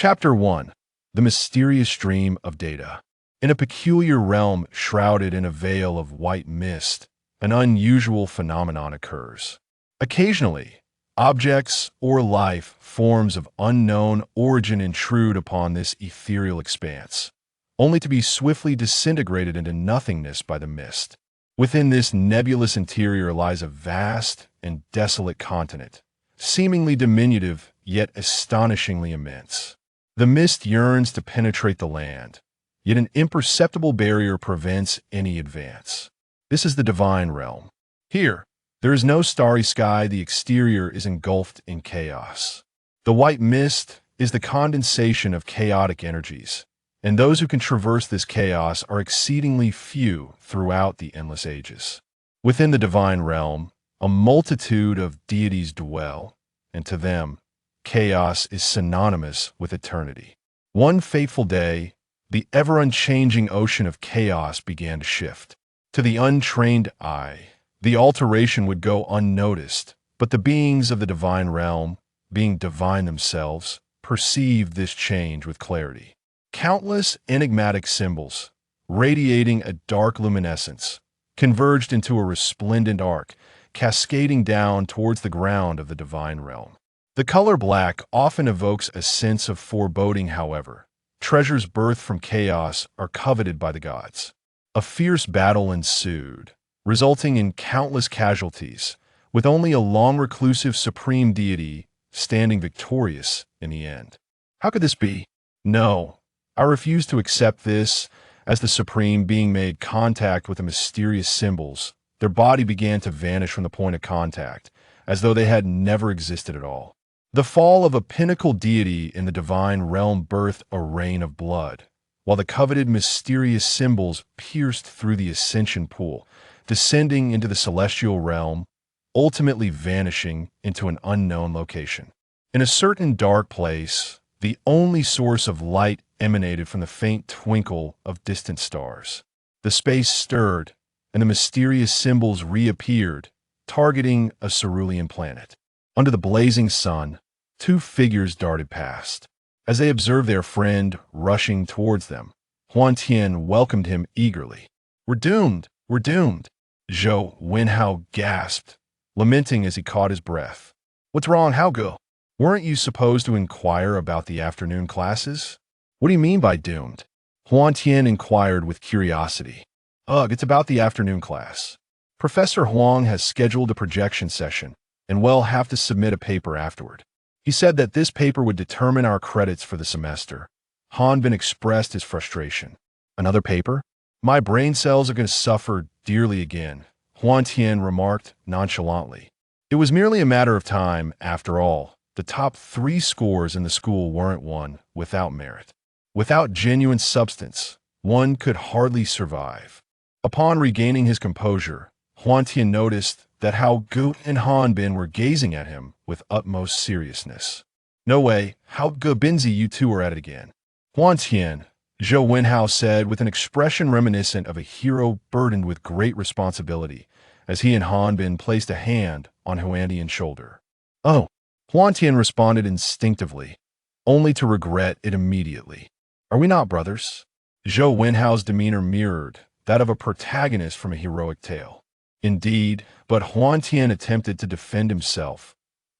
Chapter 1. The Mysterious Stream of Data. In a peculiar realm shrouded in a veil of white mist, an unusual phenomenon occurs. Occasionally, objects or life forms of unknown origin intrude upon this ethereal expanse, only to be swiftly disintegrated into nothingness by the mist. Within this nebulous interior lies a vast and desolate continent, seemingly diminutive yet astonishingly immense. The mist yearns to penetrate the land, yet an imperceptible barrier prevents any advance. This is the divine realm. Here, there is no starry sky, the exterior is engulfed in chaos. The white mist is the condensation of chaotic energies, and those who can traverse this chaos are exceedingly few throughout the endless ages. Within the divine realm, a multitude of deities dwell, and to them, chaos is synonymous with eternity. One fateful day, the ever-unchanging ocean of chaos began to shift. To the untrained eye, the alteration would go unnoticed, but the beings of the divine realm, being divine themselves, perceived this change with clarity. Countless enigmatic symbols, radiating a dark luminescence, converged into a resplendent arc, cascading down towards the ground of the divine realm. The color black often evokes a sense of foreboding, however. Treasures birthed from chaos are coveted by the gods. A fierce battle ensued, resulting in countless casualties, with only a long reclusive supreme deity standing victorious in the end. How could this be? No, I refuse to accept this. As the supreme being made contact with the mysterious symbols, their body began to vanish from the point of contact, as though they had never existed at all. The fall of a pinnacle deity in the divine realm birthed a rain of blood, while the coveted mysterious symbols pierced through the ascension pool, descending into the celestial realm, ultimately vanishing into an unknown location. In a certain dark place, the only source of light emanated from the faint twinkle of distant stars. The space stirred, and the mysterious symbols reappeared, targeting a cerulean planet. Under the blazing sun, two figures darted past. As they observed their friend rushing towards them, Huantian welcomed him eagerly. "We're doomed! We're doomed!" Zhou Wenhao gasped, lamenting as he caught his breath. "What's wrong, Haoge? Weren't you supposed to inquire about the afternoon classes?" "What do you mean by doomed?" Huantian inquired with curiosity. "Ugh, it's about the afternoon class. Professor Huang has scheduled a projection session, and we'll have to submit a paper afterward. He said that this paper would determine our credits for the semester." Hanbin expressed his frustration. "Another paper? My brain cells are going to suffer dearly again," Huantian remarked nonchalantly. It was merely a matter of time, after all. The top 3 scores in the school weren't won without merit. Without genuine substance, one could hardly survive. Upon regaining his composure, Huantian noticed that Haoge and Hanbin were gazing at him with utmost seriousness. "No way, Haoge Binzi, you two are at it again." "Huantian," Zhou Wenhao said with an expression reminiscent of a hero burdened with great responsibility, as he and Hanbin placed a hand on Huantian's shoulder. "Oh," Huantian responded instinctively, only to regret it immediately. "Are we not brothers?" Zhou Wenhao's demeanor mirrored that of a protagonist from a heroic tale. Indeed, but Huantian attempted to defend himself,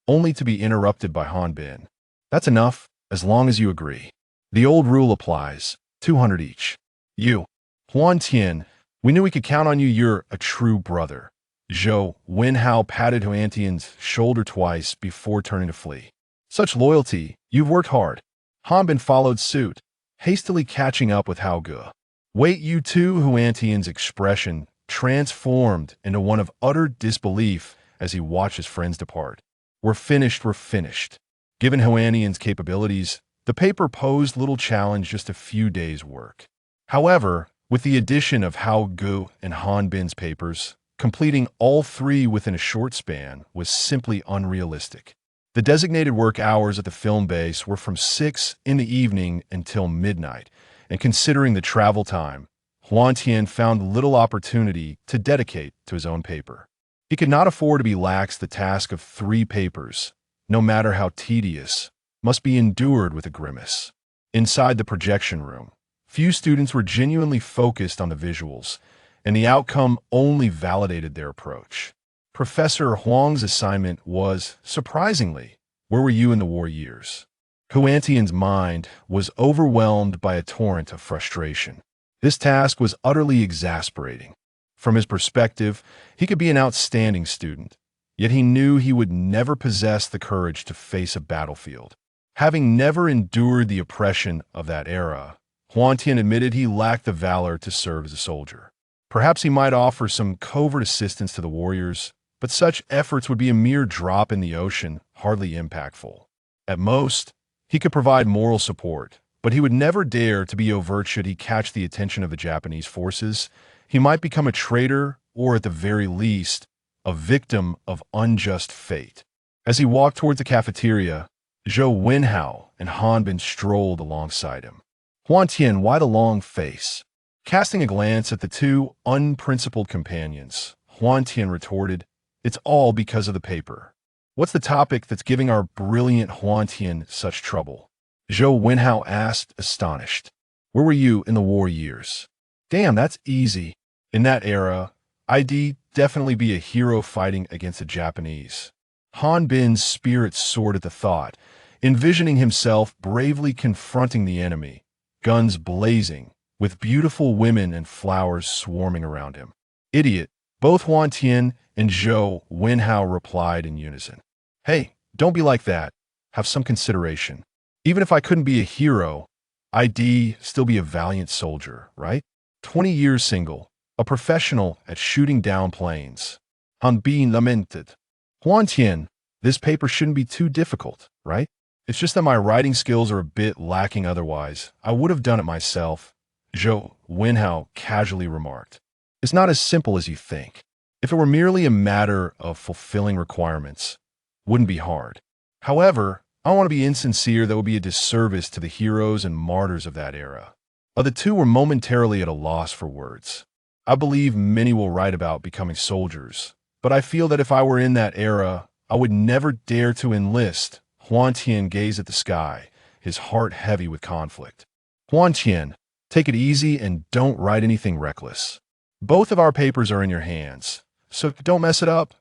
only to be interrupted by Hanbin. "That's enough, as long as you agree. The old rule applies, 200 each." "You, Huantian, we knew we could count on you. You're a true brother." Zhou Wenhao patted Huantian's shoulder twice before turning to flee. "Such loyalty, you've worked hard." Hanbin followed suit, hastily catching up with Haoge. "Wait, you two," Huantian's expression transformed into one of utter disbelief as he watched his friends depart. We're finished. Given Huantian's capabilities, the paper posed little challenge, just a few days' work. However, with the addition of Haoge and Hanbin's papers, completing all 3 within a short span was simply unrealistic. The designated work hours at the film base were from 6 in the evening until midnight, and considering the travel time, Huantian found little opportunity to dedicate to his own paper. He could not afford to be lax the task of 3 papers, no matter how tedious, must be endured with a grimace. Inside the projection room, few students were genuinely focused on the visuals, and the outcome only validated their approach. Professor Huang's assignment was, surprisingly, where were you in the war years? Huantian's mind was overwhelmed by a torrent of frustration. This task was utterly exasperating. From his perspective, he could be an outstanding student, yet he knew he would never possess the courage to face a battlefield. Having never endured the oppression of that era, Huantian admitted he lacked the valor to serve as a soldier. Perhaps he might offer some covert assistance to the warriors, but such efforts would be a mere drop in the ocean, hardly impactful. At most, he could provide moral support, but he would never dare to be overt should he catch the attention of the Japanese forces. He might become a traitor, or at the very least, a victim of unjust fate. As he walked toward the cafeteria, Zhou Wenhao and Han Bin strolled alongside him. Huantian, why the long face? Casting a glance at the two unprincipled companions, Huantian retorted, "It's all because of the paper." "What's the topic that's giving our brilliant Huantian such trouble?" Zhou Wenhao asked, astonished. "Where were you in the war years?" "Damn, that's easy. In that era, I'd definitely be a hero fighting against the Japanese." Han Bin's spirit soared at the thought, envisioning himself bravely confronting the enemy, guns blazing, with beautiful women and flowers swarming around him. "Idiot," both Huantian and Zhou Wenhao replied in unison. "Hey, don't be like that. Have some consideration. Even if I couldn't be a hero, I'd still be a valiant soldier, right? 20 years single, a professional at shooting down planes." Han Bin lamented. "Huantian, this paper shouldn't be too difficult, right? It's just that my writing skills are a bit lacking otherwise. I would have done it myself," Zhou Wenhao casually remarked. "It's not as simple as you think. If it were merely a matter of fulfilling requirements, it wouldn't be hard. However, I don't want to be insincere. That would be a disservice to the heroes and martyrs of that era." The two were momentarily at a loss for words. "I believe many will write about becoming soldiers, but I feel that if I were in that era, I would never dare to enlist." Huantian gazed at the sky, his heart heavy with conflict. "Huantian, take it easy and don't write anything reckless. Both of our papers are in your hands, so don't mess it up,"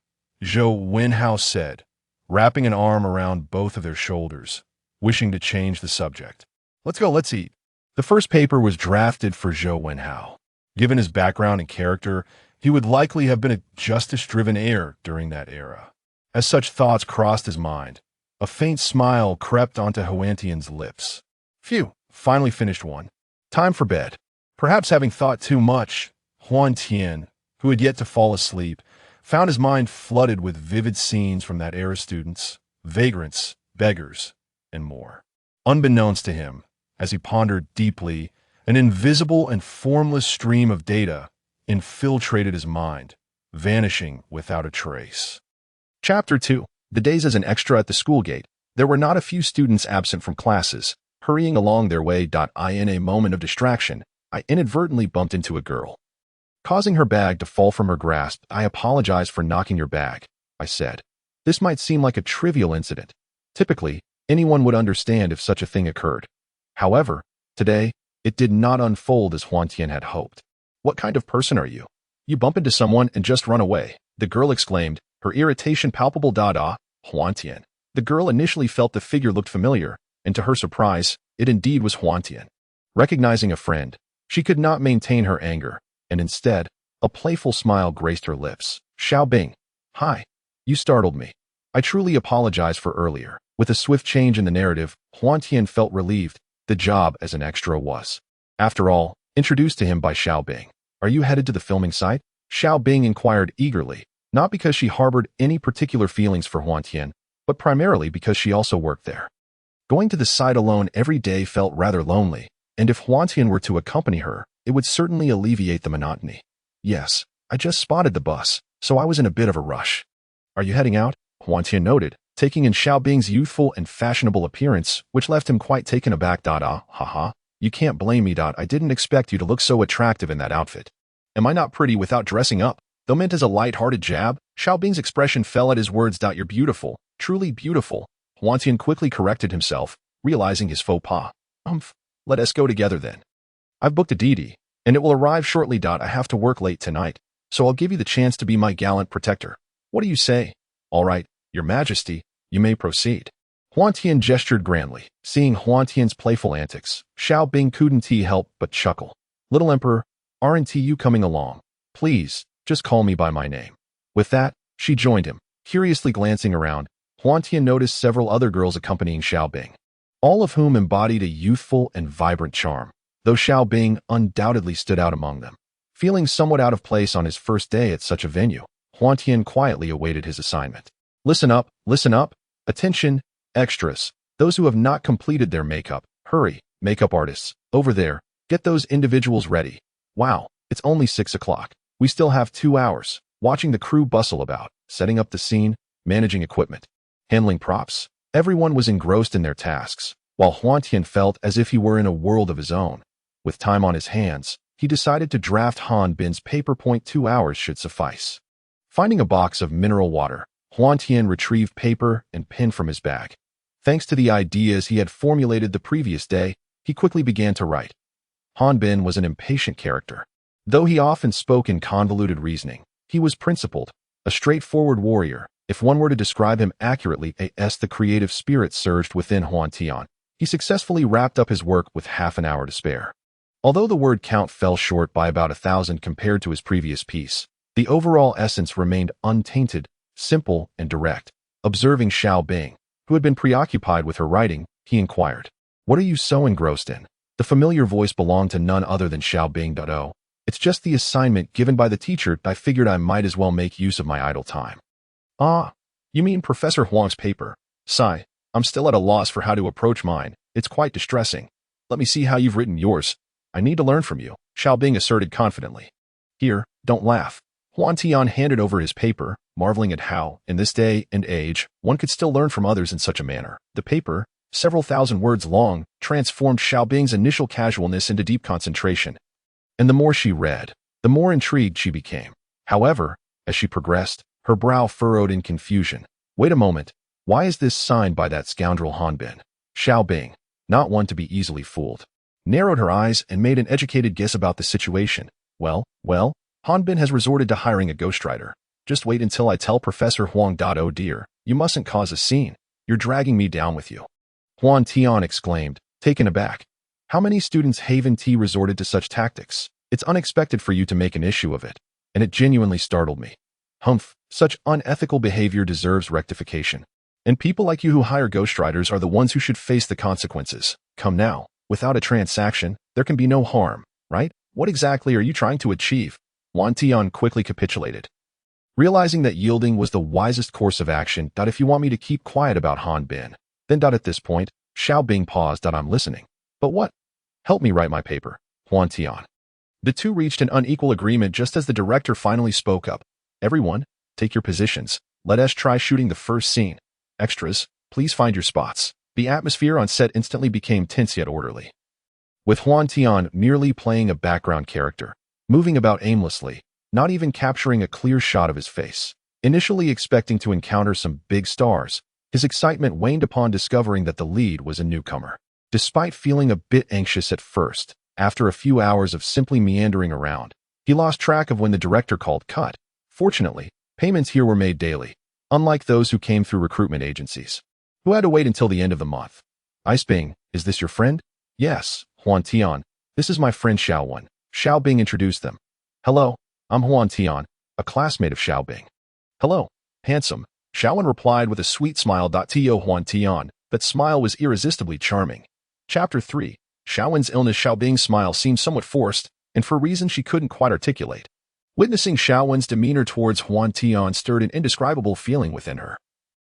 Zhou Wenhao said, wrapping an arm around both of their shoulders, wishing to change the subject. "Let's go, let's eat." The first paper was drafted for Zhou Wenhao. Given his background and character, he would likely have been a justice-driven heir during that era. As such thoughts crossed his mind, a faint smile crept onto Huantian's lips. "Phew, finally finished one. Time for bed." Perhaps having thought too much, Huantian, who had yet to fall asleep, found his mind flooded with vivid scenes from that era's students, vagrants, beggars, and more. Unbeknownst to him, as he pondered deeply, an invisible and formless stream of data infiltrated his mind, vanishing without a trace. Chapter 2. The days as an extra at the school gate. There were not a few students absent from classes, hurrying along their way. In a moment of distraction, I inadvertently bumped into a girl. Causing her bag to fall from her grasp, "I apologize for knocking your bag," I said. This might seem like a trivial incident. Typically, anyone would understand if such a thing occurred. However, today, it did not unfold as Huantian had hoped. "What kind of person are you? You bump into someone and just run away," the girl exclaimed, her irritation palpable. Huantian. The girl initially felt the figure looked familiar, and to her surprise, it indeed was Huantian. Recognizing a friend, she could not maintain her anger, and instead, a playful smile graced her lips. "Xiaobing. Hi. You startled me. I truly apologize for earlier." With a swift change in the narrative, Huantian felt relieved. The job as an extra was, after all, introduced to him by Xiaobing. "Are you headed to the filming site?" Xiaobing inquired eagerly, not because she harbored any particular feelings for Huantian, but primarily because she also worked there. Going to the site alone every day felt rather lonely, and if Huantian were to accompany her, it would certainly alleviate the monotony. "Yes, I just spotted the bus, so I was in a bit of a rush." "Are you heading out?" Huantian noted, taking in Xiaobing's youthful and fashionable appearance, which left him quite taken aback. Haha, you can't blame me. I didn't expect you to look so attractive in that outfit. Am I not pretty without dressing up? Though meant as a light-hearted jab, Xiaobing's expression fell at his words. "You're beautiful, truly beautiful," Huantian quickly corrected himself, realizing his faux pas. Let us go together then. I've booked a DD, and it will arrive shortly. I have to work late tonight, so I'll give you the chance to be my gallant protector. What do you say? All right, Your Majesty, you may proceed. Huantian gestured grandly. Seeing Huantian's playful antics, Xiao Bing couldn't help but chuckle. Little Emperor, aren't you coming along? Please, just call me by my name. With that, she joined him. Curiously glancing around, Huantian noticed several other girls accompanying Xiao Bing, all of whom embodied a youthful and vibrant charm, though Xiao Bing undoubtedly stood out among them. Feeling somewhat out of place on his first day at such a venue, Huantian quietly awaited his assignment. Listen up, attention, extras, those who have not completed their makeup, hurry, makeup artists, over there, get those individuals ready. Wow, it's only 6 o'clock. We still have 2 hours. Watching the crew bustle about, setting up the scene, managing equipment, handling props. Everyone was engrossed in their tasks, while Huantian felt as if he were in a world of his own. With time on his hands, he decided to draft Han Bin's paper. 2 hours should suffice. Finding a box of mineral water, Huantian retrieved paper and pen from his bag. Thanks to the ideas he had formulated the previous day, he quickly began to write. Han Bin was an impatient character. Though he often spoke in convoluted reasoning, he was principled, a straightforward warrior. If one were to describe him accurately, the creative spirit surged within Huantian. He successfully wrapped up his work with half an hour to spare. Although the word count fell short by about 1,000 compared to his previous piece, the overall essence remained untainted, simple, and direct. Observing Xiao Bing, who had been preoccupied with her writing, he inquired, "What are you so engrossed in?" The familiar voice belonged to none other than Xiao Bing. "Oh, it's just the assignment given by the teacher. I figured I might as well make use of my idle time." "Ah, you mean Professor Huang's paper?" "Sigh, I'm still at a loss for how to approach mine. It's quite distressing. Let me see how you've written yours. I need to learn from you," Xiao Bing asserted confidently. "Here, don't laugh." Huantian handed over his paper, marveling at how, in this day and age, one could still learn from others in such a manner. The paper, several thousand words long, transformed Xiao Bing's initial casualness into deep concentration. And the more she read, the more intrigued she became. However, as she progressed, her brow furrowed in confusion. Wait a moment, why is this signed by that scoundrel Han Bin? Xiao Bing, not one to be easily fooled, narrowed her eyes and made an educated guess about the situation. Well, Han Bin has resorted to hiring a ghostwriter. Just wait until I tell Professor Huang. Oh dear, you mustn't cause a scene. You're dragging me down with you. Huantian exclaimed, taken aback. How many students haven't resorted to such tactics? It's unexpected for you to make an issue of it, and it genuinely startled me. Humph, such unethical behavior deserves rectification. And people like you who hire ghostwriters are the ones who should face the consequences. Come now, without a transaction, there can be no harm, right? What exactly are you trying to achieve? Huantian quickly capitulated, realizing that yielding was the wisest course of action. If you want me to keep quiet about Han Bin, then at this point, Xiao Bing paused. I'm listening. But what? Help me write my paper, Huantian. The two reached an unequal agreement just as the director finally spoke up. Everyone, take your positions. Let us try shooting the first scene. Extras, please find your spots. The atmosphere on set instantly became tense yet orderly, with Huantian merely playing a background character, moving about aimlessly, not even capturing a clear shot of his face. Initially expecting to encounter some big stars, his excitement waned upon discovering that the lead was a newcomer. Despite feeling a bit anxious at first, after a few hours of simply meandering around, he lost track of when the director called cut. Fortunately, payments here were made daily, unlike those who came through recruitment agencies, who had to wait until the end of the month. Ice Bing, is this your friend? Yes, Huantian, this is my friend Xiaowen. Xiao Bing introduced them. Hello, I'm Huantian, a classmate of Xiao Bing. Hello, handsome, Xiaowen replied with a sweet smile. To Huantian, that smile was irresistibly charming. Chapter 3. Xiaowen's illness. Xiao Bing's smile seemed somewhat forced, and for reasons she couldn't quite articulate. Witnessing Xiaowen's demeanor towards Huantian stirred an indescribable feeling within her.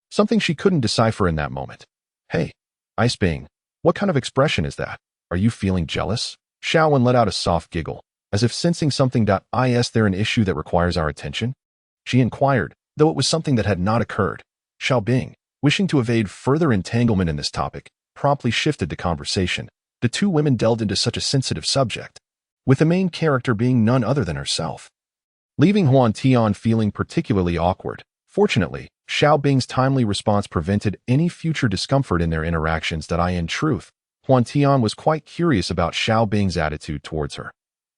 Something she couldn't decipher in that moment. Hey, Ice Bing, what kind of expression is that? Are you feeling jealous? Xiaowen let out a soft giggle, as if sensing something. Is there an issue that requires our attention? She inquired, though it was something that had not occurred. Xiao Bing, wishing to evade further entanglement in this topic, promptly shifted the conversation. The two women delved into such a sensitive subject, with the main character being none other than herself, leaving Huantian feeling particularly awkward. Fortunately, Xiao Bing's timely response prevented any future discomfort in their interactions. In truth, Huantian was quite curious about Xiao Bing's attitude towards her.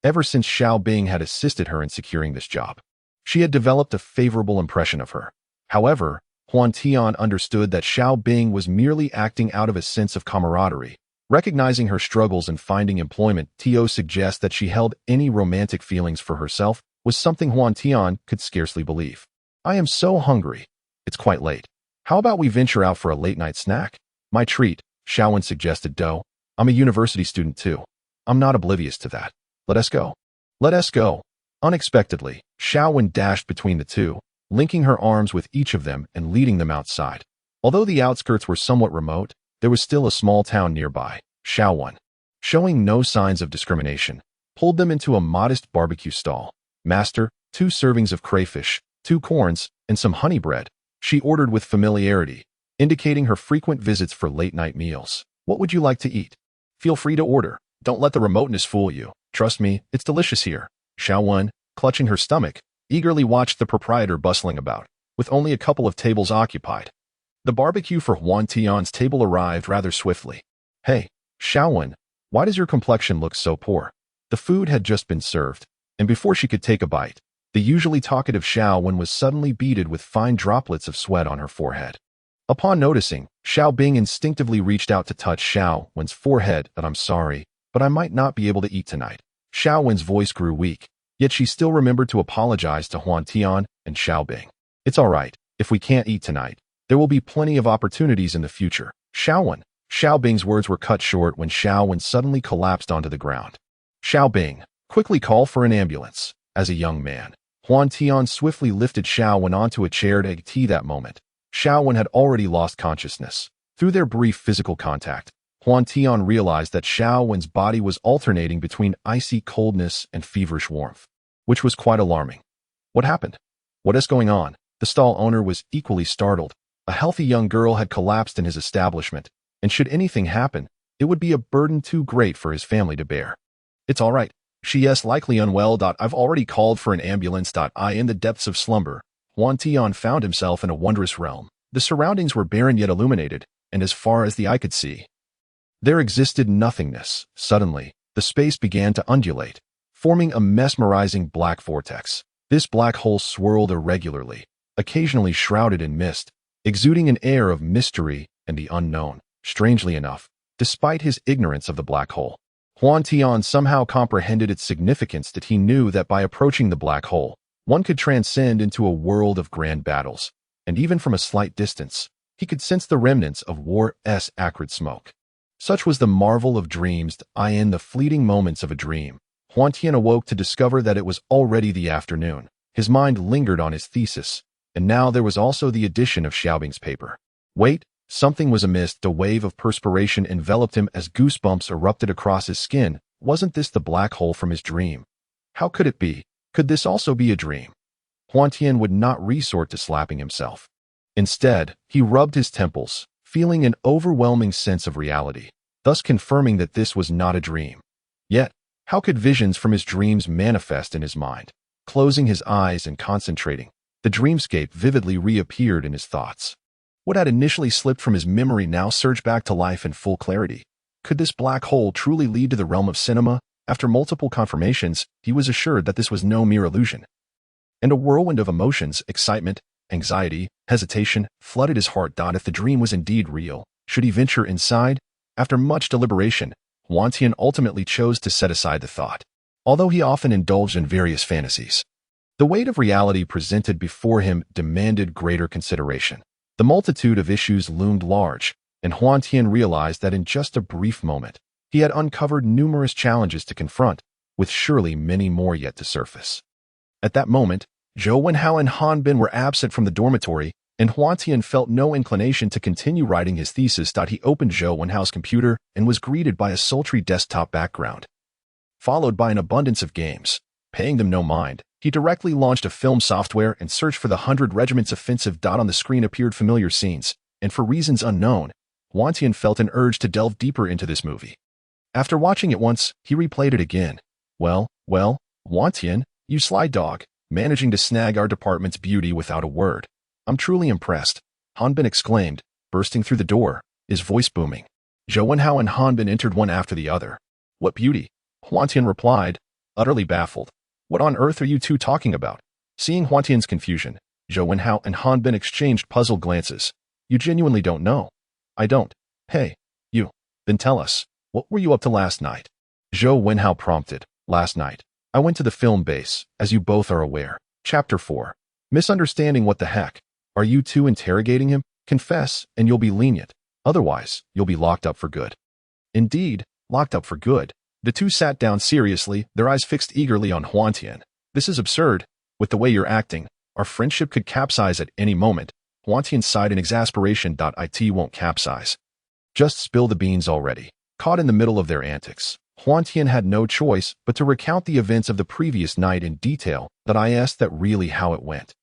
Ever since Xiao Bing had assisted her in securing this job, she had developed a favorable impression of her. However, Huantian understood that Xiao Bing was merely acting out of a sense of camaraderie. Recognizing her struggles in finding employment, Tio suggests that she held any romantic feelings for herself was something Huantian could scarcely believe. I am so hungry. It's quite late. How about we venture out for a late-night snack? My treat, Xiaowen suggested. I'm a university student too. I'm not oblivious to that. Let us go. Let us go. Unexpectedly, Xiaowen dashed between the two, linking her arms with each of them and leading them outside. Although the outskirts were somewhat remote, there was still a small town nearby. Xiaowen, showing no signs of discrimination, pulled them into a modest barbecue stall. Master, 2 servings of crayfish, 2 corns, and some honey bread, she ordered with familiarity, indicating her frequent visits for late-night meals. What would you like to eat? Feel free to order. Don't let the remoteness fool you. Trust me, it's delicious here. Xiaowen, clutching her stomach, eagerly watched the proprietor bustling about, with only a couple of tables occupied. The barbecue for Huantian's table arrived rather swiftly. Hey, Xiaowen, why does your complexion look so poor? The food had just been served, and before she could take a bite, the usually talkative Xiaowen was suddenly beaded with fine droplets of sweat on her forehead. Upon noticing, Xiao Bing instinctively reached out to touch Xiaowen's forehead. I'm sorry, but I might not be able to eat tonight. Xiaowen's voice grew weak, yet she still remembered to apologize to Huantian and Xiao Bing. It's all right, if we can't eat tonight, there will be plenty of opportunities in the future. Xiaowen. Xiao Bing's words were cut short when Xiaowen suddenly collapsed onto the ground. Xiao Bing, quickly call for an ambulance. As a young man, Huantian swiftly lifted Xiaowen onto a chair to tea. That moment, Xiaowen had already lost consciousness. Through their brief physical contact, Huantian realized that Xiaowen's body was alternating between icy coldness and feverish warmth, which was quite alarming. What happened? What is going on? The stall owner was equally startled. A healthy young girl had collapsed in his establishment, and should anything happen, it would be a burden too great for his family to bear. It's all right. She is likely unwell. I've already called for an ambulance. In the depths of slumber, Huantian found himself in a wondrous realm. The surroundings were barren yet illuminated, and as far as the eye could see, there existed nothingness. Suddenly, the space began to undulate, forming a mesmerizing black vortex. This black hole swirled irregularly, occasionally shrouded in mist, exuding an air of mystery and the unknown. Strangely enough, despite his ignorance of the black hole, Huantian somehow comprehended its significance. That he knew that by approaching the black hole, one could transcend into a world of grand battles, and even from a slight distance, he could sense the remnants of war's acrid smoke. Such was the marvel of dreams. In the fleeting moments of a dream, Huantian awoke to discover that it was already the afternoon. His mind lingered on his thesis, and now there was also the addition of Xiaobing's paper. Wait, something was amiss. A wave of perspiration enveloped him as goosebumps erupted across his skin. Wasn't this the black hole from his dream? How could it be? Could this also be a dream? Huantian would not resort to slapping himself. Instead, he rubbed his temples, feeling an overwhelming sense of reality, thus confirming that this was not a dream. Yet, how could visions from his dreams manifest in his mind? Closing his eyes and concentrating, the dreamscape vividly reappeared in his thoughts. What had initially slipped from his memory now surged back to life in full clarity. Could this black hole truly lead to the realm of cinema? After multiple confirmations, he was assured that this was no mere illusion. And a whirlwind of emotions, excitement, anxiety, hesitation, flooded his heart. If the dream was indeed real, should he venture inside? After much deliberation, Huantian ultimately chose to set aside the thought, although he often indulged in various fantasies. The weight of reality presented before him demanded greater consideration. The multitude of issues loomed large, and Huantian realized that in just a brief moment, he had uncovered numerous challenges to confront, with surely many more yet to surface. At that moment, Zhou Wenhao and Han Bin were absent from the dormitory, and Huantian felt no inclination to continue writing his thesis. He opened Zhou Wenhao's computer and was greeted by a sultry desktop background, followed by an abundance of games. Paying them no mind, he directly launched a film software and searched for the 100 Regiments Offensive. On the screen appeared familiar scenes, and for reasons unknown, Huantian felt an urge to delve deeper into this movie. After watching it once, he replayed it again. Well, Huantian, you sly dog, managing to snag our department's beauty without a word. I'm truly impressed, Hanbin exclaimed, bursting through the door, his voice booming. Zhou Wenhao and Hanbin entered one after the other. What beauty, Huantian replied, utterly baffled. What on earth are you two talking about? Seeing Huantian's confusion, Zhou Wenhao and Hanbin exchanged puzzled glances. You genuinely don't know? I don't. Hey, you. Then tell us, what were you up to last night? Zhou Wenhao prompted. Last night, I went to the film base, as you both are aware. Chapter 4. Misunderstanding what the heck? Are you two interrogating him? Confess, and you'll be lenient. Otherwise, you'll be locked up for good. Indeed, locked up for good. The two sat down seriously, their eyes fixed eagerly on Huantian. This is absurd. With the way you're acting, our friendship could capsize at any moment. Huantian sighed in exasperation. It won't capsize. Just spill the beans already. Caught in the middle of their antics, Huantian had no choice but to recount the events of the previous night in detail. That I asked that really how it went.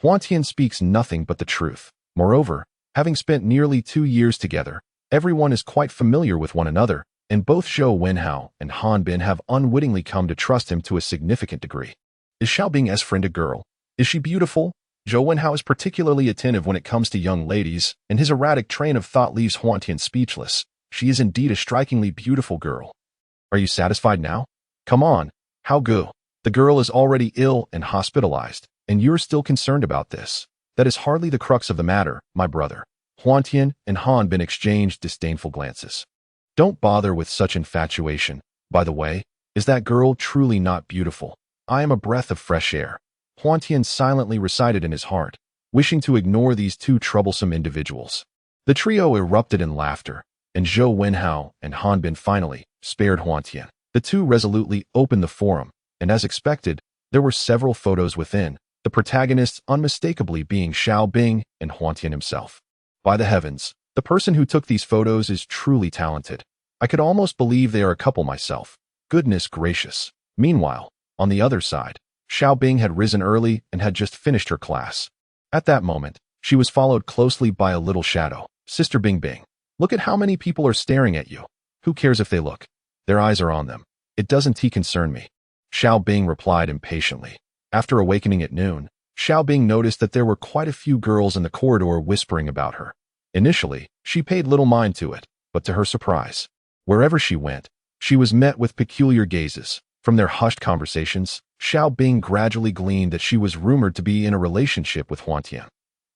Huantian speaks nothing but the truth. Moreover, having spent nearly 2 years together, everyone is quite familiar with one another, and both Zhou Wenhao and Hanbin have unwittingly come to trust him to a significant degree. Is Xiaobing's friend a girl? Is she beautiful? Zhou Wenhao is particularly attentive when it comes to young ladies, and his erratic train of thought leaves Huantian speechless. She is indeed a strikingly beautiful girl. Are you satisfied now? Come on, how good? The girl is already ill and hospitalized, and you're still concerned about this. That is hardly the crux of the matter, my brother. Huantian and Hanbin exchanged disdainful glances. Don't bother with such infatuation. By the way, is that girl truly not beautiful? I am a breath of fresh air. Huantian silently recited in his heart, wishing to ignore these two troublesome individuals. The trio erupted in laughter, and Zhou Wenhao and Hanbin finally spared Huantian. The two resolutely opened the forum, and as expected, there were several photos within, the protagonists unmistakably being Xiaobing and Huantian himself. By the heavens, the person who took these photos is truly talented. I could almost believe they are a couple myself. Goodness gracious. Meanwhile, on the other side, Xiaobing had risen early and had just finished her class. At that moment, she was followed closely by a little shadow. Sister Bingbing, look at how many people are staring at you. Who cares if they look? Their eyes are on them. It doesn't concern me. Xiaobing replied impatiently. After awakening at noon, Xiaobing noticed that there were quite a few girls in the corridor whispering about her. Initially, she paid little mind to it, but to her surprise, wherever she went, she was met with peculiar gazes. From their hushed conversations, Xiaobing gradually gleaned that she was rumored to be in a relationship with Huantian.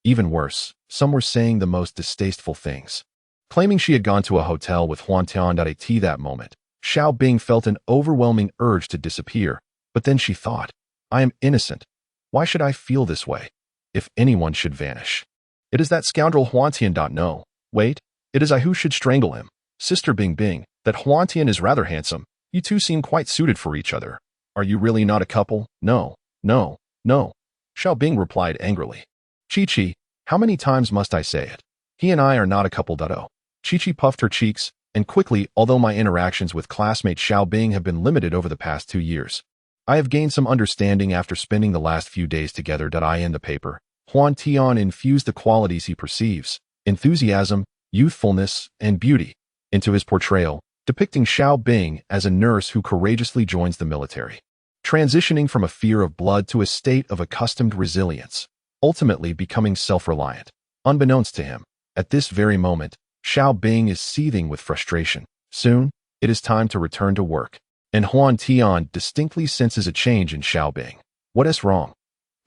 Even worse, some were saying the most distasteful things. Claiming she had gone to a hotel with Huantian at that moment, Xiaobing felt an overwhelming urge to disappear, but then she thought, I am innocent. Why should I feel this way? If anyone should vanish, it is that scoundrel Huantian. No, wait, it is I who should strangle him. Sister Bingbing, that Huantian is rather handsome. You two seem quite suited for each other. Are you really not a couple? No, no, no. Xiaobing replied angrily. Chi-Chi, how many times must I say it? He and I are not a couple. Chi-Chi puffed her cheeks, and quickly, although my interactions with classmate Xiaobing have been limited over the past 2 years, I have gained some understanding after spending the last few days together. In the paper, Huantian infused the qualities he perceives, enthusiasm, youthfulness, and beauty, into his portrayal, depicting Xiaobing as a nurse who courageously joins the military, transitioning from a fear of blood to a state of accustomed resilience, ultimately becoming self-reliant. Unbeknownst to him, at this very moment, Xiaobing is seething with frustration. Soon, it is time to return to work, and Huantian distinctly senses a change in Xiaobing. What is wrong?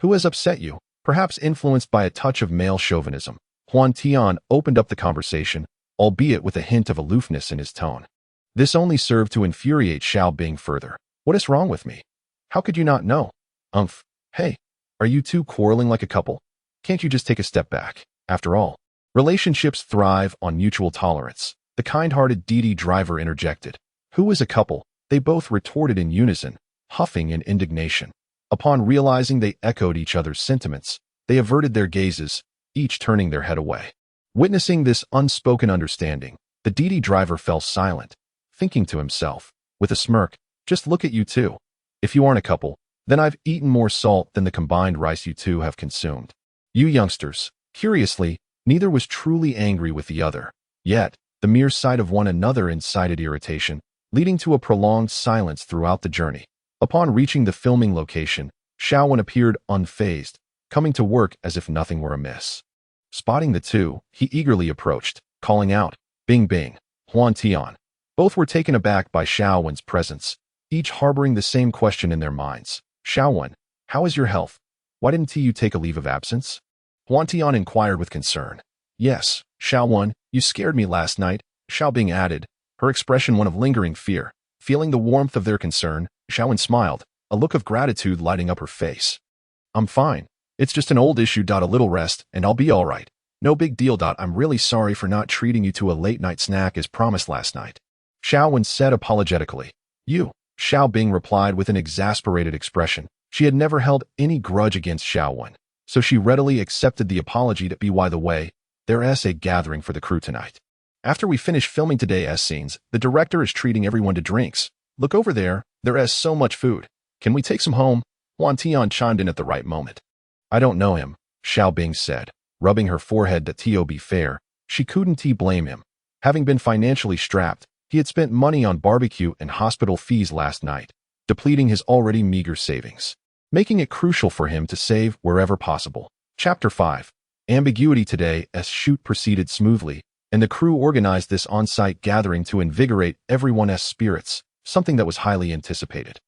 Who has upset you? Perhaps influenced by a touch of male chauvinism, Huantian opened up the conversation, albeit with a hint of aloofness in his tone. This only served to infuriate Xiaobing further. What is wrong with me? How could you not know? Hey, are you two quarreling like a couple? Can't you just take a step back? After all, relationships thrive on mutual tolerance. The kind-hearted Didi driver interjected. Who is a couple? They both retorted in unison, huffing in indignation. Upon realizing they echoed each other's sentiments, they averted their gazes, each turning their head away. Witnessing this unspoken understanding, the Didi driver fell silent, thinking to himself, with a smirk, just look at you two. If you aren't a couple, then I've eaten more salt than the combined rice you two have consumed. You youngsters, curiously, neither was truly angry with the other. Yet, the mere sight of one another incited irritation, leading to a prolonged silence throughout the journey. Upon reaching the filming location, Xiaowen appeared unfazed, coming to work as if nothing were amiss. Spotting the two, he eagerly approached, calling out, "Bing Bing, Huantian." Both were taken aback by Xiaowen's presence, each harboring the same question in their minds. "Xiaowen, how is your health? Why didn't you take a leave of absence?" Huantian inquired with concern. "Yes, Xiaowen, you scared me last night," Xiaobing added, her expression one of lingering fear. Feeling the warmth of their concern, Xiaowen smiled, a look of gratitude lighting up her face. "I'm fine. It's just an old issue. A little rest, and I'll be all right. No big deal. I'm really sorry for not treating you to a late-night snack as promised last night," Xiaowen said apologetically. "You," Xiaobing replied with an exasperated expression. She had never held any grudge against Xiaowen, so she readily accepted the apology. By the way, there's a gathering for the crew tonight. After we finish filming today's scenes, the director is treating everyone to drinks. Look over there, there's so much food. Can we take some home?" Huantian chimed in at the right moment. "I don't know him," Xiaobing said, rubbing her forehead. To be fair, she couldn't blame him. Having been financially strapped, he had spent money on barbecue and hospital fees last night, depleting his already meager savings, making it crucial for him to save wherever possible. Chapter 5. Ambiguity. Today, as shoot proceeded smoothly, and the crew organized this on-site gathering to invigorate everyone's spirits, something that was highly anticipated.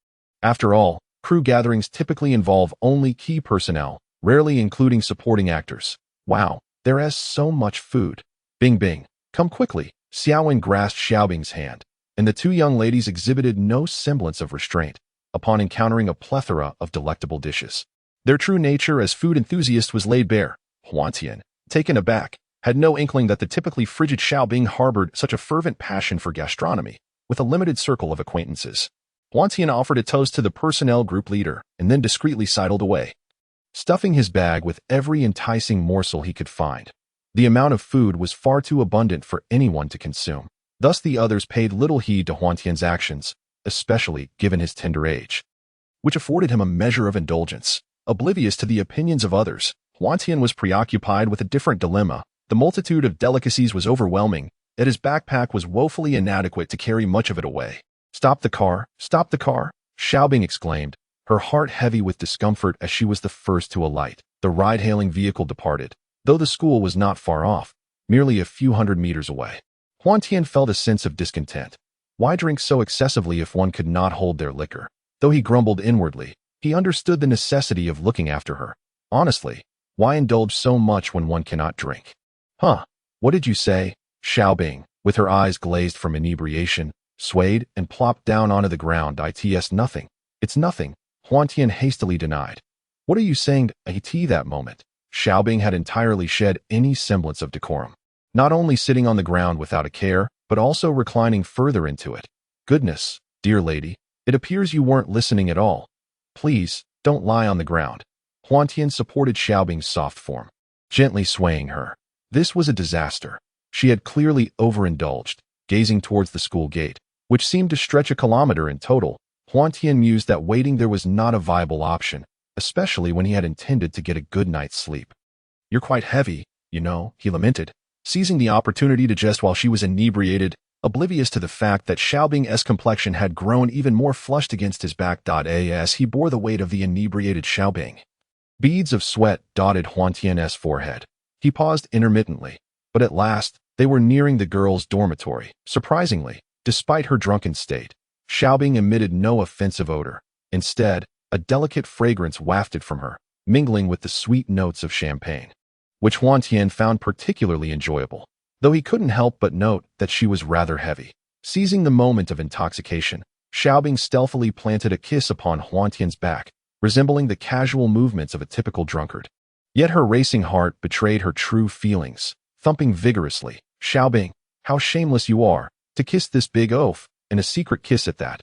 After all, crew gatherings typically involve only key personnel, rarely including supporting actors. "Wow, there's so much food. Bing Bing, come quickly." Xiaowen grasped Xiaobing's hand, and the two young ladies exhibited no semblance of restraint upon encountering a plethora of delectable dishes. Their true nature as food enthusiasts was laid bare. Huantian, taken aback, had no inkling that the typically frigid Xiaobing harbored such a fervent passion for gastronomy, with a limited circle of acquaintances. Huantian offered a toast to the personnel group leader, and then discreetly sidled away, stuffing his bag with every enticing morsel he could find. The amount of food was far too abundant for anyone to consume. Thus the others paid little heed to Huantian's actions, especially given his tender age, which afforded him a measure of indulgence. Oblivious to the opinions of others, Huantian was preoccupied with a different dilemma. The multitude of delicacies was overwhelming, yet his backpack was woefully inadequate to carry much of it away. Stop the car, Xiaobing exclaimed, her heart heavy with discomfort as she was the first to alight. The ride-hailing vehicle departed, though the school was not far off, merely a few hundred meters away. Huantian felt a sense of discontent. Why drink so excessively if one could not hold their liquor? Though he grumbled inwardly, he understood the necessity of looking after her. Honestly, why indulge so much when one cannot drink? "Huh, what did you say?" Xiaobing, with her eyes glazed from inebriation, swayed and plopped down onto the ground. "It's nothing. It's nothing," Huantian hastily denied. "What are you saying?" That moment, Xiaobing had entirely shed any semblance of decorum, not only sitting on the ground without a care, but also reclining further into it. "Goodness, dear lady, it appears you weren't listening at all. Please, don't lie on the ground." Huantian supported Xiaobing's soft form, gently swaying her. This was a disaster. She had clearly overindulged, gazing towards the school gate, which seemed to stretch a kilometer in total. Huantian mused that waiting there was not a viable option, especially when he had intended to get a good night's sleep. "You're quite heavy, you know," he lamented, seizing the opportunity to jest while she was inebriated, oblivious to the fact that Xiaobing's complexion had grown even more flushed against his back. As he bore the weight of the inebriated Xiaobing, beads of sweat dotted Huantian's forehead. He paused intermittently, but at last, they were nearing the girls' dormitory. Surprisingly, despite her drunken state, Xiaobing emitted no offensive odor. Instead, a delicate fragrance wafted from her, mingling with the sweet notes of champagne, which Huantian found particularly enjoyable, though he couldn't help but note that she was rather heavy. Seizing the moment of intoxication, Xiaobing stealthily planted a kiss upon Huantian's back, resembling the casual movements of a typical drunkard. Yet her racing heart betrayed her true feelings, thumping vigorously. "Xiaobing, how shameless you are, to kiss this big oaf, and a secret kiss at that.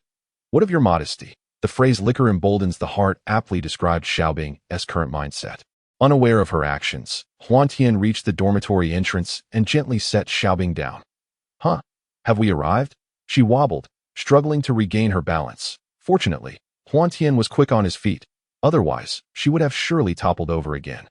What of your modesty?" The phrase "liquor emboldens the heart" aptly described Xiaobing's current mindset. Unaware of her actions, Huantian reached the dormitory entrance and gently set Xiaobing down. "Huh, have we arrived?" She wobbled, struggling to regain her balance. Fortunately, Huantian was quick on his feet. Otherwise, she would have surely toppled over again.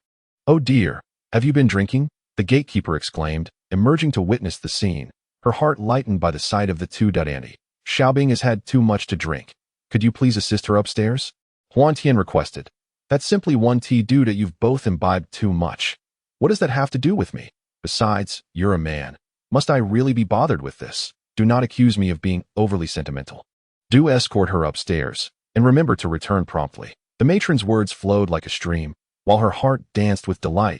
"Oh dear, have you been drinking?" the gatekeeper exclaimed, emerging to witness the scene, her heart lightened by the sight of the two. "Auntie, Xiaobing has had too much to drink. Could you please assist her upstairs?" Huantian requested. That's simply one tea due to you've both imbibed too much. What does that have to do with me? Besides, you're a man. Must I really be bothered with this? Do not accuse me of being overly sentimental. Do escort her upstairs, and remember to return promptly. The matron's words flowed like a stream, while her heart danced with delight.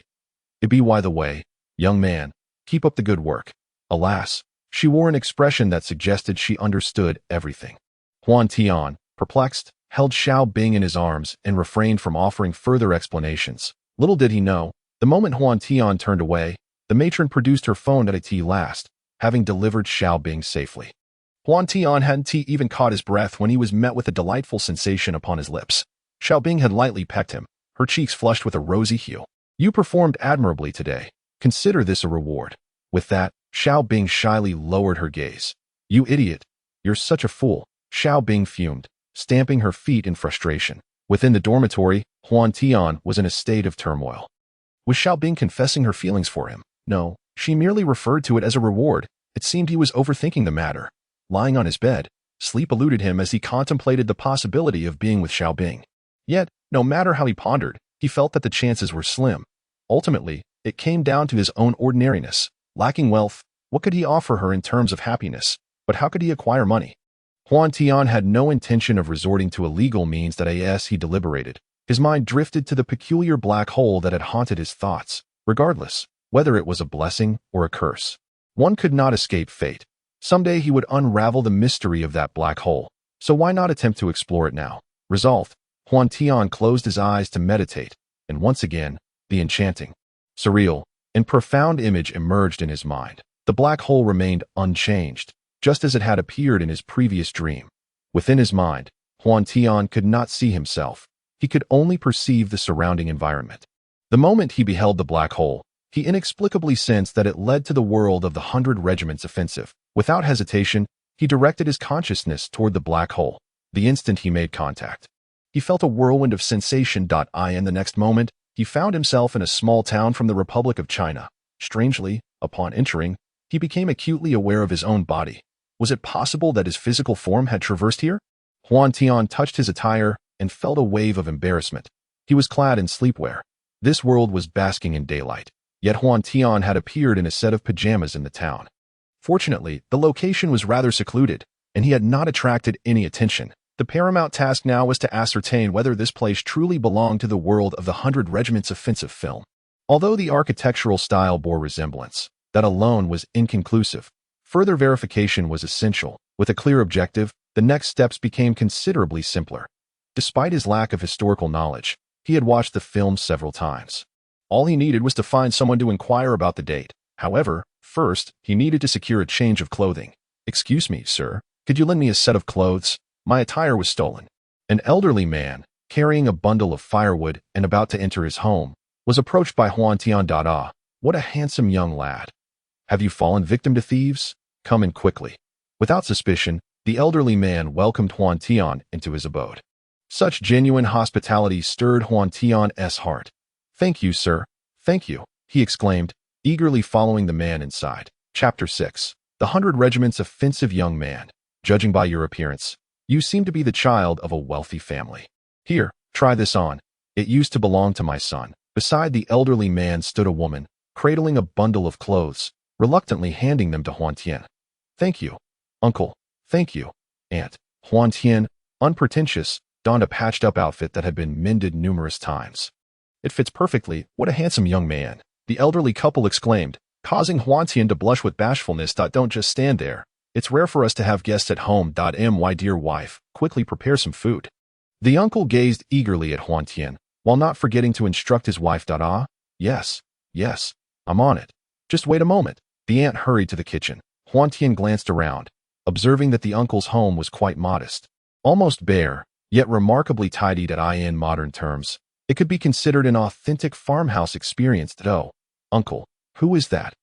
It be by the way, young man, keep up the good work. Alas, she wore an expression that suggested she understood everything. Huantian, perplexed, held Xiao Bing in his arms and refrained from offering further explanations. Little did he know, the moment Huantian turned away, the matron produced her phone at last, having delivered Xiao Bing safely. Huantian hadn't even caught his breath when he was met with a delightful sensation upon his lips. Xiao Bing had lightly pecked him, her cheeks flushed with a rosy hue. You performed admirably today. Consider this a reward. With that, Xiao Bing shyly lowered her gaze. You idiot. You're such a fool. Xiao Bing fumed, stamping her feet in frustration. Within the dormitory, Huantian was in a state of turmoil. Was Xiao Bing confessing her feelings for him? No, she merely referred to it as a reward. It seemed he was overthinking the matter. Lying on his bed, sleep eluded him as he contemplated the possibility of being with Xiao Bing. Yet, no matter how he pondered, he felt that the chances were slim. Ultimately, it came down to his own ordinariness. Lacking wealth, what could he offer her in terms of happiness? But how could he acquire money? Huantian had no intention of resorting to illegal means as he deliberated. His mind drifted to the peculiar black hole that had haunted his thoughts. Regardless, whether it was a blessing or a curse, one could not escape fate. Someday he would unravel the mystery of that black hole, so why not attempt to explore it now? Resolved, Huantian closed his eyes to meditate, and once again, the enchanting, surreal, and profound image emerged in his mind. The black hole remained unchanged, just as it had appeared in his previous dream. Within his mind, Huantian could not see himself. He could only perceive the surrounding environment. The moment he beheld the black hole, he inexplicably sensed that it led to the world of the 100 Regiments offensive. Without hesitation, he directed his consciousness toward the black hole. The instant he made contact, he felt a whirlwind of sensation. And the next moment, he found himself in a small town from the Republic of China. Strangely, upon entering, he became acutely aware of his own body. Was it possible that his physical form had traversed here? Huantian touched his attire and felt a wave of embarrassment. He was clad in sleepwear. This world was basking in daylight, yet Huantian had appeared in a set of pajamas in the town. Fortunately, the location was rather secluded, and he had not attracted any attention. The paramount task now was to ascertain whether this place truly belonged to the world of the 100 Regiments offensive film. Although the architectural style bore resemblance, that alone was inconclusive. Further verification was essential. With a clear objective, the next steps became considerably simpler. Despite his lack of historical knowledge, he had watched the film several times. All he needed was to find someone to inquire about the date. However, first, he needed to secure a change of clothing. Excuse me, sir, could you lend me a set of clothes? My attire was stolen. An elderly man, carrying a bundle of firewood and about to enter his home, was approached by Huantian. What a handsome young lad. Have you fallen victim to thieves? Come in quickly. Without suspicion, the elderly man welcomed Huantian into his abode. Such genuine hospitality stirred Huantian's heart. Thank you, sir. Thank you, he exclaimed, eagerly following the man inside. Chapter 6. The 100 Regiments offensive young man. Judging by your appearance, you seem to be the child of a wealthy family. Here, try this on. It used to belong to my son. Beside the elderly man stood a woman, cradling a bundle of clothes, reluctantly handing them to Huantian. Thank you, uncle. Thank you, aunt. Huantian, unpretentious, donned a patched-up outfit that had been mended numerous times. It fits perfectly. What a handsome young man, the elderly couple exclaimed, causing Huantian to blush with bashfulness. Don't just stand there. It's rare for us to have guests at home. My dear wife, quickly prepare some food. The uncle gazed eagerly at Huantian, while not forgetting to instruct his wife. Yes, I'm on it. Just wait a moment. The aunt hurried to the kitchen. Huantian glanced around, observing that the uncle's home was quite modest. Almost bare, yet remarkably tidied in modern terms. It could be considered an authentic farmhouse experience. Uncle, who is that?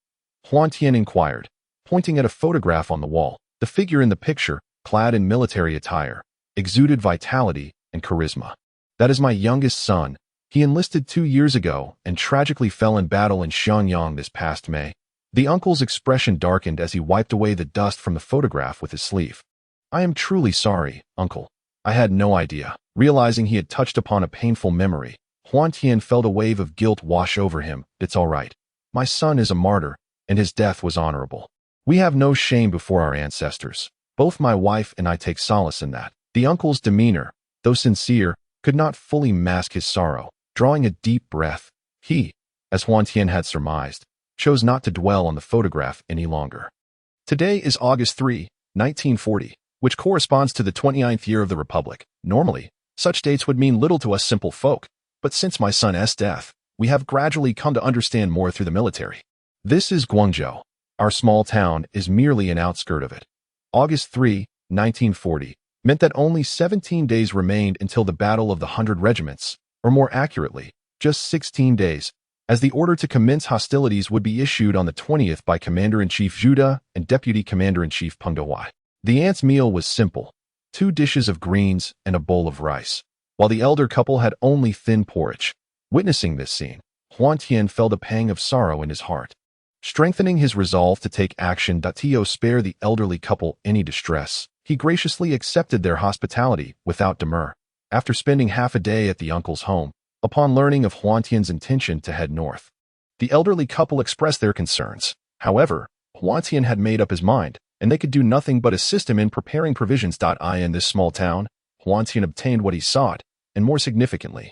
Huantian inquired, pointing at a photograph on the wall. The figure in the picture, clad in military attire, exuded vitality and charisma. That is my youngest son. He enlisted 2 years ago and tragically fell in battle in Shenyang this past May. The uncle's expression darkened as he wiped away the dust from the photograph with his sleeve. I am truly sorry, uncle. I had no idea. Realizing he had touched upon a painful memory, Huantian felt a wave of guilt wash over him. It's all right. My son is a martyr, and his death was honorable. We have no shame before our ancestors. Both my wife and I take solace in that. The uncle's demeanor, though sincere, could not fully mask his sorrow. Drawing a deep breath, he, as Huantian had surmised, chose not to dwell on the photograph any longer. Today is August 3, 1940, which corresponds to the 29th year of the Republic. Normally, such dates would mean little to us simple folk, but since my son's death, we have gradually come to understand more through the military. This is Guangzhou. Our small town is merely an outskirt of it. August 3, 1940, meant that only 17 days remained until the Battle of the 100 Regiments, or more accurately, just 16 days, as the order to commence hostilities would be issued on the 20th by Commander-in-Chief Zhu De and Deputy Commander-in-Chief Peng Dewei. The aunt's meal was simple, 2 dishes of greens and a bowl of rice, while the elder couple had only thin porridge. Witnessing this scene, Huantian felt a pang of sorrow in his heart. Strengthening his resolve to take action to spare the elderly couple any distress, he graciously accepted their hospitality without demur. After spending half a day at the uncle's home, upon learning of Huantian's intention to head north, the elderly couple expressed their concerns. However, Huantian had made up his mind, and they could do nothing but assist him in preparing provisions. In this small town, Huantian obtained what he sought, and more significantly,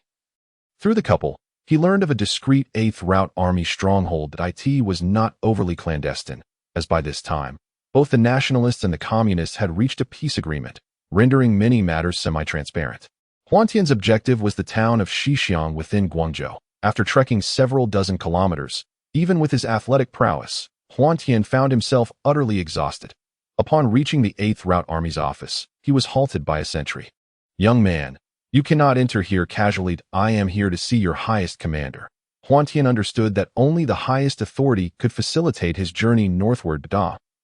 through the couple, he learned of a discreet 8th Route Army stronghold that was not overly clandestine, as by this time, both the nationalists and the communists had reached a peace agreement, rendering many matters semi-transparent. Huantian's objective was the town of Xixiang within Guangzhou. After trekking several dozen kilometers, even with his athletic prowess, Huantian found himself utterly exhausted. Upon reaching the 8th Route Army's office, he was halted by a sentry. "Young man, you cannot enter here casually. I am here to see your highest commander." Huantian understood that only the highest authority could facilitate his journey northward.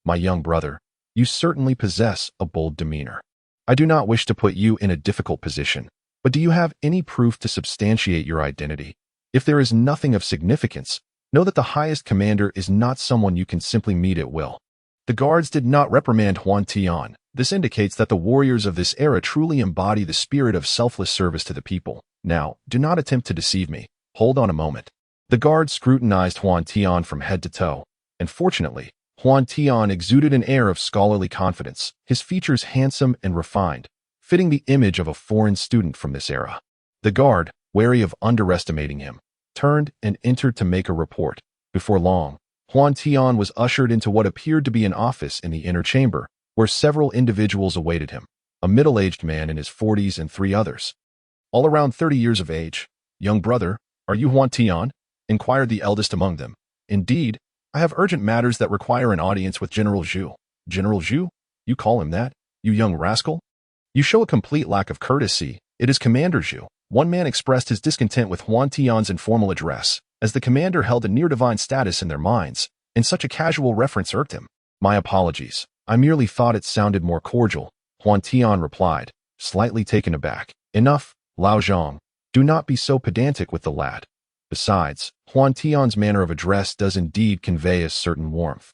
"My young brother, you certainly possess a bold demeanor. I do not wish to put you in a difficult position, but do you have any proof to substantiate your identity? If there is nothing of significance, know that the highest commander is not someone you can simply meet at will." The guards did not reprimand Huantian. This indicates that the warriors of this era truly embody the spirit of selfless service to the people. "Now, do not attempt to deceive me. Hold on a moment." The guards scrutinized Huantian from head to toe, and fortunately, Huantian exuded an air of scholarly confidence, his features handsome and refined, fitting the image of a foreign student from this era. The guard, wary of underestimating him, turned and entered to make a report. Before long, Huantian was ushered into what appeared to be an office in the inner chamber, where several individuals awaited him, a middle-aged man in his 40s and 3 others, all around 30 years of age. "Young brother, are you Huantian?" inquired the eldest among them. "Indeed, I have urgent matters that require an audience with General Zhu." "General Zhu? You call him that? You young rascal? You show a complete lack of courtesy. It is Commander Zhu." One man expressed his discontent with Huantian's informal address, as the commander held a near-divine status in their minds, and such a casual reference irked him. "My apologies. I merely thought it sounded more cordial," Huantian replied, slightly taken aback. "Enough, Lao Zhang. Do not be so pedantic with the lad." Besides, Huantian's manner of address does indeed convey a certain warmth.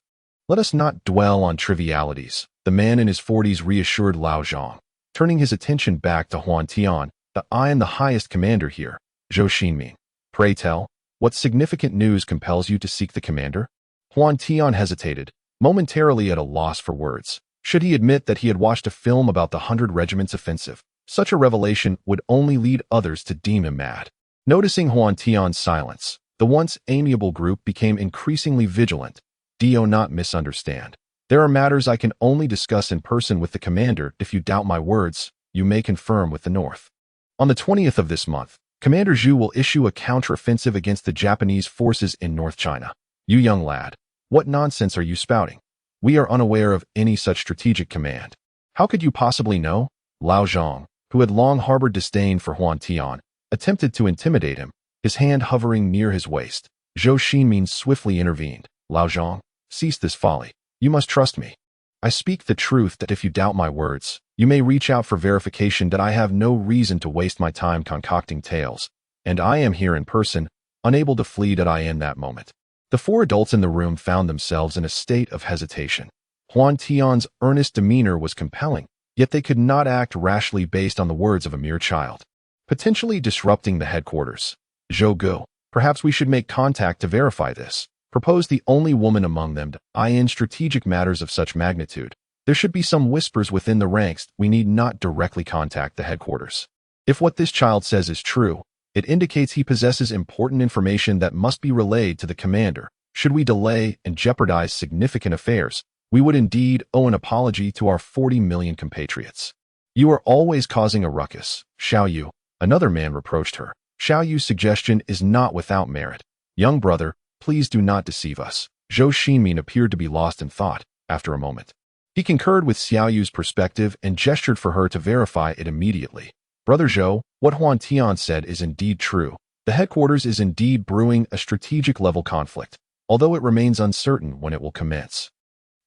"Let us not dwell on trivialities," the man in his 40s reassured Lao Zhang, turning his attention back to Huantian. "I am the highest commander here, Zhou Xinming. Pray tell, what significant news compels you to seek the commander?" Huantian hesitated, momentarily at a loss for words. Should he admit that he had watched a film about the 100 Regiments offensive? Such a revelation would only lead others to deem him mad. Noticing Huantian's silence, the once amiable group became increasingly vigilant. "Do not misunderstand. There are matters I can only discuss in person with the commander. If you doubt my words, you may confirm with the North. On the 20th of this month, Commander Zhu will issue a counteroffensive against the Japanese forces in North China." "You young lad, what nonsense are you spouting? We are unaware of any such strategic command." "How could you possibly know?" Lao Zhang, who had long harbored disdain for Huantian, attempted to intimidate him, his hand hovering near his waist. Zhou Xinming swiftly intervened. "Lao Zhang, cease this folly. You must trust me. I speak the truth. That if you doubt my words, you may reach out for verification. That I have no reason to waste my time concocting tales, and I am here in person, unable to flee. That I am that moment." The 4 adults in the room found themselves in a state of hesitation. Huantian's earnest demeanor was compelling, yet they could not act rashly based on the words of a mere child, potentially disrupting the headquarters. Zhou Gu, perhaps we should make contact to verify this, proposed the only woman among them. In strategic matters of such magnitude, there should be some whispers within the ranks. We need not directly contact the headquarters. If what this child says is true, it indicates he possesses important information that must be relayed to the commander. Should we delay and jeopardize significant affairs, we would indeed owe an apology to our 40 million compatriots. You are always causing a ruckus, Xiao Yu, another man reproached her. Xiao Yu's suggestion is not without merit. Young brother, please do not deceive us. Zhou Xinmin appeared to be lost in thought after a moment. He concurred with Xiao Yu's perspective and gestured for her to verify it immediately. Brother Zhou, what Huantian said is indeed true. The headquarters is indeed brewing a strategic-level conflict, although it remains uncertain when it will commence.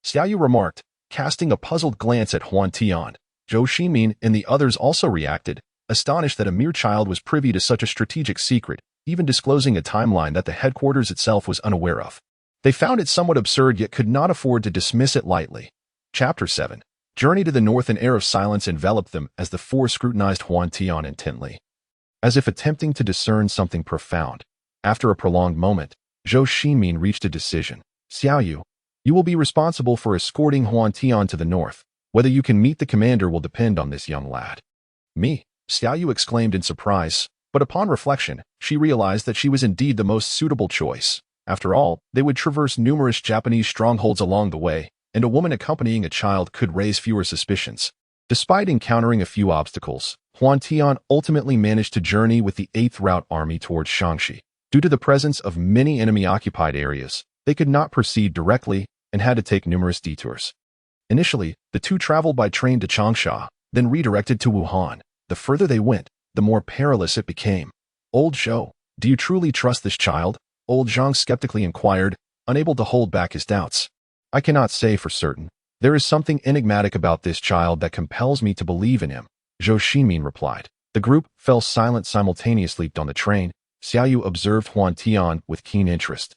Xiao Yu remarked, casting a puzzled glance at Huantian. Zhou Xinmin and the others also reacted, astonished that a mere child was privy to such a strategic secret, even disclosing a timeline that the headquarters itself was unaware of. They found it somewhat absurd yet could not afford to dismiss it lightly. Chapter 7. Journey to the north. An air of silence enveloped them as the four scrutinized Huantian intently, as if attempting to discern something profound. After a prolonged moment, Zhou Xinmin reached a decision. Xiao Yu, you will be responsible for escorting Huantian to the north. Whether you can meet the commander will depend on this young lad. Me? Xiao Yu exclaimed in surprise, but upon reflection, she realized that she was indeed the most suitable choice. After all, they would traverse numerous Japanese strongholds along the way, and a woman accompanying a child could raise fewer suspicions. Despite encountering a few obstacles, Huantian ultimately managed to journey with the 8th Route Army towards Shaanxi. Due to the presence of many enemy-occupied areas, they could not proceed directly and had to take numerous detours. Initially, the two traveled by train to Changsha, then redirected to Wuhan. The further they went, the more perilous it became. Old Zhou, do you truly trust this child? Old Zhang skeptically inquired, unable to hold back his doubts. I cannot say for certain. There is something enigmatic about this child that compels me to believe in him, Zhou Xinmin replied. The group fell silent simultaneously on the train. Xiao Yu observed Huantian with keen interest,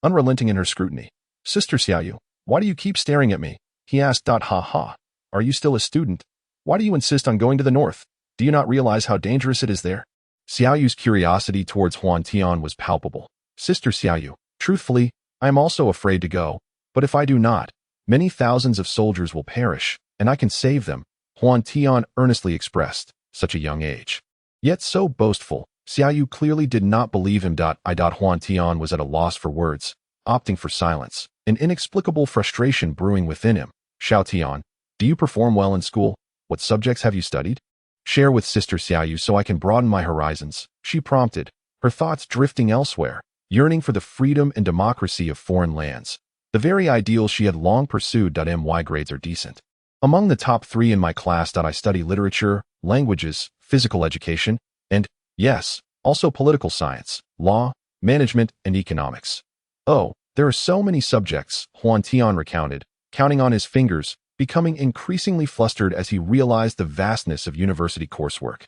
unrelenting in her scrutiny. Sister Xiao Yu, why do you keep staring at me? He asked. Ha ha. Are you still a student? Why do you insist on going to the north? Do you not realize how dangerous it is there? Xiao Yu's curiosity towards Huantian was palpable. Sister Xiao Yu, truthfully, I am also afraid to go. But if I do not, many thousands of soldiers will perish, and I can save them, Huantian earnestly expressed, such a young age. Yet so boastful, Xiao Yu clearly did not believe him. Huantian was at a loss for words, opting for silence, an inexplicable frustration brewing within him. Xiaotian, do you perform well in school? What subjects have you studied? Share with Sister Xiao Yu so I can broaden my horizons, she prompted, her thoughts drifting elsewhere, yearning for the freedom and democracy of foreign lands. The very ideals she had long pursued. My grades are decent. Among the top 3 in my class. I study literature, languages, physical education, and, yes, also political science, law, management, and economics. Oh, there are so many subjects, Huantian recounted, counting on his fingers, becoming increasingly flustered as he realized the vastness of university coursework,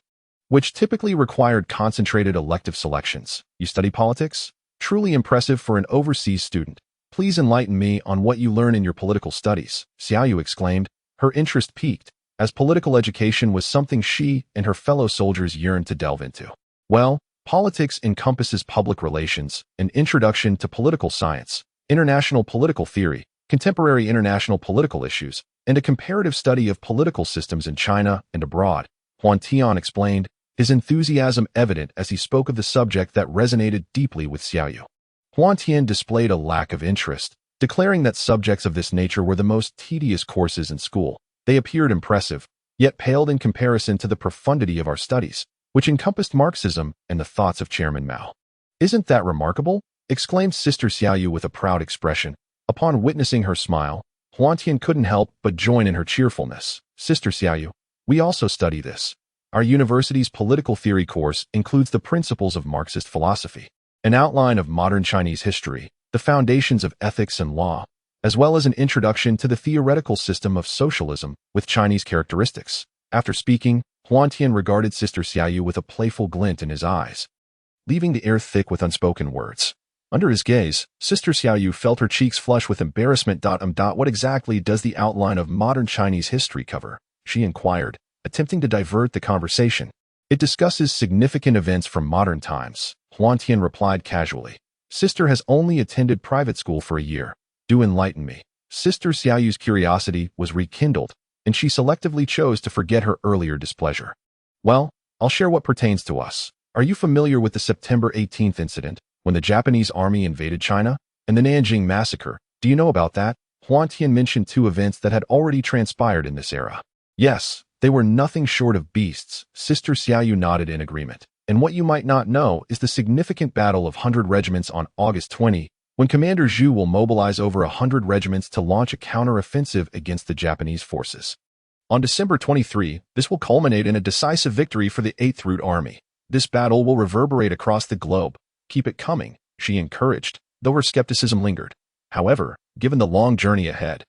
which typically required concentrated elective selections. You study politics? Truly impressive for an overseas student. Please enlighten me on what you learn in your political studies, Xiao Yu exclaimed, her interest piqued, as political education was something she and her fellow soldiers yearned to delve into. Well, politics encompasses public relations, an introduction to political science, international political theory, contemporary international political issues, and a comparative study of political systems in China and abroad, Huantian explained, his enthusiasm evident as he spoke of the subject that resonated deeply with Xiao Yu. Huantian displayed a lack of interest, declaring that subjects of this nature were the most tedious courses in school. They appeared impressive, yet paled in comparison to the profundity of our studies, which encompassed Marxism and the thoughts of Chairman Mao. Isn't that remarkable? Exclaimed Sister Xiao Yu with a proud expression. Upon witnessing her smile, Huantian couldn't help but join in her cheerfulness. Sister Xiao Yu, we also study this. Our university's political theory course includes the principles of Marxist philosophy, an outline of modern Chinese history, the foundations of ethics and law, as well as an introduction to the theoretical system of socialism with Chinese characteristics. After speaking, Huantian regarded Sister Xiao Yu with a playful glint in his eyes, leaving the air thick with unspoken words. Under his gaze, Sister Xiao Yu felt her cheeks flush with embarrassment. What exactly does the outline of modern Chinese history cover? she inquired, attempting to divert the conversation. It discusses significant events from modern times, Huantian replied casually. Sister has only attended private school for a year. Do enlighten me. Sister Xiaoyu's curiosity was rekindled, and she selectively chose to forget her earlier displeasure. Well, I'll share what pertains to us. Are you familiar with the September 18th incident, when the Japanese army invaded China, and the Nanjing massacre? Do you know about that? Huantian mentioned two events that had already transpired in this era. Yes, they were nothing short of beasts. Sister Xiaoyu nodded in agreement. And what you might not know is the significant Battle of 100 Regiments on August 20, when Commander Zhu will mobilize over 100 regiments to launch a counter-offensive against the Japanese forces. On December 23, this will culminate in a decisive victory for the 8th Root Army. This battle will reverberate across the globe. Keep it coming, she encouraged, though her skepticism lingered. However, given the long journey ahead,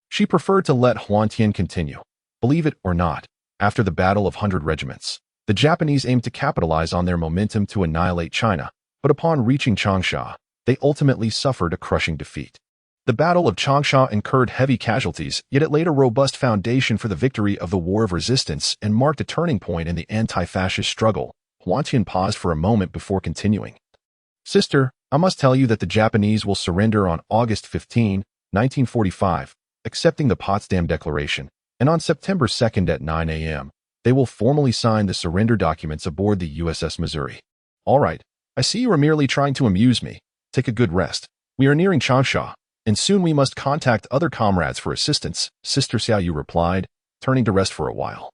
she preferred to let Huantian continue. Believe it or not, after the Battle of 100 Regiments, the Japanese aimed to capitalize on their momentum to annihilate China, but upon reaching Changsha, they ultimately suffered a crushing defeat. The Battle of Changsha incurred heavy casualties, yet it laid a robust foundation for the victory of the War of Resistance and marked a turning point in the anti-fascist struggle. Huantian paused for a moment before continuing. Sister, I must tell you that the Japanese will surrender on August 15, 1945, accepting the Potsdam Declaration, and on September 2 at 9 a.m., they will formally sign the surrender documents aboard the USS Missouri. All right, I see you are merely trying to amuse me. Take a good rest. We are nearing Changsha, and soon we must contact other comrades for assistance, Sister Xiaoyu replied, turning to rest for a while.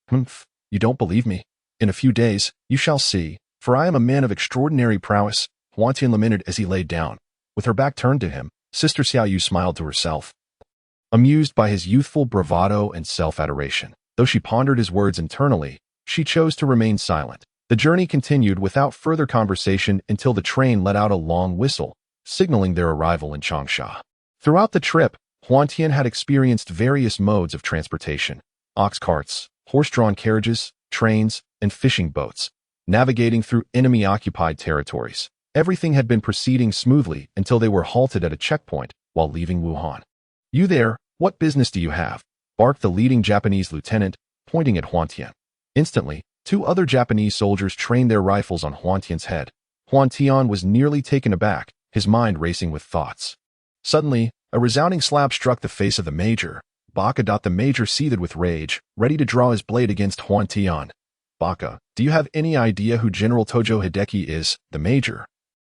Humph, you don't believe me? In a few days, you shall see, for I am a man of extraordinary prowess, Huantian lamented as he laid down. With her back turned to him, Sister Xiaoyu smiled to herself, amused by his youthful bravado and self-adoration. Though she pondered his words internally, she chose to remain silent. The journey continued without further conversation until the train let out a long whistle, signaling their arrival in Changsha. Throughout the trip, Huantian had experienced various modes of transportation: ox carts, horse-drawn carriages, trains, and fishing boats, navigating through enemy-occupied territories. Everything had been proceeding smoothly until they were halted at a checkpoint while leaving Wuhan. You there, what business do you have? Barked the leading Japanese lieutenant, pointing at Huantian. Instantly, two other Japanese soldiers trained their rifles on Huantian's head. Huantian was nearly taken aback, his mind racing with thoughts. Suddenly, a resounding slap struck the face of the major. Baka. The major seethed with rage, ready to draw his blade against Huantian. Baka, do you have any idea who General Tojo Hideki is? The major,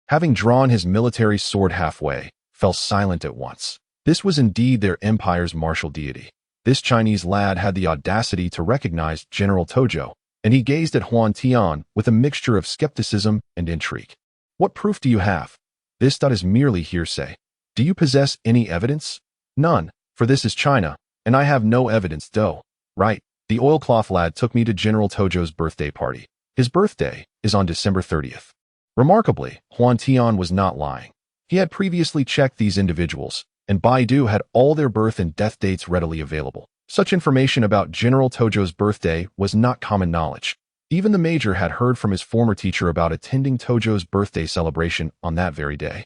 having drawn his military sword halfway, fell silent at once. This was indeed their empire's martial deity. This Chinese lad had the audacity to recognize General Tojo, and he gazed at Huantian with a mixture of skepticism and intrigue. What proof do you have? This is merely hearsay. Do you possess any evidence? None, for this is China, and I have no evidence, though. Right, the oilcloth lad took me to General Tojo's birthday party. His birthday is on December 30th. Remarkably, Huantian was not lying. He had previously checked these individuals, and Baidu had all their birth and death dates readily available. Such information about General Tojo's birthday was not common knowledge. Even the major had heard from his former teacher about attending Tojo's birthday celebration on that very day.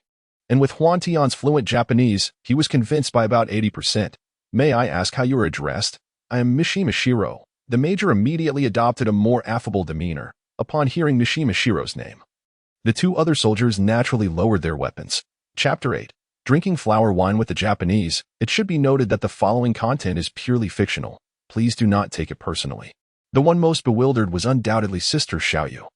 And with Huantian's fluent Japanese, he was convinced by about 80%. May I ask how you are addressed? I am Mishima Shiro. The major immediately adopted a more affable demeanor upon hearing Mishima Shiro's name. The two other soldiers naturally lowered their weapons. Chapter 8. Drinking flower wine with the Japanese. It should be noted that the following content is purely fictional. Please do not take it personally. The one most bewildered was undoubtedly Sister Xiaoyu,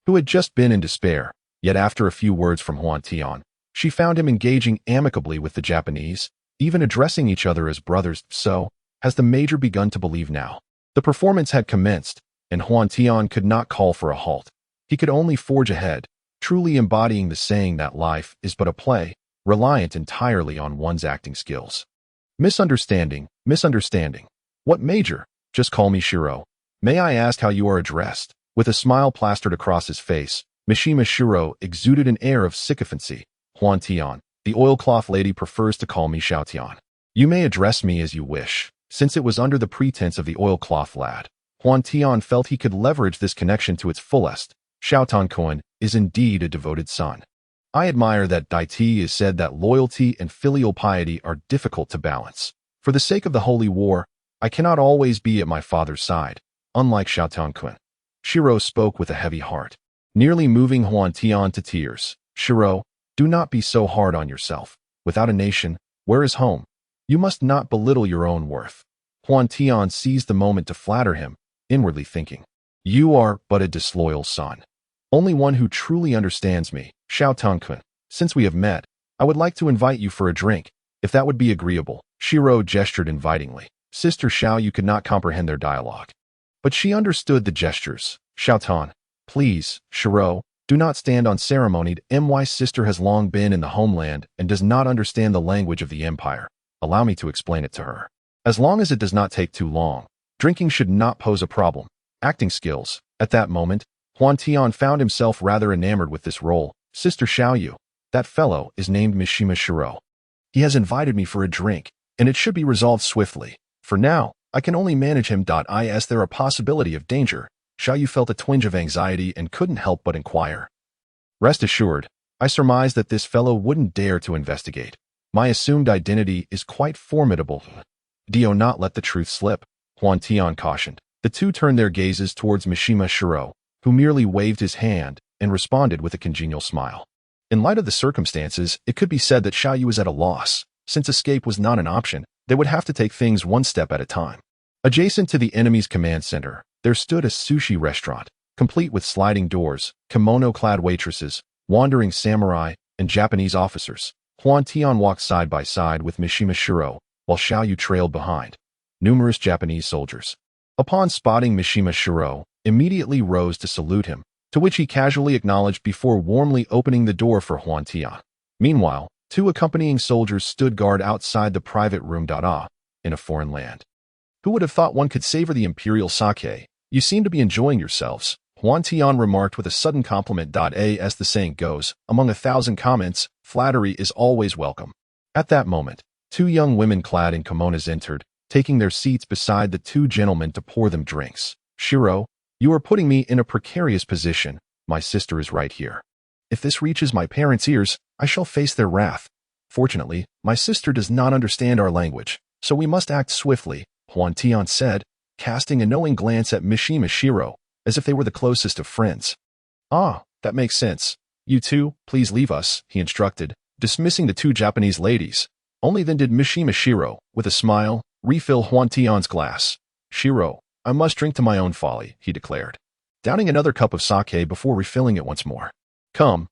who had just been in despair, yet after a few words from Huantian, she found him engaging amicably with the Japanese, even addressing each other as brothers. So, has the major begun to believe now? The performance had commenced, and Huantian could not call for a halt. He could only forge ahead, truly embodying the saying that life is but a play, reliant entirely on one's acting skills. Misunderstanding. What major? Just call me Shiro. May I ask how you are addressed? With a smile plastered across his face, Mishima Shiro exuded an air of sycophancy. Huantian, the oilcloth lady prefers to call me Xiaotian. You may address me as you wish. Since it was under the pretense of the oilcloth lad, Huantian felt he could leverage this connection to its fullest. Xiaotian is indeed a devoted son. I admire that Daiti is said that loyalty and filial piety are difficult to balance. For the sake of the holy war, I cannot always be at my father's side, unlike Xiaotan-kun. Shiro spoke with a heavy heart, nearly moving Huantian to tears. Shiro, do not be so hard on yourself. Without a nation, where is home? You must not belittle your own worth. Huantian seized the moment to flatter him, inwardly thinking, you are but a disloyal son. Only one who truly understands me, Xiaotan-kun. Since we have met, I would like to invite you for a drink, if that would be agreeable. Shiro gestured invitingly. Sister Xiaoyu could not comprehend their dialogue, but she understood the gestures. Xiaotan, please, Shiro, do not stand on ceremony. My sister has long been in the homeland and does not understand the language of the empire. Allow me to explain it to her. As long as it does not take too long, drinking should not pose a problem. Acting skills. At that moment, Huantian found himself rather enamored with this role. Sister Xiaoyu, that fellow is named Mishima Shiro. He has invited me for a drink, and it should be resolved swiftly. For now, I can only manage him. Is there a possibility of danger? Xiaoyu felt a twinge of anxiety and couldn't help but inquire. Rest assured, I surmised that this fellow wouldn't dare to investigate. My assumed identity is quite formidable. Do not let the truth slip, Huantian cautioned. The two turned their gazes towards Mishima Shiro, who merely waved his hand and responded with a congenial smile. In light of the circumstances, it could be said that Xiaoyu was at a loss. Since escape was not an option, they would have to take things one step at a time. Adjacent to the enemy's command center, there stood a sushi restaurant, complete with sliding doors, kimono-clad waitresses, wandering samurai, and Japanese officers. Huantian walked side by side with Mishima Shiro, while Xiaoyu trailed behind. Numerous Japanese soldiers, upon spotting Mishima Shiro, immediately rose to salute him, to which he casually acknowledged before warmly opening the door for Huantian. Meanwhile, two accompanying soldiers stood guard outside the private room. In a foreign land, who would have thought one could savor the imperial sake? You seem to be enjoying yourselves, Huantian remarked with a sudden compliment. As the saying goes, among 1,000 comments, flattery is always welcome. At that moment, two young women clad in kimonos entered, taking their seats beside the two gentlemen to pour them drinks. Shiro, you are putting me in a precarious position. My sister is right here. If this reaches my parents' ears, I shall face their wrath. Fortunately, my sister does not understand our language, so we must act swiftly, Huantian said, casting a knowing glance at Mishima Shiro, as if they were the closest of friends. Ah, that makes sense. You two, please leave us, he instructed, dismissing the two Japanese ladies. Only then did Mishima Shiro, with a smile, refill Huantian's glass. Shiro, I must drink to my own folly, he declared, downing another cup of sake before refilling it once more. Come,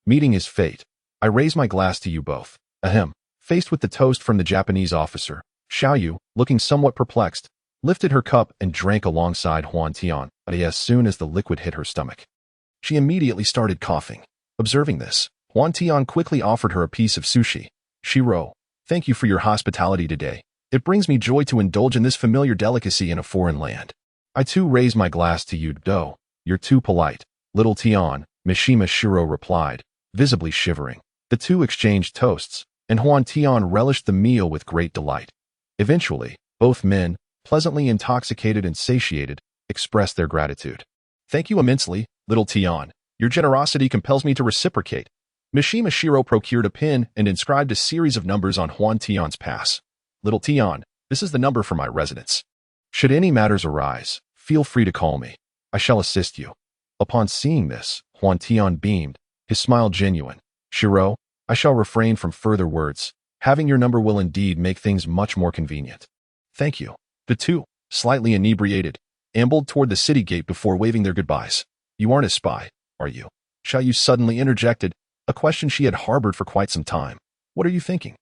meeting is fate. I raise my glass to you both. Ahem. Faced with the toast from the Japanese officer, Xiaoyu, looking somewhat perplexed, lifted her cup and drank alongside Huantian, but as soon as the liquid hit her stomach, she immediately started coughing. Observing this, Huantian quickly offered her a piece of sushi. Shiro, thank you for your hospitality today. It brings me joy to indulge in this familiar delicacy in a foreign land. I too raise my glass to you, though. You're too polite. Little Tian, Mishima Shiro replied, visibly shivering. The two exchanged toasts, and Huantian relished the meal with great delight. Eventually, both men, pleasantly intoxicated and satiated, expressed their gratitude. Thank you immensely, little Tian. Your generosity compels me to reciprocate. Mishima Shiro procured a pen and inscribed a series of numbers on Huantian's pass. Little Tian, this is the number for my residence. Should any matters arise, feel free to call me. I shall assist you. Upon seeing this, Huantian beamed, his smile genuine. Shiro, I shall refrain from further words. Having your number will indeed make things much more convenient. Thank you. The two, slightly inebriated, ambled toward the city gate before waving their goodbyes. You aren't a spy, are you? Xiaoyu suddenly interjected, a question she had harbored for quite some time. What are you thinking?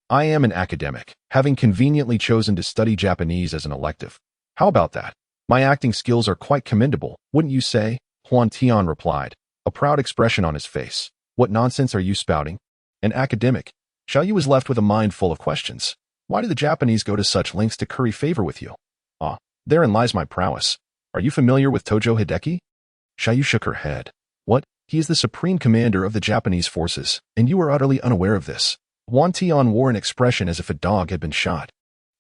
I am an academic, having conveniently chosen to study Japanese as an elective. How about that? My acting skills are quite commendable, wouldn't you say? Huantian replied, a proud expression on his face. What nonsense are you spouting? An academic. Xiaoyu was left with a mind full of questions. Why do the Japanese go to such lengths to curry favor with you? Ah, therein lies my prowess. Are you familiar with Tojo Hideki? Xiaoyu shook her head. What? He is the supreme commander of the Japanese forces, and you are utterly unaware of this. Huantian wore an expression as if a dog had been shot.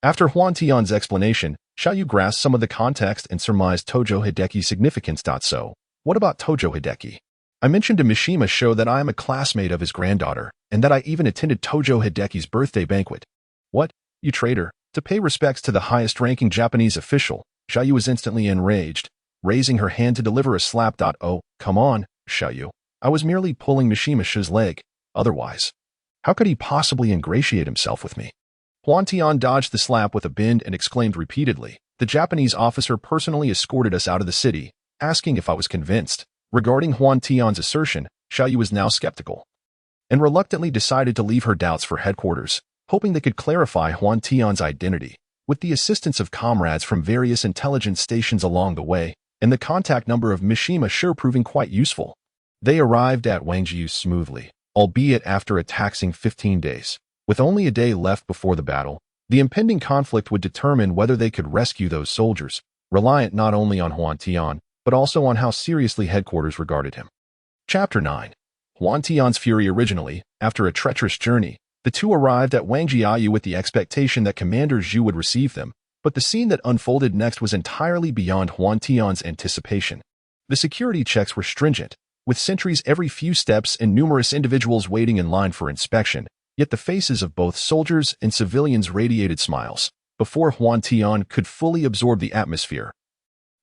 After Huantian's explanation, Xiaoyu grasped some of the context and surmised Tojo Hideki's significance. So, what about Tojo Hideki? I mentioned to Mishima Shiro that I am a classmate of his granddaughter, and that I even attended Tojo Hideki's birthday banquet. What? You traitor, To pay respects to the highest-ranking Japanese official, Xiaoyu was instantly enraged, raising her hand to deliver a slap. Oh, come on, Xiaoyu. I was merely pulling Mishimashi's leg. Otherwise, how could he possibly ingratiate himself with me? Huantian dodged the slap with a bend and exclaimed repeatedly. The Japanese officer personally escorted us out of the city, asking if I was convinced. Regarding Huantian's assertion, Xiaoyu was now skeptical and reluctantly decided to leave her doubts for headquarters, hoping they could clarify Huantian's identity. With the assistance of comrades from various intelligence stations along the way, and the contact number of Mishima sure proving quite useful, they arrived at Wangjiu smoothly, albeit after a taxing 15 days. With only a day left before the battle, the impending conflict would determine whether they could rescue those soldiers, reliant not only on Huantian, but also on how seriously headquarters regarded him. Chapter 9. Huantian's fury. Originally, after a treacherous journey, the two arrived at Wangjiu with the expectation that Commander Zhu would receive them, but the scene that unfolded next was entirely beyond Huantian's anticipation. The security checks were stringent, with sentries every few steps and numerous individuals waiting in line for inspection, yet the faces of both soldiers and civilians radiated smiles. Before Huantian could fully absorb the atmosphere,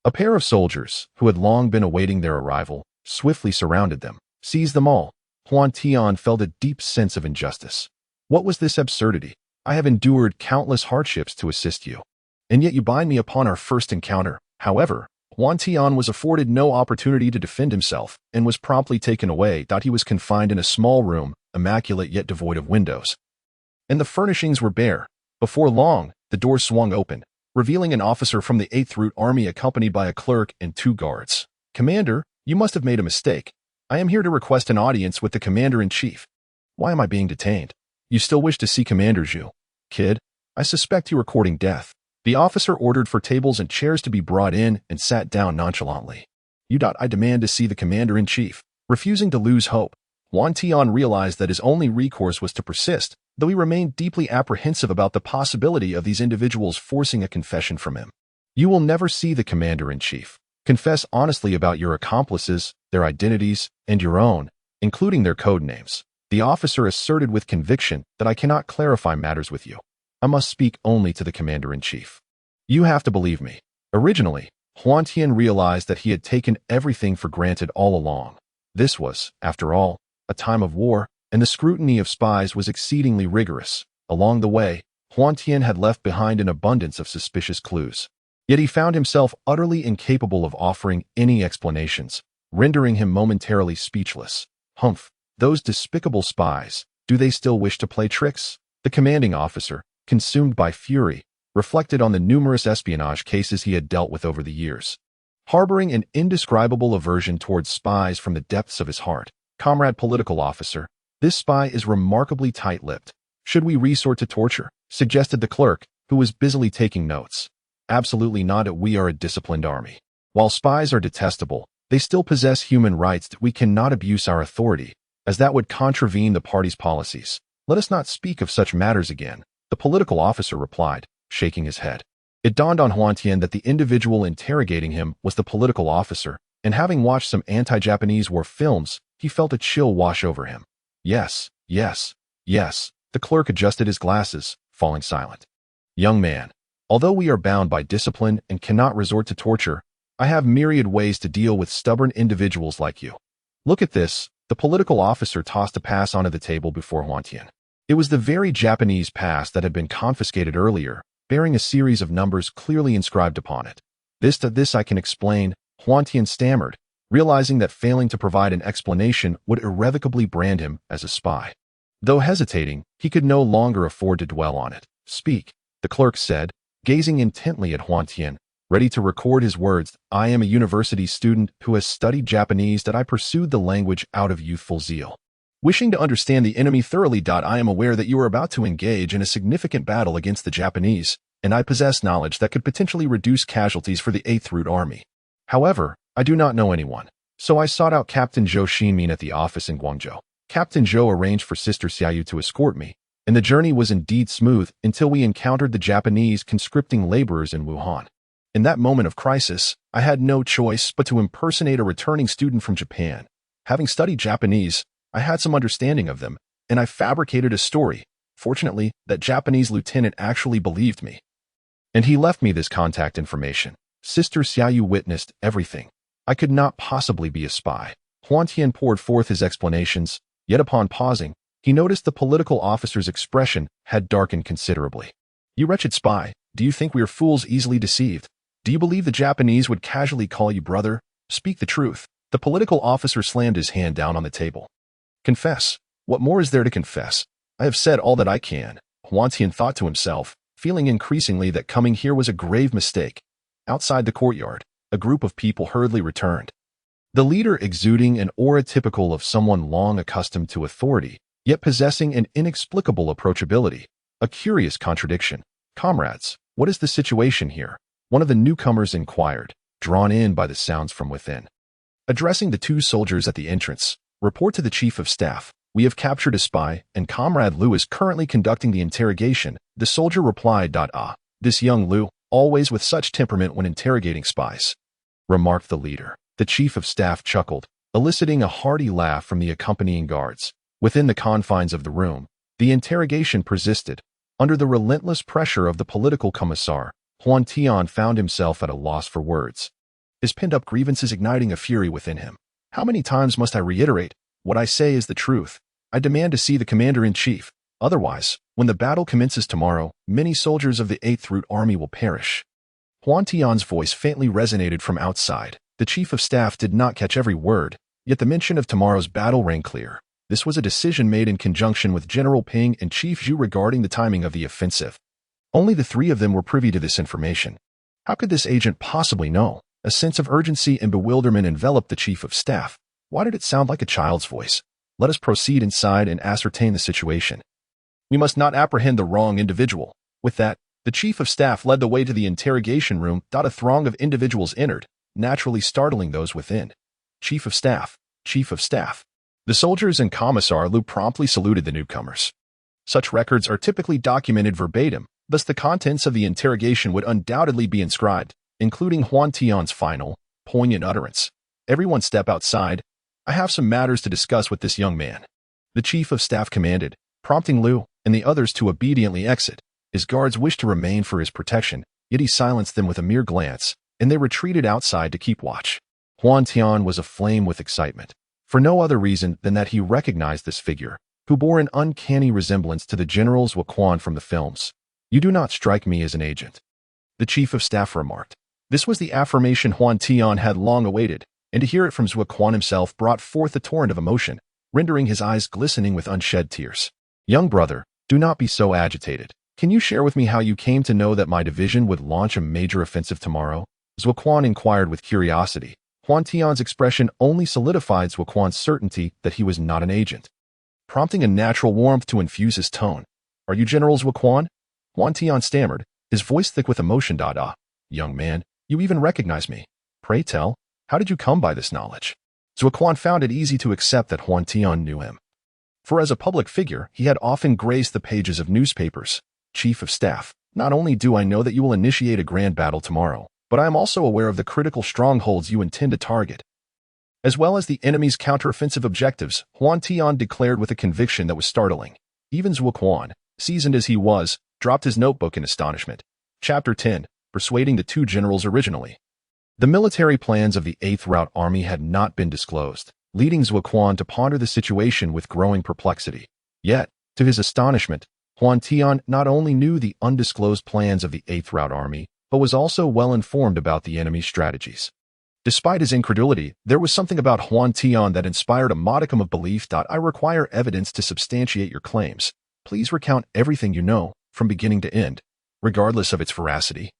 a pair of soldiers, who had long been awaiting their arrival, swiftly surrounded them, seized them all. Huantian felt a deep sense of injustice. What was this absurdity? I have endured countless hardships to assist you, and yet you bind me upon our first encounter. However, Huantian was afforded no opportunity to defend himself and was promptly taken away. He was confined in a small room, immaculate yet devoid of windows, and the furnishings were bare. Before long, the door swung open, revealing an officer from the 8th Root Army accompanied by a clerk and 2 guards. Commander, you must have made a mistake. I am here to request an audience with the Commander-in-Chief. Why am I being detained? You still wish to see Commander Zhu? Kid, I suspect you are courting death. The officer ordered for tables and chairs to be brought in and sat down nonchalantly. I demand to see the Commander-in-Chief. Refusing to lose hope, Huantian realized that his only recourse was to persist, though he remained deeply apprehensive about the possibility of these individuals forcing a confession from him. You will never see the Commander-in-Chief. Confess honestly about your accomplices, their identities, and your own, including their code names. The officer asserted with conviction that I cannot clarify matters with you. I must speak only to the Commander-in-Chief. You have to believe me. Originally, Huantian realized that he had taken everything for granted all along. This was, after all, a time of war, and the scrutiny of spies was exceedingly rigorous. Along the way, Huantian had left behind an abundance of suspicious clues. Yet he found himself utterly incapable of offering any explanations, rendering him momentarily speechless. Humph, those despicable spies, do they still wish to play tricks? The commanding officer, consumed by fury, reflected on the numerous espionage cases he had dealt with over the years. Harboring an indescribable aversion towards spies from the depths of his heart, Comrade Political Officer, this spy is remarkably tight-lipped. Should we resort to torture? Suggested the clerk, who was busily taking notes. Absolutely not. We are a disciplined army. While spies are detestable, they still possess human rights. We cannot abuse our authority, as that would contravene the party's policies. Let us not speak of such matters again, the political officer replied, shaking his head. It dawned on Huantian that the individual interrogating him was the political officer, and having watched some anti-Japanese war films, he felt a chill wash over him. Yes. The clerk adjusted his glasses, falling silent. Young man, although we are bound by discipline and cannot resort to torture, I have myriad ways to deal with stubborn individuals like you. Look at this. The political officer tossed a pass onto the table before Huantian. It was the very Japanese pass that had been confiscated earlier, bearing a series of numbers clearly inscribed upon it. This I can explain, Huantian stammered, realizing that failing to provide an explanation would irrevocably brand him as a spy. Though hesitating, he could no longer afford to dwell on it. Speak, the clerk said, gazing intently at Huantian, ready to record his words. I am a university student who has studied Japanese. That I pursued the language out of youthful zeal. Wishing to understand the enemy thoroughly. I am aware that you are about to engage in a significant battle against the Japanese, and I possess knowledge that could potentially reduce casualties for the 8th Root Army. However, I do not know anyone, so I sought out Captain Zhou Xinmin at the office in Guangzhou. Captain Zhou arranged for Sister Xiaoyu to escort me, and the journey was indeed smooth until we encountered the Japanese conscripting laborers in Wuhan. In that moment of crisis, I had no choice but to impersonate a returning student from Japan. Having studied Japanese, I had some understanding of them, and I fabricated a story, Fortunately, that Japanese lieutenant actually believed me. And he left me this contact information. Sister Xiaoyu witnessed everything. I could not possibly be a spy. Huantian poured forth his explanations, yet upon pausing, he noticed the political officer's expression had darkened considerably. You wretched spy, do you think we are fools easily deceived? Do you believe the Japanese would casually call you brother? Speak the truth. The political officer slammed his hand down on the table. Confess. What more is there to confess? I have said all that I can, Huantian thought to himself, feeling increasingly that coming here was a grave mistake. Outside the courtyard, a group of people hurriedly returned. The leader exuding an aura typical of someone long accustomed to authority, yet possessing an inexplicable approachability. A curious contradiction. Comrades, what is the situation here? One of the newcomers inquired, drawn in by the sounds from within. Addressing the two soldiers at the entrance, report to the chief of staff. We have captured a spy, and Comrade Liu is currently conducting the interrogation. The soldier replied, This young Liu, always with such temperament when interrogating spies, remarked the leader. The chief of staff chuckled, eliciting a hearty laugh from the accompanying guards. Within the confines of the room, the interrogation persisted. Under the relentless pressure of the political commissar, Huantian found himself at a loss for words. His pinned-up grievances igniting a fury within him. How many times must I reiterate? What I say is the truth. I demand to see the commander-in-chief. Otherwise, when the battle commences tomorrow, many soldiers of the 8th Root Army will perish. Huantian's voice faintly resonated from outside. The chief of staff did not catch every word, yet the mention of tomorrow's battle rang clear. This was a decision made in conjunction with General Ping and Chief Zhu regarding the timing of the offensive. Only the three of them were privy to this information. How could this agent possibly know? A sense of urgency and bewilderment enveloped the chief of staff. Why did it sound like a child's voice? Let us proceed inside and ascertain the situation. We must not apprehend the wrong individual. With that, the chief of staff led the way to the interrogation room. A throng of individuals entered, naturally startling those within. Chief of staff, chief of staff. The soldiers and Commissar Liu promptly saluted the newcomers. Such records are typically documented verbatim, thus the contents of the interrogation would undoubtedly be inscribed, including Huantian's final, poignant utterance. Everyone step outside. I have some matters to discuss with this young man. The chief of staff commanded, prompting Liu and the others to obediently exit. His guards wished to remain for his protection, yet he silenced them with a mere glance, and they retreated outside to keep watch. Huantian was aflame with excitement, for no other reason than that he recognized this figure, who bore an uncanny resemblance to the General Zhuquan from the films. You do not strike me as an agent, the chief of staff remarked. This was the affirmation Huantian had long awaited, and to hear it from Zhuquan himself brought forth a torrent of emotion, rendering his eyes glistening with unshed tears. Young brother, do not be so agitated. Can you share with me how you came to know that my division would launch a major offensive tomorrow? Zhuquan inquired with curiosity. Huantian's expression only solidified Zhuquan's certainty that he was not an agent, prompting a natural warmth to infuse his tone. Are you General Zhuquan? Huantian stammered, his voice thick with emotion. Young man, you even recognize me. Pray tell, how did you come by this knowledge? Zhuquan found it easy to accept that Huantian knew him, for as a public figure, he had often graced the pages of newspapers. Chief of staff, not only do I know that you will initiate a grand battle tomorrow, but I am also aware of the critical strongholds you intend to target, as well as the enemy's counteroffensive objectives, Huantian declared with a conviction that was startling. Even Zhuquan, seasoned as he was, dropped his notebook in astonishment. Chapter 10, Persuading the Two Generals Originally. The military plans of the 8th Rout Army had not been disclosed, leading Zhuquan to ponder the situation with growing perplexity. Yet, to his astonishment, Huantian not only knew the undisclosed plans of the 8th Rout Army, but was also well informed about the enemy's strategies. Despite his incredulity, there was something about Huantian that inspired a modicum of belief. I require evidence to substantiate your claims. Please recount everything you know, from beginning to end, regardless of its veracity.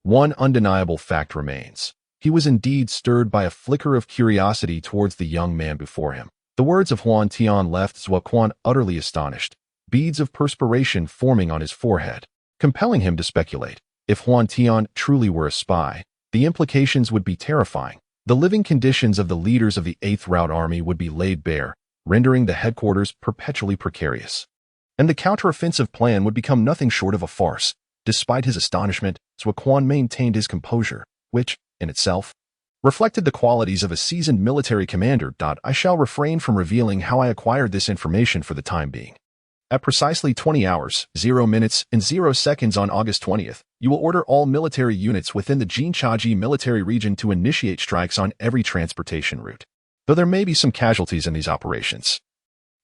One undeniable fact remains. He was indeed stirred by a flicker of curiosity towards the young man before him. The words of Huantian left Zhuquan utterly astonished, beads of perspiration forming on his forehead, compelling him to speculate. If Huantian truly were a spy, the implications would be terrifying. The living conditions of the leaders of the 8th Rout Army would be laid bare, rendering the headquarters perpetually precarious. And the counteroffensive plan would become nothing short of a farce. Despite his astonishment, Zhuquan maintained his composure, which, in itself, reflected the qualities of a seasoned military commander. I shall refrain from revealing how I acquired this information for the time being. At precisely 20 hours, 0 minutes, and 0 seconds on August 20th, you will order all military units within the Jinchaji military region to initiate strikes on every transportation route. Though there may be some casualties in these operations,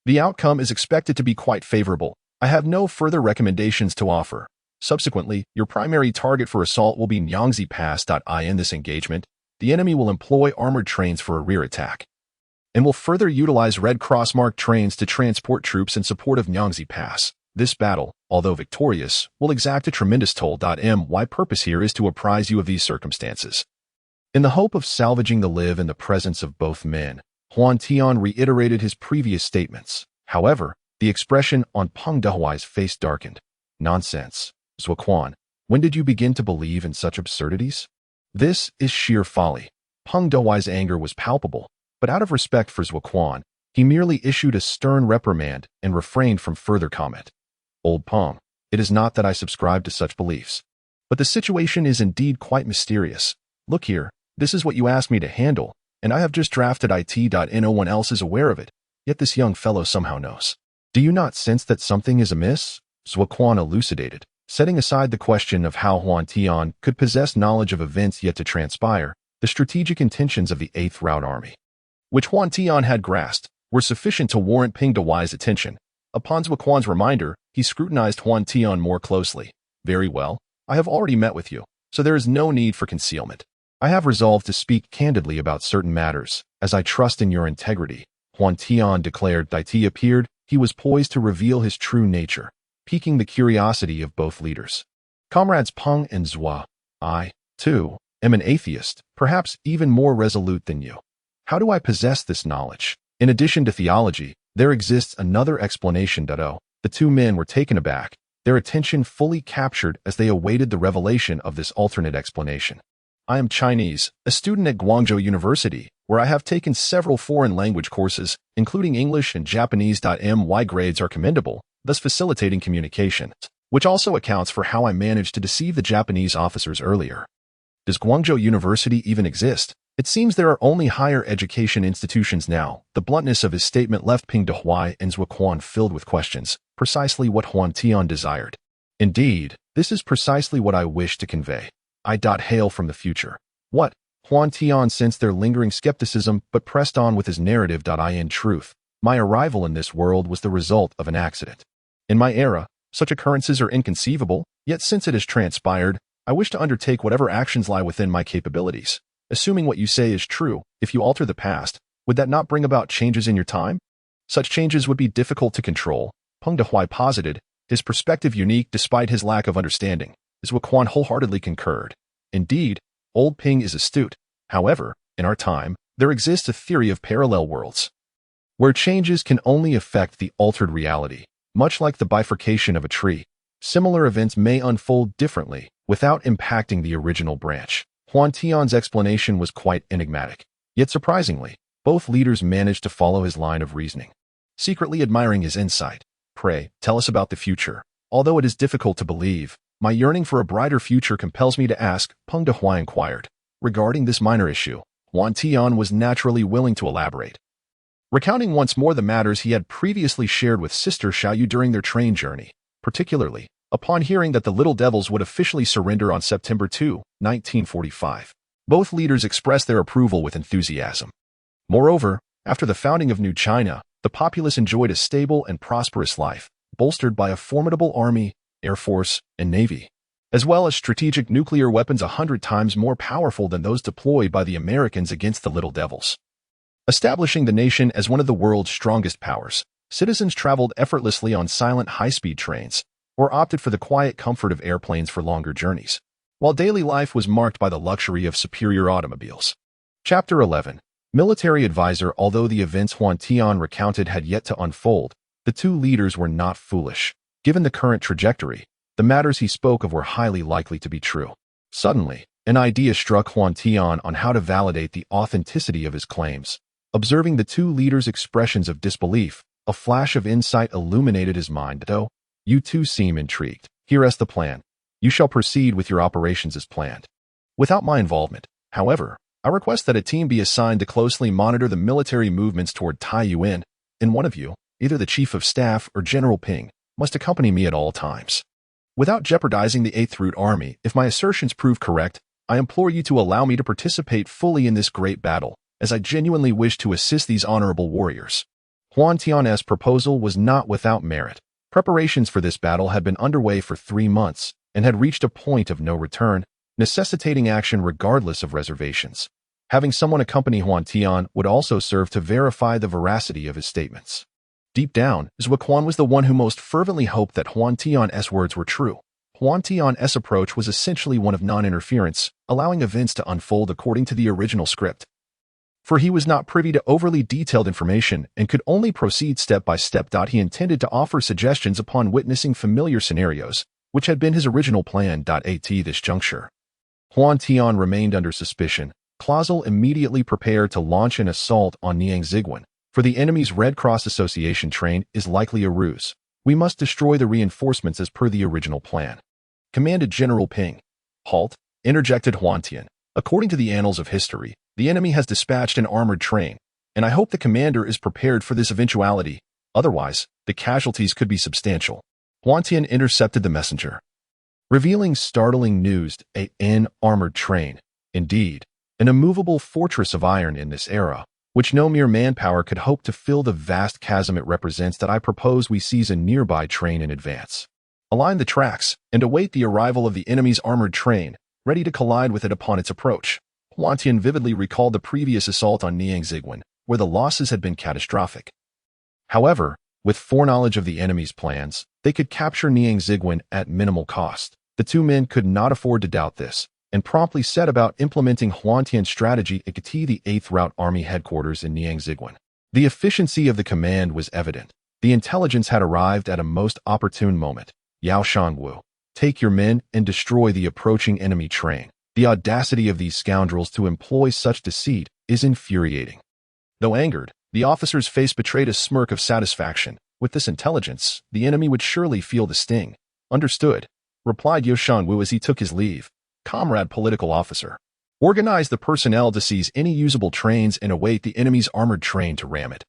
the outcome is expected to be quite favorable. I have no further recommendations to offer. Subsequently, your primary target for assault will be Nyangzi Pass. In this engagement, the enemy will employ armored trains for a rear attack, and will further utilize Red Cross-marked trains to transport troops in support of Nyangzi Pass. This battle, although victorious, will exact a tremendous toll. My purpose here is to apprise you of these circumstances. In the hope of salvaging the live in the presence of both men, Huantian reiterated his previous statements. However, the expression on Peng Dehuai's face darkened. Nonsense. Zuoquan, when did you begin to believe in such absurdities? This is sheer folly. Peng Dehuai's anger was palpable, but out of respect for Zuoquan, he merely issued a stern reprimand and refrained from further comment. Old Peng, it is not that I subscribe to such beliefs, but the situation is indeed quite mysterious. Look here, this is what you asked me to handle, and I have just drafted it. No one else is aware of it, yet this young fellow somehow knows. Do you not sense that something is amiss? Zuoquan elucidated, setting aside the question of how Huantian could possess knowledge of events yet to transpire. The strategic intentions of the 8th Route Army, which Huantian had grasped, were sufficient to warrant Peng Dehuai's attention. Upon Zuoquan's reminder, he scrutinized Huantian more closely. Very well, I have already met with you, so there is no need for concealment. I have resolved to speak candidly about certain matters, as I trust in your integrity. Huantian declared. It appeared he was poised to reveal his true nature, piquing the curiosity of both leaders. Comrades Peng and Zhua, I, too, am an atheist, perhaps even more resolute than you. How do I possess this knowledge? In addition to theology, there exists another explanation. The two men were taken aback, their attention fully captured as they awaited the revelation of this alternate explanation. I am Chinese, a student at Guangzhou University, where I have taken several foreign language courses, including English and Japanese. My grades are commendable, thus facilitating communication, which also accounts for how I managed to deceive the Japanese officers earlier. Does Guangzhou University even exist? It seems there are only higher education institutions now. The bluntness of his statement left Peng Dehuai and Zuoquan filled with questions, precisely what Huantian desired. Indeed, this is precisely what I wish to convey. I hail from the future. What? Huantian sensed their lingering skepticism but pressed on with his narrative. In truth, my arrival in this world was the result of an accident. In my era, such occurrences are inconceivable, yet since it has transpired, I wish to undertake whatever actions lie within my capabilities. Assuming what you say is true, if you alter the past, would that not bring about changes in your time? Such changes would be difficult to control, Peng Dehuai posited, his perspective unique despite his lack of understanding. Zuoquan wholeheartedly concurred. Indeed, old Peng is astute. However, in our time, there exists a theory of parallel worlds, where changes can only affect the altered reality. Much like the bifurcation of a tree, similar events may unfold differently without impacting the original branch. Huantian's explanation was quite enigmatic. Yet surprisingly, both leaders managed to follow his line of reasoning, secretly admiring his insight. Pray, tell us about the future. Although it is difficult to believe, my yearning for a brighter future compels me to ask, Peng Dehuai inquired. Regarding this minor issue, Huantian was naturally willing to elaborate, recounting once more the matters he had previously shared with Sister Xiaoyu during their train journey, particularly upon hearing that the Little Devils would officially surrender on September 2, 1945. Both leaders expressed their approval with enthusiasm. Moreover, after the founding of New China, the populace enjoyed a stable and prosperous life, bolstered by a formidable army, air force, and navy, as well as strategic nuclear weapons 100 times more powerful than those deployed by the Americans against the Little Devils. Establishing the nation as one of the world's strongest powers, citizens traveled effortlessly on silent high-speed trains, or opted for the quiet comfort of airplanes for longer journeys, while daily life was marked by the luxury of superior automobiles. Chapter 11. Military Advisor. Although the events Huantian recounted had yet to unfold, the two leaders were not foolish. Given the current trajectory, the matters he spoke of were highly likely to be true. Suddenly, an idea struck Huantian on how to validate the authenticity of his claims. Observing the two leaders' expressions of disbelief, a flash of insight illuminated his mind. Though you two seem intrigued, here is the plan. You shall proceed with your operations as planned, without my involvement. However, I request that a team be assigned to closely monitor the military movements toward Taiyuan, and one of you, either the Chief of Staff or General Ping, must accompany me at all times. Without jeopardizing the 8th Root Army, if my assertions prove correct, I implore you to allow me to participate fully in this great battle, as I genuinely wish to assist these honorable warriors. Huantian's proposal was not without merit. Preparations for this battle had been underway for 3 months and had reached a point of no return, necessitating action regardless of reservations. Having someone accompany Huantian would also serve to verify the veracity of his statements. Deep down, Zhuoquan was the one who most fervently hoped that Huantian's words were true. Huantian's approach was essentially one of non-interference, allowing events to unfold according to the original script. For he was not privy to overly detailed information and could only proceed step by step. He intended to offer suggestions upon witnessing familiar scenarios, which had been his original plan. At this juncture, Huantian remained under suspicion. Clausel immediately prepared to launch an assault on Niangziguan, for the enemy's Red Cross Association train is likely a ruse. We must destroy the reinforcements as per the original plan, commanded General Ping. Halt, interjected Huantian. According to the annals of history, the enemy has dispatched an armored train, and I hope the commander is prepared for this eventuality. Otherwise, the casualties could be substantial. Huantian intercepted the messenger, revealing startling news: an armored train. Indeed, an immovable fortress of iron in this era, which no mere manpower could hope to fill the vast chasm it represents. I propose we seize a nearby train in advance, align the tracks, and await the arrival of the enemy's armored train, ready to collide with it upon its approach. Huantian vividly recalled the previous assault on Niangziguan, where the losses had been catastrophic. However, with foreknowledge of the enemy's plans, they could capture Niangziguan at minimal cost. The two men could not afford to doubt this, and promptly set about implementing Huantian's strategy at the 8th Route Army headquarters in Niangziguan. The efficiency of the command was evident. The intelligence had arrived at a most opportune moment. Yao Shangwu, take your men and destroy the approaching enemy train. The audacity of these scoundrels to employ such deceit is infuriating. Though angered, the officer's face betrayed a smirk of satisfaction. With this intelligence, the enemy would surely feel the sting. Understood, replied Yao Shangwu as he took his leave. Comrade political officer, organize the personnel to seize any usable trains and await the enemy's armored train to ram it.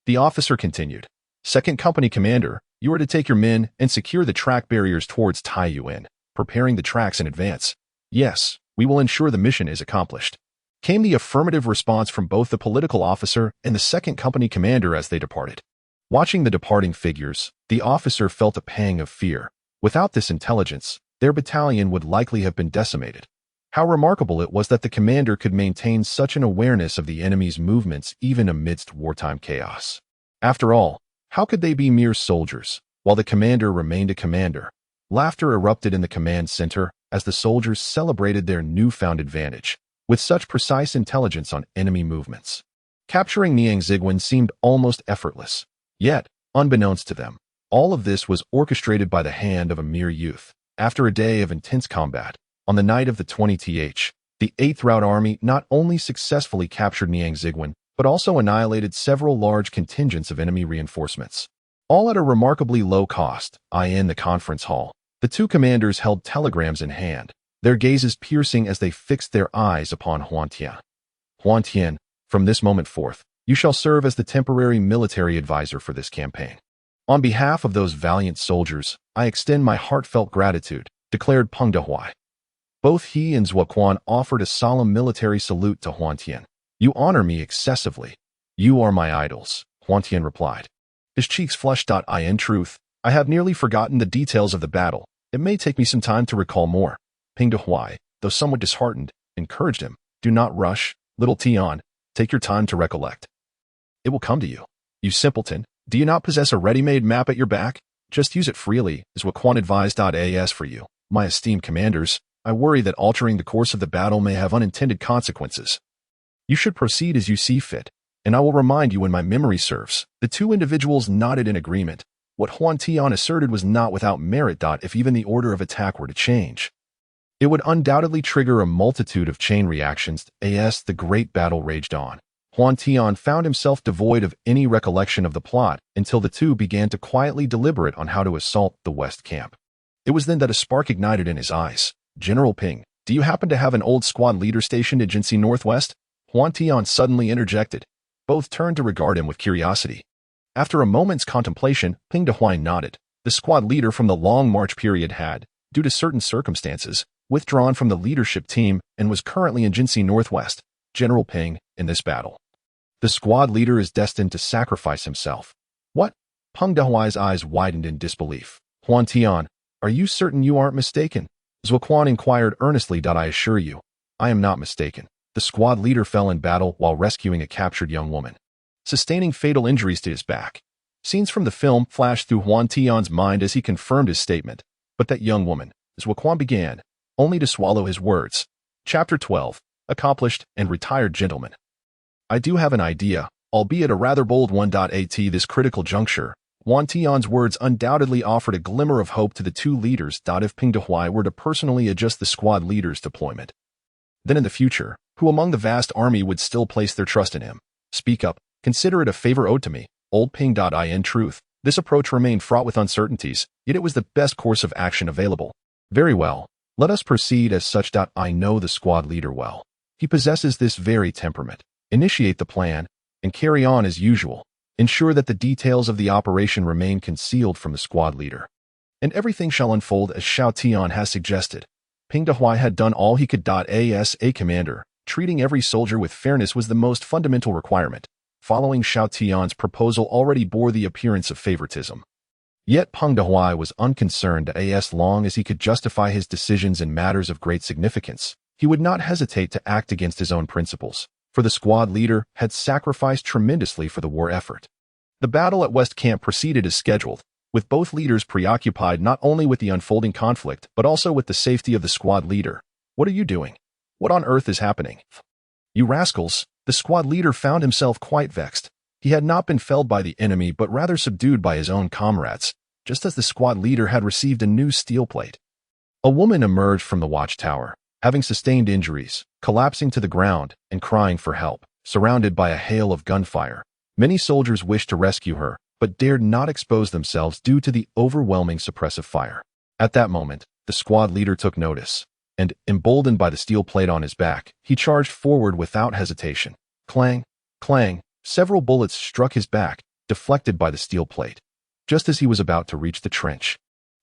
The officer continued. Second Company Commander, you are to take your men and secure the track barriers towards Taiyuan, preparing the tracks in advance. Yes, we will ensure the mission is accomplished, came the affirmative response from both the political officer and the Second Company Commander as they departed. Watching the departing figures, the officer felt a pang of fear. Without this intelligence, their battalion would likely have been decimated. How remarkable it was that the commander could maintain such an awareness of the enemy's movements even amidst wartime chaos. After all, how could they be mere soldiers, while the commander remained a commander? Laughter erupted in the command center as the soldiers celebrated their newfound advantage, with such precise intelligence on enemy movements. Capturing Niangziguan seemed almost effortless. Yet, unbeknownst to them, all of this was orchestrated by the hand of a mere youth. After a day of intense combat, on the night of the 20th, the 8th Route Army not only successfully captured Niangziguan, but also annihilated several large contingents of enemy reinforcements. All at a remarkably low cost. In the conference hall, the two commanders held telegrams in hand, their gazes piercing as they fixed their eyes upon Huantian. Huantian, from this moment forth, you shall serve as the temporary military advisor for this campaign. On behalf of those valiant soldiers, I extend my heartfelt gratitude, declared Peng Dehuai. Both he and Zhuoquan offered a solemn military salute to Huantian. You honor me excessively. You are my idols, Huantian replied. His cheeks flushed. In truth, I have nearly forgotten the details of the battle. It may take me some time to recall more. Peng Dehuai, though somewhat disheartened, encouraged him. Do not rush, little Tian. Take your time to recollect. It will come to you. You simpleton, do you not possess a ready-made map at your back? Just use it freely, as Zhuoquan advised. As for you, my esteemed commanders, I worry that altering the course of the battle may have unintended consequences. You should proceed as you see fit, and I will remind you when my memory serves. The two individuals nodded in agreement. What Huantian asserted was not without merit. If even the order of attack were to change, it would undoubtedly trigger a multitude of chain reactions. As the great battle raged on, Huantian found himself devoid of any recollection of the plot until the two began to quietly deliberate on how to assault the West Camp. It was then that a spark ignited in his eyes. General Ping, do you happen to have an old squad leader stationed at Jinxi Northwest? Huantian suddenly interjected. Both turned to regard him with curiosity. After a moment's contemplation, Ping Dehuai nodded. The squad leader from the long march period had, due to certain circumstances, withdrawn from the leadership team and was currently in Jinxi Northwest, General Ping, in this battle. The squad leader is destined to sacrifice himself. What? Peng Dehuai's eyes widened in disbelief. Huantian, are you certain you aren't mistaken? Zuoquan inquired earnestly. I assure you, I am not mistaken. The squad leader fell in battle while rescuing a captured young woman, sustaining fatal injuries to his back. Scenes from the film flashed through Huantian's mind as he confirmed his statement. But that young woman, Zuoquan began, only to swallow his words. Chapter 12. Accomplished and retired gentleman. I do have an idea, albeit a rather bold one. At this critical juncture, Huantian's words undoubtedly offered a glimmer of hope to the two leaders. If Ping Dehuai were to personally adjust the squad leader's deployment, then in the future, who among the vast army would still place their trust in him? Speak up, consider it a favor owed to me, old Ping. In truth, this approach remained fraught with uncertainties, yet it was the best course of action available. Very well, let us proceed as such. I know the squad leader well. He possesses this very temperament. Initiate the plan, and carry on as usual. Ensure that the details of the operation remain concealed from the squad leader. And everything shall unfold as Xiao Tian has suggested. Ping Dehuai had done all he could. As a commander, treating every soldier with fairness was the most fundamental requirement. Following Xiao Tian's proposal already bore the appearance of favoritism. Yet Peng Dehuai was unconcerned. As long as he could justify his decisions in matters of great significance, he would not hesitate to act against his own principles, for the squad leader had sacrificed tremendously for the war effort. The battle at West Camp proceeded as scheduled, with both leaders preoccupied not only with the unfolding conflict but also with the safety of the squad leader. What are you doing? What on earth is happening? You rascals! The squad leader found himself quite vexed. He had not been felled by the enemy but rather subdued by his own comrades, just as the squad leader had received a new steel plate. A woman emerged from the watchtower, having sustained injuries, collapsing to the ground and crying for help, surrounded by a hail of gunfire. Many soldiers wished to rescue her, but dared not expose themselves due to the overwhelming suppressive fire. At that moment, the squad leader took notice, and, emboldened by the steel plate on his back, he charged forward without hesitation. Clang, clang, several bullets struck his back, deflected by the steel plate. Just as he was about to reach the trench,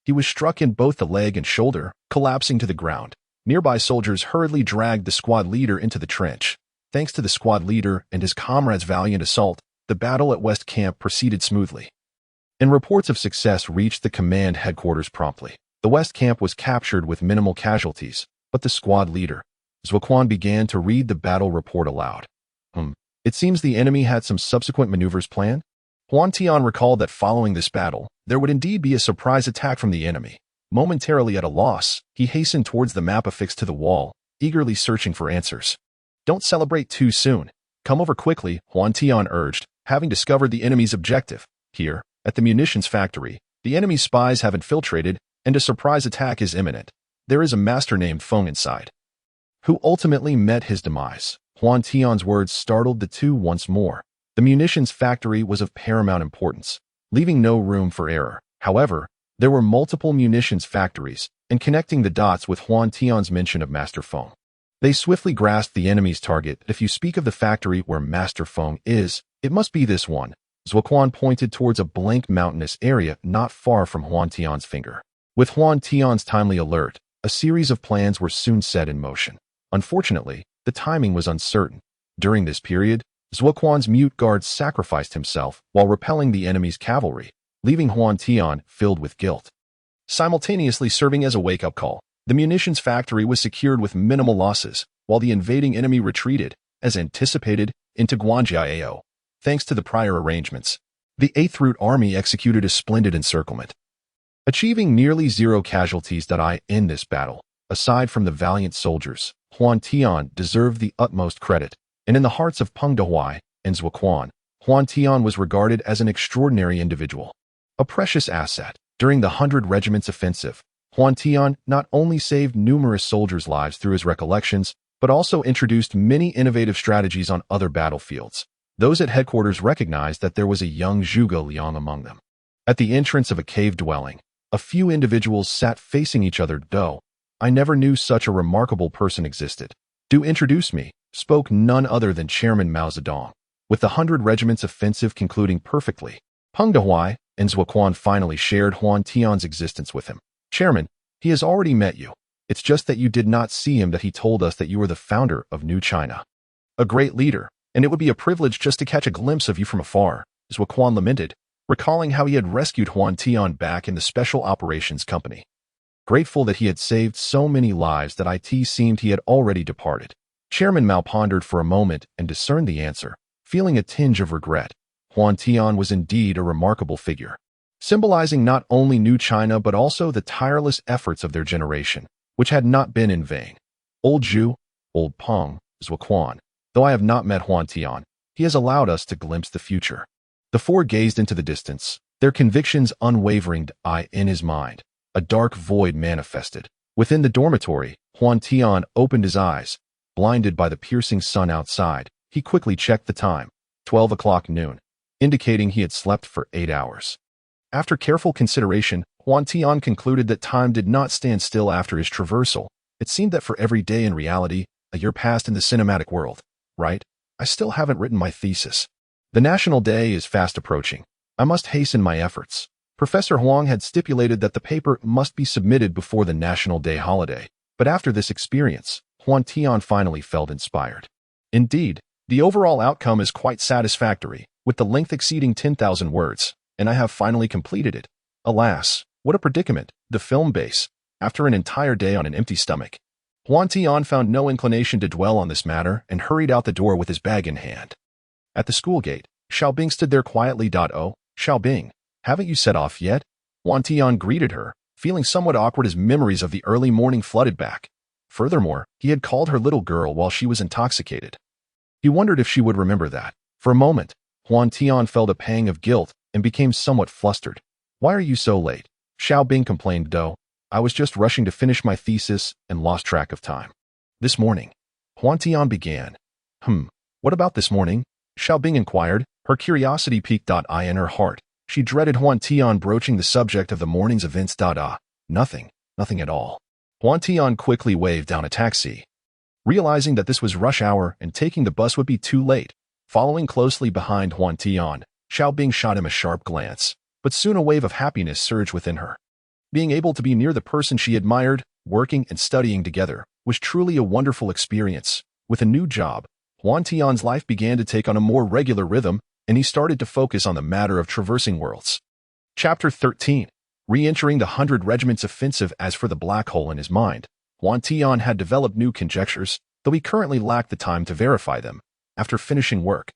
he was struck in both the leg and shoulder, collapsing to the ground. Nearby soldiers hurriedly dragged the squad leader into the trench. Thanks to the squad leader and his comrades' valiant assault, the battle at West Camp proceeded smoothly, and reports of success reached the command headquarters promptly. The West Camp was captured with minimal casualties, but the squad leader, Zuoquan, began to read the battle report aloud. It seems the enemy had some subsequent maneuvers planned. Huantian recalled that following this battle, there would indeed be a surprise attack from the enemy. Momentarily at a loss, he hastened towards the map affixed to the wall, eagerly searching for answers. Don't celebrate too soon. Come over quickly, Huantian urged, having discovered the enemy's objective. Here, at the munitions factory, the enemy's spies have infiltrated, and a surprise attack is imminent. There is a master named Feng inside, who ultimately met his demise. Huantian's words startled the two once more. The munitions factory was of paramount importance, leaving no room for error. However, there were multiple munitions factories, and connecting the dots with Huantian's mention of Master Feng, they swiftly grasped the enemy's target. If you speak of the factory where Master Feng is, it must be this one. Zuoquan pointed towards a blank mountainous area not far from Huantian's finger. With Huantian's timely alert, a series of plans were soon set in motion. Unfortunately, the timing was uncertain. During this period, Zuoquan's mute guard sacrificed himself while repelling the enemy's cavalry, leaving Huantian filled with guilt. Simultaneously serving as a wake-up call, the munitions factory was secured with minimal losses, while the invading enemy retreated, as anticipated, into Guangjiao. Thanks to the prior arrangements, the 8th Root Army executed a splendid encirclement, achieving nearly zero casualties. In this battle, aside from the valiant soldiers, Huantian deserved the utmost credit, and in the hearts of Peng Dehuai and Zuoquan, Huantian was regarded as an extraordinary individual, a precious asset. During the 100 Regiment's offensive, Huantian not only saved numerous soldiers' lives through his recollections, but also introduced many innovative strategies on other battlefields. Those at headquarters recognized that there was a young Zhuge Liang among them. At the entrance of a cave dwelling, a few individuals sat facing each other. I never knew such a remarkable person existed. Do introduce me, spoke none other than Chairman Mao Zedong. With the 100 Regiment's offensive concluding perfectly, Peng Dehuai and Zuoquan finally shared Huantian's existence with him. Chairman, he has already met you. It's just that you did not see him that he told us that you were the founder of New China. A great leader, and it would be a privilege just to catch a glimpse of you from afar, Zuoquan lamented, recalling how he had rescued Huantian back in the Special Operations Company. Grateful that he had saved so many lives that it seemed he had already departed. Chairman Mao pondered for a moment and discerned the answer, feeling a tinge of regret. Huantian was indeed a remarkable figure, symbolizing not only New China but also the tireless efforts of their generation, which had not been in vain. Old Zhu, old Peng, Zuoquan. Though I have not met Huantian, he has allowed us to glimpse the future. The four gazed into the distance, their convictions unwavering in his mind. A dark void manifested. Within the dormitory, Huantian opened his eyes. Blinded by the piercing sun outside, he quickly checked the time, 12 o'clock noon, indicating he had slept for 8 hours. After careful consideration, Huantian concluded that time did not stand still after his traversal. It seemed that for every day in reality, a year passed in the cinematic world. Right? I still haven't written my thesis. The National Day is fast approaching. I must hasten my efforts. Professor Huang had stipulated that the paper must be submitted before the National Day holiday, but after this experience, Huantian finally felt inspired. Indeed, the overall outcome is quite satisfactory, with the length exceeding 10,000 words, and I have finally completed it. Alas, what a predicament, the film base, after an entire day on an empty stomach. Huantian found no inclination to dwell on this matter and hurried out the door with his bag in hand. At the school gate, Xiaobing stood there quietly. Oh, Xiaobing, haven't you set off yet? Huantian greeted her, feeling somewhat awkward as memories of the early morning flooded back. Furthermore, he had called her little girl while she was intoxicated. He wondered if she would remember that. For a moment, Huantian felt a pang of guilt and became somewhat flustered. Why are you so late? Xiaobing complained. Though, I was just rushing to finish my thesis and lost track of time. This morning, Huantian began. What about this morning? Xiaobing inquired, her curiosity piqued. In her heart, she dreaded Huantian broaching the subject of the morning's events. Nothing at all. Huantian quickly waved down a taxi. Realizing that this was rush hour and taking the bus would be too late, following closely behind Huantian, Xiaobing shot him a sharp glance, but soon a wave of happiness surged within her. Being able to be near the person she admired, working and studying together, was truly a wonderful experience. With a new job, Huantian's life began to take on a more regular rhythm, and he started to focus on the matter of traversing worlds. Chapter 13. Re-entering the 100 Regiment's offensive. As for the black hole in his mind, Huantian had developed new conjectures, though he currently lacked the time to verify them. After finishing work,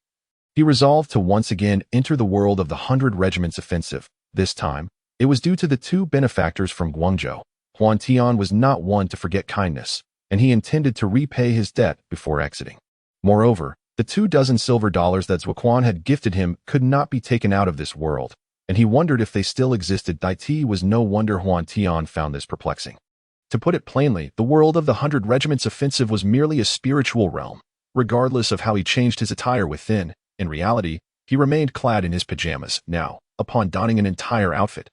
he resolved to once again enter the world of the 100 Regiment's offensive. This time, it was due to the two benefactors from Guangzhou. Huantian was not one to forget kindness, and he intended to repay his debt before exiting. Moreover, the 24 silver dollars that Zuoquan had gifted him could not be taken out of this world, and he wondered if they still existed. It was no wonder Huantian found this perplexing. To put it plainly, the world of the 100 Regiment's offensive was merely a spiritual realm. Regardless of how he changed his attire within, in reality, he remained clad in his pajamas. Now, upon donning an entire outfit,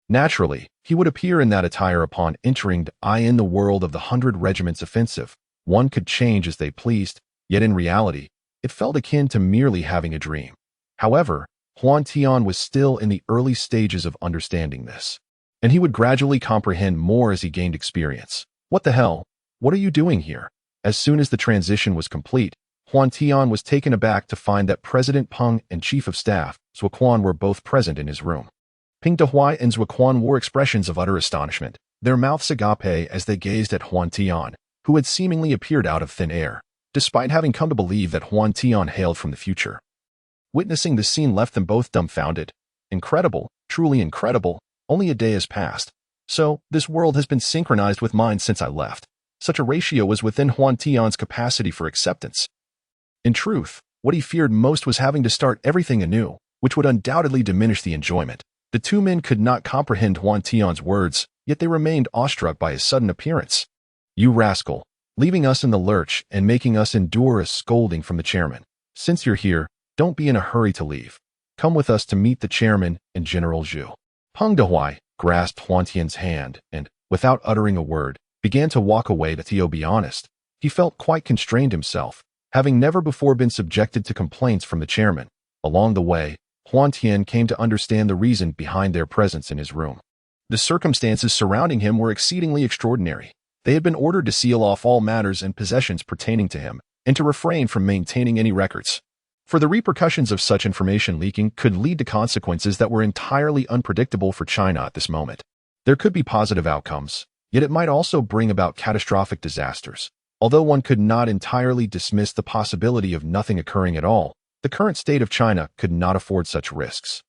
naturally, he would appear in that attire upon entering in the world of the 100 Regiment's offensive. One could change as they pleased, yet in reality, it felt akin to merely having a dream. However, Huantian was still in the early stages of understanding this, and he would gradually comprehend more as he gained experience. What the hell? What are you doing here? As soon as the transition was complete, Huantian was taken aback to find that President Peng and Chief of Staff, Zuoquan, were both present in his room. Peng Dehuai and Zuoquan wore expressions of utter astonishment, their mouths agape as they gazed at Huantian, who had seemingly appeared out of thin air, despite having come to believe that Huantian hailed from the future. Witnessing the scene left them both dumbfounded. Incredible, truly incredible. Only a day has passed. So, this world has been synchronized with mine since I left. Such a ratio was within Huantian's capacity for acceptance. In truth, what he feared most was having to start everything anew, which would undoubtedly diminish the enjoyment. The two men could not comprehend Huantian's words, yet they remained awestruck by his sudden appearance. You rascal, leaving us in the lurch and making us endure a scolding from the chairman. Since you're here, don't be in a hurry to leave. Come with us to meet the chairman and General Zhu. Peng Dehuai grasped Huantian's hand and, without uttering a word, began to walk away. To be honest, he felt quite constrained himself, having never before been subjected to complaints from the chairman. Along the way, Huantian came to understand the reason behind their presence in his room. The circumstances surrounding him were exceedingly extraordinary. They had been ordered to seal off all matters and possessions pertaining to him, and to refrain from maintaining any records. For the repercussions of such information leaking could lead to consequences that were entirely unpredictable for China at this moment. There could be positive outcomes, yet it might also bring about catastrophic disasters. Although one could not entirely dismiss the possibility of nothing occurring at all, the current state of China could not afford such risks.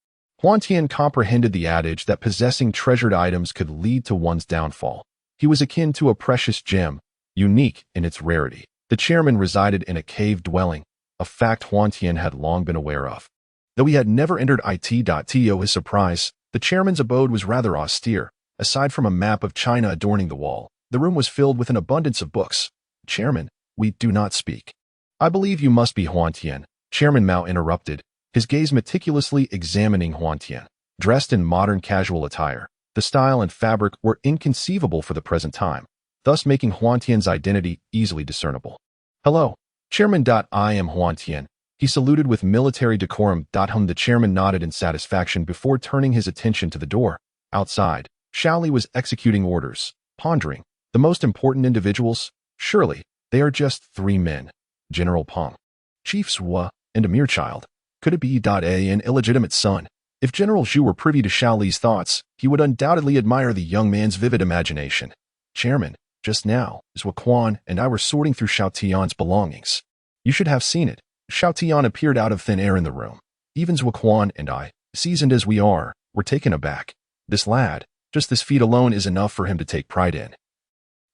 Huantian comprehended the adage that possessing treasured items could lead to one's downfall. He was akin to a precious gem, unique in its rarity. The chairman resided in a cave dwelling, a fact Huantian had long been aware of. Though he had never entered to his surprise, the chairman's abode was rather austere. Aside from a map of China adorning the wall, the room was filled with an abundance of books. Chairman, we do not speak. I believe you must be Huantian, Chairman Mao interrupted, his gaze meticulously examining Huantian. Dressed in modern casual attire, the style and fabric were inconceivable for the present time, thus making Huantian's identity easily discernible. Hello, Chairman. I am Huantian. He saluted with military decorum. The chairman nodded in satisfaction before turning his attention to the door. Outside, Shaoli was executing orders, pondering. The most important individuals? Surely, they are just 3 men. General Peng, Chief Sua, and a mere child. Could it be an illegitimate son? If General Zhu were privy to Shaoli's thoughts, he would undoubtedly admire the young man's vivid imagination. Chairman, just now, Zhou Quan and I were sorting through Xiao Tian's belongings. You should have seen it. Xiao Tian appeared out of thin air in the room. Even Zhou Quan and I, seasoned as we are, were taken aback. This lad, just this feat alone is enough for him to take pride in.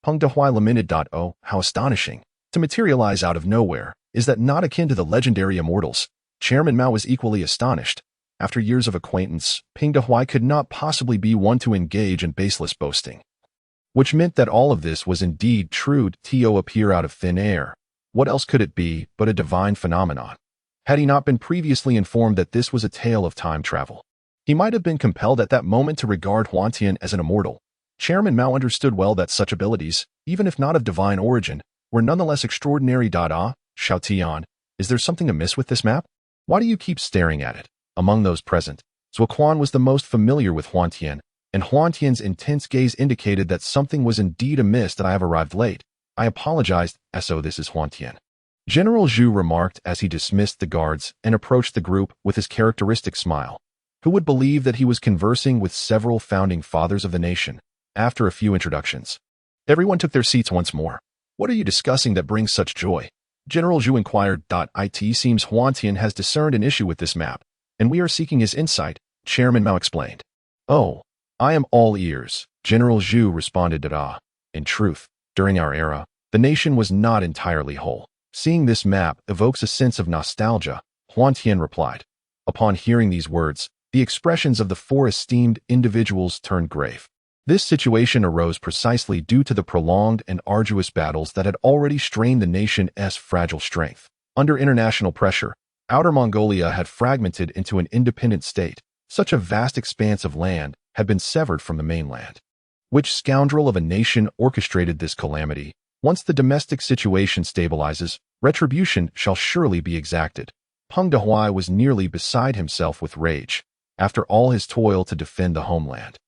Peng Dehuai lamented. Oh, how astonishing. To materialize out of nowhere, is that not akin to the legendary immortals? Chairman Mao was equally astonished. After years of acquaintance, Peng Dehuai could not possibly be one to engage in baseless boasting. Which meant that all of this was indeed true. To appear out of thin air. What else could it be but a divine phenomenon? Had he not been previously informed that this was a tale of time travel, he might have been compelled at that moment to regard Huantian as an immortal. Chairman Mao understood well that such abilities, even if not of divine origin, were nonetheless extraordinary. Xiao Tian, is there something amiss with this map? Why do you keep staring at it? Among those present, Zhou Quan was the most familiar with Huantian, and Huantian's intense gaze indicated that something was indeed amiss. I have arrived late. I apologized. So this is Huantian. General Zhu remarked as he dismissed the guards and approached the group with his characteristic smile. Who would believe that he was conversing with several founding fathers of the nation? After a few introductions, everyone took their seats once more. What are you discussing that brings such joy? General Zhu inquired. It seems Huantian has discerned an issue with this map, and we are seeking his insight, Chairman Mao explained. Oh, I am all ears, General Zhu responded. In truth, during our era, the nation was not entirely whole. Seeing this map evokes a sense of nostalgia, Huantian replied. Upon hearing these words, the expressions of the 4 esteemed individuals turned grave. This situation arose precisely due to the prolonged and arduous battles that had already strained the nation's fragile strength. Under international pressure, Outer Mongolia had fragmented into an independent state. Such a vast expanse of land had been severed from the mainland. Which scoundrel of a nation orchestrated this calamity? Once the domestic situation stabilizes, retribution shall surely be exacted. Peng Dehuai was nearly beside himself with rage. After all his toil to defend the homeland,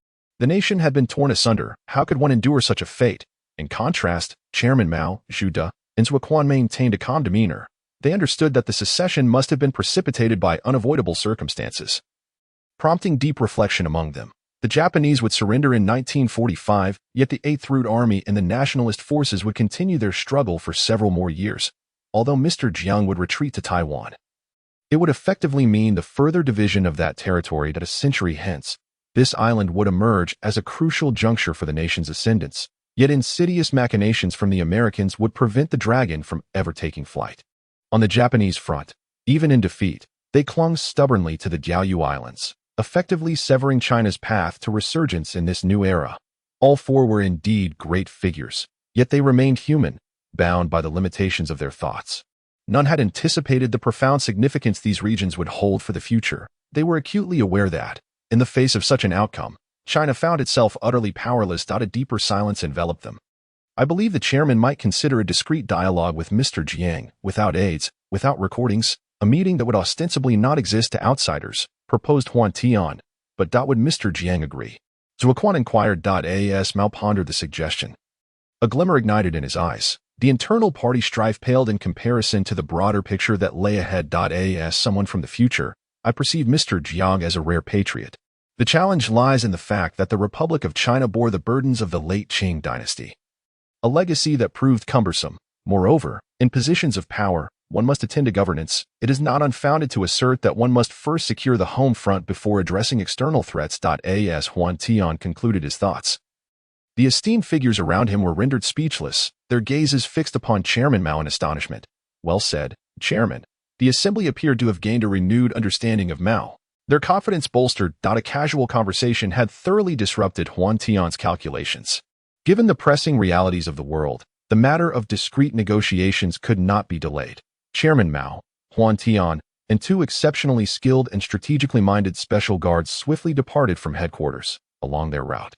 the nation had been torn asunder. How could one endure such a fate? In contrast, Chairman Mao, Zhu De, and Zhou Quan maintained a calm demeanor. They understood that the secession must have been precipitated by unavoidable circumstances, prompting deep reflection among them. The Japanese would surrender in 1945, yet the 8th Root Army and the nationalist forces would continue their struggle for several more years, although Mr. Jiang would retreat to Taiwan. It would effectively mean the further division of that territory that a century hence. This island would emerge as a crucial juncture for the nation's ascendance, yet insidious machinations from the Americans would prevent the dragon from ever taking flight. On the Japanese front, even in defeat, they clung stubbornly to the Diaoyu Islands, effectively severing China's path to resurgence in this new era. All 4 were indeed great figures, yet they remained human, bound by the limitations of their thoughts. None had anticipated the profound significance these regions would hold for the future. They were acutely aware that, in the face of such an outcome, China found itself utterly powerless. A deeper silence enveloped them. I believe the chairman might consider a discreet dialogue with Mr. Jiang, without aids, without recordings, a meeting that would ostensibly not exist to outsiders, proposed Huantian, but would Mr. Jiang agree? Zuoquan inquired. As Mao pondered the suggestion. A glimmer ignited in his eyes. The internal party strife paled in comparison to the broader picture that lay ahead. As someone from the future, I perceive Mr. Jiang as a rare patriot. The challenge lies in the fact that the Republic of China bore the burdens of the late Qing dynasty, a legacy that proved cumbersome. Moreover, in positions of power, one must attend to governance. It is not unfounded to assert that one must first secure the home front before addressing external threats. As Huantian concluded his thoughts, the esteemed figures around him were rendered speechless, their gazes fixed upon Chairman Mao in astonishment. Well said, Chairman. The assembly appeared to have gained a renewed understanding of Mao. Their confidence bolstered. A casual conversation had thoroughly disrupted Huantian's calculations. Given the pressing realities of the world, the matter of discreet negotiations could not be delayed. Chairman Mao, Huantian, and two exceptionally skilled and strategically minded special guards swiftly departed from headquarters. Along their route,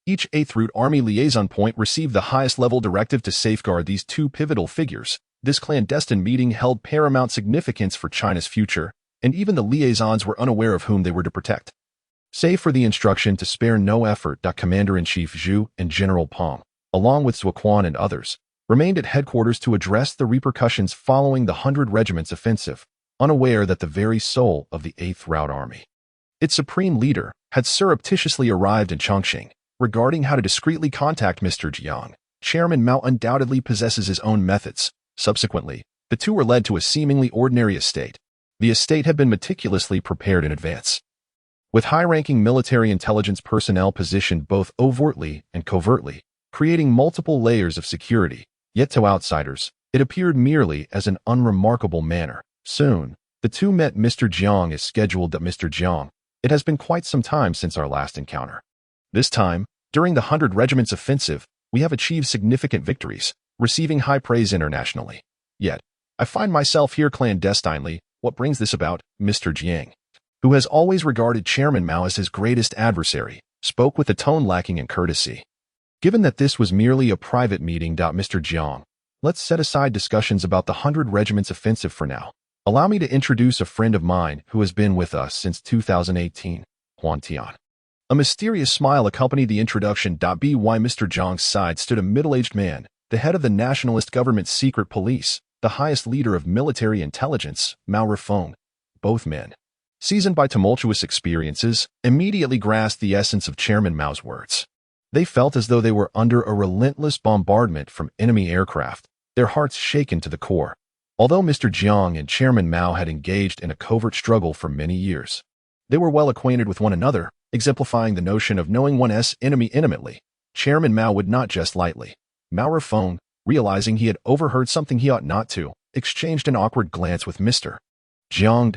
each 8th Route Army liaison point received the highest level directive to safeguard these two pivotal figures. This clandestine meeting held paramount significance for China's future, and even the liaisons were unaware of whom they were to protect. Save for the instruction to spare no effort, Commander-in-Chief Zhu and General Peng, along with Zuoquan and others, remained at headquarters to address the repercussions following the 100 Regiment's offensive, unaware that the very soul of the 8th Route Army, its supreme leader, had surreptitiously arrived in Chongqing. Regarding how to discreetly contact Mr. Jiang, Chairman Mao undoubtedly possesses his own methods. Subsequently, the two were led to a seemingly ordinary estate. The estate had been meticulously prepared in advance, with high-ranking military intelligence personnel positioned both overtly and covertly, creating multiple layers of security. Yet to outsiders, it appeared merely as an unremarkable manner. Soon, the two met Mr. Jiang as scheduled. Mr. Jiang, it has been quite some time since our last encounter. This time, during the 100 Regiment's offensive, we have achieved significant victories, receiving high praise internationally. Yet, I find myself here clandestinely. What brings this about? Mr. Jiang, who has always regarded Chairman Mao as his greatest adversary, spoke with a tone lacking in courtesy. Given that this was merely a private meeting. Mr. Jiang, let's set aside discussions about the 100 Regiment's offensive for now. Allow me to introduce a friend of mine who has been with us since 2018, Huantian. A mysterious smile accompanied the introduction. By Mr. Jiang's side stood a middle-aged man, the head of the nationalist government's secret police, the highest leader of military intelligence, Mao Rifeng. Both men, seasoned by tumultuous experiences, immediately grasped the essence of Chairman Mao's words. They felt as though they were under a relentless bombardment from enemy aircraft, their hearts shaken to the core. Although Mr. Jiang and Chairman Mao had engaged in a covert struggle for many years, they were well acquainted with one another, exemplifying the notion of knowing one's enemy intimately. Chairman Mao would not jest lightly. Mao Rifeng, realizing he had overheard something he ought not to, exchanged an awkward glance with Mr. Jiang.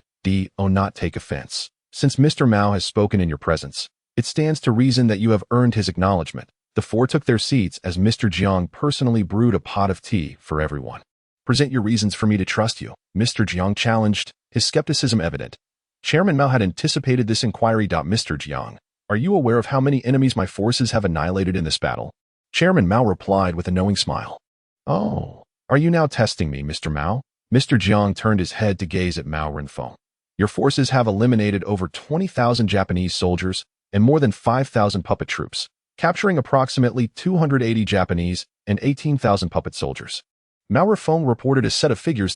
Not take offense. Since Mr. Mao has spoken in your presence, it stands to reason that you have earned his acknowledgement. The four took their seats as Mr. Jiang personally brewed a pot of tea for everyone. Present your reasons for me to trust you, Mr. Jiang challenged, his skepticism evident. Chairman Mao had anticipated this inquiry. Mr. Jiang, are you aware of how many enemies my forces have annihilated in this battle? Chairman Mao replied with a knowing smile. Oh, are you now testing me, Mr. Mao? Mr. Jiang turned his head to gaze at Mao Renfeng. Your forces have eliminated over 20,000 Japanese soldiers and more than 5,000 puppet troops, capturing approximately 280 Japanese and 18,000 puppet soldiers. Mao Renfeng reported a set of figures.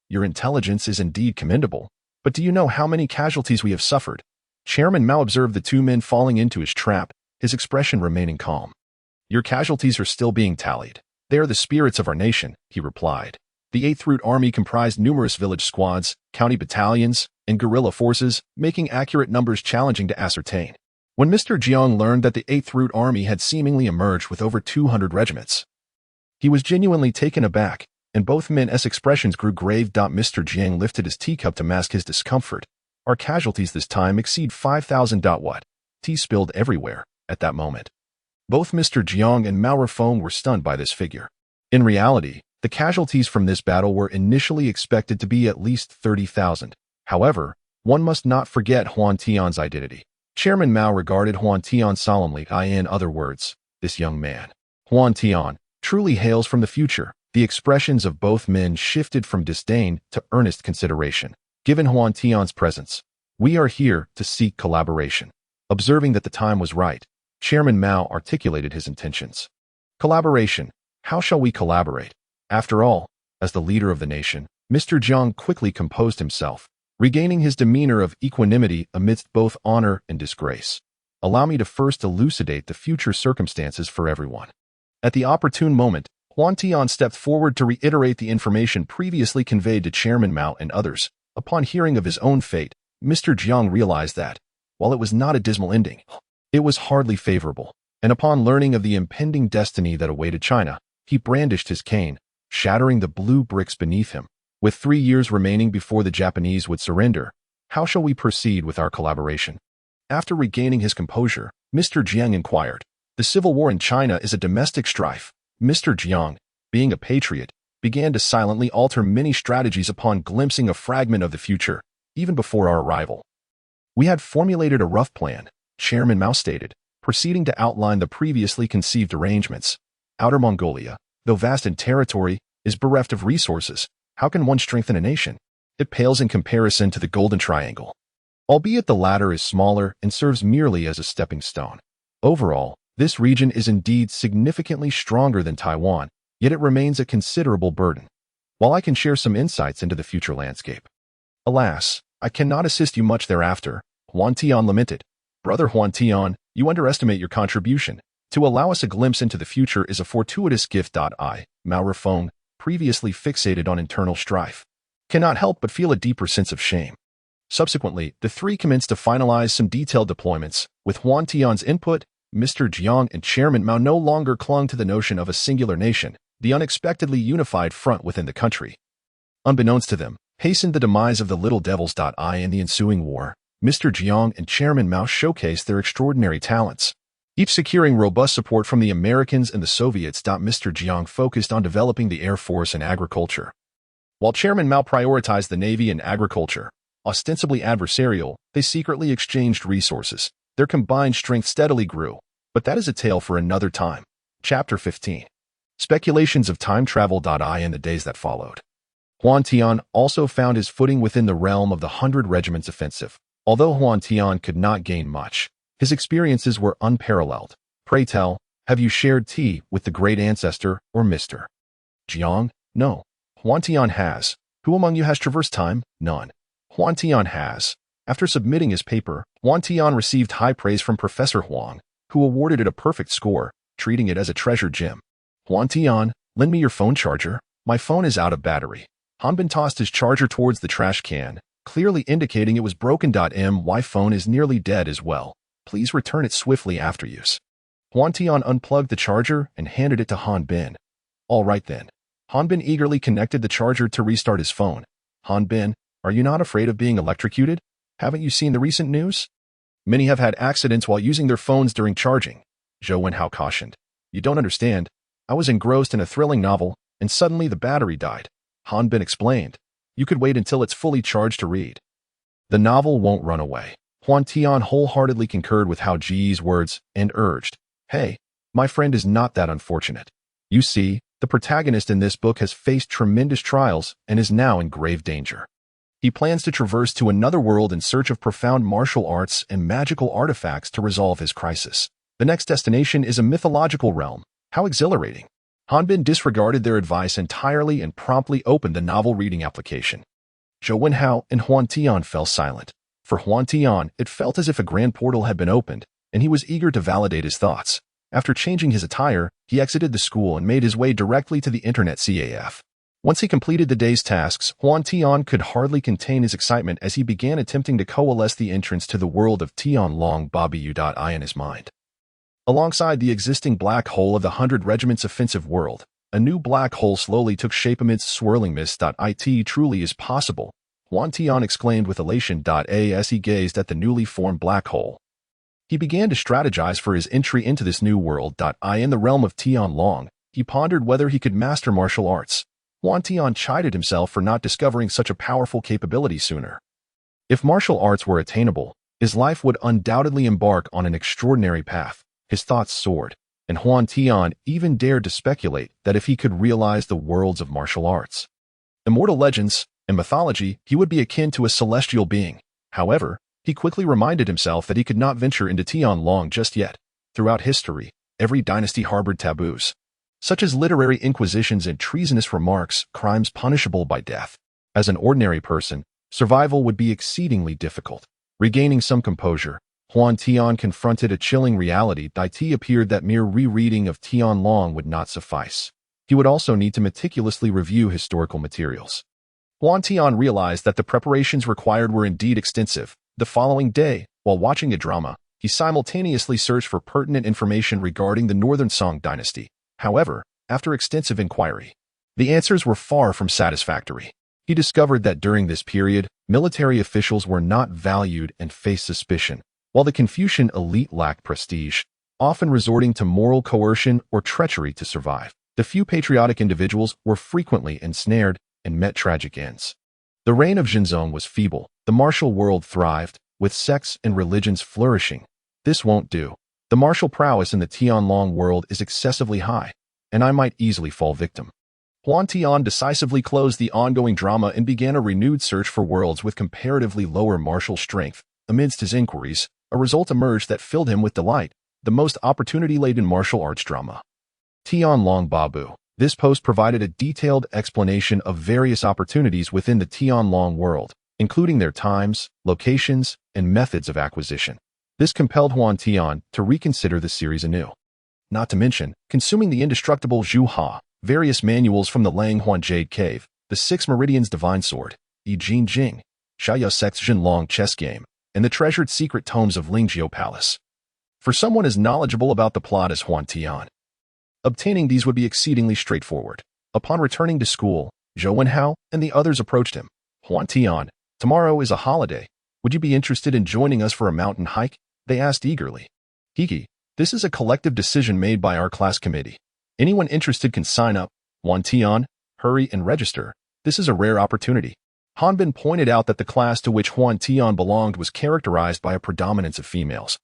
Your intelligence is indeed commendable. But do you know how many casualties we have suffered? Chairman Mao observed the two men falling into his trap, his expression remaining calm. Your casualties are still being tallied. They are the spirits of our nation, he replied. The 8th Route Army comprised numerous village squads, county battalions, and guerrilla forces, making accurate numbers challenging to ascertain. When Mr. Jiang learned that the 8th Route Army had seemingly emerged with over 200 regiments, he was genuinely taken aback, and both men's expressions grew grave. Mr. Jiang lifted his teacup to mask his discomfort. Our casualties this time exceed 5,000. What? Tea spilled everywhere at that moment. Both Mr. Jiang and Mao Renfeng were stunned by this figure. In reality, the casualties from this battle were initially expected to be at least 30,000. However, one must not forget Huantian's identity. Chairman Mao regarded Huantian solemnly. In other words, this young man, Huantian, truly hails from the future. The expressions of both men shifted from disdain to earnest consideration. Given Huantian's presence, We are here to seek collaboration. Observing that the time was right, Chairman Mao articulated his intentions. Collaboration. How shall we collaborate? After all, as the leader of the nation, Mr. Jiang quickly composed himself, regaining his demeanor of equanimity amidst both honor and disgrace. Allow me to first elucidate the future circumstances for everyone. At the opportune moment, Huantian stepped forward to reiterate the information previously conveyed to Chairman Mao and others. Upon hearing of his own fate, Mr. Jiang realized that, while it was not a dismal ending, it was hardly favorable, and upon learning of the impending destiny that awaited China, he brandished his cane, shattering the blue bricks beneath him. With 3 years remaining before the Japanese would surrender, how shall we proceed with our collaboration? After regaining his composure, Mr. Jiang inquired. The civil war in China is a domestic strife. Mr. Jiang, being a patriot, began to silently alter many strategies upon glimpsing a fragment of the future, even before our arrival. We had formulated a rough plan, Chairman Mao stated, proceeding to outline the previously conceived arrangements. Outer Mongolia, though vast in territory, is bereft of resources. How can one strengthen a nation? It pales in comparison to the Golden Triangle. Albeit the latter is smaller and serves merely as a stepping stone. Overall, this region is indeed significantly stronger than Taiwan, yet it remains a considerable burden. While I can share some insights into the future landscape, alas, I cannot assist you much thereafter, Huantian lamented. Brother Huantian, you underestimate your contribution. To allow us a glimpse into the future is a fortuitous gift. Mao Refeng, previously fixated on internal strife, cannot help but feel a deeper sense of shame. Subsequently, the three commenced to finalize some detailed deployments. With Huantian's input, Mr. Jiang and Chairman Mao no longer clung to the notion of a singular nation, the unexpectedly unified front within the country. Unbeknownst to them, hastened the demise of the little devils. In the ensuing war, Mr. Jiang and Chairman Mao showcased their extraordinary talents, each securing robust support from the Americans and the Soviets. Mr. Jiang focused on developing the Air Force and agriculture, while Chairman Mao prioritized the Navy and agriculture. Ostensibly adversarial, they secretly exchanged resources. Their combined strength steadily grew, but that is a tale for another time. Chapter 15. Speculations of time travel. In the days that followed, Huantian also found his footing within the realm of the 100 Regiments offensive. Although Huantian could not gain much, his experiences were unparalleled. Pray tell, have you shared tea with the great ancestor or Mr. Jiang? No. Huantian has. Who among you has traversed time? None. Huantian has. After submitting his paper, Huantian received high praise from Professor Huang, who awarded it a perfect score, treating it as a treasured gem. Huantian, lend me your phone charger. My phone is out of battery. Hanbin tossed his charger towards the trash can, clearly indicating it was broken. My phone is nearly dead as well. Please return it swiftly after use. Huantian unplugged the charger and handed it to Hanbin. All right then. Hanbin eagerly connected the charger to restart his phone. Hanbin, are you not afraid of being electrocuted? Haven't you seen the recent news? Many have had accidents while using their phones during charging. Zhou Wenhao cautioned. You don't understand. I was engrossed in a thrilling novel, and suddenly the battery died. Hanbin explained. You could wait until it's fully charged to read. The novel won't run away. Huantian wholeheartedly concurred with Hao Ji's words and urged. Hey, my friend is not that unfortunate. You see, the protagonist in this book has faced tremendous trials and is now in grave danger. He plans to traverse to another world in search of profound martial arts and magical artifacts to resolve his crisis. The next destination is a mythological realm. How exhilarating. Hanbin disregarded their advice entirely and promptly opened the novel reading application. Zhou Wenhao and Huantian fell silent. For Huantian, it felt as if a grand portal had been opened, and he was eager to validate his thoughts. After changing his attire, he exited the school and made his way directly to the internet CAF. Once he completed the day's tasks, Huantian could hardly contain his excitement as he began attempting to coalesce the entrance to the world of Tianlong Babiyu in his mind. Alongside the existing black hole of the 100 Regiments offensive world, a new black hole slowly took shape amidst swirling mist. It truly is possible, Huantian exclaimed with elation. As he gazed at the newly formed black hole, he began to strategize for his entry into this new world. In the realm of Tianlong, he pondered whether he could master martial arts. Huantian chided himself for not discovering such a powerful capability sooner. If martial arts were attainable, his life would undoubtedly embark on an extraordinary path. His thoughts soared, and Huantian even dared to speculate that if he could realize the worlds of martial arts, immortal legends, and mythology, he would be akin to a celestial being. However, He quickly reminded himself that he could not venture into Tianlong just yet. Throughout history, every dynasty harbored taboos, such as literary inquisitions and treasonous remarks, crimes punishable by death. As an ordinary person, survival would be exceedingly difficult. Regaining some composure, Huantian confronted a chilling reality. It appeared that mere rereading of Tianlong would not suffice. He would also need to meticulously review historical materials. Huantian realized that the preparations required were indeed extensive. The following day, while watching a drama, he simultaneously searched for pertinent information regarding the Northern Song dynasty. However, after extensive inquiry, the answers were far from satisfactory. He discovered that during this period, military officials were not valued and faced suspicion, while the Confucian elite lacked prestige, often resorting to moral coercion or treachery to survive. The few patriotic individuals were frequently ensnared and met tragic ends. The reign of Zhenzong was feeble. The martial world thrived, with sects and religions flourishing. This won't do. The martial prowess in the Tianlong world is excessively high, and I might easily fall victim. Huantian decisively closed the ongoing drama and began a renewed search for worlds with comparatively lower martial strength. Amidst his inquiries, a result emerged that filled him with delight: the most opportunity-laden martial arts drama. Tianlong Babu. This post provided a detailed explanation of various opportunities within the Tianlong world, including their times, locations, and methods of acquisition. This compelled Huantian to reconsider the series anew. Not to mention, consuming the indestructible Zhu Ha, various manuals from the Lang Huan Jade Cave, the Six Meridians Divine Sword, Yi Jin Jing, Xiaoyao Sec's Zhenlong chess game, and the treasured secret tomes of Lingjiu Palace. For someone as knowledgeable about the plot as Huantian, obtaining these would be exceedingly straightforward. Upon returning to school, Zhou Wenhao and the others approached him. Huantian, tomorrow is a holiday. Would you be interested in joining us for a mountain hike? They asked eagerly. Hiki, this is a collective decision made by our class committee. Anyone interested can sign up. Huantian, hurry and register. This is a rare opportunity. Hanbin pointed out that the class to which Huantian belonged was characterized by a predominance of females,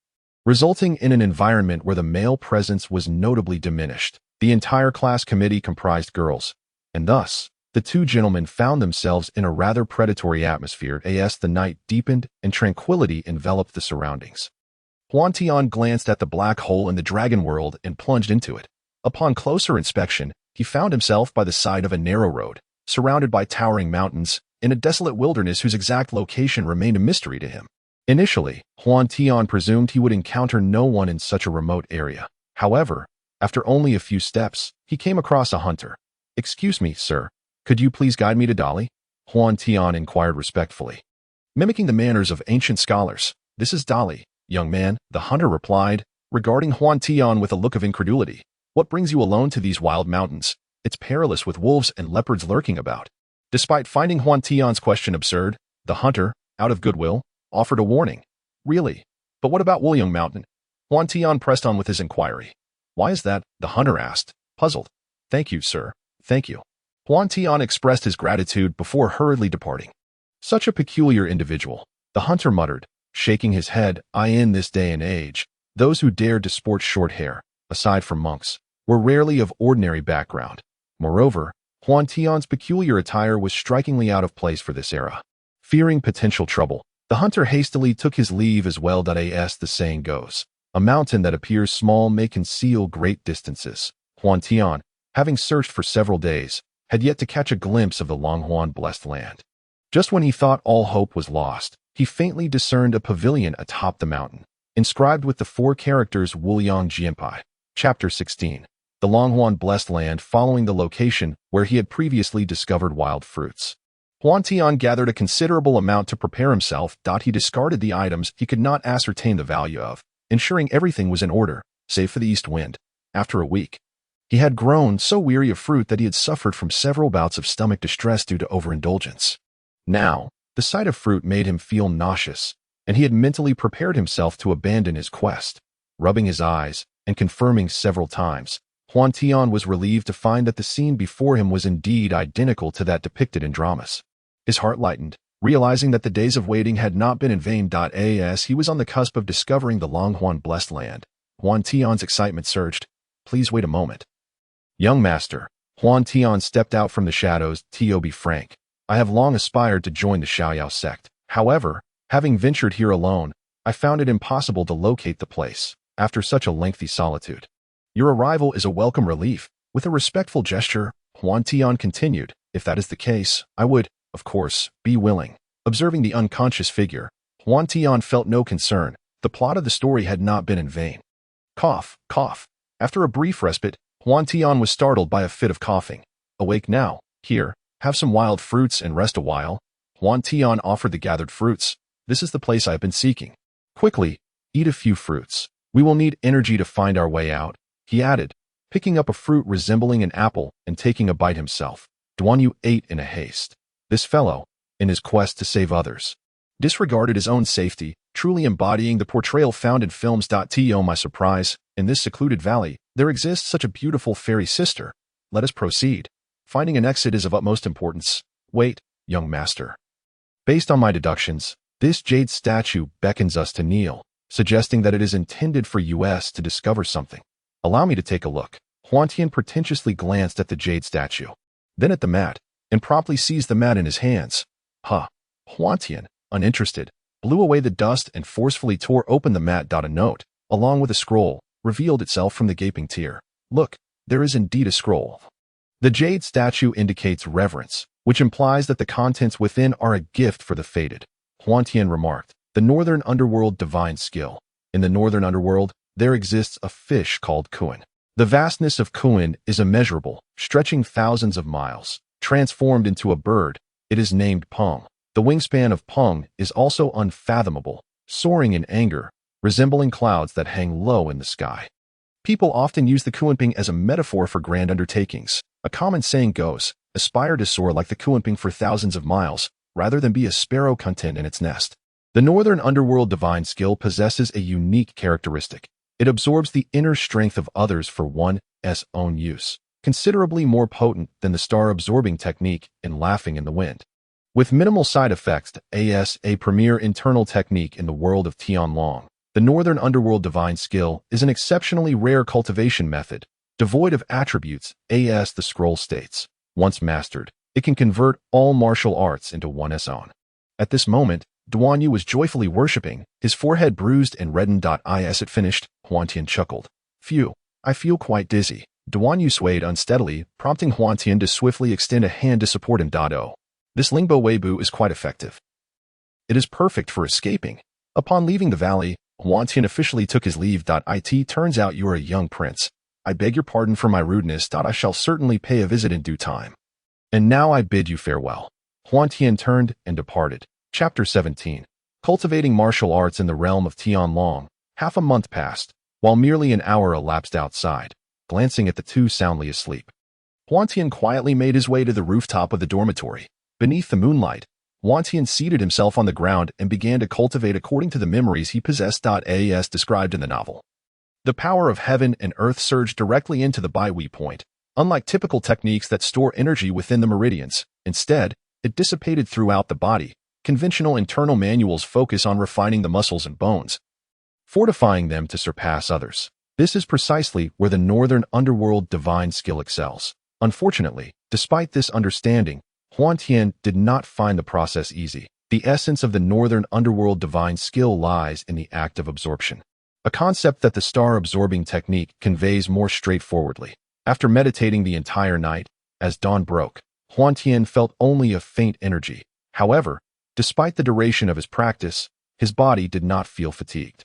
resulting in an environment where the male presence was notably diminished. The entire class committee comprised girls, and thus, the two gentlemen found themselves in a rather predatory atmosphere as the night deepened and tranquility enveloped the surroundings. Huantian glanced at the black hole in the dragon world and plunged into it. Upon closer inspection, he found himself by the side of a narrow road, surrounded by towering mountains, in a desolate wilderness whose exact location remained a mystery to him. Initially, Huantian presumed he would encounter no one in such a remote area. However, after only a few steps, he came across a hunter. "Excuse me, sir. Could you please guide me to Dali?" Huantian inquired respectfully. Mimicking the manners of ancient scholars, "This is Dali, young man," the hunter replied, regarding Huantian with a look of incredulity. "What brings you alone to these wild mountains? It's perilous with wolves and leopards lurking about." Despite finding Huantian's question absurd, the hunter, out of goodwill, offered a warning. "Really? But what about Wuliang Mountain?" Huantian pressed on with his inquiry. "Why is that?" the hunter asked, puzzled. "Thank you, sir. Thank you." Huantian expressed his gratitude before hurriedly departing. "Such a peculiar individual," the hunter muttered, shaking his head. In this day and age, those who dared to sport short hair, aside from monks, were rarely of ordinary background. Moreover, Huantian's peculiar attire was strikingly out of place for this era. Fearing potential trouble, the hunter hastily took his leave as well. As the saying goes, a mountain that appears small may conceal great distances. Huantian, having searched for several days, had yet to catch a glimpse of the Longhuan blessed land. Just when he thought all hope was lost, he faintly discerned a pavilion atop the mountain, inscribed with the 4 characters Wuliang Jianpai. Chapter 16. The Longhuan blessed land, following the location where he had previously discovered wild fruits. Huantian gathered a considerable amount to prepare himself. He discarded the items he could not ascertain the value of, ensuring everything was in order, save for the east wind. After a week, he had grown so weary of fruit that he had suffered from several bouts of stomach distress due to overindulgence. Now, the sight of fruit made him feel nauseous, and he had mentally prepared himself to abandon his quest. Rubbing his eyes and confirming several times, Huantian was relieved to find that the scene before him was indeed identical to that depicted in dramas. His heart lightened, realizing that the days of waiting had not been in vain. As he was on the cusp of discovering the Longhuan blessed land, Huantian's excitement surged. "Please wait a moment." "Young master," Huantian stepped out from the shadows. "To be frank, I have long aspired to join the Xiaoyao sect. However, Having ventured here alone, I found it impossible to locate the place after such a lengthy solitude. Your arrival is a welcome relief. With a respectful gesture, Huantian continued, if that is the case, I would, of course, be willing. Observing the unconscious figure, Huantian felt no concern. The plot of the story had not been in vain. Cough, cough. After a brief respite, Huantian was startled by a fit of coughing. Awake now. Here, have some wild fruits and rest a while. Huantian offered the gathered fruits. This is the place I have been seeking. Quickly, eat a few fruits. We will need energy to find our way out, he added, picking up a fruit resembling an apple and taking a bite himself. Duanyu ate in a haste. This fellow, in his quest to save others, disregarded his own safety, truly embodying the portrayal found in films. To my surprise, in this secluded valley, there exists such a beautiful fairy sister. Let us proceed. Finding an exit is of utmost importance. Wait, young master. Based on my deductions, this jade statue beckons us to kneel, suggesting that it is intended for us to discover something. Allow me to take a look. Huantian pretentiously glanced at the jade statue, then at the mat, and promptly seized the mat in his hands. Huantian, uninterested, blew away the dust and forcefully tore open the mat. A note, along with a scroll, revealed itself from the gaping tear. Look, there is indeed a scroll. The jade statue indicates reverence, which implies that the contents within are a gift for the fated. Huantian remarked, the northern underworld divine skill. In the northern underworld, there exists a fish called Kuan. The vastness of Kuan is immeasurable, stretching thousands of miles. Transformed into a bird, it is named Peng. The wingspan of Peng is also unfathomable, soaring in anger, resembling clouds that hang low in the sky. People often use the Kuanping as a metaphor for grand undertakings. A common saying goes, aspire to soar like the Kuanping for thousands of miles, rather than be a sparrow content in its nest. The northern underworld divine skill possesses a unique characteristic. It absorbs the inner strength of others for one's own use, considerably more potent than the star-absorbing technique in Laughing in the Wind. With minimal side effects, a premier internal technique in the world of Tianlong, the northern underworld divine skill is an exceptionally rare cultivation method, devoid of attributes. The scroll states, once mastered, it can convert all martial arts into one's own. At this moment, Duanyu was joyfully worshipping, his forehead bruised and reddened. As it finished, Huantian chuckled. Phew, I feel quite dizzy. Duanyu swayed unsteadily, prompting Huantian to swiftly extend a hand to support him. This Lingbo Weibu is quite effective. It is perfect for escaping. Upon leaving the valley, Huantian officially took his leave. It turns out you are a young prince. I beg your pardon for my rudeness. I shall certainly pay a visit in due time. And now I bid you farewell. Huantian turned and departed. Chapter 17. Cultivating martial arts in the realm of Tianlong. Half a month passed, while merely an hour elapsed outside, glancing at the two soundly asleep. Huantian quietly made his way to the rooftop of the dormitory. Beneath the moonlight, Huantian seated himself on the ground and began to cultivate according to the memories he possessed. As described in the novel. The power of heaven and earth surged directly into the Baihui point. Unlike typical techniques that store energy within the meridians, instead, it dissipated throughout the body. Conventional internal manuals focus on refining the muscles and bones, fortifying them to surpass others. This is precisely where the northern underworld divine skill excels. Unfortunately, despite this understanding, Huantian did not find the process easy. The essence of the northern underworld divine skill lies in the act of absorption, a concept that the star-absorbing technique conveys more straightforwardly. After meditating the entire night, as dawn broke, Huantian felt only a faint energy. However, despite the duration of his practice, his body did not feel fatigued.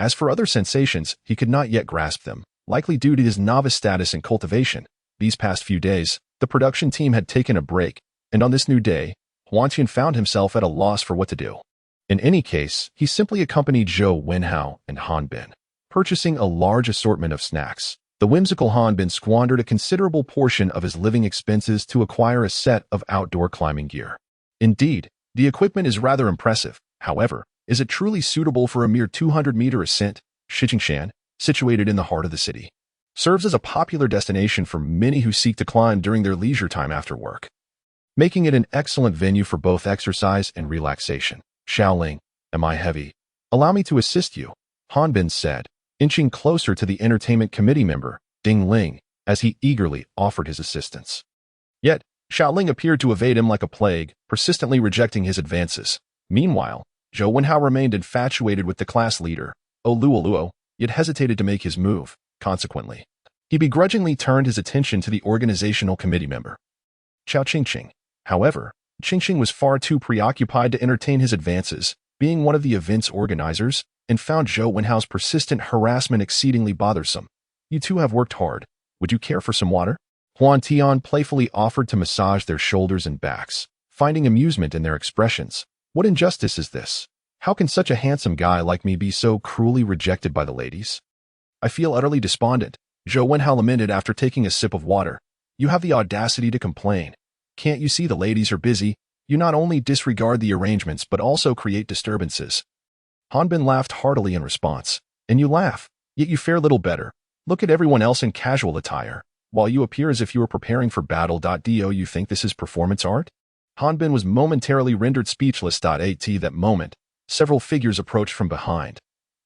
As for other sensations, he could not yet grasp them, likely due to his novice status in cultivation. These past few days, the production team had taken a break, and on this new day, Huantian found himself at a loss for what to do. In any case, he simply accompanied Zhou Wenhao and Han Bin, purchasing a large assortment of snacks. The whimsical Han Bin squandered a considerable portion of his living expenses to acquire a set of outdoor climbing gear. Indeed, the equipment is rather impressive. However, is it truly suitable for a mere 200-meter ascent? Shijingshan, situated in the heart of the city, serves as a popular destination for many who seek to climb during their leisure time after work, making it an excellent venue for both exercise and relaxation. Xiaoling, am I heavy? Allow me to assist you, Han Bin said, inching closer to the entertainment committee member, Ding Ling, as he eagerly offered his assistance. Yet, Xiaoling appeared to evade him like a plague, persistently rejecting his advances. Meanwhile, Zhou Wenhao remained infatuated with the class leader, Luoluo, yet hesitated to make his move. Consequently, he begrudgingly turned his attention to the organizational committee member, Chao Qingqing. However, Qingqing was far too preoccupied to entertain his advances, being one of the event's organizers, and found Zhou Wenhao's persistent harassment exceedingly bothersome. You two have worked hard. Would you care for some water? Huantian playfully offered to massage their shoulders and backs, finding amusement in their expressions. What injustice is this? How can such a handsome guy like me be so cruelly rejected by the ladies? I feel utterly despondent, Zhou Wenhao lamented after taking a sip of water. You have the audacity to complain. Can't you see the ladies are busy? You not only disregard the arrangements but also create disturbances. Hanbin laughed heartily in response. And you laugh, yet you fare little better. Look at everyone else in casual attire. While you appear as if you were preparing for battle. Do you think this is performance art? Hanbin was momentarily rendered speechless. At that moment, several figures approached from behind.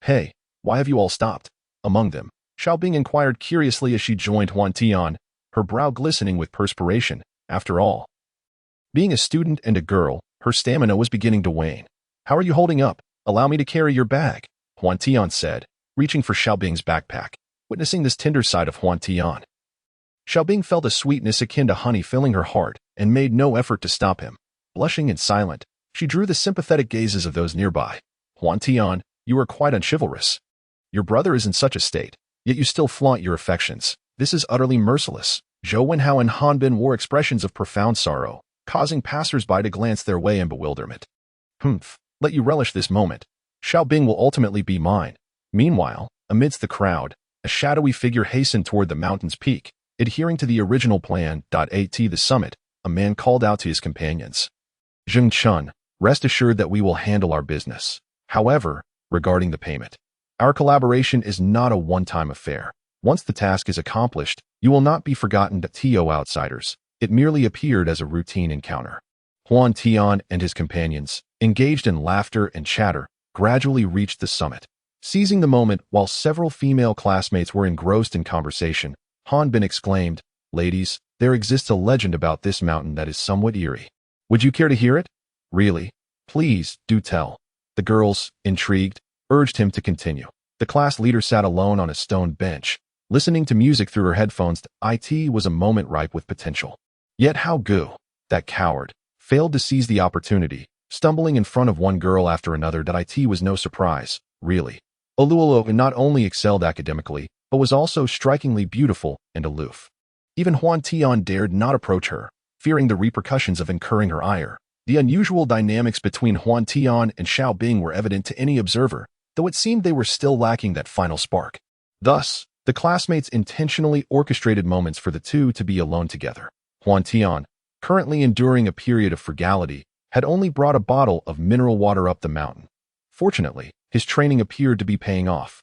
Hey, why have you all stopped? Among them, Xiaobing inquired curiously as she joined Huantian, her brow glistening with perspiration. After all, being a student and a girl, her stamina was beginning to wane. How are you holding up? Allow me to carry your bag, Huantian said, reaching for Xiaobing's backpack. Witnessing this tender side of Huantian, Xiaobing felt a sweetness akin to honey filling her heart and made no effort to stop him. Blushing and silent, she drew the sympathetic gazes of those nearby. Huantian, you are quite unchivalrous. Your brother is in such a state, yet you still flaunt your affections. This is utterly merciless. Zhou Wenhao and Hanbin wore expressions of profound sorrow, causing passers-by to glance their way in bewilderment. Let you relish this moment. Xiaobing will ultimately be mine. Meanwhile, amidst the crowd, a shadowy figure hastened toward the mountain's peak. Adhering to the original plan. At the summit, a man called out to his companions. Zheng Chun, rest assured that we will handle our business. However, regarding the payment, our collaboration is not a one-time affair. Once the task is accomplished, you will not be forgotten to outsiders. It merely appeared as a routine encounter. Huantian and his companions, engaged in laughter and chatter, gradually reached the summit. Seizing the moment while several female classmates were engrossed in conversation, Hanbin exclaimed, Ladies, there exists a legend about this mountain that is somewhat eerie. Would you care to hear it? Really? Please, do tell. The girls, intrigued, urged him to continue. The class leader sat alone on a stone bench, listening to music through her headphones. It was a moment ripe with potential. Yet how Gu, that coward, failed to seize the opportunity, stumbling in front of one girl after another. It was no surprise, really. Luoluo not only excelled academically, but was also strikingly beautiful and aloof. Even Huantian dared not approach her, fearing the repercussions of incurring her ire. The unusual dynamics between Huantian and Xiaobing were evident to any observer, though it seemed they were still lacking that final spark. Thus, the classmates intentionally orchestrated moments for the two to be alone together. Huantian, currently enduring a period of frugality, had only brought a bottle of mineral water up the mountain. Fortunately, his training appeared to be paying off.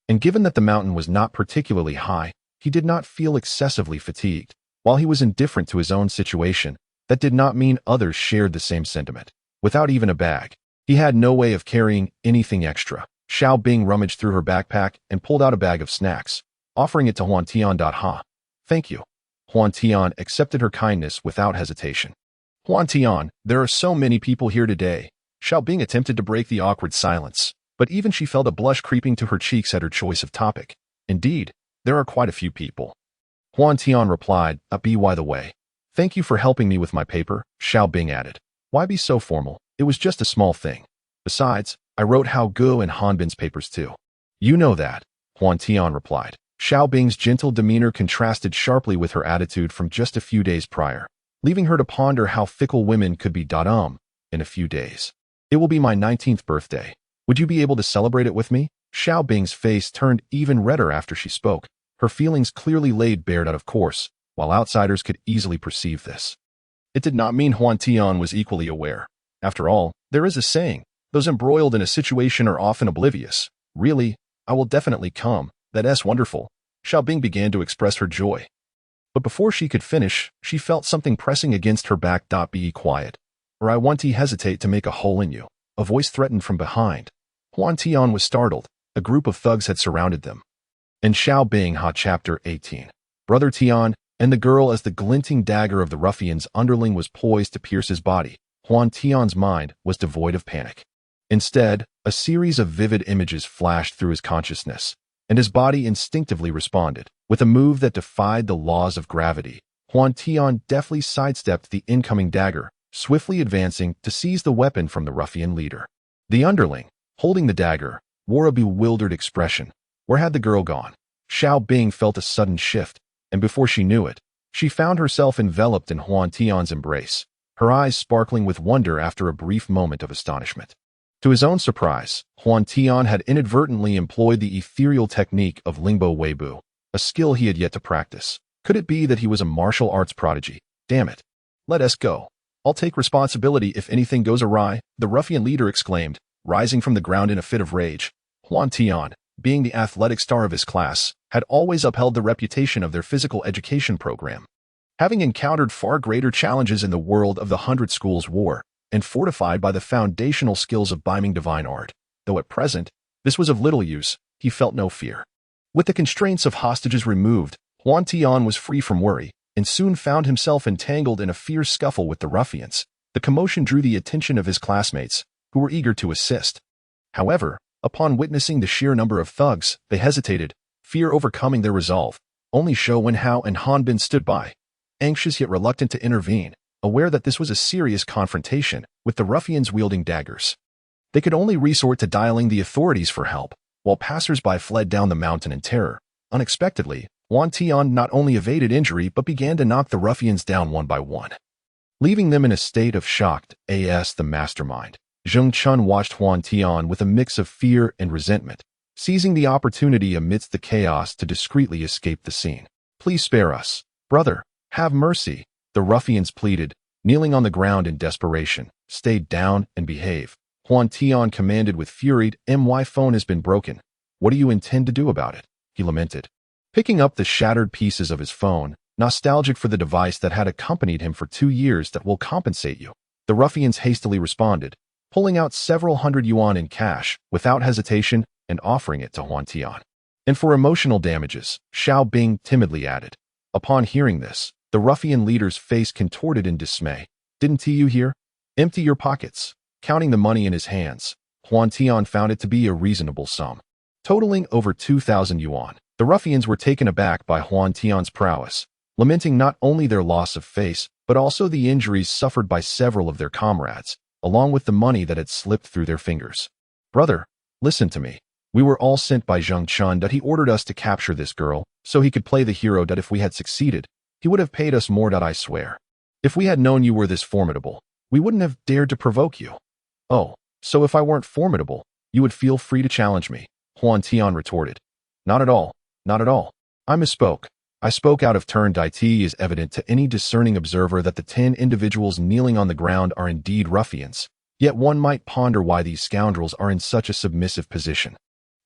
And given that the mountain was not particularly high, he did not feel excessively fatigued. While he was indifferent to his own situation, that did not mean others shared the same sentiment. Without even a bag, he had no way of carrying anything extra. Xiaobing rummaged through her backpack and pulled out a bag of snacks, offering it to Huantian. Thank you. Huantian accepted her kindness without hesitation. Huantian, there are so many people here today. Xiaobing attempted to break the awkward silence, but even she felt a blush creeping to her cheeks at her choice of topic. Indeed, there are quite a few people. Huantian replied, by the way. Thank you for helping me with my paper, Xiaobing added. Why be so formal? It was just a small thing. Besides, I wrote Hao Gu and Hanbin's papers too. You know that, Huantian replied. Xiaobing's gentle demeanor contrasted sharply with her attitude from just a few days prior, leaving her to ponder how fickle women could be. In a few days, it will be my 19th birthday. Would you be able to celebrate it with me? Xiaobing's face turned even redder after she spoke, her feelings clearly laid bare of course, while outsiders could easily perceive this. It did not mean Huantian was equally aware. After all, there is a saying, those embroiled in a situation are often oblivious. Really, I will definitely come. That's wonderful. Xiaobing began to express her joy. But before she could finish, she felt something pressing against her back. Be quiet, or I won't hesitate to make a hole in you. A voice threatened from behind. Huantian was startled. A group of thugs had surrounded them. In Xiaobing Chapter 18. Brother Tian, and the girl as the glinting dagger of the ruffian's underling was poised to pierce his body. Huantian's mind was devoid of panic. Instead, a series of vivid images flashed through his consciousness, and his body instinctively responded. With a move that defied the laws of gravity, Huantian deftly sidestepped the incoming dagger, swiftly advancing to seize the weapon from the ruffian leader. The underling, holding the dagger, wore a bewildered expression. Where had the girl gone? Xiao Bing felt a sudden shift, and before she knew it, she found herself enveloped in Huantian's embrace, her eyes sparkling with wonder after a brief moment of astonishment. To his own surprise, Huantian had inadvertently employed the ethereal technique of Lingbo Weibo, a skill he had yet to practice. Could it be that he was a martial arts prodigy? Damn it. Let us go. I'll take responsibility if anything goes awry, the ruffian leader exclaimed, rising from the ground in a fit of rage. Huantian, being the athletic star of his class, had always upheld the reputation of their physical education program. Having encountered far greater challenges in the world of the 100 Schools War, and fortified by the foundational skills of Biming divine art, though at present, this was of little use, he felt no fear. With the constraints of hostages removed, Huantian was free from worry, and soon found himself entangled in a fierce scuffle with the ruffians. The commotion drew the attention of his classmates, who were eager to assist. However, upon witnessing the sheer number of thugs, they hesitated, fear overcoming their resolve. Only Zhou Wenhao and Han Bin stood by, anxious yet reluctant to intervene, aware that this was a serious confrontation with the ruffians wielding daggers. They could only resort to dialing the authorities for help, while passers-by fled down the mountain in terror. Unexpectedly, Huantian not only evaded injury but began to knock the ruffians down one by one, leaving them in a state of shocked as the mastermind. Zheng Chun watched Huantian with a mix of fear and resentment, seizing the opportunity amidst the chaos to discreetly escape the scene. Please spare us, brother. Have mercy, the ruffians pleaded, kneeling on the ground in desperation. Stay down and behave. Huantian commanded with fury. My phone has been broken. What do you intend to do about it? He lamented. Picking up the shattered pieces of his phone, nostalgic for the device that had accompanied him for 2 years that will compensate you, the ruffians hastily responded, pulling out several hundred yuan in cash, without hesitation, and offering it to Huantian. And for emotional damages, Xiao Bing timidly added. Upon hearing this, the ruffian leader's face contorted in dismay. Didn't you hear? Empty your pockets. Counting the money in his hands, Huantian found it to be a reasonable sum, totaling over 2,000 yuan. The ruffians were taken aback by Huantian's prowess, lamenting not only their loss of face, but also the injuries suffered by several of their comrades, along with the money that had slipped through their fingers. Brother, listen to me. We were all sent by Zheng Chun that he ordered us to capture this girl, so he could play the hero that if we had succeeded, he would have paid us more, I swear. If we had known you were this formidable, we wouldn't have dared to provoke you. Oh, so if I weren't formidable, you would feel free to challenge me, Huantian retorted. Not at all, not at all. I misspoke. I spoke out of turn. It is evident to any discerning observer that the 10 individuals kneeling on the ground are indeed ruffians, yet one might ponder why these scoundrels are in such a submissive position.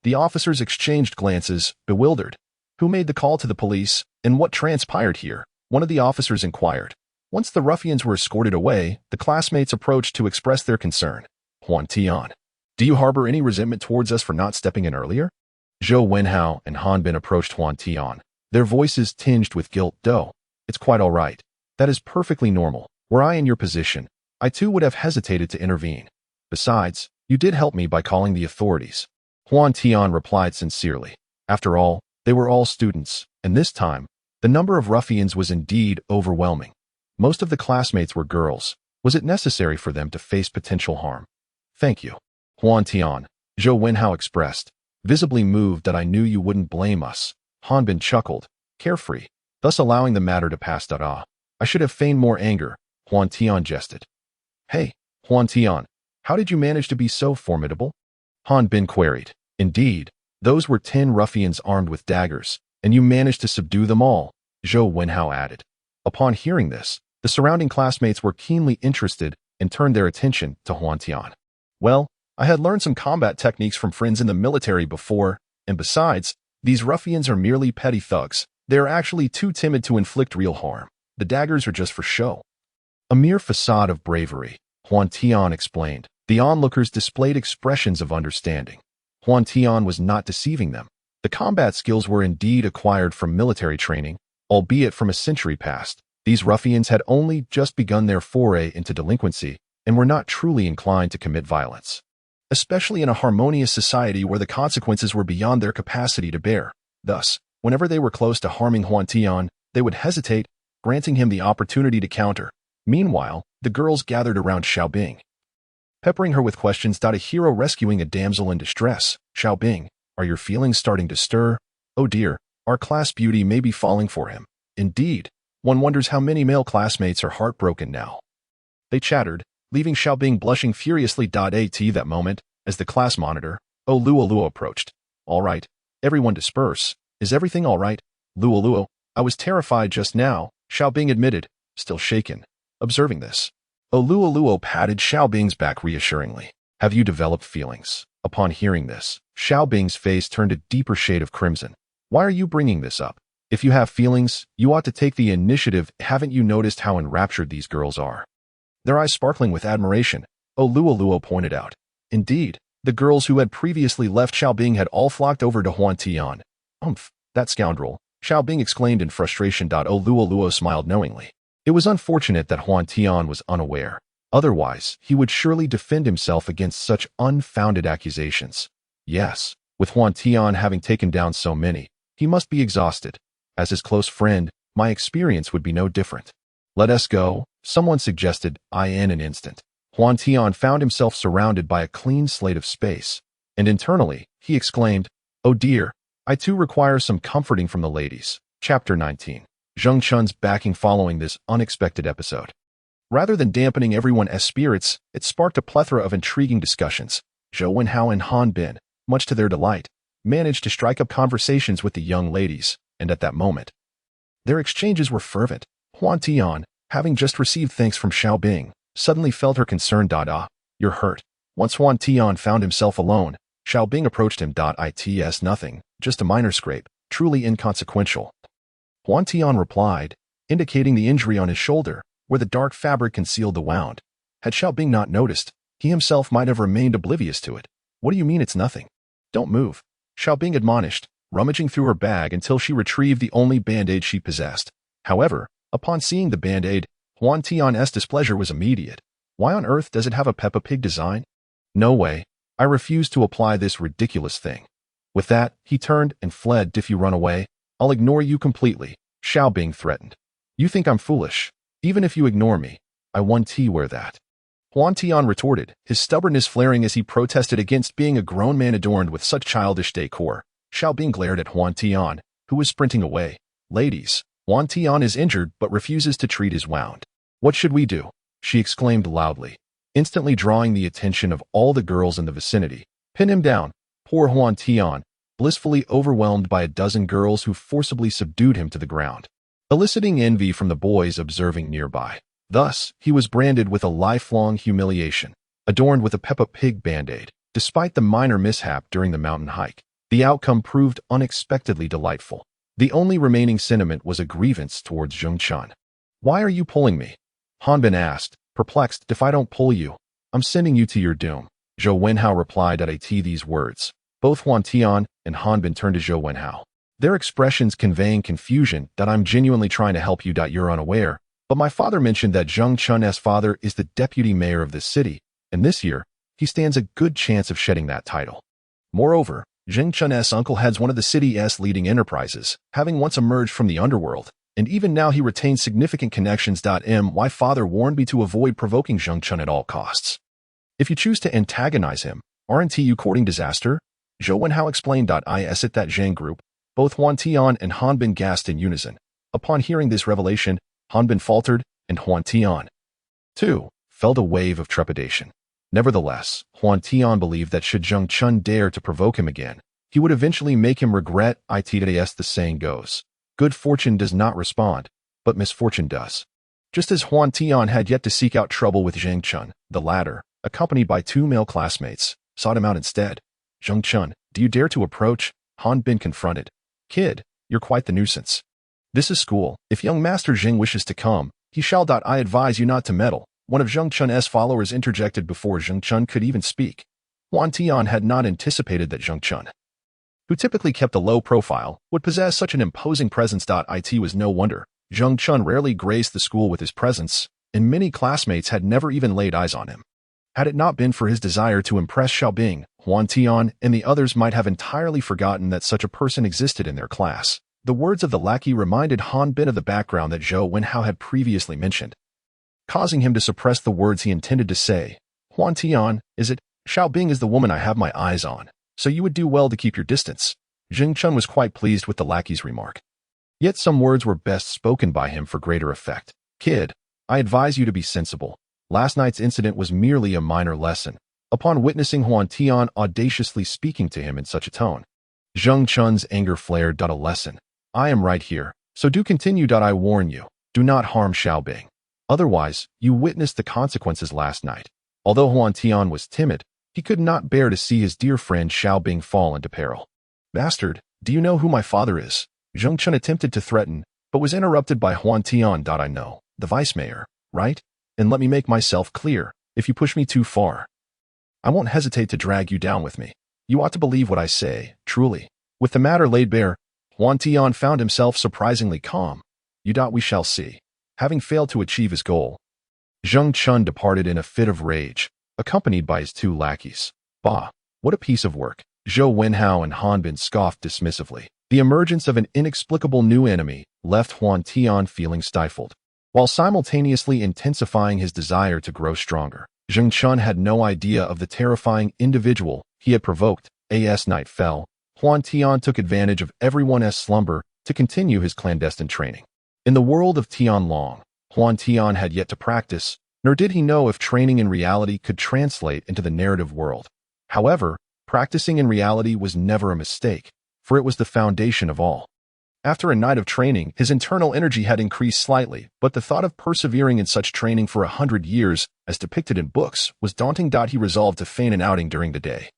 The officers exchanged glances, bewildered. Who made the call to the police, and what transpired here? One of the officers inquired. Once the ruffians were escorted away, the classmates approached to express their concern. Huantian, do you harbor any resentment towards us for not stepping in earlier? Zhou Wenhao and Han Bin approached Huantian, their voices tinged with guilt. It's quite all right. That is perfectly normal. Were I in your position, I too would have hesitated to intervene. Besides, you did help me by calling the authorities. Huantian replied sincerely. After all, they were all students, and this time, the number of ruffians was indeed overwhelming. Most of the classmates were girls. Was it necessary for them to face potential harm? Thank you, Huantian, Zhou Wenhao expressed, visibly moved that I knew you wouldn't blame us. Han Bin chuckled, carefree, thus allowing the matter to pass. I should have feigned more anger, Huantian jested. Hey, Huantian, how did you manage to be so formidable? Han Bin queried. Indeed, those were 10 ruffians armed with daggers, and you managed to subdue them all, Zhou Wenhao added. Upon hearing this, the surrounding classmates were keenly interested and turned their attention to Huantian. Well, I had learned some combat techniques from friends in the military before, and besides, these ruffians are merely petty thugs. They are actually too timid to inflict real harm. The daggers are just for show. A mere facade of bravery, Huantian explained. The onlookers displayed expressions of understanding. Huantian was not deceiving them. The combat skills were indeed acquired from military training, albeit from a century past. These ruffians had only just begun their foray into delinquency and were not truly inclined to commit violence. especially in a harmonious society where the consequences were beyond their capacity to bear. Thus, whenever they were close to harming Huantian, they would hesitate, granting him the opportunity to counter. Meanwhile, the girls gathered around Xiaobing, peppering her with questions. A hero rescuing a damsel in distress. Xiaobing, are your feelings starting to stir? Oh dear, our class beauty may be falling for him. Indeed, one wonders how many male classmates are heartbroken now. They chattered, leaving Xiaobing blushing furiously. At that moment, as the class monitor, Luo approached. All right, everyone disperse. Is everything all right? Luo, I was terrified just now, Xiaobing admitted, still shaken. Observing this, Luo patted Xiaobing's back reassuringly. Have you developed feelings? Upon hearing this, Xiaobing's face turned a deeper shade of crimson. Why are you bringing this up? If you have feelings, you ought to take the initiative. Haven't you noticed how enraptured these girls are? Their eyes sparkling with admiration, Luo pointed out. Indeed, the girls who had previously left Xiaobing had all flocked over to Huantian. Humph, that scoundrel, Xiaobing exclaimed in frustration. Luo smiled knowingly. It was unfortunate that Huantian was unaware. Otherwise, he would surely defend himself against such unfounded accusations. Yes, with Huantian having taken down so many, he must be exhausted. As his close friend, my experience would be no different. Let us go, someone suggested. In an instant, Huantian found himself surrounded by a clean slate of space, and internally, he exclaimed, oh dear, I too require some comforting from the ladies. Chapter 19. Zheng Chun's backing following this unexpected episode. Rather than dampening everyone's spirits, it sparked a plethora of intriguing discussions. Zhou Wenhao and Han Bin, much to their delight, managed to strike up conversations with the young ladies, and at that moment, their exchanges were fervent. Huantian, having just received thanks from Xiaobing, suddenly felt her concern. You're hurt. Once Huantian found himself alone, Xiaobing approached him. It's nothing, just a minor scrape, truly inconsequential. Huantian replied, indicating the injury on his shoulder, where the dark fabric concealed the wound. Had Xiaobing not noticed, he himself might have remained oblivious to it. What do you mean it's nothing? Don't move, Xiaobing admonished, rummaging through her bag until she retrieved the only band-aid she possessed. However, upon seeing the band-aid, Huantian's displeasure was immediate. Why on earth does it have a Peppa Pig design? No way, I refuse to apply this ridiculous thing. With that, he turned and fled. If you run away, I'll ignore you completely, Xiaobing threatened. You think I'm foolish? Even if you ignore me, I won't wear that. Huantian retorted, his stubbornness flaring as he protested against being a grown man adorned with such childish decor. Xiaobing glared at Huantian, who was sprinting away. Ladies, Huantian is injured but refuses to treat his wound. What should we do? She exclaimed loudly, instantly drawing the attention of all the girls in the vicinity. Pin him down. Poor Huantian, blissfully overwhelmed by a dozen girls who forcibly subdued him to the ground, eliciting envy from the boys observing nearby. Thus, he was branded with a lifelong humiliation, adorned with a Peppa Pig band-aid. Despite the minor mishap during the mountain hike, the outcome proved unexpectedly delightful. The only remaining sentiment was a grievance towards Zheng Chun. Why are you pulling me? Han Bin asked, perplexed. If I don't pull you, I'm sending you to your doom. Zhou Wenhao replied at these words. Both Huantian and Han Bin turned to Zhou Wenhao, their expressions conveying confusion. I'm genuinely trying to help you. You're unaware, but my father mentioned that Zheng Chun's father is the deputy mayor of this city, and this year, he stands a good chance of shedding that title. Moreover, Zheng Chun's uncle heads one of the city's leading enterprises, having once emerged from the underworld, and even now he retains significant connections. My father warned me to avoid provoking Zheng Chun at all costs. If you choose to antagonize him, aren't you courting disaster? Zhou Wenhao explained. Is it that Zhang group? Both Huantian and Han Bin gasped in unison. Upon hearing this revelation, Han Bin faltered, and Huantian, too, felt a wave of trepidation. Nevertheless, Huantian believed that should Zheng Chun dare to provoke him again, he would eventually make him regret it. As the saying goes, good fortune does not respond, but misfortune does. Just as Huantian had yet to seek out trouble with Zheng Chun, the latter, accompanied by two male classmates, sought him out instead. Zheng Chun, do you dare to approach? Han Bin confronted. Kid, you're quite the nuisance. This is school. If young Master Zheng wishes to come, he shall. I advise you not to meddle. One of Zheng Chun's followers interjected before Zheng Chun could even speak. Huantian had not anticipated that Zheng Chun, who typically kept a low profile, would possess such an imposing presence. It was no wonder. Zheng Chun rarely graced the school with his presence, and many classmates had never even laid eyes on him. Had it not been for his desire to impress Xiaobing, Huantian and the others might have entirely forgotten that such a person existed in their class. The words of the lackey reminded Han Bin of the background that Zhou Wenhao had previously mentioned, causing him to suppress the words he intended to say. Huantian, is it? Xiaobing is the woman I have my eyes on, so you would do well to keep your distance. Jing Chun was quite pleased with the lackey's remark. Yet some words were best spoken by him for greater effect. Kid, I advise you to be sensible. Last night's incident was merely a minor lesson. Upon witnessing Huantian audaciously speaking to him in such a tone, Zheng Chun's anger flared. A lesson. I am right here, so do continue. I warn you, do not harm Xiaobing. Otherwise, you witnessed the consequences last night. Although Huantian was timid, he could not bear to see his dear friend Xiaobing fall into peril. Bastard, do you know who my father is? Zheng Chun attempted to threaten, but was interrupted by Huantian. I know, the vice mayor, right? And let me make myself clear, if you push me too far, I won't hesitate to drag you down with me. You ought to believe what I say, truly. With the matter laid bare, Huantian found himself surprisingly calm. We shall see. Having failed to achieve his goal, Zheng Chun departed in a fit of rage, accompanied by his two lackeys. Bah, what a piece of work. Zhou Wenhao and Han Bin scoffed dismissively. The emergence of an inexplicable new enemy left Huantian feeling stifled, while simultaneously intensifying his desire to grow stronger. Zheng Chun had no idea of the terrifying individual he had provoked. As night fell, Huantian took advantage of everyone's slumber to continue his clandestine training. In the world of Tianlong, Huantian had yet to practice, nor did he know if training in reality could translate into the narrative world. However, practicing in reality was never a mistake, for it was the foundation of all. After a night of training, his internal energy had increased slightly, but the thought of persevering in such training for 100 years, as depicted in books, was daunting. He resolved to feign an outing during the day,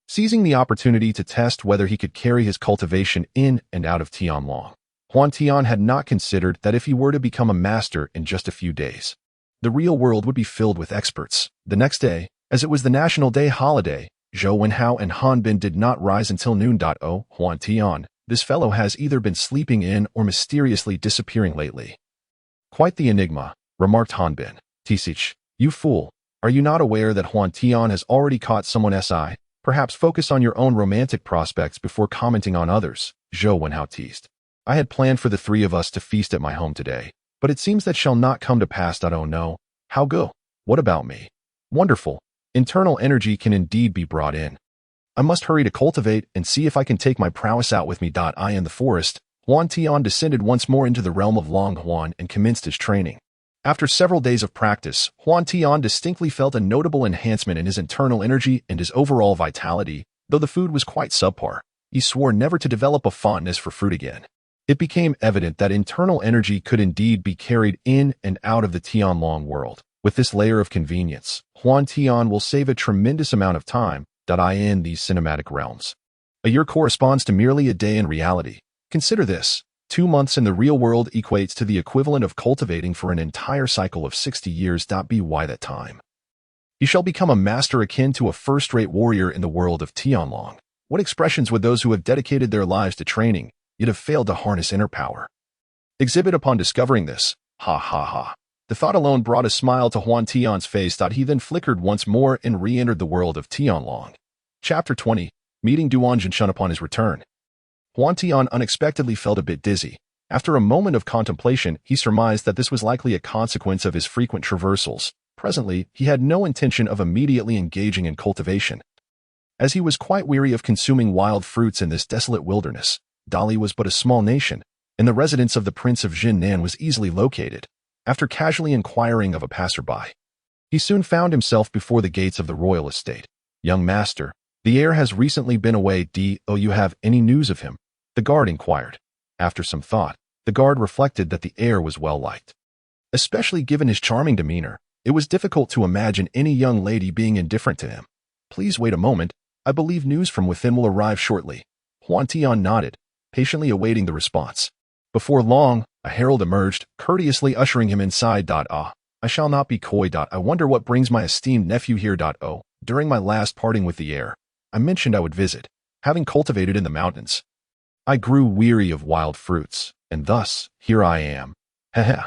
seizing the opportunity to test whether he could carry his cultivation in and out of Tianlong. Huantian had not considered that if he were to become a master in just a few days, the real world would be filled with experts. The next day, as it was the National Day holiday, Zhou Wenhao and Han Bin did not rise until noon. Oh, Huantian, this fellow has either been sleeping in or mysteriously disappearing lately. Quite the enigma, remarked Han Bin. Thesis, you fool, are you not aware that Huantian has already caught someone's eye? Perhaps focus on your own romantic prospects before commenting on others, Zhou Wenhao teased. I had planned for the three of us to feast at my home today, but it seems that shall not come to pass. Oh no, how go? What about me? Wonderful. Internal energy can indeed be brought in. I must hurry to cultivate and see if I can take my prowess out with me. I in the forest, Huantian descended once more into the realm of Longhuan and commenced his training. After several days of practice, Huantian distinctly felt a notable enhancement in his internal energy and his overall vitality, though the food was quite subpar. He swore never to develop a fondness for fruit again. It became evident that internal energy could indeed be carried in and out of the Tianlong world. With this layer of convenience, Huantian will save a tremendous amount of time in these cinematic realms. A year corresponds to merely a day in reality. Consider this. 2 months in the real world equates to the equivalent of cultivating for an entire cycle of 60 years. By that time, he shall become a master akin to a first-rate warrior in the world of Tianlong. What expressions would those who have dedicated their lives to training, yet have failed to harness inner power, exhibit upon discovering this? Ha ha ha. The thought alone brought a smile to Huantian's face. He then flickered once more and re-entered the world of Tianlong. Chapter 20. Meeting Duan Jinshan upon his return. Huantian unexpectedly felt a bit dizzy. After a moment of contemplation, he surmised that this was likely a consequence of his frequent traversals. Presently, he had no intention of immediately engaging in cultivation, as he was quite weary of consuming wild fruits in this desolate wilderness. Dali was but a small nation, and the residence of the Prince of Jinnan was easily located. After casually inquiring of a passerby, he soon found himself before the gates of the royal estate. Young master, the heir has recently been away. Do you have any news of him? The guard inquired. After some thought, the guard reflected that the heir was well liked. Especially given his charming demeanor, it was difficult to imagine any young lady being indifferent to him. Please wait a moment. I believe news from within will arrive shortly. Huantian nodded, patiently awaiting the response. Before long, a herald emerged, courteously ushering him inside. I shall not be coy. I wonder what brings my esteemed nephew here. During my last parting with the heir, I mentioned I would visit. Having cultivated in the mountains, I grew weary of wild fruits, and thus, here I am. Heh.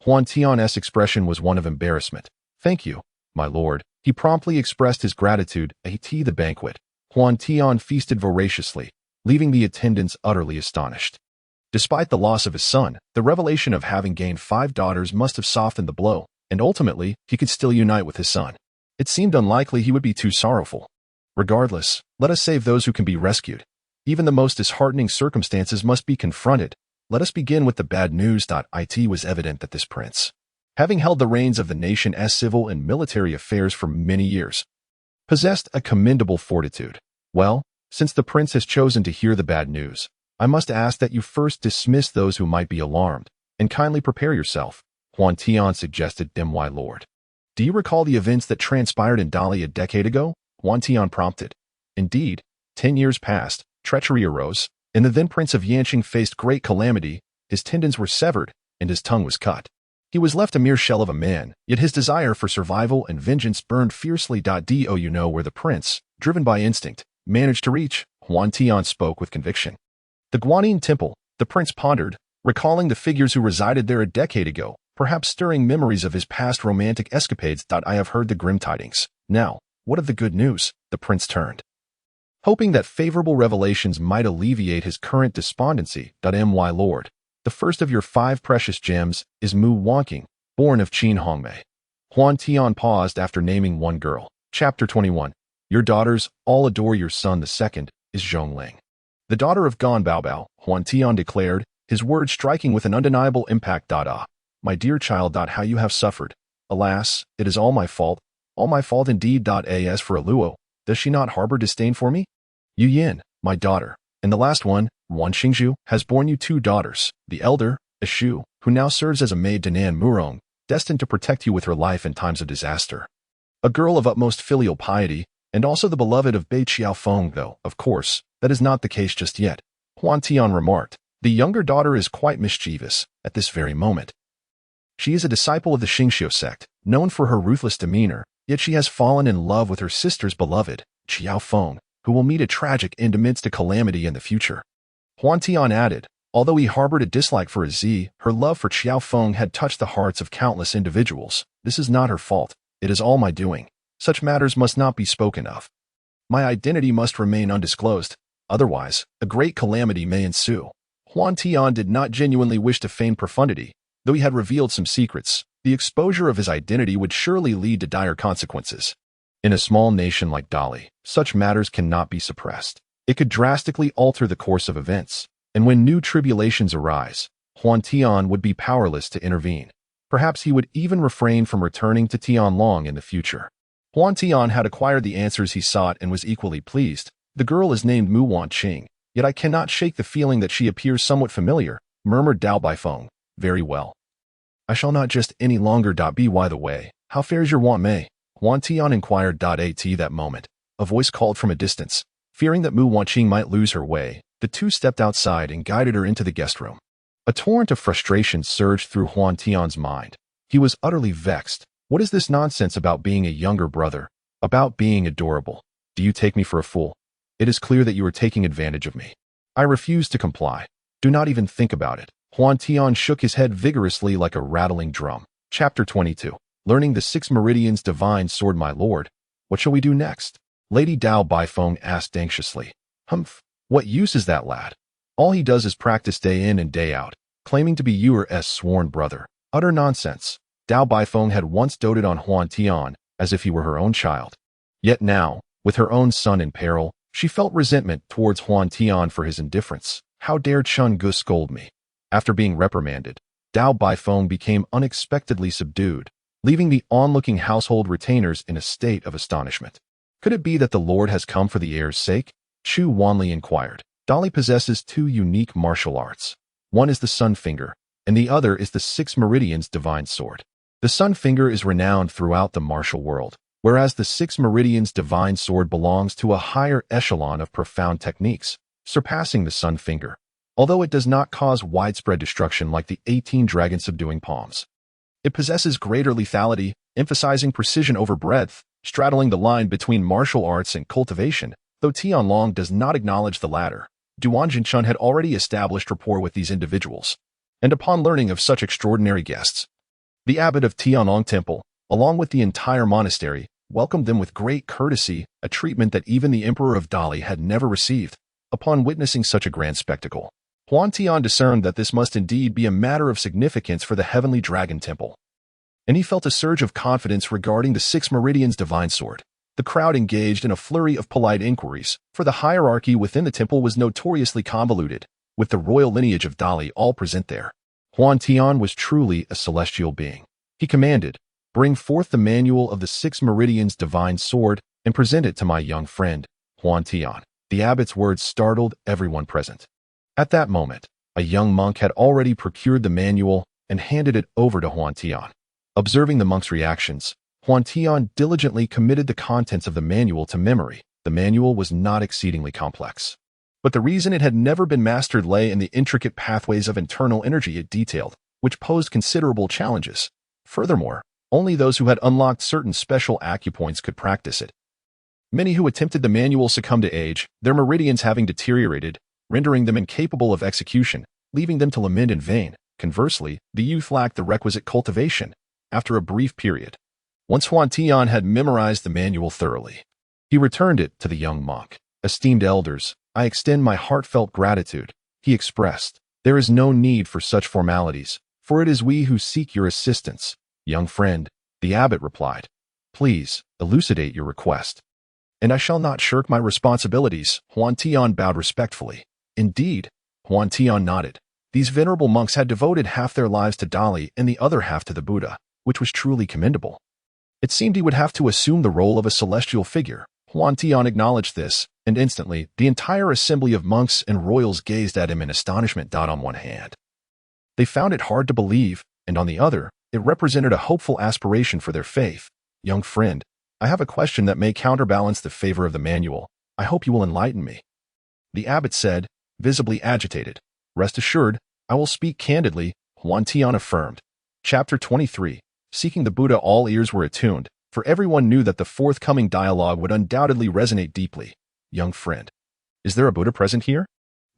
Huantian's expression was one of embarrassment. Thank you. my lord. He promptly expressed his gratitude at the banquet. Huantian feasted voraciously, leaving the attendants utterly astonished. Despite the loss of his son, the revelation of having gained 5 daughters must have softened the blow, and ultimately, he could still unite with his son. It seemed unlikely he would be too sorrowful. Regardless, let us save those who can be rescued. Even the most disheartening circumstances must be confronted. Let us begin with the bad news. It was evident that this prince, having held the reins of the nation's civil and military affairs for many years, possessed a commendable fortitude. Well, since the prince has chosen to hear the bad news, I must ask that you first dismiss those who might be alarmed, and kindly prepare yourself, Huantian suggested. My lord. Do you recall the events that transpired in Dali a decade ago? Huantian prompted. Indeed, 10 years passed, treachery arose, and the then Prince of Huantian faced great calamity. His tendons were severed, and his tongue was cut. He was left a mere shell of a man, yet his desire for survival and vengeance burned fiercely. Do you know where the prince, driven by instinct, managed to reach? Huantian spoke with conviction. The Guanyin Temple, the prince pondered, recalling the figures who resided there a decade ago, perhaps stirring memories of his past romantic escapades. I have heard the grim tidings. Now, what of the good news? The prince turned, hoping that favorable revelations might alleviate his current despondency. My lord. The first of your 5 precious gems is Mu Wanqing, born of Qin Hongmei. Huantian paused after naming one girl. Chapter 21. Your daughters all adore your son. The second is Zhongling, the daughter of Gan Baobao, Huantian declared, his words striking with an undeniable impact. My dear child. How you have suffered. Alas, it is all my fault indeed. As for Aluo, does she not harbor disdain for me? Yu Yin, my daughter, and the last one, Wan Xingzhu, has borne you 2 daughters, the elder, Ashu, who now serves as a maid to Nan Murong, destined to protect you with her life in times of disaster. A girl of utmost filial piety, and also the beloved of Bei Qiaofeng, though, of course, that is not the case just yet. Huantian remarked, the younger daughter is quite mischievous at this very moment. She is a disciple of the Xingxiu sect, known for her ruthless demeanor, yet she has fallen in love with her sister's beloved, Qiaofeng, who will meet a tragic end amidst a calamity in the future. Huantian added, although he harbored a dislike for Azi, her love for Qiaofeng had touched the hearts of countless individuals. This is not her fault. It is all my doing. Such matters must not be spoken of. My identity must remain undisclosed. Otherwise, a great calamity may ensue. Huantian did not genuinely wish to feign profundity. Though he had revealed some secrets, the exposure of his identity would surely lead to dire consequences. In a small nation like Dali, such matters cannot be suppressed. It could drastically alter the course of events, and when new tribulations arise, Huantian would be powerless to intervene. Perhaps he would even refrain from returning to Tianlong in the future. Huantian had acquired the answers he sought and was equally pleased. The girl is named Mu Wanqing, yet I cannot shake the feeling that she appears somewhat familiar, murmured Dao Baifeng. Very well. I shall not jest any longer. By the way, how fares your Wan Mei? Huantian inquired. At that moment, a voice called from a distance. Fearing that Mu Wanqing might lose her way, the two stepped outside and guided her into the guest room. A torrent of frustration surged through Huantian's mind. He was utterly vexed. What is this nonsense about being a younger brother? About being adorable? Do you take me for a fool? It is clear that you are taking advantage of me. I refuse to comply. Do not even think about it. Huantian shook his head vigorously like a rattling drum. Chapter 22. Learning the 6 meridians divine sword. My lord, what shall we do next? Lady Dao Baifeng asked anxiously. Humph, what use is that lad? All he does is practice day in and day out, claiming to be your sworn brother. Utter nonsense. Dao Baifeng had once doted on Huantian as if he were her own child. Yet now, with her own son in peril, she felt resentment towards Huantian for his indifference. How dared Chun Gu scold me? After being reprimanded, Dao Baifeng became unexpectedly subdued, leaving the onlooking household retainers in a state of astonishment. Could it be that the Lord has come for the heir's sake? Chu Wanli inquired. Dali possesses 2 unique martial arts. One is the Sun Finger, and the other is the 6 Meridians Divine Sword. The Sun Finger is renowned throughout the martial world, whereas the 6 Meridians Divine Sword belongs to a higher echelon of profound techniques, surpassing the Sun Finger, although it does not cause widespread destruction like the 18 dragon subduing palms. It possesses greater lethality, emphasizing precision over breadth, straddling the line between martial arts and cultivation, though Tianlong does not acknowledge the latter. Duan Jinchun had already established rapport with these individuals, and upon learning of such extraordinary guests, the abbot of Tianlong Temple, along with the entire monastery, welcomed them with great courtesy, a treatment that even the Emperor of Dali had never received. Upon witnessing such a grand spectacle, Huantian discerned that this must indeed be a matter of significance for the Heavenly Dragon Temple, and he felt a surge of confidence regarding the Six Meridians Divine Sword. The crowd engaged in a flurry of polite inquiries, for the hierarchy within the temple was notoriously convoluted, with the royal lineage of Dali all present there. Huantian was truly a celestial being. He commanded, "Bring forth the manual of the Six Meridians Divine Sword and present it to my young friend, Huantian." The abbot's words startled everyone present. At that moment, a young monk had already procured the manual and handed it over to Huantian. Observing the monk's reactions, Huantian diligently committed the contents of the manual to memory. The manual was not exceedingly complex, but the reason it had never been mastered lay in the intricate pathways of internal energy it detailed, which posed considerable challenges. Furthermore, only those who had unlocked certain special acupoints could practice it. Many who attempted the manual succumbed to age, their meridians having deteriorated, rendering them incapable of execution, leaving them to lament in vain. Conversely, the youth lacked the requisite cultivation. After a brief period, once Huantian had memorized the manual thoroughly, he returned it to the young monk. "Esteemed elders, I extend my heartfelt gratitude," he expressed. "There is no need for such formalities, for it is we who seek your assistance." "Young friend," the abbot replied, "please elucidate your request." "And I shall not shirk my responsibilities." Huantian bowed respectfully. "Indeed," Huantian nodded. These venerable monks had devoted half their lives to Dali and the other half to the Buddha, which was truly commendable. It seemed he would have to assume the role of a celestial figure. Huantian acknowledged this, and instantly, the entire assembly of monks and royals gazed at him in astonishment. On one hand, they found it hard to believe, and on the other, it represented a hopeful aspiration for their faith. "Young friend, I have a question that may counterbalance the favor of the manual. I hope you will enlighten me," the abbot said, visibly agitated. "Rest assured, I will speak candidly," Huantian affirmed. Chapter 23. Seeking the Buddha. All ears were attuned, for everyone knew that the forthcoming dialogue would undoubtedly resonate deeply. "Young friend, is there a Buddha present here?"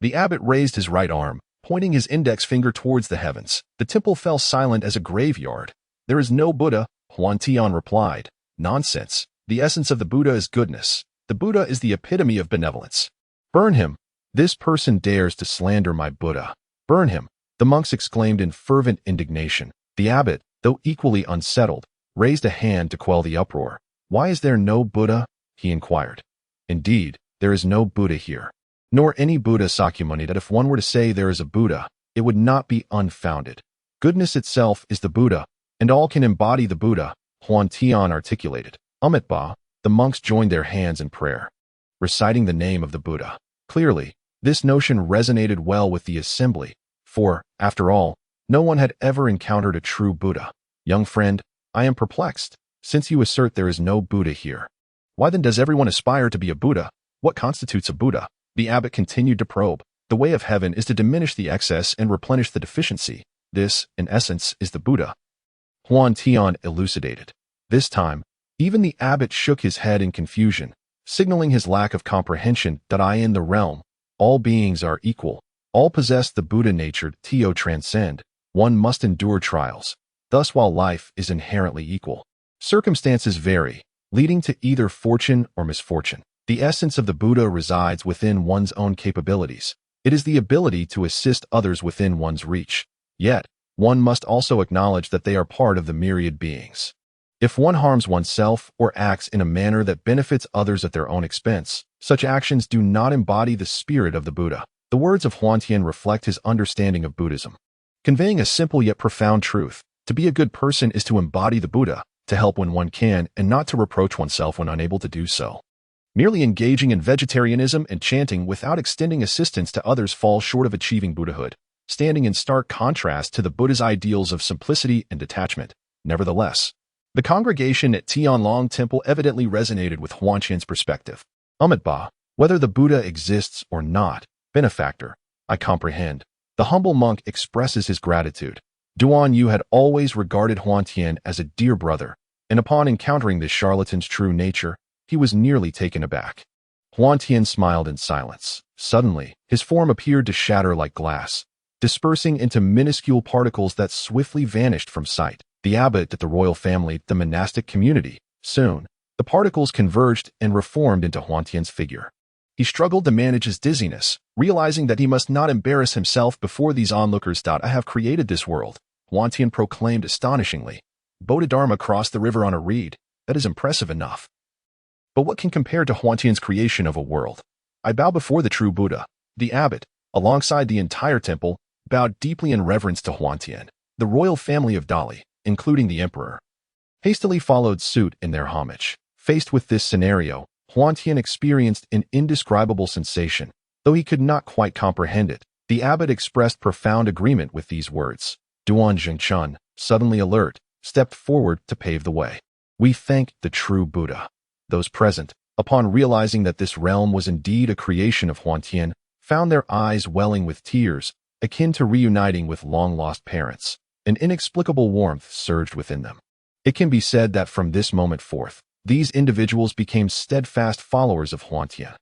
The abbot raised his right arm, pointing his index finger towards the heavens. The temple fell silent as a graveyard. "There is no Buddha," Huantian replied. "Nonsense. The essence of the Buddha is goodness. The Buddha is the epitome of benevolence. Burn him. This person dares to slander my Buddha. Burn him," the monks exclaimed in fervent indignation. The abbot, though equally unsettled, raised a hand to quell the uproar. "Why is there no Buddha?" he inquired. "Indeed, there is no Buddha here, nor any Buddha." Sakyamuni, that if one were to say there is a Buddha, it would not be unfounded. Goodness itself is the Buddha, and all can embody the Buddha, Huantian articulated. Amitabha, the monks joined their hands in prayer, reciting the name of the Buddha. Clearly, this notion resonated well with the assembly, for, after all, no one had ever encountered a true Buddha. "Young friend, I am perplexed. Since you assert there is no Buddha here, why then does everyone aspire to be a Buddha? What constitutes a Buddha?" The abbot continued to probe. "The way of heaven is to diminish the excess and replenish the deficiency. This, in essence, is the Buddha," Huantian elucidated. This time, even the abbot shook his head in confusion, signaling his lack of comprehension. "I in the realm, all beings are equal. All possess the Buddha nature to transcend. One must endure trials. Thus, while life is inherently equal, circumstances vary, leading to either fortune or misfortune. The essence of the Buddha resides within one's own capabilities. It is the ability to assist others within one's reach. Yet, one must also acknowledge that they are part of the myriad beings. If one harms oneself or acts in a manner that benefits others at their own expense, such actions do not embody the spirit of the Buddha." The words of Huantian reflect his understanding of Buddhism, conveying a simple yet profound truth. To be a good person is to embody the Buddha, to help when one can, and not to reproach oneself when unable to do so. Merely engaging in vegetarianism and chanting without extending assistance to others falls short of achieving Buddhahood, standing in stark contrast to the Buddha's ideals of simplicity and detachment. Nevertheless, the congregation at Tianlong Temple evidently resonated with Huantian's perspective. "Amitabha, whether the Buddha exists or not, benefactor, I comprehend." The humble monk expresses his gratitude. Duan Yu had always regarded Huantian as a dear brother, and upon encountering this charlatan's true nature, he was nearly taken aback. Huantian smiled in silence. Suddenly, his form appeared to shatter like glass, dispersing into minuscule particles that swiftly vanished from sight. the abbot, the royal family, the monastic community. Soon, the particles converged and reformed into Huantian's figure. He struggled to manage his dizziness, realizing that he must not embarrass himself before these onlookers. I have created this world, Huantian proclaimed astonishingly. Bodhidharma crossed the river on a reed. That is impressive enough. But what can compare to Huantian's creation of a world? I bow before the true Buddha. The abbot, alongside the entire temple, bowed deeply in reverence to Huantian. The royal family of Dali, including the emperor, hastily followed suit in their homage. Faced with this scenario, Huantian experienced an indescribable sensation. Though he could not quite comprehend it, the abbot expressed profound agreement with these words. Duan Zhengchun, suddenly alert, stepped forward to pave the way. We thank the true Buddha. Those present, upon realizing that this realm was indeed a creation of Huantian, found their eyes welling with tears, akin to reuniting with long-lost parents. An inexplicable warmth surged within them. It can be said that from this moment forth, these individuals became steadfast followers of Huantian.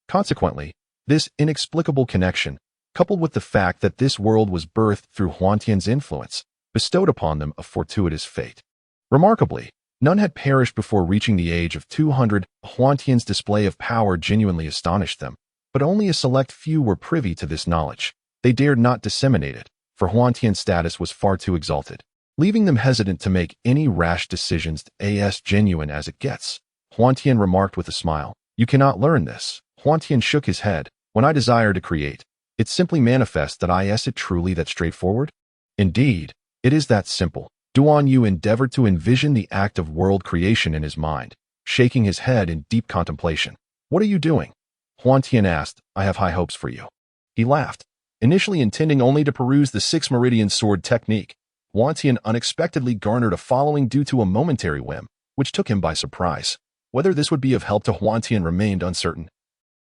Consequently, this inexplicable connection, coupled with the fact that this world was birthed through Huantian's influence, bestowed upon them a fortuitous fate. Remarkably, none had perished before reaching the age of 200. Huantian's display of power genuinely astonished them, but only a select few were privy to this knowledge. They dared not disseminate it, for Huantian's status was far too exalted, leaving them hesitant to make any rash decisions. As genuine as it gets, Huantian remarked with a smile. You cannot learn this. Huantian shook his head. When I desire to create, it simply manifests. That is it truly that straightforward? Indeed, it is that simple. Duan Yu endeavored to envision the act of world creation in his mind, shaking his head in deep contemplation. What are you doing? Huantian asked. I have high hopes for you. He laughed, initially intending only to peruse the 6 meridian sword technique. Huantian unexpectedly garnered a following due to a momentary whim, which took him by surprise. Whether this would be of help to Huantian remained uncertain.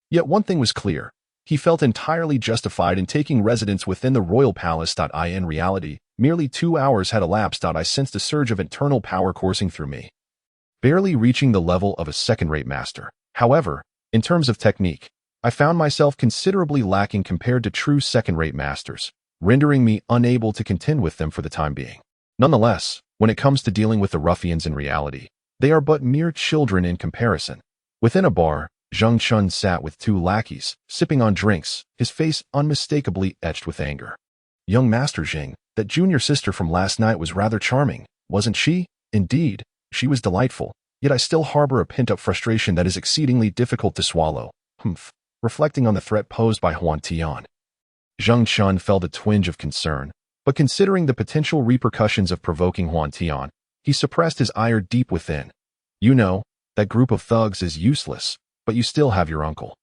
Yet one thing was clear. He felt entirely justified in taking residence within the royal palace. In reality, merely 2 hours had elapsed. I sensed a surge of internal power coursing through me, barely reaching the level of a second-rate master. However, in terms of technique, I found myself considerably lacking compared to true second-rate masters, rendering me unable to contend with them for the time being. Nonetheless, when it comes to dealing with the ruffians in reality, they are but mere children in comparison. Within a bar, Zheng Chun sat with 2 lackeys, sipping on drinks, his face unmistakably etched with anger. Young Master Zheng, that junior sister from last night was rather charming, wasn't she? Indeed, she was delightful, yet I still harbor a pent-up frustration that is exceedingly difficult to swallow. Reflecting on the threat posed by Huantian, Zheng Chun felt a twinge of concern, but considering the potential repercussions of provoking Huantian, he suppressed his ire deep within. You know, that group of thugs is useless, but you still have your uncle.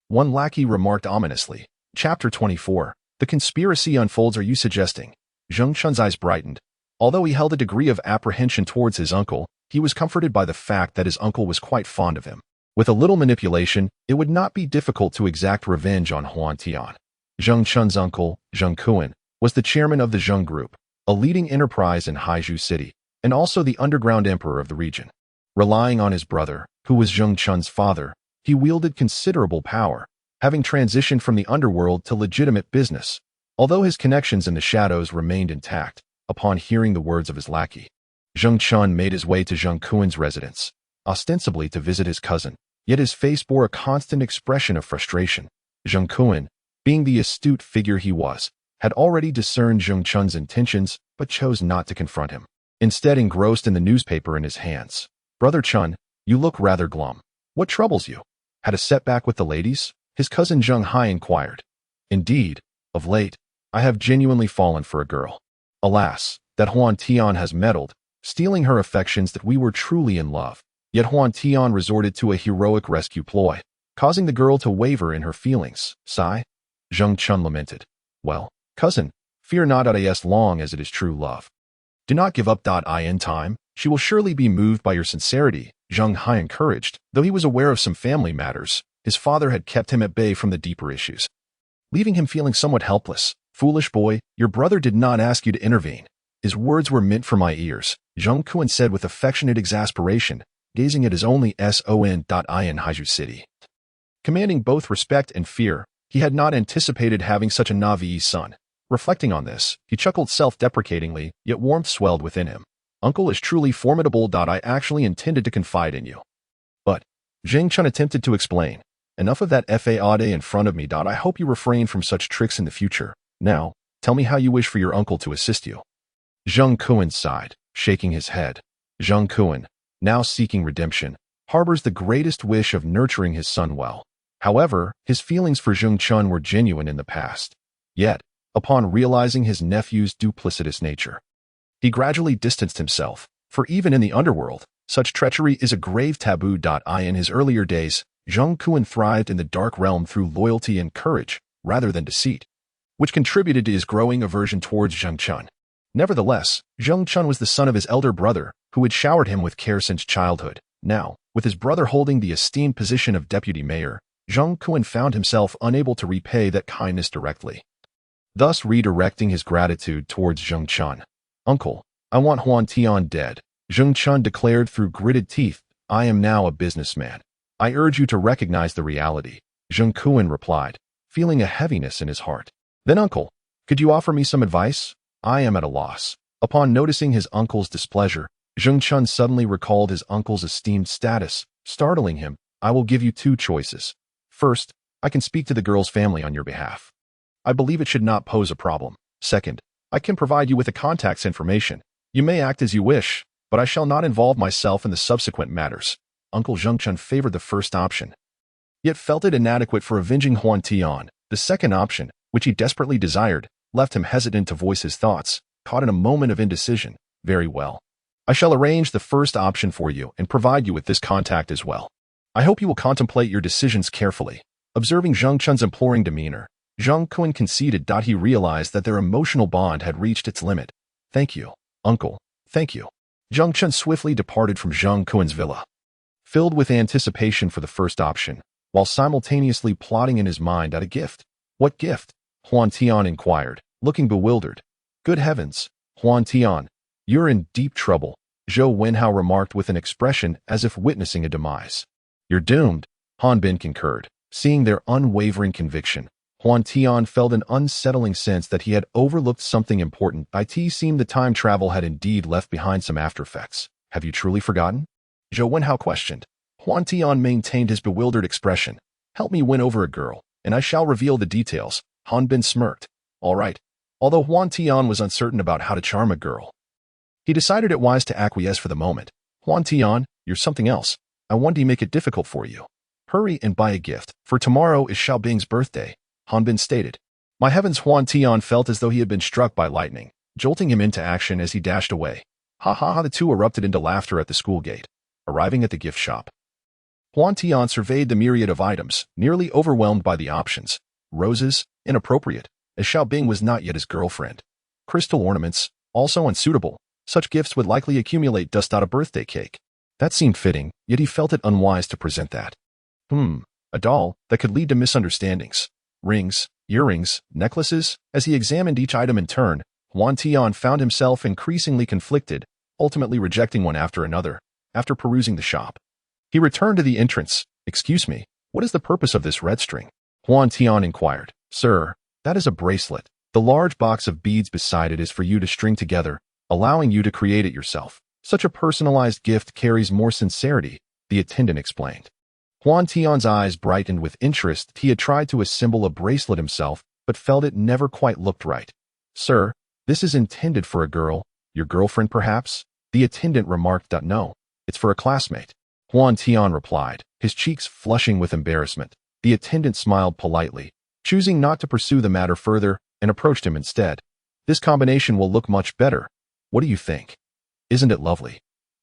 One lackey remarked ominously. Chapter 24. The conspiracy unfolds. Are you suggesting? Zheng Chun's eyes brightened. Although he held a degree of apprehension towards his uncle, he was comforted by the fact that his uncle was quite fond of him. With a little manipulation, it would not be difficult to exact revenge on Huantian. Zheng Chun's uncle, Zheng Kuan, was the chairman of the Zheng Group, a leading enterprise in Haizhu City, and also the underground emperor of the region. Relying on his brother, who was Zheng Chun's father, he wielded considerable power, having transitioned from the underworld to legitimate business. Although his connections in the shadows remained intact, upon hearing the words of his lackey, Zheng Chun made his way to Zheng Kuan's residence, ostensibly to visit his cousin, yet his face bore a constant expression of frustration. Zheng Kuan, being the astute figure he was, had already discerned Zheng Chun's intentions, but chose not to confront him, instead engrossed in the newspaper in his hands. Brother Chun, you look rather glum. What troubles you? Had a setback with the ladies? His cousin Zheng Hai inquired. Indeed, of late, I have genuinely fallen for a girl. Alas, that Huantian has meddled, stealing her affections. That we were truly in love. Yet Huantian resorted to a heroic rescue ploy, causing the girl to waver in her feelings. Sigh. Zheng Chun lamented. Well, cousin, fear not as long as it is true love. Do not give up. In time, she will surely be moved by your sincerity, Zheng Hai encouraged. Though he was aware of some family matters, his father had kept him at bay from the deeper issues, leaving him feeling somewhat helpless. Foolish boy, your brother did not ask you to intervene. His words were meant for my ears, Zheng Kuan said with affectionate exasperation, gazing at his only son. In Haizhu City, commanding both respect and fear, he had not anticipated having such a naive son. Reflecting on this, he chuckled self-deprecatingly, yet warmth swelled within him. Uncle is truly formidable. I actually intended to confide in you. But, Zhang Chun attempted to explain. Enough of that fade in front of me. I hope you refrain from such tricks in the future. Now, tell me how you wish for your uncle to assist you. Zheng Kuan sighed, shaking his head. Zheng Kuan, now seeking redemption, harbors the greatest wish of nurturing his son well. However, his feelings for Zheng Chun were genuine in the past. Yet, upon realizing his nephew's duplicitous nature, he gradually distanced himself, for even in the underworld, such treachery is a grave taboo. In his earlier days, Zheng Kuan thrived in the dark realm through loyalty and courage, rather than deceit, which contributed to his growing aversion towards Zheng Chun. Nevertheless, Zheng Chun was the son of his elder brother, who had showered him with care since childhood. Now, with his brother holding the esteemed position of deputy mayor, Zheng Kuan found himself unable to repay that kindness directly, thus redirecting his gratitude towards Zheng Chun. Uncle, I want Huantian dead, Zheng Chun declared through gritted teeth. I am now a businessman. I urge you to recognize the reality, Zheng Kuan replied, feeling a heaviness in his heart. Then uncle, could you offer me some advice? I am at a loss. Upon noticing his uncle's displeasure, Zheng Chun suddenly recalled his uncle's esteemed status, startling him. I will give you two choices. First, I can speak to the girl's family on your behalf. I believe it should not pose a problem. Second, I can provide you with the contact's information. You may act as you wish, but I shall not involve myself in the subsequent matters. Uncle Zheng Chun favored the first option, yet felt it inadequate for avenging Huantian. The second option, which he desperately desired, left him hesitant to voice his thoughts, caught in a moment of indecision. Very well. I shall arrange the first option for you and provide you with this contact as well. I hope you will contemplate your decisions carefully. Observing Zheng Chun's imploring demeanor, Zheng Kuan conceded. He realized that their emotional bond had reached its limit. Thank you, uncle, thank you. Zheng Chun swiftly departed from Zheng Kuan's villa, filled with anticipation for the first option, while simultaneously plotting in his mind at a gift. What gift? Huantian inquired, looking bewildered. Good heavens, Huantian, you're in deep trouble, Zhou Wenhao remarked with an expression as if witnessing a demise. You're doomed, Han Bin concurred. Seeing their unwavering conviction, Huantian felt an unsettling sense that he had overlooked something important. It seemed the time travel had indeed left behind some aftereffects. Have you truly forgotten? Zhou Wenhao questioned. Huantian maintained his bewildered expression. Help me win over a girl, and I shall reveal the details. Han Bin smirked. All right. Although Huantian was uncertain about how to charm a girl, he decided it wise to acquiesce for the moment. Huantian, you're something else. I want to make it difficult for you. Hurry and buy a gift, for tomorrow is Xiaobing's birthday, Han Bin stated. My heavens, Huantian felt as though he had been struck by lightning, jolting him into action as he dashed away. Ha ha ha, the two erupted into laughter at the school gate. Arriving at the gift shop, Huantian surveyed the myriad of items, nearly overwhelmed by the options. Roses, inappropriate, as Xiaobing was not yet his girlfriend. Crystal ornaments, also unsuitable. Such gifts would likely accumulate dust. A birthday cake. That seemed fitting, yet he felt it unwise to present that. A doll that could lead to misunderstandings. Rings, earrings, necklaces. As he examined each item in turn, Huantian found himself increasingly conflicted, ultimately rejecting one after another. After perusing the shop, he returned to the entrance. Excuse me, what is the purpose of this red string? Huantian inquired. Sir, that is a bracelet. The large box of beads beside it is for you to string together, allowing you to create it yourself. Such a personalized gift carries more sincerity, the attendant explained. Huantian's eyes brightened with interest. He had tried to assemble a bracelet himself, but felt it never quite looked right. Sir, this is intended for a girl, your girlfriend perhaps? The attendant remarked. No, it's for a classmate. Huantian replied, his cheeks flushing with embarrassment. The attendant smiled politely, choosing not to pursue the matter further, and approached him instead. This combination will look much better. What do you think? Isn't it lovely?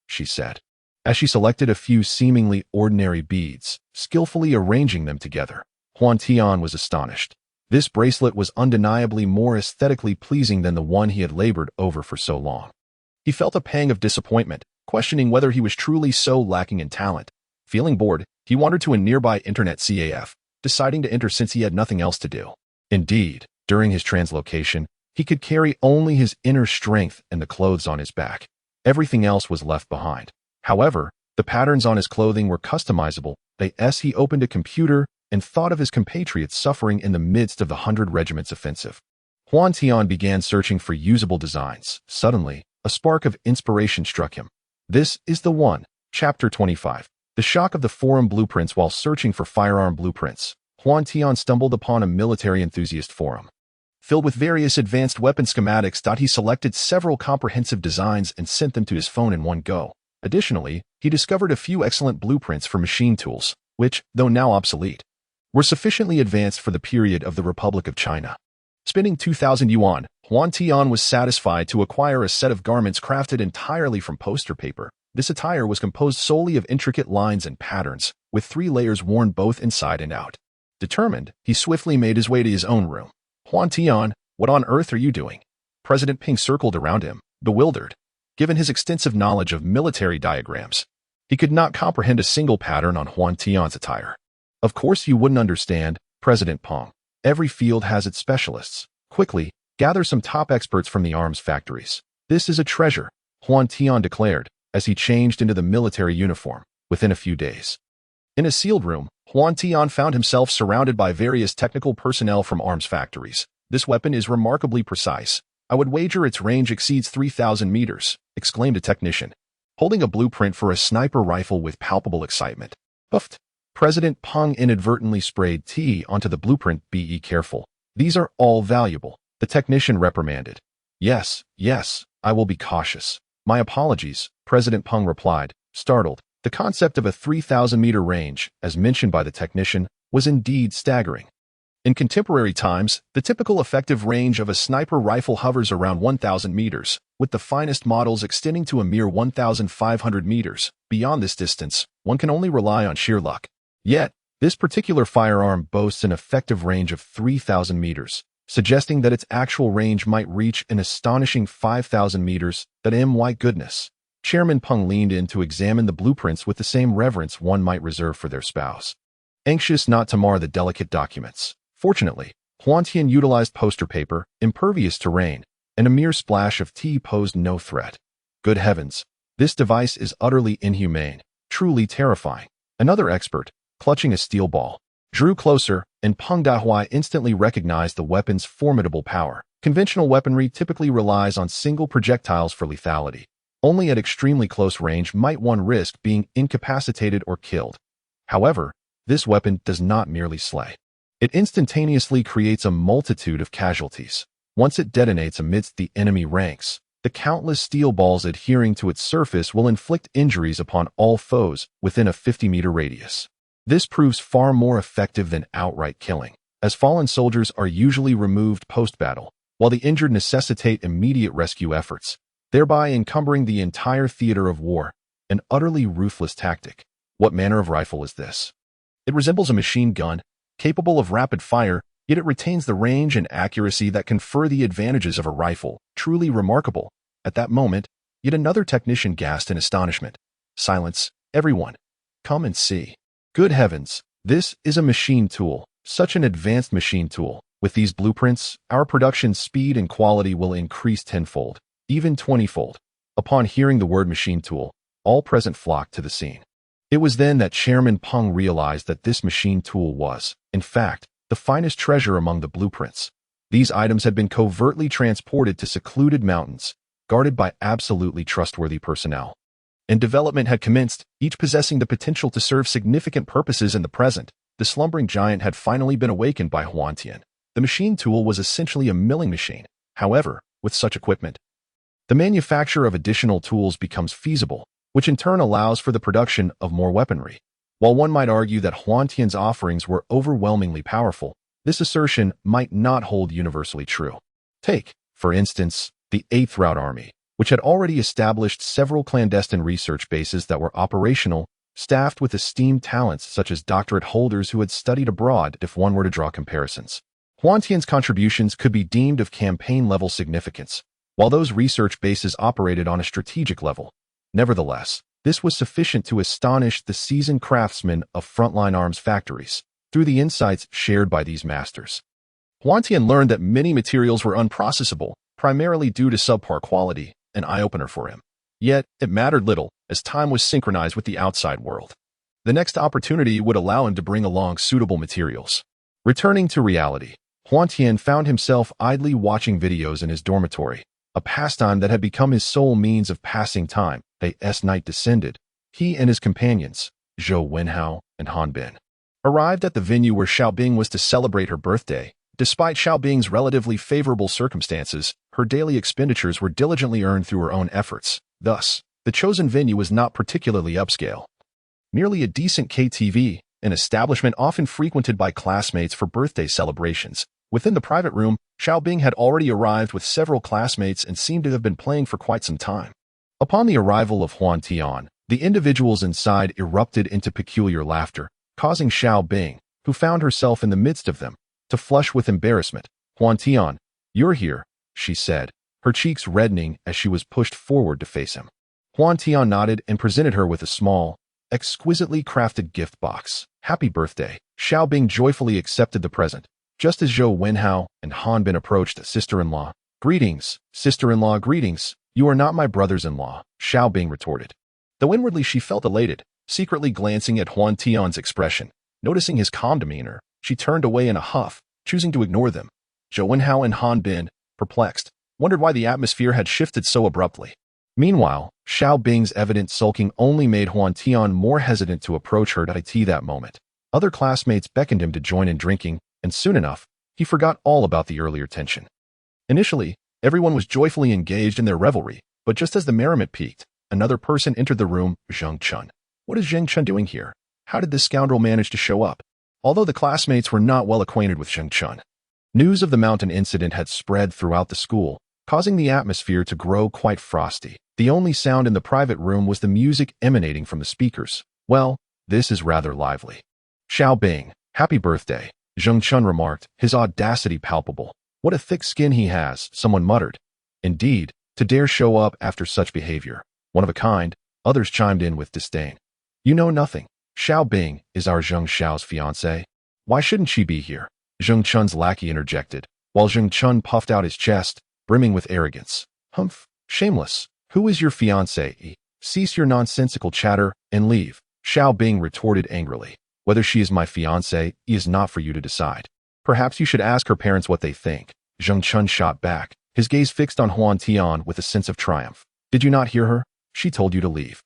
She said, as she selected a few seemingly ordinary beads, skillfully arranging them together. Huantian was astonished. This bracelet was undeniably more aesthetically pleasing than the one he had labored over for so long. He felt a pang of disappointment, questioning whether he was truly so lacking in talent. Feeling bored, he wandered to a nearby internet cafe, deciding to enter since he had nothing else to do. Indeed, during his translocation, he could carry only his inner strength and the clothes on his back. Everything else was left behind. However, the patterns on his clothing were customizable. He opened a computer and thought of his compatriots suffering in the midst of the 100 Regiments offensive. Huantian began searching for usable designs. Suddenly, a spark of inspiration struck him. This is the one. Chapter 25. The shock of the forum blueprints. While searching for firearm blueprints, Huantian stumbled upon a military enthusiast forum filled with various advanced weapon schematics. He selected several comprehensive designs and sent them to his phone in one go. Additionally, he discovered a few excellent blueprints for machine tools, which, though now obsolete, were sufficiently advanced for the period of the Republic of China. Spending 2,000 yuan, Huantian was satisfied to acquire a set of garments crafted entirely from poster paper. This attire was composed solely of intricate lines and patterns, with 3 layers worn both inside and out. Determined, he swiftly made his way to his own room. Huantian, what on earth are you doing? President Ping circled around him, bewildered. Given his extensive knowledge of military diagrams, he could not comprehend a single pattern on Huantian's attire. Of course you wouldn't understand, President Peng. Every field has its specialists. Quickly, gather some top experts from the arms factories. This is a treasure, Huantian declared, as he changed into the military uniform within a few days. In a sealed room, Huantian found himself surrounded by various technical personnel from arms factories. This weapon is remarkably precise. I would wager its range exceeds 3,000 meters, exclaimed a technician, holding a blueprint for a sniper rifle with palpable excitement. Puffed. President Peng inadvertently sprayed tea onto the blueprint. Be careful. These are all valuable, the technician reprimanded. Yes, I will be cautious. My apologies, President Peng replied, startled. The concept of a 3,000-meter range, as mentioned by the technician, was indeed staggering. In contemporary times, the typical effective range of a sniper rifle hovers around 1,000 meters, with the finest models extending to a mere 1,500 meters. Beyond this distance, one can only rely on sheer luck. Yet, this particular firearm boasts an effective range of 3,000 meters, suggesting that its actual range might reach an astonishing 5,000 meters. My goodness. Chairman Peng leaned in to examine the blueprints with the same reverence one might reserve for their spouse, anxious not to mar the delicate documents. Fortunately, Huantian utilized poster paper, impervious to rain, and a mere splash of tea posed no threat. Good heavens, this device is utterly inhumane, truly terrifying. Another expert, clutching a steel ball, drew closer, and Peng Dahui instantly recognized the weapon's formidable power. Conventional weaponry typically relies on single projectiles for lethality. Only at extremely close range might one risk being incapacitated or killed. However, this weapon does not merely slay. It instantaneously creates a multitude of casualties. Once it detonates amidst the enemy ranks, the countless steel balls adhering to its surface will inflict injuries upon all foes within a 50-meter radius. This proves far more effective than outright killing, as fallen soldiers are usually removed post-battle, while the injured necessitate immediate rescue efforts, thereby encumbering the entire theater of war. An utterly ruthless tactic. What manner of rifle is this? It resembles a machine gun, capable of rapid fire, yet it retains the range and accuracy that confer the advantages of a rifle. Truly remarkable. At that moment, yet another technician gasped in astonishment. Silence, everyone. Come and see. Good heavens, this is a machine tool. Such an advanced machine tool. With these blueprints, our production speed and quality will increase tenfold, even 20-fold. Upon hearing the word machine tool, all present flocked to the scene. It was then that Chairman Peng realized that this machine tool was, in fact, the finest treasure among the blueprints. These items had been covertly transported to secluded mountains, guarded by absolutely trustworthy personnel. And development had commenced, each possessing the potential to serve significant purposes in the present. The slumbering giant had finally been awakened by Huantian. The machine tool was essentially a milling machine. However, with such equipment, the manufacture of additional tools becomes feasible, which in turn allows for the production of more weaponry. While one might argue that Huantian's offerings were overwhelmingly powerful, this assertion might not hold universally true. Take, for instance, the 8th Route Army, which had already established several clandestine research bases that were operational, staffed with esteemed talents such as doctorate holders who had studied abroad. If one were to draw comparisons, Huantian's contributions could be deemed of campaign-level significance, while those research bases operated on a strategic level. Nevertheless, this was sufficient to astonish the seasoned craftsmen of frontline arms factories through the insights shared by these masters. Huantian learned that many materials were unprocessable, primarily due to subpar quality, an eye-opener for him. Yet, it mattered little, as time was synchronized with the outside world. The next opportunity would allow him to bring along suitable materials. Returning to reality, Huantian found himself idly watching videos in his dormitory. a pastime that had become his sole means of passing time. As night descended, he and his companions, Zhou Wenhao and Han Bin, arrived at the venue where Xiaobing was to celebrate her birthday. Despite Xiaobing's relatively favorable circumstances, her daily expenditures were diligently earned through her own efforts. Thus, the chosen venue was not particularly upscale. Merely a decent KTV, an establishment often frequented by classmates for birthday celebrations. Within the private room, Xiaobing had already arrived with several classmates and seemed to have been playing for quite some time. Upon the arrival of Huantian, the individuals inside erupted into peculiar laughter, causing Xiaobing, who found herself in the midst of them, to flush with embarrassment. "Huantian, you're here," she said, her cheeks reddening as she was pushed forward to face him. Huantian nodded and presented her with a small, exquisitely crafted gift box. "Happy birthday." Xiaobing joyfully accepted the present, just as Zhou Wenhao and Han Bin approached sister-in-law. "Greetings, sister-in-law, greetings. You are not my brothers-in-law," Xiaobing retorted. Though inwardly she felt elated, secretly glancing at Huantian's expression, noticing his calm demeanor, she turned away in a huff, choosing to ignore them. Zhou Wenhao and Han Bin, perplexed, wondered why the atmosphere had shifted so abruptly. Meanwhile, Xiaobing's evident sulking only made Huantian more hesitant to approach her at that moment. Other classmates beckoned him to join in drinking, and soon enough, he forgot all about the earlier tension. Initially, everyone was joyfully engaged in their revelry, but just as the merriment peaked, another person entered the room, Zheng Chun. What is Zheng Chun doing here? How did this scoundrel manage to show up? Although the classmates were not well acquainted with Zheng Chun, news of the mountain incident had spread throughout the school, causing the atmosphere to grow quite frosty. The only sound in the private room was the music emanating from the speakers. "Well, this is rather lively." "Xiaobing, happy birthday," Zheng Chun remarked, his audacity palpable. "What a thick skin he has," someone muttered. "Indeed, to dare show up after such behavior. One of a kind," others chimed in with disdain. "You know nothing. Xiaobing is our Zheng Xiao's fiancé. Why shouldn't she be here?" Zheng Chun's lackey interjected, while Zheng Chun puffed out his chest, brimming with arrogance. "Humph, shameless. Who is your fiancé? Cease your nonsensical chatter and leave," Xiaobing retorted angrily. "Whether she is my fiancé is not for you to decide. Perhaps you should ask her parents what they think." Zheng Chun shot back, his gaze fixed on Huantian with a sense of triumph. "Did you not hear her? She told you to leave."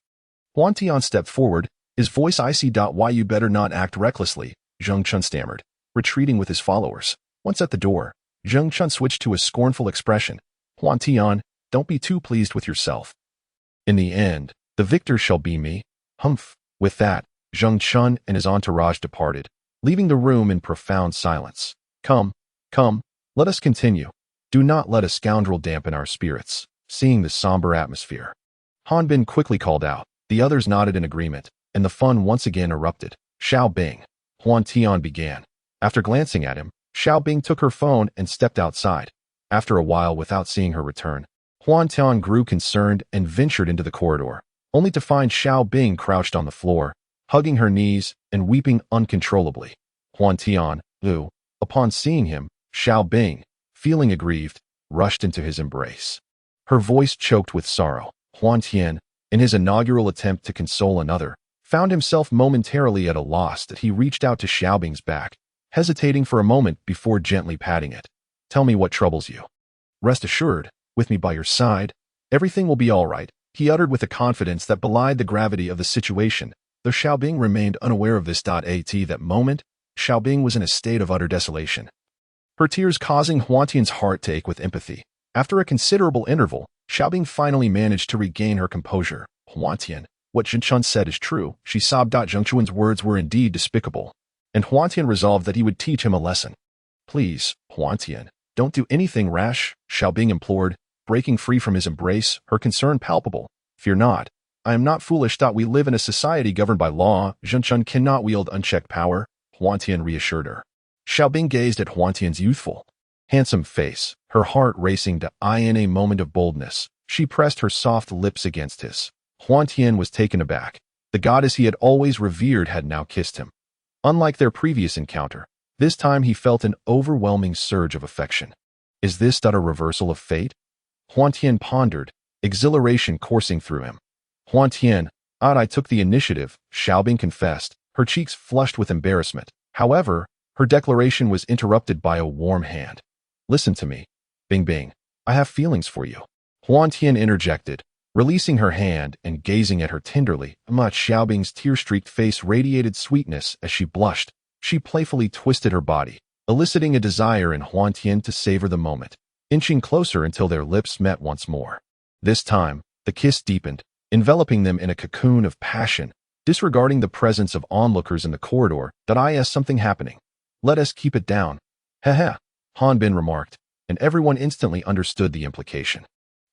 Huantian stepped forward, his voice icy. "Why you better not act recklessly," Zheng Chun stammered, retreating with his followers. Once at the door, Zheng Chun switched to a scornful expression. "Huantian, don't be too pleased with yourself. In the end, the victor shall be me." Humph. With that, Zheng Chun and his entourage departed, leaving the room in profound silence. Come, let us continue. Do not let a scoundrel dampen our spirits." Seeing the somber atmosphere, Han Bin quickly called out. The others nodded in agreement, and the fun once again erupted. "Xiaobing," Huantian began. After glancing at him, Xiaobing took her phone and stepped outside. After a while, without seeing her return, Huantian grew concerned and ventured into the corridor, only to find Xiaobing crouched on the floor, hugging her knees and weeping uncontrollably. Huantian, who, upon seeing him, Xiaobing, feeling aggrieved, rushed into his embrace. Her voice choked with sorrow. Huantian, in his inaugural attempt to console another, found himself momentarily at a loss that he reached out to Xiaobing's back, hesitating for a moment before gently patting it. "Tell me what troubles you. Rest assured, with me by your side, everything will be all right," he uttered with a confidence that belied the gravity of the situation. Though Xiaobing remained unaware of this. At that moment, Xiaobing was in a state of utter desolation, her tears causing Huantian's heart to ache with empathy. After a considerable interval, Xiaobing finally managed to regain her composure. "Huantian, what Zheng Chun said is true," she sobbed. Zheng Chun's words were indeed despicable, and Huantian resolved that he would teach him a lesson. "Please, Huantian, don't do anything rash," Xiaobing implored, breaking free from his embrace, her concern palpable. "Fear not. I am not foolish. We live in a society governed by law. Zheng Chun cannot wield unchecked power," Huantian reassured her. Xiaobing gazed at Huantian's youthful, handsome face, her heart racing. In a moment of boldness, she pressed her soft lips against his. Huantian was taken aback. The goddess he had always revered had now kissed him. Unlike their previous encounter, this time he felt an overwhelming surge of affection. Is this a reversal of fate? Huantian pondered, exhilaration coursing through him. "Huantian, I took the initiative," Xiaobing confessed, her cheeks flushed with embarrassment. However, her declaration was interrupted by a warm hand. "Listen to me, Bing Bing. I have feelings for you." Huantian interjected, releasing her hand and gazing at her tenderly. Xiaobing's tear-streaked face radiated sweetness as she blushed. She playfully twisted her body, eliciting a desire in Huantian to savor the moment, inching closer until their lips met once more. This time, the kiss deepened, enveloping them in a cocoon of passion, disregarding the presence of onlookers in the corridor. Is something happening? Let us keep it down. Heh, Hanbin remarked, and everyone instantly understood the implication.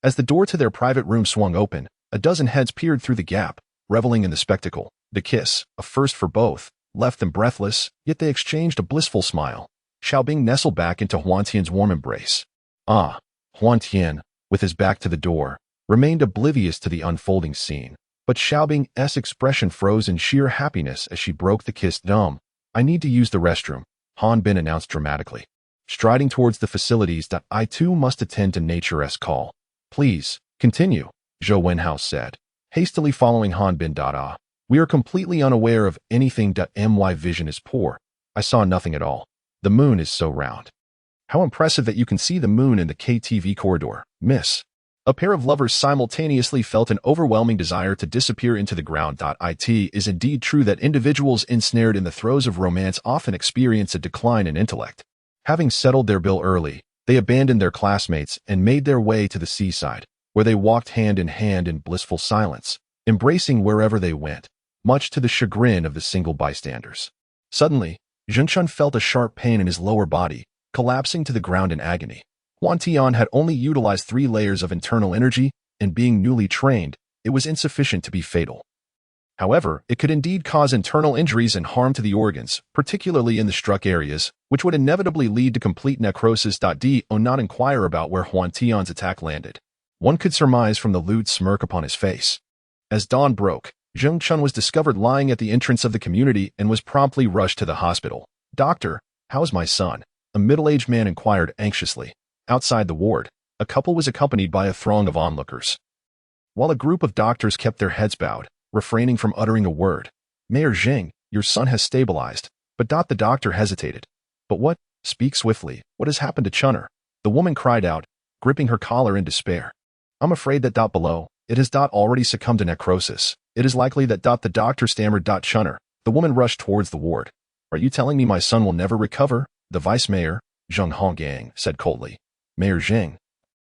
As the door to their private room swung open, a dozen heads peered through the gap, reveling in the spectacle. The kiss, a first for both, left them breathless, yet they exchanged a blissful smile. Xiaobing nestled back into Huantian's warm embrace. Huantian, with his back to the door, remained oblivious to the unfolding scene, but Xiaobing's expression froze in sheer happiness as she broke the kiss. I need to use the restroom, Hanbin announced dramatically. Striding towards the facilities. I too must attend to nature's call. Please, continue, Zhou Wenhao said, hastily following Hanbin. We are completely unaware of anything. My vision is poor. I saw nothing at all. The moon is so round. How impressive that you can see the moon in the KTV corridor, miss. A pair of lovers simultaneously felt an overwhelming desire to disappear into the ground. It is indeed true that individuals ensnared in the throes of romance often experience a decline in intellect. Having settled their bill early, they abandoned their classmates and made their way to the seaside, where they walked hand in hand in blissful silence, embracing wherever they went, much to the chagrin of the single bystanders. Suddenly, Zhengchun felt a sharp pain in his lower body, collapsing to the ground in agony. Huantian had only utilized 3 layers of internal energy, and being newly trained, it was insufficient to be fatal. However, it could indeed cause internal injuries and harm to the organs, particularly in the struck areas, which would inevitably lead to complete necrosis. Do not inquire about where Huantian's attack landed. One could surmise from the lewd smirk upon his face. As dawn broke, Zhengchun was discovered lying at the entrance of the community and was promptly rushed to the hospital. Doctor, how's my son? A middle-aged man inquired anxiously. Outside the ward, a couple was accompanied by a throng of onlookers. While a group of doctors kept their heads bowed, refraining from uttering a word. Mayor Zheng, your son has stabilized. But the doctor hesitated. But what? Speak swiftly. What has happened to Chunner? The woman cried out, gripping her collar in despair. I'm afraid that below, it has already succumbed to necrosis. It is likely that the doctor stammered. Chunner. The woman rushed towards the ward. Are you telling me my son will never recover? The vice mayor, Zheng Honggang, said coldly. Mayor Zheng.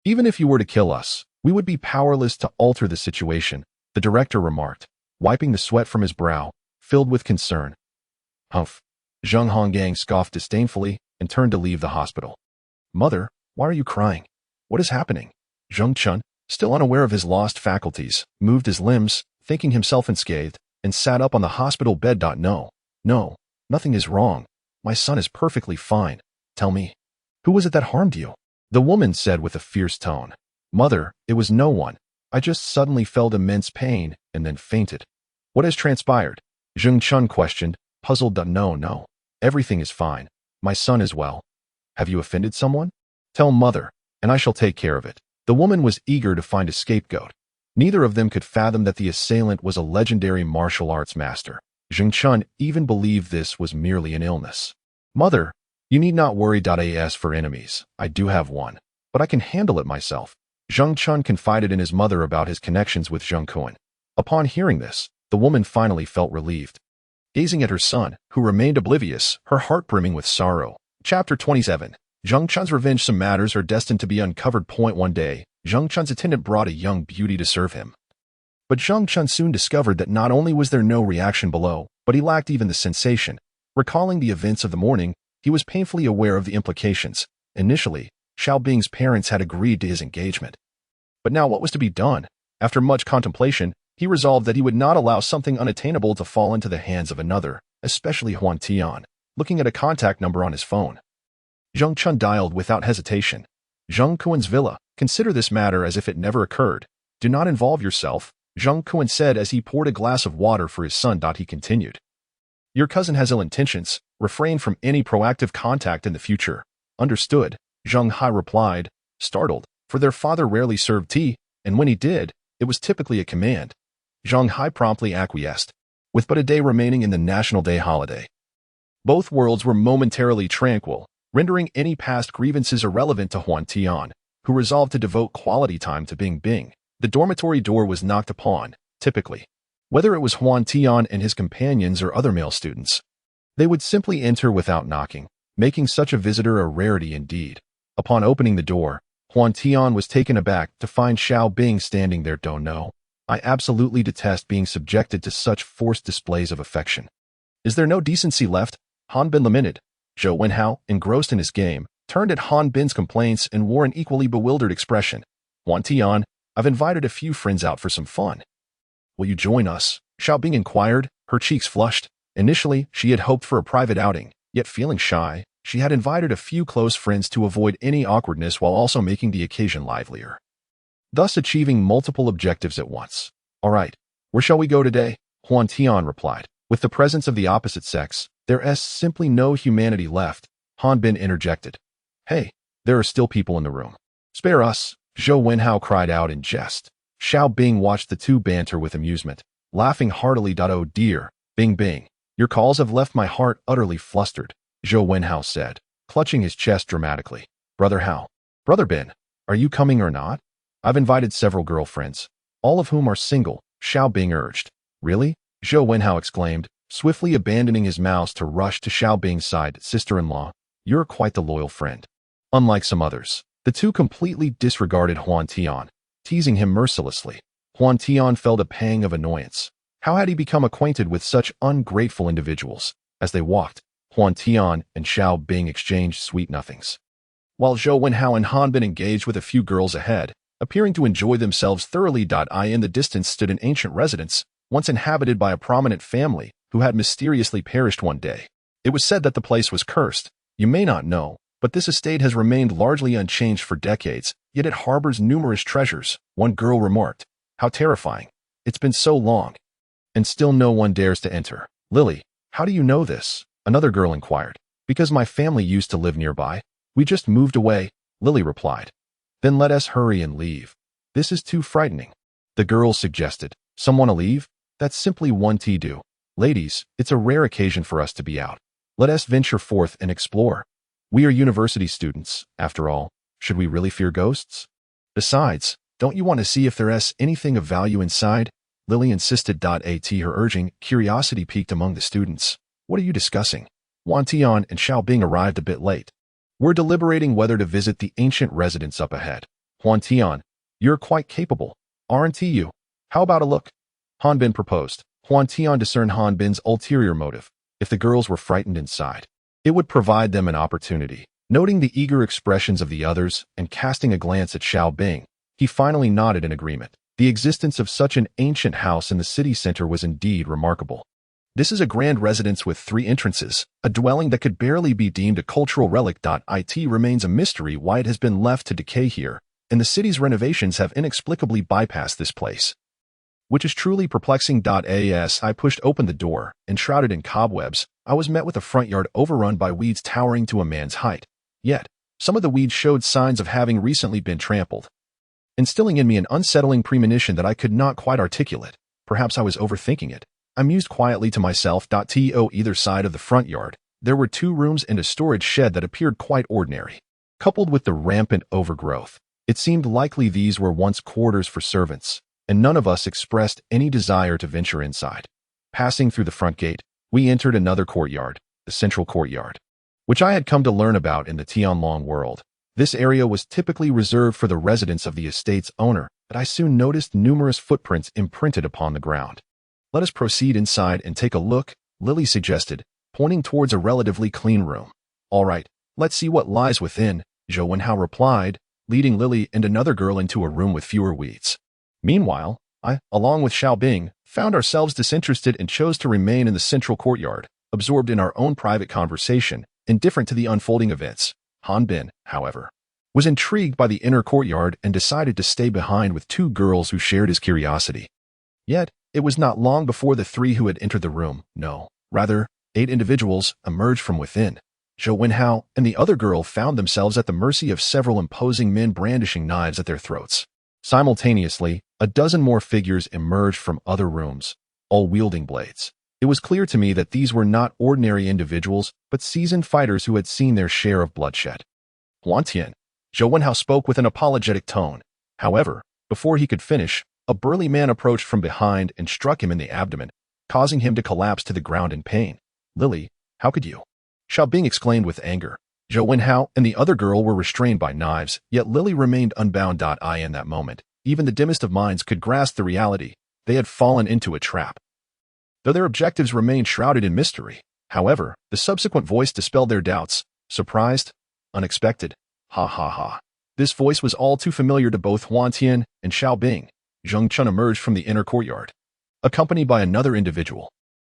Even if you were to kill us, we would be powerless to alter the situation, the director remarked, wiping the sweat from his brow, filled with concern. Humph. Zheng Honggang scoffed disdainfully and turned to leave the hospital. Mother, why are you crying? What is happening? Zhengchun, still unaware of his lost faculties, moved his limbs, thinking himself unscathed, and sat up on the hospital bed. No, nothing is wrong. My son is perfectly fine. Tell me, who was it that harmed you? The woman said with a fierce tone. Mother, it was no one. I just suddenly felt immense pain and then fainted. What has transpired? Zhengchun questioned, puzzled. No, everything is fine. My son is well. Have you offended someone? Tell mother, and I shall take care of it. The woman was eager to find a scapegoat. Neither of them could fathom that the assailant was a legendary martial arts master. Zhengchun even believed this was merely an illness. Mother, you need not worry. As for enemies, I do have one, but I can handle it myself. Zhengchun confided in his mother about his connections with Zhengkuan. Upon hearing this, the woman finally felt relieved. Gazing at her son, who remained oblivious, her heart brimming with sorrow. Chapter 27. Zhengchun's revenge. Some matters are destined to be uncovered. One day, Zhengchun's attendant brought a young beauty to serve him. But Zhengchun soon discovered that not only was there no reaction below, but he lacked even the sensation. Recalling the events of the morning, he was painfully aware of the implications. Initially, Xiaobing's parents had agreed to his engagement. But now what was to be done? After much contemplation, he resolved that he would not allow something unattainable to fall into the hands of another, especially Huantian, looking at a contact number on his phone. Zhengchun dialed without hesitation. Zhengkuan's villa. Consider this matter as if it never occurred. Do not involve yourself, Zhengkuan said as he poured a glass of water for his son. He continued. Your cousin has ill intentions. Refrain from any proactive contact in the future. Understood, Zheng Hai replied, startled, for their father rarely served tea, and when he did, it was typically a command. Zheng Hai promptly acquiesced, with but a day remaining in the National Day holiday. Both worlds were momentarily tranquil, rendering any past grievances irrelevant to Huantian, who resolved to devote quality time to Bing. The dormitory door was knocked upon, typically. Whether it was Huantian and his companions or other male students, they would simply enter without knocking, making such a visitor a rarity indeed. Upon opening the door, Huantian was taken aback to find Xiao Bing standing there. Don't know. I absolutely detest being subjected to such forced displays of affection. Is there no decency left? Han Bin lamented. Zhou Wenhao, engrossed in his game, turned at Han Bin's complaints and wore an equally bewildered expression. Huantian, I've invited a few friends out for some fun. Will you join us? Xiao Bing inquired, her cheeks flushed. Initially, she had hoped for a private outing, yet feeling shy, she had invited a few close friends to avoid any awkwardness while also making the occasion livelier, thus achieving multiple objectives at once. All right, where shall we go today? Huantian replied. With the presence of the opposite sex, there is simply no humanity left. Han Bin interjected. Hey, there are still people in the room. Spare us, Zhou Wenhao cried out in jest. Xiao Bing watched the two banter with amusement, laughing heartily. Oh dear, Bing, your calls have left my heart utterly flustered, Zhou Wenhao said, clutching his chest dramatically. Brother Hao, Brother Bin, are you coming or not? I've invited several girlfriends, all of whom are single, Xiao Bing urged. Really? Zhou Wenhao exclaimed, swiftly abandoning his mouse to rush to Xiao Bing's side. Sister-in-law, you're quite the loyal friend. Unlike some others, the two completely disregarded Huantian, teasing him mercilessly. Huantian felt a pang of annoyance. How had he become acquainted with such ungrateful individuals? As they walked, Huantian and Xiao Bing exchanged sweet nothings, while Zhou Wenhao and Han Bin engaged with a few girls ahead, appearing to enjoy themselves thoroughly. In the distance stood an ancient residence, once inhabited by a prominent family who had mysteriously perished one day. It was said that the place was cursed. You may not know, but this estate has remained largely unchanged for decades, yet it harbors numerous treasures, one girl remarked. How terrifying. It's been so long. And still no one dares to enter. Lily, how do you know this? Another girl inquired. Because my family used to live nearby. We just moved away, Lily replied. Then let us hurry and leave. This is too frightening. The girl suggested. Some want to leave? That's simply one to do. Ladies, it's a rare occasion for us to be out. Let us venture forth and explore. We are university students, after all. Should we really fear ghosts? Besides, don't you want to see if there is anything of value inside? Lily insisted. At her urging, curiosity peaked among the students. What are you discussing? Huantian and Xiao Bing arrived a bit late. We're deliberating whether to visit the ancient residence up ahead. Huantian, you're quite capable, aren't you? How about a look? Han Bin proposed. Huantian discerned Han Bin's ulterior motive. If the girls were frightened inside, it would provide them an opportunity. Noting the eager expressions of the others and casting a glance at Xiao Bing, he finally nodded in agreement. The existence of such an ancient house in the city center was indeed remarkable. This is a grand residence with 3 entrances, a dwelling that could barely be deemed a cultural relic. It remains a mystery why it has been left to decay here, and the city's renovations have inexplicably bypassed this place, which is truly perplexing. As I pushed open the door, enshrouded in cobwebs, I was met with a front yard overrun by weeds towering to a man's height. Yet, some of the weeds showed signs of having recently been trampled, instilling in me an unsettling premonition that I could not quite articulate. Perhaps I was overthinking it. I mused quietly to myself. To either side of the front yard, there were 2 rooms and a storage shed that appeared quite ordinary. Coupled with the rampant overgrowth, it seemed likely these were once quarters for servants, and none of us expressed any desire to venture inside. Passing through the front gate, we entered another courtyard, the central courtyard, which I had come to learn about in the Tianlong world. This area was typically reserved for the residence of the estate's owner, but I soon noticed numerous footprints imprinted upon the ground. Let us proceed inside and take a look, Lily suggested, pointing towards a relatively clean room. All right, let's see what lies within, Zhou Wenhao replied, leading Lily and another girl into a room with fewer weeds. Meanwhile, I, along with Xiao Bing, found ourselves disinterested and chose to remain in the central courtyard, absorbed in our own private conversation, indifferent to the unfolding events. Han Bin, however, was intrigued by the inner courtyard and decided to stay behind with 2 girls who shared his curiosity. Yet, it was not long before the 3 who had entered the room, no, rather, 8 individuals, emerged from within. Zhou Wenhao and the other girl found themselves at the mercy of several imposing men brandishing knives at their throats. Simultaneously, a dozen more figures emerged from other rooms, all wielding blades. It was clear to me that these were not ordinary individuals, but seasoned fighters who had seen their share of bloodshed. Huantian, Zhou Wenhao spoke with an apologetic tone. However, before he could finish, a burly man approached from behind and struck him in the abdomen, causing him to collapse to the ground in pain. Lily, how could you? Xiaobing exclaimed with anger. Zhou Wenhao and the other girl were restrained by knives, yet Lily remained unbound. In that moment, even the dimmest of minds could grasp the reality. They had fallen into a trap. Though their objectives remained shrouded in mystery, however, the subsequent voice dispelled their doubts. Surprised? Unexpected? Ha ha ha. This voice was all too familiar to both Huantian and Xiaobing. Zheng Chun emerged from the inner courtyard, accompanied by another individual.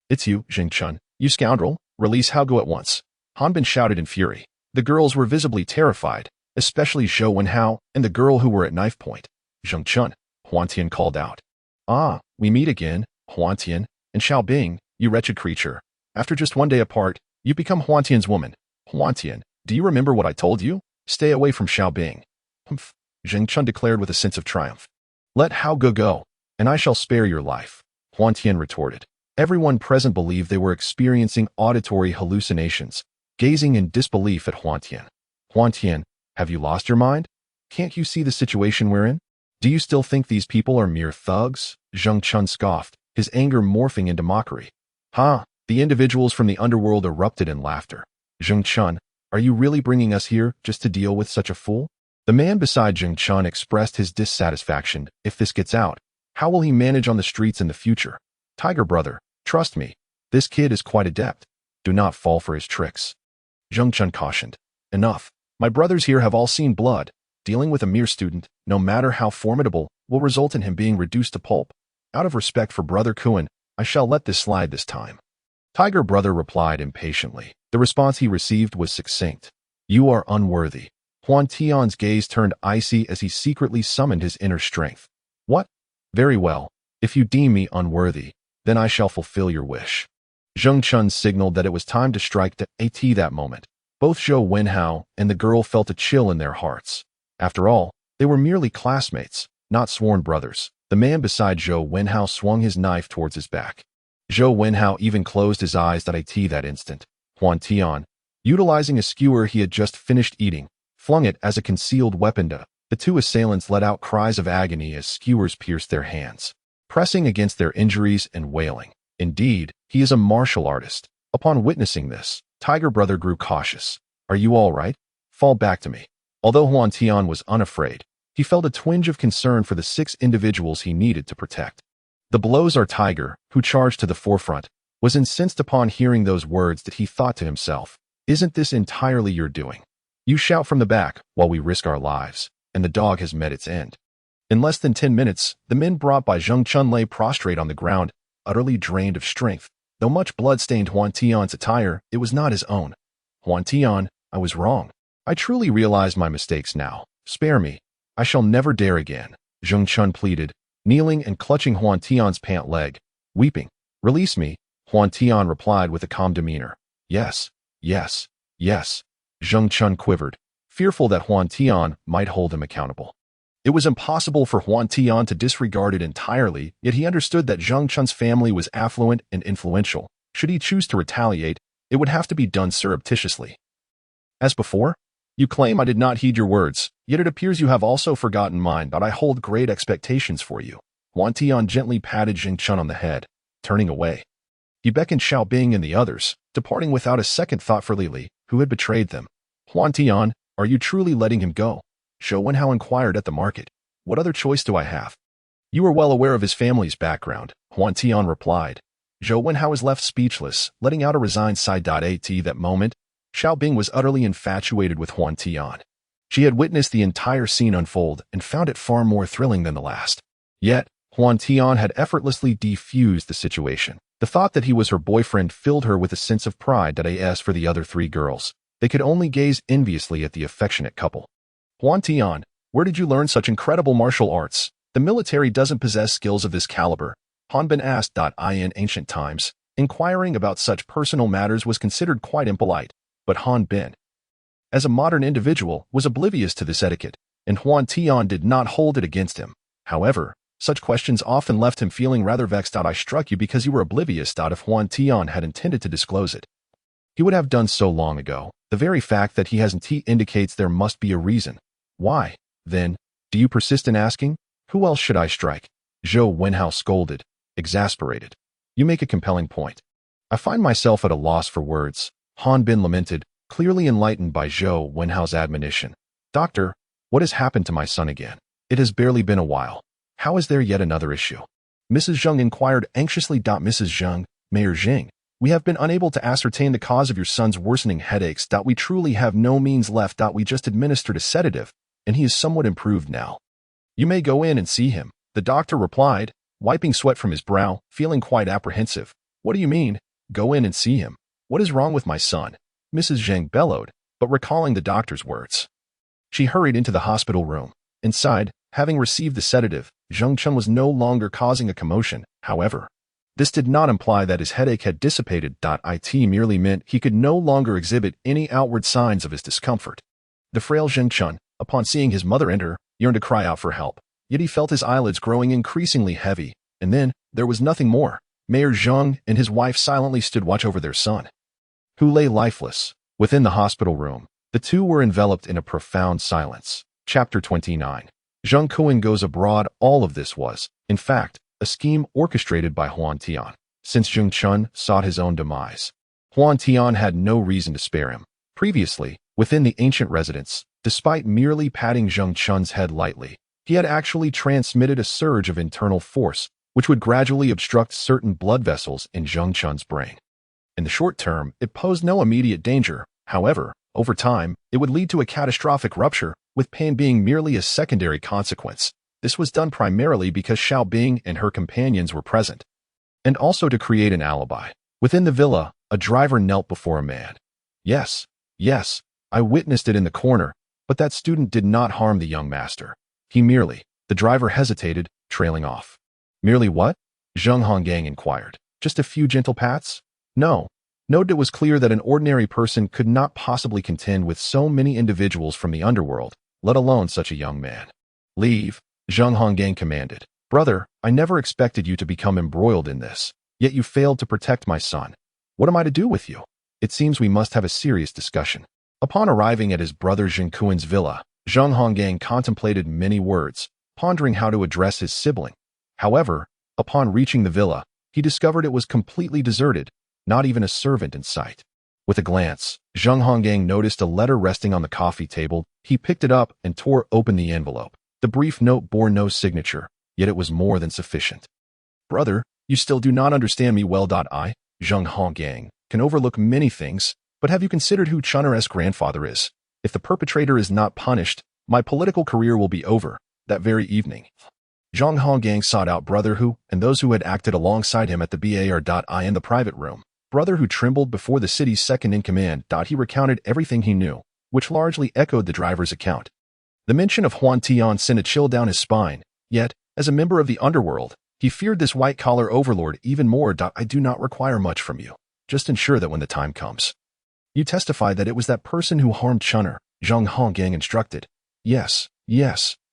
It's you, Zheng Chun, you scoundrel, release Haogo at once. Han Bin shouted in fury. The girls were visibly terrified, especially Zhou Wenhao and the girl who were at knife point. Zheng Chun, Huantian called out. Ah, we meet again, Huantian, and Xiaobing, you wretched creature. After just one day apart, you become Huantian's woman. Huantian, do you remember what I told you? Stay away from Xiaobing. Humph, Zheng Chun declared with a sense of triumph. Let Haogo go, and I shall spare your life, Huantian retorted. Everyone present believed they were experiencing auditory hallucinations, gazing in disbelief at Huantian. Huantian, have you lost your mind? Can't you see the situation we're in? Do you still think these people are mere thugs? Zheng Chun scoffed, his anger morphing into mockery. Ha! The individuals from the underworld erupted in laughter. Zheng Chun, are you really bringing us here just to deal with such a fool? The man beside Zheng Chun expressed his dissatisfaction. If this gets out, how will he manage on the streets in the future? Tiger brother, trust me, this kid is quite adept. Do not fall for his tricks. Zheng Chun cautioned. Enough. My brothers here have all seen blood. Dealing with a mere student, no matter how formidable, will result in him being reduced to pulp. Out of respect for Brother Kuan, I shall let this slide this time. Tiger brother replied impatiently. The response he received was succinct. You are unworthy. Huantian's gaze turned icy as he secretly summoned his inner strength. What? Very well. If you deem me unworthy, then I shall fulfill your wish. Zheng Chun signaled that it was time to strike that moment. Both Zhou Wenhao and the girl felt a chill in their hearts. After all, they were merely classmates, not sworn brothers. The man beside Zhou Wenhao swung his knife towards his back. Zhou Wenhao even closed his eyes that instant. Huantian, utilizing a skewer he had just finished eating, flung it as a concealed weapon. The two assailants let out cries of agony as skewers pierced their hands, pressing against their injuries and wailing. Indeed, he is a martial artist. Upon witnessing this, Tiger brother grew cautious. Are you all right? Fall back to me. Although Huantian was unafraid, he felt a twinge of concern for the 6 individuals he needed to protect. The blows our Tiger, who charged to the forefront, was incensed upon hearing those words that he thought to himself, isn't this entirely your doing? You shout from the back while we risk our lives, and the dog has met its end. In less than 10 minutes, the men brought by Zheng Chun lay prostrate on the ground, utterly drained of strength. Though much blood stained Huantian's attire, it was not his own. Huantian, I was wrong. I truly realize my mistakes now. Spare me. I shall never dare again, Zheng Chun pleaded, kneeling and clutching Huantian's pant leg. Weeping. Release me, Huantian replied with a calm demeanor. Yes, yes, yes. Zheng Chun quivered, fearful that Huantian might hold him accountable. It was impossible for Huantian to disregard it entirely, yet he understood that Zheng Chun's family was affluent and influential. Should he choose to retaliate, it would have to be done surreptitiously. As before, you claim I did not heed your words, yet it appears you have also forgotten mine, but I hold great expectations for you. Huantian gently patted Zheng Chun on the head, turning away. He beckoned Xiaobing and the others, departing without a second thought for Lili, who had betrayed them. Huantian, are you truly letting him go? Zhou Wenhao inquired at the market. What other choice do I have? You are well aware of his family's background, Huantian replied. Zhou Wenhao was left speechless, letting out a resigned sigh. At that moment, Xiaobing was utterly infatuated with Huantian. She had witnessed the entire scene unfold and found it far more thrilling than the last. Yet, Huantian had effortlessly defused the situation. The thought that he was her boyfriend filled her with a sense of pride. As for the other 3 girls, they could only gaze enviously at the affectionate couple. Huantian, where did you learn such incredible martial arts? The military doesn't possess skills of this caliber. Han Bin asked. In ancient times, inquiring about such personal matters was considered quite impolite, but Han Bin, as a modern individual, was oblivious to this etiquette, and Huantian did not hold it against him. However, such questions often left him feeling rather vexed. I struck you because you were oblivious. If Huantian had intended to disclose it, he would have done so long ago. The very fact that he hasn't indicates there must be a reason. Why, then, do you persist in asking? Who else should I strike? Zhou Wenhao scolded, exasperated. You make a compelling point. I find myself at a loss for words, Han Bin lamented, clearly enlightened by Zhou Wenhao's admonition. Doctor, what has happened to my son again? It has barely been a while. How is there yet another issue? Mrs. Zheng inquired anxiously. Mrs. Zheng, Mayor Jing, we have been unable to ascertain the cause of your son's worsening headaches. We truly have no means left. We just administered a sedative, and he is somewhat improved now. You may go in and see him, the doctor replied, wiping sweat from his brow, feeling quite apprehensive. What do you mean? Go in and see him. What is wrong with my son? Mrs. Zheng bellowed, but recalling the doctor's words. She hurried into the hospital room. Inside, having received the sedative, Zheng Chun was no longer causing a commotion. However, this did not imply that his headache had dissipated. It merely meant he could no longer exhibit any outward signs of his discomfort. The frail Zheng Chun, upon seeing his mother enter, yearned to cry out for help. Yet he felt his eyelids growing increasingly heavy, and then there was nothing more. Mayor Zheng and his wife silently stood watch over their son, who lay lifeless. Within the hospital room, the two were enveloped in a profound silence. Chapter 29. Zheng Kuan goes abroad. All of this was, in fact, a scheme orchestrated by Huantian. Since Zheng Chun sought his own demise, Huantian had no reason to spare him. Previously, within the ancient residence, despite merely patting Zheng Chun's head lightly, he had actually transmitted a surge of internal force, which would gradually obstruct certain blood vessels in Zheng Chun's brain. In the short term, it posed no immediate danger. However, over time, it would lead to a catastrophic rupture, with pain being merely a secondary consequence. This was done primarily because Xiao Bing and her companions were present, and also to create an alibi. Within the villa, a driver knelt before a man. Yes, I witnessed it in the corner, but that student did not harm the young master. The driver hesitated, trailing off. Merely what? Zheng Honggang inquired. Just a few gentle pats? No. It was clear that an ordinary person could not possibly contend with so many individuals from the underworld, let alone such a young man. Leave, Zheng Honggang commanded. Brother, I never expected you to become embroiled in this, yet you failed to protect my son. What am I to do with you? It seems we must have a serious discussion. Upon arriving at his brother Zheng Kuan's villa, Zheng Honggang contemplated many words, pondering how to address his sibling. However, upon reaching the villa, he discovered it was completely deserted, not even a servant in sight. With a glance, Zheng Honggang noticed a letter resting on the coffee table. He picked it up and tore open the envelope. The brief note bore no signature, yet it was more than sufficient. Brother, you still do not understand me well. I, Zheng Honggang, can overlook many things, but have you considered who Chun'er's grandfather is? If the perpetrator is not punished, my political career will be over. That very evening, Zheng Honggang sought out Brother Hu and those who had acted alongside him at the bar in the private room. Brother Hu trembled before the city's second-in-command. He recounted everything he knew, which largely echoed the driver's account. The mention of Huantian sent a chill down his spine, yet, as a member of the underworld, he feared this white-collar overlord even more. I do not require much from you. Just ensure that when the time comes, you testify that it was that person who harmed Chun'er, Zheng Honggang instructed. Yes,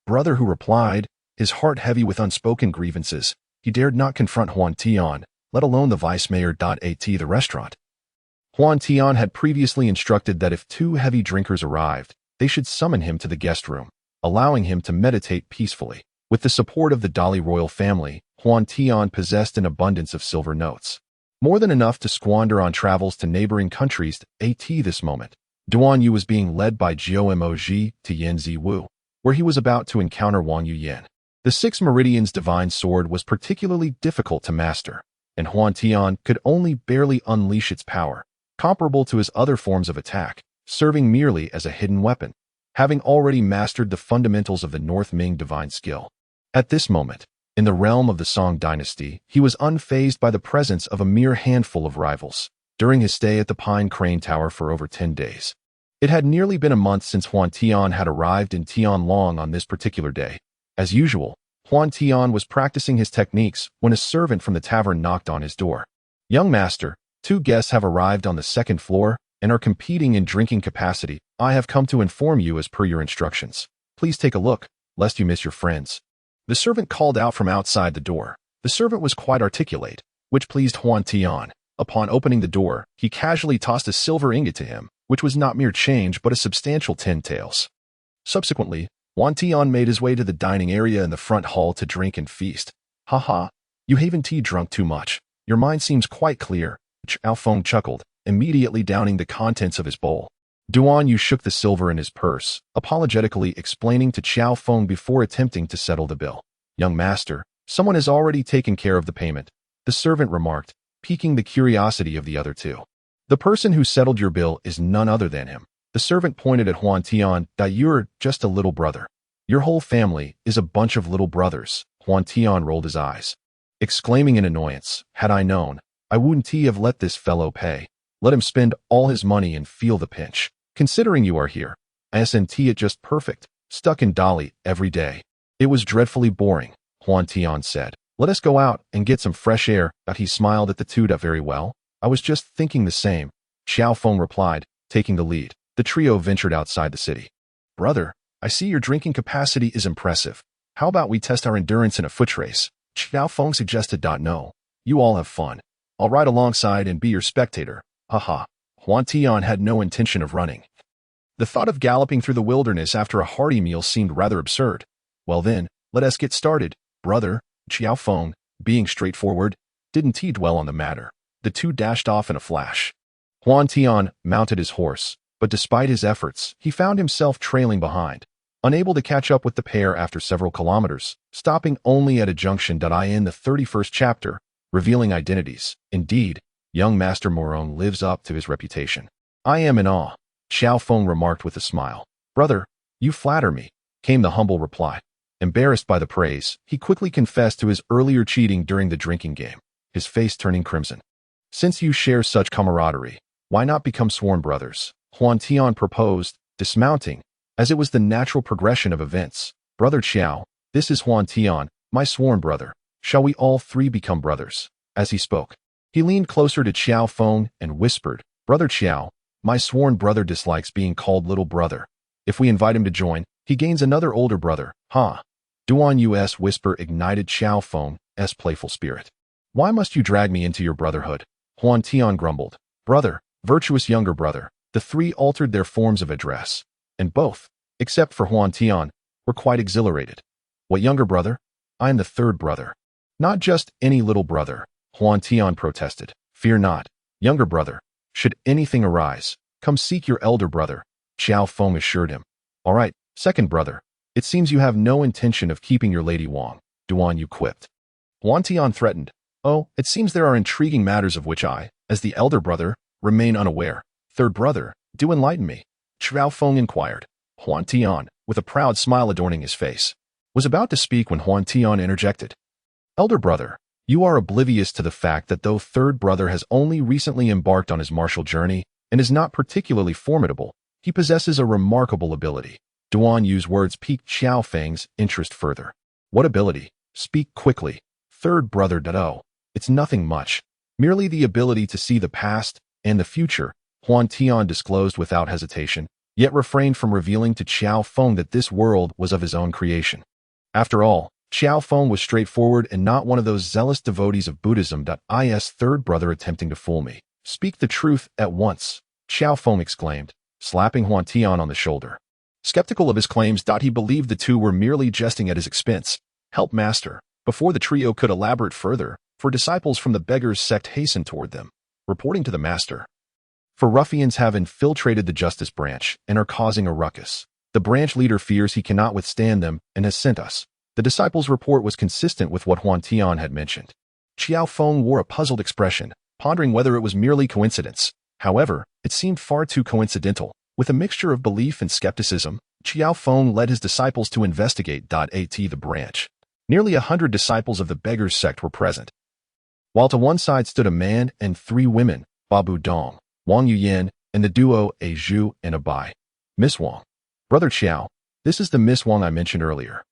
Brother Hu replied, his heart heavy with unspoken grievances. He dared not confront Huantian, let alone the vice mayor. At the restaurant, Huantian had previously instructed that if two heavy drinkers arrived, they should summon him to the guest room, allowing him to meditate peacefully. With the support of the Dali royal family, Huantian possessed an abundance of silver notes, more than enough to squander on travels to neighboring countries. At this moment, Duan Yu was being led by Jiao Moji to Yanzi Wu, where he was about to encounter Wang Yuyan. The Six Meridians divine sword was particularly difficult to master, and Huantian could only barely unleash its power, comparable to his other forms of attack, serving merely as a hidden weapon, having already mastered the fundamentals of the North Ming divine skill. At this moment, in the realm of the Song dynasty, he was unfazed by the presence of a mere handful of rivals. During his stay at the Pine Crane Tower for over 10 days, it had nearly been a month since Huantian had arrived in Tianlong on this particular day. As usual, Huantian was practicing his techniques when a servant from the tavern knocked on his door. Young master, 2 guests have arrived on the 2nd floor and are competing in drinking capacity. I have come to inform you as per your instructions. Please take a look, lest you miss your friends. The servant called out from outside the door. The servant was quite articulate, which pleased Huantian. Upon opening the door, he casually tossed a silver ingot to him, which was not mere change but a substantial 10 taels. Subsequently, Huantian made his way to the dining area in the front hall to drink and feast. Haha, you haven't drunk too much. Your mind seems quite clear, Xiao Feng chuckled, immediately downing the contents of his bowl. Duan Yu shook the silver in his purse, apologetically explaining to Xiao Feng before attempting to settle the bill. Young master, someone has already taken care of the payment, the servant remarked, piquing the curiosity of the other two. The person who settled your bill is none other than him. The servant pointed at Huantian. You're just a little brother. Your whole family is a bunch of little brothers. Huantian rolled his eyes, exclaiming in annoyance, had I known, I wouldn't have let this fellow pay. Let him spend all his money and feel the pinch. Considering you are here, isn't it just perfect? Stuck in Dali every day. It was dreadfully boring, Huantian said. Let us go out and get some fresh air. He smiled at the two. Very well. I was just thinking the same, Xiao Feng replied, taking the lead. The trio ventured outside the city. Brother, I see your drinking capacity is impressive. How about we test our endurance in a foot race? Xiao Feng suggested. No. You all have fun. I'll ride alongside and be your spectator. Haha. Huantian had no intention of running. The thought of galloping through the wilderness after a hearty meal seemed rather absurd. Well then, let us get started, brother. Xiao Feng, being straightforward, didn't dwell on the matter. The two dashed off in a flash. Huantian mounted his horse, but despite his efforts, he found himself trailing behind, unable to catch up with the pair after several kilometers, stopping only at a junction. In the 31st chapter, revealing identities. Indeed, young Master Moron lives up to his reputation. I am in awe, Xiao Feng remarked with a smile. Brother, you flatter me, came the humble reply. Embarrassed by the praise, he quickly confessed to his earlier cheating during the drinking game, his face turning crimson. Since you share such camaraderie, why not become sworn brothers? Huantian proposed, dismounting, as it was the natural progression of events. Brother Xiao, this is Huantian, my sworn brother. Shall we all three become brothers? As he spoke, he leaned closer to Xiao Feng and whispered, Brother Xiao, my sworn brother dislikes being called little brother. If we invite him to join, he gains another older brother, huh? Duan Yu's whisper ignited Xiao Feng's playful spirit. Why must you drag me into your brotherhood? Huantian grumbled. Brother, virtuous younger brother. The three altered their forms of address, and both, except for Huantian, were quite exhilarated. What younger brother? I am the third brother. Not just any little brother, Huantian protested. Fear not, younger brother. Should anything arise, come seek your elder brother, Xiao Feng assured him. All right, second brother. It seems you have no intention of keeping your lady Wang, Duan Yu quipped. Huantian threatened. Oh, it seems there are intriguing matters of which I, as the elder brother, remain unaware. Third brother, do enlighten me, Xiao Feng inquired. Huantian, with a proud smile adorning his face, was about to speak when Huantian interjected. Elder brother, you are oblivious to the fact that though third brother has only recently embarked on his martial journey and is not particularly formidable, he possesses a remarkable ability. Duan Yu's words piqued Xiao Feng's interest further. What ability? Speak quickly. Third brother. Oh, it's nothing much. Merely the ability to see the past and the future, Huantian disclosed without hesitation, yet refrained from revealing to Xiao Feng that this world was of his own creation. After all, Xiao Feng was straightforward and not one of those zealous devotees of Buddhism. Is third brother attempting to fool me? Speak the truth at once, Xiao Feng exclaimed, slapping Huantian on the shoulder. Skeptical of his claims, he believed the two were merely jesting at his expense. Help master. Before the trio could elaborate further, for disciples from the beggars' sect hastened toward them, reporting to the master. For ruffians have infiltrated the justice branch and are causing a ruckus. The branch leader fears he cannot withstand them and has sent us. The disciples' report was consistent with what Huantian had mentioned. Xiao Feng wore a puzzled expression, pondering whether it was merely coincidence. However, it seemed far too coincidental. With a mixture of belief and skepticism, Xiao Feng led his disciples to investigate. The branch. Nearly 100 disciples of the beggars' sect were present, while to one side stood a man and 3 women, Babu Dong, Wang Yuyan, and the duo A Zhu and A Bai. Miss Wang. Brother Xiao, this is the Miss Wang I mentioned earlier.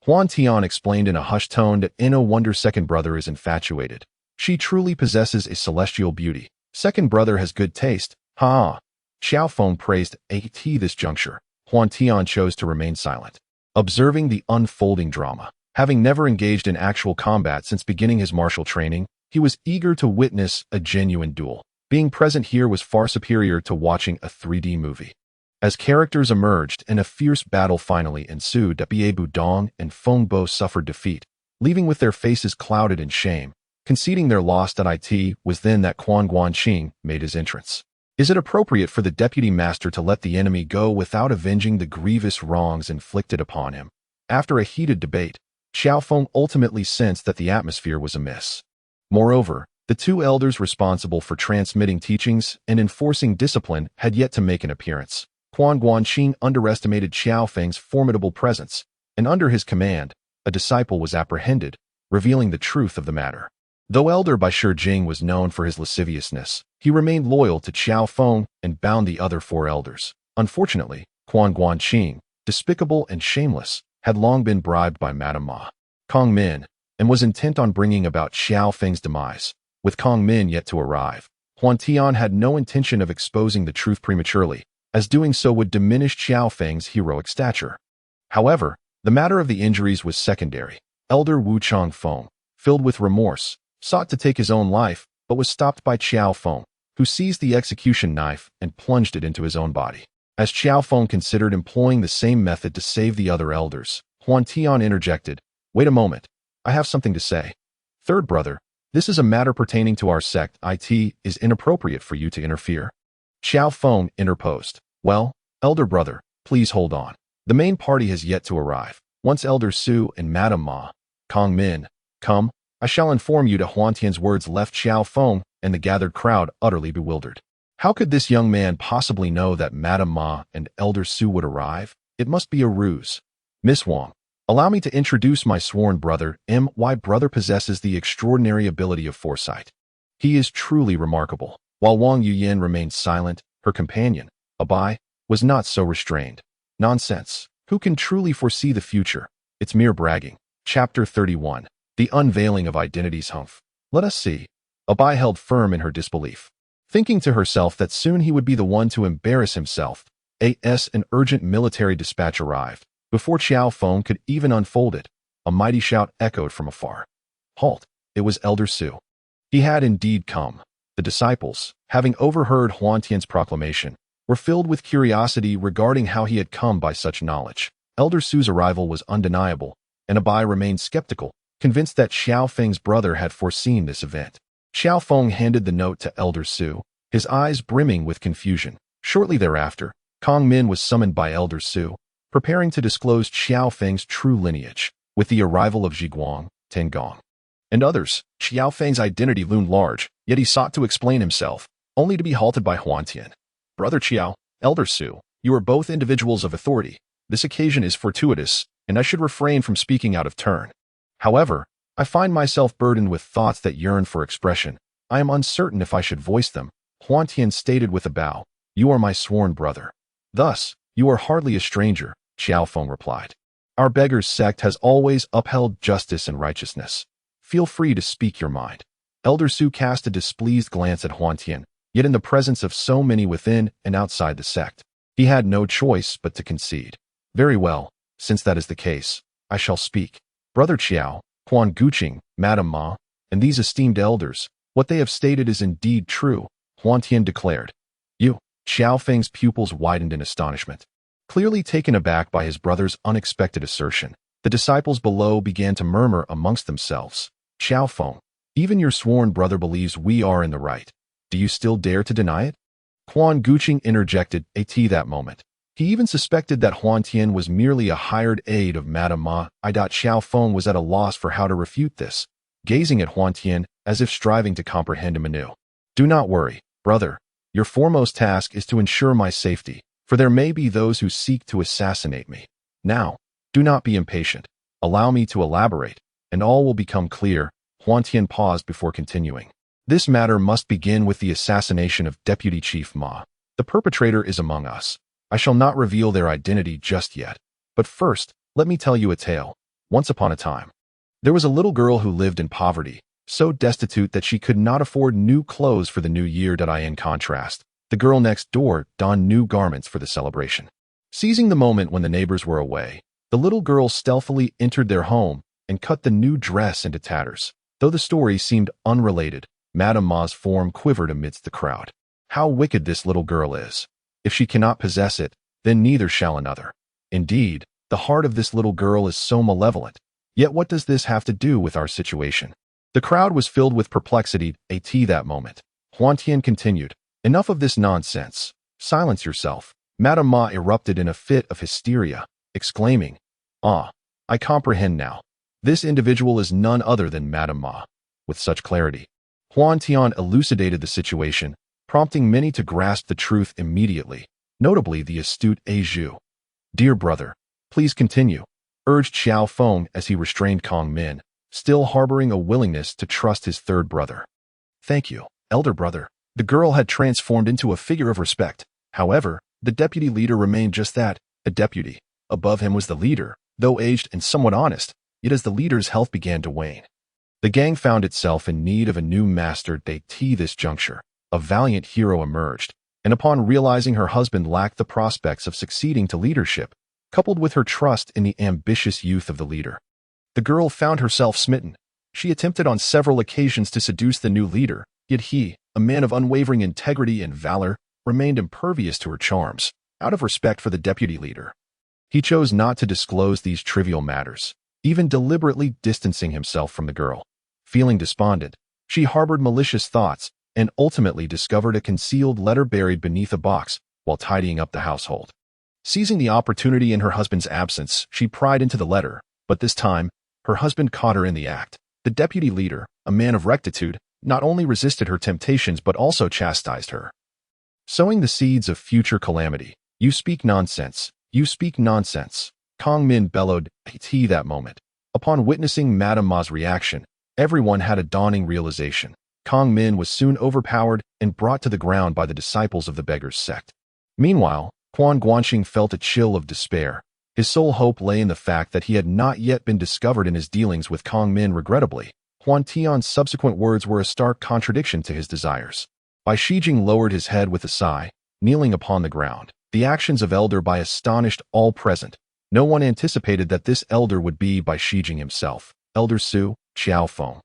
Huantian explained in a hushed tone that no wonder second brother is infatuated. She truly possesses a celestial beauty. Second brother has good taste. Ha! Xiao Feng praised at this juncture. Huantian chose to remain silent, observing the unfolding drama. Having never engaged in actual combat since beginning his martial training, he was eager to witness a genuine duel. Being present here was far superior to watching a 3D movie. As characters emerged and a fierce battle finally ensued, Biebu Dong and Feng Bo suffered defeat, leaving with their faces clouded in shame. Conceding their loss. It was then that Quan Guanqing made his entrance. Is it appropriate for the deputy master to let the enemy go without avenging the grievous wrongs inflicted upon him? After a heated debate, Xiao Feng ultimately sensed that the atmosphere was amiss. Moreover, the two elders responsible for transmitting teachings and enforcing discipline had yet to make an appearance. Quan Guanqing underestimated Xiao Feng's formidable presence, and under his command, a disciple was apprehended, revealing the truth of the matter. Though Elder Bai Jing was known for his lasciviousness, he remained loyal to Xiao Feng and bound the other four elders. Unfortunately, Quan Guanqing, despicable and shameless, had long been bribed by Madame Ma, Kong Min, and was intent on bringing about Xiao Feng's demise. With Kong Min yet to arrive, Huantian had no intention of exposing the truth prematurely, as doing so would diminish Xiao Feng's heroic stature. However, the matter of the injuries was secondary. Elder Wu Changfeng, filled with remorse, sought to take his own life, but was stopped by Xiao Feng, who seized the execution knife and plunged it into his own body. As Xiao Feng considered employing the same method to save the other elders, Huantian interjected, "Wait a moment, I have something to say. Third brother, this is a matter pertaining to our sect. It is inappropriate for you to interfere." Xiao Feng interposed, "Well, elder brother, please hold on. The main party has yet to arrive. Once Elder Su and Madame Ma, Kong Min, come, I shall inform you." Huantian's words left Xiao Feng and the gathered crowd utterly bewildered. How could this young man possibly know that Madame Ma and Elder Su would arrive? It must be a ruse. Miss Wang, allow me to introduce my sworn brother. My brother possesses the extraordinary ability of foresight. He is truly remarkable. While Wang Yuyan remained silent, her companion, Abai, was not so restrained. Nonsense. Who can truly foresee the future? It's mere bragging. Chapter 31. The Unveiling of Identities. Humph. Let us see. Abai held firm in her disbelief, thinking to herself that soon he would be the one to embarrass himself. An urgent military dispatch arrived. Before Xiao Feng could even unfold it, a mighty shout echoed from afar. Halt! It was Elder Su. He had indeed come. The disciples, having overheard Huantian's proclamation, were filled with curiosity regarding how he had come by such knowledge. Elder Su's arrival was undeniable, and Abai remained skeptical, convinced that Xiao Feng's brother had foreseen this event. Xiao Feng handed the note to Elder Su, his eyes brimming with confusion. Shortly thereafter, Kong Min was summoned by Elder Su, preparing to disclose Xiao Feng's true lineage. With the arrival of Zhiguang, Tengong, and others, Xiao Feng's identity loomed large, yet he sought to explain himself, only to be halted by Huantian. "Brother Qiao, Elder Su, you are both individuals of authority. This occasion is fortuitous, and I should refrain from speaking out of turn. However, I find myself burdened with thoughts that yearn for expression. I am uncertain if I should voice them." Huantian stated with a bow, "You are my sworn brother. Thus, you are hardly a stranger," Xiao Feng replied. "Our beggar's sect has always upheld justice and righteousness. Feel free to speak your mind." Elder Su cast a displeased glance at Huantian, yet in the presence of so many within and outside the sect, he had no choice but to concede. "Very well, since that is the case, I shall speak. Brother Qiao, Quan Guqing, Madame Ma, and these esteemed elders, what they have stated is indeed true," Huantian declared. "You." Xiao Feng's pupils widened in astonishment. Clearly taken aback by his brother's unexpected assertion, the disciples below began to murmur amongst themselves. "Xiao Feng, even your sworn brother believes we are in the right. Do you still dare to deny it?" Quan Guqing interjected that moment. He even suspected that Huantian was merely a hired aide of Madame Ma. Xiao Feng was at a loss for how to refute this, gazing at Huantian as if striving to comprehend him anew. "Do not worry, brother. Your foremost task is to ensure my safety, for there may be those who seek to assassinate me. Now, do not be impatient. Allow me to elaborate, and all will become clear." Huantian paused before continuing. "This matter must begin with the assassination of Deputy Chief Ma. The perpetrator is among us. I shall not reveal their identity just yet. But first, let me tell you a tale. Once upon a time, there was a little girl who lived in poverty, so destitute that she could not afford new clothes for the new year. In contrast, the girl next door donned new garments for the celebration. Seizing the moment when the neighbors were away, the little girl stealthily entered their home and cut the new dress into tatters. Though the story seemed unrelated, Madame Ma's form quivered amidst the crowd. How wicked this little girl is! If she cannot possess it, then neither shall another. Indeed, the heart of this little girl is so malevolent. Yet what does this have to do with our situation? The crowd was filled with perplexity at that moment. Huantian continued, enough of this nonsense. Silence yourself. Madame Ma erupted in a fit of hysteria, exclaiming, "Ah, I comprehend now. This individual is none other than Madame Ma." With such clarity, Huantian elucidated the situation, prompting many to grasp the truth immediately, notably the astute Zhu. "Dear brother, please continue," urged Xiao Feng as he restrained Kong Min, still harboring a willingness to trust his third brother. "Thank you, elder brother." The girl had transformed into a figure of respect. However, the deputy leader remained just that, a deputy. Above him was the leader, though aged and somewhat honest, yet as the leader's health began to wane, the gang found itself in need of a new master at this juncture. A valiant hero emerged, and upon realizing her husband lacked the prospects of succeeding to leadership, coupled with her trust in the ambitious youth of the leader, the girl found herself smitten. She attempted on several occasions to seduce the new leader, yet he, a man of unwavering integrity and valor, remained impervious to her charms. Out of respect for the deputy leader, he chose not to disclose these trivial matters, even deliberately distancing himself from the girl. Feeling despondent, she harbored malicious thoughts and ultimately discovered a concealed letter buried beneath a box while tidying up the household. Seizing the opportunity in her husband's absence, she pried into the letter, but this time, her husband caught her in the act. The deputy leader, a man of rectitude, not only resisted her temptations but also chastised her, sowing the seeds of future calamity. "You speak nonsense. You speak nonsense," Kong Min bellowed at that moment. Upon witnessing Madame Ma's reaction, everyone had a dawning realization. Kong Min was soon overpowered and brought to the ground by the disciples of the beggar's sect. Meanwhile, Quan Guanxing felt a chill of despair. His sole hope lay in the fact that he had not yet been discovered in his dealings with Kong Min. Regrettably, Huantian's subsequent words were a stark contradiction to his desires. Bai Shijing lowered his head with a sigh, kneeling upon the ground. The actions of Elder Bai astonished all present. No one anticipated that this elder would be Bai Shijing himself. Elder Su, Xiao Feng.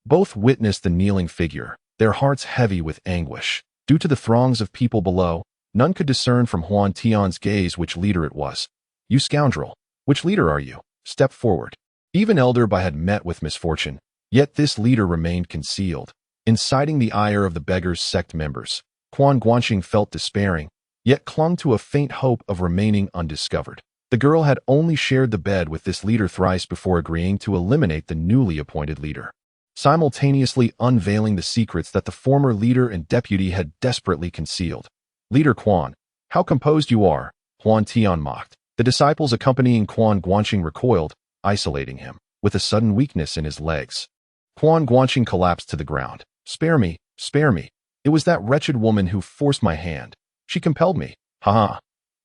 Both witnessed the kneeling figure, their hearts heavy with anguish. Due to the throngs of people below, none could discern from Huantian's gaze which leader it was. "You scoundrel! Which leader are you? Step forward." Even Elder Bai had met with misfortune, yet this leader remained concealed, inciting the ire of the beggar's sect members. Quan Guanxing felt despairing, yet clung to a faint hope of remaining undiscovered. The girl had only shared the bed with this leader thrice before agreeing to eliminate the newly appointed leader, simultaneously unveiling the secrets that the former leader and deputy had desperately concealed. "Leader Quan, how composed you are," Huantian mocked. The disciples accompanying Quan Guanxing recoiled, isolating him, with a sudden weakness in his legs. Quan Guanxing collapsed to the ground. "Spare me, spare me. It was that wretched woman who forced my hand. She compelled me. Ha!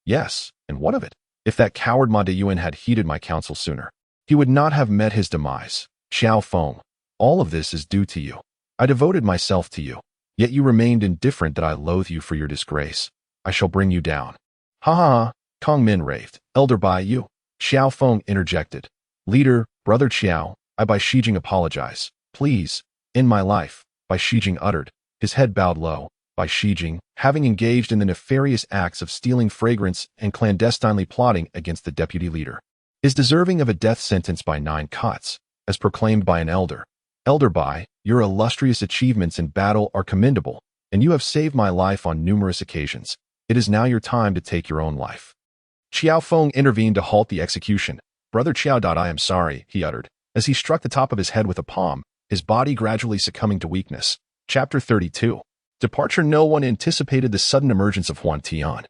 Yes, and what of it? If that coward Ma Deyuan had heeded my counsel sooner, he would not have met his demise. Xiao Feng, all of this is due to you. I devoted myself to you, yet you remained indifferent that I loathe you for your disgrace. I shall bring you down." Ha! Kong Min raved. "Elder Bai, you." Xiao Feng interjected. "Leader, brother Xiao, I Bai Shijing apologize. Please, in my life," Bai Shijing uttered, his head bowed low. Bai Shijing, having engaged in the nefarious acts of stealing fragrance and clandestinely plotting against the deputy leader, is deserving of a death sentence by 9 cots, as proclaimed by an elder. "Elder Bai, your illustrious achievements in battle are commendable, and you have saved my life on numerous occasions. It is now your time to take your own life." Xiao Feng intervened to halt the execution. "Brother Xiao. I am sorry," he uttered, as he struck the top of his head with a palm, his body gradually succumbing to weakness. Chapter 32. Departure. No one anticipated the sudden emergence of Huantian,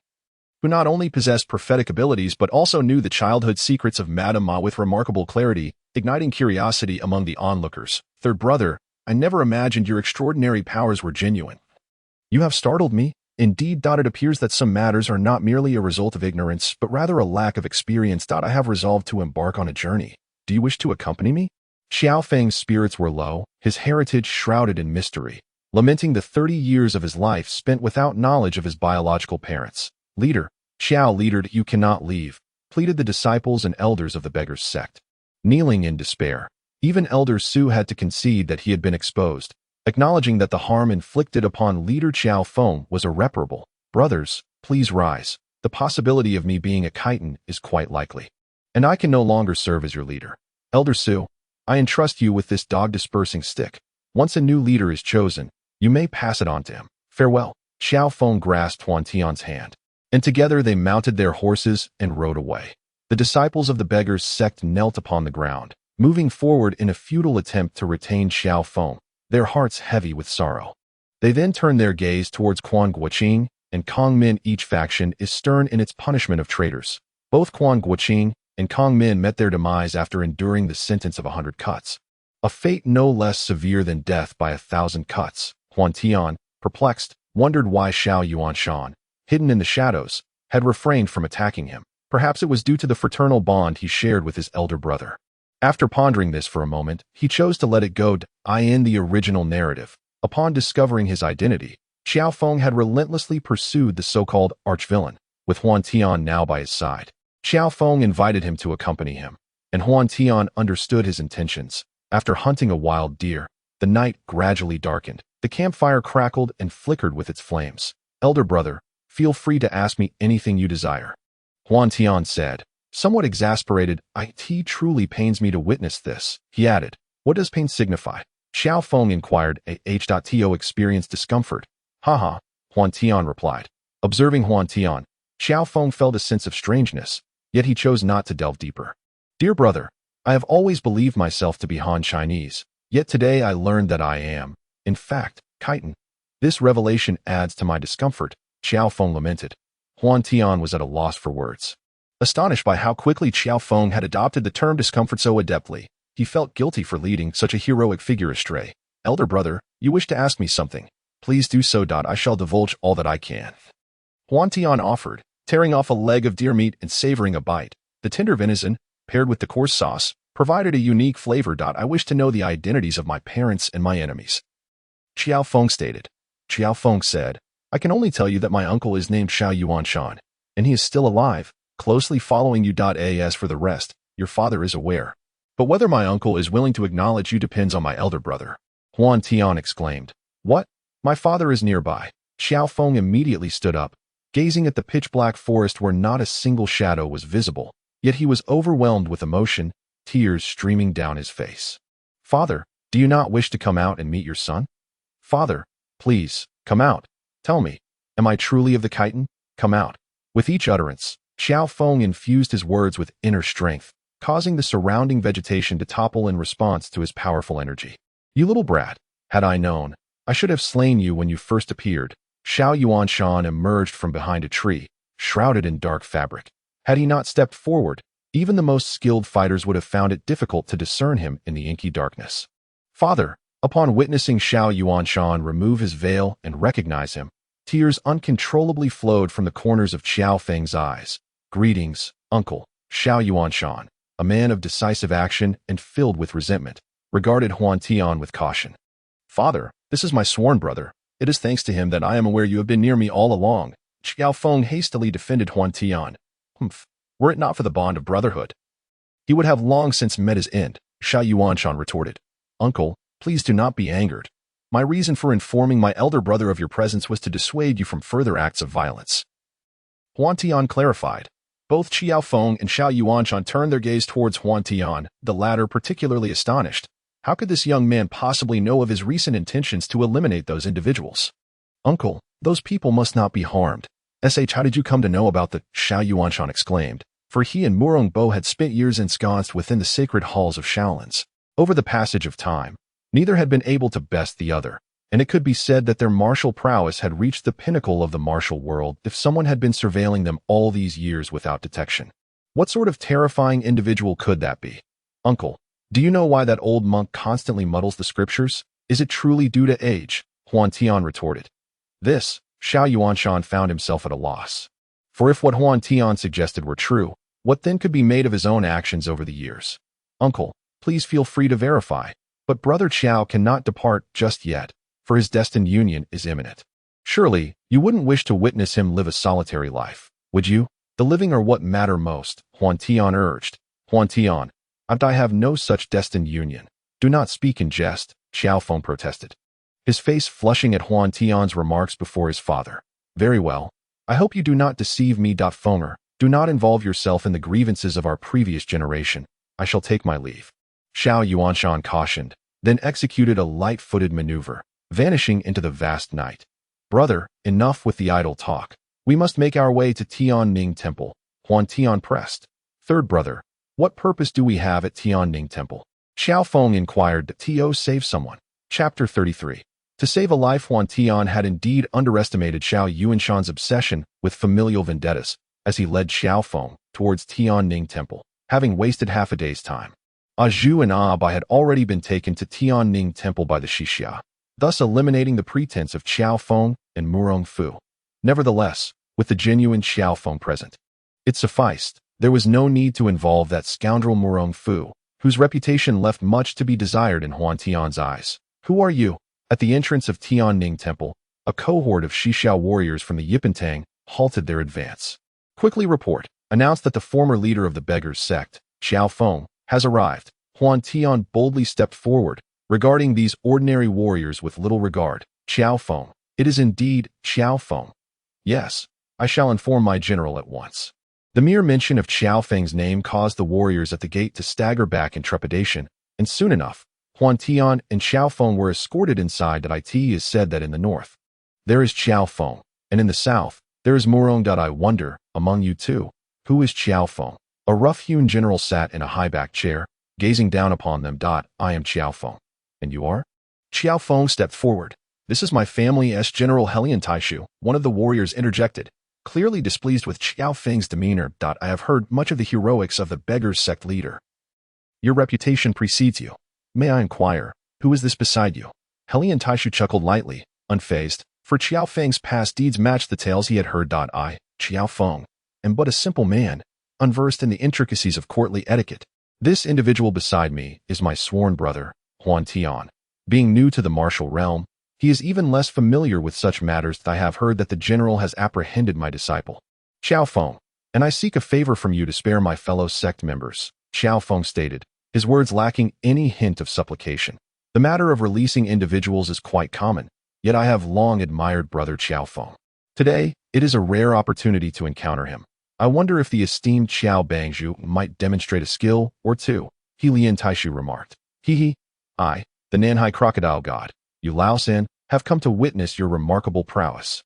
who not only possessed prophetic abilities but also knew the childhood secrets of Madame Ma with remarkable clarity, igniting curiosity among the onlookers. "Third brother, I never imagined your extraordinary powers were genuine. You have startled me. Indeed, it appears that some matters are not merely a result of ignorance, but rather a lack of experience. I have resolved to embark on a journey. Do you wish to accompany me?" Xiao Feng's spirits were low, his heritage shrouded in mystery, lamenting the 30 years of his life spent without knowledge of his biological parents. "Leader, Xiao leader, you cannot leave," pleaded the disciples and elders of the beggar's sect. Kneeling in despair, even Elder Su had to concede that he had been exposed, acknowledging that the harm inflicted upon leader Xiao Feng was irreparable. "Brothers, please rise." the possibility of me being a chitin is quite likely. And I can no longer serve as your leader. Elder Su, I entrust you with this dog-dispersing stick. Once a new leader is chosen, you may pass it on to him. Farewell. Xiao Feng grasped Huantian's hand, and together they mounted their horses and rode away. The disciples of the beggar's sect knelt upon the ground, moving forward in a futile attempt to retain Xiao Feng, their hearts heavy with sorrow. They then turned their gaze towards Quan Guoqing and Kong Min. Each faction is stern in its punishment of traitors. Both Quan Guoqing and Kong Min met their demise after enduring the sentence of 100 cuts, a fate no less severe than death by 1,000 cuts. Huantian, perplexed, wondered why Xiao Yuanshan, hidden in the shadows, had refrained from attacking him. Perhaps it was due to the fraternal bond he shared with his elder brother. After pondering this for a moment, he chose to let it go. In the original narrative, upon discovering his identity, Xiao Feng had relentlessly pursued the so-called archvillain, with Huantian now by his side. Xiao Feng invited him to accompany him, and Huantian understood his intentions. After hunting a wild deer, the night gradually darkened. The campfire crackled and flickered with its flames. Elder brother, feel free to ask me anything you desire, Huantian said, somewhat exasperated. It truly pains me to witness this, he added. What does pain signify? Xiao Feng inquired. To experience discomfort. Haha, Huantian replied. Observing Huantian, Xiao Feng felt a sense of strangeness, yet he chose not to delve deeper. Dear brother, I have always believed myself to be Han Chinese, yet today I learned that I am, in fact, chitin. This revelation adds to my discomfort, Xiao Feng lamented. Huantian was at a loss for words. Astonished by how quickly Xiao Feng had adopted the term discomfort so adeptly, he felt guilty for leading such a heroic figure astray. Elder brother, you wish to ask me something. Please do so. I shall divulge all that I can. Huantian offered, tearing off a leg of deer meat and savoring a bite. The tender venison, paired with the coarse sauce, provided a unique flavor. I wish to know the identities of my parents and my enemies. Xiao Feng stated. Xiao Feng said, I can only tell you that my uncle is named Xiao Yuanshan, and he is still alive, closely following you. As for the rest, your father is aware. But whether my uncle is willing to acknowledge you depends on my elder brother. Huantian exclaimed. What? My father is nearby. Xiao Feng immediately stood up, gazing at the pitch-black forest where not a single shadow was visible, yet he was overwhelmed with emotion, tears streaming down his face. Father, do you not wish to come out and meet your son? Father, please, come out. Tell me, am I truly of the chitin? Come out. With each utterance, Xiao Feng infused his words with inner strength, causing the surrounding vegetation to topple in response to his powerful energy. You little brat, had I known, I should have slain you when you first appeared. Xiao Yuanshan emerged from behind a tree, shrouded in dark fabric. Had he not stepped forward, even the most skilled fighters would have found it difficult to discern him in the inky darkness. Father, upon witnessing Xiao Yuanshan remove his veil and recognize him, tears uncontrollably flowed from the corners of Xiao Feng's eyes. Greetings, uncle. Xiao Yuanshan, a man of decisive action and filled with resentment, regarded Huantian with caution. Father, this is my sworn brother. It is thanks to him that I am aware you have been near me all along. Xiao Feng hastily defended Huantian. Were it not for the bond of brotherhood, he would have long since met his end, Xiao Yuanshan retorted. Uncle, please do not be angered. My reason for informing my elder brother of your presence was to dissuade you from further acts of violence. Huantian clarified. Both Xiao Feng and Xiao Yuanshan turned their gaze towards Huantian, the latter particularly astonished. How could this young man possibly know of his recent intentions to eliminate those individuals? Uncle, those people must not be harmed. How did you come to know about the? Xiao Yuanshan exclaimed, for he and Murong Bo had spent years ensconced within the sacred halls of Shaolins. Over the passage of time, neither had been able to best the other, and it could be said that their martial prowess had reached the pinnacle of the martial world if someone had been surveilling them all these years without detection. What sort of terrifying individual could that be? Uncle, do you know why that old monk constantly muddles the scriptures? Is it truly due to age? Huantian retorted. This, Xiao Yuanshan found himself at a loss. For if what Huantian suggested were true, what then could be made of his own actions over the years? Uncle, please feel free to verify, but Brother Qiao cannot depart just yet, for his destined union is imminent. Surely, you wouldn't wish to witness him live a solitary life, would you? The living are what matter most, Huantian urged. Huantian, I have no such destined union. Do not speak in jest, Xiao Feng protested, his face flushing at Huantian's remarks before his father. Very well. I hope you do not deceive me. Fonger, do not involve yourself in the grievances of our previous generation. I shall take my leave. Xiao Yuanshan cautioned, then executed a light-footed maneuver, vanishing into the vast night. Brother, enough with the idle talk. We must make our way to Tianning Temple. Huantian pressed. Third brother, what purpose do we have at Tianning Temple? Xiao Feng inquired. To save someone. Chapter 33. To save a life. Huantian had indeed underestimated Xiao Yuanshan's obsession with familial vendettas as he led Xiao Feng towards Tianning Temple, having wasted half a day's time. Zhu and Bai had already been taken to Tianning Temple by the Xixia, thus eliminating the pretense of Xiao Feng and Murong Fu. Nevertheless, with the genuine Xiao Feng present, it sufficed. There was no need to involve that scoundrel Murong Fu, whose reputation left much to be desired in Huantian's eyes. Who are you? At the entrance of Tianning Temple, a cohort of Xixiao warriors from the Yipentang halted their advance. Quickly report, announced that the former leader of the beggars sect, Xiao Feng, has arrived. Huantian boldly stepped forward, regarding these ordinary warriors with little regard. Xiao Feng. It is indeed Xiao Feng. Yes, I shall inform my general at once. The mere mention of Xiao Feng's name caused the warriors at the gate to stagger back in trepidation, and soon enough, Huantian and Xiao Feng were escorted inside. It is said that in the north, there is Xiao Feng, and in the south, there is Murong. I wonder, among you two, who is Xiao Feng? A rough-hewn general sat in a high-backed chair, gazing down upon them. I am Xiao Feng. And you are? Xiao Feng stepped forward. This is my family's General Helian Taishu, one of the warriors interjected, clearly displeased with Xiao Feng's demeanor. I have heard much of the heroics of the beggars sect leader. Your reputation precedes you. May I inquire, who is this beside you? Helian Taishu chuckled lightly, unfazed, for Xiao Feng's past deeds matched the tales he had heard. I, Xiao Feng, am but a simple man, unversed in the intricacies of courtly etiquette. This individual beside me is my sworn brother, Huantian. Being new to the martial realm, he is even less familiar with such matters. I have heard that the general has apprehended my disciple, Xiao Feng, and I seek a favor from you to spare my fellow sect members, Xiao Feng stated, his words lacking any hint of supplication. The matter of releasing individuals is quite common, yet I have long admired brother Xiao Feng. Today, it is a rare opportunity to encounter him. I wonder if the esteemed Xiao Bangzhu might demonstrate a skill or two, Helian Taishu remarked. I, the Nanhai crocodile god, Yu Laosan, have come to witness your remarkable prowess.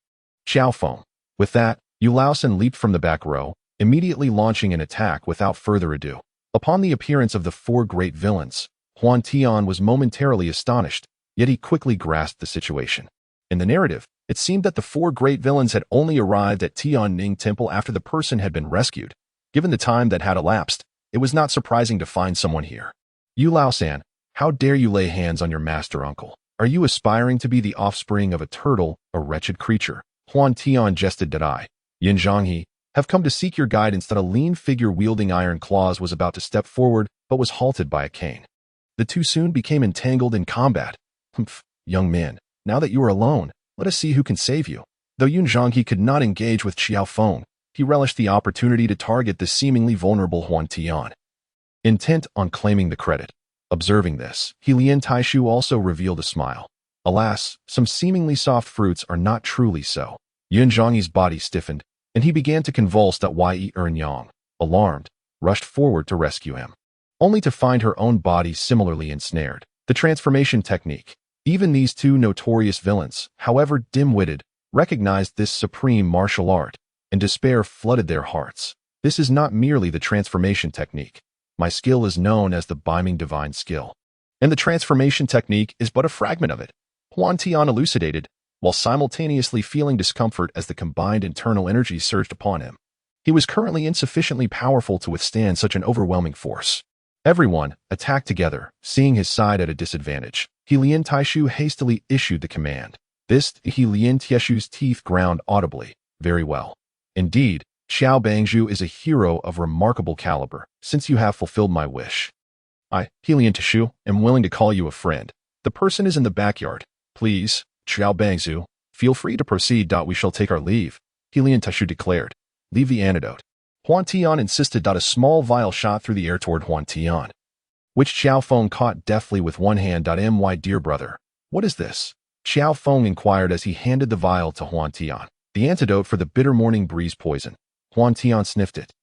Xiao Feng. With that, Yu Laosan leaped from the back row, immediately launching an attack without further ado. Upon the appearance of the four great villains, Huantian was momentarily astonished, yet he quickly grasped the situation. In the narrative, it seemed that the four great villains had only arrived at Tianning Temple after the person had been rescued. Given the time that had elapsed, it was not surprising to find someone here. Yu Laosan, how dare you lay hands on your master uncle? Are you aspiring to be the offspring of a turtle, a wretched creature? Huantian jested. I, Yin Zhanghe, have come to seek your guidance. That a lean figure wielding iron claws was about to step forward, but was halted by a cane. The two soon became entangled in combat. Humph, young man, now that you are alone, let us see who can save you. Though Yun Zhanghe could not engage with Xiao Feng, he relished the opportunity to target the seemingly vulnerable Huantian, intent on claiming the credit. Observing this, Helian Taishu also revealed a smile. Alas, some seemingly soft fruits are not truly so. Yun Zhanghe's body stiffened, and he began to convulse. Yi Ernyang, alarmed, rushed forward to rescue him, only to find her own body similarly ensnared. The transformation technique. Even these two notorious villains, however dim-witted, recognized this supreme martial art, and despair flooded their hearts. This is not merely the transformation technique. My skill is known as the Biming Divine Skill, and the transformation technique is but a fragment of it, Huantian elucidated, while simultaneously feeling discomfort as the combined internal energy surged upon him. He was currently insufficiently powerful to withstand such an overwhelming force. Everyone attacked together, seeing his side at a disadvantage. Helian Taishu hastily issued the command. This, Helian Taishu's teeth ground audibly. Very well. Indeed, Xiao Bangzhu is a hero of remarkable caliber, since you have fulfilled my wish. I, Helian Taishu, am willing to call you a friend. The person is in the backyard. Please, Xiao Bangzhu, feel free to proceed. We shall take our leave, Helian Taishu declared. Leave the antidote. Huantian insisted. A small vial shot through the air toward Huantian, which Xiao Feng caught deftly with one hand. My dear brother, what is this? Xiao Feng inquired as he handed the vial to Huantian. The antidote for the bitter morning breeze poison. Huantian sniffed it,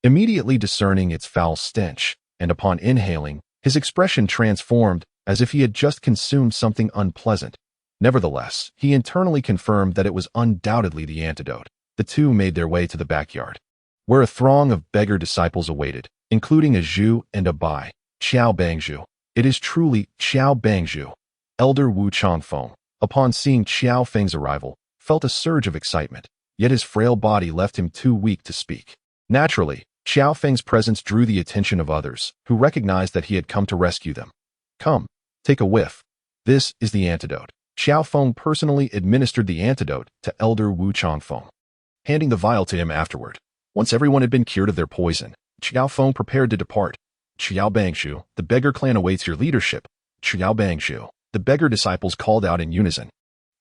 immediately discerning its foul stench, and upon inhaling, his expression transformed as if he had just consumed something unpleasant. Nevertheless, he internally confirmed that it was undoubtedly the antidote. The two made their way to the backyard, where a throng of beggar disciples awaited, including a Zhu and a Bai. Xiao Bangzhu. It is truly Xiao Bangzhu. Elder Wu Changfeng, upon seeing Xiao Feng's arrival, felt a surge of excitement, yet his frail body left him too weak to speak. Naturally, Xiao Feng's presence drew the attention of others, who recognized that he had come to rescue them. Come, take a whiff. This is the antidote. Xiao Feng personally administered the antidote to Elder Wu Changfeng, handing the vial to him afterward. Once everyone had been cured of their poison, Xiao Feng prepared to depart. Xiao Bangzhu, the beggar clan awaits your leadership. Xiao Bangzhu, the beggar disciples called out in unison.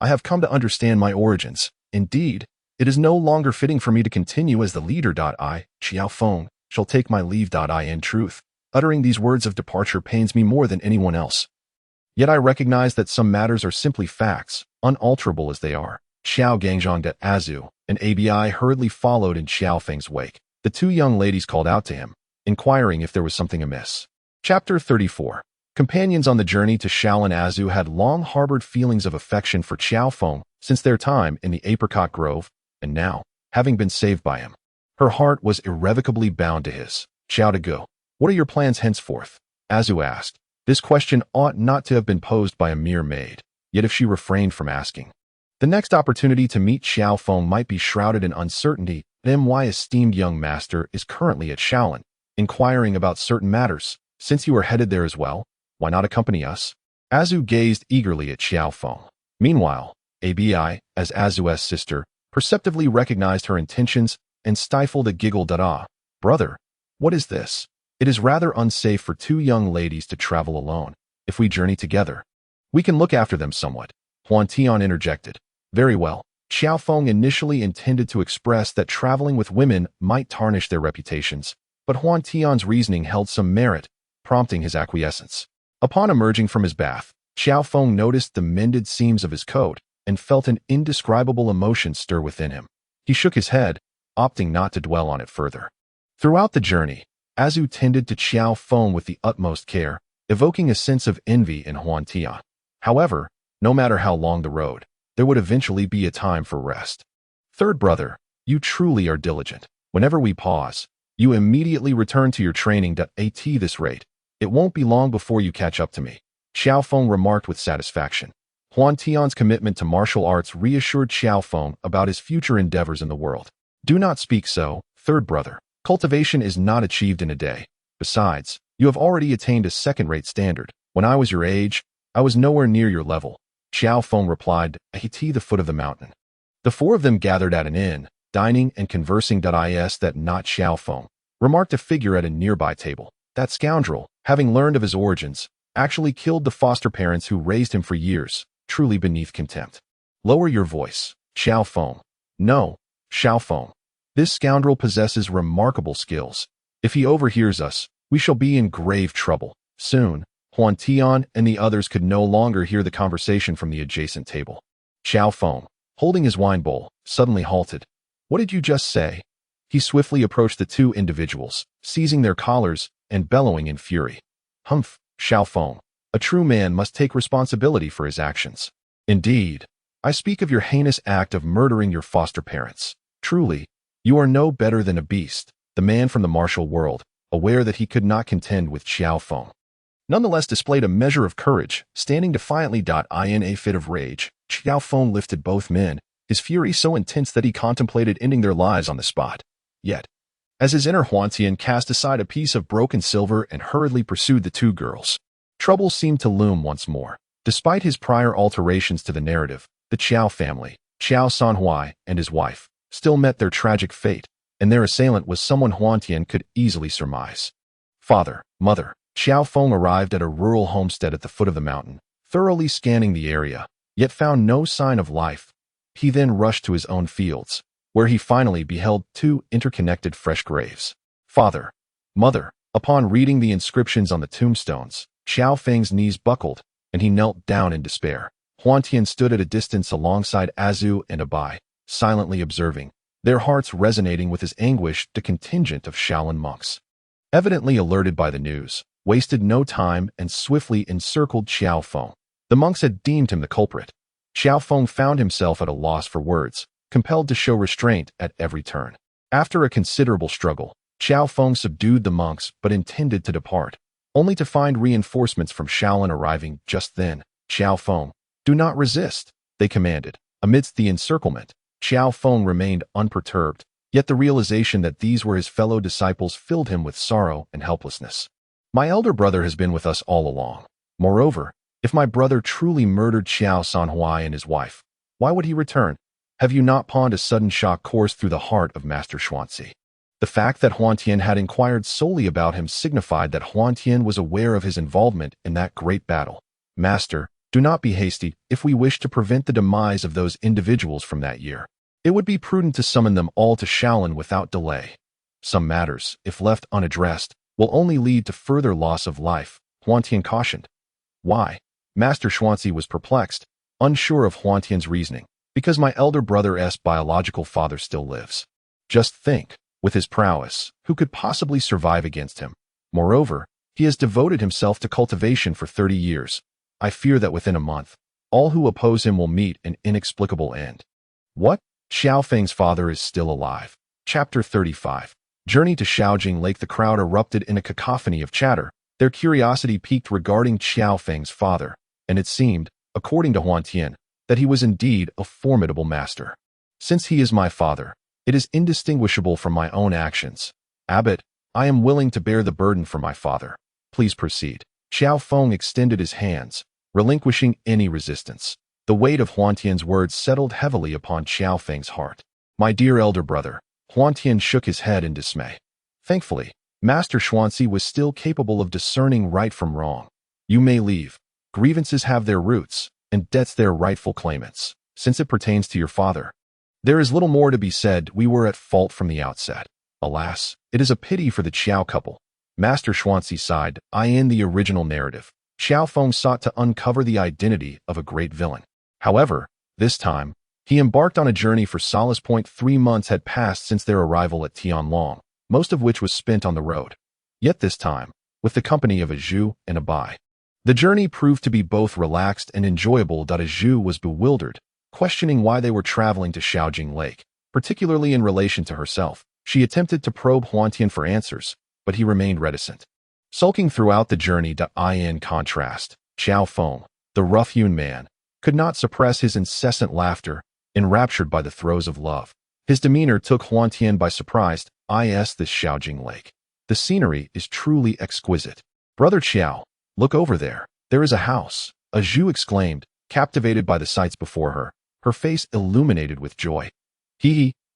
I have come to understand my origins. Indeed, it is no longer fitting for me to continue as the leader. I, Xiao Feng, shall take my leave. In truth, uttering these words of departure pains me more than anyone else. Yet I recognize that some matters are simply facts, unalterable as they are. Xiao Gangzhong de Azu and Abi hurriedly followed in Xiao Feng's wake. The two young ladies called out to him, inquiring if there was something amiss. Chapter 34. Companions on the journey to Shaolin. Azu had long harbored feelings of affection for Xiao Feng since their time in the apricot grove, and now, having been saved by him, her heart was irrevocably bound to his. Xiao Degu, what are your plans henceforth? Azu asked. This question ought not to have been posed by a mere maid, yet if she refrained from asking, the next opportunity to meet Xiao Feng might be shrouded in uncertainty. My esteemed young master is currently at Shaolin, inquiring about certain matters. Since you are headed there as well, why not accompany us? Azu gazed eagerly at Xiao Feng. Meanwhile, Abi, as Azu's sister, perceptively recognized her intentions and stifled a giggle. Brother, what is this? It is rather unsafe for two young ladies to travel alone. If we journey together, we can look after them somewhat. Huantian interjected. Very well. Xiao Feng initially intended to express that traveling with women might tarnish their reputations, but Huantian's reasoning held some merit, prompting his acquiescence. Upon emerging from his bath, Xiao Feng noticed the mended seams of his coat and felt an indescribable emotion stir within him. He shook his head, opting not to dwell on it further. Throughout the journey, Azu tended to Xiao Feng with the utmost care, evoking a sense of envy in Huantian. However, no matter how long the road, there would eventually be a time for rest. Third brother, you truly are diligent. Whenever we pause, you immediately return to your training. At this rate, it won't be long before you catch up to me. Xiao Feng remarked with satisfaction. Huantian's commitment to martial arts reassured Xiao Feng about his future endeavors in the world. Do not speak so, third brother. Cultivation is not achieved in a day. Besides, you have already attained a second-rate standard. When I was your age, I was nowhere near your level. Xiao Feng replied, at the foot of the mountain. The four of them gathered at an inn, dining and conversing. That not Xiao Feng, remarked a figure at a nearby table. That scoundrel, having learned of his origins, actually killed the foster parents who raised him for years, truly beneath contempt. Lower your voice, Xiao Feng. No, Xiao Feng. This scoundrel possesses remarkable skills. If he overhears us, we shall be in grave trouble. Soon, Huantian and the others could no longer hear the conversation from the adjacent table. Xiao Feng, holding his wine bowl, suddenly halted. What did you just say? He swiftly approached the two individuals, seizing their collars and bellowing in fury. Humph, Xiao Feng. A true man must take responsibility for his actions. Indeed, I speak of your heinous act of murdering your foster parents. Truly, you are no better than a beast. The man from the martial world, aware that he could not contend with Xiao Feng, nonetheless displayed a measure of courage, standing defiantly. In a fit of rage, Xiao Feng lifted both men, his fury so intense that he contemplated ending their lives on the spot. Yet, as his inner Huantian cast aside a piece of broken silver and hurriedly pursued the two girls, trouble seemed to loom once more. Despite his prior alterations to the narrative, the Qiao family, Qiao Sanhui and his wife, still met their tragic fate, and their assailant was someone Huantian could easily surmise. Father, mother, Xiao Feng arrived at a rural homestead at the foot of the mountain, thoroughly scanning the area, yet found no sign of life. He then rushed to his own fields, where he finally beheld two interconnected fresh graves. Father, mother. Upon reading the inscriptions on the tombstones, Xiao Feng's knees buckled, and he knelt down in despair. Huantian stood at a distance alongside Azu and Abi, silently observing, their hearts resonating with his anguish. The contingent of Shaolin monks, evidently alerted by the news, wasted no time and swiftly encircled Xiao Feng. The monks had deemed him the culprit. Xiao Feng found himself at a loss for words, compelled to show restraint at every turn. After a considerable struggle, Xiao Feng subdued the monks but intended to depart, only to find reinforcements from Shaolin arriving just then. Xiao Feng, do not resist, they commanded. Amidst the encirclement, Xiao Feng remained unperturbed, yet the realization that these were his fellow disciples filled him with sorrow and helplessness. My elder brother has been with us all along. Moreover, if my brother truly murdered Xiao Sanhuai and his wife, why would he return? Have you not pawned a sudden shock course through the heart of Master Xuanzi? The fact that Huantian had inquired solely about him signified that Huantian was aware of his involvement in that great battle. Master, do not be hasty. If we wish to prevent the demise of those individuals from that year, it would be prudent to summon them all to Shaolin without delay. Some matters, if left unaddressed, will only lead to further loss of life, Huantian cautioned. Why? Master Xuanzi was perplexed, unsure of Huantian's reasoning. Because my elder brother's biological father still lives. Just think, with his prowess, who could possibly survive against him? Moreover, he has devoted himself to cultivation for 30 years. I fear that within a month, all who oppose him will meet an inexplicable end. What? Xiao Feng's father is still alive. Chapter 35. Journey to Shaojing Lake. The crowd erupted in a cacophony of chatter, their curiosity piqued regarding Xiao Feng's father, and it seemed, according to Huantian, that he was indeed a formidable master. Since he is my father, it is indistinguishable from my own actions. Abbot, I am willing to bear the burden for my father. Please proceed. Xiao Feng extended his hands, relinquishing any resistance. The weight of Huantian's words settled heavily upon Xiao Feng's heart. My dear elder brother, Huantian shook his head in dismay. Thankfully, Master Xuanzi was still capable of discerning right from wrong. You may leave. Grievances have their roots, and debts their rightful claimants. Since it pertains to your father, there is little more to be said. We were at fault from the outset. Alas, it is a pity for the Qiao couple. Master Xuanzi sighed. In the original narrative, Xiao Feng sought to uncover the identity of a great villain. However, this time, he embarked on a journey for solace. 3 months had passed since their arrival at Tianlong, most of which was spent on the road. Yet this time, with the company of a Zhu and a Bai. The journey proved to be both relaxed and enjoyable. Zhu was bewildered, questioning why they were traveling to Shaojing Lake, particularly in relation to herself. She attempted to probe Huantian for answers, but he remained reticent. Sulking throughout the journey. In contrast, Xiao Feng, the rough-hewn man, could not suppress his incessant laughter, enraptured by the throes of love. His demeanor took Huantian by surprise. This Shaojing Lake. The scenery is truly exquisite. Brother Xiao, look over there. There is a house, a Zhu exclaimed, captivated by the sights before her, her face illuminated with joy.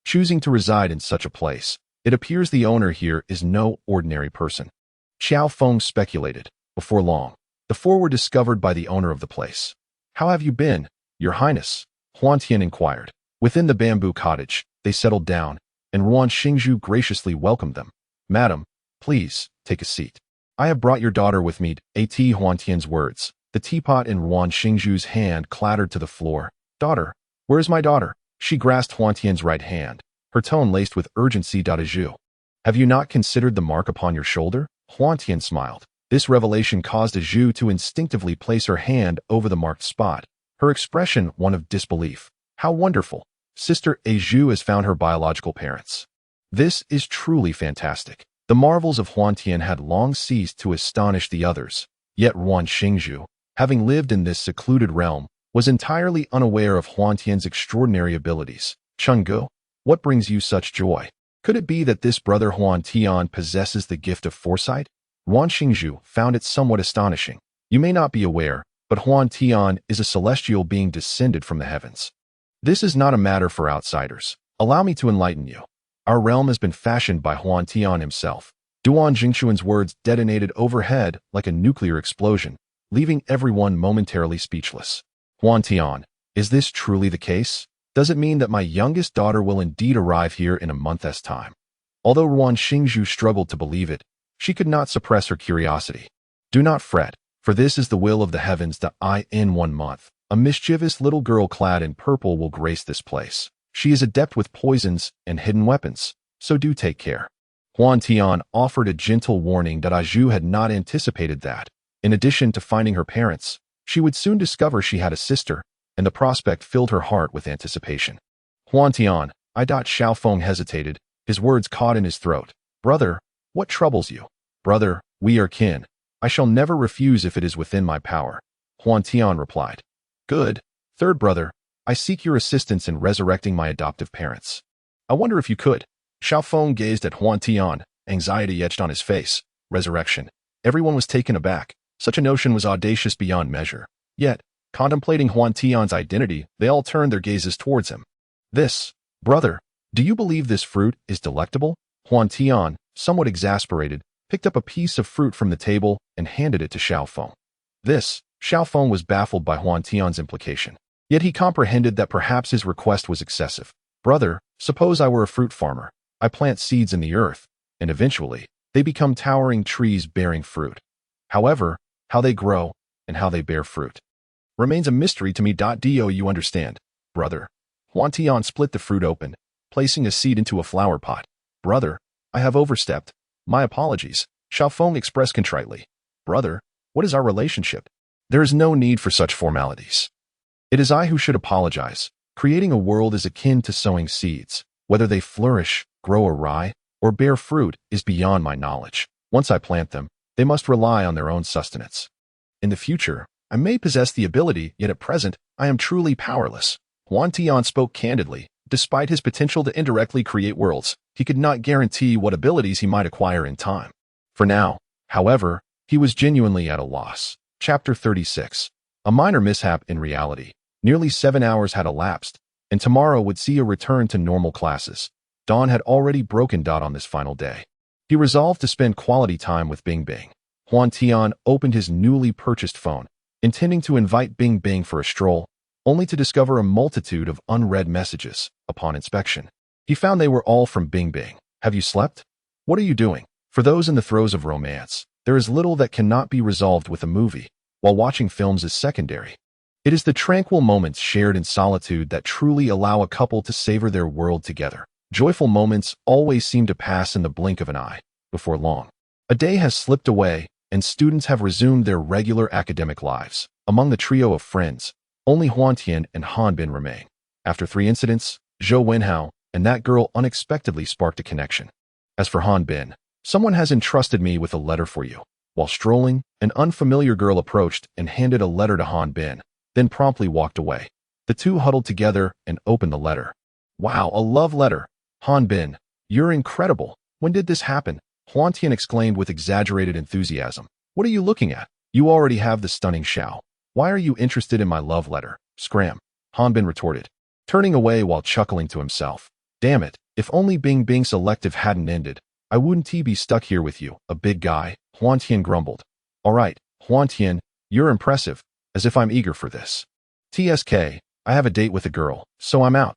Choosing to reside in such a place. It appears the owner here is no ordinary person. Xiao Feng speculated. Before long, the four were discovered by the owner of the place. How have you been, Your Highness? Huantian inquired. Within the bamboo cottage, they settled down, and Ruan Xingzhu graciously welcomed them. Madam, please, take a seat. I have brought your daughter with me. Huantian's words. The teapot in Ruan Xingzhu's hand clattered to the floor. Daughter, where is my daughter? She grasped Huantian's right hand, her tone laced with urgency. Zhu, have you not considered the mark upon your shoulder? Huantian smiled. This revelation caused Zhu to instinctively place her hand over the marked spot, her expression one of disbelief. How wonderful! Sister Zhu has found her biological parents. This is truly fantastic. The marvels of Huantian had long ceased to astonish the others, yet Ruan Xingzhu, having lived in this secluded realm, was entirely unaware of Huantian's extraordinary abilities. Chenggu, what brings you such joy? Could it be that this brother Huantian possesses the gift of foresight? Ruan Xingzhu found it somewhat astonishing. You may not be aware, but Huantian is a celestial being descended from the heavens. This is not a matter for outsiders. Allow me to enlighten you. Our realm has been fashioned by Huantian himself. Duan Jingxuan's words detonated overhead like a nuclear explosion, leaving everyone momentarily speechless. Huantian, is this truly the case? Does it mean that my youngest daughter will indeed arrive here in a month's time? Although Ruan Xingzhu struggled to believe it, she could not suppress her curiosity. Do not fret, for this is the will of the heavens. In 1 month, a mischievous little girl clad in purple will grace this place. She is adept with poisons and hidden weapons, so do take care. Huantian offered a gentle warning that Aju had not anticipated that, in addition to finding her parents, she would soon discover she had a sister, and the prospect filled her heart with anticipation. Huantian, Xiaofeng hesitated, his words caught in his throat. Brother, what troubles you? Brother, we are kin. I shall never refuse if it is within my power. Huantian replied. Good. Third brother, I seek your assistance in resurrecting my adoptive parents. I wonder if you could. Xiaofeng gazed at Huantian, anxiety etched on his face. Resurrection. Everyone was taken aback. Such a notion was audacious beyond measure. Yet, contemplating Huantian's identity, they all turned their gazes towards him. Brother, do you believe this fruit is delectable? Huantian, somewhat exasperated, picked up a piece of fruit from the table and handed it to Xiaofeng. Xiaofeng was baffled by Huantian's implication. Yet he comprehended that perhaps his request was excessive. Brother, suppose I were a fruit farmer. I plant seeds in the earth, and eventually, they become towering trees bearing fruit. However, how they grow and how they bear fruit remains a mystery to me. Do you understand, brother? Huantian split the fruit open, placing a seed into a flower pot. Brother, I have overstepped. My apologies, Xiaofeng expressed contritely. Brother, what is our relationship? There is no need for such formalities. It is I who should apologize. Creating a world is akin to sowing seeds. Whether they flourish, grow awry, or bear fruit is beyond my knowledge. Once I plant them, they must rely on their own sustenance. In the future, I may possess the ability, yet at present, I am truly powerless. Huantian spoke candidly. Despite his potential to indirectly create worlds, he could not guarantee what abilities he might acquire in time. For now, however, he was genuinely at a loss. Chapter 36. A minor mishap in reality. Nearly 7 hours had elapsed, and tomorrow would see a return to normal classes. Dawn had already broken on this final day. He resolved to spend quality time with Bing Bing. Huantian opened his newly purchased phone, intending to invite Bing Bing for a stroll, only to discover a multitude of unread messages. Upon inspection, he found they were all from Bing Bing. Have you slept? What are you doing? For those in the throes of romance, there is little that cannot be resolved with a movie, while watching films is secondary. It is the tranquil moments shared in solitude that truly allow a couple to savor their world together. Joyful moments always seem to pass in the blink of an eye. Before long, a day has slipped away, and students have resumed their regular academic lives. Among the trio of friends, only Huantian and Hanbin remain. After 3 incidents, Zhou Wenhao and that girl unexpectedly sparked a connection. As for Hanbin, someone has entrusted me with a letter for you. While strolling, an unfamiliar girl approached and handed a letter to Hanbin, then promptly walked away. The two huddled together and opened the letter. Wow, a love letter! Hanbin, you're incredible. When did this happen? Huantian exclaimed with exaggerated enthusiasm. What are you looking at? You already have the stunning Xiao. Why are you interested in my love letter? Scram. Hanbin retorted, turning away while chuckling to himself. Damn it, if only Bing Bing's elective hadn't ended, I wouldn't be stuck here with you, a big guy, Huantian grumbled. Alright, Huantian, you're impressive, as if I'm eager for this. TSK, I have a date with a girl, so I'm out.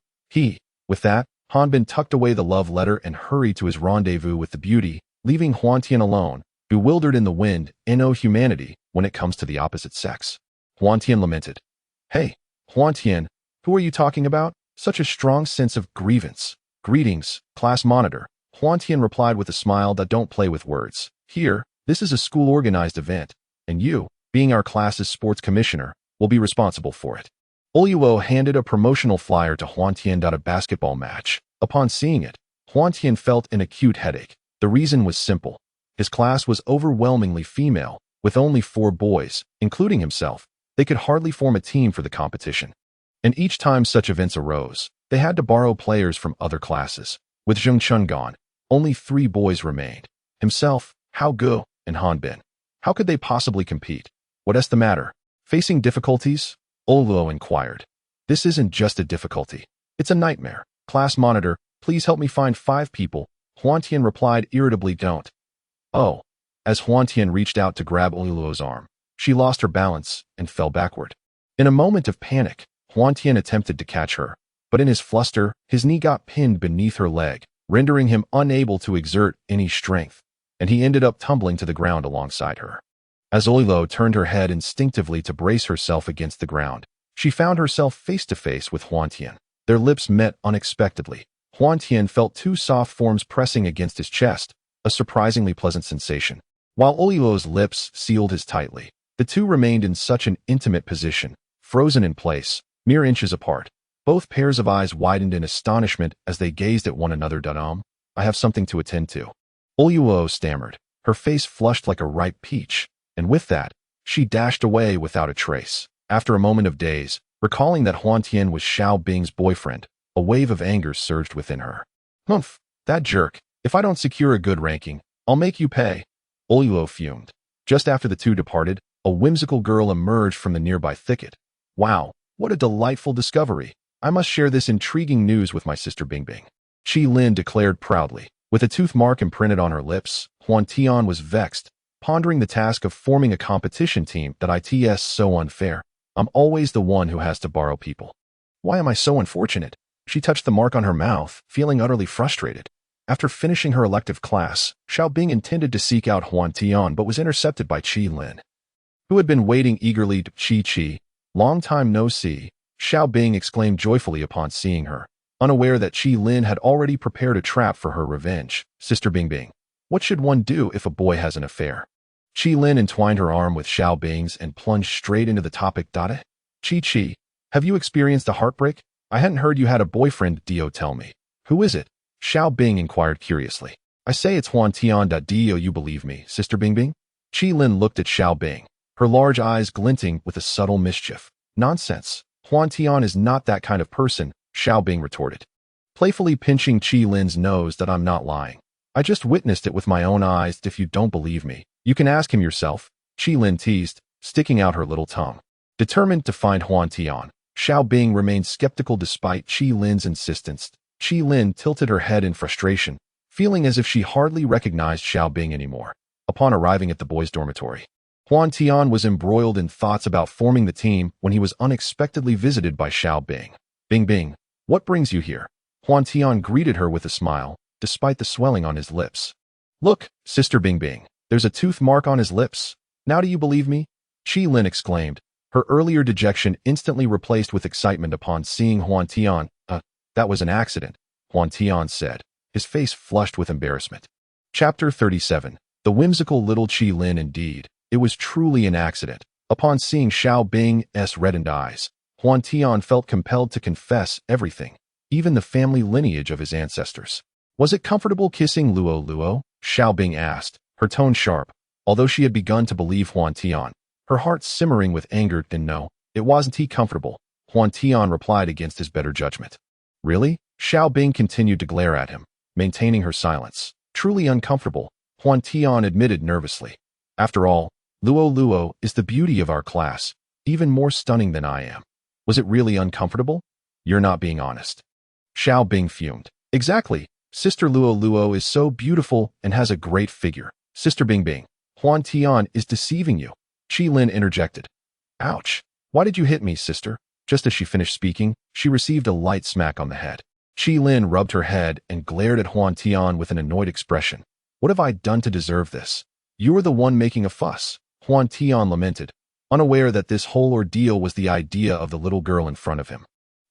With that, Hanbin tucked away the love letter and hurried to his rendezvous with the beauty, leaving Huantian alone, bewildered in the wind, no humanity when it comes to the opposite sex. Huantian lamented. Hey, Huantian, who are you talking about? Such a strong sense of grievance. Greetings, class monitor. Huantian replied with a smile that don't play with words. Here, this is a school-organized event, and you, being our class's sports commissioner, will be responsible for it. Olyuo handed a promotional flyer to Huantian at a basketball match. Upon seeing it, Huantian felt an acute headache. The reason was simple. His class was overwhelmingly female, with only 4 boys, including himself. They could hardly form a team for the competition. And each time such events arose, they had to borrow players from other classes. With Zheng Chun gone, only 3 boys remained. Himself, Hao Gu, and Hanbin. How could they possibly compete? What's the matter? Facing difficulties? Oluo inquired. This isn't just a difficulty. It's a nightmare. Class monitor, please help me find 5 people. Huantian replied irritably, don't. Oh. As Huantian reached out to grab Oluo's arm, she lost her balance and fell backward. In a moment of panic, Huantian attempted to catch her, but in his fluster, his knee got pinned beneath her leg, rendering him unable to exert any strength, and he ended up tumbling to the ground alongside her. As Oluo turned her head instinctively to brace herself against the ground, she found herself face to face with Huantian. Their lips met unexpectedly. Huantian felt two soft forms pressing against his chest, a surprisingly pleasant sensation. While Olyuo's lips sealed his tightly, the two remained in such an intimate position, frozen in place, mere inches apart. Both pairs of eyes widened in astonishment as they gazed at one another. I have something to attend to. Olyuo stammered, her face flushed like a ripe peach, and with that, she dashed away without a trace. After a moment of daze, recalling that Huantian was Xiao Bing's boyfriend, a wave of anger surged within her. Humph, that jerk. If I don't secure a good ranking, I'll make you pay. Olyuo fumed. Just after the two departed, a whimsical girl emerged from the nearby thicket. Wow, what a delightful discovery. I must share this intriguing news with my sister Bingbing. Qi Lin declared proudly. With a tooth mark imprinted on her lips, Huantian was vexed, pondering the task of forming a competition team that it's so unfair. I'm always the one who has to borrow people. Why am I so unfortunate? She touched the mark on her mouth, feeling utterly frustrated. After finishing her elective class, Xiao Bing intended to seek out Huantian but was intercepted by Qi Lin, who had been waiting eagerly to Qi. Long time no see, Xiao Bing exclaimed joyfully upon seeing her, unaware that Qi Lin had already prepared a trap for her revenge. Sister Bingbing, what should one do if a boy has an affair? Qi Lin entwined her arm with Xiao Bing's and plunged straight into the topic. Qi, have you experienced a heartbreak? I hadn't heard you had a boyfriend. Dio, tell me. Who is it? Xiao Bing inquired curiously. I say it's Huantian. Dio, you believe me, Sister Bingbing? Qi Lin looked at Xiao Bing, her large eyes glinting with a subtle mischief. Nonsense. Huantian is not that kind of person, Xiao Bing retorted, playfully pinching Qi Lin's nose. I'm not lying. I just witnessed it with my own eyes. If you don't believe me, you can ask him yourself, Qi Lin teased, sticking out her little tongue. Determined to find Huantian, Xiao Bing remained skeptical despite Qi Lin's insistence. Qi Lin tilted her head in frustration, feeling as if she hardly recognized Xiao Bing anymore. Upon arriving at the boys' dormitory, Huantian was embroiled in thoughts about forming the team when he was unexpectedly visited by Xiao Bing. Bing, what brings you here? Huantian greeted her with a smile, despite the swelling on his lips. Look, Sister Bingbing, there's a tooth mark on his lips. Now do you believe me? Qi Lin exclaimed, her earlier dejection instantly replaced with excitement upon seeing Huantian. That was an accident, Huantian said, his face flushed with embarrassment. Chapter 37. The whimsical little Qi Lin. Indeed, it was truly an accident. Upon seeing Xiao Bing's reddened eyes, Huantian felt compelled to confess everything, even the family lineage of his ancestors. Was it comfortable kissing Luo? Xiao Bing asked, her tone sharp, although she had begun to believe Huantian, her heart simmering with anger. No, it wasn't comfortable, Huantian replied against his better judgment. Really? Xiao Bing continued to glare at him, maintaining her silence. Truly uncomfortable, Huantian admitted nervously. After all, Luo is the beauty of our class, even more stunning than I am. Was it really uncomfortable? You're not being honest. Xiao Bing fumed. Exactly. Sister Luo is so beautiful and has a great figure. Sister Bingbing, Huantian is deceiving you. Qi Lin interjected. Ouch. Why did you hit me, sister? Just as she finished speaking, she received a light smack on the head. Qi Lin rubbed her head and glared at Huantian with an annoyed expression. What have I done to deserve this? You were the one making a fuss, Huantian lamented, unaware that this whole ordeal was the idea of the little girl in front of him.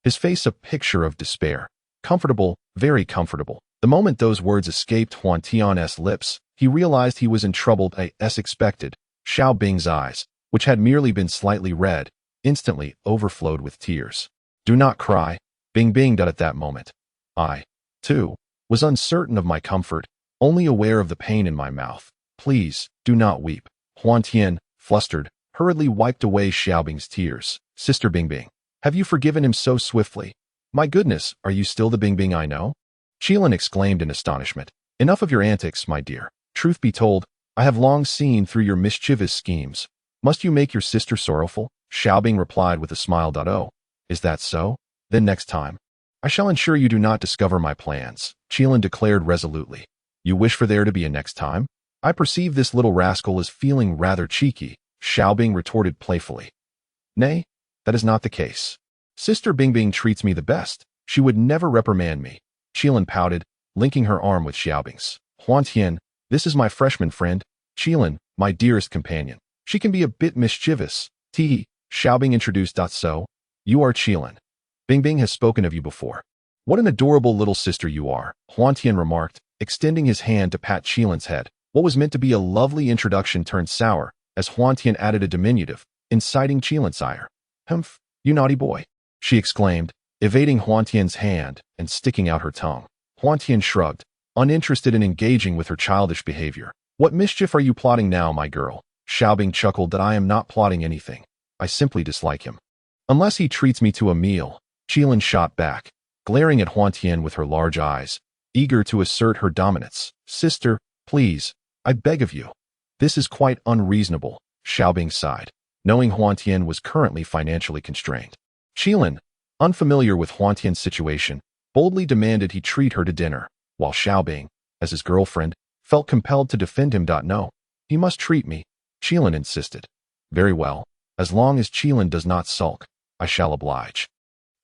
His face a picture of despair. Comfortable, very comfortable. The moment those words escaped Huantian's lips, he realized he was in trouble. As expected, Xiao Bing's eyes, which had merely been slightly red, instantly overflowed with tears. Do not cry, Bingbing. At that moment, I, too, was uncertain of my comfort, only aware of the pain in my mouth. Please, do not weep. Huantian, flustered, hurriedly wiped away Xiao Bing's tears. Sister Bingbing, have you forgiven him so swiftly? My goodness, are you still the Bingbing I know? Qi Lin exclaimed in astonishment. Enough of your antics, my dear. Truth be told, I have long seen through your mischievous schemes. Must you make your sister sorrowful? Xiao Bing replied with a smile. Oh, is that so? Then next time, I shall ensure you do not discover my plans, Qi Lin declared resolutely. You wish for there to be a next time? I perceive this little rascal is feeling rather cheeky, Xiao Bing retorted playfully. Nay, that is not the case. Sister Bingbing treats me the best. She would never reprimand me. Qi Lin pouted, linking her arm with Xiao Bing's. Huantian, this is my freshman friend, Qi Lin, my dearest companion. She can be a bit mischievous. Xiao Bing introduced. So, you are Qi Lin. Bing Bing has spoken of you before. What an adorable little sister you are, Huantian remarked, extending his hand to pat Qilin's head. What was meant to be a lovely introduction turned sour, as Huantian added a diminutive, inciting Qilin's ire. Humph, you naughty boy, she exclaimed, evading Huantian's hand and sticking out her tongue. Huantian shrugged, uninterested in engaging with her childish behavior. What mischief are you plotting now, my girl? Xiaobing chuckled that I am not plotting anything. I simply dislike him. Unless he treats me to a meal, Qilin shot back, glaring at Huantian with her large eyes, eager to assert her dominance. Sister, please, I beg of you. This is quite unreasonable, Xiaobing sighed, knowing Huantian was currently financially constrained. Qilin, unfamiliar with Huantian's situation, boldly demanded he treat her to dinner, while Xiaobing, as his girlfriend, felt compelled to defend him. No, he must treat me, Qilin insisted. Very well, as long as Qilin does not sulk, I shall oblige.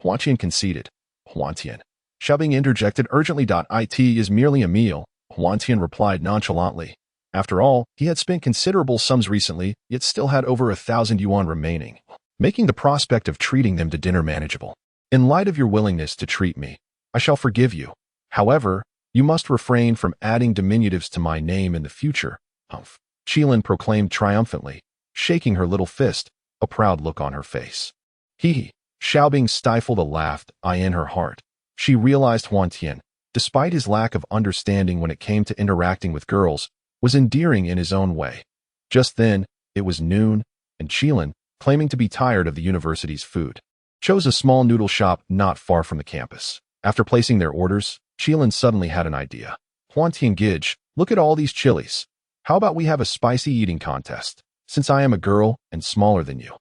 Huantian conceded. Huantian. Xiaobing interjected urgently. It is merely a meal, Huantian replied nonchalantly. After all, he had spent considerable sums recently, yet still had over 1,000 yuan remaining, making the prospect of treating them to dinner manageable. In light of your willingness to treat me, I shall forgive you. However, you must refrain from adding diminutives to my name in the future. Humph. Qilin proclaimed triumphantly, shaking her little fist, a proud look on her face. Hee. Xiaobing stifled a laugh in her heart. She realized Huantian, despite his lack of understanding when it came to interacting with girls, was endearing in his own way. Just then, it was noon, and Qilin, claiming to be tired of the university's food, chose a small noodle shop not far from the campus. After placing their orders, Qilin suddenly had an idea. Huantian Gidge, look at all these chilies. How about we have a spicy eating contest? Since I am a girl and smaller than you,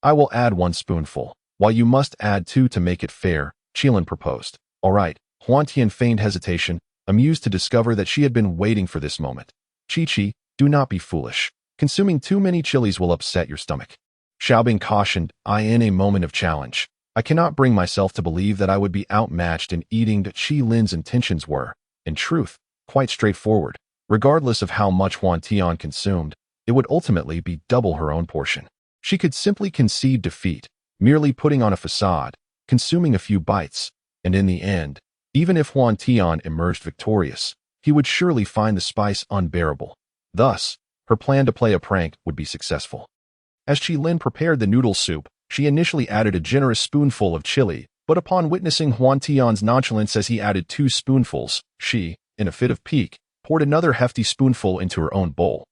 I will add 1 spoonful, while you must add 2 to make it fair, Qilin proposed. All right, Huantian feigned hesitation, amused to discover that she had been waiting for this moment. Chi-Chi, do not be foolish. Consuming too many chilies will upset your stomach. Xiaobing cautioned, in a moment of challenge. I cannot bring myself to believe that I would be outmatched in eating. Qilin's intentions were, in truth, quite straightforward. Regardless of how much Huantian consumed, it would ultimately be double her own portion. She could simply concede defeat, merely putting on a facade, consuming a few bites, and in the end, even if Huantian emerged victorious, he would surely find the spice unbearable. Thus, her plan to play a prank would be successful. As Qilin prepared the noodle soup, she initially added a generous spoonful of chili, but upon witnessing Huantian's nonchalance as he added 2 spoonfuls, she, in a fit of pique, poured another hefty spoonful into her own bowl,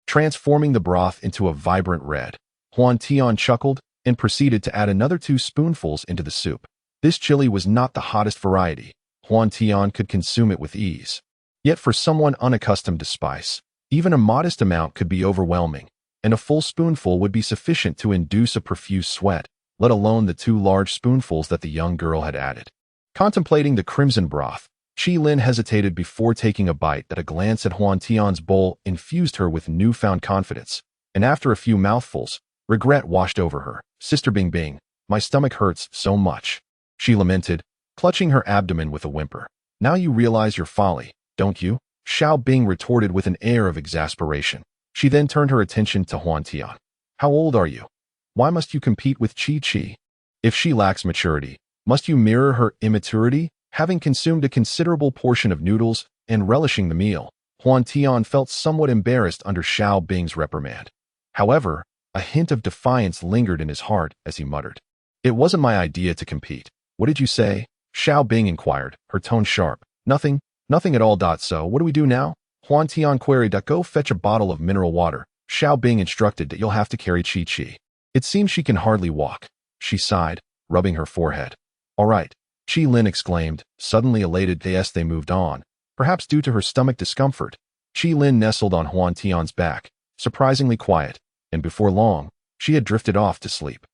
transforming the broth into a vibrant red. Huantian chuckled and proceeded to add another 2 spoonfuls into the soup. This chili was not the hottest variety. Huantian could consume it with ease. Yet for someone unaccustomed to spice, even a modest amount could be overwhelming, and a full spoonful would be sufficient to induce a profuse sweat, let alone the 2 large spoonfuls that the young girl had added. Contemplating the crimson broth, Qilin hesitated before taking a bite. That a glance at Huantian's bowl infused her with newfound confidence, and after a few mouthfuls, regret washed over her. Sister Bing Bing, my stomach hurts so much, she lamented, clutching her abdomen with a whimper. Now you realize your folly, don't you? Xiaobing retorted with an air of exasperation. She then turned her attention to Huantian. How old are you? Why must you compete with Chi-Chi? If she lacks maturity, must you mirror her immaturity? Having consumed a considerable portion of noodles and relishing the meal, Huantian felt somewhat embarrassed under Xiaobing's reprimand. However, a hint of defiance lingered in his heart as he muttered, It wasn't my idea to compete. What did you say? Xiaobing inquired, her tone sharp. Nothing at all. So, what do we do now? Huantian queried. Go fetch a bottle of mineral water. Xiaobing instructed that you'll have to carry Chi-Chi. It seems she can hardly walk. She sighed, rubbing her forehead. All right, Qilin exclaimed, suddenly elated. As they moved on, perhaps due to her stomach discomfort, Qilin nestled on Huantian's back, surprisingly quiet, and before long, she had drifted off to sleep.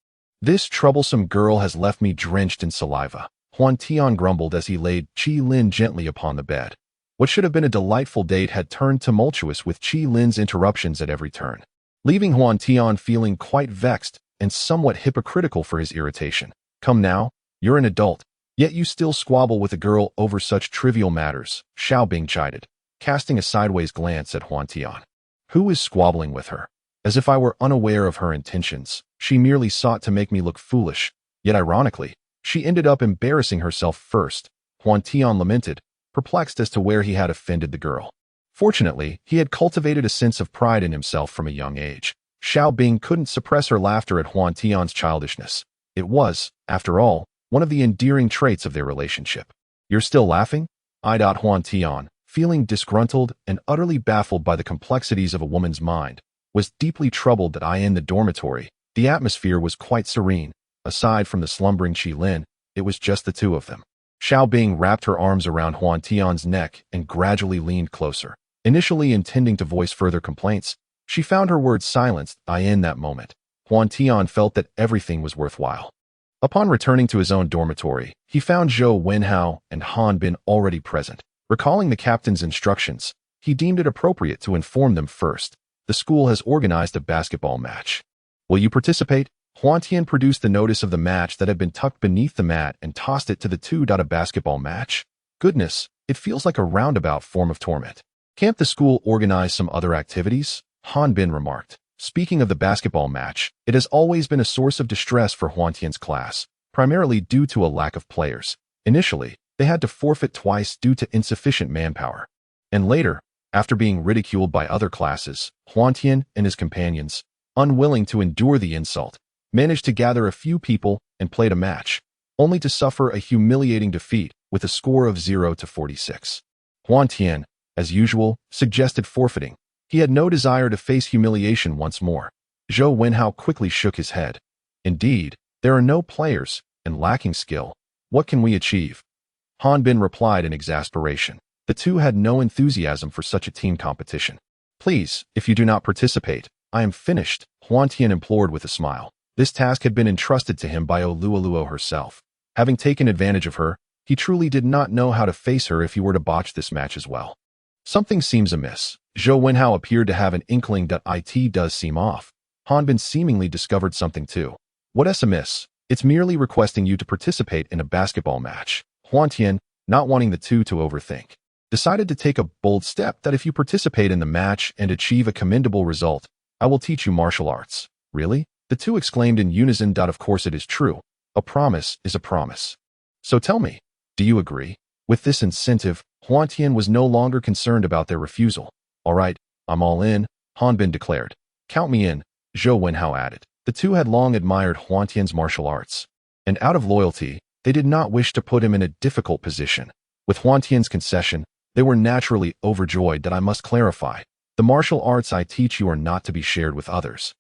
This troublesome girl has left me drenched in saliva, Huantian grumbled as he laid Qilin gently upon the bed. What should have been a delightful date had turned tumultuous with Qilin's interruptions at every turn, leaving Huantian feeling quite vexed and somewhat hypocritical for his irritation. Come now, you're an adult, yet you still squabble with a girl over such trivial matters, Xiaobing chided, casting a sideways glance at Huantian. Who is squabbling with her? As if I were unaware of her intentions, she merely sought to make me look foolish, yet ironically, She ended up embarrassing herself first, Huantian lamented, perplexed as to where he had offended the girl. Fortunately, he had cultivated a sense of pride in himself from a young age. Xiao Bing couldn't suppress her laughter at Huantian's childishness. It was, after all, one of the endearing traits of their relationship. "You're still laughing?" Huantian, feeling disgruntled and utterly baffled by the complexities of a woman's mind, was deeply troubled that in the dormitory, the atmosphere was quite serene. Aside from the slumbering Qi Lin, it was just the two of them. Xiao Bing wrapped her arms around Huantian's neck and gradually leaned closer. Initially intending to voice further complaints, she found her words silenced. In that moment, Huantian felt that everything was worthwhile. Upon returning to his own dormitory, he found Zhou Wenhao and Han Bin already present. Recalling the captain's instructions, he deemed it appropriate to inform them first. The school has organized a basketball match. "Will you participate?" Huantian produced the notice of the match that had been tucked beneath the mat and tossed it to the two. A basketball match? Goodness, it feels like a roundabout form of torment. "Can't the school organize some other activities?" Han Bin remarked. Speaking of the basketball match, it has always been a source of distress for Huantian's class, primarily due to a lack of players. Initially, they had to forfeit twice due to insufficient manpower. And later, after being ridiculed by other classes, Huantian and his companions, unwilling to endure the insult, managed to gather a few people and played a match, only to suffer a humiliating defeat with a score of 0-46. Huantian, as usual, suggested forfeiting. He had no desire to face humiliation once more. Zhou Wenhao quickly shook his head. "Indeed, there are no players, and lacking skill. What can we achieve?" Han Bin replied in exasperation. The two had no enthusiasm for such a team competition. "Please, if you do not participate, I am finished," Huantian implored with a smile. This task had been entrusted to him by Luoluo herself. Having taken advantage of her, he truly did not know how to face her if he were to botch this match as well. "Something seems amiss." Zhou Wenhao appeared to have an inkling that it does seem off. Han Bin seemingly discovered something too. "What's amiss? It's merely requesting you to participate in a basketball match." Huantian, not wanting the two to overthink, decided to take a bold step that if you participate in the match and achieve a commendable result, I will teach you martial arts. "Really?" The two exclaimed in unison. "Of course it is true. A promise is a promise. So tell me, do you agree?" With this incentive, Huantian was no longer concerned about their refusal. "All right, I'm all in," Han Bin declared. "Count me in," Zhou Wenhao added. The two had long admired Huantian's martial arts, and out of loyalty, they did not wish to put him in a difficult position. With Huantian's concession, they were naturally overjoyed. "I must clarify, the martial arts I teach you are not to be shared with others,"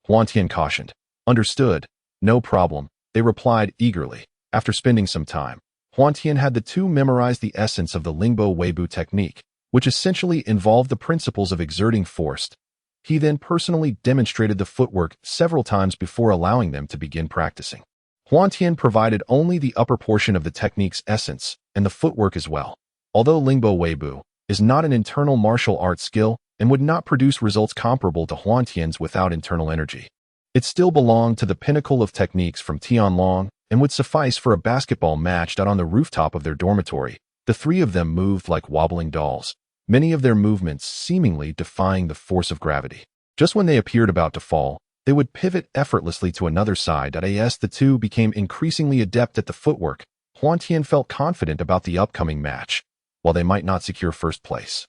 Huantian cautioned. "Understood. No problem," they replied eagerly. After spending some time, Huantian had the two memorize the essence of the Lingbo Weibu technique, which essentially involved the principles of exerting force. He then personally demonstrated the footwork several times before allowing them to begin practicing. Huantian provided only the upper portion of the technique's essence and the footwork as well. Although Lingbo Weibu is not an internal martial arts skill and would not produce results comparable to Huantian's without internal energy, it still belonged to the pinnacle of techniques from Tianlong and would suffice for a basketball match. On the rooftop of their dormitory, the three of them moved like wobbling dolls, many of their movements seemingly defying the force of gravity. Just when they appeared about to fall, they would pivot effortlessly to another side. As the two became increasingly adept at the footwork, Huantian felt confident about the upcoming match. While they might not secure first place,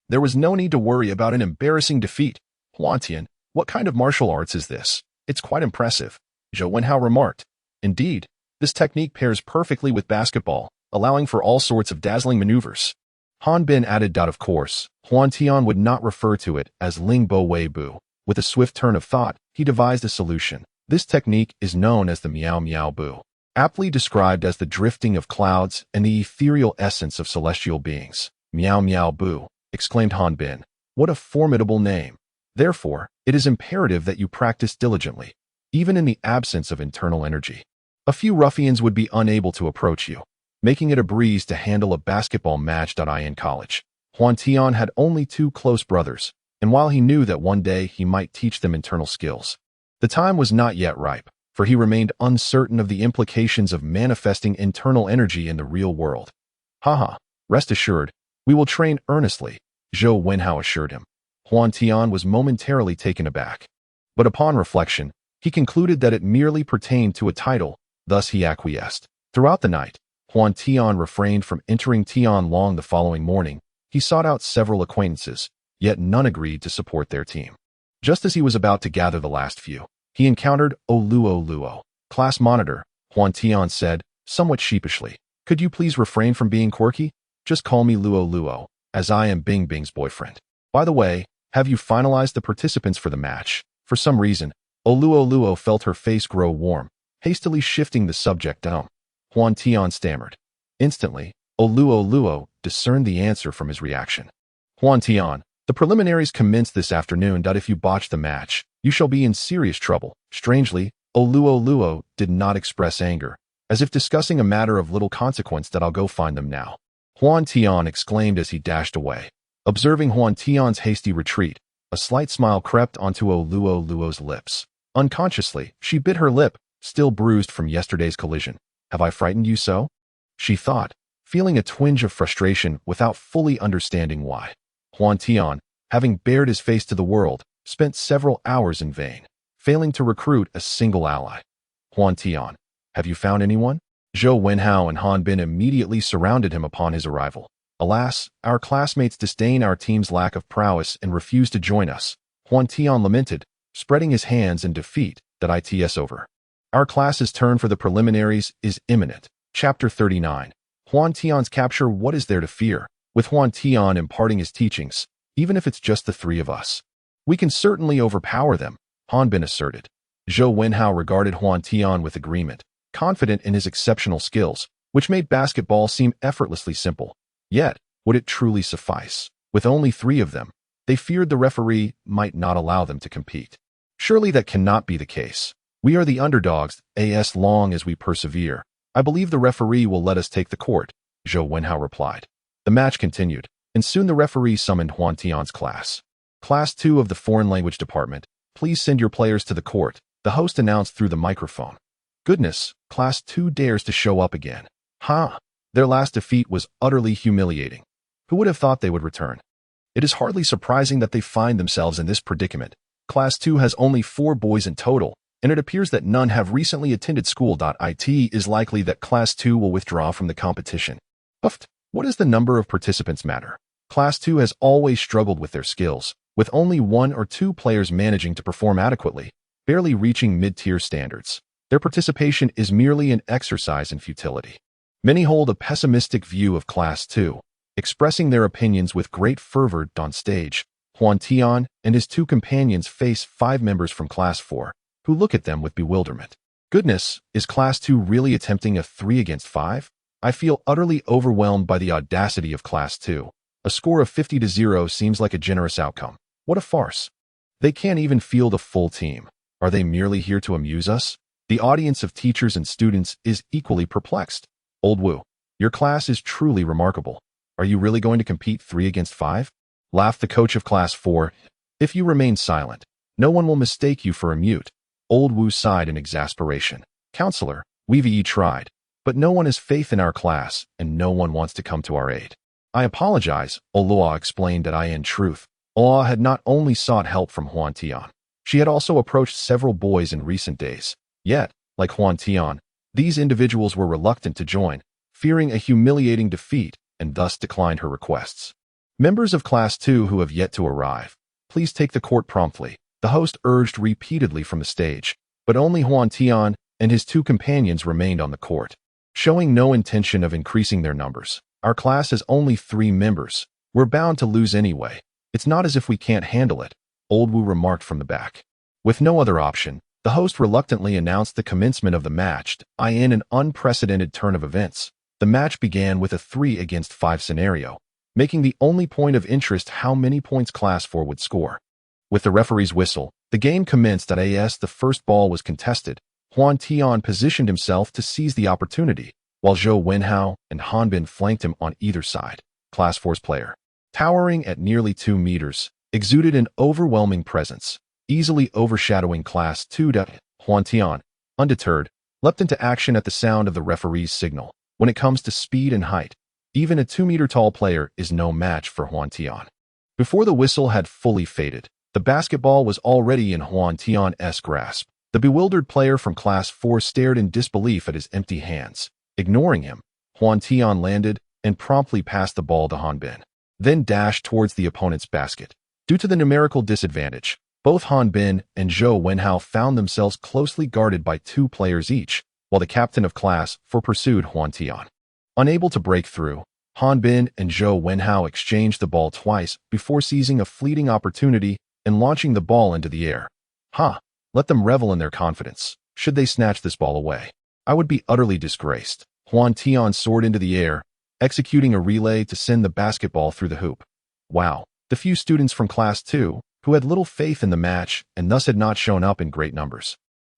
there was no need to worry about an embarrassing defeat. "Huantian, what kind of martial arts is this? It's quite impressive," Zhou Wenhao remarked. "Indeed, this technique pairs perfectly with basketball, allowing for all sorts of dazzling maneuvers." Han Bin added. "Of course, Huantian would not refer to it as Lingbo Weibu." With a swift turn of thought, he devised a solution. "This technique is known as the Miao Miao Bu, aptly described as the drifting of clouds and the ethereal essence of celestial beings." "Miao Miao Bu," exclaimed Han Bin. "What a formidable name. Therefore, it is imperative that you practice diligently, even in the absence of internal energy. A few ruffians would be unable to approach you, making it a breeze to handle a basketball match. In college, Huantian had only two close brothers, and while he knew that one day he might teach them internal skills, the time was not yet ripe, for he remained uncertain of the implications of manifesting internal energy in the real world. "Haha, rest assured, we will train earnestly," Zhou Wenhao assured him. Huantian was momentarily taken aback, but upon reflection, he concluded that it merely pertained to a title, thus he acquiesced. Throughout the night, Huantian refrained from entering Tianlong the following morning. He sought out several acquaintances, yet none agreed to support their team. Just as he was about to gather the last few, he encountered Luo. Class monitor, Huantian said, somewhat sheepishly. Could you please refrain from being quirky? Just call me Luo, as I am Bing Bing's boyfriend. By the way, have you finalized the participants for the match? For some reason, Luo felt her face grow warm, hastily shifting the subject down. Huantian stammered. Instantly, Luo discerned the answer from his reaction. Huantian, the preliminaries commence this afternoon. If you botch the match, you shall be in serious trouble. Strangely, Luo did not express anger, as if discussing a matter of little consequence. I'll go find them now, Huantian exclaimed as he dashed away. Observing Huantian's hasty retreat, a slight smile crept onto Luo's lips. Unconsciously, she bit her lip, still bruised from yesterday's collision. Have I frightened you so? She thought, feeling a twinge of frustration without fully understanding why. Huantian, having bared his face to the world, spent several hours in vain, failing to recruit a single ally. Huantian, have you found anyone? Zhou Wenhao and Han Bin immediately surrounded him upon his arrival. Alas, our classmates disdain our team's lack of prowess and refuse to join us, Huantian lamented, spreading his hands in defeat. It's over. Our class's turn for the preliminaries is imminent. Chapter 39. Huantian's capture. What is there to fear? With Huantian imparting his teachings, even if it's just the three of us, we can certainly overpower them, Han Bin asserted. Zhou Wenhao regarded Huantian with agreement, confident in his exceptional skills, which made basketball seem effortlessly simple. Yet, would it truly suffice? With only 3 of them, they feared the referee might not allow them to compete. Surely that cannot be the case. We are the underdogs, as long as we persevere. I believe the referee will let us take the court, Zhou Wenhao replied. The match continued, and soon the referee summoned Huantian's class. Class 2 of the Foreign Language Department, please send your players to the court, the host announced through the microphone. Goodness, Class 2 dares to show up again. Their last defeat was utterly humiliating. Who would have thought they would return? It is hardly surprising that they find themselves in this predicament. Class 2 has only 4 boys in total, and it appears that none have recently attended school. It is likely that Class 2 will withdraw from the competition. What does the number of participants matter? Class 2 has always struggled with their skills, with only 1 or 2 players managing to perform adequately, barely reaching mid-tier standards. Their participation is merely an exercise in futility. Many hold a pessimistic view of Class 2, expressing their opinions with great fervor on stage. Huantian and his 2 companions face 5 members from Class 4, who look at them with bewilderment. Goodness, is Class 2 really attempting a 3 against 5? I feel utterly overwhelmed by the audacity of Class 2. A score of 50-0 seems like a generous outcome. What a farce. They can't even field a full team. Are they merely here to amuse us? The audience of teachers and students is equally perplexed. Old Wu, your class is truly remarkable. Are you really going to compete 3 against 5? Laughed the coach of Class 4. If you remain silent, no one will mistake you for a mute. Old Wu sighed in exasperation. Counselor, we've tried, but no one has faith in our class, and no one wants to come to our aid. I apologize, Luo explained that in truth, Luo had not only sought help from Huantian, she had also approached several boys in recent days. Yet, like Huantian, these individuals were reluctant to join, fearing a humiliating defeat, and thus declined her requests. Members of Class 2 who have yet to arrive, please take the court promptly, the host urged repeatedly from the stage, but only Huantian and his 2 companions remained on the court, showing no intention of increasing their numbers. Our class has only 3 members. We're bound to lose anyway. It's not as if we can't handle it, Old Wu remarked from the back. With no other option, the host reluctantly announced the commencement of the match. In an unprecedented turn of events, the match began with a 3 against 5 scenario, making the only point of interest how many points Class 4 would score. With the referee's whistle, the game commenced. As the first ball was contested, Huantian positioned himself to seize the opportunity, while Zhou Wenhao and Han Bin flanked him on either side. Class 4's player, towering at nearly 2 meters, exuded an overwhelming presence, easily overshadowing Class 2. Huantian, undeterred, leapt into action at the sound of the referee's signal. When it comes to speed and height, even a 2-meter-tall player is no match for Huantian. Before the whistle had fully faded, the basketball was already in Huantian's grasp. The bewildered player from Class 4 stared in disbelief at his empty hands. Ignoring him, Huantian landed and promptly passed the ball to Hanbin, then dashed towards the opponent's basket. Due to the numerical disadvantage, both Hanbin and Zhou Wenhao found themselves closely guarded by 2 players each, while the captain of class 4 pursued Huantian. Unable to break through, Hanbin and Zhou Wenhao exchanged the ball twice before seizing a fleeting opportunity and launching the ball into the air. Let them revel in their confidence. Should they snatch this ball away, I would be utterly disgraced. Huantian soared into the air, executing a relay to send the basketball through the hoop. Wow! The few students from Class 2, who had little faith in the match and thus had not shown up in great numbers,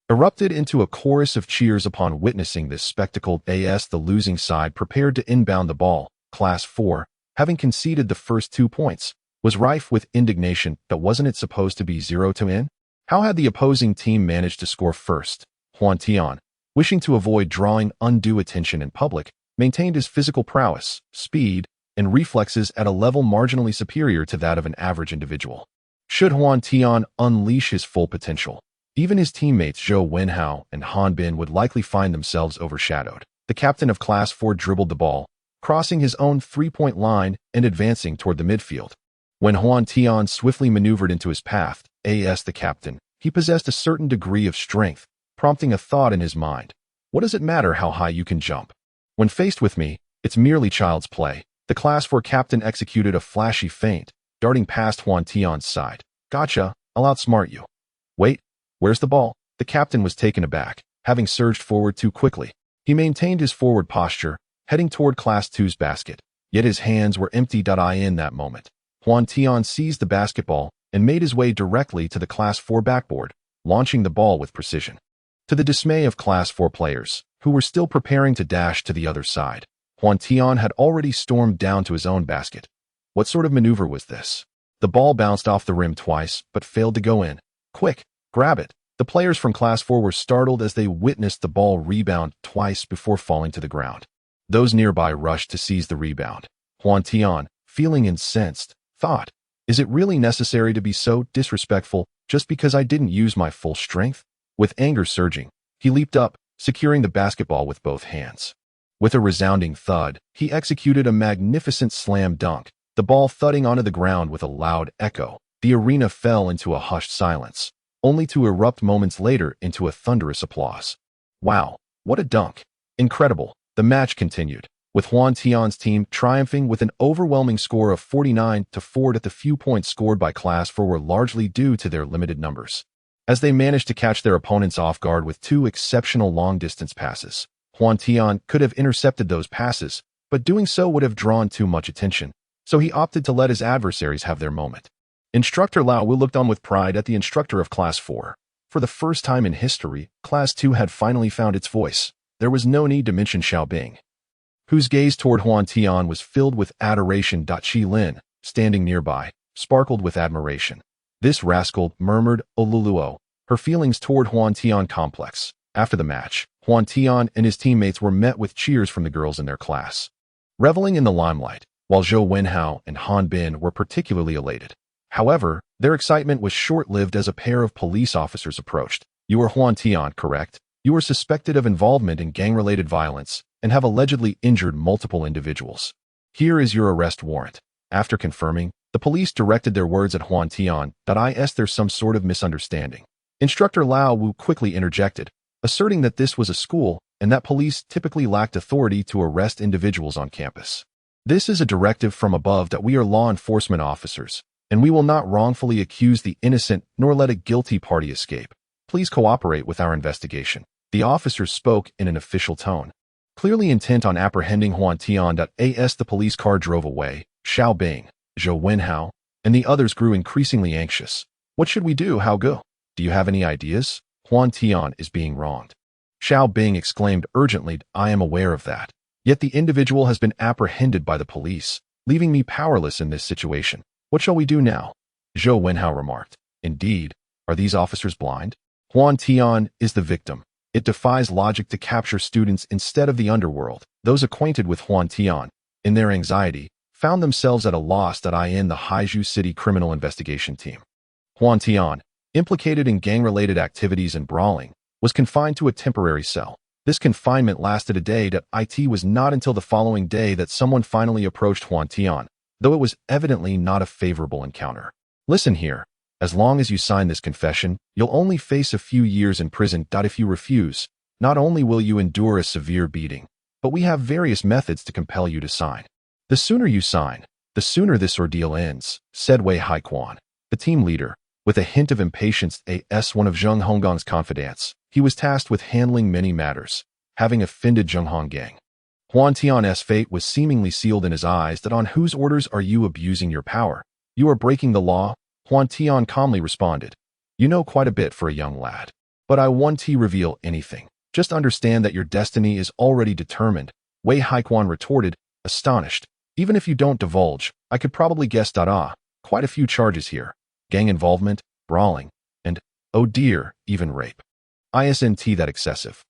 erupted into a chorus of cheers upon witnessing this spectacle. The losing side prepared to inbound the ball. Class 4, having conceded the first 2 points, was rife with indignation. But wasn't it supposed to be 0-in? How had the opposing team managed to score first? Huantian, wishing to avoid drawing undue attention in public, maintained his physical prowess, speed, and reflexes at a level marginally superior to that of an average individual. Should Huantian unleash his full potential, even his teammates Zhou Wenhao and Hanbin would likely find themselves overshadowed. The captain of Class 4 dribbled the ball, crossing his own 3-point line and advancing toward the midfield. When Huantian swiftly maneuvered into his path, the captain, he possessed a certain degree of strength, prompting a thought in his mind. What does it matter how high you can jump? When faced with me, it's merely child's play. The Class 4 captain executed a flashy feint, darting past Huantian's side. Gotcha, I'll outsmart you. Wait, where's the ball? The captain was taken aback, having surged forward too quickly. He maintained his forward posture, heading toward Class 2's basket, yet his hands were empty. In that moment, Huantian seized the basketball and made his way directly to the Class 4 backboard, launching the ball with precision. To the dismay of Class 4 players, who were still preparing to dash to the other side, Huantian had already stormed down to his own basket. What sort of maneuver was this? The ball bounced off the rim twice, but failed to go in. Quick, grab it! The players from Class 4 were startled as they witnessed the ball rebound twice before falling to the ground. Those nearby rushed to seize the rebound. Huantian, feeling incensed, thought, is it really necessary to be so disrespectful just because I didn't use my full strength? With anger surging, he leaped up, securing the basketball with both hands. With a resounding thud, he executed a magnificent slam dunk, the ball thudding onto the ground with a loud echo. The arena fell into a hushed silence, only to erupt moments later into a thunderous applause. Wow, what a dunk! Incredible! The match continued, with Huantian's team triumphing with an overwhelming score of 49-4. The few points scored by Class 4 were largely due to their limited numbers, as they managed to catch their opponents off guard with 2 exceptional long-distance passes. Huantian could have intercepted those passes, but doing so would have drawn too much attention, so he opted to let his adversaries have their moment. Instructor Lao Wu looked on with pride at the instructor of Class 4. For the first time in history, Class 2 had finally found its voice. There was no need to mention Xiaobing, whose gaze toward Huantian was filled with adoration. Qi Lin, standing nearby, sparkled with admiration. This rascal, murmured Oluluo, her feelings toward Huantian complex. After the match, Huantian and his teammates were met with cheers from the girls in their class, reveling in the limelight, while Zhou Wenhao and Hanbin were particularly elated. However, their excitement was short-lived as a pair of police officers approached. You are Huantian, correct? You are suspected of involvement in gang-related violence and have allegedly injured multiple individuals. Here is your arrest warrant. After confirming, the police directed their words at Huantian. There's some sort of misunderstanding. Instructor Lao Wu quickly interjected, asserting that this was a school and that police typically lacked authority to arrest individuals on campus. This is a directive from above that we are law enforcement officers, and we will not wrongfully accuse the innocent nor let a guilty party escape. Please cooperate with our investigation. The officers spoke in an official tone, clearly intent on apprehending Huantian. The police car drove away. Xiaobing, Zhou Wenhao, and the others grew increasingly anxious. What should we do, Hao Ge? Do you have any ideas? Huantian is being wronged. Xiaobing exclaimed urgently, I am aware of that. Yet the individual has been apprehended by the police, leaving me powerless in this situation. What shall we do now? Zhou Wenhao remarked. Indeed, are these officers blind? Huantian is the victim. It defies logic to capture students instead of the underworld. Those acquainted with Huantian, in their anxiety, found themselves at a loss. In the Haizhu City Criminal Investigation Team. Huantian, implicated in gang-related activities and brawling, was confined to a temporary cell. This confinement lasted a day. It was not until the following day that someone finally approached Huantian, though it was evidently not a favorable encounter. Listen here. As long as you sign this confession, you'll only face a few years in prison. If you refuse, not only will you endure a severe beating, but we have various methods to compel you to sign. The sooner you sign, the sooner this ordeal ends, said Wei Haiquan, the team leader, with a hint of impatience. As one of Zheng Honggang's confidants, he was tasked with handling many matters, having offended Zheng Honggang. Huantian's fate was seemingly sealed in his eyes. On whose orders are you abusing your power? You are breaking the law, Huantian calmly responded. You know quite a bit for a young lad. But I won't reveal anything. Just understand that your destiny is already determined, Wei Haiquan retorted, astonished. Even if you don't divulge, I could probably guess. Quite a few charges here. Gang involvement, brawling, and, oh dear, even rape. Isn't that excessive?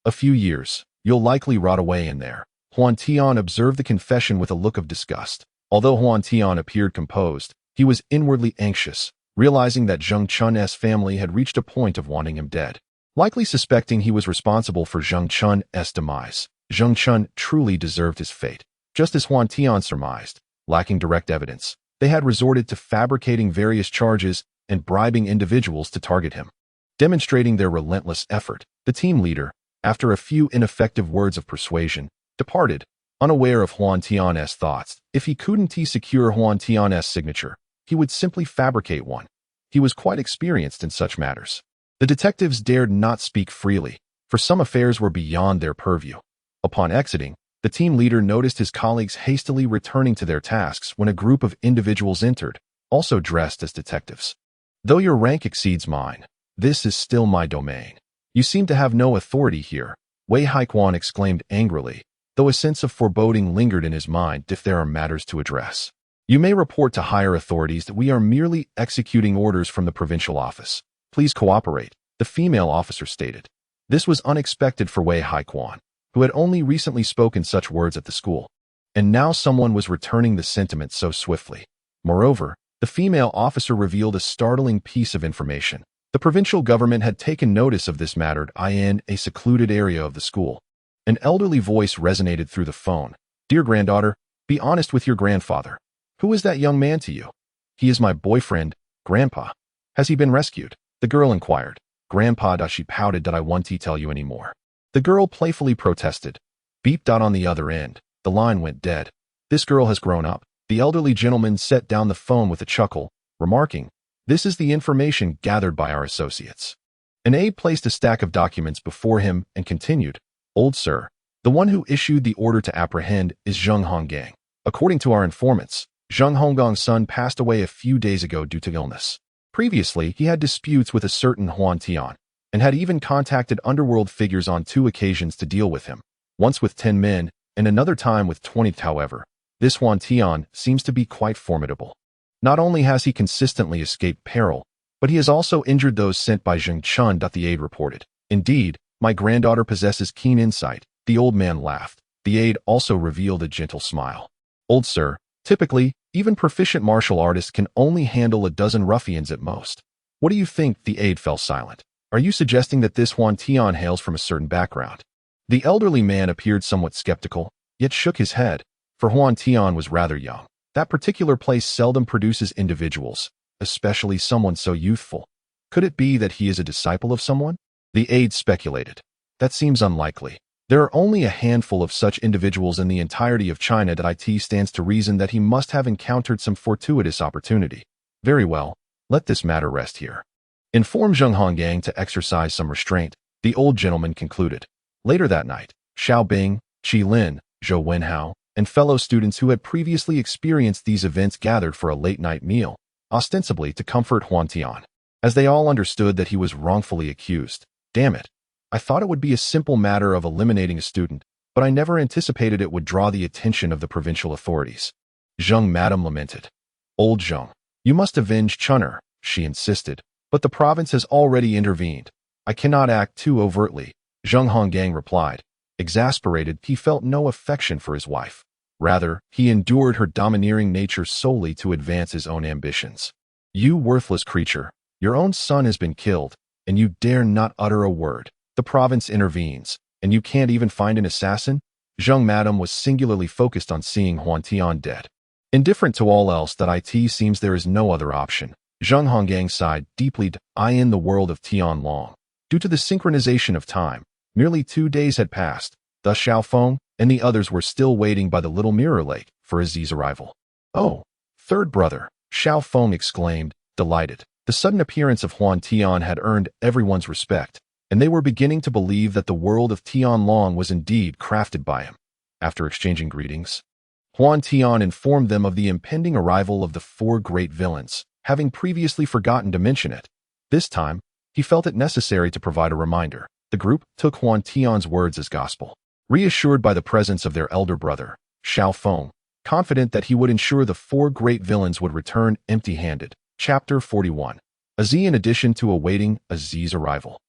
A few years. You'll likely rot away in there. Huantian observed the confession with a look of disgust. Although Huantian appeared composed, he was inwardly anxious, realizing that Zheng Chun's family had reached a point of wanting him dead. Likely suspecting he was responsible for Zheng Chun's demise, Zheng Chun truly deserved his fate. Just as Huantian surmised, lacking direct evidence, they had resorted to fabricating various charges and bribing individuals to target him. Demonstrating their relentless effort, the team leader, after a few ineffective words of persuasion, departed, unaware of Huantian's thoughts. If he couldn't secure Huantian's signature, he would simply fabricate one. He was quite experienced in such matters. The detectives dared not speak freely, for some affairs were beyond their purview. Upon exiting, the team leader noticed his colleagues hastily returning to their tasks when a group of individuals entered, also dressed as detectives. Though your rank exceeds mine, this is still my domain. You seem to have no authority here, Wei Haiquan exclaimed angrily, though a sense of foreboding lingered in his mind. If there are matters to address, you may report to higher authorities that we are merely executing orders from the provincial office. Please cooperate, the female officer stated. This was unexpected for Wei Haiquan, who had only recently spoken such words at the school. And now someone was returning the sentiment so swiftly. Moreover, the female officer revealed a startling piece of information. The provincial government had taken notice of this matter in a secluded area of the school. An elderly voice resonated through the phone. Dear granddaughter, be honest with your grandfather. Who is that young man to you? He is my boyfriend, Grandpa. Has he been rescued? The girl inquired. Grandpa, she pouted. I won't tell you anymore. The girl playfully protested. Beep. On the other end, the line went dead. This girl has grown up. The elderly gentleman set down the phone with a chuckle, remarking, this is the information gathered by our associates. An aide placed a stack of documents before him and continued, Old sir, the one who issued the order to apprehend is Zheng Honggang. According to our informants, Zheng Honggang's son passed away a few days ago due to illness. Previously, he had disputes with a certain Huantian, and had even contacted underworld figures on 2 occasions to deal with him, once with 10 men, and another time with 20. However, this Huantian seems to be quite formidable. Not only has he consistently escaped peril, but he has also injured those sent by Zheng Chun. The aide reported. Indeed, my granddaughter possesses keen insight. The old man laughed. The aide also revealed a gentle smile. Old sir, typically, even proficient martial artists can only handle a dozen ruffians at most. What do you think? The aide fell silent. Are you suggesting that this Huantian hails from a certain background? The elderly man appeared somewhat skeptical, yet shook his head, for Huantian was rather young. That particular place seldom produces individuals, especially someone so youthful. Could it be that he is a disciple of someone? The aide speculated. That seems unlikely. There are only a handful of such individuals in the entirety of China. It stands to reason that he must have encountered some fortuitous opportunity. Very well, let this matter rest here. Inform Zheng Honggang to exercise some restraint, the old gentleman concluded. Later that night, Xiao Bing, Qi Lin, Zhou Wenhao, and fellow students who had previously experienced these events gathered for a late-night meal, ostensibly to comfort Huantian, as they all understood that he was wrongfully accused. Damn it. I thought it would be a simple matter of eliminating a student, but I never anticipated it would draw the attention of the provincial authorities. Zheng Madam lamented. Old Zheng, you must avenge Chun'er, she insisted, but the province has already intervened. I cannot act too overtly, Zheng Honggang replied. Exasperated, he felt no affection for his wife. Rather, he endured her domineering nature solely to advance his own ambitions. You worthless creature, your own son has been killed, and you dare not utter a word. The province intervenes. And you can't even find an assassin? Zheng Madam was singularly focused on seeing Huantian dead. Indifferent to all else that it seems there is no other option. Zheng Honggang sighed deeply. I in the world of Tianlong. Due to the synchronization of time, merely 2 days had passed. Thus Xiaofeng and the others were still waiting by the little mirror lake for Aziz's arrival. Oh, third brother, Xiaofeng exclaimed, delighted. The sudden appearance of Huantian had earned everyone's respect, and they were beginning to believe that the world of Tianlong was indeed crafted by him. After exchanging greetings, Huantian informed them of the impending arrival of the 4 great villains, having previously forgotten to mention it. This time, he felt it necessary to provide a reminder. The group took Huantian's words as gospel. Reassured by the presence of their elder brother, Xiaofeng, confident that he would ensure the 4 great villains would return empty-handed. Chapter 41. Aziz. In addition to awaiting Aziz's arrival,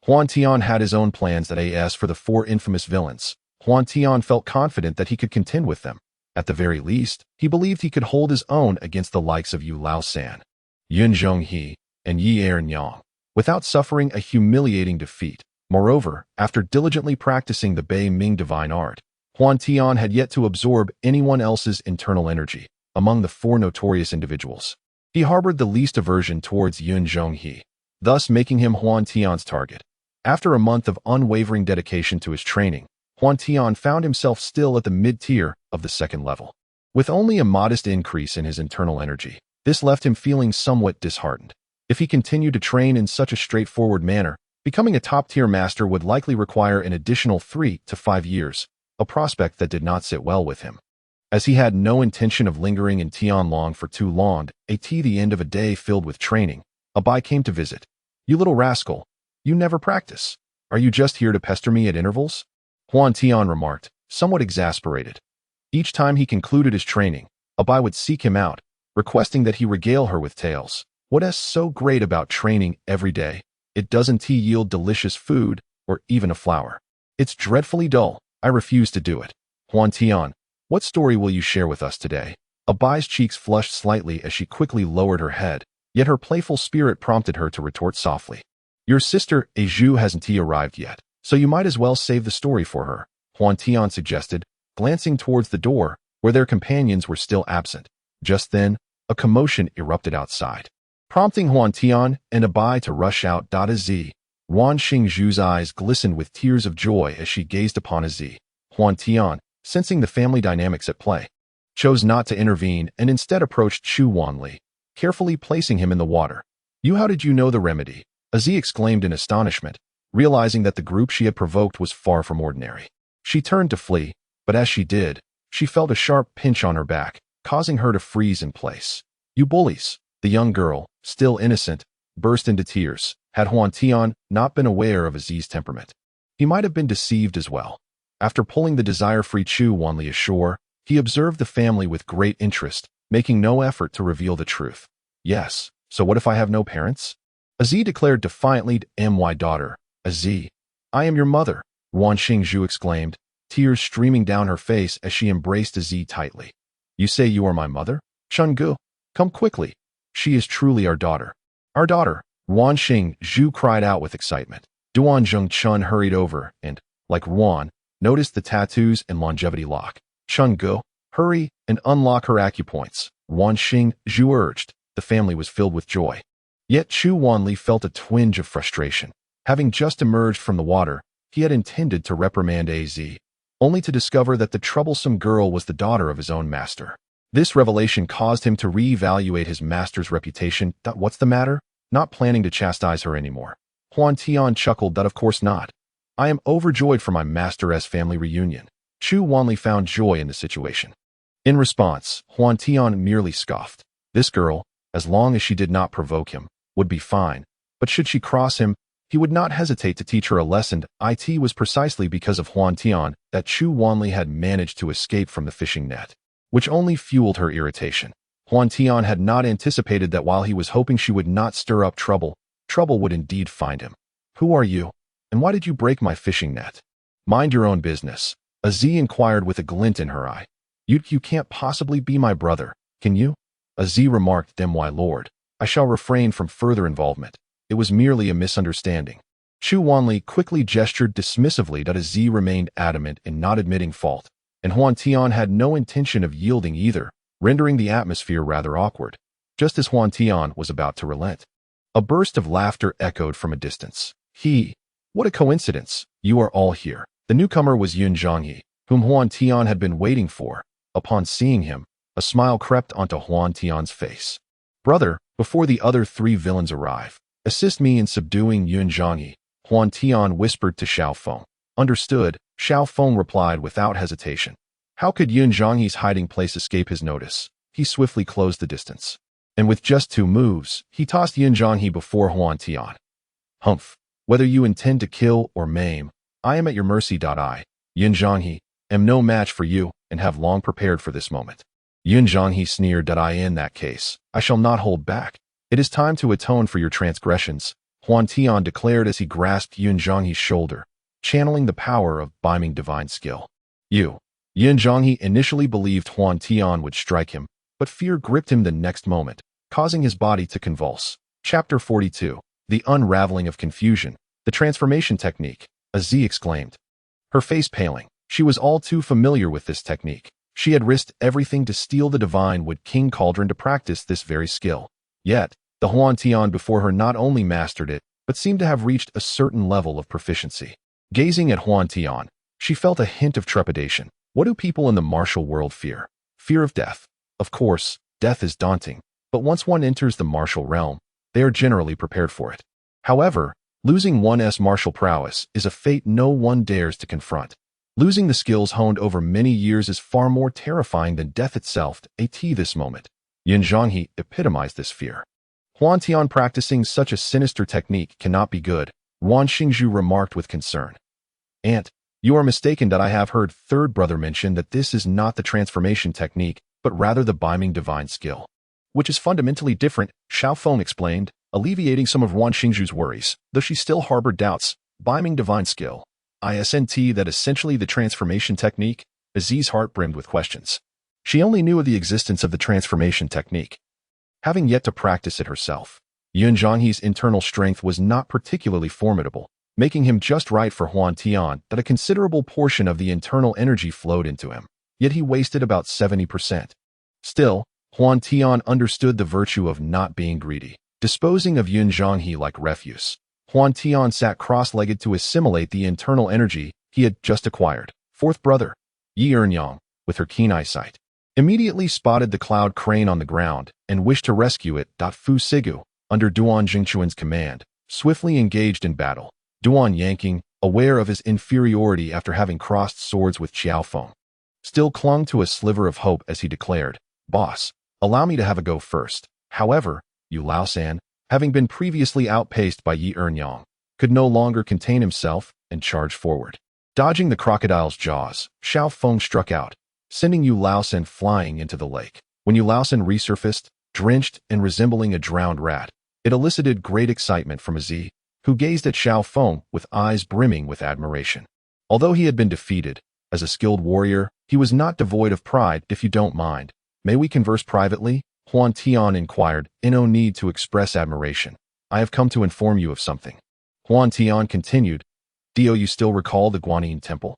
Huantian had his own plans for the 4 infamous villains. Huantian felt confident that he could contend with them. At the very least, he believed he could hold his own against the likes of Yu Laosan, Yun Zhonghe, and Yi Ernyang, without suffering a humiliating defeat. Moreover, after diligently practicing the Bei Ming divine art, Huantian had yet to absorb anyone else's internal energy. Among the 4 notorious individuals, he harbored the least aversion towards Yun Zhonghe, thus making him Huantian's target. After a month of unwavering dedication to his training, Huantian found himself still at the mid-tier of the 2nd level. With only a modest increase in his internal energy, this left him feeling somewhat disheartened. If he continued to train in such a straightforward manner, becoming a top-tier master would likely require an additional 3 to 5 years, a prospect that did not sit well with him. As he had no intention of lingering in Tianlong for too long, at the end of a day filled with training, a Bai came to visit. You little rascal, you never practice. Are you just here to pester me at intervals? Huantian remarked, somewhat exasperated. Each time he concluded his training, a Bai would seek him out, requesting that he regale her with tales. What's so great about training every day? It doesn't yield delicious food, or even a flower. It's dreadfully dull. I refuse to do it. Huantian, what story will you share with us today? Abai's cheeks flushed slightly as she quickly lowered her head, yet her playful spirit prompted her to retort softly. Your sister, Azhu, hasn't arrived yet, so you might as well save the story for her, Huantian suggested, glancing towards the door, where their companions were still absent. Just then, a commotion erupted outside, prompting Huantian and Abai to rush out. Aziz. Wan Xingzhu's eyes glistened with tears of joy as she gazed upon Aziz. Huantian, sensing the family dynamics at play, chose not to intervene and instead approached Chu Wanli, carefully placing him in the water. How did you know the remedy? Aziz exclaimed in astonishment, realizing that the group she had provoked was far from ordinary. She turned to flee, but as she did, she felt a sharp pinch on her back, causing her to freeze in place. You bullies! The young girl, still innocent, burst into tears. Had Huantian not been aware of Aziz's temperament, he might have been deceived as well. After pulling the desire-free Chu Wanli ashore, he observed the family with great interest, making no effort to reveal the truth. Yes, so what if I have no parents? Aziz declared defiantly. My daughter, Aziz. I am your mother, Wan Xingzhu exclaimed, tears streaming down her face as she embraced Aziz tightly. You say you are my mother? Chungu, come quickly. She is truly our daughter. Our daughter, Wan Xingzhu cried out with excitement. Duan Zhengchun hurried over and, like Wan, noticed the tattoos and longevity lock. Chungu, hurry and unlock her acupoints, Wan Xingzhu urged. The family was filled with joy. Yet Chu Wanli felt a twinge of frustration. Having just emerged from the water, he had intended to reprimand Az, only to discover that the troublesome girl was the daughter of his own master. This revelation caused him to re-evaluate his master's reputation. What's the matter? Not planning to chastise her anymore. Huantian chuckled. Of course not. I am overjoyed for my master's family reunion. Chu Wanli found joy in the situation. In response, Huantian merely scoffed. This girl, as long as she did not provoke him, would be fine, but should she cross him, he would not hesitate to teach her a lesson. It was precisely because of Huantian that Chu Wanli had managed to escape from the fishing net, which only fueled her irritation. Huantian had not anticipated that while he was hoping she would not stir up trouble, trouble would indeed find him. Who are you? And why did you break my fishing net? Mind your own business, Aziz inquired with a glint in her eye. You can't possibly be my brother, can you? Aziz remarked. My lord, I shall refrain from further involvement. It was merely a misunderstanding. Chu Wanli quickly gestured dismissively that Z remained adamant in not admitting fault, and Huantian had no intention of yielding either, rendering the atmosphere rather awkward. Just as Huantian was about to relent, a burst of laughter echoed from a distance. What a coincidence! You are all here. The newcomer was Yun Zhanghe, whom Huantian had been waiting for. Upon seeing him, a smile crept onto Huantian's face. Brother, before the other three villains arrive, assist me in subduing Yun Zhanghe, Huantian whispered to Xiao Feng. Understood, Xiao Feng replied without hesitation. How could Yun Zhanghe's hiding place escape his notice? He swiftly closed the distance, and with just 2 moves, he tossed Yun Zhanghe before Huantian. Humph! Whether you intend to kill or maim, I am at your mercy. I, Yun Zhanghe, am no match for you and have long prepared for this moment. Yun Zhanghe sneered. In that case, I shall not hold back. It is time to atone for your transgressions, Huantian declared as he grasped Yun Zhanghe's shoulder, channeling the power of Biming divine skill. Yun Zhanghe initially believed Huantian would strike him, but fear gripped him the next moment, causing his body to convulse. Chapter 42. The Unraveling of Confusion. The Transformation Technique, Z exclaimed, her face paling. She was all too familiar with this technique. She had risked everything to steal the divine wood King Cauldron to practice this very skill. Yet, the Huantian before her not only mastered it, but seemed to have reached a certain level of proficiency. Gazing at Huantian, she felt a hint of trepidation. What do people in the martial world fear? Fear of death. Of course, death is daunting, but once one enters the martial realm, they are generally prepared for it. However, losing one's martial prowess is a fate no one dares to confront. Losing the skills honed over many years is far more terrifying than death itself. This moment, Yun Zhanghe epitomized this fear. Huantian practicing such a sinister technique cannot be good, Wan Xingzhu remarked with concern. Aunt, you are mistaken. I have heard third brother mention that this is not the transformation technique, but rather the Biming divine skill, which is fundamentally different, Xiao Feng explained, alleviating some of Wan Xingzhu's worries, though she still harbored doubts. Biming divine skill. Isn't that essentially the transformation technique? Aziz's heart brimmed with questions. She only knew of the existence of the transformation technique, having yet to practice it herself. Yun Zhanghe's internal strength was not particularly formidable, making him just right for Huantian that a considerable portion of the internal energy flowed into him, yet he wasted about 70%. Still, Huantian understood the virtue of not being greedy, disposing of Yun Zhanghe like refuse. Huantian sat cross-legged to assimilate the internal energy he had just acquired. Fourth brother, Yi Ernyang, with her keen eyesight, immediately spotted the cloud crane on the ground and wished to rescue it. Fu Sigu, under Duan Jingchuan's command, swiftly engaged in battle. Duan Yanqing, aware of his inferiority after having crossed swords with Xiao Feng, still clung to a sliver of hope as he declared, Boss, allow me to have a go first. However, Yu Laosan, having been previously outpaced by Yi Ernyang, could no longer contain himself and charged forward. Dodging the crocodile's jaws, Xiao Feng struck out, sending Yu Laosan flying into the lake. When Yu Laosan resurfaced, drenched and resembling a drowned rat, it elicited great excitement from Aziz, who gazed at Xiao Feng with eyes brimming with admiration. Although he had been defeated, as a skilled warrior, he was not devoid of pride. If you don't mind, may we converse privately? Huantian inquired, in no need to express admiration. I have come to inform you of something. Huantian continued, Do you still recall the Guanyin temple?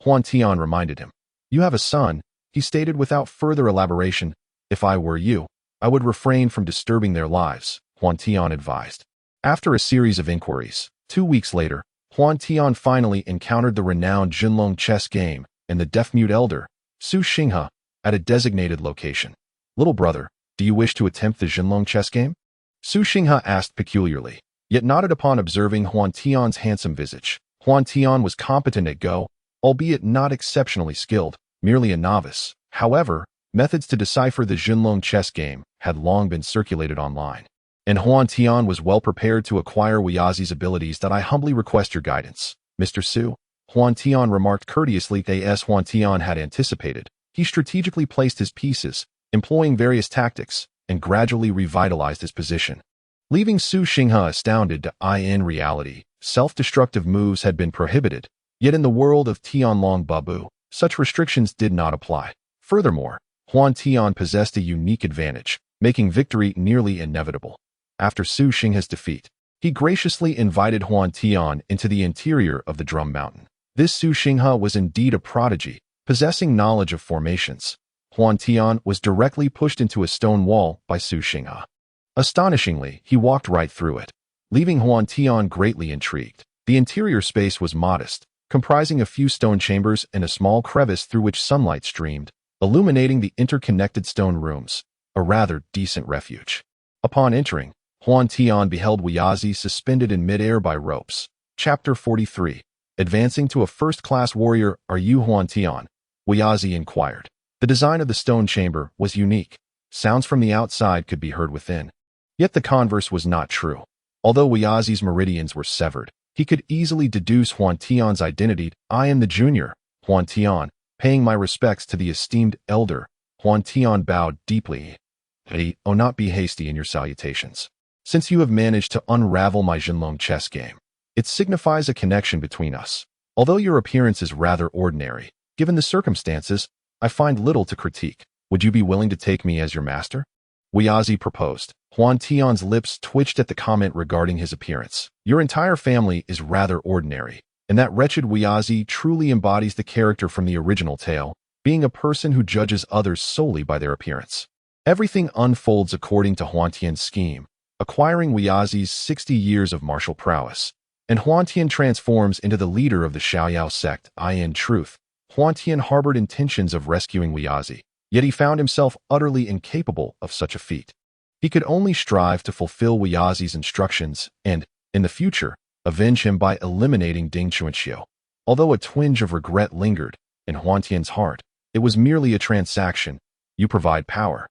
Huantian reminded him. You have a son, he stated without further elaboration. If I were you, I would refrain from disturbing their lives, Huantian advised. After a series of inquiries, 2 weeks later, Huantian finally encountered the renowned Jinlong chess game and the deaf-mute elder, Su Xinghe, at a designated location. Little brother, do you wish to attempt the Jinlong chess game? Su Xinghe asked peculiarly, yet nodded upon observing Huantian's handsome visage. Huantian was competent at Go, albeit not exceptionally skilled, merely a novice. However, methods to decipher the Jinlong chess game had long been circulated online, and Huantian was well prepared to acquire Weyazi's abilities. I humbly request your guidance, Mr. Su, Huantian remarked courteously. As Huantian had anticipated, he strategically placed his pieces, employing various tactics, and gradually revitalized his position, leaving Su Xinghe astounded. In reality, self-destructive moves had been prohibited, yet in the world of Tianlong Babu, such restrictions did not apply. Furthermore, Huantian possessed a unique advantage, making victory nearly inevitable. After Su Xinghe's defeat, He graciously invited Huantian into the interior of the Drum Mountain. This Su Xinghe was indeed a prodigy, possessing knowledge of formations. Huantian was directly pushed into a stone wall by Su Xinghe. Astonishingly, he walked right through it, leaving Huantian greatly intrigued. The interior space was modest, comprising a few stone chambers and a small crevice through which sunlight streamed, illuminating the interconnected stone rooms, a rather decent refuge. Upon entering, Huantian beheld Huizi suspended in midair by ropes. Chapter 43. Advancing to a first-class warrior, are you Huantian? Huizi inquired. The design of the stone chamber was unique. Sounds from the outside could be heard within. Yet the converse was not true. Although Huizi's meridians were severed, he could easily deduce Huantian's identity. I am the junior, Huantian, paying my respects to the esteemed elder. Huantian bowed deeply. Oh, not be hasty in your salutations. Since you have managed to unravel my Jinlong chess game, it signifies a connection between us. Although your appearance is rather ordinary, given the circumstances, I find little to critique. Would you be willing to take me as your master? Huizi proposed. Huantian's lips twitched at the comment regarding his appearance. Your entire family is rather ordinary, and that wretched Huizi truly embodies the character from the original tale, being a person who judges others solely by their appearance. Everything unfolds according to Huantian's scheme, acquiring Huizi's 60 years of martial prowess, and Huantian transforms into the leader of the Xiaoyao sect. In truth, Huantian harbored intentions of rescuing Huizi, yet he found himself utterly incapable of such a feat. He could only strive to fulfill Huizi's instructions and, in the future, avenge him by eliminating Ding Chuanxiu. Although a twinge of regret lingered in Huantian's heart, it was merely a transaction. You provide power,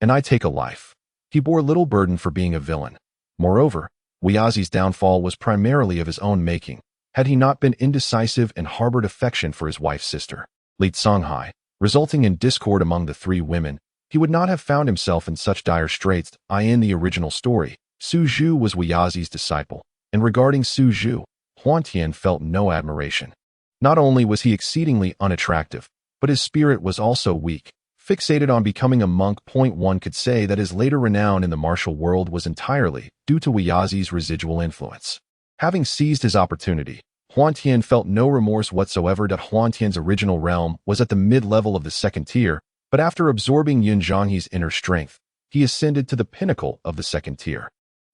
and I take a life. He bore little burden for being a villain. Moreover, Huizi's downfall was primarily of his own making, had he not been indecisive and harbored affection for his wife's sister, Li Songhai, resulting in discord among the three women. He would not have found himself in such dire straits. In the original story, Su Zhu was Huizi's disciple, and regarding Su Zhu, Huantian felt no admiration. Not only was he exceedingly unattractive, but his spirit was also weak, fixated on becoming a monk. One could say that his later renown in the martial world was entirely due to Huizi's residual influence. Having seized his opportunity, Huantian felt no remorse whatsoever. Huantian's original realm was at the mid-level of the second tier, but after absorbing Yun Zhanghe's inner strength, he ascended to the pinnacle of the second tier.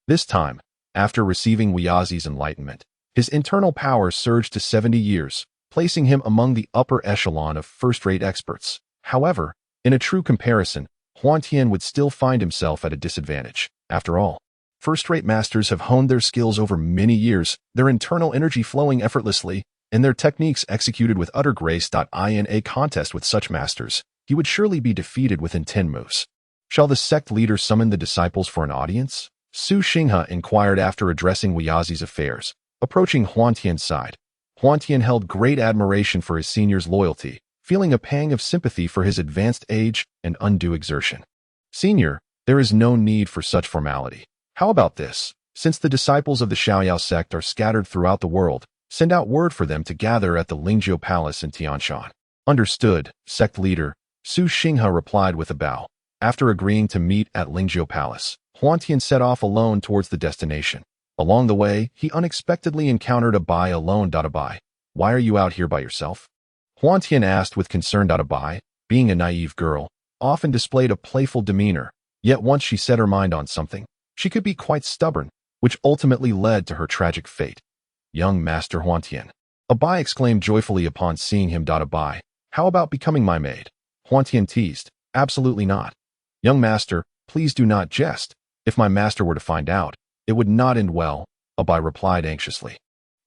This time, after receiving Huizi's enlightenment, his internal power surged to 70 years, placing him among the upper echelon of first-rate experts. However, in a true comparison, Huantian would still find himself at a disadvantage. After all, first-rate masters have honed their skills over many years, their internal energy flowing effortlessly, and their techniques executed with utter grace. In a contest with such masters, he would surely be defeated within 10 moves. Shall the sect leader summon the disciples for an audience? Su Xinghe inquired after addressing Huizi's affairs. Approaching Huantian's side, Huantian held great admiration for his senior's loyalty, feeling a pang of sympathy for his advanced age and undue exertion. Senior, there is no need for such formality. How about this? Since the disciples of the Xiaoyao sect are scattered throughout the world, send out word for them to gather at the Lingzhou Palace in Tianshan. Understood, sect leader, Su Xinghe replied with a bow. After agreeing to meet at Lingzhou Palace, Huantian set off alone towards the destination. Along the way, he unexpectedly encountered Abai alone. Abai, why are you out here by yourself? Huantian asked with concern. Abai, being a naive girl, often displayed a playful demeanor, yet once she set her mind on something, she could be quite stubborn, which ultimately led to her tragic fate. Young Master Huantian. Abai exclaimed joyfully upon seeing him. Abai, how about becoming my maid? Huantian teased. Absolutely not. Young master, please do not jest. If my master were to find out, it would not end well, Abai replied anxiously.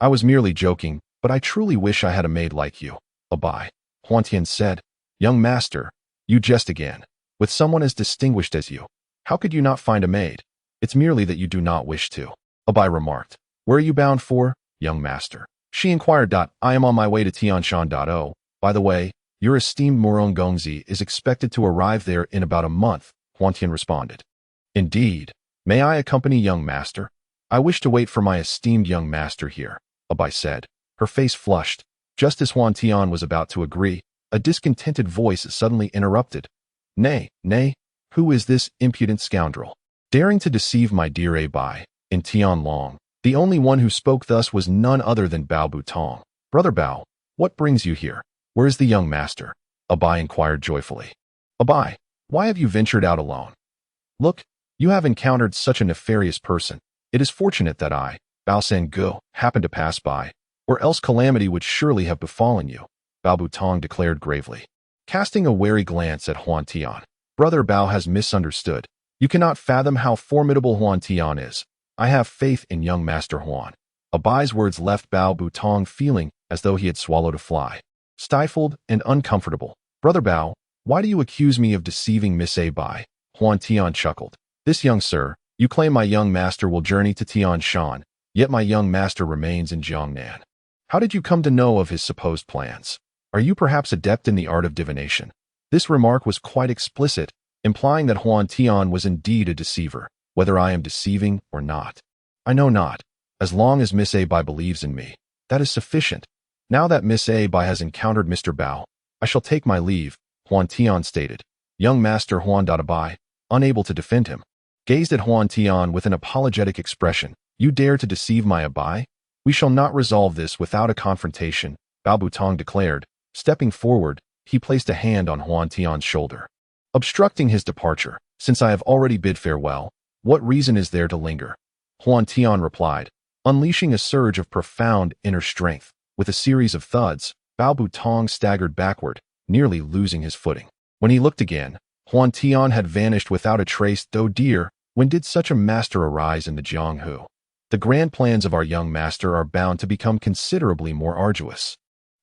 I was merely joking, but I truly wish I had a maid like you, Abai. Huantian said. Young master, you jest again. With someone as distinguished as you, how could you not find a maid? It's merely that you do not wish to, Abai remarked. Where are you bound for, young master? She inquired. I am on my way to Tianshan. By the way, your esteemed Morong Gongzi is expected to arrive there in about a month, Huantian responded. Indeed. May I accompany young master? I wish to wait for my esteemed young master here, Abai said. Her face flushed. Just as Huantian was about to agree, a discontented voice suddenly interrupted. Nay, who is this impudent scoundrel? Daring to deceive my dear Abai, in Tianlong, The only one who spoke thus was none other than Bao Butong. "Brother Bao, what brings you here? Where is the young master?" Abai inquired joyfully. "Abai, why have you ventured out alone? Look, you have encountered such a nefarious person. It is fortunate that I, Bao Sangu, happened to pass by, or else calamity would surely have befallen you," Bao Butong declared gravely. Casting a wary glance at Huantian, "Brother Bao has misunderstood. You cannot fathom how formidable Huantian is. I have faith in young Master Huan." Abai's words left Bao Butong feeling as though he had swallowed a fly. Stifled and uncomfortable. "Brother Bao, why do you accuse me of deceiving Miss Abai?" Huantian chuckled. "This young sir, you claim my young master will journey to Tianshan, yet my young master remains in Jiangnan. How did you come to know of his supposed plans? Are you perhaps adept in the art of divination?" This remark was quite explicit, implying that Huantian was indeed a deceiver, whether I am deceiving or not. "I know not. As long as Miss Abai believes in me, that is sufficient. Now that Miss Abai has encountered Mr. Bao, I shall take my leave," Huantian stated. Young Master Huan Abai, unable to defend him, gazed at Huantian with an apologetic expression. "You dare to deceive my Abai? We shall not resolve this without a confrontation," Bao Butong declared. Stepping forward, he placed a hand on Huantian's shoulder. "Obstructing his departure, since I have already bid farewell, what reason is there to linger?" Huantian replied, unleashing a surge of profound inner strength. With a series of thuds, Bao Butong staggered backward, nearly losing his footing. When he looked again, Huantian had vanished without a trace. "Oh dear, when did such a master arise in the Jianghu? The grand plans of our young master are bound to become considerably more arduous."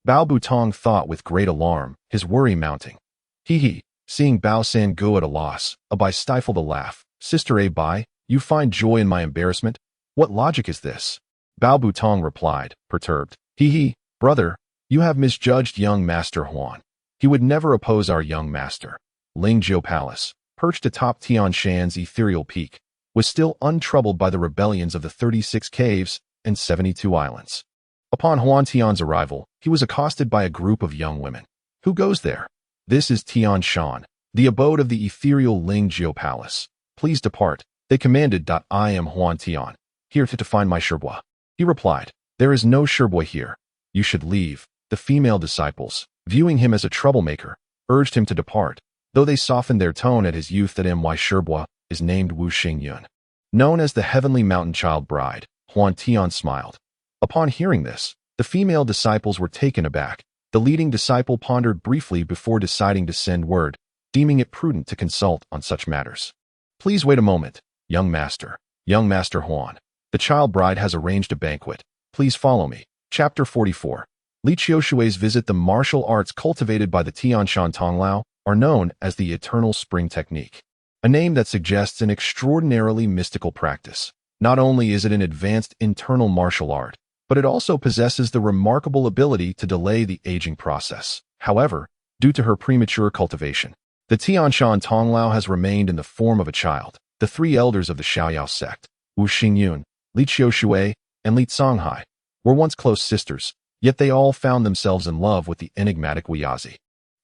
Bao Butong thought with great alarm, his worry mounting. "Hee." Seeing Bao Sangu at a loss, Abai stifled a laugh. "Sister Abai, you find joy in my embarrassment? What logic is this?" Bao Butong replied, perturbed. "Hee, brother, you have misjudged young Master Huan. He would never oppose our young master." Lingjiu Palace, perched atop Tianshan's ethereal peak, was still untroubled by the rebellions of the 36 caves and 72 islands. Upon Huantian's arrival, he was accosted by a group of young women. "Who goes there?" "This is Tianshan, the abode of the ethereal Lingjiu Palace. Please depart," they commanded. "I am Huantian, here to find my Sherbois." He replied, "There is no Sherbois here. You should leave." The female disciples, viewing him as a troublemaker, urged him to depart, though they softened their tone at his youth. That my Sherbois is named Wu Xingyun. Known as the Heavenly Mountain Child Bride, Huantian smiled. Upon hearing this, the female disciples were taken aback. The leading disciple pondered briefly before deciding to send word, deeming it prudent to consult on such matters. "Please wait a moment, young master. Young Master Huan, the child bride has arranged a banquet. Please follow me." Chapter 44. Li Qiushui's visit. The martial arts cultivated by the Tianshan Tonglao are known as the Eternal Spring Technique, a name that suggests an extraordinarily mystical practice. Not only is it an advanced internal martial art, but it also possesses the remarkable ability to delay the aging process. However, due to her premature cultivation, the Tianshan Tonglao has remained in the form of a child. The three elders of the Xiaoyao sect, Wu Xingyun, Li Qiushui, and Li Songhai, were once close sisters, yet they all found themselves in love with the enigmatic Wuyazi.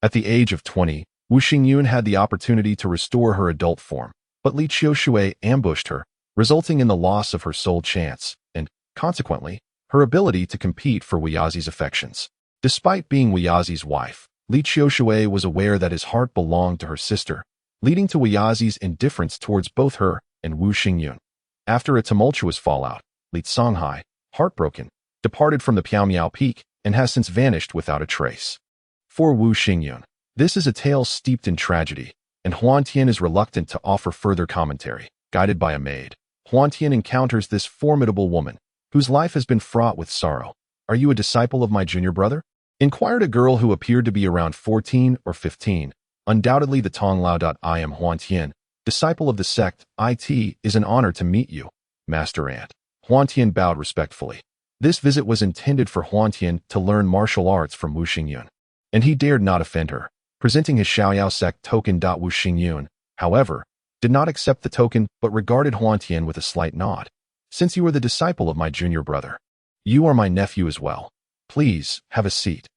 At the age of 20, Wu Xingyun had the opportunity to restore her adult form, but Li Qiushui ambushed her, resulting in the loss of her sole chance, and, consequently, her ability to compete for Wuyazi's affections. Despite being Wuyazi's wife, Li Qiushui was aware that his heart belonged to her sister, leading to Wuyazi's indifference towards both her and Wu Xingyun. After a tumultuous fallout, Li Songhai, heartbroken, departed from the Piaomiao Peak and has since vanished without a trace. For Wu Xingyun, this is a tale steeped in tragedy, and Huantian is reluctant to offer further commentary. Guided by a maid, Huantian encounters this formidable woman, whose life has been fraught with sorrow. "Are you a disciple of my junior brother?" inquired a girl who appeared to be around 14 or 15. "Undoubtedly the Tonglao. I am Huantian, disciple of the sect. It is an honor to meet you, Master Ant." Huantian bowed respectfully. This visit was intended for Huantian to learn martial arts from Wu Xingyun, and he dared not offend her. Presenting his Xiaoyao sect token. Wu Xingyun, however, did not accept the token but regarded Huantian with a slight nod. "Since you are the disciple of my junior brother, you are my nephew as well. Please, have a seat."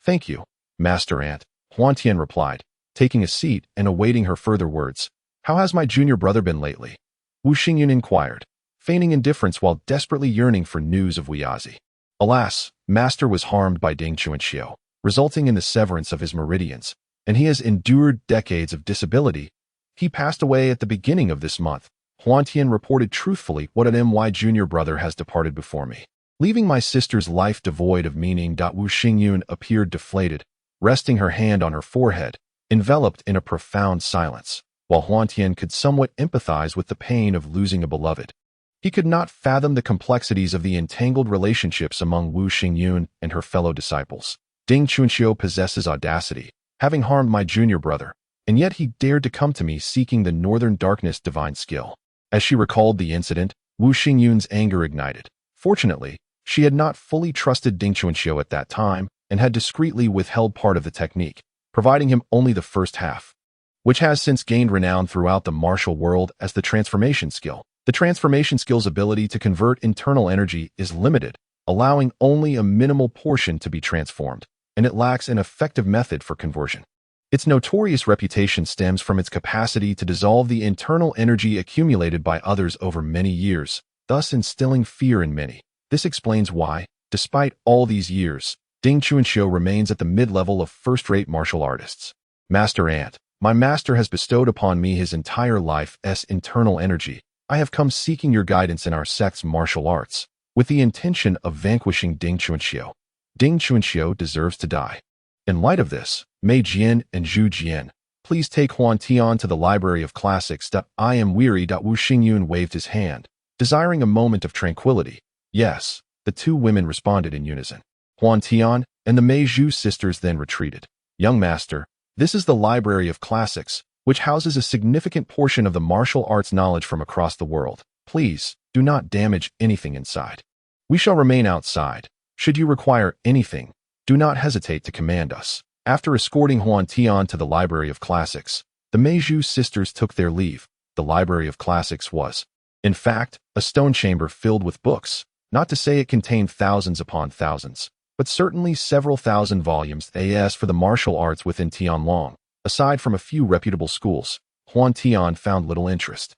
"Thank you, Master Ant," Huantian replied, taking a seat and awaiting her further words. "How has my junior brother been lately?" Wu Xingyun inquired. feigning indifference while desperately yearning for news of Wuyazi. Alas, Master was harmed by Ding Chuanxiu, resulting in the severance of his meridians, and he has endured decades of disability. He passed away at the beginning of this month. Huantian reported truthfully, "What an my junior brother has departed before me, leaving my sister's life devoid of meaning." Wu Xingyun appeared deflated, resting her hand on her forehead, enveloped in a profound silence, while Huantian could somewhat empathize with the pain of losing a beloved. He could not fathom the complexities of the entangled relationships among Wu Xingyun and her fellow disciples. Ding Chuanxiu possesses audacity, having harmed my junior brother, and yet he dared to come to me seeking the Northern Darkness divine skill. As she recalled the incident, Wu Xingyun's anger ignited. Fortunately, she had not fully trusted Ding Chuanxiu at that time and had discreetly withheld part of the technique, providing him only the first half, which has since gained renown throughout the martial world as the transformation skill. The transformation skill's ability to convert internal energy is limited, allowing only a minimal portion to be transformed, and it lacks an effective method for conversion. Its notorious reputation stems from its capacity to dissolve the internal energy accumulated by others over many years, thus instilling fear in many. This explains why, despite all these years, Ding Chuanxiu remains at the mid-level of first-rate martial artists. Master Ant, my master has bestowed upon me his entire life's internal energy. I have come seeking your guidance in our sect's martial arts, with the intention of vanquishing Ding Chuanxiu. Ding Chuanxiu deserves to die. In light of this, Mei Jian and Zhu Jian, please take Huantian to the Library of Classics. I am weary. Wu Xingyun waved his hand, desiring a moment of tranquility. Yes, the two women responded in unison. Huantian and the Mei Zhu sisters then retreated. Young master, this is the Library of Classics, which houses a significant portion of the martial arts knowledge from across the world. Please, do not damage anything inside. We shall remain outside. Should you require anything, do not hesitate to command us. After escorting Huantian to the Library of Classics, the Mei Zhu sisters took their leave. The Library of Classics was, in fact, a stone chamber filled with books. Not to say it contained thousands upon thousands, but certainly several thousand volumes as for the martial arts within Tianlong. Aside from a few reputable schools, Huantian found little interest.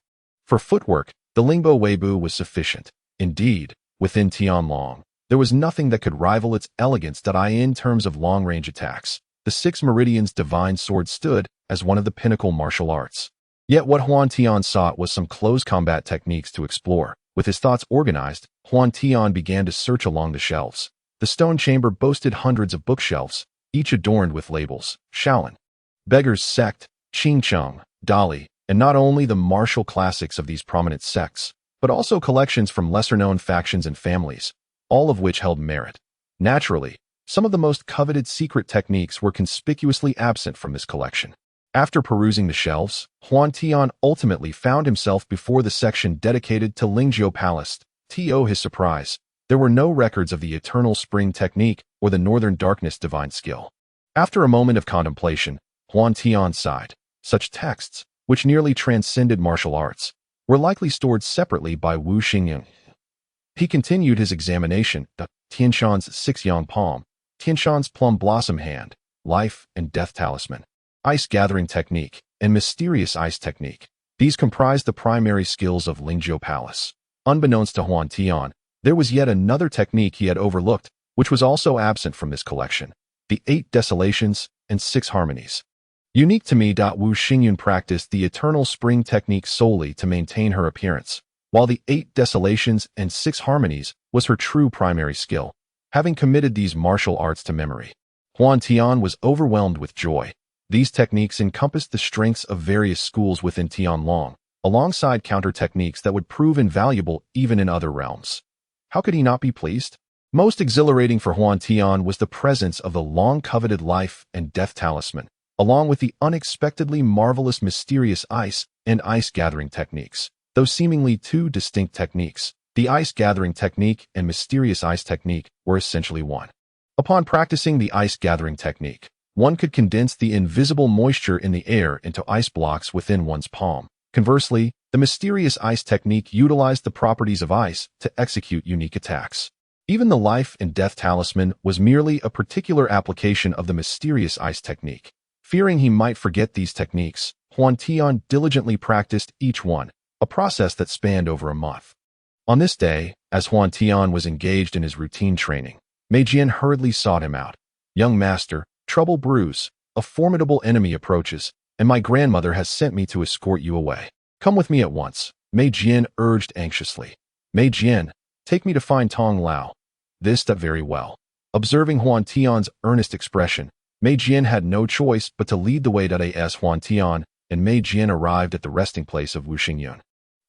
For footwork, the Lingbo Weibu was sufficient. Indeed, within Tianlong, there was nothing that could rival its elegance. In terms of long-range attacks, the Six Meridians Divine Sword stood as one of the pinnacle martial arts. Yet what Huantian sought was some close combat techniques to explore. With his thoughts organized, Huantian began to search along the shelves. The stone chamber boasted hundreds of bookshelves, each adorned with labels: Shaolin, Beggar's Sect, Qingcheng, Dali, and not only the martial classics of these prominent sects, but also collections from lesser-known factions and families, all of which held merit. Naturally, some of the most coveted secret techniques were conspicuously absent from this collection. After perusing the shelves, Huantian ultimately found himself before the section dedicated to Lingzhou Palace. To his surprise, there were no records of the Eternal Spring technique or the Northern Darkness divine skill. After a moment of contemplation, Huantian sighed. Such texts, which nearly transcended martial arts, were likely stored separately by Wu Xingyun. He continued his examination. Tianshan's Six-Yang Palm, Tianshan's Plum Blossom Hand, Life and Death Talisman, Ice Gathering Technique, and Mysterious Ice Technique. These comprised the primary skills of Lingzhou Palace. Unbeknownst to Huantian, there was yet another technique he had overlooked, which was also absent from this collection: the 8 Desolations and 6 Harmonies. Unique to me, Wu Xingyun practiced the Eternal Spring technique solely to maintain her appearance, while the 8 Desolations and 6 Harmonies was her true primary skill. Having committed these martial arts to memory, Huantian was overwhelmed with joy. These techniques encompassed the strengths of various schools within Tianlong, alongside counter-techniques that would prove invaluable even in other realms. How could he not be pleased? Most exhilarating for Huantian was the presence of the long-coveted Life and Death Talisman, along with the unexpectedly marvelous Mysterious Ice and Ice Gathering techniques. Though seemingly two distinct techniques, the Ice Gathering technique and Mysterious Ice technique were essentially one. Upon practicing the Ice Gathering technique, one could condense the invisible moisture in the air into ice blocks within one's palm. Conversely, the Mysterious Ice technique utilized the properties of ice to execute unique attacks. Even the Life and Death Talisman was merely a particular application of the Mysterious Ice technique. Fearing he might forget these techniques, Huantian diligently practiced each one, a process that spanned over a month. On this day, as Huantian was engaged in his routine training, Mei Jian hurriedly sought him out. "Young master, trouble brews. A formidable enemy approaches, and my grandmother has sent me to escort you away. Come with me at once," Mei Jian urged anxiously. "Mei Jian, take me to find Tong Lao." This that very well. Observing Huantian's earnest expression, Mei Jian had no choice but to lead the way. As Huantian and Mei Jian arrived at the resting place of Wu Xingyun,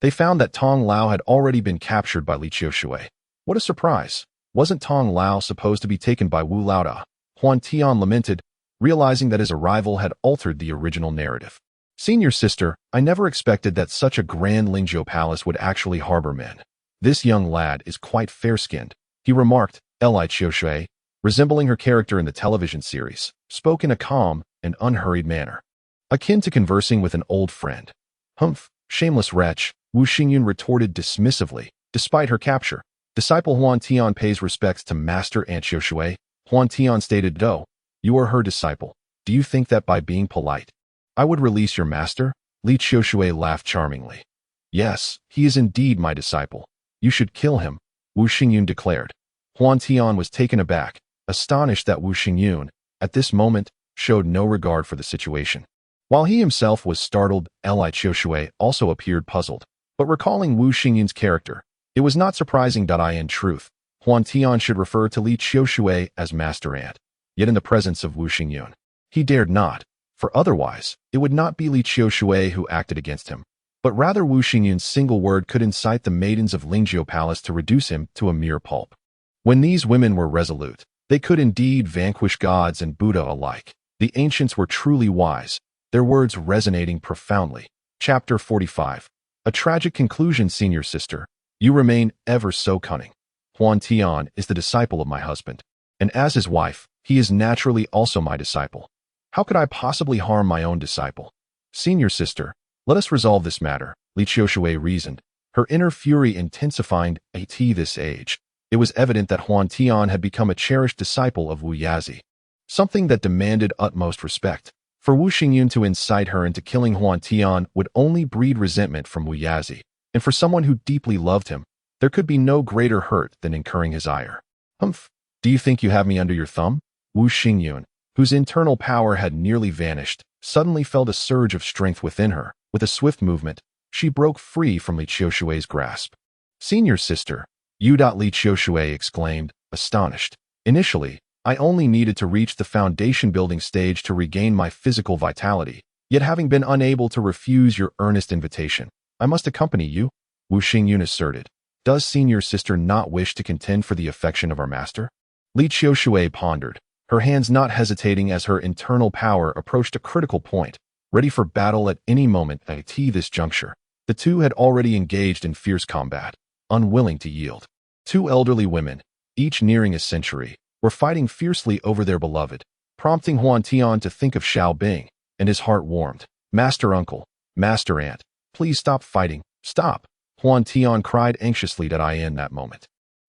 they found that Tong Lao had already been captured by Li Qiushui. What a surprise! Wasn't Tong Lao supposed to be taken by Wu Laoda? Huantian lamented, realizing that his arrival had altered the original narrative. "Senior sister, I never expected that such a grand Lingzhou palace would actually harbor men. This young lad is quite fair-skinned," he remarked. Li Qiushui, resembling her character in the television series, spoke in a calm and unhurried manner, akin to conversing with an old friend. "Humph, shameless wretch," Wu Xingyun retorted dismissively. Despite her capture, disciple Huantian pays respects to Master Aunt Qiushui. Huantian stated, "Do, you are her disciple. Do you think that by being polite, I would release your master?" Li Qiushui laughed charmingly. "Yes, he is indeed my disciple. You should kill him," Wu Xingyun declared. Huantian was taken aback, astonished that Wu Xingyun, at this moment, showed no regard for the situation. While he himself was startled, Li Qiushui also appeared puzzled. But recalling Wu Xingyun's character, it was not surprising. In truth, Huantian should refer to Li Qiushui as Master Ant. Yet in the presence of Wu Xingyun, he dared not, for otherwise, it would not be Li Qiushui who acted against him, but rather Wu Xingyun's single word could incite the maidens of Lingzhou Palace to reduce him to a mere pulp. When these women were resolute, they could indeed vanquish gods and Buddha alike. The ancients were truly wise, their words resonating profoundly. Chapter 45. A tragic conclusion. Senior sister, you remain ever so cunning. Huantian is the disciple of my husband, and as his wife, he is naturally also my disciple. How could I possibly harm my own disciple? Senior sister, let us resolve this matter, Li Qiushui reasoned, her inner fury intensifying. At this age, it was evident that Huantian had become a cherished disciple of Wu Yazi, something that demanded utmost respect. For Wu Xingyun to incite her into killing Huantian would only breed resentment from Wu Yazi, and for someone who deeply loved him, there could be no greater hurt than incurring his ire. "Humph, do you think you have me under your thumb?" Wu Xingyun, whose internal power had nearly vanished, suddenly felt a surge of strength within her. With a swift movement, she broke free from Li Qiushui's grasp. "Senior sister, you." Li Qiushui exclaimed, astonished. "Initially, I only needed to reach the foundation building stage to regain my physical vitality, yet having been unable to refuse your earnest invitation, I must accompany you," Wu Xingyun asserted. "Does senior sister not wish to contend for the affection of our master?" Li Qiushui pondered, her hands not hesitating as her internal power approached a critical point, ready for battle at any moment. At this juncture, the two had already engaged in fierce combat, unwilling to yield. Two elderly women, each nearing a century, were fighting fiercely over their beloved, prompting Huantian to think of Xiao Bing, and his heart warmed. "Master uncle, Master Aunt, please stop fighting, stop," Huantian cried anxiously. In that moment,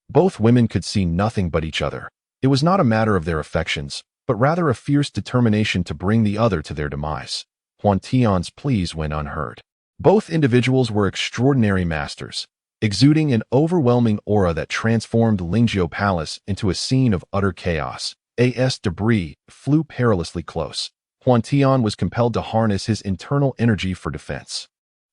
both women could see nothing but each other. It was not a matter of their affections, but rather a fierce determination to bring the other to their demise. Huantian's pleas went unheard. Both individuals were extraordinary masters, exuding an overwhelming aura that transformed Lingzhou Palace into a scene of utter chaos. As debris flew perilously close, Huantian was compelled to harness his internal energy for defense.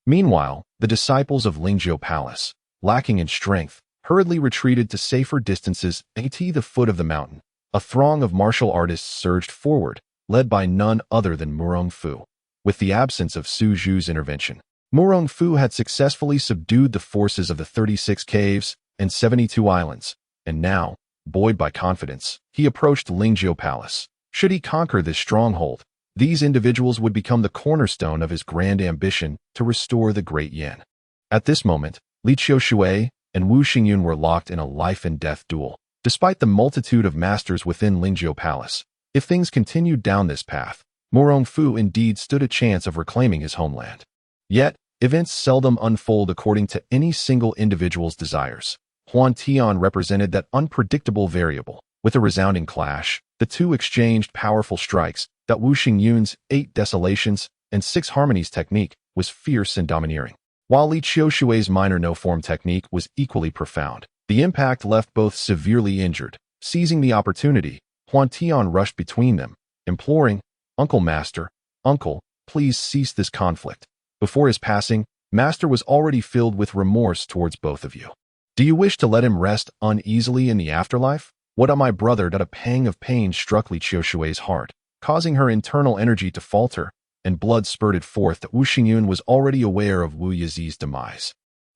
Meanwhile, the disciples of Lingzhou Palace, lacking in strength, hurriedly retreated to safer distances. At the foot of the mountain, a throng of martial artists surged forward, led by none other than Murong Fu. With the absence of Su Zhu's intervention, Murong Fu had successfully subdued the forces of the 36 caves and 72 islands, and now, buoyed by confidence, he approached Lingzhou Palace. Should he conquer this stronghold, these individuals would become the cornerstone of his grand ambition to restore the Great Yan. At this moment, Li Qiushui and Wu Xingyun were locked in a life-and-death duel. Despite the multitude of masters within Lingzhou Palace, if things continued down this path, Murong Fu indeed stood a chance of reclaiming his homeland. Yet, events seldom unfold according to any single individual's desires. Huantian represented that unpredictable variable. With a resounding clash, the two exchanged powerful strikes. That Wu Xingyun's 8 desolations and 6 harmonies technique was fierce and domineering. While Li Qiushui's minor no-form technique was equally profound, the impact left both severely injured. Seizing the opportunity, Huantian rushed between them, imploring, "Uncle Master, Uncle, please cease this conflict." Before his passing, Master was already filled with remorse towards both of you. "Do you wish to let him rest uneasily in the afterlife? What on my brother?" A pang of pain struck Li Qiushui's heart, causing her internal energy to falter, and blood spurted forth that Wu Xingyun was already aware of Wu Yizi's demise.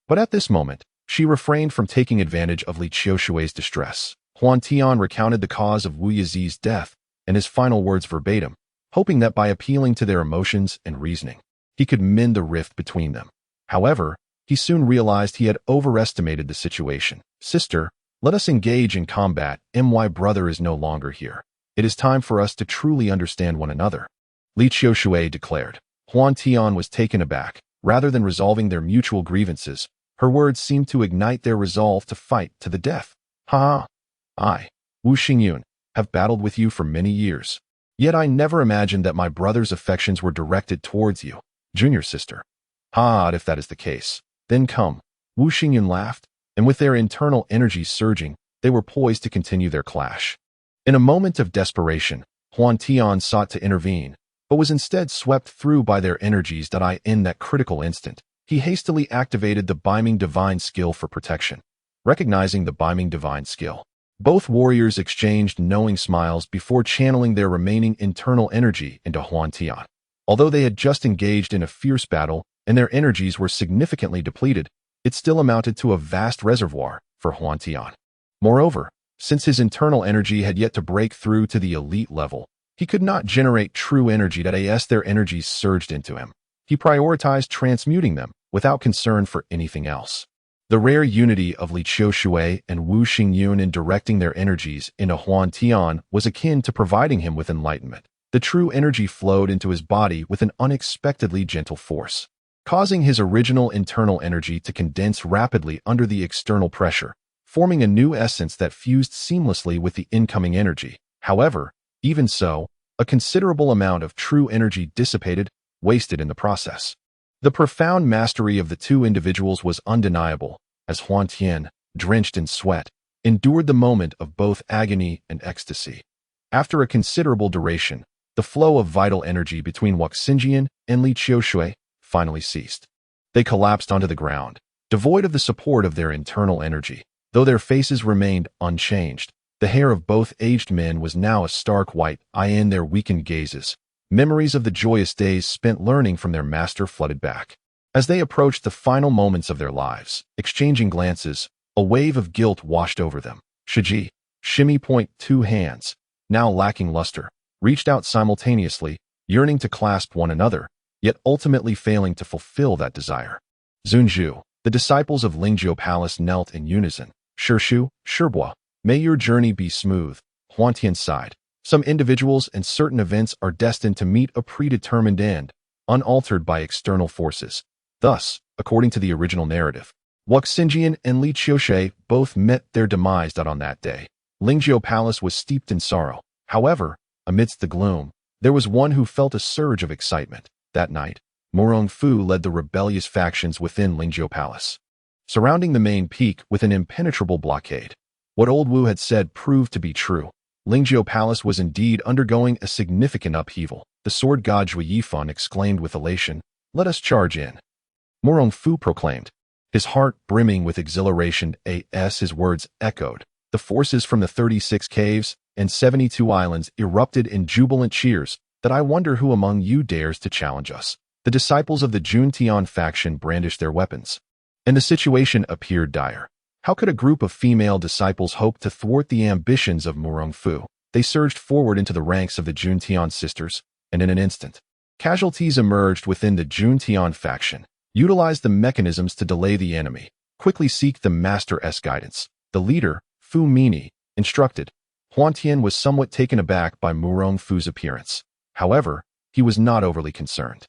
But at this moment, she refrained from taking advantage of Li Qiushui's distress. Huantian recounted the cause of Wu Yizi's death and his final words verbatim, hoping that by appealing to their emotions and reasoning, he could mend the rift between them. However, he soon realized he had overestimated the situation. "Sister, let us engage in combat. My brother is no longer here. It is time for us to truly understand one another," Li Qiushui declared. Huantian was taken aback. Rather than resolving their mutual grievances, her words seemed to ignite their resolve to fight to the death. "Ha! I, Wu Xingyun, have battled with you for many years. Yet I never imagined that my brother's affections were directed towards you, junior sister. Ha! If that is the case, then come." Wu Xingyun laughed, and with their internal energies surging, they were poised to continue their clash. In a moment of desperation, Huantian sought to intervene, but was instead swept through by their energies. In that critical instant, he hastily activated the Biming Divine skill for protection. Recognizing the Biming Divine skill, both warriors exchanged knowing smiles before channeling their remaining internal energy into Huantian. Although they had just engaged in a fierce battle and their energies were significantly depleted, it still amounted to a vast reservoir for Huantian. Moreover, since his internal energy had yet to break through to the elite level, he could not generate true energy. As their energies surged into him, he prioritized transmuting them without concern for anything else. The rare unity of Li Qiushui and Wu Xingyun in directing their energies into Huantian was akin to providing him with enlightenment. The true energy flowed into his body with an unexpectedly gentle force, causing his original internal energy to condense rapidly under the external pressure, forming a new essence that fused seamlessly with the incoming energy. However, even so, a considerable amount of true energy dissipated, wasted in the process. The profound mastery of the two individuals was undeniable, as Huantian, drenched in sweat, endured the moment of both agony and ecstasy. After a considerable duration, the flow of vital energy between Wu Xingyun and Li Qiushui finally ceased. They collapsed onto the ground, devoid of the support of their internal energy. Though their faces remained unchanged, the hair of both aged men was now a stark white. In their weakened gazes, memories of the joyous days spent learning from their master flooded back. As they approached the final moments of their lives, exchanging glances, a wave of guilt washed over them. Shiji, Shimmy. Two hands, now lacking luster, reached out simultaneously, yearning to clasp one another, yet ultimately failing to fulfill that desire. Zunzhu, the disciples of Lingzhou Palace, knelt in unison. "Shirshu, Shirbois, may your journey be smooth." Huantian sighed. Some individuals and certain events are destined to meet a predetermined end, unaltered by external forces. Thus, according to the original narrative, Wu Xingyun and Li Qiushui both met their demise. On that day, Lingzhou Palace was steeped in sorrow. However, amidst the gloom, there was one who felt a surge of excitement. That night, Murong Fu led the rebellious factions within Lingzhou Palace, surrounding the main peak with an impenetrable blockade. What old Wu had said proved to be true. Lingzhou Palace was indeed undergoing a significant upheaval. The sword god Zhui Yifan exclaimed with elation, "Let us charge in." Murong Fu proclaimed, his heart brimming with exhilaration. As his words echoed, the forces from the 36 caves and 72 islands erupted in jubilant cheers. "I wonder who among you dares to challenge us." The disciples of the Juntian faction brandished their weapons, and the situation appeared dire. How could a group of female disciples hope to thwart the ambitions of Murong Fu? They surged forward into the ranks of the Juntian sisters, and in an instant, casualties emerged within the Juntian faction. Utilize the mechanisms to delay the enemy. Quickly seek the Master's guidance. The leader, Fu Mini, instructed. Huantian was somewhat taken aback by Murong Fu's appearance. However, he was not overly concerned.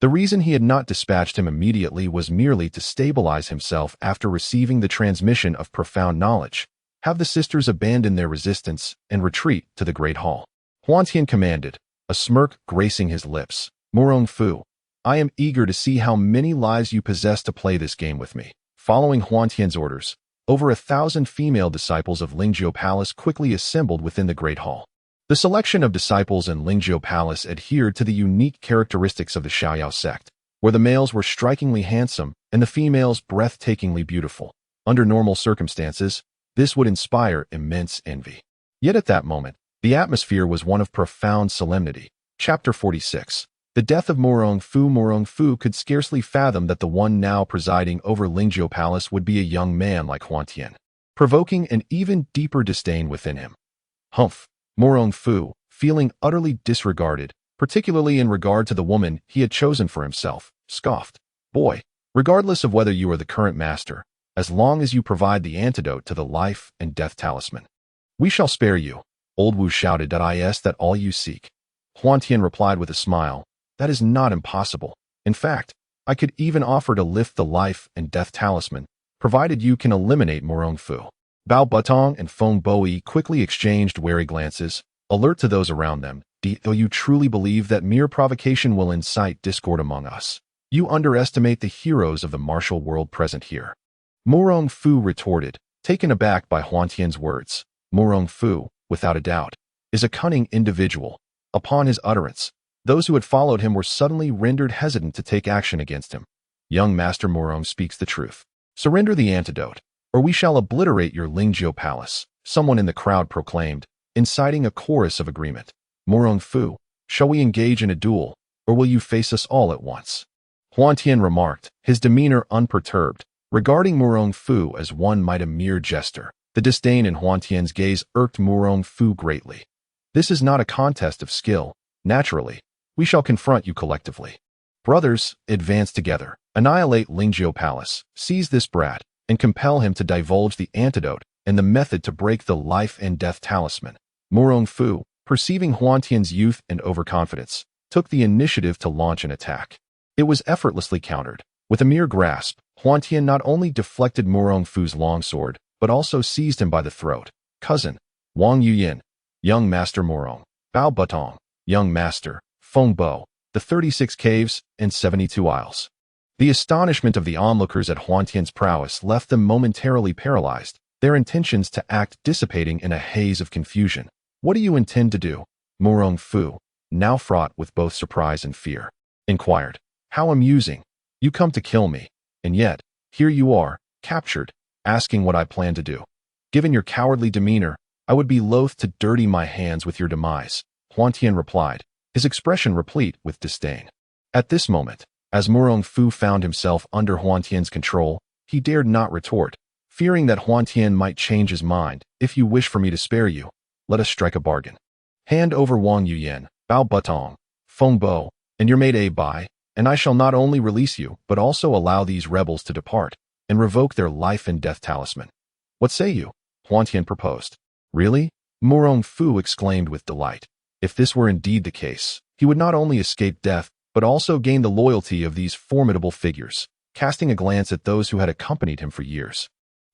The reason he had not dispatched him immediately was merely to stabilize himself after receiving the transmission of profound knowledge. Have the sisters abandon their resistance and retreat to the Great Hall. Huantian commanded, a smirk gracing his lips. Murong Fu, I am eager to see how many lives you possess to play this game with me." Following Huantian's orders, over 1,000 female disciples of Lingzhou Palace quickly assembled within the Great Hall. The selection of disciples in Lingzhou Palace adhered to the unique characteristics of the Xiaoyao sect, where the males were strikingly handsome and the females breathtakingly beautiful. Under normal circumstances, this would inspire immense envy. Yet at that moment, the atmosphere was one of profound solemnity. Chapter 46. The death of Morong Fu could scarcely fathom that the one now presiding over Lingzhou Palace would be a young man like Huantian, provoking an even deeper disdain within him. Humph! Morong Fu, feeling utterly disregarded, particularly in regard to the woman he had chosen for himself, scoffed. "Boy, regardless of whether you are the current master, as long as you provide the antidote to the life and death talisman, we shall spare you." Old Wu shouted, "Is that all you seek?" Huantian replied with a smile, "That is not impossible. In fact, I could even offer to lift the life and death talisman, provided you can eliminate Morong Fu." Bao Butong and Feng Boi quickly exchanged wary glances, alert to those around them. "Do you truly believe that mere provocation will incite discord among us? You underestimate the heroes of the martial world present here." Morong Fu retorted, taken aback by Huantian's words. Morong Fu, without a doubt, is a cunning individual. Upon his utterance, those who had followed him were suddenly rendered hesitant to take action against him. "Young Master Morong speaks the truth. Surrender the antidote, or we shall obliterate your Lingzhou Palace," someone in the crowd proclaimed, inciting a chorus of agreement. "Morong Fu, shall we engage in a duel, or will you face us all at once?" Huantian remarked, his demeanor unperturbed, regarding Morong Fu as one might a mere jester. The disdain in Huantian's gaze irked Morong Fu greatly. "This is not a contest of skill. Naturally, we shall confront you collectively. Brothers, advance together, annihilate Lingzhou Palace, seize this brat, and compel him to divulge the antidote and the method to break the life and death talisman." Morong Fu, perceiving Huantian's youth and overconfidence, took the initiative to launch an attack. It was effortlessly countered. With a mere grasp, Huantian not only deflected Morong Fu's longsword, but also seized him by the throat. "Cousin, Wang Yuyin, young Master Morong, Bao Butong, young Master, Feng Bo, the 36 caves and 72 isles." The astonishment of the onlookers at Huantian's prowess left them momentarily paralyzed, their intentions to act dissipating in a haze of confusion. "What do you intend to do?" Morong Fu, now fraught with both surprise and fear, inquired. "How amusing. You come to kill me, and yet, here you are, captured, asking what I plan to do. Given your cowardly demeanor, I would be loath to dirty my hands with your demise," Huantian replied, his expression replete with disdain. At this moment, as Morong Fu found himself under Huantian's control, he dared not retort, fearing that Huantian might change his mind. "If you wish for me to spare you, let us strike a bargain. Hand over Wang Yuyan, Bao Butong, Feng Bo, and your maid A Bai, and I shall not only release you, but also allow these rebels to depart and revoke their life and death talisman. What say you?" Huantian proposed. "Really?" Morong Fu exclaimed with delight. If this were indeed the case, he would not only escape death, but also gain the loyalty of these formidable figures. Casting a glance at those who had accompanied him for years,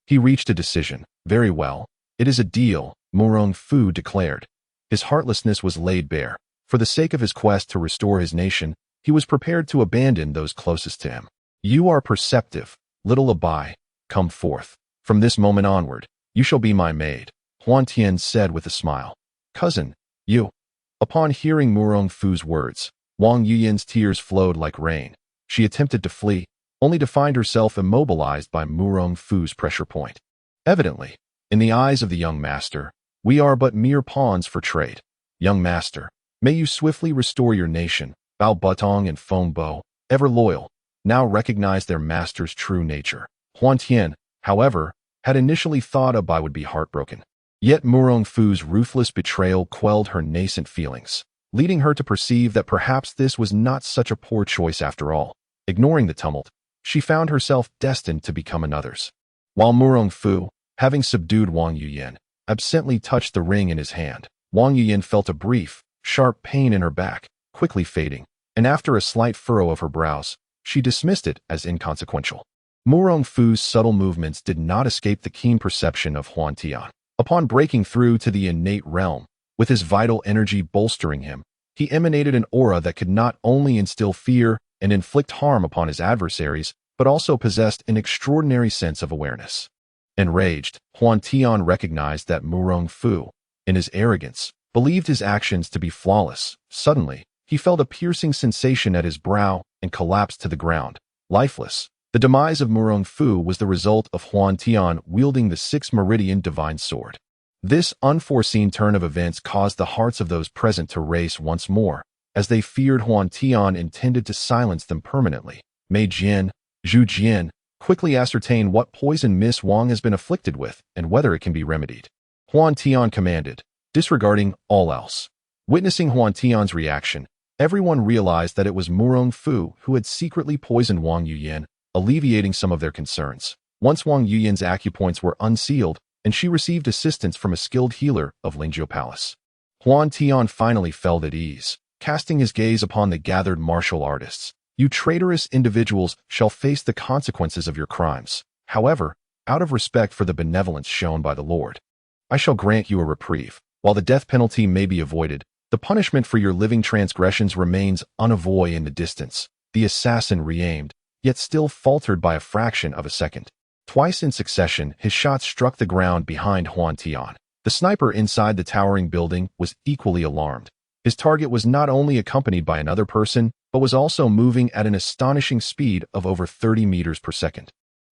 he reached a decision. "Very well, it is a deal," Morong Fu declared. His heartlessness was laid bare. For the sake of his quest to restore his nation, he was prepared to abandon those closest to him. "You are perceptive, little Abai. Come forth. From this moment onward, you shall be my maid," Huantian said with a smile. "Cousin, you." Upon hearing Morong Fu's words, Wang Yuyan's tears flowed like rain. She attempted to flee, only to find herself immobilized by Morong Fu's pressure point. Evidently, in the eyes of the young master, we are but mere pawns for trade. "Young master, may you swiftly restore your nation." Bao Butong and Feng Bo, ever loyal, now recognized their master's true nature. Huantian, however, had initially thought Abai would be heartbroken. Yet Morong Fu's ruthless betrayal quelled her nascent feelings, leading her to perceive that perhaps this was not such a poor choice after all. Ignoring the tumult, she found herself destined to become another's. While Morong Fu, having subdued Wang Yuyan, absently touched the ring in his hand, Wang Yuyan felt a brief, sharp pain in her back, quickly fading, and after a slight furrow of her brows, she dismissed it as inconsequential. Morong Fu's subtle movements did not escape the keen perception of Huantian. Upon breaking through to the innate realm, with his vital energy bolstering him, he emanated an aura that could not only instill fear and inflict harm upon his adversaries, but also possessed an extraordinary sense of awareness. Enraged, Huantian recognized that Murong Fu, in his arrogance, believed his actions to be flawless. Suddenly, he felt a piercing sensation at his brow and collapsed to the ground, lifeless. The demise of Murong Fu was the result of Huantian wielding the Sixth Meridian Divine Sword. This unforeseen turn of events caused the hearts of those present to race once more, as they feared Huantian intended to silence them permanently. Mei Jian, Zhu Jian, quickly ascertain what poison Miss Wang has been afflicted with and whether it can be remedied. Huantian commanded, disregarding all else. Witnessing Huantian's reaction, everyone realized that it was Murong Fu who had secretly poisoned Wang Yuyan, alleviating some of their concerns. Once Wang Yuyan's acupoints were unsealed, and she received assistance from a skilled healer of Lingzhou Palace. Huantian finally felt at ease, casting his gaze upon the gathered martial artists. You traitorous individuals shall face the consequences of your crimes. However, out of respect for the benevolence shown by the Lord, I shall grant you a reprieve. While the death penalty may be avoided, the punishment for your living transgressions remains unavoidable in the distance. The assassin re-aimed, yet still faltered by a fraction of a second. Twice in succession, his shots struck the ground behind Huantian. The sniper inside the towering building was equally alarmed. His target was not only accompanied by another person, but was also moving at an astonishing speed of over 30 meters per second.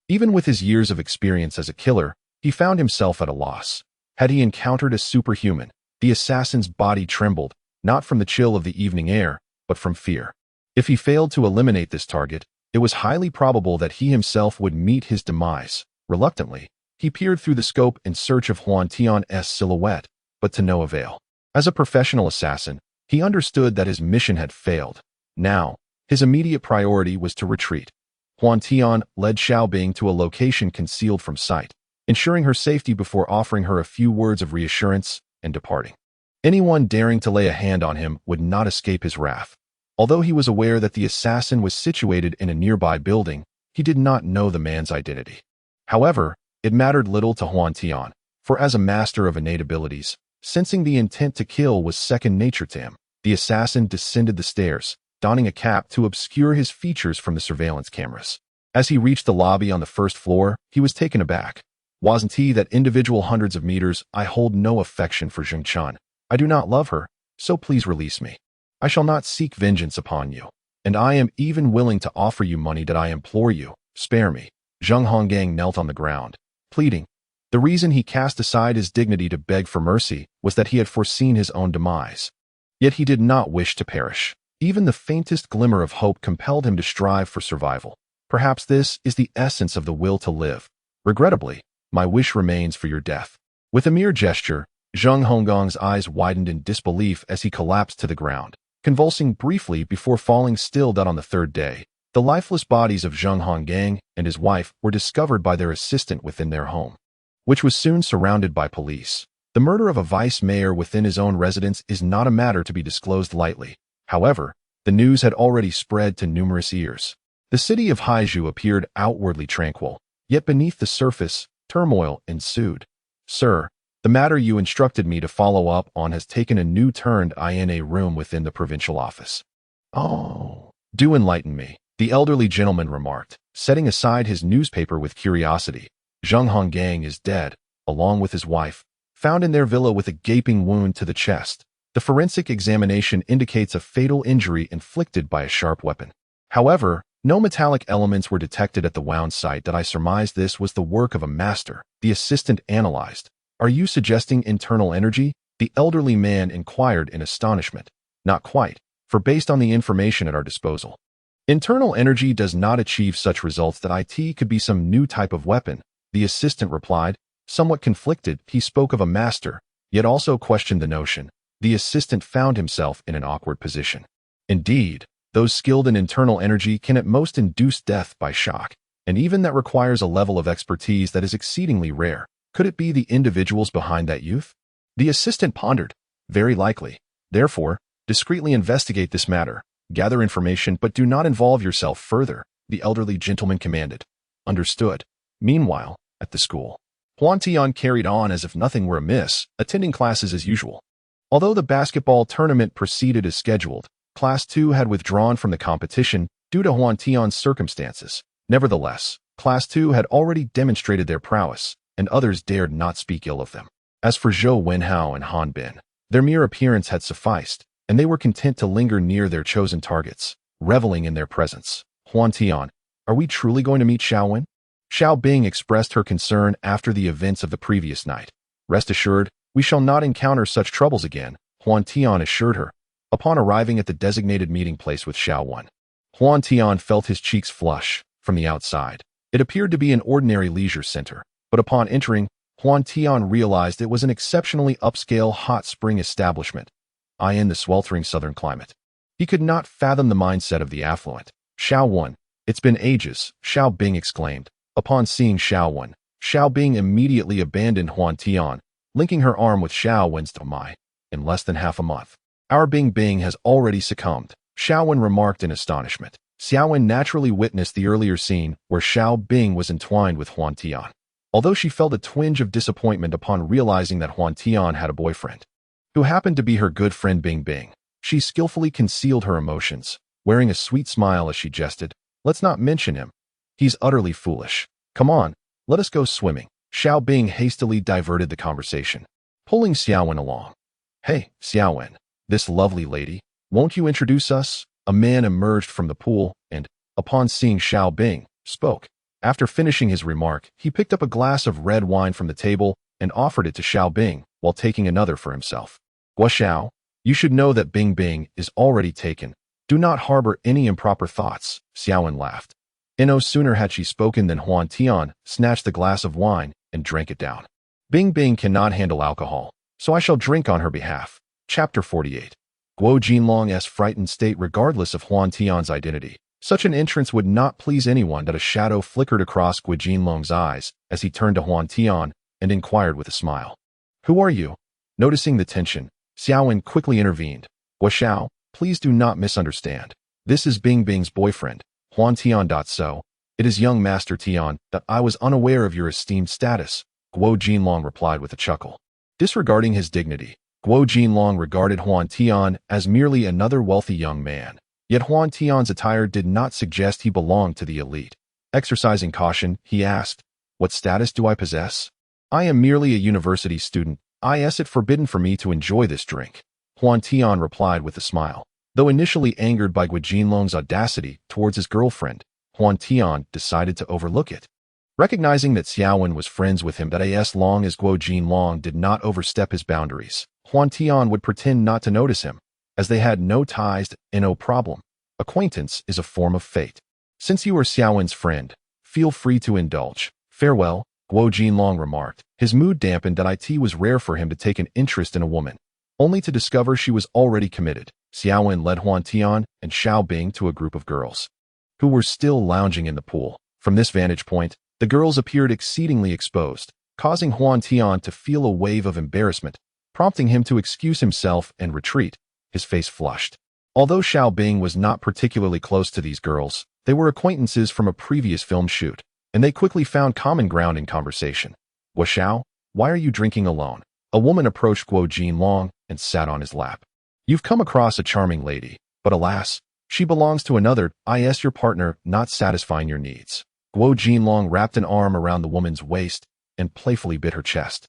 Even with his years of experience as a killer, he found himself at a loss. Had he encountered a superhuman, the assassin's body trembled, not from the chill of the evening air, but from fear. If he failed to eliminate this target, it was highly probable that he himself would meet his demise. Reluctantly, he peered through the scope in search of Huantian's silhouette, but to no avail. As a professional assassin, he understood that his mission had failed. Now, his immediate priority was to retreat. Huantian led Xiaobing to a location concealed from sight, ensuring her safety before offering her a few words of reassurance and departing. Anyone daring to lay a hand on him would not escape his wrath. Although he was aware that the assassin was situated in a nearby building, he did not know the man's identity. However, it mattered little to Huantian, for as a master of innate abilities, sensing the intent to kill was second nature to him. The assassin descended the stairs, donning a cap to obscure his features from the surveillance cameras. As he reached the lobby on the first floor, he was taken aback. Wasn't he that individual hundreds of meters? I hold no affection for Zhengchan. I do not love her, so please release me. I shall not seek vengeance upon you, and I am even willing to offer you money that I implore you, spare me. Zheng Honggang knelt on the ground, pleading. The reason he cast aside his dignity to beg for mercy was that he had foreseen his own demise. Yet he did not wish to perish. Even the faintest glimmer of hope compelled him to strive for survival. Perhaps this is the essence of the will to live. Regrettably, my wish remains for your death. With a mere gesture, Zheng Honggang's eyes widened in disbelief as he collapsed to the ground, convulsing briefly before falling still. That on the third day, the lifeless bodies of Zheng Honggang and his wife were discovered by their assistant within their home, which was soon surrounded by police. The murder of a vice mayor within his own residence is not a matter to be disclosed lightly. However, the news had already spread to numerous ears. The city of Haizhu appeared outwardly tranquil, yet beneath the surface, turmoil ensued. Sir, the matter you instructed me to follow up on has taken a new turn in a room within the provincial office. Oh, do enlighten me, the elderly gentleman remarked, setting aside his newspaper with curiosity. Zheng Honggang is dead, along with his wife, found in their villa with a gaping wound to the chest. The forensic examination indicates a fatal injury inflicted by a sharp weapon. However, no metallic elements were detected at the wound site. That I surmised this was the work of a master, the assistant analyzed. Are you suggesting internal energy? The elderly man inquired in astonishment. Not quite, for based on the information at our disposal, internal energy does not achieve such results. That it could be some new type of weapon, the assistant replied. Somewhat conflicted, he spoke of a master, yet also questioned the notion. The assistant found himself in an awkward position. Indeed, those skilled in internal energy can at most induce death by shock, and even that requires a level of expertise that is exceedingly rare. Could it be the individuals behind that youth? The assistant pondered. Very likely. Therefore, discreetly investigate this matter, gather information, but do not involve yourself further, the elderly gentleman commanded. Understood. Meanwhile, at the school, Huantian carried on as if nothing were amiss, attending classes as usual. Although the basketball tournament proceeded as scheduled, Class 2 had withdrawn from the competition due to Huantian's circumstances. Nevertheless, Class 2 had already demonstrated their prowess, and others dared not speak ill of them. As for Zhou Wenhao and Han Bin, their mere appearance had sufficed, and they were content to linger near their chosen targets, reveling in their presence. Huantian, are we truly going to meet Xiao Wen? Xiao Bing expressed her concern after the events of the previous night. Rest assured, we shall not encounter such troubles again, Huantian assured her. Upon arriving at the designated meeting place with Xiao Wen, Huantian felt his cheeks flush. From the outside, it appeared to be an ordinary leisure center, but upon entering, Huantian realized it was an exceptionally upscale hot spring establishment, in the sweltering southern climate. He could not fathom the mindset of the affluent. Xiao Wen, it's been ages, Xiao Bing exclaimed. Upon seeing Xiao Wen, Xiao Bing immediately abandoned Huantian, linking her arm with Xiao Wen's Tomai. In less than half a month, our Bing Bing has already succumbed, Xiao Wen remarked in astonishment. Xiao Wen naturally witnessed the earlier scene where Xiao Bing was entwined with Huantian. Although she felt a twinge of disappointment upon realizing that Huantian had a boyfriend, who happened to be her good friend Bing Bing, she skillfully concealed her emotions, wearing a sweet smile as she jested, "Let's not mention him. He's utterly foolish. Come on, let us go swimming." Xiao Bing hastily diverted the conversation, pulling Xiao Wen along. "Hey, Xiao Wen, this lovely lady, won't you introduce us?" A man emerged from the pool and, upon seeing Xiao Bing, spoke. After finishing his remark, he picked up a glass of red wine from the table and offered it to Xiao Bing, while taking another for himself. "Guo Xiao, you should know that Bing Bing is already taken. Do not harbor any improper thoughts," Xiao Wen laughed. No sooner had she spoken than Huantian snatched the glass of wine and drank it down. "Bing Bing cannot handle alcohol, so I shall drink on her behalf." Chapter 48. Guo Jinlong's frightened state regardless of Huantian's identity. Such an entrance would not please anyone. That a shadow flickered across Guo Jinlong's eyes as he turned to Huantian and inquired with a smile. "Who are you?" Noticing the tension, Xiao Wen quickly intervened. "Guo Xiao, please do not misunderstand. This is Bing Bing's boyfriend, Huantian. So, it is young Master Tian that I was unaware of your esteemed status," Guo Jinlong replied with a chuckle. Disregarding his dignity, Guo Jinlong regarded Huantian as merely another wealthy young man. Yet Huantian's attire did not suggest he belonged to the elite. Exercising caution, he asked, "What status do I possess?" "I am merely a university student. Is it forbidden for me to enjoy this drink?" Huantian replied with a smile. Though initially angered by Guo Jinlong's audacity towards his girlfriend, Huantian decided to overlook it. Recognizing that Xiao Wen was friends with him, that as long as Guo Jinlong did not overstep his boundaries, Huantian would pretend not to notice him, as they had no ties and no problem. Acquaintance is a form of fate. "Since you are Xiao Wen's friend, feel free to indulge. Farewell," Guo Jinlong remarked. His mood dampened. That it was rare for him to take an interest in a woman, only to discover she was already committed. Xiao Wen led Huantian and Xiao Bing to a group of girls, who were still lounging in the pool. From this vantage point, the girls appeared exceedingly exposed, causing Huantian to feel a wave of embarrassment, prompting him to excuse himself and retreat. His face flushed. Although Xiao Bing was not particularly close to these girls, they were acquaintances from a previous film shoot, and they quickly found common ground in conversation. "Guo Xiao, why are you drinking alone?" A woman approached Guo Jinlong and sat on his lap. "You've come across a charming lady, but alas, she belongs to another. Is your partner not satisfying your needs?" Guo Jinlong wrapped an arm around the woman's waist and playfully bit her chest,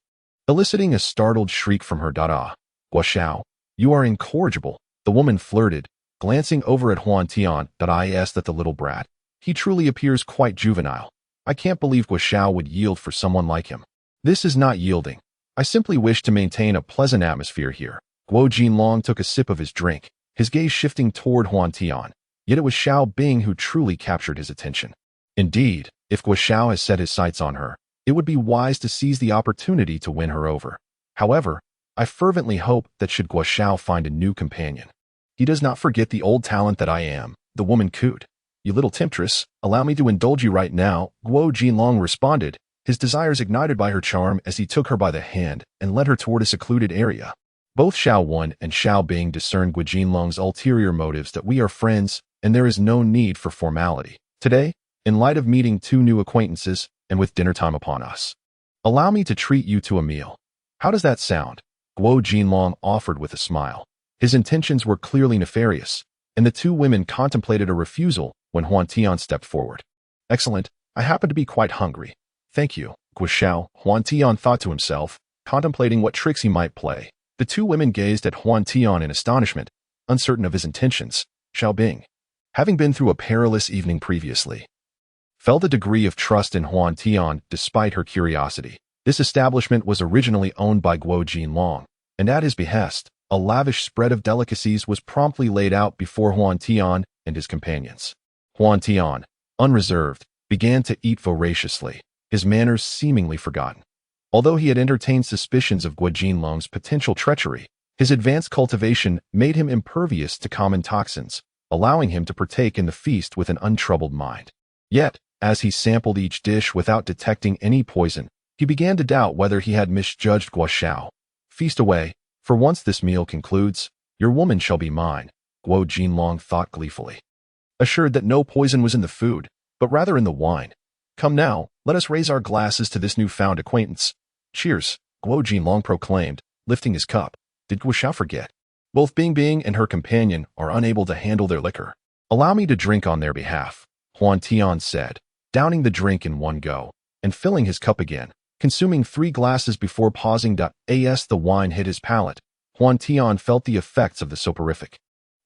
eliciting a startled shriek from her. "Guo Xiao, you are incorrigible," the woman flirted, glancing over at Huantian. That the little brat. He truly appears quite juvenile. I can't believe Guo Xiao would yield for someone like him. "This is not yielding. I simply wish to maintain a pleasant atmosphere here." Guo Jinlong took a sip of his drink, his gaze shifting toward Huantian. Yet it was Xiao Bing who truly captured his attention. Indeed, if Guo Xiao has set his sights on her, it would be wise to seize the opportunity to win her over. However, I fervently hope that should Guo Xiao find a new companion, he does not forget the old talent that I am, the woman cooed. "You little temptress, allow me to indulge you right now," Guo Jinlong responded, his desires ignited by her charm as he took her by the hand and led her toward a secluded area. Both Xiao Wen and Xiao Bing discerned Guo Jinlong's ulterior motives. That we are friends, and there is no need for formality. Today, in light of meeting two new acquaintances, and with dinner time upon us, allow me to treat you to a meal. How does that sound?" Guo Jinlong offered with a smile. His intentions were clearly nefarious, and the two women contemplated a refusal when Huantian stepped forward. "Excellent. I happen to be quite hungry. Thank you, Guo." Huantian thought to himself, contemplating what tricks he might play. The two women gazed at Huantian in astonishment, uncertain of his intentions. Xiaobing, having been through a perilous evening previously, felt a degree of trust in Huantian despite her curiosity. This establishment was originally owned by Guo Jinlong, and at his behest, a lavish spread of delicacies was promptly laid out before Huantian and his companions. Huantian, unreserved, began to eat voraciously, his manners seemingly forgotten. Although he had entertained suspicions of Guo Jinlong's potential treachery, his advanced cultivation made him impervious to common toxins, allowing him to partake in the feast with an untroubled mind. Yet, as he sampled each dish without detecting any poison, he began to doubt whether he had misjudged Guo Xiao. "Feast away, for once this meal concludes, your woman shall be mine," Guo Jinlong thought gleefully, assured that no poison was in the food, but rather in the wine. "Come now, let us raise our glasses to this newfound acquaintance. Cheers," Guo Jinlong proclaimed, lifting his cup. Did Guo Xiao forget? Both Bing and her companion are unable to handle their liquor. "Allow me to drink on their behalf," Huantian said, downing the drink in one go, and filling his cup again, consuming 3 glasses before pausing. As the wine hit his palate, Huantian felt the effects of the soporific.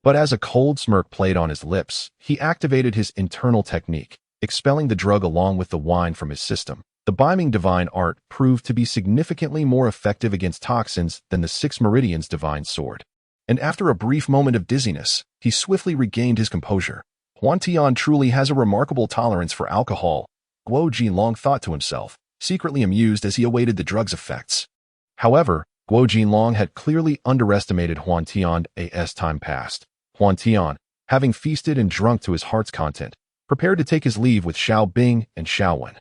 But as a cold smirk played on his lips, he activated his internal technique, expelling the drug along with the wine from his system. The Biming divine art proved to be significantly more effective against toxins than the 6 Meridians divine sword. And after a brief moment of dizziness, he swiftly regained his composure. Huantian truly has a remarkable tolerance for alcohol, Guo Jinlong thought to himself, secretly amused as he awaited the drug's effects. However, Guo Jinlong had clearly underestimated Huantian as time passed. Huantian, having feasted and drunk to his heart's content, prepared to take his leave with Xiaobing and Xiaowen.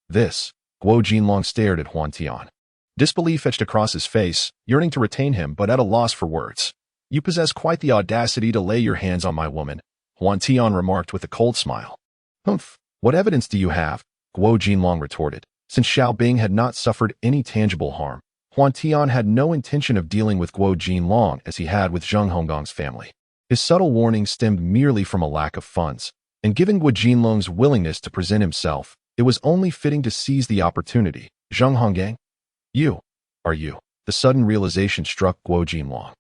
This, Guo Jinlong stared at Huantian. Disbelief etched across his face, yearning to retain him but at a loss for words. "You possess quite the audacity to lay your hands on my woman," Huantian remarked with a cold smile. "Humph, what evidence do you have?" Guo Jinlong retorted. Since Xiaobing had not suffered any tangible harm, Huantian had no intention of dealing with Guo Jinlong as he had with Zheng Honggong's family. His subtle warning stemmed merely from a lack of funds, and given Guo Jinlong's willingness to present himself, it was only fitting to seize the opportunity. "Zheng Honggang? Are you? The sudden realization struck Guo Jinlong.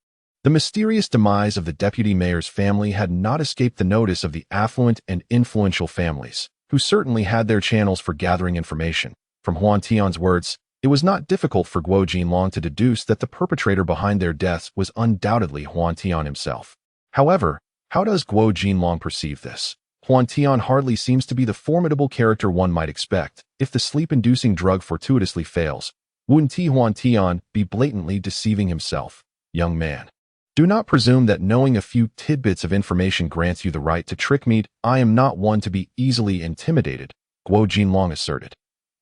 The mysterious demise of the deputy mayor's family had not escaped the notice of the affluent and influential families, who certainly had their channels for gathering information. From Huantian's words, it was not difficult for Guo Jinlong to deduce that the perpetrator behind their deaths was undoubtedly Huantian himself. However, how does Guo Jinlong perceive this? Huantian hardly seems to be the formidable character one might expect. If the sleep-inducing drug fortuitously fails, wouldn't Huantian be blatantly deceiving himself? Young man, do not presume that knowing a few tidbits of information grants you the right to trick me. I am not one to be easily intimidated, Guo Jinlong asserted.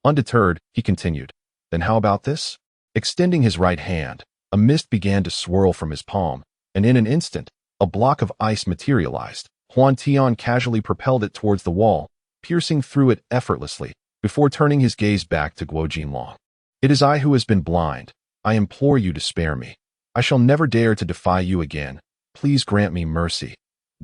Undeterred, he continued, "Then how about this?" Extending his right hand, a mist began to swirl from his palm, and in an instant, a block of ice materialized. Huantian casually propelled it towards the wall, piercing through it effortlessly, before turning his gaze back to Guo Jinlong. "It is I who has been blind. I implore you to spare me. I shall never dare to defy you again. Please grant me mercy."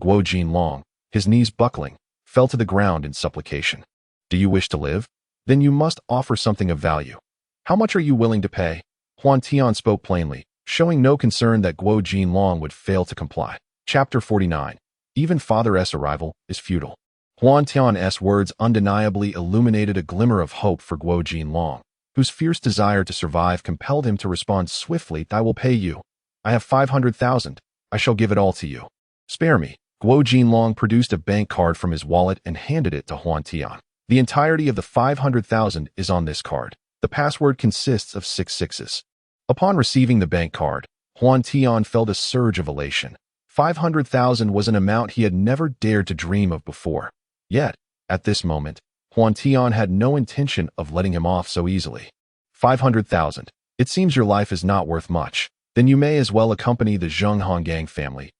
Guo Jinlong, his knees buckling, fell to the ground in supplication. "Do you wish to live? Then you must offer something of value. How much are you willing to pay?" Huantian spoke plainly, showing no concern that Guo Jinlong would fail to comply. Chapter 49. Even Father's arrival is futile. Huantian's words undeniably illuminated a glimmer of hope for Guo Jinlong, whose fierce desire to survive compelled him to respond swiftly. "I will pay you. I have 500,000. I shall give it all to you. Spare me." Guo Jinlong produced a bank card from his wallet and handed it to Huantian. "The entirety of the 500,000 is on this card. The password consists of 6 sixes." Upon receiving the bank card, Huantian felt a surge of elation. 500,000 was an amount he had never dared to dream of before. Yet, at this moment, Huantian had no intention of letting him off so easily. 500,000. It seems your life is not worth much. Then you may as well accompany the Zheng Honggang family.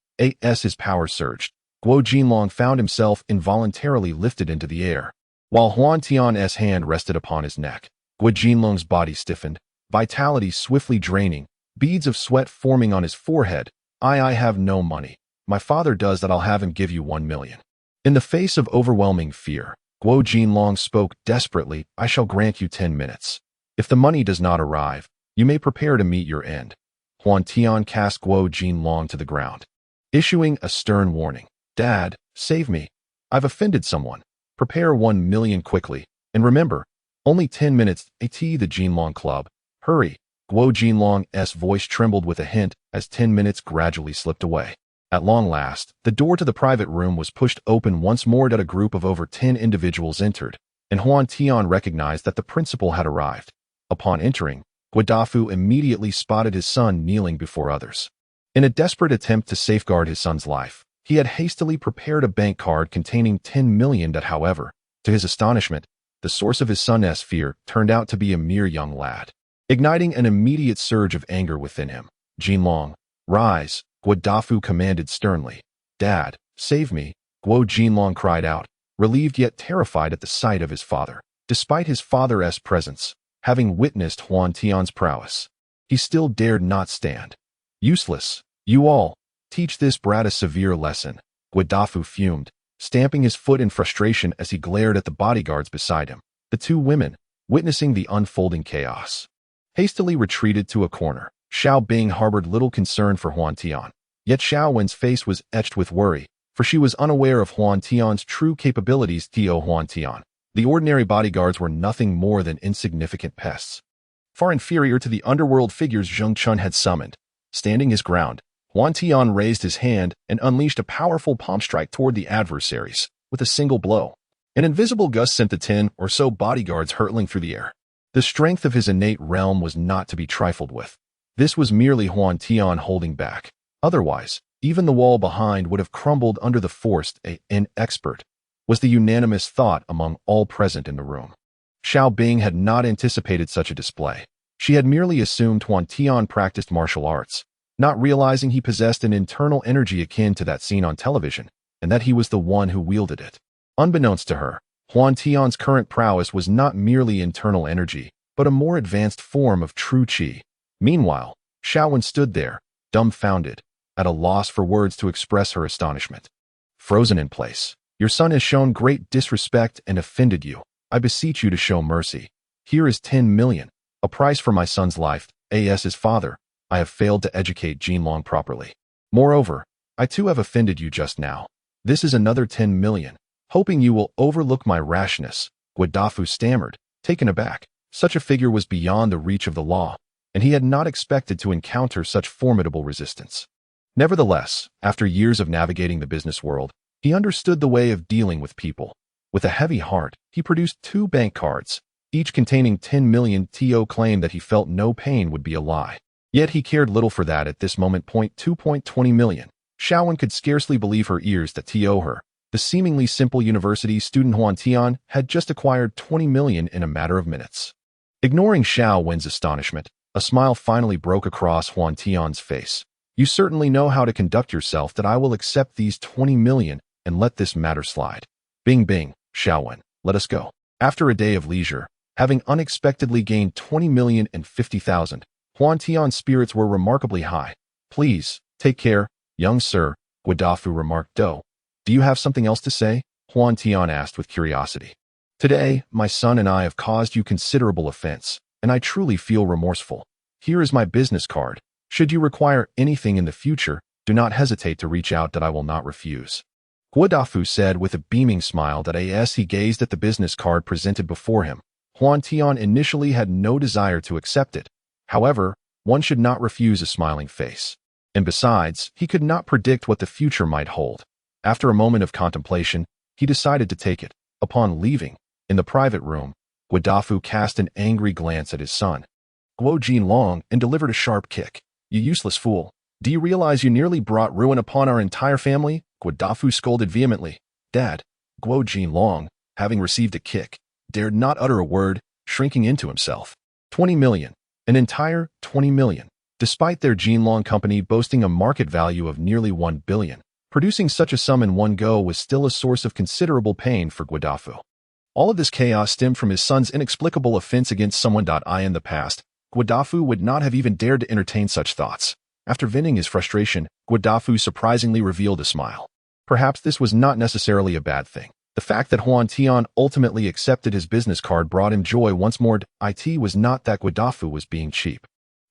As his power surged, Guo Jinlong found himself involuntarily lifted into the air. While Huantian's hand rested upon his neck, Guo Jinlong's body stiffened, vitality swiftly draining, beads of sweat forming on his forehead. I have no money. my father does that, I'll have him give you 1 million. In the face of overwhelming fear, Guo Jinlong spoke desperately, I shall grant you 10 minutes. If the money does not arrive, you may prepare to meet your end. Huantian cast Guo Jinlong to the ground, issuing a stern warning. Dad, save me. I've offended someone. Prepare 1 million quickly. And remember, only 10 minutes, at the Jinlong Club. Hurry. Guo Jinlong's voice trembled with a hint as 10 minutes gradually slipped away. At long last, the door to the private room was pushed open once more that a group of over 10 individuals entered, and Huantian recognized that the principal had arrived. Upon entering, Guodafu immediately spotted his son kneeling before others. In a desperate attempt to safeguard his son's life, he had hastily prepared a bank card containing 10 million that, however, to his astonishment, the source of his son's fear turned out to be a mere young lad. Igniting an immediate surge of anger within him, Jinlong, rise, Guodafu commanded sternly. Dad, save me, Guo Jinlong cried out, relieved yet terrified at the sight of his father. Despite his father's presence, having witnessed Huantian's prowess, he still dared not stand. Useless, you all, teach this brat a severe lesson, Guodafu fumed, stamping his foot in frustration as he glared at the bodyguards beside him. The two women, witnessing the unfolding chaos, hastily retreated to a corner. Xiao Bing harbored little concern for Huantian, yet Xiao Wen's face was etched with worry, for she was unaware of Huantian's true capabilities. Huantian, the ordinary bodyguards were nothing more than insignificant pests, far inferior to the underworld figures Zheng Chun had summoned. Standing his ground, Huantian raised his hand and unleashed a powerful palm strike toward the adversaries. With a single blow, an invisible gust sent the 10 or so bodyguards hurtling through the air. The strength of his innate realm was not to be trifled with. This was merely Huantian holding back. Otherwise, even the wall behind would have crumbled under the force. An expert was the unanimous thought among all present in the room. Xiao Bing had not anticipated such a display. She had merely assumed Huantian practiced martial arts, not realizing he possessed an internal energy akin to that seen on television, and that he was the one who wielded it. Unbeknownst to her, Huantian's current prowess was not merely internal energy, but a more advanced form of true qi. Meanwhile, Xiaowen stood there, dumbfounded, at a loss for words to express her astonishment. Frozen in place, your son has shown great disrespect and offended you. I beseech you to show mercy. Here is 10 million, a price for my son's life. As his father, I have failed to educate Jinlong properly. Moreover, I too have offended you just now. This is another 10 million, hoping you will overlook my rashness. Guodafu stammered, taken aback. Such a figure was beyond the reach of the law, and he had not expected to encounter such formidable resistance. Nevertheless, after years of navigating the business world, he understood the way of dealing with people. With a heavy heart, he produced 2 bank cards, each containing 10 million. To claimed that he felt no pain would be a lie. Yet he cared little for that at this moment. 2.20 million. Xiaowen could scarcely believe her ears that her, the seemingly simple university student Huantian, had just acquired 20 million in a matter of minutes. Ignoring Xiao Wen's astonishment, a smile finally broke across Huantian's face. You certainly know how to conduct yourself, that I will accept these 20 million and let this matter slide. Bing bing, Xiao Wen, let us go. After a day of leisure, having unexpectedly gained 20,050,000, Huantian's spirits were remarkably high. Please, take care, young sir, Guodafu remarked. Do you have something else to say? Huantian asked with curiosity. Today, my son and I have caused you considerable offense, and I truly feel remorseful. Here is my business card. Should you require anything in the future, do not hesitate to reach out, that I will not refuse. Guodafu said with a beaming smile that as he gazed at the business card presented before him, Huantian initially had no desire to accept it. However, one should not refuse a smiling face. And besides, he could not predict what the future might hold. After a moment of contemplation, he decided to take it. Upon leaving, in the private room, Guodafu cast an angry glance at his son, Guo Jinlong, and delivered a sharp kick. You useless fool. Do you realize you nearly brought ruin upon our entire family? Guodafu scolded vehemently. Dad, Guo Jinlong, having received a kick, dared not utter a word, shrinking into himself. 20 million. An entire 20 million. Despite their Jinlong company boasting a market value of nearly 1 billion, producing such a sum in one go was still a source of considerable pain for Guodafu. All of this chaos stemmed from his son's inexplicable offense against someone. In the past, Guodafu would not have even dared to entertain such thoughts. After venting his frustration, Guadafu surprisingly revealed a smile. Perhaps this was not necessarily a bad thing. The fact that Huantian ultimately accepted his business card brought him joy once more. It was not that Guadafu was being cheap.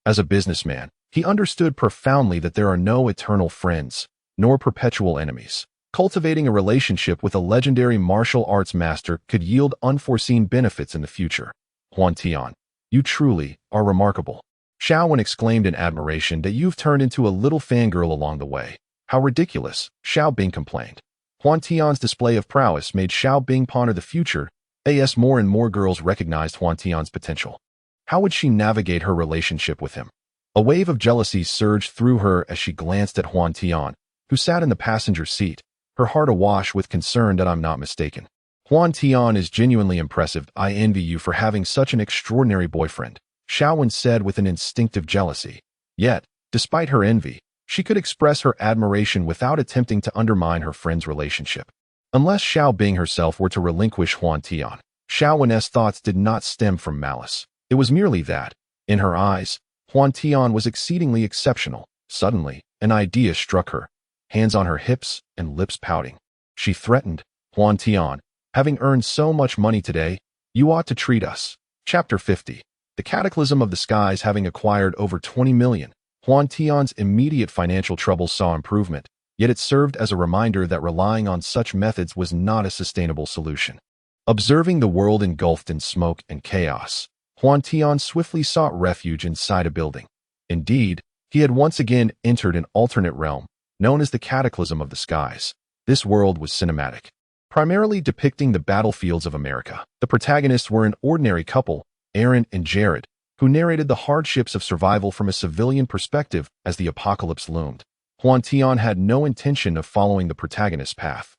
As a businessman, he understood profoundly that there are no eternal friends, nor perpetual enemies. Cultivating a relationship with a legendary martial arts master could yield unforeseen benefits in the future. Huantian, you truly are remarkable. Xiaowen exclaimed in admiration that you've turned into a little fangirl along the way. How ridiculous, Xiao Bing complained. Huantian's display of prowess made Xiao Bing ponder the future, as more and more girls recognized Huantian's potential. How would she navigate her relationship with him? A wave of jealousy surged through her as she glanced at Huantian, who sat in the passenger seat, her heart awash with concern that I'm not mistaken. Huantian is genuinely impressive. I envy you for having such an extraordinary boyfriend, Xiaowen said with an instinctive jealousy. Yet, despite her envy, she could express her admiration without attempting to undermine her friend's relationship. Unless Xiao Bing herself were to relinquish Huantian, Xiaowen's thoughts did not stem from malice. It was merely that, in her eyes, Huantian was exceedingly exceptional. Suddenly, an idea struck her, hands on her hips and lips pouting. She threatened, Huantian, having earned so much money today, you ought to treat us. Chapter 50. The Cataclysm of the Skies. Having acquired over 20 million, Huantian's immediate financial troubles saw improvement, yet it served as a reminder that relying on such methods was not a sustainable solution. Observing the world engulfed in smoke and chaos, Huantian swiftly sought refuge inside a building. Indeed, he had once again entered an alternate realm, known as the Cataclysm of the Skies. This world was cinematic, primarily depicting the battlefields of America. The protagonists were an ordinary couple, Aaron and Jared, who narrated the hardships of survival from a civilian perspective as the apocalypse loomed. Huantian had no intention of following the protagonist's path.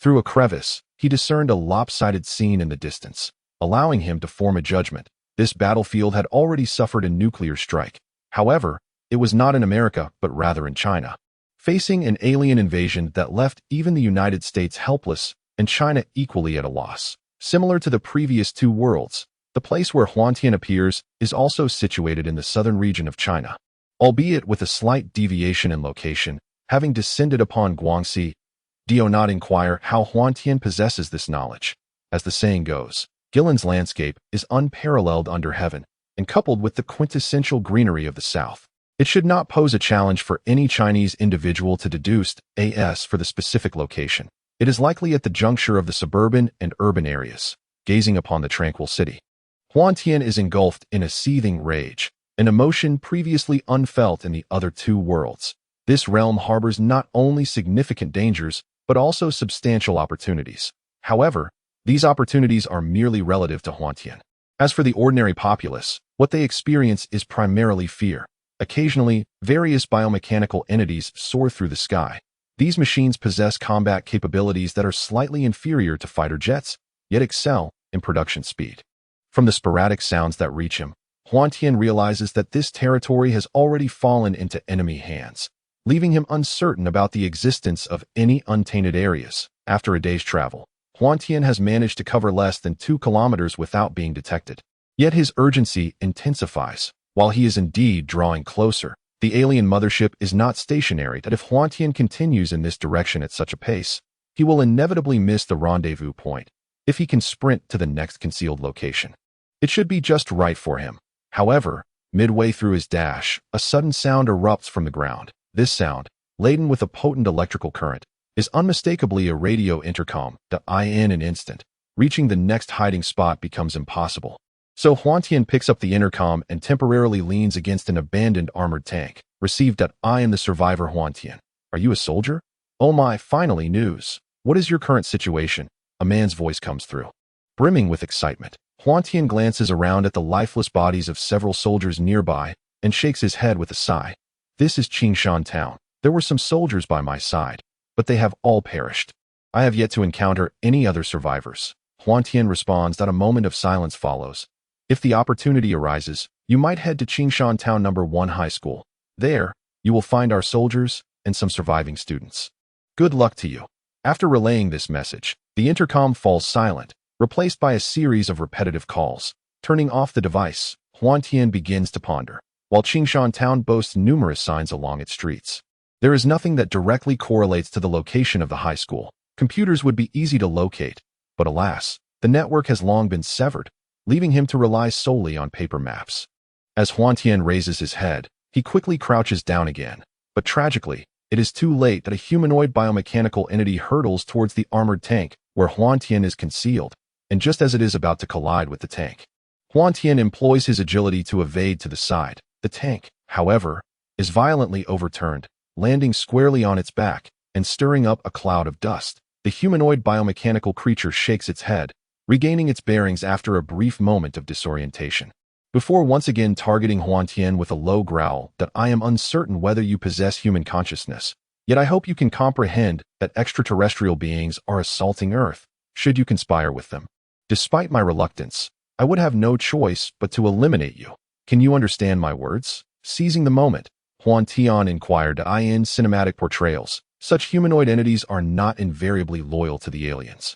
Through a crevice, he discerned a lopsided scene in the distance, allowing him to form a judgment. This battlefield had already suffered a nuclear strike. However, it was not in America, but rather in China. Facing an alien invasion that left even the United States helpless and China equally at a loss. Similar to the previous two worlds, the place where Huantian appears is also situated in the southern region of China, albeit with a slight deviation in location, having descended upon Guangxi. Do not inquire how Huantian possesses this knowledge. As the saying goes, Gillen's landscape is unparalleled under heaven, and coupled with the quintessential greenery of the south, it should not pose a challenge for any Chinese individual to deduce as for the specific location. It is likely at the juncture of the suburban and urban areas, gazing upon the tranquil city. Huantian is engulfed in a seething rage, an emotion previously unfelt in the other two worlds. This realm harbors not only significant dangers, but also substantial opportunities. However, these opportunities are merely relative to Huantian. As for the ordinary populace, what they experience is primarily fear. Occasionally, various biomechanical entities soar through the sky. These machines possess combat capabilities that are slightly inferior to fighter jets, yet excel in production speed. From the sporadic sounds that reach him, Huantian realizes that this territory has already fallen into enemy hands, leaving him uncertain about the existence of any untainted areas. After a day's travel, Huantian has managed to cover less than 2 kilometers without being detected. Yet his urgency intensifies. While he is indeed drawing closer, the alien mothership is not stationary. That if Huantian continues in this direction at such a pace, he will inevitably miss the rendezvous point if he can sprint to the next concealed location. It should be just right for him. However, midway through his dash, a sudden sound erupts from the ground. This sound, laden with a potent electrical current, is unmistakably a radio intercom. In an instant, reaching the next hiding spot becomes impossible. So Huantian picks up the intercom and temporarily leans against an abandoned armored tank. Received. I am the survivor Huantian. Are you a soldier? Oh my, finally news. What is your current situation? A man's voice comes through. Brimming with excitement, Huantian glances around at the lifeless bodies of several soldiers nearby and shakes his head with a sigh. This is Qingshan town. There were some soldiers by my side, but they have all perished. I have yet to encounter any other survivors. Huantian responds that a moment of silence follows. If the opportunity arises, you might head to Qingshan Town No. 1 High School. There, you will find our soldiers and some surviving students. Good luck to you. After relaying this message, the intercom falls silent, replaced by a series of repetitive calls. Turning off the device, Huantian begins to ponder. while Qingshan Town boasts numerous signs along its streets. There is nothing that directly correlates to the location of the high school. Computers would be easy to locate, but alas, the network has long been severed, leaving him to rely solely on paper maps. As Huantian raises his head, he quickly crouches down again, but tragically, it is too late that a humanoid biomechanical entity hurtles towards the armored tank where Huantian is concealed, and just as it is about to collide with the tank, Huantian employs his agility to evade to the side. The tank, however, is violently overturned, landing squarely on its back and stirring up a cloud of dust. The humanoid biomechanical creature shakes its head, regaining its bearings after a brief moment of disorientation, before once again targeting Huantian with a low growl that I am uncertain whether you possess human consciousness, yet I hope you can comprehend that extraterrestrial beings are assaulting Earth, should you conspire with them. Despite my reluctance, I would have no choice but to eliminate you. Can you understand my words? Seizing the moment, Huantian inquired in cinematic portrayals. Such humanoid entities are not invariably loyal to the aliens.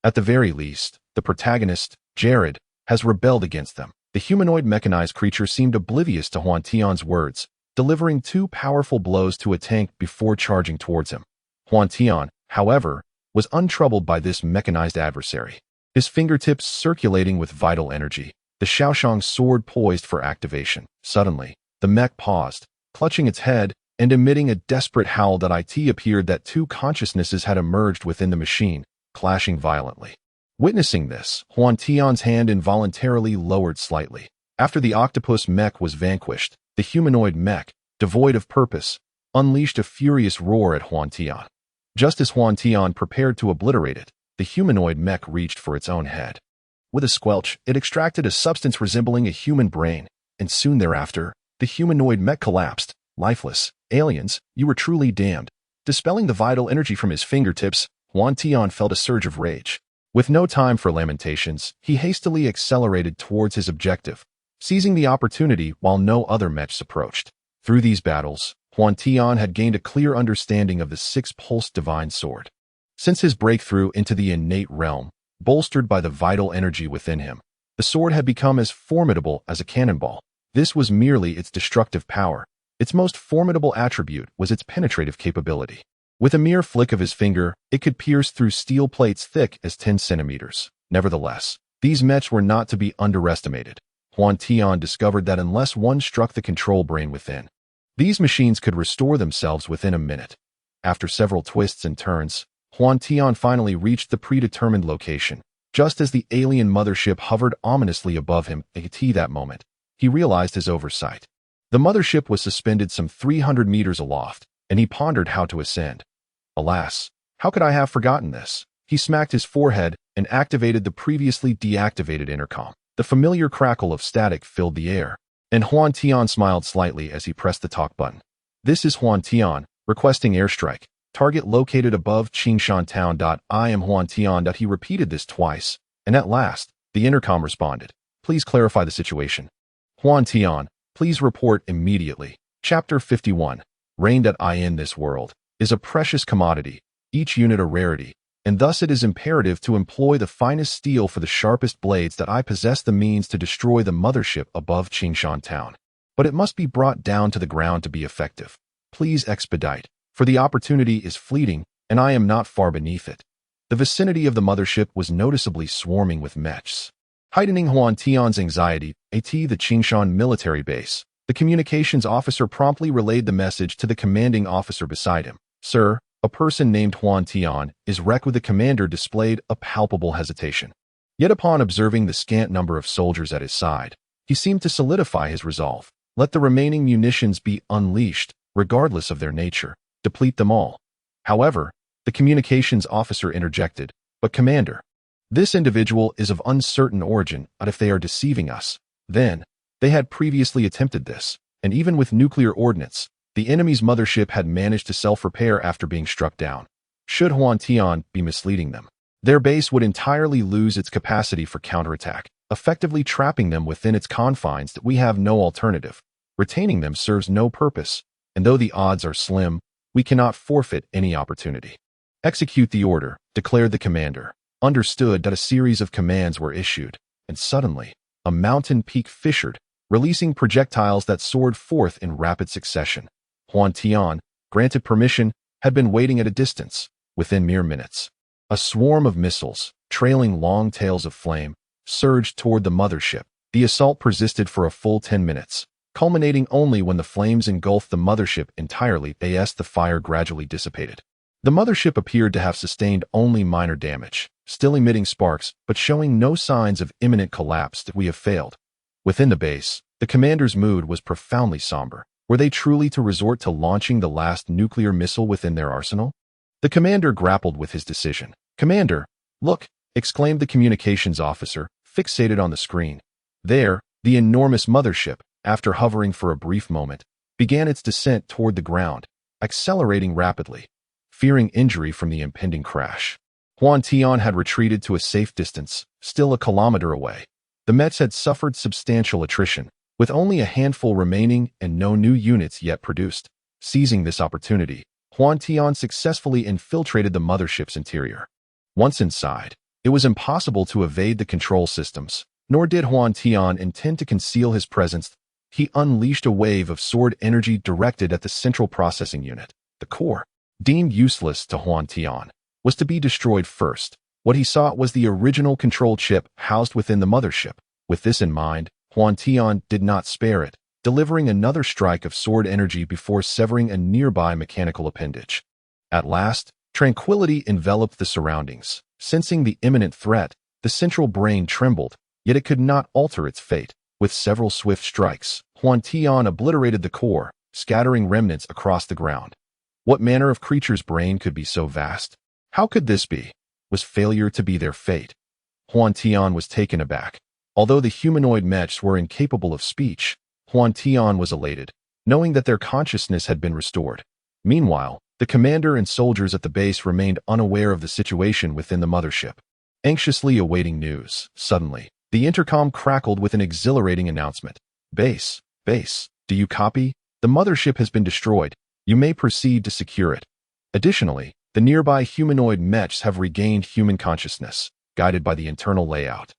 At the very least, the protagonist, Jared, has rebelled against them. The humanoid mechanized creature seemed oblivious to Huantian's words, delivering 2 powerful blows to a tank before charging towards him. Huantian, however, was untroubled by this mechanized adversary. His fingertips circulating with vital energy, the Shaoshang sword poised for activation. Suddenly, the mech paused, clutching its head and emitting a desperate howl that it appeared that 2 consciousnesses had emerged within the machine, clashing violently. Witnessing this, Huantian's hand involuntarily lowered slightly. After the octopus mech was vanquished, the humanoid mech, devoid of purpose, unleashed a furious roar at Huantian. Just as Huantian prepared to obliterate it, the humanoid mech reached for its own head. With a squelch, it extracted a substance resembling a human brain, and soon thereafter, the humanoid mech collapsed, lifeless. Aliens, you were truly damned. Dispelling the vital energy from his fingertips, Huantian felt a surge of rage. With no time for lamentations, he hastily accelerated towards his objective, seizing the opportunity while no other mechs approached. Through these battles, Huantian had gained a clear understanding of the 6-pulse divine sword. Since his breakthrough into the innate realm, bolstered by the vital energy within him, the sword had become as formidable as a cannonball. This was merely its destructive power. Its most formidable attribute was its penetrative capability. With a mere flick of his finger, it could pierce through steel plates thick as 10 centimeters. Nevertheless, these mechs were not to be underestimated. Huantian discovered that unless one struck the control brain within, these machines could restore themselves within a minute. After several twists and turns, Huantian finally reached the predetermined location. Just as the alien mothership hovered ominously above him, at that moment, he realized his oversight. The mothership was suspended some 300 meters aloft, and he pondered how to ascend. Alas, how could I have forgotten this? He smacked his forehead and activated the previously deactivated intercom. The familiar crackle of static filled the air, and Huantian smiled slightly as he pressed the talk button. This is Huantian, requesting airstrike. Target located above Qingshan Town. I am Huantian. He repeated this twice, and at last, the intercom responded. Please clarify the situation. Huantian, please report immediately. Chapter 51. Rain. In this world is a precious commodity, each unit a rarity, and thus it is imperative to employ the finest steel for the sharpest blades. I possess the means to destroy the mothership above Qingshan Town, but it must be brought down to the ground to be effective. Please expedite, for the opportunity is fleeting, and I am not far beneath it. The vicinity of the mothership was noticeably swarming with mechs, heightening Huantian's anxiety. At the Qingshan military base, the communications officer promptly relayed the message to the commanding officer beside him. Sir, a person named Huantian is wrecked. The commander displayed a palpable hesitation. Yet upon observing the scant number of soldiers at his side, he seemed to solidify his resolve. Let the remaining munitions be unleashed, regardless of their nature. Deplete them all. However, the communications officer interjected, but Commander, this individual is of uncertain origin, but if they are deceiving us, then they had previously attempted this, and even with nuclear ordnance, the enemy's mothership had managed to self-repair after being struck down. Should Huantian be misleading them, their base would entirely lose its capacity for counterattack, effectively trapping them within its confines. That we have no alternative. Retaining them serves no purpose, and though the odds are slim, we cannot forfeit any opportunity. Execute the order, declared the commander. Understood. That a series of commands were issued, and suddenly, a mountain peak fissured, releasing projectiles that soared forth in rapid succession. Huantian, granted permission, had been waiting at a distance, within mere minutes. A swarm of missiles, trailing long tails of flame, surged toward the mothership. The assault persisted for a full 10 minutes, culminating only when the flames engulfed the mothership entirely as the fire gradually dissipated. The mothership appeared to have sustained only minor damage, still emitting sparks but showing no signs of imminent collapse. That we have failed. Within the base, the commander's mood was profoundly somber. Were they truly to resort to launching the last nuclear missile within their arsenal? The commander grappled with his decision. "Commander, look!" exclaimed the communications officer, fixated on the screen. There, the enormous mothership, after hovering for a brief moment, began its descent toward the ground, accelerating rapidly, fearing injury from the impending crash. Huantian had retreated to a safe distance, still a kilometer away. The Mets had suffered substantial attrition, with only a handful remaining and no new units yet produced. Seizing this opportunity, Huantian successfully infiltrated the mothership's interior. Once inside, it was impossible to evade the control systems, nor did Huantian intend to conceal his presence. He unleashed a wave of sword energy directed at the central processing unit. The core, deemed useless to Huantian, was to be destroyed first. What he sought was the original control chip housed within the mothership. With this in mind, Huantian did not spare it, delivering another strike of sword energy before severing a nearby mechanical appendage. At last, tranquility enveloped the surroundings. Sensing the imminent threat, the central brain trembled, yet it could not alter its fate. With several swift strikes, Huantian obliterated the core, scattering remnants across the ground. What manner of creature's brain could be so vast? How could this be? Was failure to be their fate? Huantian was taken aback. Although the humanoid mechs were incapable of speech, Huantian was elated, knowing that their consciousness had been restored. Meanwhile, the commander and soldiers at the base remained unaware of the situation within the mothership, anxiously awaiting news. Suddenly, the intercom crackled with an exhilarating announcement. Base, do you copy? The mothership has been destroyed. You may proceed to secure it. Additionally, the nearby humanoid mechs have regained human consciousness, guided by the internal layout.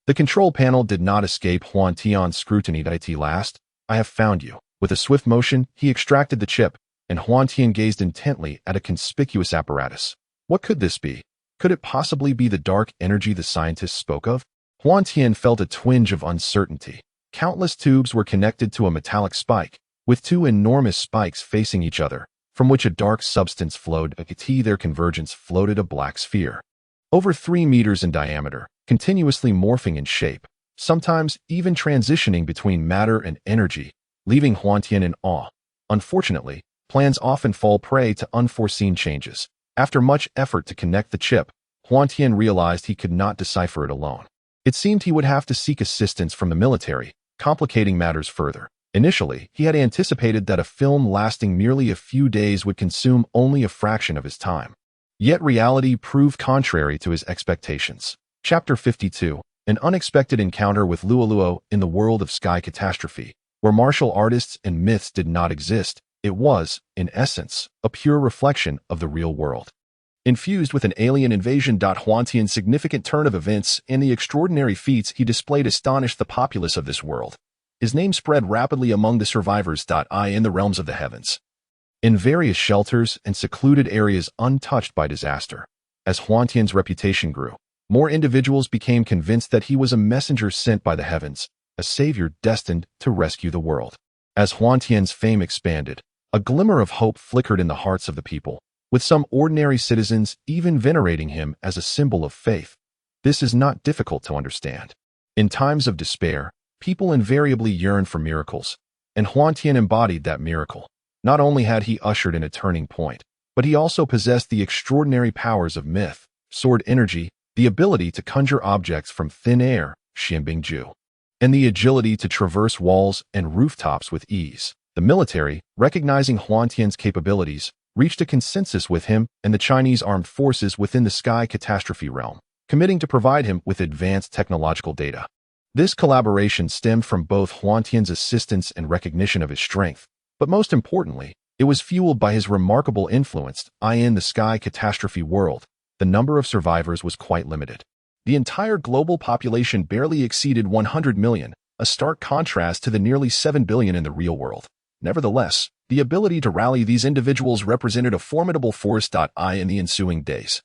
The control panel did not escape Huantian's scrutiny. At last, I have found you. With a swift motion, he extracted the chip, and Huantian gazed intently at a conspicuous apparatus. What could this be? Could it possibly be the dark energy the scientists spoke of? Huantian felt a twinge of uncertainty. Countless tubes were connected to a metallic spike, with two enormous spikes facing each other, from which a dark substance flowed. Their convergence floated a black sphere, over 3 meters in diameter, continuously morphing in shape, sometimes even transitioning between matter and energy, leaving Huantian in awe. Unfortunately, plans often fall prey to unforeseen changes. After much effort to connect the chip, Huantian realized he could not decipher it alone. It seemed he would have to seek assistance from the military, complicating matters further. Initially, he had anticipated that a film lasting merely a few days would consume only a fraction of his time. Yet reality proved contrary to his expectations. Chapter 52, An Unexpected Encounter with Luoluo in the World of Sky Catastrophe. Where martial artists and myths did not exist, it was, in essence, a pure reflection of the real world. Infused with an alien invasion. Huantian's significant turn of events and the extraordinary feats he displayed astonished the populace of this world. His name spread rapidly among the survivors. In the realms of the heavens, in various shelters and secluded areas untouched by disaster. As Huantian's reputation grew, more individuals became convinced that he was a messenger sent by the heavens, a savior destined to rescue the world. As Huantian's fame expanded, a glimmer of hope flickered in the hearts of the people, with some ordinary citizens even venerating him as a symbol of faith. This is not difficult to understand. In times of despair, people invariably yearn for miracles, and Huantian embodied that miracle. Not only had he ushered in a turning point, but he also possessed the extraordinary powers of myth, sword energy, the ability to conjure objects from thin air, Xianbingju, and the agility to traverse walls and rooftops with ease. The military, recognizing Huantian's capabilities, reached a consensus with him and the Chinese armed forces within the sky catastrophe realm, committing to provide him with advanced technological data. This collaboration stemmed from both Huantian's assistance and recognition of his strength, but most importantly, it was fueled by his remarkable influence in the sky catastrophe world. The number of survivors was quite limited. The entire global population barely exceeded 100 million, a stark contrast to the nearly 7 billion in the real world. Nevertheless, the ability to rally these individuals represented a formidable force. In the ensuing days,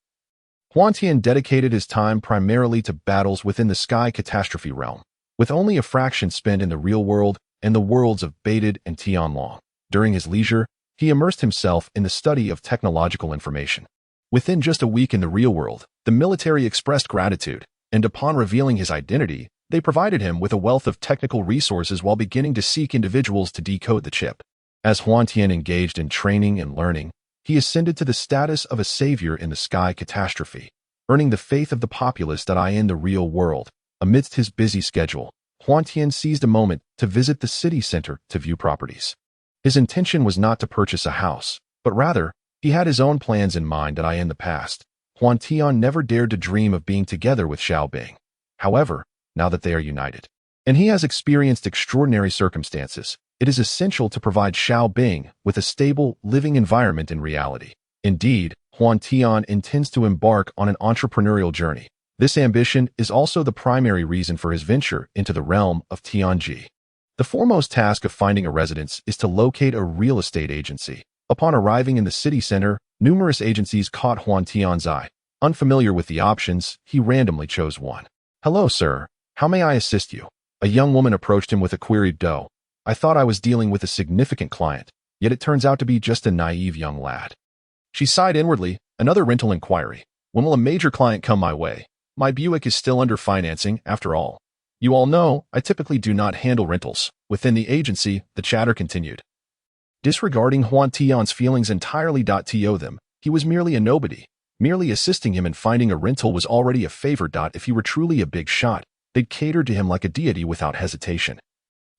Huantian dedicated his time primarily to battles within the sky catastrophe realm, with only a fraction spent in the real world and the worlds of Baited and Tianlong. During his leisure, he immersed himself in the study of technological information. Within just a week in the real world, the military expressed gratitude, and upon revealing his identity, they provided him with a wealth of technical resources while beginning to seek individuals to decode the chip. As Huantian engaged in training and learning, he ascended to the status of a savior in the sky catastrophe, earning the faith of the populace. In the real world, amidst his busy schedule, Huantian seized a moment to visit the city center to view properties. His intention was not to purchase a house, but rather, he had his own plans in mind. In the past, Huantian never dared to dream of being together with Xiaobing. However, now that they are united, and he has experienced extraordinary circumstances, it is essential to provide Xiaobing with a stable, living environment in reality. Indeed, Huantian intends to embark on an entrepreneurial journey. This ambition is also the primary reason for his venture into the realm of Tianji. The foremost task of finding a residence is to locate a real estate agency. Upon arriving in the city center, numerous agencies caught Huantian's eye. Unfamiliar with the options, he randomly chose one. "Hello, sir. How may I assist you?" A young woman approached him with a queried dough. "I thought I was dealing with a significant client, yet it turns out to be just a naive young lad." She sighed inwardly. "Another rental inquiry. When will a major client come my way? My Buick is still under financing, after all. You all know, I typically do not handle rentals." Within the agency, the chatter continued. Disregarding Huantian's feelings entirely. To them, he was merely a nobody. Merely assisting him in finding a rental was already a favor. If he were truly a big shot, they'd cater to him like a deity without hesitation.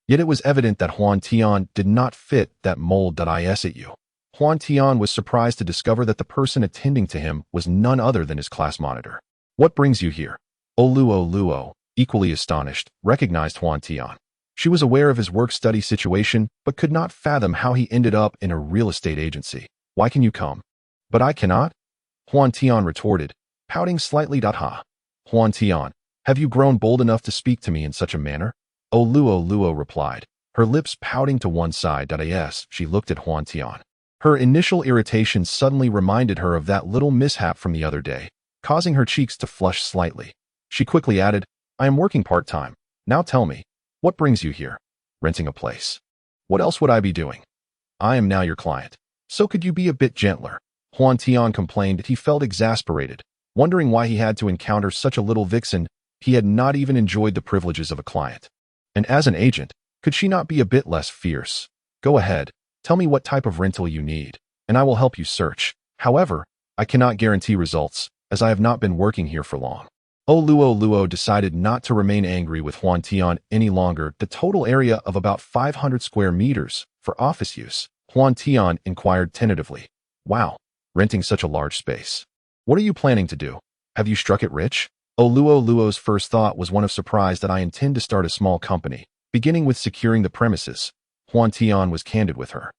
Yet it was evident that Huantian did not fit that mold. Huantian was surprised to discover that the person attending to him was none other than his class monitor. "What brings you here?" Luo, equally astonished, recognized Huantian. She was aware of his work-study situation, but could not fathom how he ended up in a real estate agency. "Why can you come?" "But I cannot," Huantian retorted, pouting slightly. "Huantian, have you grown bold enough to speak to me in such a manner?" Luo replied, her lips pouting to one side. As she looked at Huantian, her initial irritation suddenly reminded her of that little mishap from the other day, causing her cheeks to flush slightly. She quickly added, "I am working part-time. Now tell me, what brings you here?" "Renting a place. What else would I be doing?" "I am now your client. So could you be a bit gentler?" Huantian complained that he felt exasperated, wondering why he had to encounter such a little vixen. He had not even enjoyed the privileges of a client. And as an agent, could she not be a bit less fierce? "Go ahead, tell me what type of rental you need, and I will help you search. However, I cannot guarantee results, as I have not been working here for long." Luo decided not to remain angry with Huantian any longer. "The total area of about 500 square meters for office use," Huantian inquired tentatively. "Wow, renting such a large space. What are you planning to do? Have you struck it rich?" Luo's first thought was one of surprise. "I intend to start a small company, beginning with securing the premises." Huantian was candid with her.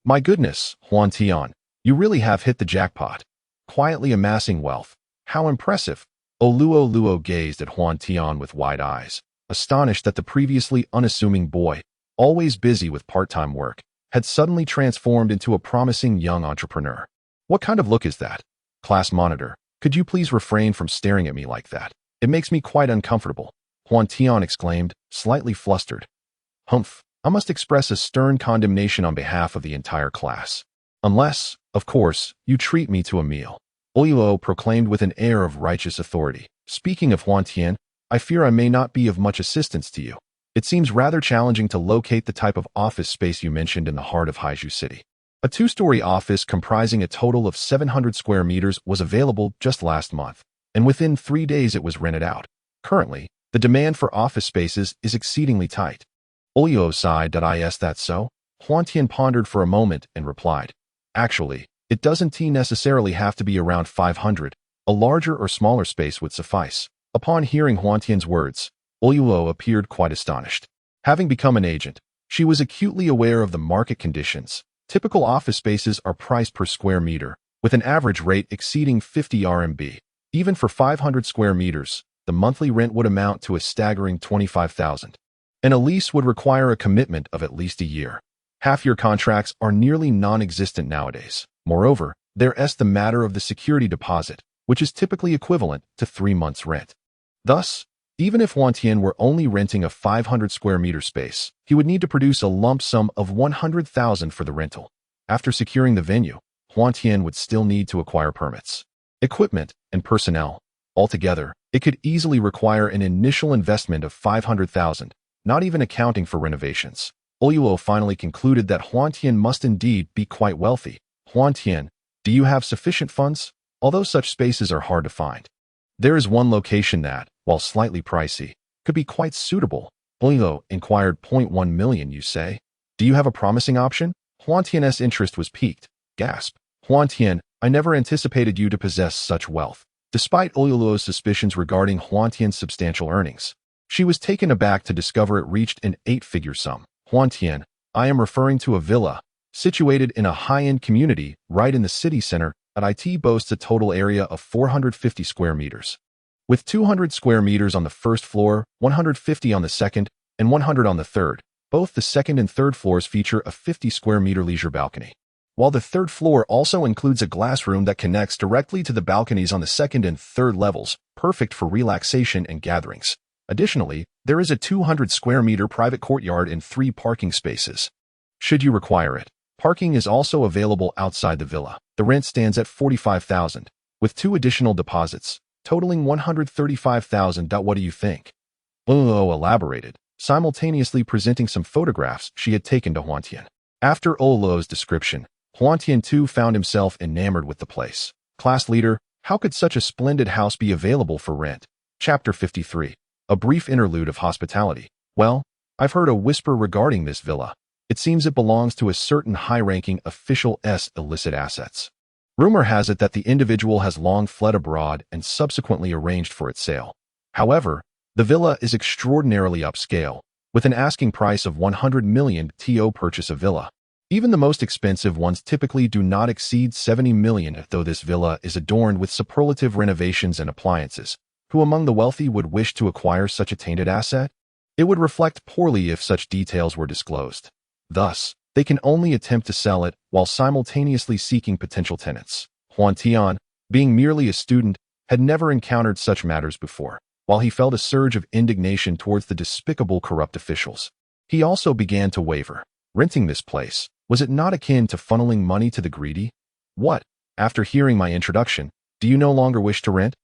"My goodness, Huantian, you really have hit the jackpot. Quietly amassing wealth. How impressive." Luo gazed at Huantian with wide eyes, astonished that the previously unassuming boy, always busy with part-time work, had suddenly transformed into a promising young entrepreneur. "What kind of look is that?" "Class monitor, could you please refrain from staring at me like that? It makes me quite uncomfortable," Huantian exclaimed, slightly flustered. "Humph, I must express a stern condemnation on behalf of the entire class. Unless, of course, you treat me to a meal," Luo proclaimed with an air of righteous authority. "Speaking of Huantian, I fear I may not be of much assistance to you. It seems rather challenging to locate the type of office space you mentioned in the heart of Haizhu City. A two-story office comprising a total of 700 square meters was available just last month, and within 3 days it was rented out. Currently, the demand for office spaces is exceedingly tight." Luo sighed. "Is that so?" Huantian pondered for a moment and replied, "Actually, it doesn't necessarily have to be around 500. A larger or smaller space would suffice." Upon hearing Huantian's words, Luo appeared quite astonished. Having become an agent, she was acutely aware of the market conditions. Typical office spaces are priced per square meter, with an average rate exceeding 50 RMB. Even for 500 square meters, the monthly rent would amount to a staggering 25,000. and a lease would require a commitment of at least a year. Half-year contracts are nearly non-existent nowadays. Moreover, there's the matter of the security deposit, which is typically equivalent to 3 months' rent. Thus, even if Huantian were only renting a 500 square meter space, he would need to produce a lump sum of 100,000 for the rental. After securing the venue, Huantian would still need to acquire permits, equipment, and personnel. Altogether, it could easily require an initial investment of 500,000, not even accounting for renovations. Olyuo finally concluded that Huantian must indeed be quite wealthy. Huantian, do you have sufficient funds? Although such spaces are hard to find, there is one location that, while slightly pricey, could be quite suitable. Olyuo inquired. 1 million, you say? Do you have a promising option? Huantian's interest was piqued. Gasp. Huantian, I never anticipated you to possess such wealth. Despite Olyuo's suspicions regarding Huantian's substantial earnings, she was taken aback to discover it reached an 8-figure sum. Huantian, I am referring to a villa, situated in a high-end community right in the city center. It boasts a total area of 450 square meters. With 200 square meters on the first floor, 150 on the second, and 100 on the third. Both the second and third floors feature a 50 square meter leisure balcony, while the third floor also includes a glass room that connects directly to the balconies on the second and third levels, perfect for relaxation and gatherings. Additionally, there is a 200 square meter private courtyard and 3 parking spaces, should you require it. Parking is also available outside the villa. The rent stands at 45,000, with 2 additional deposits, totaling 135,000. What do you think? Olyuo elaborated, simultaneously presenting some photographs she had taken to Huantian. After Olyuo's description, Huantian too found himself enamored with the place. Class leader, how could such a splendid house be available for rent? Chapter 53. A brief interlude of hospitality. Well, I've heard a whisper regarding this villa. It seems it belongs to a certain high-ranking official's illicit assets. Rumor has it that the individual has long fled abroad and subsequently arranged for its sale. However, the villa is extraordinarily upscale, with an asking price of 100 million to purchase a villa. Even the most expensive ones typically do not exceed 70 million, though this villa is adorned with superlative renovations and appliances. Who among the wealthy would wish to acquire such a tainted asset? It would reflect poorly if such details were disclosed. Thus, they can only attempt to sell it while simultaneously seeking potential tenants. Huantian, being merely a student, had never encountered such matters before. While he felt a surge of indignation towards the despicable corrupt officials, he also began to waver. Renting this place, was it not akin to funneling money to the greedy? What, after hearing my introduction, do you no longer wish to rent?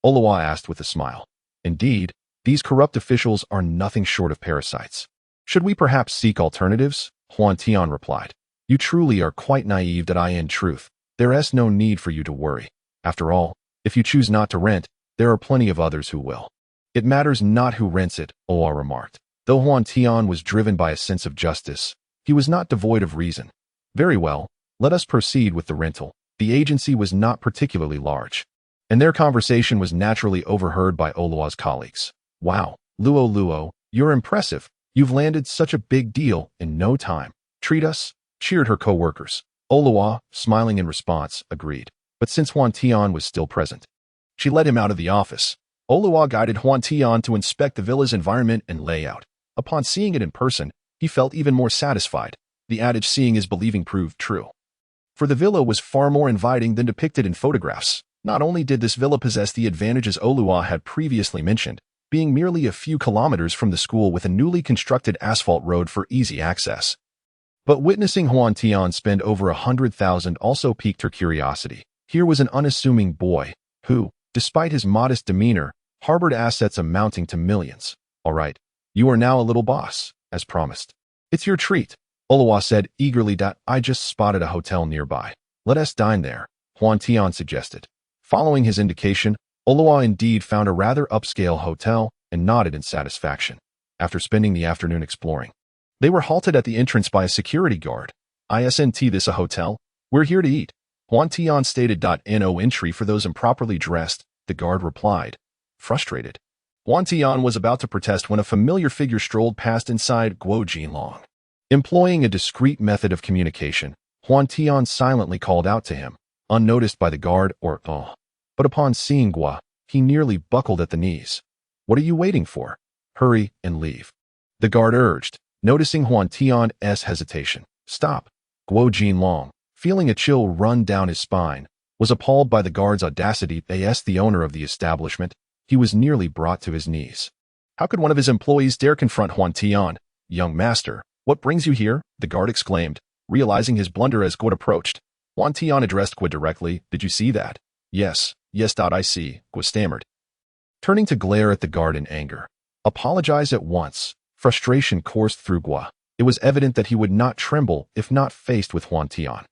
Olyuo asked with a smile. Indeed, these corrupt officials are nothing short of parasites. Should we perhaps seek alternatives? Huantian replied. You truly are quite naive. In truth, there is no need for you to worry. After all, if you choose not to rent, there are plenty of others who will. It matters not who rents it, Olyuo remarked. Though Huantian was driven by a sense of justice, he was not devoid of reason. Very well, let us proceed with the rental. The agency was not particularly large, and their conversation was naturally overheard by Olyuo's colleagues. Wow, Luo, you're impressive. You've landed such a big deal in no time. Treat us, cheered her co-workers. Olyuo, smiling in response, agreed. But since Huantian was still present, she led him out of the office. Olyuo guided Huantian to inspect the villa's environment and layout. Upon seeing it in person, he felt even more satisfied. The adage seeing is believing proved true. For the villa was far more inviting than depicted in photographs. Not only did this villa possess the advantages Olyuo had previously mentioned, being merely a few kilometers from the school with a newly constructed asphalt road for easy access, but witnessing Huantian spend over 100,000 also piqued her curiosity. Here was an unassuming boy who, despite his modest demeanor, harbored assets amounting to millions. All right, you are now a little boss, as promised. It's your treat, Olyuo said eagerly. I just spotted a hotel nearby. Let us dine there, Huantian suggested. Following his indication, Olyuo indeed found a rather upscale hotel and nodded in satisfaction. After spending the afternoon exploring, they were halted at the entrance by a security guard. Isn't this a hotel? We're here to eat, Huantian stated. No entry for those improperly dressed, the guard replied, frustrated. Huantian was about to protest when a familiar figure strolled past inside Guo Jinlong. Employing a discreet method of communication, Huantian silently called out to him, unnoticed by the guard but upon seeing Guo, he nearly buckled at the knees. What are you waiting for? Hurry and leave. the guard urged, noticing Huantian's hesitation. Stop. Guo Jinlong, feeling a chill run down his spine, was appalled by the guard's audacity. The owner of the establishment, he was nearly brought to his knees. How could one of his employees dare confront Huantian? Young master, what brings you here? The guard exclaimed, realizing his blunder as Guo approached. Huantian addressed Guo directly. Did you see that? Yes. I see, Guo stammered, turning to glare at the guard in anger. Apologize at once. Frustration coursed through Guo. It was evident that he would not tremble if not faced with Huantian.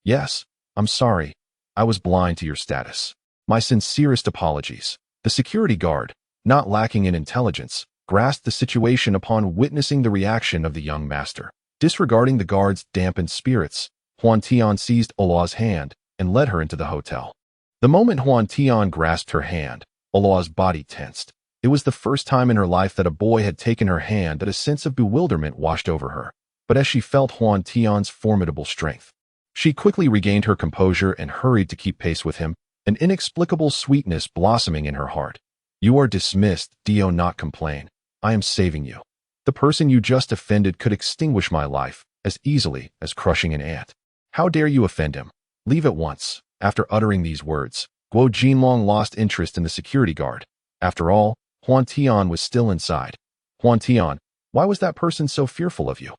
Yes, I'm sorry. I was blind to your status. My sincerest apologies. The security guard, not lacking in intelligence, grasped the situation upon witnessing the reaction of the young master. Disregarding the guard's dampened spirits, Huantian seized Ola's hand and led her into the hotel. The moment Huantian grasped her hand, Ola's body tensed. It was the first time in her life that a boy had taken her hand that a sense of bewilderment washed over her. But as she felt Huantian's formidable strength, she quickly regained her composure and hurried to keep pace with him, an inexplicable sweetness blossoming in her heart. You are dismissed, do not complain. I am saving you. The person you just offended could extinguish my life as easily as crushing an ant. How dare you offend him? Leave at once. After uttering these words, Guo Jinlong lost interest in the security guard. After all, Huantian was still inside. Huantian, why was that person so fearful of you?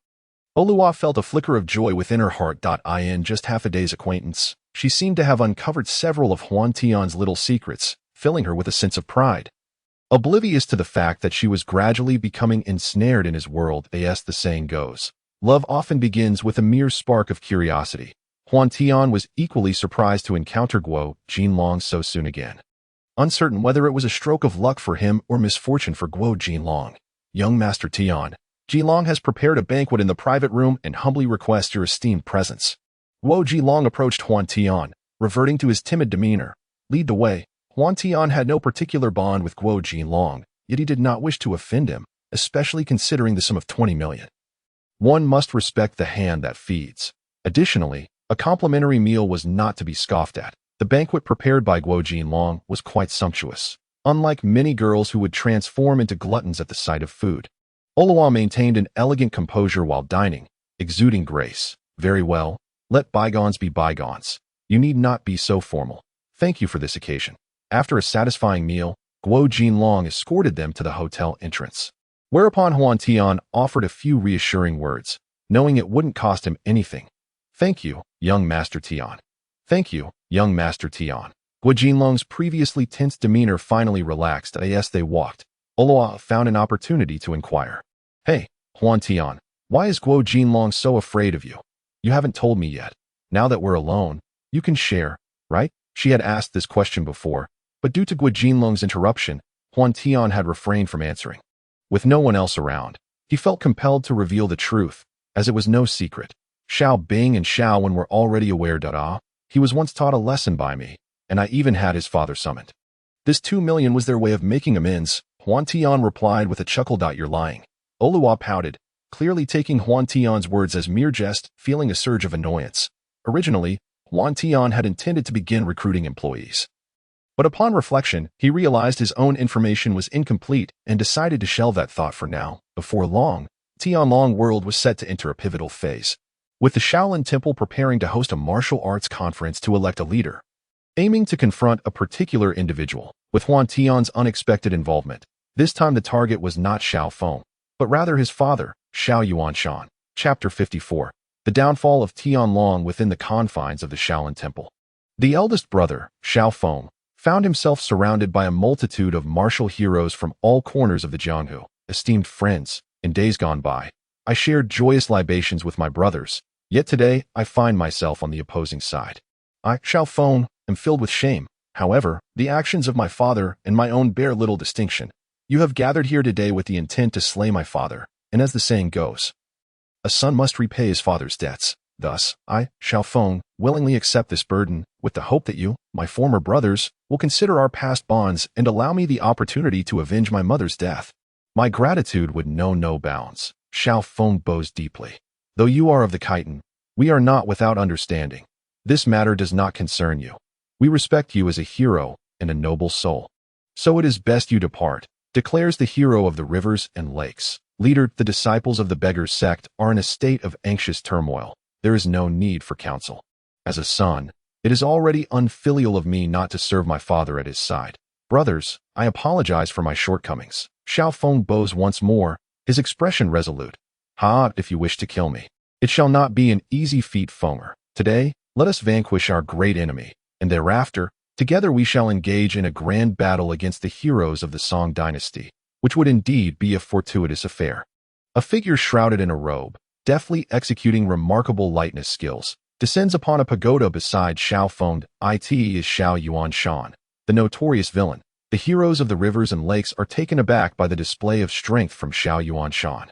Olua felt a flicker of joy within her heart. In just half a day's acquaintance, she seemed to have uncovered several of Huantian's little secrets, filling her with a sense of pride. Oblivious to the fact that she was gradually becoming ensnared in his world, as the saying goes, love often begins with a mere spark of curiosity. Huantian was equally surprised to encounter Guo Jinlong so soon again. Uncertain whether it was a stroke of luck for him or misfortune for Guo Jinlong. Young Master Tian, Jinlong has prepared a banquet in the private room and humbly requests your esteemed presence. Guo Jinlong approached Huantian, reverting to his timid demeanor. Lead the way. Huantian had no particular bond with Guo Jinlong, yet he did not wish to offend him, especially considering the sum of 20 million. One must respect the hand that feeds. Additionally, a complimentary meal was not to be scoffed at. The banquet prepared by Guo Jinlong was quite sumptuous, unlike many girls who would transform into gluttons at the sight of food. Olua maintained an elegant composure while dining, exuding grace. Very well, let bygones be bygones. You need not be so formal. Thank you for this occasion. After a satisfying meal, Guo Jinlong escorted them to the hotel entrance. Whereupon Huantian offered a few reassuring words, knowing it wouldn't cost him anything. Thank you, young Master Tian. Thank you, young Master Tian. Guo Jinlong's previously tense demeanor finally relaxed as they walked. Olua found an opportunity to inquire. Hey, Huantian, why is Guo Jinlong so afraid of you? You haven't told me yet. Now that we're alone, you can share, right? She had asked this question before, but due to Guo Jinlong's interruption, Huantian had refrained from answering. With no one else around, he felt compelled to reveal the truth, as it was no secret. Xiao Bing and Xiao Wen were already aware. He was once taught a lesson by me, and I even had his father summoned. This 2 million was their way of making amends, Huantian replied with a chuckle. You're lying. Olua pouted, clearly taking Huantian's words as mere jest, feeling a surge of annoyance. Originally, Huantian had intended to begin recruiting employees. But upon reflection, he realized his own information was incomplete and decided to shelve that thought for now. Before long, Tianlong world was set to enter a pivotal phase, with the Shaolin Temple preparing to host a martial arts conference to elect a leader, aiming to confront a particular individual. With Huantian's unexpected involvement, this time the target was not Xiao Feng, but rather his father, Xiao Yuanshan. Chapter 54. The downfall of Tianlong within the confines of the Shaolin Temple. The eldest brother, Xiao Feng, found himself surrounded by a multitude of martial heroes from all corners of the Jianghu. Esteemed friends, in days gone by, I shared joyous libations with my brothers, yet today I find myself on the opposing side. I, Xiao Feng, am filled with shame. However, the actions of my father and my own bear little distinction. You have gathered here today with the intent to slay my father, and as the saying goes, a son must repay his father's debts. Thus, I, Xiao Feng, willingly accept this burden, with the hope that you, my former brothers, will consider our past bonds and allow me the opportunity to avenge my mother's death. My gratitude would know no bounds. Xiao Feng bows deeply. Though you are of the Khitan, we are not without understanding. This matter does not concern you. We respect you as a hero and a noble soul. So it is best you depart, declares the hero of the rivers and lakes. Leader, the disciples of the beggar's sect are in a state of anxious turmoil. There is no need for counsel. As a son, it is already unfilial of me not to serve my father at his side. Brothers, I apologize for my shortcomings. Xiao Feng bows once more, his expression resolute. Ha, if you wish to kill me. It shall not be an easy feat, Fenger. Today, let us vanquish our great enemy, and thereafter, together we shall engage in a grand battle against the heroes of the Song dynasty, which would indeed be a fortuitous affair. A figure shrouded in a robe, deftly executing remarkable lightness skills, descends upon a pagoda beside Xiao Feng. It is Xiao Yuanshan, the notorious villain. The heroes of the rivers and lakes are taken aback by the display of strength from Xiao Yuanshan.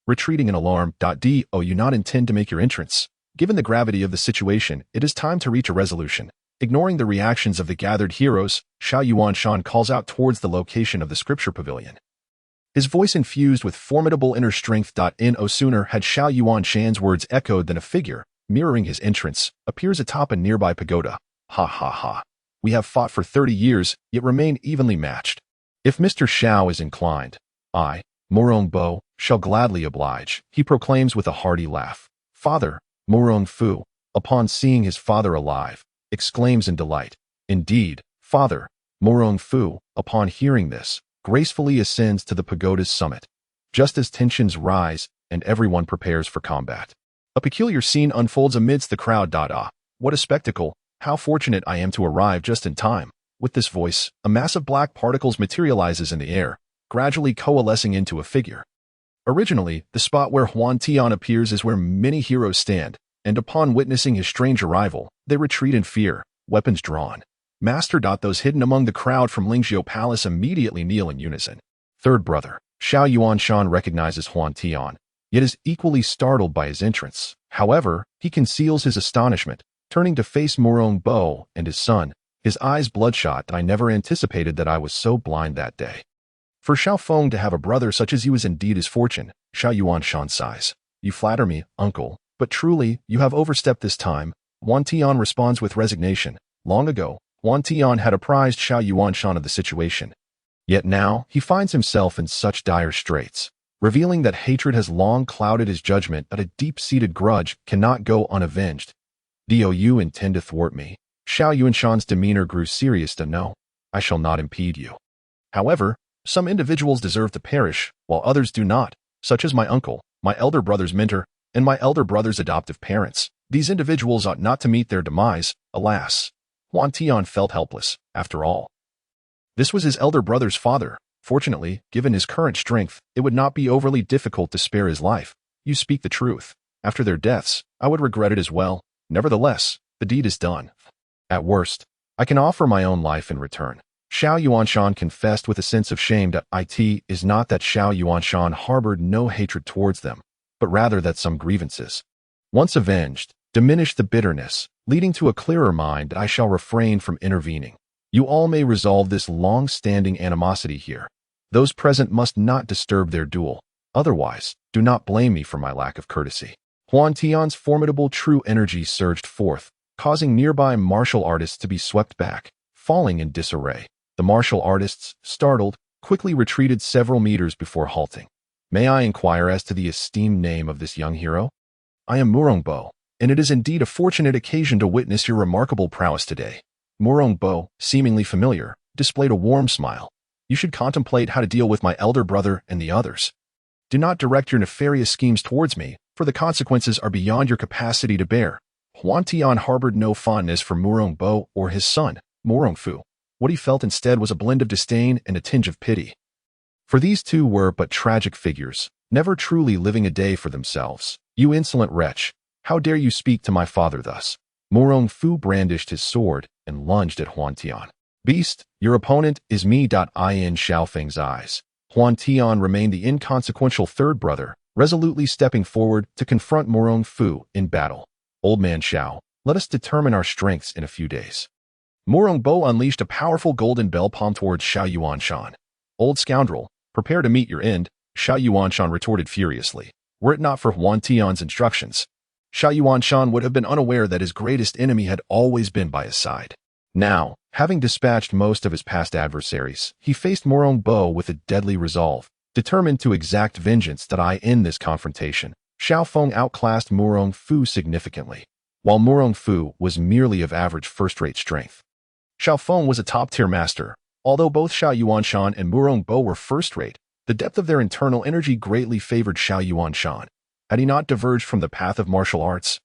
Retreating in alarm. Do you not intend to make your entrance? Given the gravity of the situation, it is time to reach a resolution. Ignoring the reactions of the gathered heroes, Xiao Yuanshan calls out towards the location of the scripture pavilion. His voice infused with formidable inner strength. No sooner had Xiao Yuanshan's words echoed than a figure, mirroring his entrance, appears atop a nearby pagoda. Ha ha ha. We have fought for 30 years, yet remain evenly matched. If Mr. Xiao is inclined, I, Morong Bo, shall gladly oblige, he proclaims with a hearty laugh. Father, Morong Fu, upon seeing his father alive, exclaims in delight. Indeed, father, Morong Fu, upon hearing this, gracefully ascends to the pagoda's summit. Just as tensions rise and everyone prepares for combat, a peculiar scene unfolds amidst the crowd. What a spectacle! How fortunate I am to arrive just in time. With this voice, a mass of black particles materializes in the air, gradually coalescing into a figure. Originally, the spot where Huantian appears is where many heroes stand, and upon witnessing his strange arrival, they retreat in fear, weapons drawn. Master. Those hidden among the crowd from Lingzhou Palace immediately kneel in unison. Third brother, Xiao Yuanshan recognizes Huantian, yet is equally startled by his entrance. However, he conceals his astonishment, turning to face Morong Bo and his son, his eyes bloodshot. I never anticipated that I was so blind that day. For Xiao Feng to have a brother such as you is indeed his fortune. Xiao Yuanshan sighs. You flatter me, uncle, but truly, you have overstepped this time. Huantian responds with resignation. Long ago, Huantian had apprised Xiao Yuanshan of the situation. Yet now, he finds himself in such dire straits, revealing that hatred has long clouded his judgment, that a deep-seated grudge cannot go unavenged. Do you intend to thwart me? Xiao Yuanshan's demeanor grew serious. No, I shall not impede you. However, some individuals deserve to perish, while others do not, such as my uncle, my elder brother's mentor, and my elder brother's adoptive parents. These individuals ought not to meet their demise, alas. Huantian felt helpless, after all. This was his elder brother's father. Fortunately, given his current strength, it would not be overly difficult to spare his life. You speak the truth. After their deaths, I would regret it as well. Nevertheless, the deed is done. At worst, I can offer my own life in return. Xiao Yuanshan confessed with a sense of shame. It is not that Xiao Yuanshan harbored no hatred towards them, but rather that some grievances, once avenged, diminished the bitterness, leading to a clearer mind. I shall refrain from intervening. You all may resolve this long-standing animosity here. Those present must not disturb their duel. Otherwise, do not blame me for my lack of courtesy. Huantian's formidable true energy surged forth, causing nearby martial artists to be swept back, falling in disarray. The martial artists, startled, quickly retreated several meters before halting. May I inquire as to the esteemed name of this young hero? I am Morong Bo, and it is indeed a fortunate occasion to witness your remarkable prowess today. Morong Bo, seemingly familiar, displayed a warm smile. You should contemplate how to deal with my elder brother and the others. Do not direct your nefarious schemes towards me, for the consequences are beyond your capacity to bear. Huantian harbored no fondness for Morong Bo or his son, Morong Fu. What he felt instead was a blend of disdain and a tinge of pity. For these two were but tragic figures, never truly living a day for themselves. You insolent wretch, how dare you speak to my father thus? Morong Fu brandished his sword and lunged at Huantian. Beast, your opponent is me. In Xiao Feng's eyes, Huantian remained the inconsequential third brother, resolutely stepping forward to confront Morong Fu in battle. Old man Xiao, let us determine our strengths in a few days. Morong Bo unleashed a powerful golden bell palm towards Xiao Yuanshan. Old scoundrel, prepare to meet your end, Xiao Yuanshan retorted furiously. Were it not for Huantian's instructions, Xiao Yuanshan would have been unaware that his greatest enemy had always been by his side. Now, having dispatched most of his past adversaries, he faced Morong Bo with a deadly resolve. Determined to exact vengeance that I end this confrontation, Xiao Feng outclassed Murong Fu significantly, while Murong Fu was merely of average first-rate strength. Xiao Feng was a top-tier master. Although both Xiao Yuanshan and Murong Bo were first-rate, the depth of their internal energy greatly favored Xiao Yuanshan. Had he not diverged from the path of martial arts,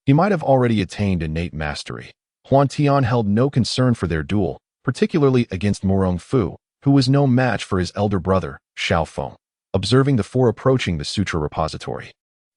he might have already attained innate mastery. Huantian held no concern for their duel, particularly against Murong Fu, who was no match for his elder brother, Xiao Feng. Observing the four approaching the sutra repository,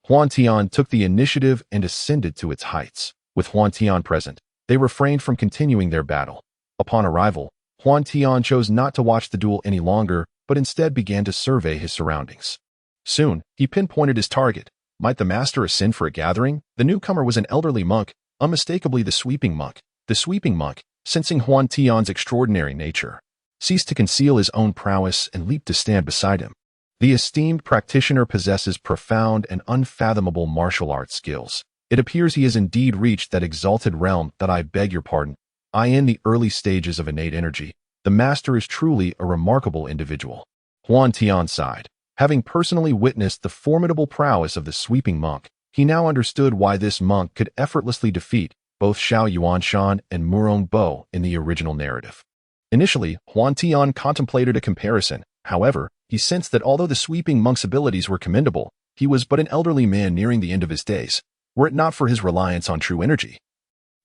Huantian took the initiative and ascended to its heights. With Huantian present, they refrained from continuing their battle. Upon arrival, Huantian chose not to watch the duel any longer, but instead began to survey his surroundings. Soon, he pinpointed his target. Might the master ascend for a gathering? The newcomer was an elderly monk, unmistakably the sweeping monk. The sweeping monk, sensing Huantian's extraordinary nature, ceased to conceal his own prowess and leaped to stand beside him. The esteemed practitioner possesses profound and unfathomable martial arts skills. It appears he has indeed reached that exalted realm that I beg your pardon. I in the early stages of innate energy. The master is truly a remarkable individual. Huantian sighed. Having personally witnessed the formidable prowess of the sweeping monk, he now understood why this monk could effortlessly defeat both Xiao Yuanshan and Murong Bo in the original narrative. Initially, Huantian contemplated a comparison. However, he sensed that although the sweeping monk's abilities were commendable, he was but an elderly man nearing the end of his days. Were it not for his reliance on true energy,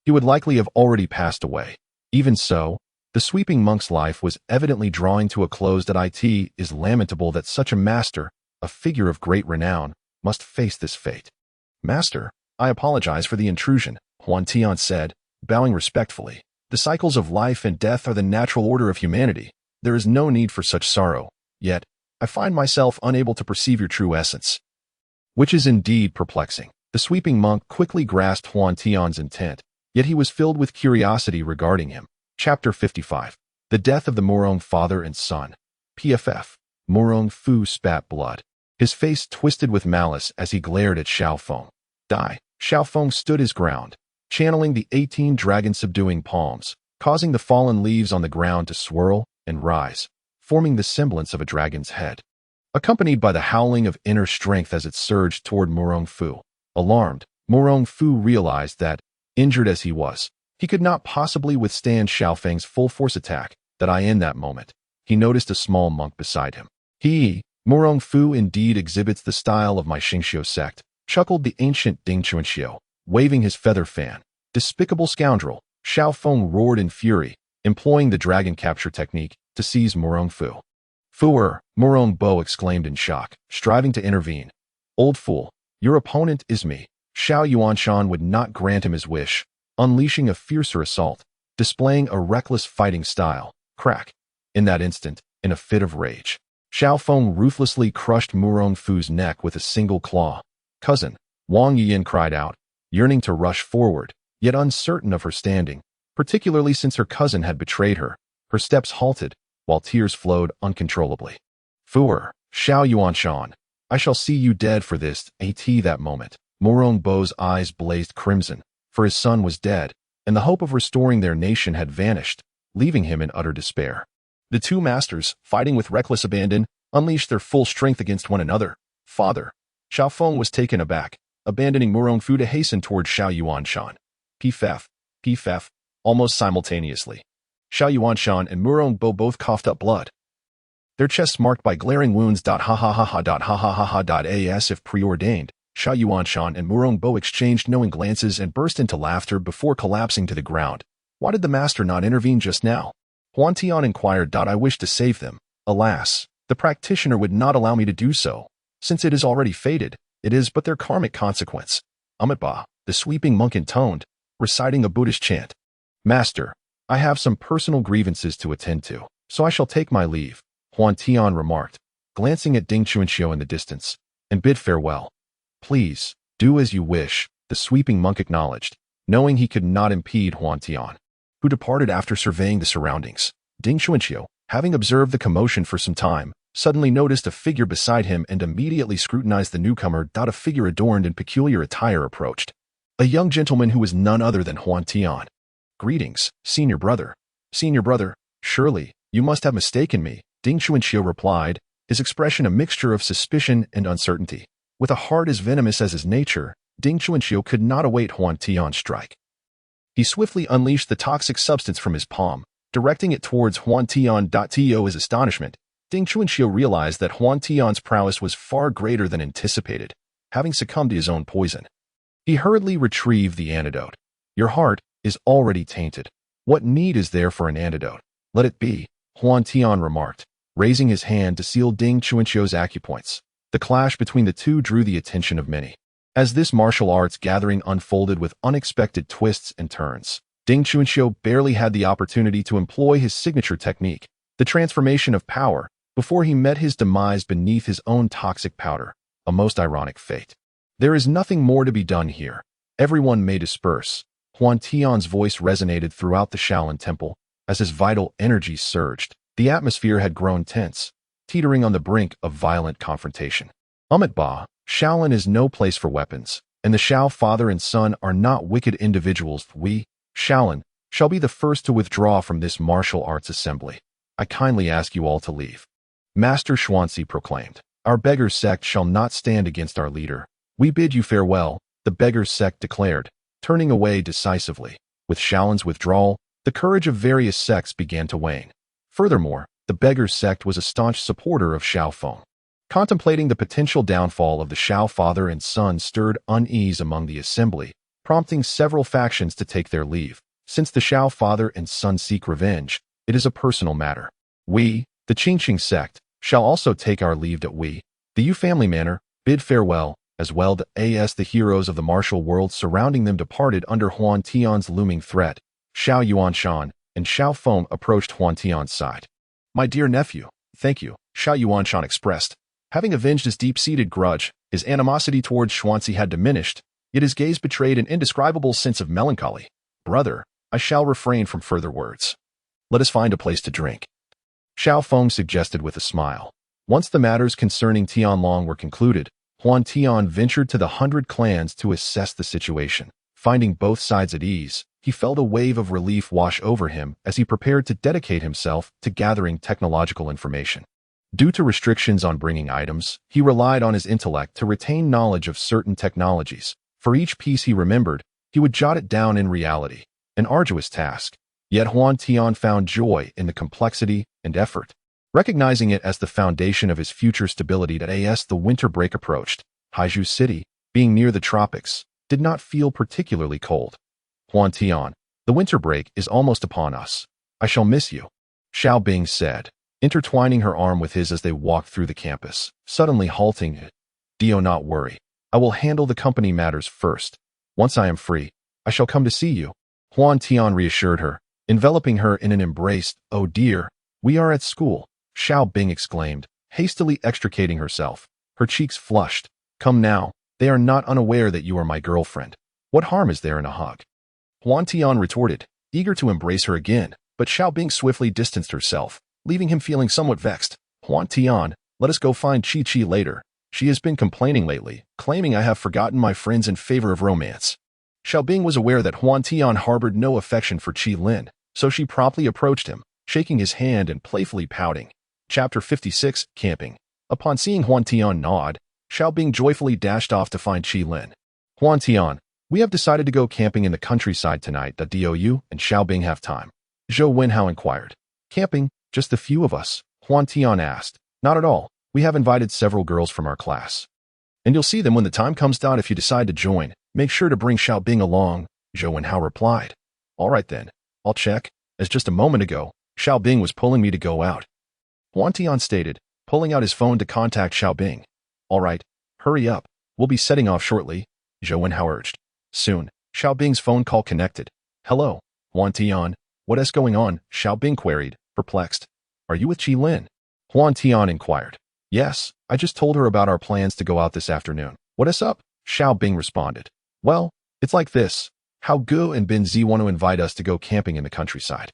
he would likely have already passed away. Even so, the sweeping monk's life was evidently drawing to a close. That it is lamentable that such a master, a figure of great renown, must face this fate. Master, I apologize for the intrusion, Huantian said, bowing respectfully. The cycles of life and death are the natural order of humanity. There is no need for such sorrow. Yet, I find myself unable to perceive your true essence, which is indeed perplexing. The sweeping monk quickly grasped Huantian's intent, yet he was filled with curiosity regarding him. Chapter 55. The Death of the Murong Father and Son. PFF. Murong Fu spat blood. His face twisted with malice as he glared at Xiao Feng. Die. Xiao Feng stood his ground, channeling the 18 dragon-subduing palms, causing the fallen leaves on the ground to swirl and rise, forming the semblance of a dragon's head, accompanied by the howling of inner strength as it surged toward Murong Fu. Alarmed, Murong Fu realized that, injured as he was, he could not possibly withstand Xiao Feng's full-force attack. In that moment, he noticed a small monk beside him. Murong Fu indeed exhibits the style of my Xingxiu sect, chuckled the ancient Ding Chuanxiu, waving his feather fan. Despicable scoundrel, Xiao Feng roared in fury, employing the dragon capture technique to seize Murong Fu. Fuer, Murong Bo exclaimed in shock, striving to intervene. Old fool, your opponent is me. Xiao Yuanshan would not grant him his wish, unleashing a fiercer assault, displaying a reckless fighting style. Crack. In that instant, in a fit of rage, Xiao Feng ruthlessly crushed Murong Fu's neck with a single claw. Cousin, Wang Yiyan cried out, yearning to rush forward, yet uncertain of her standing, particularly since her cousin had betrayed her. Her steps halted, while tears flowed uncontrollably. Fuer, Xiao Yuanshan, I shall see you dead for this. That moment, Murong Bo's eyes blazed crimson, for his son was dead, and the hope of restoring their nation had vanished, leaving him in utter despair. The two masters, fighting with reckless abandon, unleashed their full strength against one another. Father, Xiao Feng was taken aback, abandoning Murong Fu to hasten toward Xiao Yuanshan. Pfef, almost simultaneously. Xiao Yuanshan and Murong Bo both coughed up blood, their chests marked by glaring wounds. As if preordained, Xiao Yuanshan and Murong Bo exchanged knowing glances and burst into laughter before collapsing to the ground. Why did the master not intervene just now? Huantian inquired. I wish to save them. Alas, the practitioner would not allow me to do so. Since it is already fated, it is but their karmic consequence. Amitba, the sweeping monk intoned, reciting a Buddhist chant. Master, I have some personal grievances to attend to, so I shall take my leave, Huantian remarked, glancing at Ding Chuanxiu in the distance, and bid farewell. Please, do as you wish, the sweeping monk acknowledged, knowing he could not impede Huantian, who departed after surveying the surroundings. Ding Chuanxiu, having observed the commotion for some time, suddenly noticed a figure beside him and immediately scrutinized the newcomer. A figure adorned in peculiar attire approached. A young gentleman who was none other than Huantian. Greetings, senior brother. Senior brother, surely, you must have mistaken me, Ding Chuanxiu replied, his expression a mixture of suspicion and uncertainty. With a heart as venomous as his nature, Ding Chuanxiu could not await Huantian's strike. He swiftly unleashed the toxic substance from his palm, directing it towards Huantian. To his astonishment, Ding Chuanxiu realized that Huantian's prowess was far greater than anticipated, having succumbed to his own poison. He hurriedly retrieved the antidote. Your heart is already tainted. What need is there for an antidote? Let it be, Huantian remarked, raising his hand to seal Ding Chuanxiu's acupoints. The clash between the two drew the attention of many. As this martial arts gathering unfolded with unexpected twists and turns, Ding Chuanxiu barely had the opportunity to employ his signature technique, the transformation of power, before he met his demise beneath his own toxic powder, a most ironic fate. There is nothing more to be done here. Everyone may disperse. Huantian's voice resonated throughout the Shaolin Temple. As his vital energy surged, the atmosphere had grown tense, teetering on the brink of violent confrontation. Ba, Shaolin is no place for weapons, and the Shao father and son are not wicked individuals. We, Shaolin, shall be the first to withdraw from this martial arts assembly. I kindly ask you all to leave. Master Xuanzi proclaimed. Our beggar sect shall not stand against our leader. We bid you farewell, the beggar sect declared, turning away decisively. With Shaolin's withdrawal, the courage of various sects began to wane. Furthermore, the beggar sect was a staunch supporter of Shao Feng. Contemplating the potential downfall of the Shao father and son stirred unease among the assembly, prompting several factions to take their leave. Since the Shao father and son seek revenge, it is a personal matter. We, the Qingqing sect, shall also take our leave at we, the Yu family manor, bid farewell, as well the heroes of the martial world surrounding them departed under Huantian's looming threat. Xiao Yuanshan and Xiao Feng approached Huantian's side. My dear nephew, thank you, Xiao Yuanshan expressed. Having avenged his deep-seated grudge, his animosity towards Xuanzi had diminished, yet his gaze betrayed an indescribable sense of melancholy. Brother, I shall refrain from further words. Let us find a place to drink. Xiao Feng suggested with a smile. Once the matters concerning Tianlong were concluded, Huantian ventured to the 100 clans to assess the situation. Finding both sides at ease, he felt a wave of relief wash over him as he prepared to dedicate himself to gathering technological information. Due to restrictions on bringing items, he relied on his intellect to retain knowledge of certain technologies. For each piece he remembered, he would jot it down in reality. An arduous task. Yet Huantian found joy in the complexity and effort. Recognizing it as the foundation of his future stability as the winter break approached, Haizhu City, being near the tropics, did not feel particularly cold. Huantian, the winter break is almost upon us. I shall miss you, Xiao Bing said, intertwining her arm with his as they walked through the campus, suddenly halting. Do not worry. I will handle the company matters first. Once I am free, I shall come to see you. Huantian reassured her, enveloping her in an embrace. Oh dear, we are at school, Xiao Bing exclaimed, hastily extricating herself. Her cheeks flushed. Come now, they are not unaware that you are my girlfriend. What harm is there in a hug? Huantian retorted, eager to embrace her again, but Xiao Bing swiftly distanced herself, leaving him feeling somewhat vexed. Huantian, let us go find Chi later. She has been complaining lately, claiming I have forgotten my friends in favor of romance. Xiao Bing was aware that Huantian harbored no affection for Qi Lin, so she promptly approached him, shaking his hand and playfully pouting. Chapter 56, Camping. Upon seeing Huantian nod, Xiao Bing joyfully dashed off to find Qi Lin. Huantian, we have decided to go camping in the countryside tonight. Do you and Xiao Bing have time? Zhou Wenhao inquired. Camping? Just the few of us? Huantian asked. Not at all. We have invited several girls from our class. And you'll see them when the time comes. If you decide to join, make sure to bring Xiao Bing along, Zhou Wenhao replied. All right then, I'll check, as just a moment ago, Xiao Bing was pulling me to go out. Huantian stated, pulling out his phone to contact Xiao Bing. All right, hurry up, we'll be setting off shortly, Zhou Wenhao urged. Soon, Xiao Bing's phone call connected. Hello, Huantian, what is going on? Xiao Bing queried, perplexed. Are you with Qi Lin? Huantian inquired. Yes, I just told her about our plans to go out this afternoon. What is up? Xiao Bing responded. Well, it's like this. How Gu and Bin Zi want to invite us to go camping in the countryside.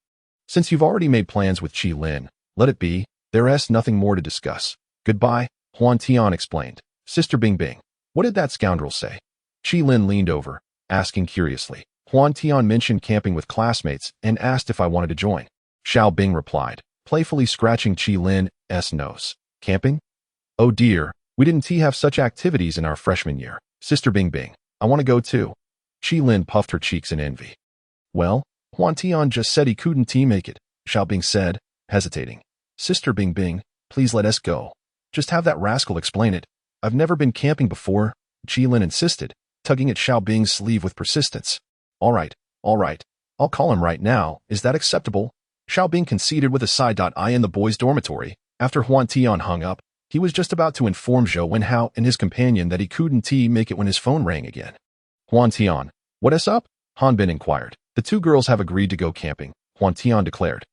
Since you've already made plans with Qi Lin, let it be. There's nothing more to discuss. Goodbye, Huantian explained. Sister Bing Bing, what did that scoundrel say? Qi Lin leaned over, asking curiously. Huantian mentioned camping with classmates and asked if I wanted to join. Xiao Bing replied, playfully scratching Qi Lin's nose. Camping? Oh dear, we didn't have such activities in our freshman year. Sister Bing Bing, I want to go too. Qilin puffed her cheeks in envy. Well, Huantian just said he couldn't make it, Xiao Bing said, hesitating. Sister Bing Bing, please let us go. Just have that rascal explain it. I've never been camping before, Qilin insisted, tugging at Xiao Bing's sleeve with persistence. All right. I'll call him right now. Is that acceptable? Xiao Bing conceded with a side eye in the boys' dormitory. After Huantian hung up, he was just about to inform Zhou Wenhao and his companion that he couldn't make it when his phone rang again. Huantian, what is up? Hanbin inquired. The two girls have agreed to go camping, Huantian declared.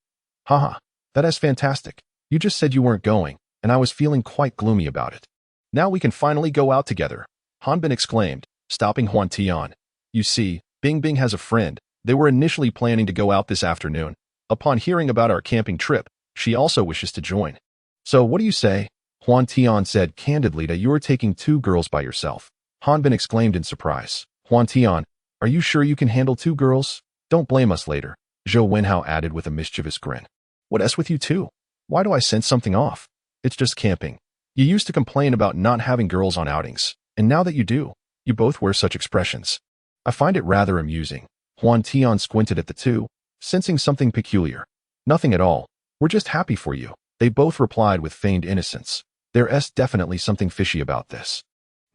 Haha, that is fantastic. You just said you weren't going, and I was feeling quite gloomy about it. Now we can finally go out together, Hanbin exclaimed, stopping Huantian. You see, Bing Bing has a friend. They were initially planning to go out this afternoon. Upon hearing about our camping trip, she also wishes to join. So what do you say? Huantian said candidly that you are taking two girls by yourself. Hanbin exclaimed in surprise. Huantian, are you sure you can handle two girls? Don't blame us later, Zhou Wenhao added with a mischievous grin. What's with you two? Why do I sense something off? It's just camping. You used to complain about not having girls on outings, and now that you do, you both wear such expressions. I find it rather amusing. Huantian squinted at the two, sensing something peculiar. Nothing at all. We're just happy for you, they both replied with feigned innocence. There's definitely something fishy about this.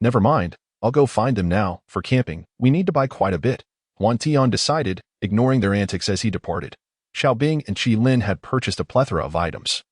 Never mind, I'll go find them now. For camping, we need to buy quite a bit, Huantian decided, ignoring their antics as he departed. Xiao Bing and Qilin had purchased a plethora of items,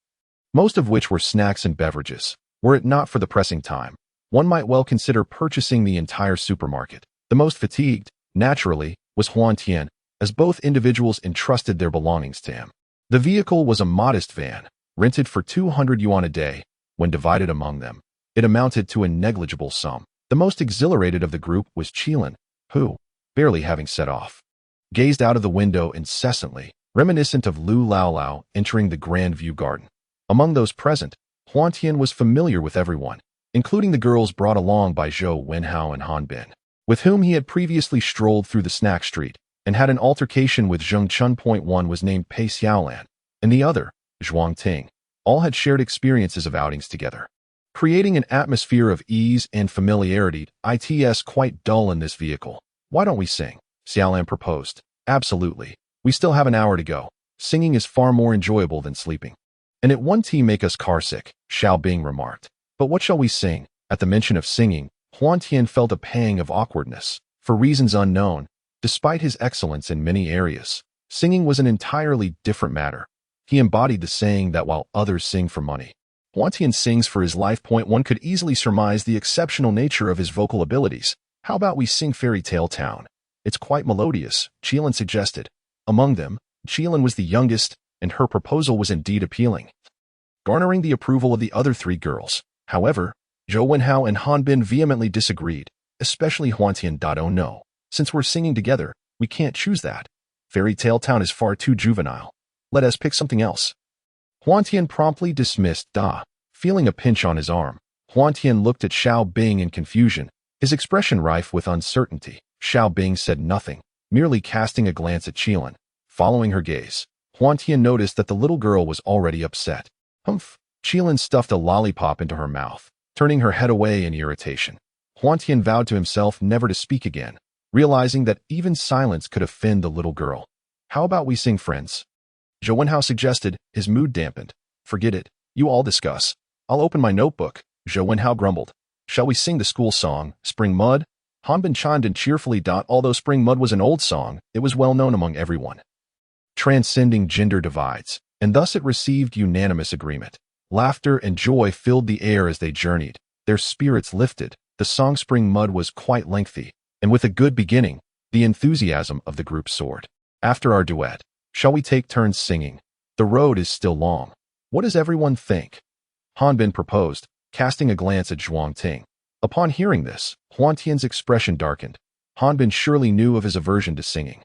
most of which were snacks and beverages. Were it not for the pressing time, one might well consider purchasing the entire supermarket. The most fatigued, naturally, was Huantian, as both individuals entrusted their belongings to him. The vehicle was a modest van, rented for 200 yuan a day. When divided among them, it amounted to a negligible sum. The most exhilarated of the group was Qilin, who, barely having set off, gazed out of the window incessantly, reminiscent of Lu Lao entering the Grand View Garden. Among those present, Huantian was familiar with everyone, including the girls brought along by Zhou Wenhao and Hanbin, with whom he had previously strolled through the snack street and had an altercation with Zheng Chun. One was named Pei Xiaolan, and the other, Zhuang Ting. All had shared experiences of outings together, creating an atmosphere of ease and familiarity. It's quite dull in this vehicle. Why don't we sing? Xiaolan proposed. Absolutely. We still have an hour to go. Singing is far more enjoyable than sleeping. And it won't make us carsick, Xiao Bing remarked. But what shall we sing? At the mention of singing, Huantian felt a pang of awkwardness. For reasons unknown, despite his excellence in many areas, singing was an entirely different matter. He embodied the saying that while others sing for money, Huantian sings for his life. One could easily surmise the exceptional nature of his vocal abilities. How about we sing Fairy Tale Town? It's quite melodious, Qilin suggested. Among them, Qilin was the youngest, and her proposal was indeed appealing, garnering the approval of the other three girls. However, Zhou Wenhao and Hanbin vehemently disagreed, especially Huantian. Oh no, since we're singing together, we can't choose that. Fairy Tale Town is far too juvenile. Let us pick something else. Huantian promptly dismissed Da, feeling a pinch on his arm. Huantian looked at Xiao Bing in confusion, his expression rife with uncertainty. Xiao Bing said nothing, merely casting a glance at Qilin. Following her gaze, Huantian noticed that the little girl was already upset. Humph! Qilin stuffed a lollipop into her mouth, turning her head away in irritation. Huantian vowed to himself never to speak again, realizing that even silence could offend the little girl. How about we sing, friends? Zhou Wenhao suggested, his mood dampened. Forget it. You all discuss. I'll open my notebook, Zhou Wenhao grumbled. Shall we sing the school song, Spring Mud? Hanbin chimed in cheerfully. Although Spring Mud was an old song, it was well known among everyone, transcending gender divides, and thus it received unanimous agreement. Laughter and joy filled the air as they journeyed, their spirits lifted. The song Spring Mud was quite lengthy, and with a good beginning, the enthusiasm of the group soared. After our duet, shall we take turns singing? The road is still long. What does everyone think? Hanbin proposed, casting a glance at Zhuang Ting. Upon hearing this, Huantian's expression darkened. Hanbin surely knew of his aversion to singing.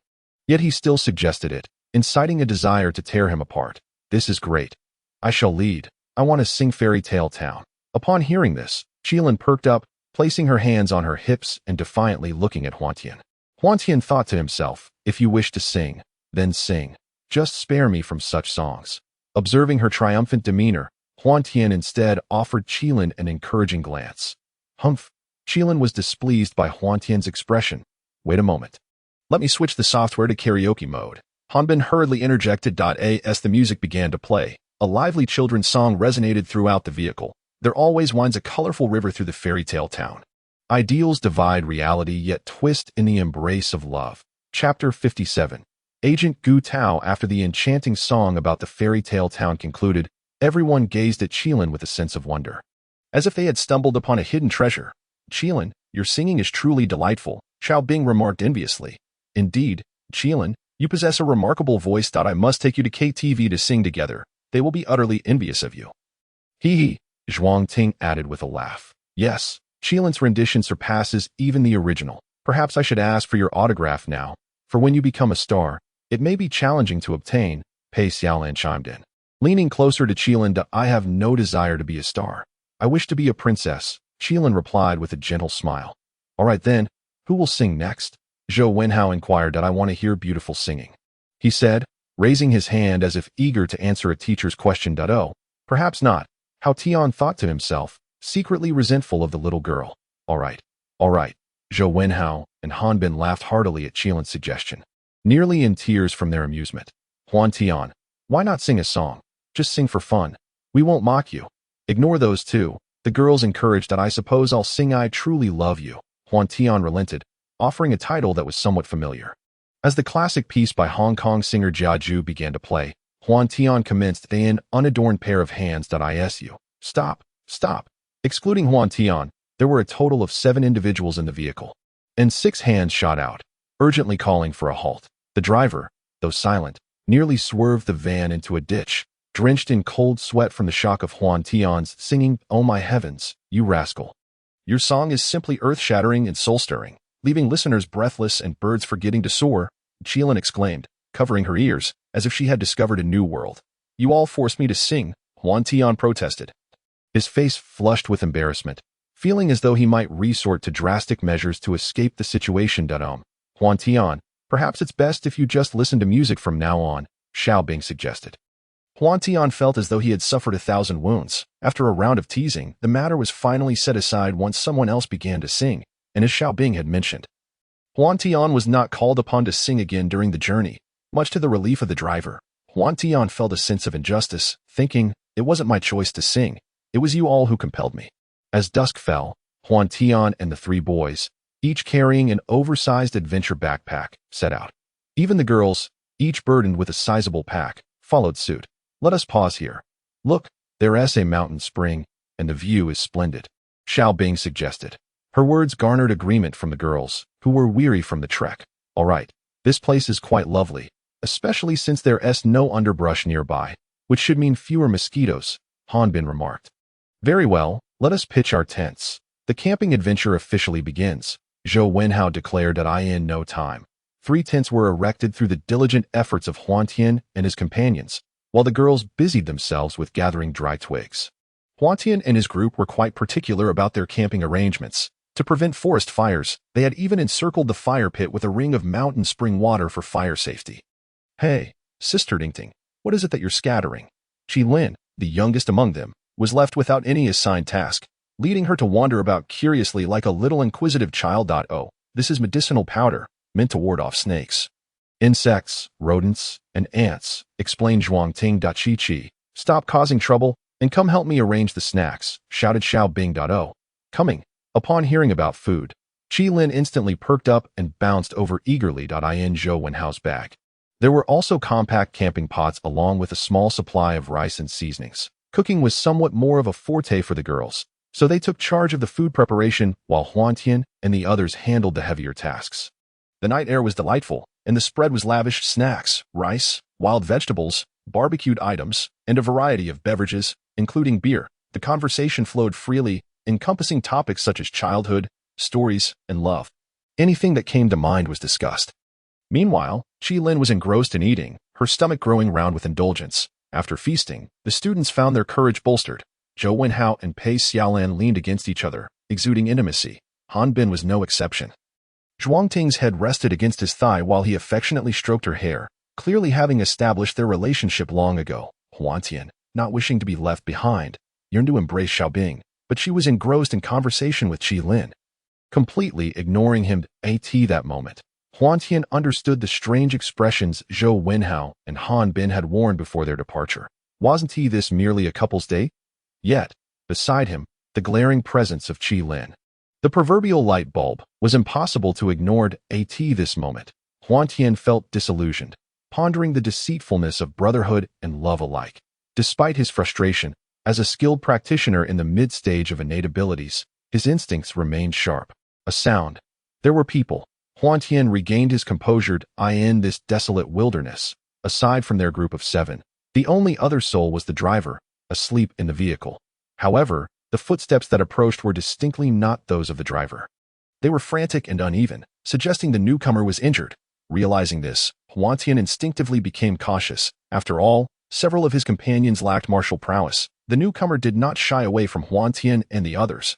Yet he still suggested it, inciting a desire to tear him apart. This is great. I shall lead. I want to sing Fairy Tale Town. Upon hearing this, Qilin perked up, placing her hands on her hips and defiantly looking at Huantian. Huantian thought to himself, if you wish to sing, then sing. Just spare me from such songs. Observing her triumphant demeanor, Huantian instead offered Qilin an encouraging glance. Humph. Qilin was displeased by Huantian's expression. Wait a moment. Let me switch the software to karaoke mode. Hanbin hurriedly interjected. As the music began to play, a lively children's song resonated throughout the vehicle. There always winds a colorful river through the fairy tale town. Ideals divide reality yet twist in the embrace of love. Chapter 57. Agent Gu Tao. After the enchanting song about the fairy tale town concluded, everyone gazed at Qilin with a sense of wonder, as if they had stumbled upon a hidden treasure. Qilin, your singing is truly delightful, Xiao Bing remarked enviously. Indeed, Qilin, you possess a remarkable voice. I must take you to KTV to sing together. They will be utterly envious of you. Hee hee, Zhuang Ting added with a laugh. Yes, Qilin's rendition surpasses even the original. Perhaps I should ask for your autograph now, for when you become a star, it may be challenging to obtain, Pei Xiaolan chimed in. Leaning closer to Qilin, I have no desire to be a star. I wish to be a princess, Qilin replied with a gentle smile. All right then, who will sing next? Zhou Wenhao inquired. I want to hear beautiful singing, he said, raising his hand as if eager to answer a teacher's question. Oh, perhaps not, Hao Tian thought to himself, secretly resentful of the little girl. All right, Zhou Wenhao and Hanbin laughed heartily at Qilin's suggestion, nearly in tears from their amusement. Huantian, why not sing a song? Just sing for fun. We won't mock you. Ignore those two, the girls encouraged. I suppose I'll sing I Truly Love You. Huantian relented, offering a title that was somewhat familiar. As the classic piece by Hong Kong singer Jia Zhu began to play, Huantian commenced an unadorned pair of hands. Isu. Stop. Excluding Huantian, there were a total of 7 individuals in the vehicle, and 6 hands shot out, urgently calling for a halt. The driver, though silent, nearly swerved the van into a ditch, drenched in cold sweat from the shock of Huantian's singing. Oh my heavens, you rascal. Your song is simply earth-shattering and soul-stirring, leaving listeners breathless and birds forgetting to soar, Qilin exclaimed, covering her ears, as if she had discovered a new world. You all forced me to sing, Huantian protested. His face flushed with embarrassment, feeling as though he might resort to drastic measures to escape the situation. Huantian, perhaps it's best if you just listen to music from now on, Xiao Bing suggested. Huantian felt as though he had suffered 1,000 wounds. After a round of teasing, the matter was finally set aside once someone else began to sing, and as Xiao Bing had mentioned, Huantian was not called upon to sing again during the journey. Much to the relief of the driver, Huantian felt a sense of injustice, thinking, it wasn't my choice to sing, it was you all who compelled me. As dusk fell, Huantian and the 3 boys, each carrying an oversized adventure backpack, set out. Even the girls, each burdened with a sizable pack, followed suit. Let us pause here. Look, there's a mountain spring, and the view is splendid, Xiao Bing suggested. Her words garnered agreement from the girls, who were weary from the trek. All right, this place is quite lovely, especially since there's no underbrush nearby, which should mean fewer mosquitoes, Hanbin remarked. Very well, let us pitch our tents. The camping adventure officially begins, Zhou Wenhao declared. In no time, 3 tents were erected through the diligent efforts of Huantian and his companions, while the girls busied themselves with gathering dry twigs. Huantian and his group were quite particular about their camping arrangements. To prevent forest fires, they had even encircled the fire pit with a ring of mountain spring water for fire safety. Hey, Sister Dingting, what is it that you're scattering? Qilin, the youngest among them, was left without any assigned task, leading her to wander about curiously like a little inquisitive child. Oh, this is medicinal powder, meant to ward off snakes, insects, rodents, and ants, explained Zhuang Ting. Chi, stop causing trouble and come help me arrange the snacks, shouted Xiao Bing. Oh, coming. Upon hearing about food, Qilin instantly perked up and bounced over eagerly. In Zhou Wenhao's bag, there were also compact camping pots along with a small supply of rice and seasonings. Cooking was somewhat more of a forte for the girls, so they took charge of the food preparation while Huantian and the others handled the heavier tasks. The night air was delightful, and the spread was lavish: snacks, rice, wild vegetables, barbecued items, and a variety of beverages, including beer. The conversation flowed freely, encompassing topics such as childhood, stories, and love. Anything that came to mind was discussed. Meanwhile, Qilin was engrossed in eating, her stomach growing round with indulgence. After feasting, the students found their courage bolstered. Zhou Wenhao and Pei Xiaolan leaned against each other, exuding intimacy. Hanbin was no exception. Zhuang Ting's head rested against his thigh while he affectionately stroked her hair, clearly having established their relationship long ago. Huantian, not wishing to be left behind, yearned to embrace Xiaobing, but she was engrossed in conversation with Qi Lin, completely ignoring him at that moment. Huantian understood the strange expressions Zhou Wenhao and Han Bin had worn before their departure. Wasn't this merely a couple's date? Yet, beside him, the glaring presence of Qi Lin. The proverbial light bulb was impossible to ignore at this moment. Huantian felt disillusioned, pondering the deceitfulness of brotherhood and love alike. Despite his frustration, as a skilled practitioner in the mid-stage of innate abilities, his instincts remained sharp. A sound. There were people. Huantian regained his composure in this desolate wilderness. Aside from their group of 7, the only other soul was the driver, asleep in the vehicle. However, the footsteps that approached were distinctly not those of the driver. They were frantic and uneven, suggesting the newcomer was injured. Realizing this, Huantian instinctively became cautious. After all, several of his companions lacked martial prowess. The newcomer did not shy away from Huantian and the others,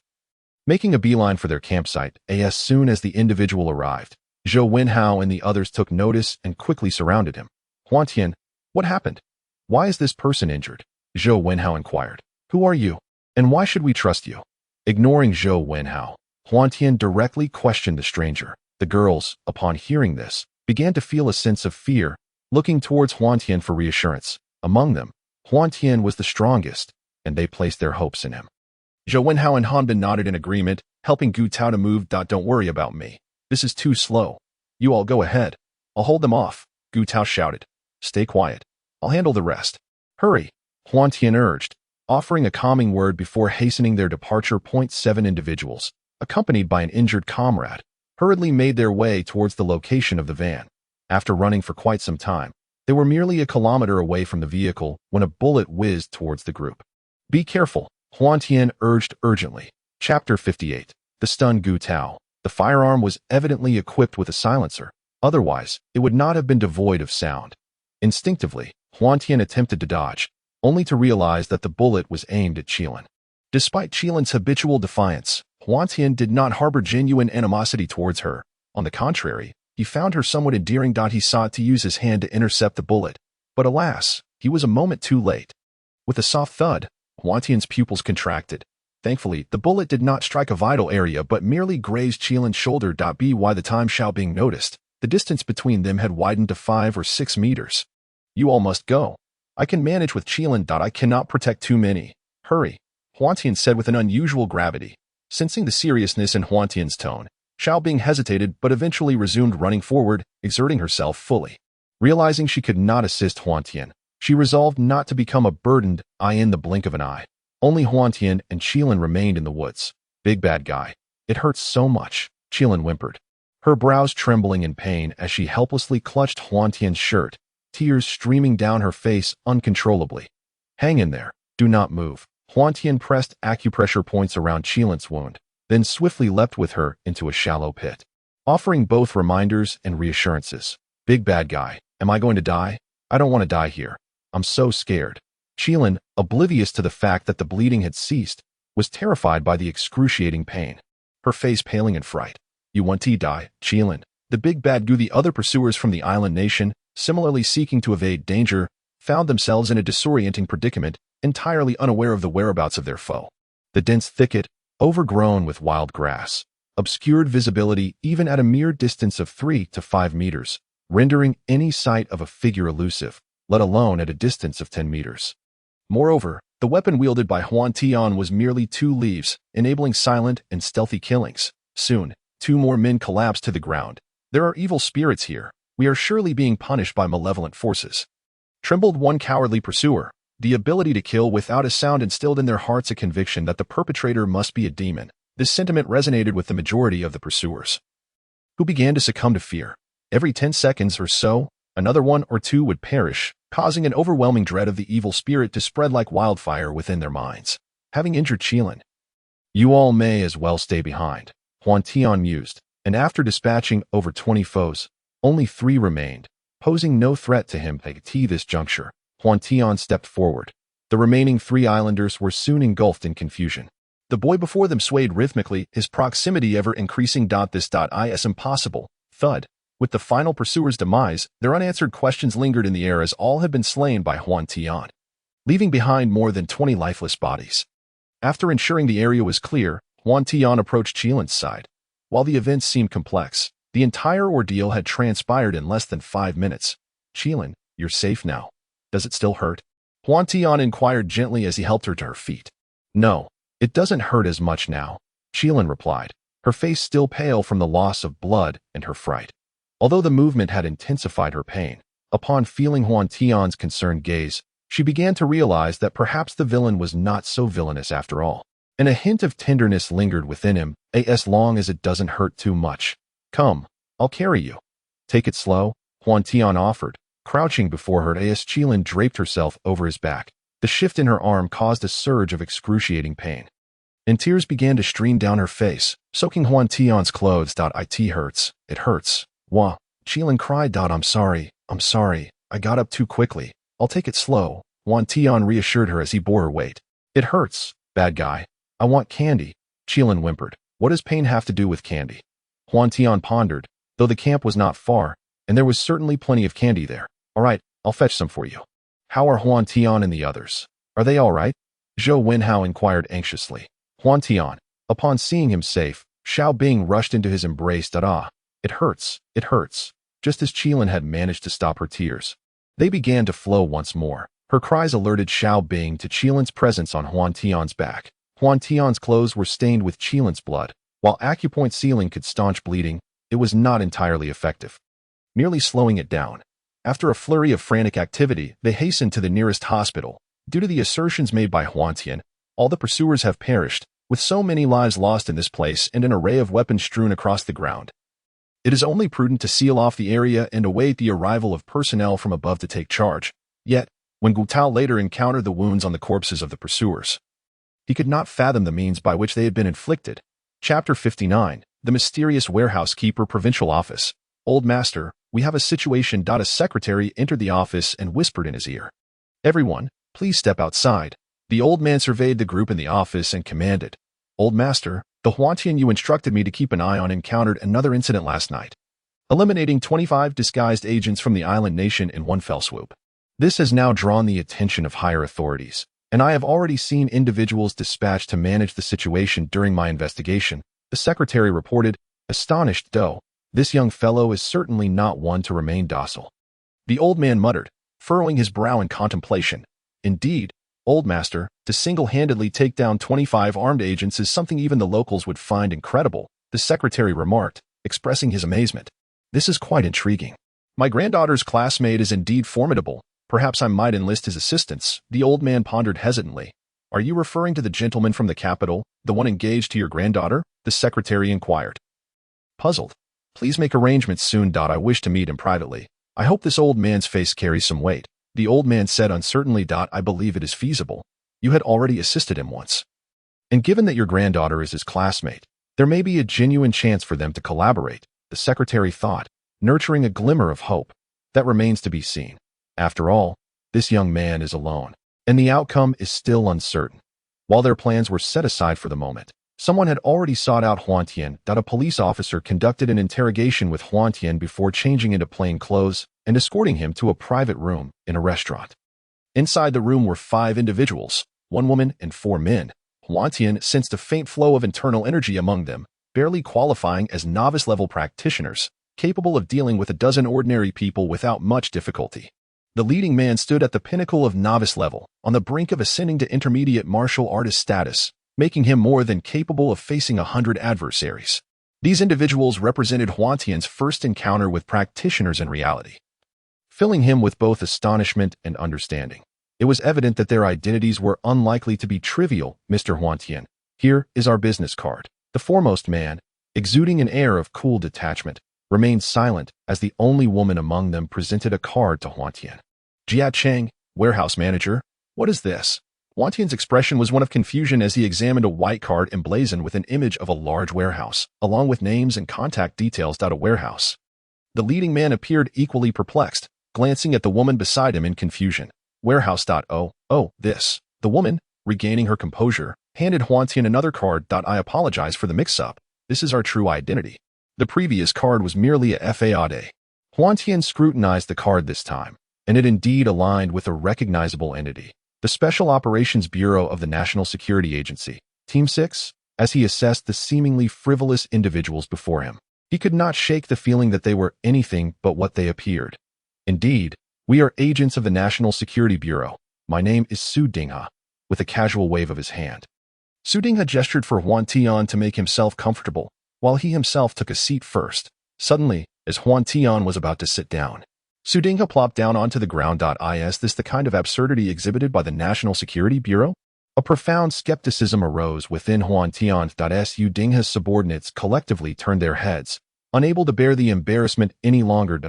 making a beeline for their campsite. As soon as the individual arrived, Zhou Wenhao and the others took notice and quickly surrounded him. Huantian, what happened? Why is this person injured? Zhou Wenhao inquired. Who are you? And why should we trust you? Ignoring Zhou Wenhao, Huantian directly questioned the stranger. The girls, upon hearing this, began to feel a sense of fear, looking towards Huantian for reassurance. Among them, Huantian was the strongest, and they placed their hopes in him. Zhou Wenhao and Han Bin nodded in agreement, helping Gu Tao to move. Don't worry about me. This is too slow. You all go ahead. I'll hold them off, Gu Tao shouted. Stay quiet. I'll handle the rest. Hurry, Huantian urged, offering a calming word before hastening their departure. 7 individuals, accompanied by an injured comrade, hurriedly made their way towards the location of the van. After running for quite some time, they were merely a kilometer away from the vehicle when a bullet whizzed towards the group. Be careful, Huantian urged urgently. Chapter 58. The stunned Gu Tao. The firearm was evidently equipped with a silencer, otherwise it would not have been devoid of sound. Instinctively, Huantian attempted to dodge, only to realize that the bullet was aimed at Qilin. Despite Qilin's habitual defiance, Huantian did not harbor genuine animosity towards her. On the contrary, he found her somewhat endearing. He sought to use his hand to intercept the bullet, but alas, he was a moment too late. With a soft thud, Huantian's pupils contracted. Thankfully, the bullet did not strike a vital area but merely grazed Qilin's shoulder. By the time Xiaobing noticed, the distance between them had widened to 5 or 6 meters. You all must go. I can manage with Qilin. I cannot protect too many. Hurry, Huantian said with an unusual gravity. Sensing the seriousness in Huantian's tone, Xiaobing hesitated but eventually resumed running forward, exerting herself fully. Realizing she could not assist Huantian, she resolved not to become a burdened in the blink of an eye. Only Huantian and Qilin remained in the woods. Big bad guy. It hurts so much, Qilin whimpered, her brows trembling in pain as she helplessly clutched Huantian's shirt, tears streaming down her face uncontrollably. Hang in there. Do not move. Huantian pressed acupressure points around Qilin's wound, then swiftly leapt with her into a shallow pit, offering both reminders and reassurances. Big bad guy, am I going to die? I don't want to die here. I'm so scared. Qilin, oblivious to the fact that the bleeding had ceased, was terrified by the excruciating pain, her face paling in fright. You want to die, Qilin? The big bad goo. The other pursuers from the island nation, similarly seeking to evade danger, found themselves in a disorienting predicament, entirely unaware of the whereabouts of their foe. The dense thicket, overgrown with wild grass, obscured visibility even at a mere distance of 3 to 5 meters, rendering any sight of a figure elusive, let alone at a distance of 10 meters. Moreover, the weapon wielded by Huantian was merely 2 leaves, enabling silent and stealthy killings. Soon, 2 more men collapsed to the ground. There are evil spirits here. We are surely being punished by malevolent forces. Trembled one cowardly pursuer. The ability to kill without a sound instilled in their hearts a conviction that the perpetrator must be a demon. This sentiment resonated with the majority of the pursuers, who began to succumb to fear. Every 10 seconds or so, another 1 or 2 would perish, causing an overwhelming dread of the evil spirit to spread like wildfire within their minds. Having injured Qilin, you all may as well stay behind, Huantian mused, and after dispatching over 20 foes, only 3 remained, posing no threat to him at this juncture. Huantian stepped forward. The remaining 3 islanders were soon engulfed in confusion. The boy before them swayed rhythmically, his proximity ever increasing. This is impossible. Thud. With the final pursuer's demise, their unanswered questions lingered in the air as all had been slain by Huantian. leaving behind more than 20 lifeless bodies. After ensuring the area was clear, Huantian approached Qilin's side. While the events seemed complex, the entire ordeal had transpired in less than 5 minutes. "Qilin, you're safe now. Does it still hurt?" Huantian inquired gently as he helped her to her feet. "No, it doesn't hurt as much now," Qilin replied, her face still pale from the loss of blood and her fright. Although the movement had intensified her pain, upon feeling Huantian's concerned gaze, she began to realize that perhaps the villain was not so villainous after all, and a hint of tenderness lingered within him, as long as it doesn't hurt too much. "Come, I'll carry you." "Take it slow," Huantian offered, crouching before her as Qilin draped herself over his back. The shift in her arm caused a surge of excruciating pain, and tears began to stream down her face, soaking Huantian's clothes. "It hurts. It hurts." "Wah," Qilin cried. "I'm sorry. I'm sorry. I got up too quickly. I'll take it slow," Huantian reassured her as he bore her weight. "It hurts, bad guy. I want candy," Qilin whimpered. "What does pain have to do with candy?" Huantian pondered, though the camp was not far, and there was certainly plenty of candy there. "All right, I'll fetch some for you." "How are Huantian and the others? Are they all right?" Zhou Wenhao inquired anxiously. Huantian, upon seeing him safe, Xiao Bing rushed into his embrace. It hurts, it hurts," just as Qilin had managed to stop her tears. They began to flow once more. Her cries alerted Xiao Bing to Qilin's presence on Huantian's back. Huantian's clothes were stained with Qilin's blood. While acupoint sealing could staunch bleeding, it was not entirely effective, merely slowing it down. After a flurry of frantic activity, they hastened to the nearest hospital. Due to the assertions made by Huantian, all the pursuers have perished, with so many lives lost in this place and an array of weapons strewn across the ground. It is only prudent to seal off the area and await the arrival of personnel from above to take charge. Yet, when Gutao later encountered the wounds on the corpses of the pursuers, he could not fathom the means by which they had been inflicted. Chapter 59, The Mysterious Warehouse Keeper Provincial Office. "Old Master, we have a situation." A secretary entered the office and whispered in his ear. "Everyone, please step outside." The old man surveyed the group in the office and commanded, "Old Master, the Huantian you instructed me to keep an eye on encountered another incident last night, eliminating 25 disguised agents from the island nation in one fell swoop. This has now drawn the attention of higher authorities, and I have already seen individuals dispatched to manage the situation during my investigation," the secretary reported, astonished. "Though, this young fellow is certainly not one to remain docile." The old man muttered, furrowing his brow in contemplation. "Indeed, Old Master, to single-handedly take down 25 armed agents is something even the locals would find incredible," the secretary remarked, expressing his amazement. "This is quite intriguing. My granddaughter's classmate is indeed formidable. Perhaps I might enlist his assistance." The old man pondered hesitantly. "Are you referring to the gentleman from the capital, the one engaged to your granddaughter?" the secretary inquired. Puzzled. "Please make arrangements soon. I wish to meet him privately. I hope this old man's face carries some weight," the old man said uncertainly. "I believe it is feasible. You had already assisted him once. And given that your granddaughter is his classmate, there may be a genuine chance for them to collaborate," the secretary thought, nurturing a glimmer of hope. "That remains to be seen. After all, this young man is alone, and the outcome is still uncertain." While their plans were set aside for the moment, someone had already sought out Huantian. A police officer conducted an interrogation with Huantian before changing into plain clothes and escorting him to a private room in a restaurant. Inside the room were 5 individuals, 1 woman and 4 men. Huantian sensed a faint flow of internal energy among them, barely qualifying as novice-level practitioners, capable of dealing with a dozen ordinary people without much difficulty. The leading man stood at the pinnacle of novice level, on the brink of ascending to intermediate martial artist status, making him more than capable of facing 100 adversaries. These individuals represented Huantian's first encounter with practitioners in reality, filling him with both astonishment and understanding. It was evident that their identities were unlikely to be trivial. "Mr. Huantian, here is our business card." The foremost man, exuding an air of cool detachment, remained silent as the only woman among them presented a card to Huantian. "Jia Cheng, warehouse manager. What is this?" Huantian's expression was one of confusion as he examined a white card emblazoned with an image of a large warehouse, along with names and contact details. "A warehouse." The leading man appeared equally perplexed, glancing at the woman beside him in confusion. "Warehouse. Oh, this." The woman, regaining her composure, handed Huantian another card. "I apologize for the mix-up. This is our true identity. The previous card was merely a FAAD." Huantian scrutinized the card this time, and it indeed aligned with a recognizable entity. the Special Operations Bureau of the National Security Agency, Team 6, as he assessed the seemingly frivolous individuals before him. He could not shake the feeling that they were anything but what they appeared. Indeed, we are agents of the National Security Bureau. My name is Su Dinghe, with a casual wave of his hand. Su Dinghe gestured for Huantian to make himself comfortable, while he himself took a seat first. Suddenly, as Huantian was about to sit down, Su Dinghe plopped down onto the ground. Is this the kind of absurdity exhibited by the National Security Bureau? A profound skepticism arose within Huantian. Su Dinghe's subordinates collectively turned their heads, unable to bear the embarrassment any longer.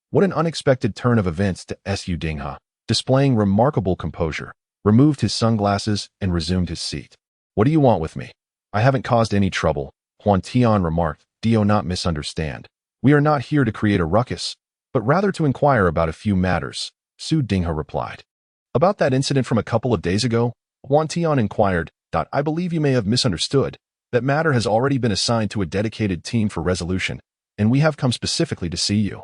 What an unexpected turn of events. Su Dinghe, displaying remarkable composure, removed his sunglasses and resumed his seat. What do you want with me? I haven't caused any trouble, Huantian remarked. Do not misunderstand. We are not here to create a ruckus, but rather to inquire about a few matters, Su Dinghe replied. About that incident from a couple of days ago, Huantian inquired. I believe you may have misunderstood. That matter has already been assigned to a dedicated team for resolution, and we have come specifically to see you.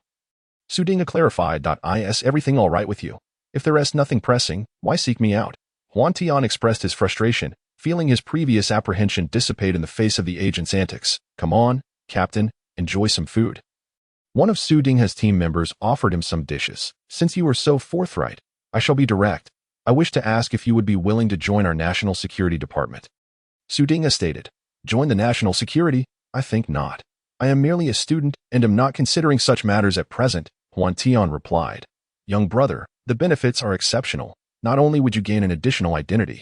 Su Dinghe clarified. Is everything all right with you? If there is nothing pressing, why seek me out? Huantian expressed his frustration, feeling his previous apprehension dissipate in the face of the agent's antics. Come on, Captain, enjoy some food. One of Su Dinghe's team members offered him some dishes. Since you are so forthright, I shall be direct. I wish to ask if you would be willing to join our National Security Department. Su Dinghe stated. Join the National Security? I think not. I am merely a student and am not considering such matters at present, Huantian replied. Young brother, the benefits are exceptional. Not only would you gain an additional identity,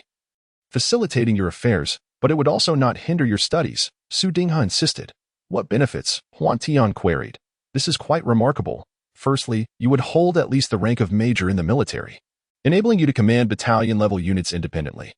facilitating your affairs, but it would also not hinder your studies, Su Dinghe insisted. What benefits? Huantian queried. This is quite remarkable. Firstly, you would hold at least the rank of major in the military, enabling you to command battalion-level units independently.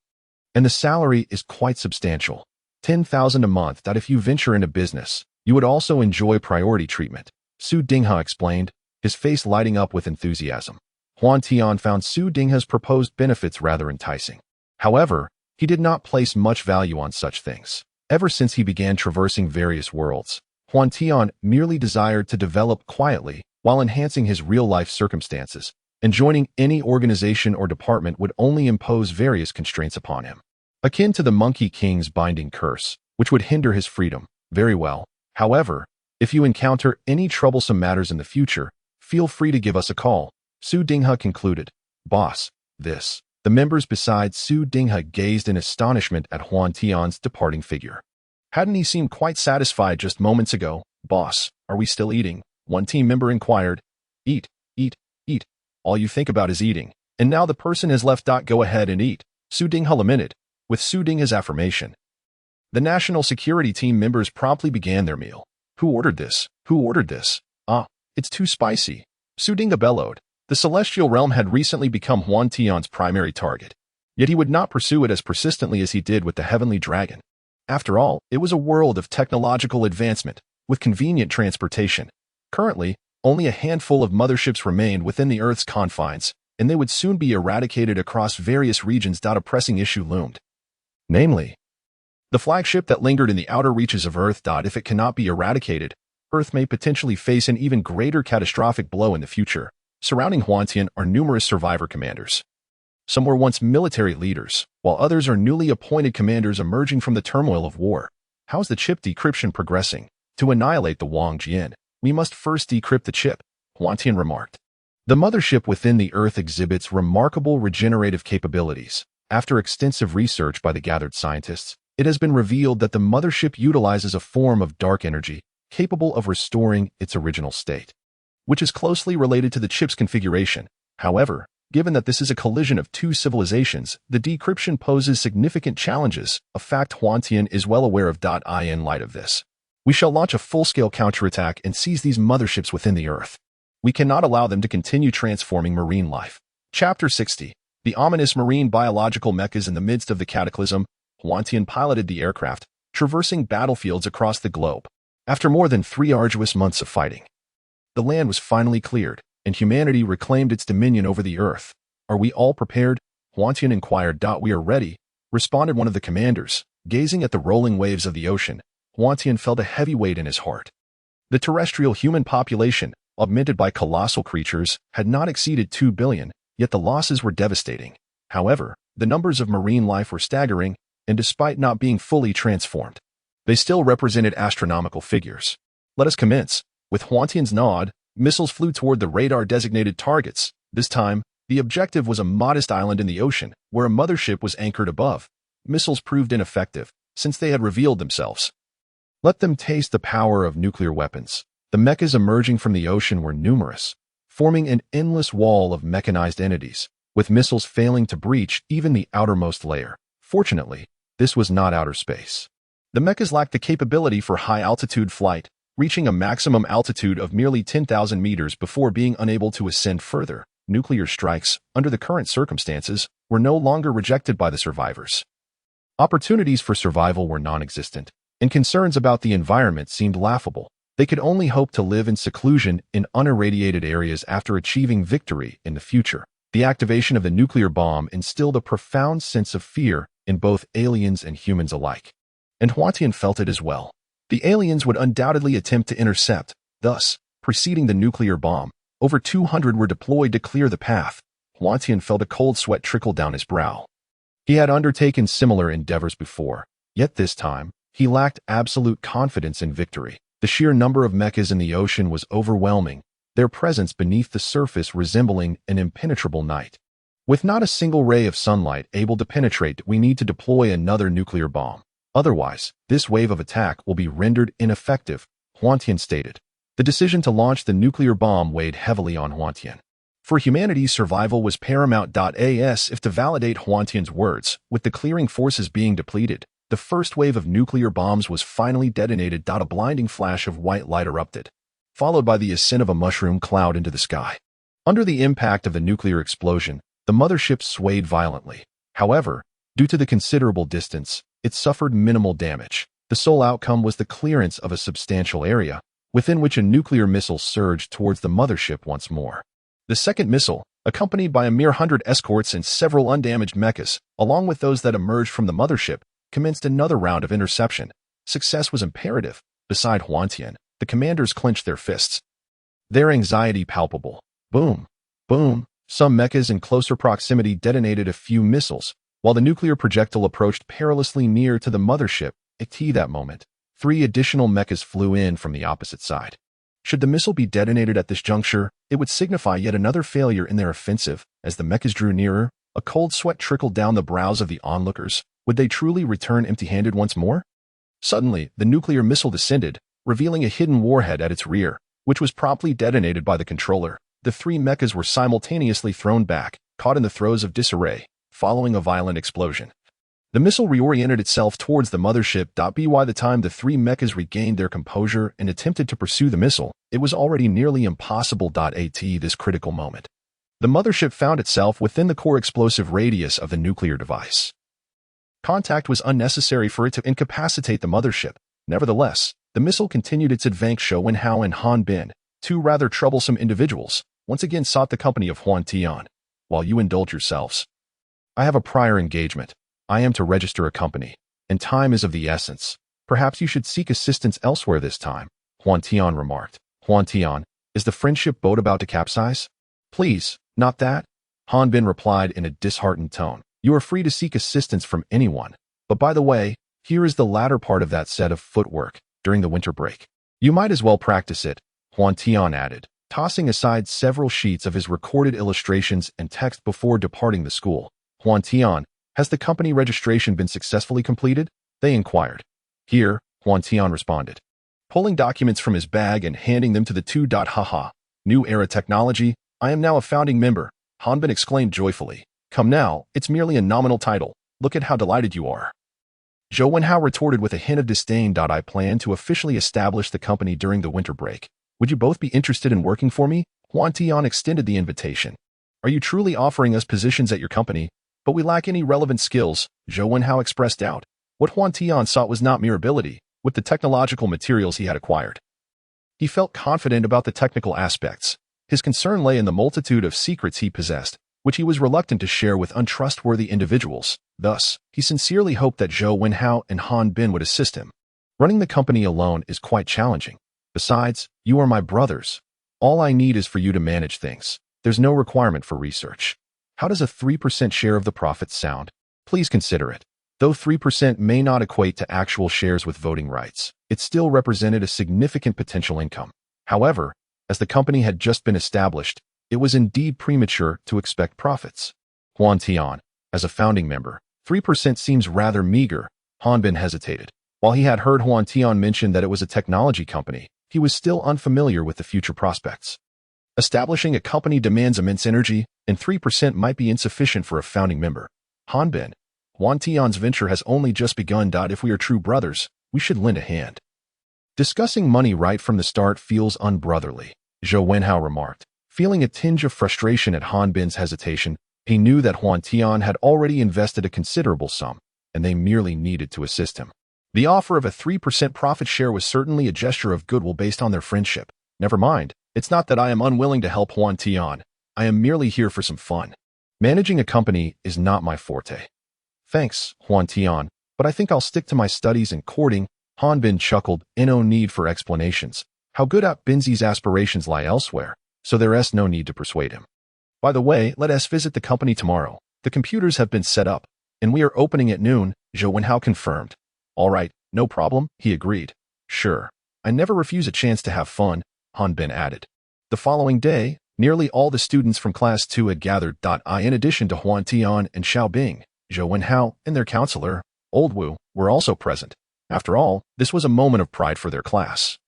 And the salary is quite substantial. 10,000 a month. If you venture into business, you would also enjoy priority treatment, Su Dinghe explained, his face lighting up with enthusiasm. Huantian found Su Dinghe's proposed benefits rather enticing. However, he did not place much value on such things. Ever since he began traversing various worlds, Huantian merely desired to develop quietly while enhancing his real-life circumstances, and joining any organization or department would only impose various constraints upon him, akin to the Monkey King's binding curse, which would hinder his freedom. Very well. However, if you encounter any troublesome matters in the future, feel free to give us a call, Su Dinghe concluded. Boss, this. The members besides Su Dinghe gazed in astonishment at Huantian's departing figure. Hadn't he seemed quite satisfied just moments ago? Boss, are we still eating? One team member inquired. Eat, eat, eat. All you think about is eating. And now the person has left. Go ahead and eat, Su Dinghe lamented, with Su Dinghe's affirmation. The National Security Team members promptly began their meal. Who ordered this? Who ordered this? It's too spicy, Su Dinghe bellowed. The celestial realm had recently become Huantian's primary target, yet he would not pursue it as persistently as he did with the heavenly dragon. After all, it was a world of technological advancement, with convenient transportation. Currently, only a handful of motherships remained within the Earth's confines, and they would soon be eradicated across various regions. A pressing issue loomed. Namely, the flagship that lingered in the outer reaches of Earth. If it cannot be eradicated, Earth may potentially face an even greater catastrophic blow in the future. Surrounding Huantian are numerous survivor commanders. Some were once military leaders, while others are newly appointed commanders emerging from the turmoil of war. How's the chip decryption progressing? To annihilate the Wang Jian, we must first decrypt the chip, Huantian remarked. The mothership within the Earth exhibits remarkable regenerative capabilities. After extensive research by the gathered scientists, it has been revealed that the mothership utilizes a form of dark energy capable of restoring its original state, which is closely related to the chip's configuration. However, given that this is a collision of two civilizations, the decryption poses significant challenges, a fact Huantian is well aware of. In light of this, we shall launch a full-scale counterattack and seize these motherships within the Earth. We cannot allow them to continue transforming marine life. Chapter 60. The ominous marine biological mechas. In the midst of the cataclysm, Huantian piloted the aircraft, traversing battlefields across the globe. After more than 3 arduous months of fighting, the land was finally cleared, and humanity reclaimed its dominion over the Earth. Are we all prepared? Huantian inquired. We are ready, responded one of the commanders. Gazing at the rolling waves of the ocean, Huantian felt a heavy weight in his heart. The terrestrial human population, augmented by colossal creatures, had not exceeded 2 billion, yet the losses were devastating. However, the numbers of marine life were staggering, and despite not being fully transformed, they still represented astronomical figures. Let us commence. With Huantian's nod, missiles flew toward the radar-designated targets. This time, the objective was a modest island in the ocean, where a mothership was anchored above. Missiles proved ineffective, since they had revealed themselves. Let them taste the power of nuclear weapons. The mechas emerging from the ocean were numerous, forming an endless wall of mechanized entities, with missiles failing to breach even the outermost layer. Fortunately, this was not outer space. The mechas lacked the capability for high-altitude flight, reaching a maximum altitude of merely 10,000 meters before being unable to ascend further. Nuclear strikes, under the current circumstances, were no longer rejected by the survivors. Opportunities for survival were non-existent, and concerns about the environment seemed laughable. They could only hope to live in seclusion in unirradiated areas after achieving victory in the future. The activation of the nuclear bomb instilled a profound sense of fear in both aliens and humans alike. And Huantian felt it as well. The aliens would undoubtedly attempt to intercept, thus, preceding the nuclear bomb. Over 200 were deployed to clear the path. Huantian felt a cold sweat trickle down his brow. He had undertaken similar endeavors before, yet this time, he lacked absolute confidence in victory. The sheer number of mechas in the ocean was overwhelming, their presence beneath the surface resembling an impenetrable night. With not a single ray of sunlight able to penetrate, we need to deploy another nuclear bomb. Otherwise, this wave of attack will be rendered ineffective, Huantian stated. The decision to launch the nuclear bomb weighed heavily on Huantian. For humanity's survival was paramount. As if to validate Huantian's words, with the clearing forces being depleted, the first wave of nuclear bombs was finally detonated. A blinding flash of white light erupted, followed by the ascent of a mushroom cloud into the sky. Under the impact of the nuclear explosion, the mothership swayed violently. However, due to the considerable distance, it suffered minimal damage. The sole outcome was the clearance of a substantial area, within which a nuclear missile surged towards the mothership once more. The second missile, accompanied by a mere 100 escorts and several undamaged mechas, along with those that emerged from the mothership, commenced another round of interception. Success was imperative. Beside Huantian, the commanders clenched their fists, their anxiety palpable. Boom, boom. Some mechas in closer proximity detonated a few missiles, while the nuclear projectile approached perilously near to the mothership. At that moment, 3 additional mechas flew in from the opposite side. Should the missile be detonated at this juncture, it would signify yet another failure in their offensive. As the mechas drew nearer, a cold sweat trickled down the brows of the onlookers. Would they truly return empty-handed once more? Suddenly, the nuclear missile descended, revealing a hidden warhead at its rear, which was promptly detonated by the controller. The 3 mechas were simultaneously thrown back, caught in the throes of disarray, following a violent explosion. The missile reoriented itself towards the mothership. By the time the 3 mechas regained their composure and attempted to pursue the missile, it was already nearly impossible. At this critical moment, the mothership found itself within the core explosive radius of the nuclear device. Contact was unnecessary for it to incapacitate the mothership. Nevertheless, the missile continued its advance. Zhou Wenhao and Han Bin, 2 rather troublesome individuals, once again sought the company of Huantian. While you indulge yourselves, I have a prior engagement. I am to register a company, and time is of the essence. Perhaps you should seek assistance elsewhere this time, Huantian remarked. Huantian, is the friendship boat about to capsize? Please, not that, Han Bin replied in a disheartened tone. You are free to seek assistance from anyone. But by the way, here is the latter part of that set of footwork during the winter break. You might as well practice it, Huantian added, tossing aside several sheets of his recorded illustrations and text before departing the school. Huantian, has the company registration been successfully completed? They inquired. Here, Huantian responded, pulling documents from his bag and handing them to the 2. Haha. New era technology, I am now a founding member, Han Bin exclaimed joyfully. Come now, it's merely a nominal title. Look at how delighted you are. Zhou Wenhao retorted with a hint of disdain. I plan to officially establish the company during the winter break. Would you both be interested in working for me? Huantian extended the invitation. Are you truly offering us positions at your company? But we lack any relevant skills, Zhou Wenhao expressed doubt. What Huantian sought was not mere ability, with the technological materials he had acquired. He felt confident about the technical aspects. His concern lay in the multitude of secrets he possessed, which he was reluctant to share with untrustworthy individuals. Thus, he sincerely hoped that Zhou Wenhao and Han Bin would assist him. Running the company alone is quite challenging. Besides, you are my brothers. All I need is for you to manage things. There's no requirement for research. How does a 3% share of the profits sound? Please consider it. Though 3% may not equate to actual shares with voting rights, it still represented a significant potential income. However, as the company had just been established, it was indeed premature to expect profits. Huantian, as a founding member, 3% seems rather meager. Hanbin hesitated. While he had heard Huantian mention that it was a technology company, he was still unfamiliar with the future prospects. Establishing a company demands immense energy, and 3% might be insufficient for a founding member. Hanbin, Huantian's venture has only just begun. If we are true brothers, we should lend a hand. Discussing money right from the start feels unbrotherly, Zhou Wenhao remarked. Feeling a tinge of frustration at Hanbin's hesitation, he knew that Huantian had already invested a considerable sum, and they merely needed to assist him. The offer of a 3% profit share was certainly a gesture of goodwill based on their friendship. Never mind, it's not that I am unwilling to help Huantian. I am merely here for some fun. Managing a company is not my forte. Thanks, Huantian, but I think I'll stick to my studies and courting. Hanbin chuckled, no need for explanations. How good at Binzi's aspirations lie elsewhere, so there's no need to persuade him. By the way, let us visit the company tomorrow. The computers have been set up, and we are opening at noon, Zhou Wenhao confirmed. All right, no problem, he agreed. Sure, I never refuse a chance to have fun, Hanbin added. The following day, nearly all the students from Class 2 had gathered. In addition to Huantian and Xiaobing, Zhou Wenhao and their counselor, Old Wu, were also present. After all, this was a moment of pride for their class.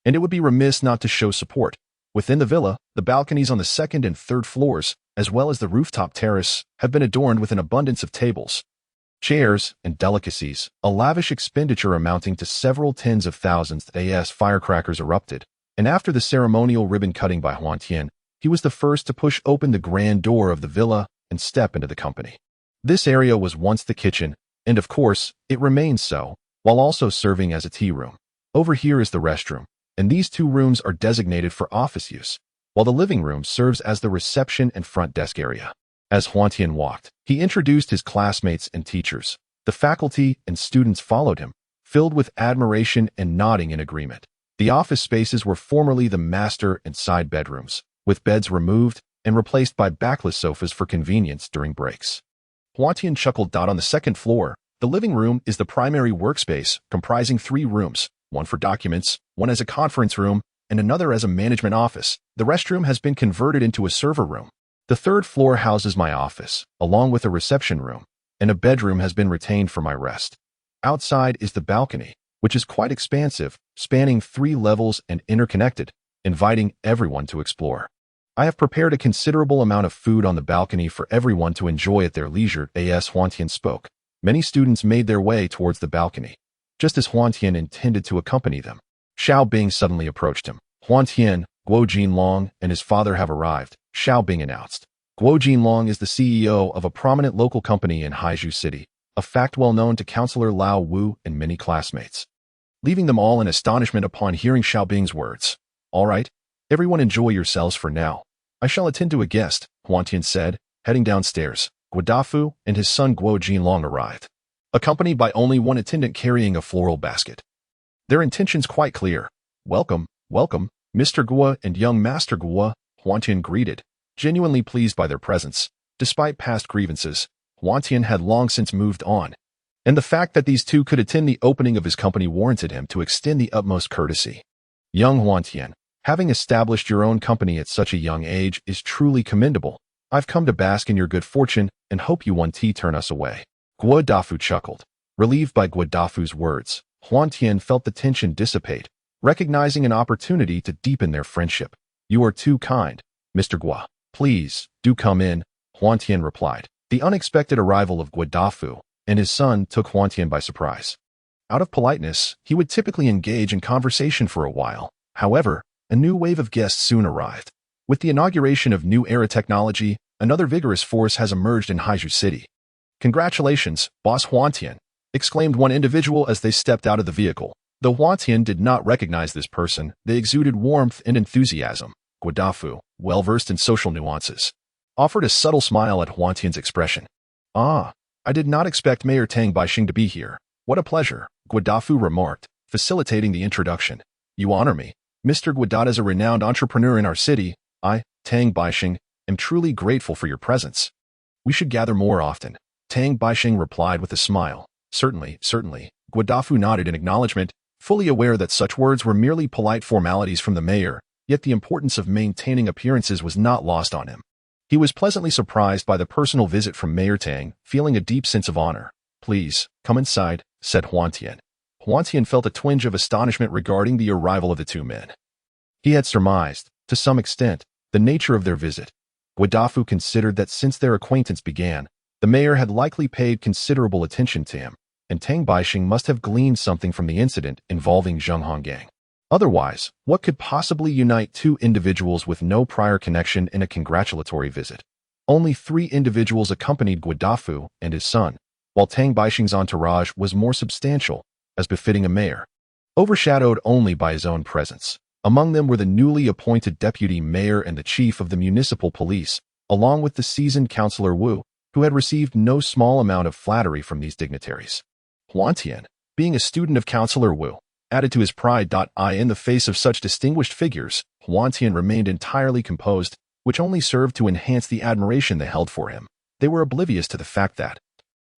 And it would be remiss not to show support. Within the villa, the balconies on the second and third floors, as well as the rooftop terrace, have been adorned with an abundance of tables, chairs, and delicacies, a lavish expenditure amounting to several tens of thousands. As firecrackers erupted, and after the ceremonial ribbon cutting by Huantian, he was the first to push open the grand door of the villa and step into the company. This area was once the kitchen, and of course, it remains so, while also serving as a tea room. Over here is the restroom, and these two rooms are designated for office use, while the living room serves as the reception and front desk area. As Huantian walked, he introduced his classmates and teachers. The faculty and students followed him, filled with admiration and nodding in agreement. The office spaces were formerly the master and side bedrooms, with beds removed and replaced by backless sofas for convenience during breaks. Huantian chuckled. On the second floor, the living room is the primary workspace, comprising 3 rooms, one for documents, one as a conference room, and another as a management office. The restroom has been converted into a server room. The third floor houses my office, along with a reception room, and a bedroom has been retained for my rest. Outside is the balcony, which is quite expansive, spanning 3 levels and interconnected, inviting everyone to explore. I have prepared a considerable amount of food on the balcony for everyone to enjoy at their leisure. As Huantian spoke, many students made their way towards the balcony, just as Huantian intended to accompany them. Xiaobing suddenly approached him. Huantian, Guo Jinlong, and his father have arrived, Xiaobing announced. Guo Jinlong is the CEO of a prominent local company in Haizhu City, a fact well known to Counselor Lao Wu and many classmates. Leaving them all in astonishment upon hearing Xiaobing's words. All right, everyone enjoy yourselves for now. I shall attend to a guest, Huantian said, heading downstairs. Guodafu and his son Guo Jinlong arrived, accompanied by only one attendant carrying a floral basket. Their intentions quite clear. Welcome, welcome, Mr. Guo and young Master Guo, Huantian greeted, genuinely pleased by their presence. Despite past grievances, Huantian had long since moved on, and the fact that these two could attend the opening of his company warranted him to extend the utmost courtesy. Young Huantian, having established your own company at such a young age is truly commendable. I've come to bask in your good fortune and hope you won't turn us away. Guodafu chuckled. Relieved by Guodafu's words, Huantian felt the tension dissipate, recognizing an opportunity to deepen their friendship. You are too kind, Mr. Guo. Please, do come in, Huantian replied. The unexpected arrival of Guodafu and his son took Huantian by surprise. Out of politeness, he would typically engage in conversation for a while. However, a new wave of guests soon arrived. With the inauguration of new era technology, another vigorous force has emerged in Haizhu City. Congratulations, Boss Huantian, exclaimed one individual as they stepped out of the vehicle. Though Huantian did not recognize this person, they exuded warmth and enthusiasm. Guodafu, well-versed in social nuances, offered a subtle smile at Huantian's expression. Ah, I did not expect Mayor Tang Baixing to be here. What a pleasure, Guodafu remarked, facilitating the introduction. You honor me. Mr. Guodada is a renowned entrepreneur in our city. I, Tang Baixing, am truly grateful for your presence. We should gather more often. Tang Baixing replied with a smile. Certainly, certainly. Guadafu nodded in acknowledgement, fully aware that such words were merely polite formalities from the mayor, yet the importance of maintaining appearances was not lost on him. He was pleasantly surprised by the personal visit from Mayor Tang, feeling a deep sense of honor. Please, come inside, said Huantian. Huantian felt a twinge of astonishment regarding the arrival of the two men. He had surmised, to some extent, the nature of their visit. Guadafu considered that since their acquaintance began, the mayor had likely paid considerable attention to him, and Tang Baixing must have gleaned something from the incident involving Zheng Honggang. Otherwise, what could possibly unite two individuals with no prior connection in a congratulatory visit? Only 3 individuals accompanied Guadafu and his son, while Tang Baixing's entourage was more substantial, as befitting a mayor, overshadowed only by his own presence. Among them were the newly appointed deputy mayor and the chief of the municipal police, along with the seasoned Councillor Wu, who had received no small amount of flattery from these dignitaries. Huantian, being a student of Councillor Wu, added to his pride. In the face of such distinguished figures, Huantian remained entirely composed, which only served to enhance the admiration they held for him. They were oblivious to the fact that,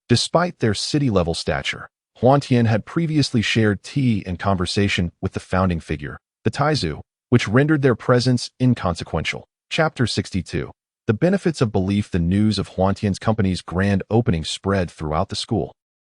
despite their city-level stature, Huantian had previously shared tea and conversation with the founding figure, the Taizu, which rendered their presence inconsequential. Chapter 62. The benefits of belief. The news of Huantian's company's grand opening spread throughout the school,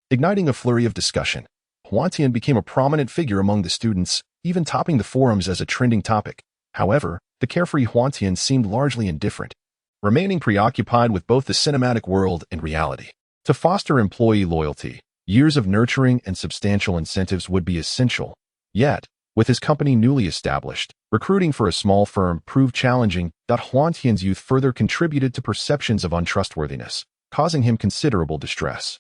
igniting a flurry of discussion. Huantian became a prominent figure among the students, even topping the forums as a trending topic. However, the carefree Huantian seemed largely indifferent, remaining preoccupied with both the cinematic world and reality. To foster employee loyalty, years of nurturing and substantial incentives would be essential. Yet, with his company newly established, recruiting for a small firm proved challenging. Huantian's youth further contributed to perceptions of untrustworthiness, causing him considerable distress.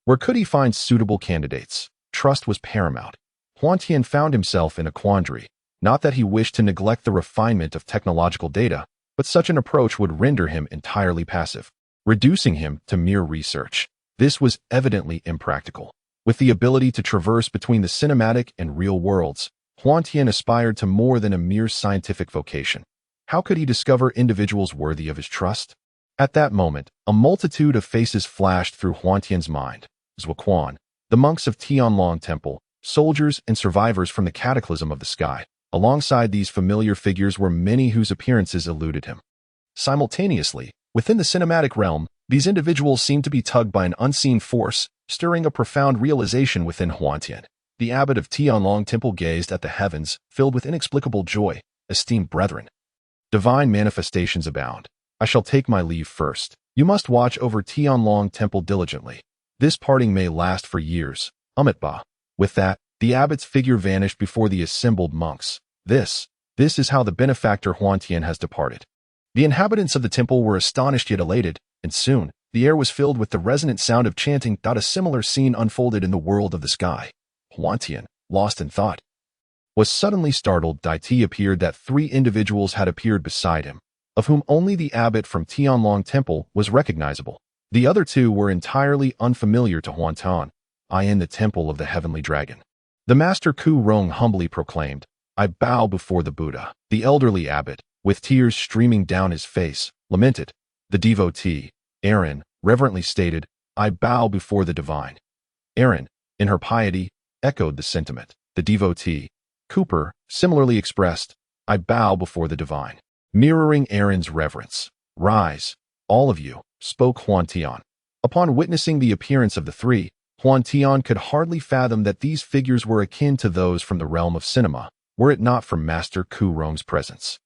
Where could he find suitable candidates? Trust was paramount. Huantian found himself in a quandary. Not that he wished to neglect the refinement of technological data, but such an approach would render him entirely passive, reducing him to mere research. This was evidently impractical. With the ability to traverse between the cinematic and real worlds, Huantian aspired to more than a mere scientific vocation. How could he discover individuals worthy of his trust? At that moment, a multitude of faces flashed through Huantian's mind. Zhuaquan, the monks of Tianlong Temple, soldiers and survivors from the cataclysm of the sky. Alongside these familiar figures were many whose appearances eluded him. Simultaneously, within the cinematic realm, these individuals seemed to be tugged by an unseen force, stirring a profound realization within Huantian. The abbot of Tianlong Temple gazed at the heavens, filled with inexplicable joy. Esteemed brethren, divine manifestations abound. I shall take my leave first. You must watch over Tianlong Temple diligently. This parting may last for years. Amitba. With that, the abbot's figure vanished before the assembled monks. This is how the benefactor Huantian has departed. The inhabitants of the temple were astonished yet elated, and soon, the air was filled with the resonant sound of chanting. A similar scene unfolded in the world of the sky. Huantian, lost in thought, was suddenly startled. It appeared that 3 individuals had appeared beside him, of whom only the abbot from Tianlong Temple was recognizable. The other 2 were entirely unfamiliar to Huantian. I am the temple of the heavenly dragon. The master Ku Rong humbly proclaimed, I bow before the Buddha. The elderly abbot, with tears streaming down his face, lamented. The devotee, Erin, reverently stated, I bow before the divine. Erin, in her piety, echoed the sentiment. The devotee, Cooper, similarly expressed, I bow before the divine. Mirroring Erin's reverence. Rise, all of you, spoke Huantian. Upon witnessing the appearance of the 3, Huantian could hardly fathom that these figures were akin to those from the realm of cinema, were it not for Master Ku Rong's presence.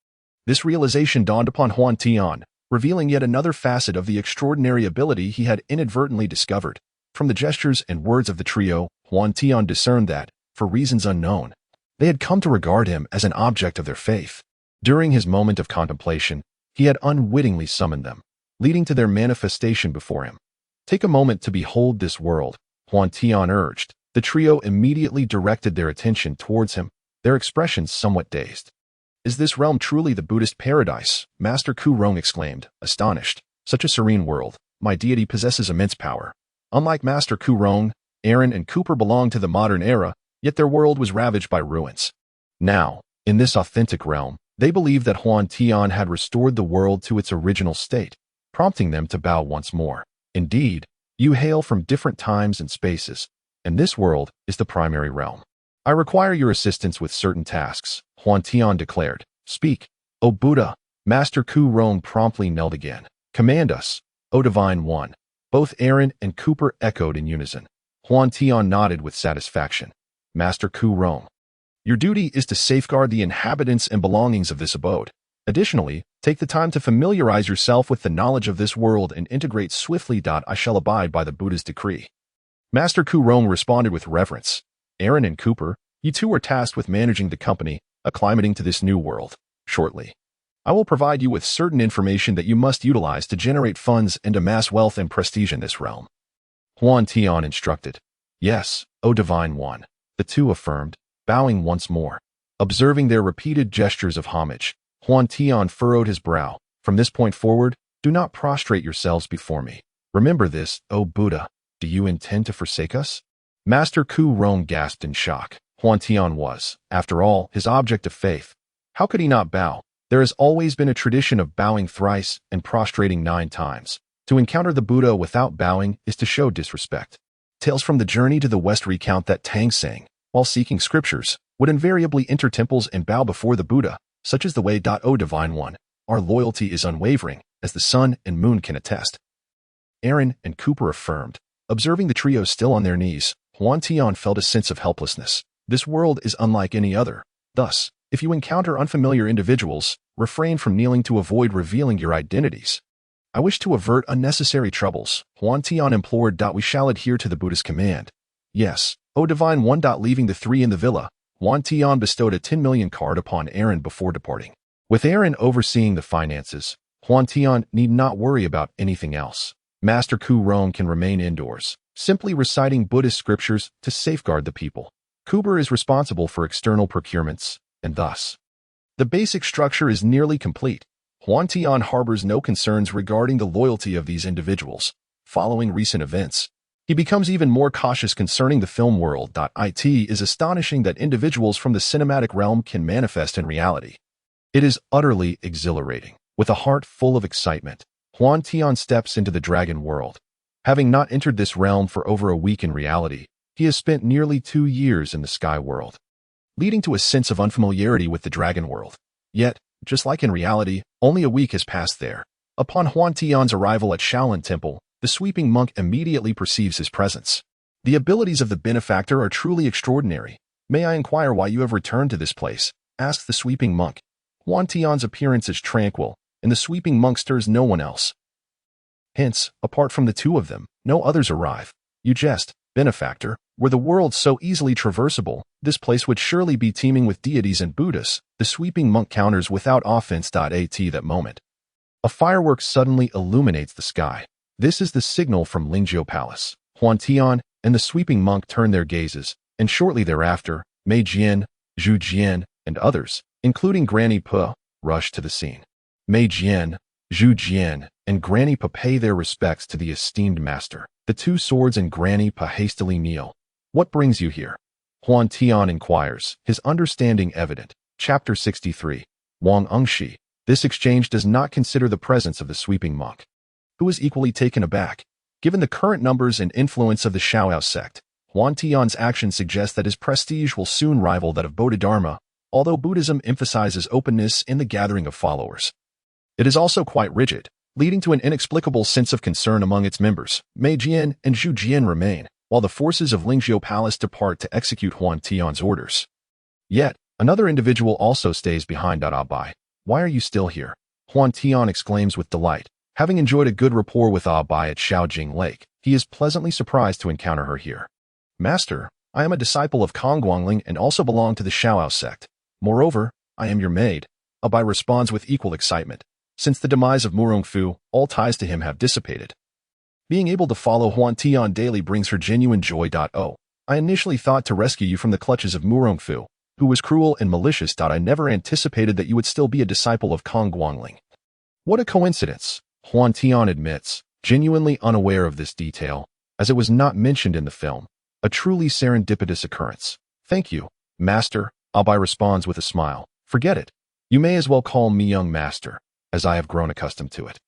This realization dawned upon Huantian, revealing yet another facet of the extraordinary ability he had inadvertently discovered. From the gestures and words of the trio, Huantian discerned that, for reasons unknown, they had come to regard him as an object of their faith. During his moment of contemplation, he had unwittingly summoned them, leading to their manifestation before him. Take a moment to behold this world, Huantian urged. The trio immediately directed their attention towards him, their expressions somewhat dazed. Is this realm truly the Buddhist paradise? Master Ku Rong exclaimed, astonished. Such a serene world. My deity possesses immense power. Unlike Master Ku Rong, Erin and Cooper belonged to the modern era, yet their world was ravaged by ruins. Now, in this authentic realm, they believed that Huantian had restored the world to its original state, prompting them to bow once more. Indeed, you hail from different times and spaces, and this world is the primary realm. I require your assistance with certain tasks, Huantian declared. Speak, O Buddha. Master Ku Rong promptly knelt again. Command us, O Divine One. Both Aaron and Cooper echoed in unison. Huantian nodded with satisfaction. Master Ku Rong, your duty is to safeguard the inhabitants and belongings of this abode. Additionally, take the time to familiarize yourself with the knowledge of this world and integrate swiftly. I shall abide by the Buddha's decree. Master Ku Rong responded with reverence. Aaron and Cooper, you two are tasked with managing the company, acclimating to this new world. Shortly, I will provide you with certain information that you must utilize to generate funds and amass wealth and prestige in this realm. Huantian instructed. Yes, O Divine One, the two affirmed, bowing once more. Observing their repeated gestures of homage, Huantian furrowed his brow. From this point forward, do not prostrate yourselves before me. Remember this, O Buddha. Do you intend to forsake us? Master Ku Rong gasped in shock. Huantian was, after all, his object of faith. How could he not bow? There has always been a tradition of bowing thrice and prostrating 9 times. To encounter the Buddha without bowing is to show disrespect. Tales from the journey to the West recount that Tang Sang, while seeking scriptures, would invariably enter temples and bow before the Buddha, such is the way. O Divine One, our loyalty is unwavering, as the sun and moon can attest. Aaron and Cooper affirmed. Observing the trio still on their knees, Huantian felt a sense of helplessness. This world is unlike any other. Thus, if you encounter unfamiliar individuals, refrain from kneeling to avoid revealing your identities. I wish to avert unnecessary troubles, Huantian implored. We shall adhere to the Buddha's command. Yes, O Divine One. Leaving the 3 in the villa, Huantian bestowed a 10 million card upon Aaron before departing. With Aaron overseeing the finances, Huantian need not worry about anything else. Master Ku Rong can remain indoors, simply reciting Buddhist scriptures to safeguard the people. Cooper is responsible for external procurements, and thus, the basic structure is nearly complete. Huantian harbors no concerns regarding the loyalty of these individuals. Following recent events, he becomes even more cautious concerning the film world. It is astonishing that individuals from the cinematic realm can manifest in reality. It is utterly exhilarating. With a heart full of excitement, Huantian steps into the dragon world. Having not entered this realm for over a week in reality, he has spent nearly 2 years in the sky world, leading to a sense of unfamiliarity with the dragon world. Yet, just like in reality, only a week has passed there. Upon Huantian's arrival at Shaolin Temple, the sweeping monk immediately perceives his presence. The abilities of the benefactor are truly extraordinary. May I inquire why you have returned to this place? Asked the sweeping monk. Huantian's appearance is tranquil, and the sweeping monk stirs no one else. Hence, apart from the 2 of them, no others arrive. You jest, benefactor. Were the world so easily traversable, this place would surely be teeming with deities and Buddhas. The sweeping monk counters without offense. At that moment, a firework suddenly illuminates the sky. This is the signal from Lingzhou Palace. Huantian and the sweeping monk turn their gazes, and shortly thereafter, Mei Jian, Zhu Jian, and others, including Granny Pa, rush to the scene. Mei Jian, Zhu Jian, and Granny Pa pay their respects to the esteemed master. The 2 swords and Granny Pa hastily kneel. What brings you here? Huantian inquires, his understanding evident. Chapter 63. Wang Engshi. This exchange does not consider the presence of the sweeping monk, who is equally taken aback. Given the current numbers and influence of the Shaoao sect, Huantian's action suggests that his prestige will soon rival that of Bodhidharma, although Buddhism emphasizes openness in the gathering of followers. It is also quite rigid, leading to an inexplicable sense of concern among its members. Mei Jian and Zhu Jian remain, while the forces of Lingzhou Palace depart to execute Huantian's orders. Yet, another individual also stays behind. Abai, why are you still here? Huantian exclaims with delight. Having enjoyed a good rapport with Abai at Shaojing Lake, he is pleasantly surprised to encounter her here. Master, I am a disciple of Kongguangling and also belong to the Shaoao sect. Moreover, I am your maid. Abai responds with equal excitement. Since the demise of Murongfu, all ties to him have dissipated. Being able to follow Huantian daily brings her genuine joy. I initially thought to rescue you from the clutches of Murongfu, who was cruel and malicious. I never anticipated that you would still be a disciple of Kongguangling. What a coincidence, Huantian admits, genuinely unaware of this detail, as it was not mentioned in the film. A truly serendipitous occurrence. Thank you, Master, Abai responds with a smile. Forget it. You may as well call me young master, as I have grown accustomed to it.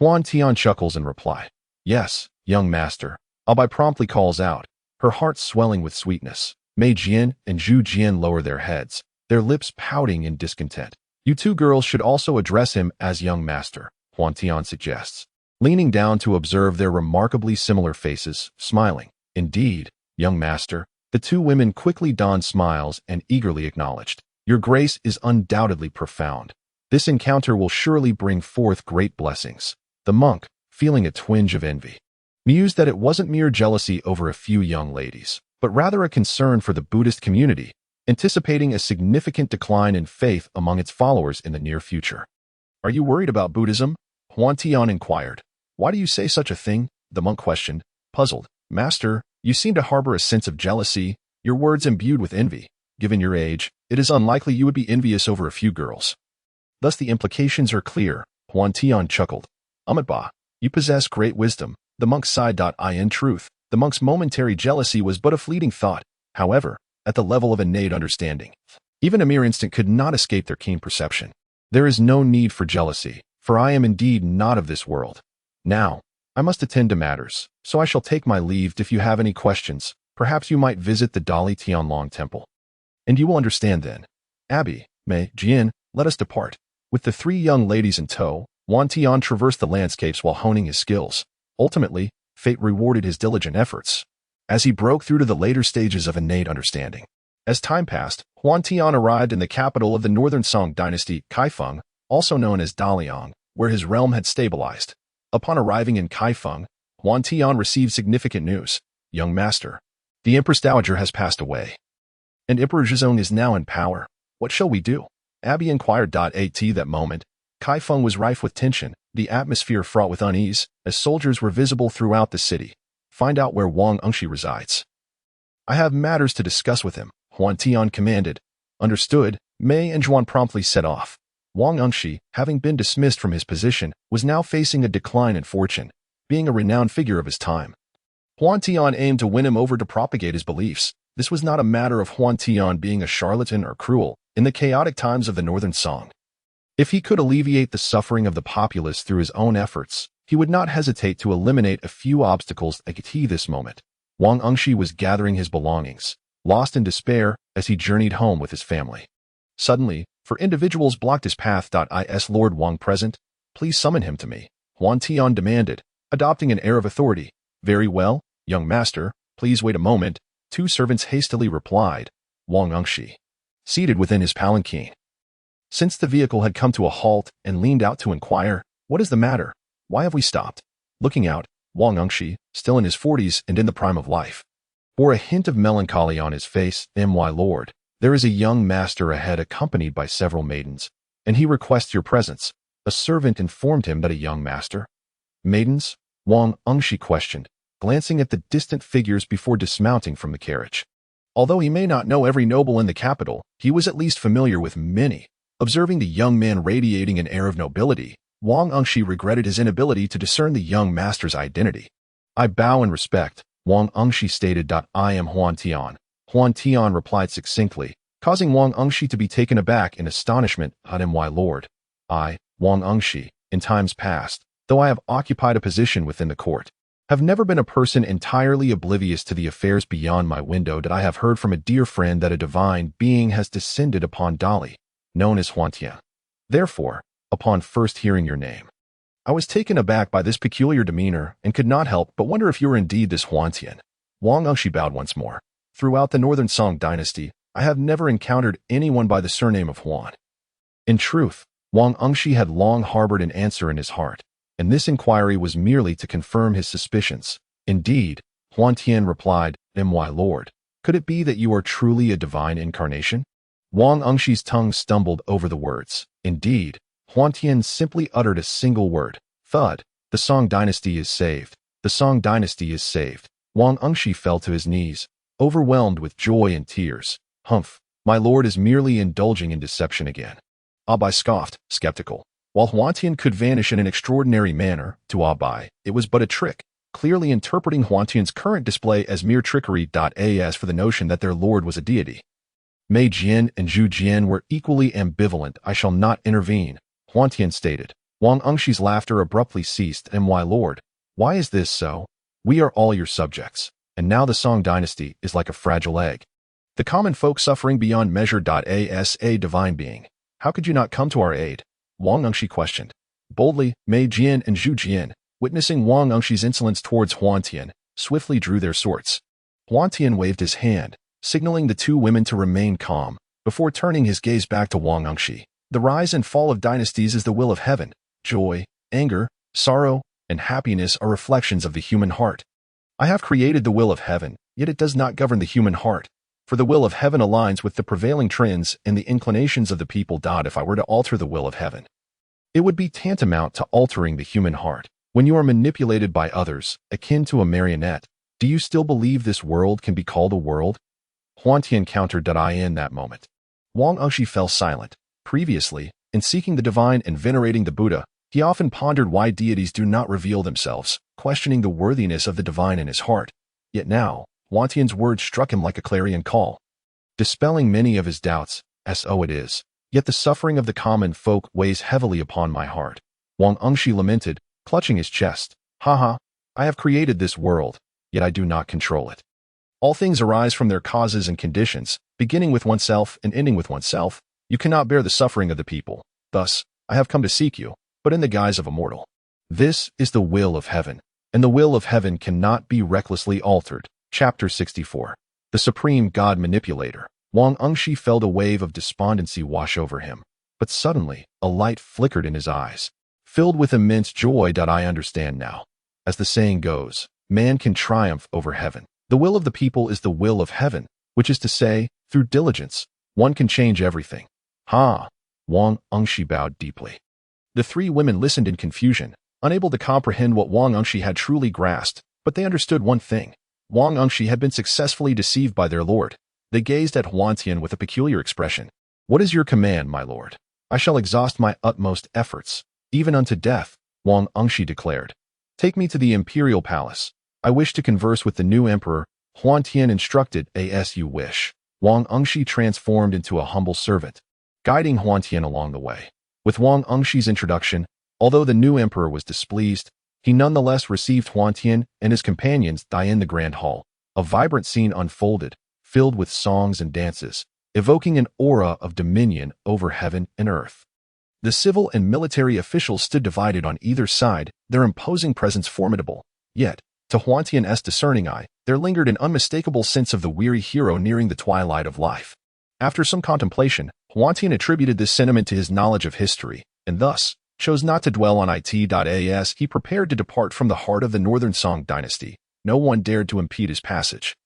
Huantian chuckles in reply. Yes, young master. Abai promptly calls out, her heart swelling with sweetness. Mei Jian and Zhu Jian lower their heads, their lips pouting in discontent. You two girls should also address him as young master, Huantian suggests, leaning down to observe their remarkably similar faces, smiling. Indeed, young master. The two women quickly donned smiles and eagerly acknowledged. Your grace is undoubtedly profound. This encounter will surely bring forth great blessings. The monk, feeling a twinge of envy, mused that it wasn't mere jealousy over a few young ladies, but rather a concern for the Buddhist community, anticipating a significant decline in faith among its followers in the near future. Are you worried about Buddhism? Huantian inquired. Why do you say such a thing? The monk questioned, puzzled. Master, you seem to harbor a sense of jealousy, your words imbued with envy. Given your age, it is unlikely you would be envious over a few girls. Thus the implications are clear. Huantian chuckled. Amitba, you possess great wisdom. The monk sighed. In truth, the monk's momentary jealousy was but a fleeting thought. However, at the level of innate understanding, even a mere instant could not escape their keen perception. There is no need for jealousy, for I am indeed not of this world. Now, I must attend to matters, so I shall take my leave. If you have any questions, perhaps you might visit the Dali Tianlong temple. And you will understand then. Abby, Mei, Jian, let us depart. With the three young ladies in tow, Huantian traversed the landscapes while honing his skills. Ultimately, fate rewarded his diligent efforts, as he broke through to the later stages of innate understanding. As time passed, Huantian arrived in the capital of the Northern Song dynasty, Kaifeng, also known as Daliang, where his realm had stabilized. Upon arriving in Kaifeng, Huantian received significant news. Young master, the Empress Dowager has passed away, and Emperor Zhizong is now in power. What shall we do? Abby inquired. At that moment, Kaifeng was rife with tension, the atmosphere fraught with unease, as soldiers were visible throughout the city. Find out where Wang Engshi resides. I have matters to discuss with him, Huantian commanded. Understood. Mei and Zhuan promptly set off. Wang Engshi, having been dismissed from his position, was now facing a decline in fortune, being a renowned figure of his time. Huantian aimed to win him over to propagate his beliefs. This was not a matter of Huantian being a charlatan or cruel in the chaotic times of the Northern Song. If he could alleviate the suffering of the populace through his own efforts, he would not hesitate to eliminate a few obstacles at this moment. Wang Engshi was gathering his belongings, lost in despair as he journeyed home with his family. Suddenly, for individuals blocked his path. Is Lord Wang present? Please summon him to me, Huantian demanded, adopting an air of authority. Very well, young master, please wait a moment, two servants hastily replied. Wang Engshi, seated within his palanquin, since the vehicle had come to a halt, and leaned out to inquire, what is the matter? Why have we stopped? Looking out, Wang Engshi, still in his 40s and in the prime of life, bore a hint of melancholy on his face. My lord, there is a young master ahead accompanied by several maidens, and he requests your presence. A servant informed him that a young master. Maidens? Wang Engshi questioned, glancing at the distant figures before dismounting from the carriage. Although he may not know every noble in the capital, he was at least familiar with many. Observing the young man radiating an air of nobility, Wang Engshi regretted his inability to discern the young master's identity. I bow in respect, Wang Engshi stated. I am Huantian. Huantian replied succinctly, causing Wang Engshi to be taken aback in astonishment. My lord. I, Wang Engshi, in times past, though I have occupied a position within the court, have never been a person entirely oblivious to the affairs beyond my window. I have heard from a dear friend that a divine being has descended upon Dali, known as Huantian. Therefore, upon first hearing your name, I was taken aback by this peculiar demeanor and could not help but wonder if you were indeed this Huantian. Wang Engshi bowed once more. Throughout the Northern Song dynasty, I have never encountered anyone by the surname of Huan. In truth, Wang Engshi had long harbored an answer in his heart, and this inquiry was merely to confirm his suspicions. Indeed, Huantian replied, My lord, could it be that you are truly a divine incarnation? Wang Engshi's tongue stumbled over the words. Indeed, Huantian simply uttered a single word. Thud. The Song dynasty is saved. The Song dynasty is saved. Wang Engshi fell to his knees, overwhelmed with joy and tears. Humph, my lord is merely indulging in deception again. Abai scoffed, skeptical. While Huantian could vanish in an extraordinary manner, to Abai, it was but a trick, clearly interpreting Huantian's current display as mere trickery. As for the notion that their lord was a deity, Mei Jian and Zhu Jian were equally ambivalent. I shall not intervene, Huantian stated. Wang Engshi's laughter abruptly ceased. And why, Lord? Why is this so? We are all your subjects, and now the Song dynasty is like a fragile egg. The common folk suffering beyond measure. As a divine being, how could you not come to our aid? Wang Engshi questioned. Boldly, Mei Jian and Zhu Jian, witnessing Wang Engshi's insolence towards Huantian, swiftly drew their swords. Huantian waved his hand, signaling the two women to remain calm, before turning his gaze back to Wang Engshi. The rise and fall of dynasties is the will of heaven. Joy, anger, sorrow, and happiness are reflections of the human heart. I have created the will of heaven, yet it does not govern the human heart. For the will of heaven aligns with the prevailing trends and the inclinations of the people. If I were to alter the will of heaven, it would be tantamount to altering the human heart. When you are manipulated by others, akin to a marionette, do you still believe this world can be called a world? Huantian countered. In that moment, Wang Engshi fell silent. Previously, in seeking the divine and venerating the Buddha, he often pondered why deities do not reveal themselves, questioning the worthiness of the divine in his heart. Yet now, Huantian's words struck him like a clarion call, dispelling many of his doubts. So it is. Yet the suffering of the common folk weighs heavily upon my heart. Wang Engshi lamented, clutching his chest. I have created this world, yet I do not control it. All things arise from their causes and conditions, beginning with oneself and ending with oneself. You cannot bear the suffering of the people. Thus, I have come to seek you, but in the guise of a mortal. This is the will of heaven, and the will of heaven cannot be recklessly altered. Chapter 64. The Supreme God Manipulator. Wang Engshi felt a wave of despondency wash over him, but suddenly, a light flickered in his eyes. Filled with immense joy. I understand now. As the saying goes, man can triumph over heaven. The will of the people is the will of heaven, which is to say, through diligence, one can change everything. Wang Engshi bowed deeply. The three women listened in confusion, unable to comprehend what Wang Engshi had truly grasped, but they understood one thing. Wang Engshi had been successfully deceived by their lord. They gazed at Huantian with a peculiar expression. What is your command, my lord? I shall exhaust my utmost efforts, even unto death, Wang Engshi declared. Take me to the imperial palace. I wish to converse with the new emperor. Huantian instructed. As you wish. Wang Engshi transformed into a humble servant, guiding Huantian along the way. With Wang Engshi's introduction, although the new emperor was displeased, he nonetheless received Huantian and his companions in the grand hall. A vibrant scene unfolded, filled with songs and dances, evoking an aura of dominion over heaven and earth. The civil and military officials stood divided on either side, their imposing presence formidable. Yet, to Huantian's discerning eye, there lingered an unmistakable sense of the weary hero nearing the twilight of life. After some contemplation, Huantian attributed this sentiment to his knowledge of history, and thus chose not to dwell on it. As he prepared to depart from the heart of the Northern Song dynasty, no one dared to impede his passage,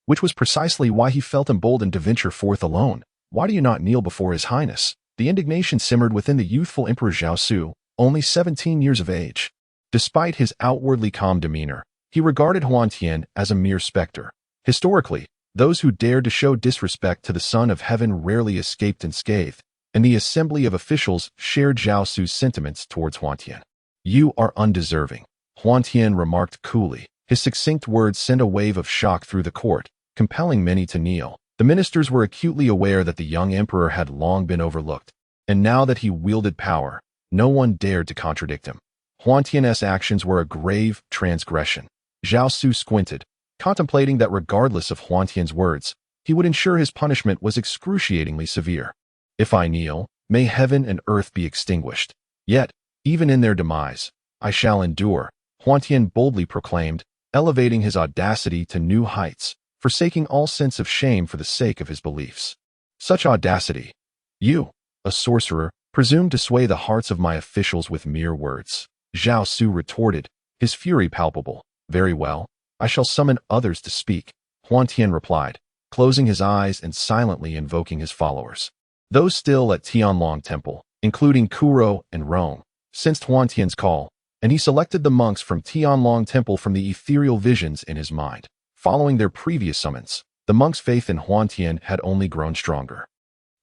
which was precisely why he felt emboldened to venture forth alone. Why do you not kneel before His Highness? The indignation simmered within the youthful Emperor Zhaosu, only 17 years of age. Despite his outwardly calm demeanor, he regarded Huantian as a mere specter. Historically, those who dared to show disrespect to the Son of Heaven rarely escaped unscathed, and the assembly of officials shared Zhaosu's sentiments towards Huantian. You are undeserving, Huantian remarked coolly. His succinct words sent a wave of shock through the court, compelling many to kneel. The ministers were acutely aware that the young emperor had long been overlooked, and now that he wielded power, no one dared to contradict him. Huantian's actions were a grave transgression. Zhaosu squinted, contemplating that regardless of Huantian's words, he would ensure his punishment was excruciatingly severe. If I kneel, may heaven and earth be extinguished. Yet, even in their demise, I shall endure, Huantian boldly proclaimed, elevating his audacity to new heights, forsaking all sense of shame for the sake of his beliefs. Such audacity! You, a sorcerer, presume to sway the hearts of my officials with mere words. Zhaosu retorted, his fury palpable. Very well, I shall summon others to speak, Huantian replied, closing his eyes and silently invoking his followers. Those still at Tianlong Temple, including Kuro and Rome, sensed Huantian's call, and he selected the monks from Tianlong Temple from the ethereal visions in his mind. Following their previous summons, the monks' faith in Huantian had only grown stronger.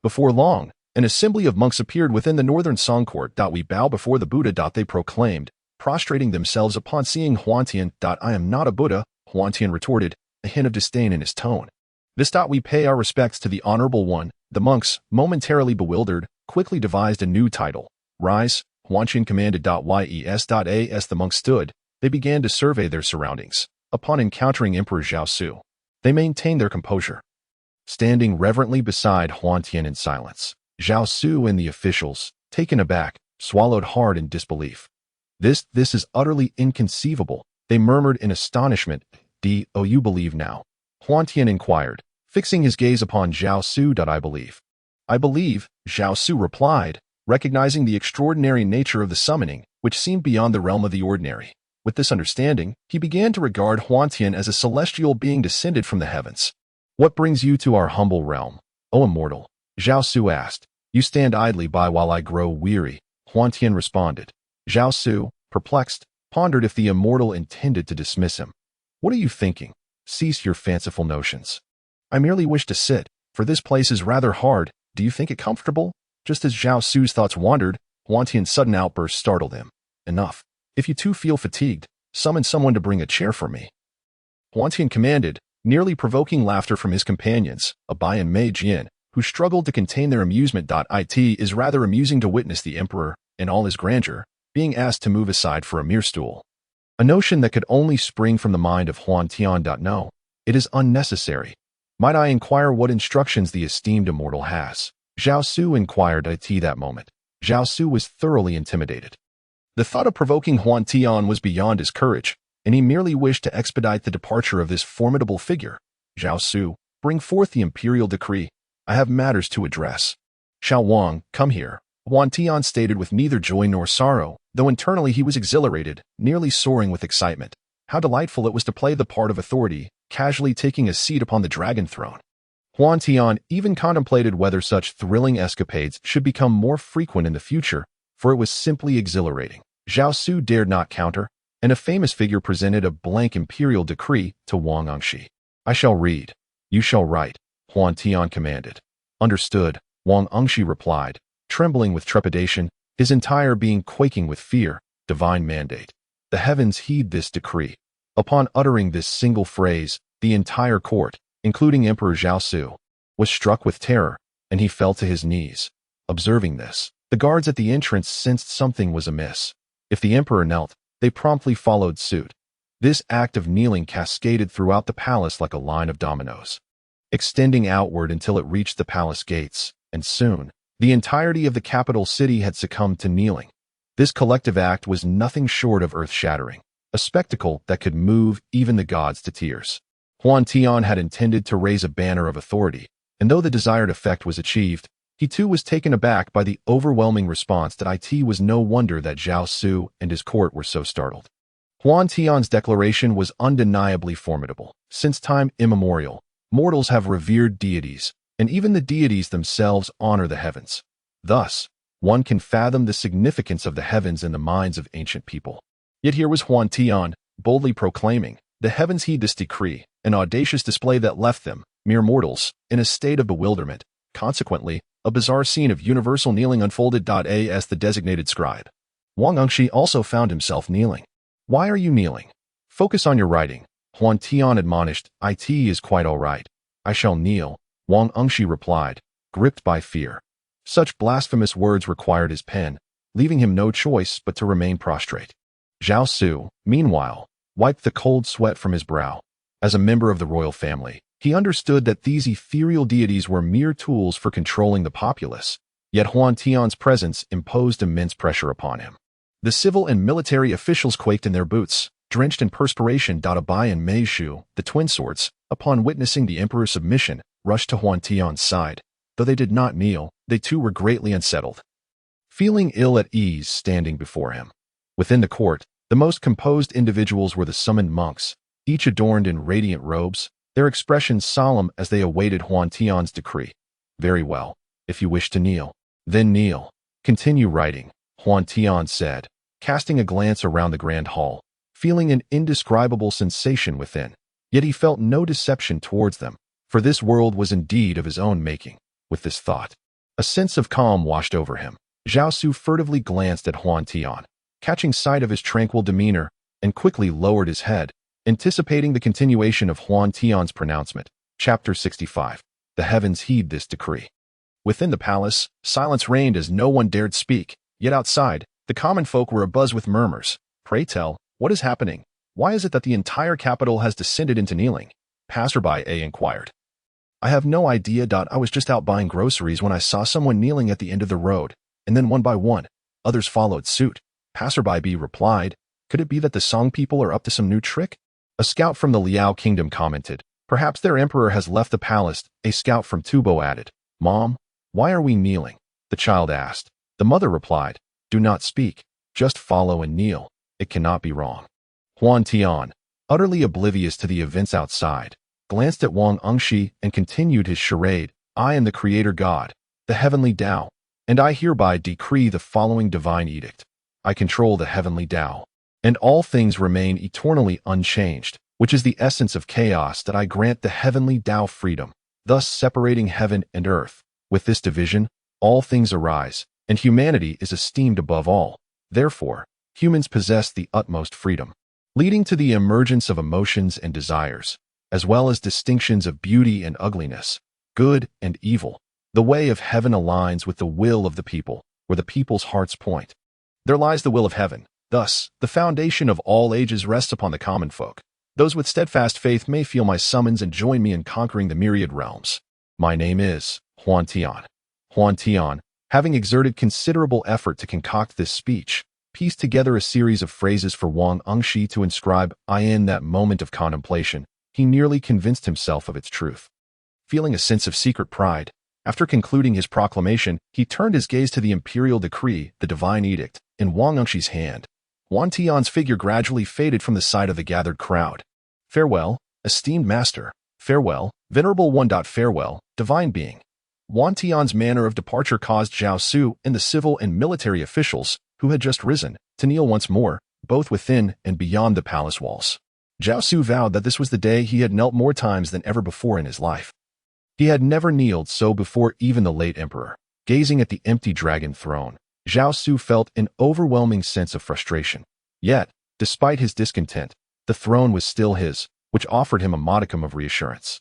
Before long, an assembly of monks appeared within the northern Song court. We bow before the Buddha. They proclaimed, prostrating themselves upon seeing Huantian. I am not a Buddha, Huantian retorted, a hint of disdain in his tone. This. We pay our respects to the Honorable One. The monks, momentarily bewildered, quickly devised a new title. Rise, Huantian commanded. Yes, the monks stood. They began to survey their surroundings. Upon encountering Emperor Zhao Su, they maintained their composure, standing reverently beside Huantian in silence. Zhao Su and the officials, taken aback, swallowed hard in disbelief. This is utterly inconceivable, they murmured in astonishment. Do you believe now? Huantian inquired, fixing his gaze upon Zhao Su. I believe, Zhao Su replied, recognizing the extraordinary nature of the summoning, which seemed beyond the realm of the ordinary. With this understanding, he began to regard Huantian as a celestial being descended from the heavens. What brings you to our humble realm, O immortal? Zhao Su asked. You stand idly by while I grow weary, Huantian responded. Zhao Su, perplexed, pondered if the immortal intended to dismiss him. What are you thinking? Cease your fanciful notions. I merely wish to sit, for this place is rather hard. Do you think it comfortable? Just as Zhao Su's thoughts wandered, Huantian's sudden outburst startled him. Enough. If you too feel fatigued, summon someone to bring a chair for me. Huantian commanded, nearly provoking laughter from his companions, Abai and Mei Jian, who struggled to contain their amusement. It is rather amusing to witness the emperor, in all his grandeur, being asked to move aside for a mere stool. A notion that could only spring from the mind of Huantian. No, it is unnecessary. Might I inquire what instructions the esteemed immortal has? Zhao Su inquired at that moment. Zhao Su was thoroughly intimidated. The thought of provoking Huantian was beyond his courage, and he merely wished to expedite the departure of this formidable figure. Zhao Su, bring forth the imperial decree. I have matters to address. Xiao Wang, come here. Huantian stated with neither joy nor sorrow, though internally he was exhilarated, nearly soaring with excitement. How delightful it was to play the part of authority, casually taking a seat upon the dragon throne. Huantian even contemplated whether such thrilling escapades should become more frequent in the future, for it was simply exhilarating. Zhao Su dared not counter, and a famous figure presented a blank imperial decree to Wang Angshi. I shall read. You shall write, Huantian commanded. Understood, Wang Angshi replied, trembling with trepidation, his entire being quaking with fear. Divine mandate. The heavens heed this decree. Upon uttering this single phrase, the entire court, including Emperor Zhao Su, was struck with terror, and he fell to his knees. Observing this, the guards at the entrance sensed something was amiss. If the emperor knelt, they promptly followed suit. This act of kneeling cascaded throughout the palace like a line of dominoes, extending outward until it reached the palace gates, and soon, the entirety of the capital city had succumbed to kneeling. This collective act was nothing short of earth-shattering, a spectacle that could move even the gods to tears. Huantian had intended to raise a banner of authority, and though the desired effect was achieved, he too was taken aback by the overwhelming response. It was no wonder that Zhao Su and his court were so startled. Huantian's declaration was undeniably formidable. Since time immemorial, mortals have revered deities, and even the deities themselves honor the heavens. Thus, one can fathom the significance of the heavens in the minds of ancient people. Yet here was Huantian, boldly proclaiming, the heavens heed this decree, an audacious display that left them, mere mortals, in a state of bewilderment. Consequently, a bizarre scene of universal kneeling unfolded. As the designated scribe, Wang Angshi also found himself kneeling. Why are you kneeling? Focus on your writing, Huantian admonished. It is quite all right. I shall kneel, Wang Angshi replied, gripped by fear. Such blasphemous words required his pen, leaving him no choice but to remain prostrate. Zhao Su, meanwhile, wiped the cold sweat from his brow. As a member of the royal family, he understood that these ethereal deities were mere tools for controlling the populace, yet Huantian's presence imposed immense pressure upon him. The civil and military officials quaked in their boots, drenched in perspiration. Abai and Mei Zhu, the twin swords, upon witnessing the emperor's submission, rushed to Huantian's side. Though they did not kneel, they too were greatly unsettled, feeling ill at ease standing before him. Within the court, the most composed individuals were the summoned monks, each adorned in radiant robes, their expressions solemn as they awaited Huantian's decree. Very well. If you wish to kneel, then kneel. Continue writing, Huantian said, casting a glance around the grand hall, feeling an indescribable sensation within. Yet he felt no deception towards them, for this world was indeed of his own making. With this thought, a sense of calm washed over him. Zhao Su furtively glanced at Huantian, catching sight of his tranquil demeanor, and quickly lowered his head, anticipating the continuation of Huantian's pronouncement. Chapter 65. The heavens heed this decree. Within the palace, silence reigned as no one dared speak, yet outside, The common folk were abuzz with murmurs. "Pray tell, what is happening? Why is it that the entire capital has descended into kneeling?" Passerby A inquired. "I have no idea. I was just out buying groceries when I saw someone kneeling at the end of the road, and then one by one, others followed suit." Passerby B replied, "Could it be that the Song people are up to some new trick?" A scout from the Liao kingdom commented, "Perhaps their emperor has left the palace." A scout from Tubo added, "Mom, why are we kneeling?" the child asked. The mother replied, "Do not speak, just follow and kneel. It cannot be wrong." Huantian, utterly oblivious to the events outside, glanced at Wang Engshi and continued his charade. "I am the creator god, the heavenly Tao, and I hereby decree the following divine edict. I control the heavenly Tao, and all things remain eternally unchanged, which is the essence of chaos, that I grant the heavenly Tao freedom, thus separating heaven and earth. With this division, all things arise, and humanity is esteemed above all. Therefore, humans possess the utmost freedom, leading to the emergence of emotions and desires, as well as distinctions of beauty and ugliness, good and evil. The way of heaven aligns with the will of the people, where the people's hearts point. There lies the will of heaven. Thus, the foundation of all ages rests upon the common folk. Those with steadfast faith may feel my summons and join me in conquering the myriad realms. My name is Huantian." Huantian, having exerted considerable effort to concoct this speech, pieced together a series of phrases for Wang Engshi to inscribe. In that moment of contemplation, he nearly convinced himself of its truth. Feeling a sense of secret pride, after concluding his proclamation, he turned his gaze to the imperial decree, the divine edict, in Wang Engshi's hand. Huantian's figure gradually faded from the sight of the gathered crowd. "Farewell, esteemed master. Farewell, venerable one. Farewell, divine being." Huantian's manner of departure caused Zhao Su and the civil and military officials, who had just risen, to kneel once more, both within and beyond the palace walls. Zhao Su vowed that this was the day he had knelt more times than ever before in his life. He had never kneeled so before. Even the late emperor, gazing at the empty dragon throne, Zhao Su felt an overwhelming sense of frustration. Yet, despite his discontent, the throne was still his, which offered him a modicum of reassurance.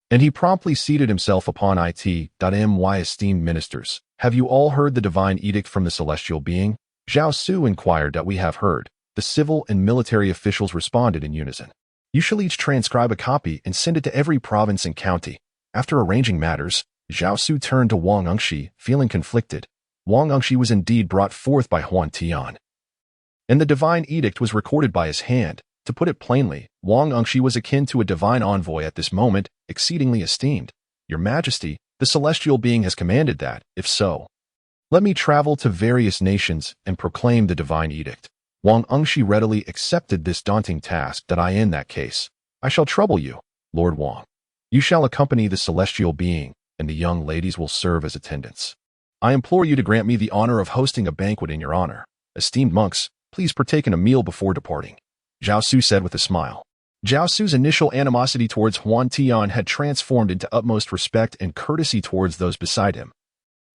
And he promptly seated himself upon it. My esteemed ministers, have you all heard the divine edict from the celestial being? Zhao Su inquired. "We have heard." The civil and military officials responded in unison. "You shall each transcribe a copy and send it to every province and county." After arranging matters, Zhao Su turned to Wang Engshi, feeling conflicted. Wang Engshi was indeed brought forth by Huantian, and the divine edict was recorded by his hand. To put it plainly, Wang Engshi was akin to a divine envoy at this moment, exceedingly esteemed. "Your Majesty, the celestial being has commanded that, if so, let me travel to various nations and proclaim the divine edict." Wang Engshi readily accepted this daunting task. In that case, I shall trouble you, Lord Wang. You shall accompany the celestial being, and the young ladies will serve as attendants. I implore you to grant me the honor of hosting a banquet in your honor. Esteemed monks, please partake in a meal before departing," Zhao Su said with a smile. Zhao Su's initial animosity towards Huantian had transformed into utmost respect and courtesy towards those beside him,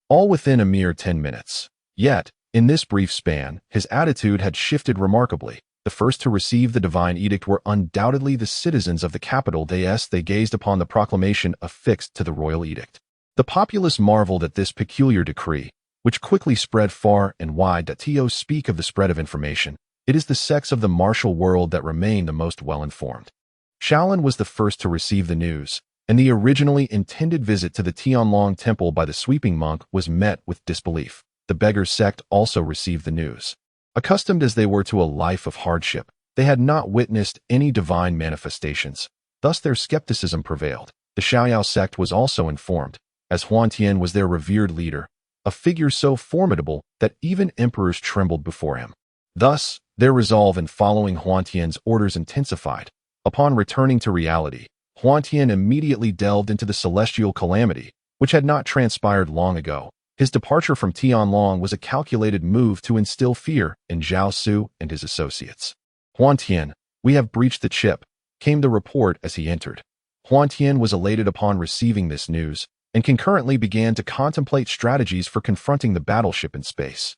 all within a mere 10 minutes. Yet, in this brief span, his attitude had shifted remarkably. The first to receive the divine edict were undoubtedly the citizens of the capital. They gazed upon the proclamation affixed to the royal edict. The populace marveled at this peculiar decree, which quickly spread far and wide. To speak of the spread of information, it is the sects of the martial world that remain the most well-informed. Shaolin was the first to receive the news, and the originally intended visit to the Tianlong temple by the sweeping monk was met with disbelief. The beggar sect also received the news. Accustomed as they were to a life of hardship, they had not witnessed any divine manifestations. Thus their skepticism prevailed. The Xiaoyao sect was also informed, as Huantian was their revered leader, a figure so formidable that even emperors trembled before him. Thus, their resolve in following Huantian's orders intensified. Upon returning to reality, Huantian immediately delved into the celestial calamity, which had not transpired long ago. His departure from Tianlong was a calculated move to instill fear in Zhao Su and his associates. "Huantian, we have breached the chip," came the report as he entered. Huantian was elated upon receiving this news, and concurrently began to contemplate strategies for confronting the battleship in space.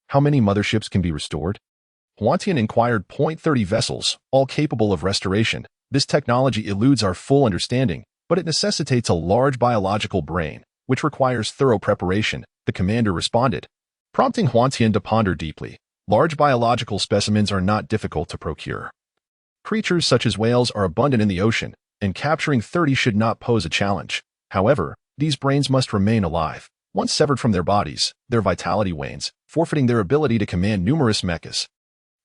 "How many motherships can be restored?" Huantian inquired. "30 vessels, all capable of restoration. This technology eludes our full understanding, but it necessitates a large biological brain, which requires thorough preparation," the commander responded, prompting Huantian to ponder deeply. Large biological specimens are not difficult to procure. Creatures such as whales are abundant in the ocean, and capturing 30 should not pose a challenge. However, these brains must remain alive. Once severed from their bodies, their vitality wanes, forfeiting their ability to command numerous mechas.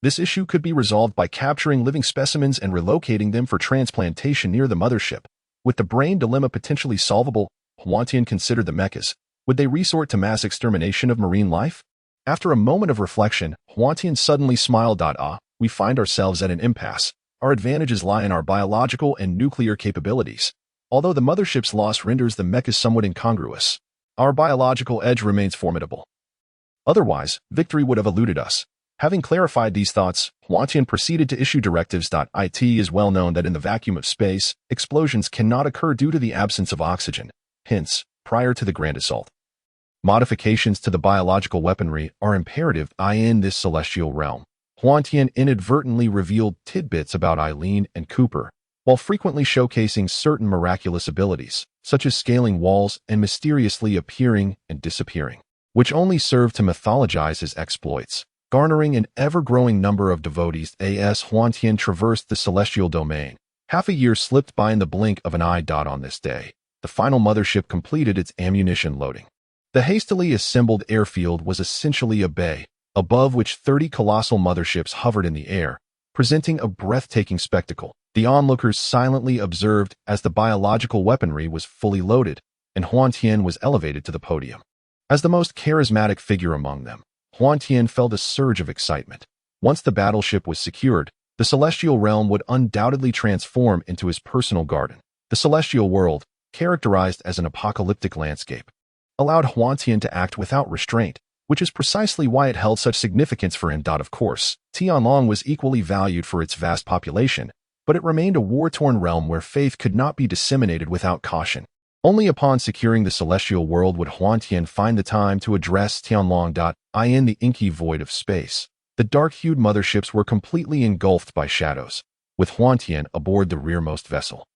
This issue could be resolved by capturing living specimens and relocating them for transplantation near the mothership. With the brain dilemma potentially solvable, Huantian considered the mechas. Would they resort to mass extermination of marine life? After a moment of reflection, Huantian suddenly smiled. We find ourselves at an impasse. Our advantages lie in our biological and nuclear capabilities. Although the mothership's loss renders the mechas somewhat incongruous, our biological edge remains formidable. Otherwise, victory would have eluded us. Having clarified these thoughts, Huantian proceeded to issue directives. It is well known that in the vacuum of space, explosions cannot occur due to the absence of oxygen. Hence, prior to the grand assault, modifications to the biological weaponry are imperative in this celestial realm. Huantian inadvertently revealed tidbits about Eileen and Cooper, while frequently showcasing certain miraculous abilities, such as scaling walls and mysteriously appearing and disappearing, which only served to mythologize his exploits. Garnering an ever-growing number of devotees as Huantian traversed the celestial domain. Half a year slipped by in the blink of an eye. On this day, the final mothership completed its ammunition loading. The hastily assembled airfield was essentially a bay, above which 30 colossal motherships hovered in the air, presenting a breathtaking spectacle. The onlookers silently observed as the biological weaponry was fully loaded, and Huantian was elevated to the podium. As the most charismatic figure among them, Huantian felt a surge of excitement. Once the battleship was secured, the celestial realm would undoubtedly transform into his personal garden. The celestial world, characterized as an apocalyptic landscape, allowed Huantian to act without restraint, which is precisely why it held such significance for him. Of course, Tianlong was equally valued for its vast population, but it remained a war-torn realm where faith could not be disseminated without caution. Only upon securing the celestial world would Huantian find the time to address Tianlong. In the inky void of space, the dark-hued motherships were completely engulfed by shadows, with Huantian aboard the rearmost vessel.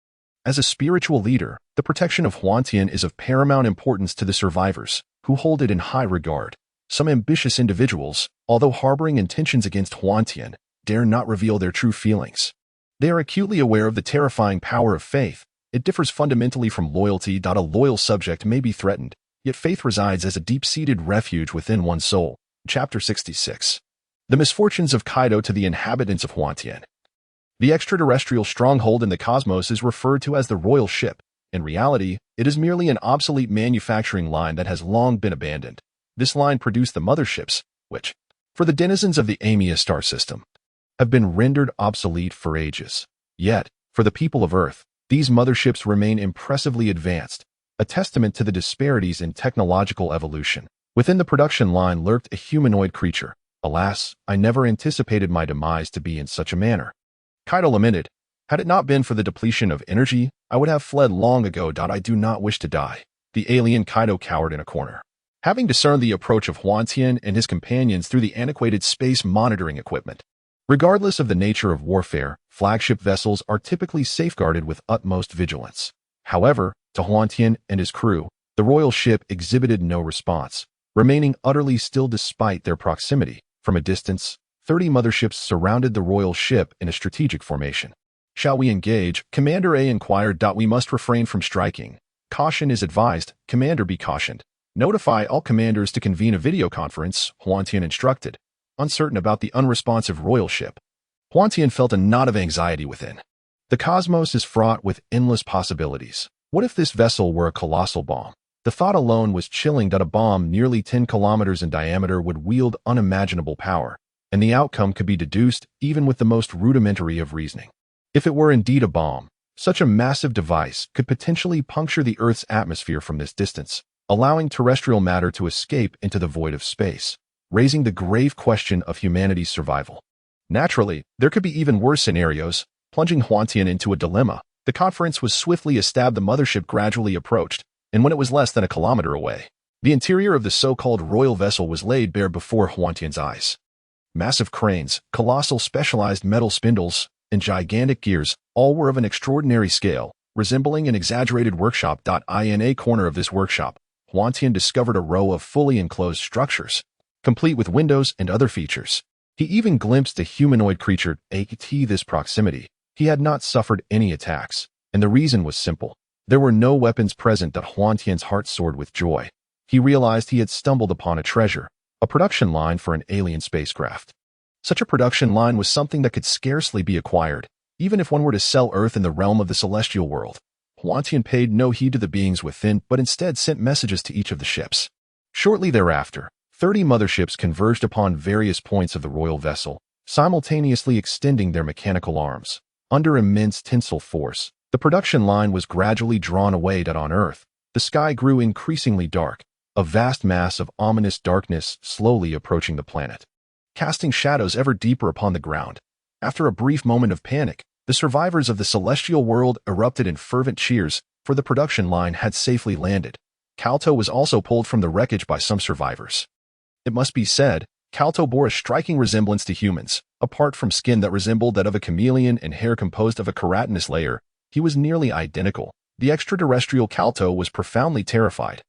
As a spiritual leader, the protection of Huantian is of paramount importance to the survivors, who hold it in high regard. Some ambitious individuals, although harboring intentions against Huantian, dare not reveal their true feelings. They are acutely aware of the terrifying power of faith. It differs fundamentally from loyalty. A loyal subject may be threatened, yet faith resides as a deep-seated refuge within one's soul. Chapter 66. The misfortunes of Kaido to the inhabitants of Huantian. The extraterrestrial stronghold in the cosmos is referred to as the Royal Ship. In reality, it is merely an obsolete manufacturing line that has long been abandoned. This line produced the motherships, which, for the denizens of the Amia star system, have been rendered obsolete for ages. Yet, for the people of Earth, these motherships remain impressively advanced, a testament to the disparities in technological evolution. Within the production line lurked a humanoid creature. Alas, I never anticipated my demise to be in such a manner. Kaido lamented, had it not been for the depletion of energy, I would have fled long ago. I do not wish to die. The alien Kaido cowered in a corner. Having discerned the approach of Huantian and his companions through the antiquated space monitoring equipment. Regardless of the nature of warfare, flagship vessels are typically safeguarded with utmost vigilance. However, to Huantian and his crew, the royal ship exhibited no response, remaining utterly still despite their proximity. From a distance, 30 motherships surrounded the royal ship in a strategic formation. Shall we engage? Commander A inquired. We must refrain from striking. Caution is advised. Commander, be cautioned. Notify all commanders to convene a video conference, Huantian instructed, uncertain about the unresponsive royal ship. Huantian felt a knot of anxiety within. The cosmos is fraught with endless possibilities. What if this vessel were a colossal bomb? The thought alone was chilling. A bomb nearly 10 kilometers in diameter would wield unimaginable power, and the outcome could be deduced even with the most rudimentary of reasoning. If it were indeed a bomb, such a massive device could potentially puncture the Earth's atmosphere from this distance, allowing terrestrial matter to escape into the void of space, raising the grave question of humanity's survival. Naturally, there could be even worse scenarios, plunging Huantian into a dilemma. The conference was swiftly established. The mothership gradually approached, and when it was less than a kilometer away, the interior of the so-called royal vessel was laid bare before Huantian's eyes. Massive cranes, colossal specialized metal spindles, and gigantic gears, all were of an extraordinary scale, resembling an exaggerated workshop. In a corner of this workshop, Huantian discovered a row of fully enclosed structures, complete with windows and other features. He even glimpsed a humanoid creature. At this proximity, he had not suffered any attacks, and the reason was simple. There were no weapons present. Huantian's heart soared with joy. He realized he had stumbled upon a treasure, a production line for an alien spacecraft. Such a production line was something that could scarcely be acquired, even if one were to sell Earth in the realm of the celestial world. Huantian paid no heed to the beings within, but instead sent messages to each of the ships. Shortly thereafter, 30 motherships converged upon various points of the royal vessel, simultaneously extending their mechanical arms. Under immense tensile force, the production line was gradually drawn away. On Earth, the sky grew increasingly dark, a vast mass of ominous darkness slowly approaching the planet, casting shadows ever deeper upon the ground. After a brief moment of panic, the survivors of the celestial world erupted in fervent cheers, for the production line had safely landed. Calto was also pulled from the wreckage by some survivors. It must be said, Calto bore a striking resemblance to humans. Apart from skin that resembled that of a chameleon and hair composed of a keratinous layer, he was nearly identical. The extraterrestrial Calto was profoundly terrified.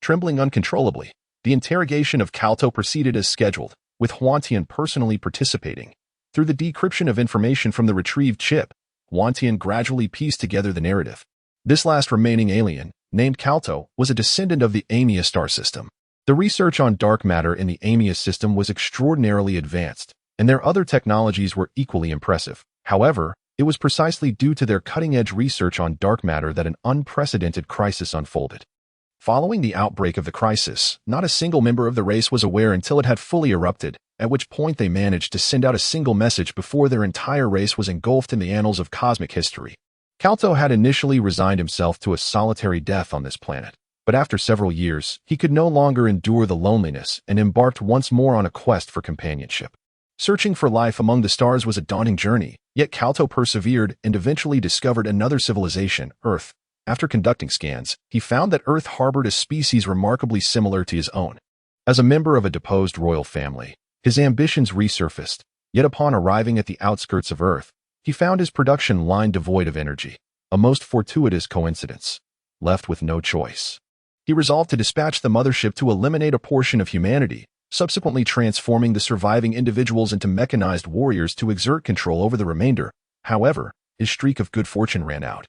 Trembling uncontrollably, the interrogation of Calto proceeded as scheduled, with Huantian personally participating. Through the decryption of information from the retrieved chip, Huantian gradually pieced together the narrative. This last remaining alien, named Calto, was a descendant of the Amia star system. The research on dark matter in the Amia system was extraordinarily advanced, and their other technologies were equally impressive. However, it was precisely due to their cutting-edge research on dark matter that an unprecedented crisis unfolded. Following the outbreak of the crisis, not a single member of the race was aware until it had fully erupted, at which point they managed to send out a single message before their entire race was engulfed in the annals of cosmic history. Calto had initially resigned himself to a solitary death on this planet, but after several years, he could no longer endure the loneliness and embarked once more on a quest for companionship. Searching for life among the stars was a daunting journey, yet Calto persevered and eventually discovered another civilization, Earth. After conducting scans, he found that Earth harbored a species remarkably similar to his own. As a member of a deposed royal family, his ambitions resurfaced, yet upon arriving at the outskirts of Earth, he found his production line devoid of energy, a most fortuitous coincidence. Left with no choice, he resolved to dispatch the mothership to eliminate a portion of humanity, subsequently transforming the surviving individuals into mechanized warriors to exert control over the remainder. However, his streak of good fortune ran out,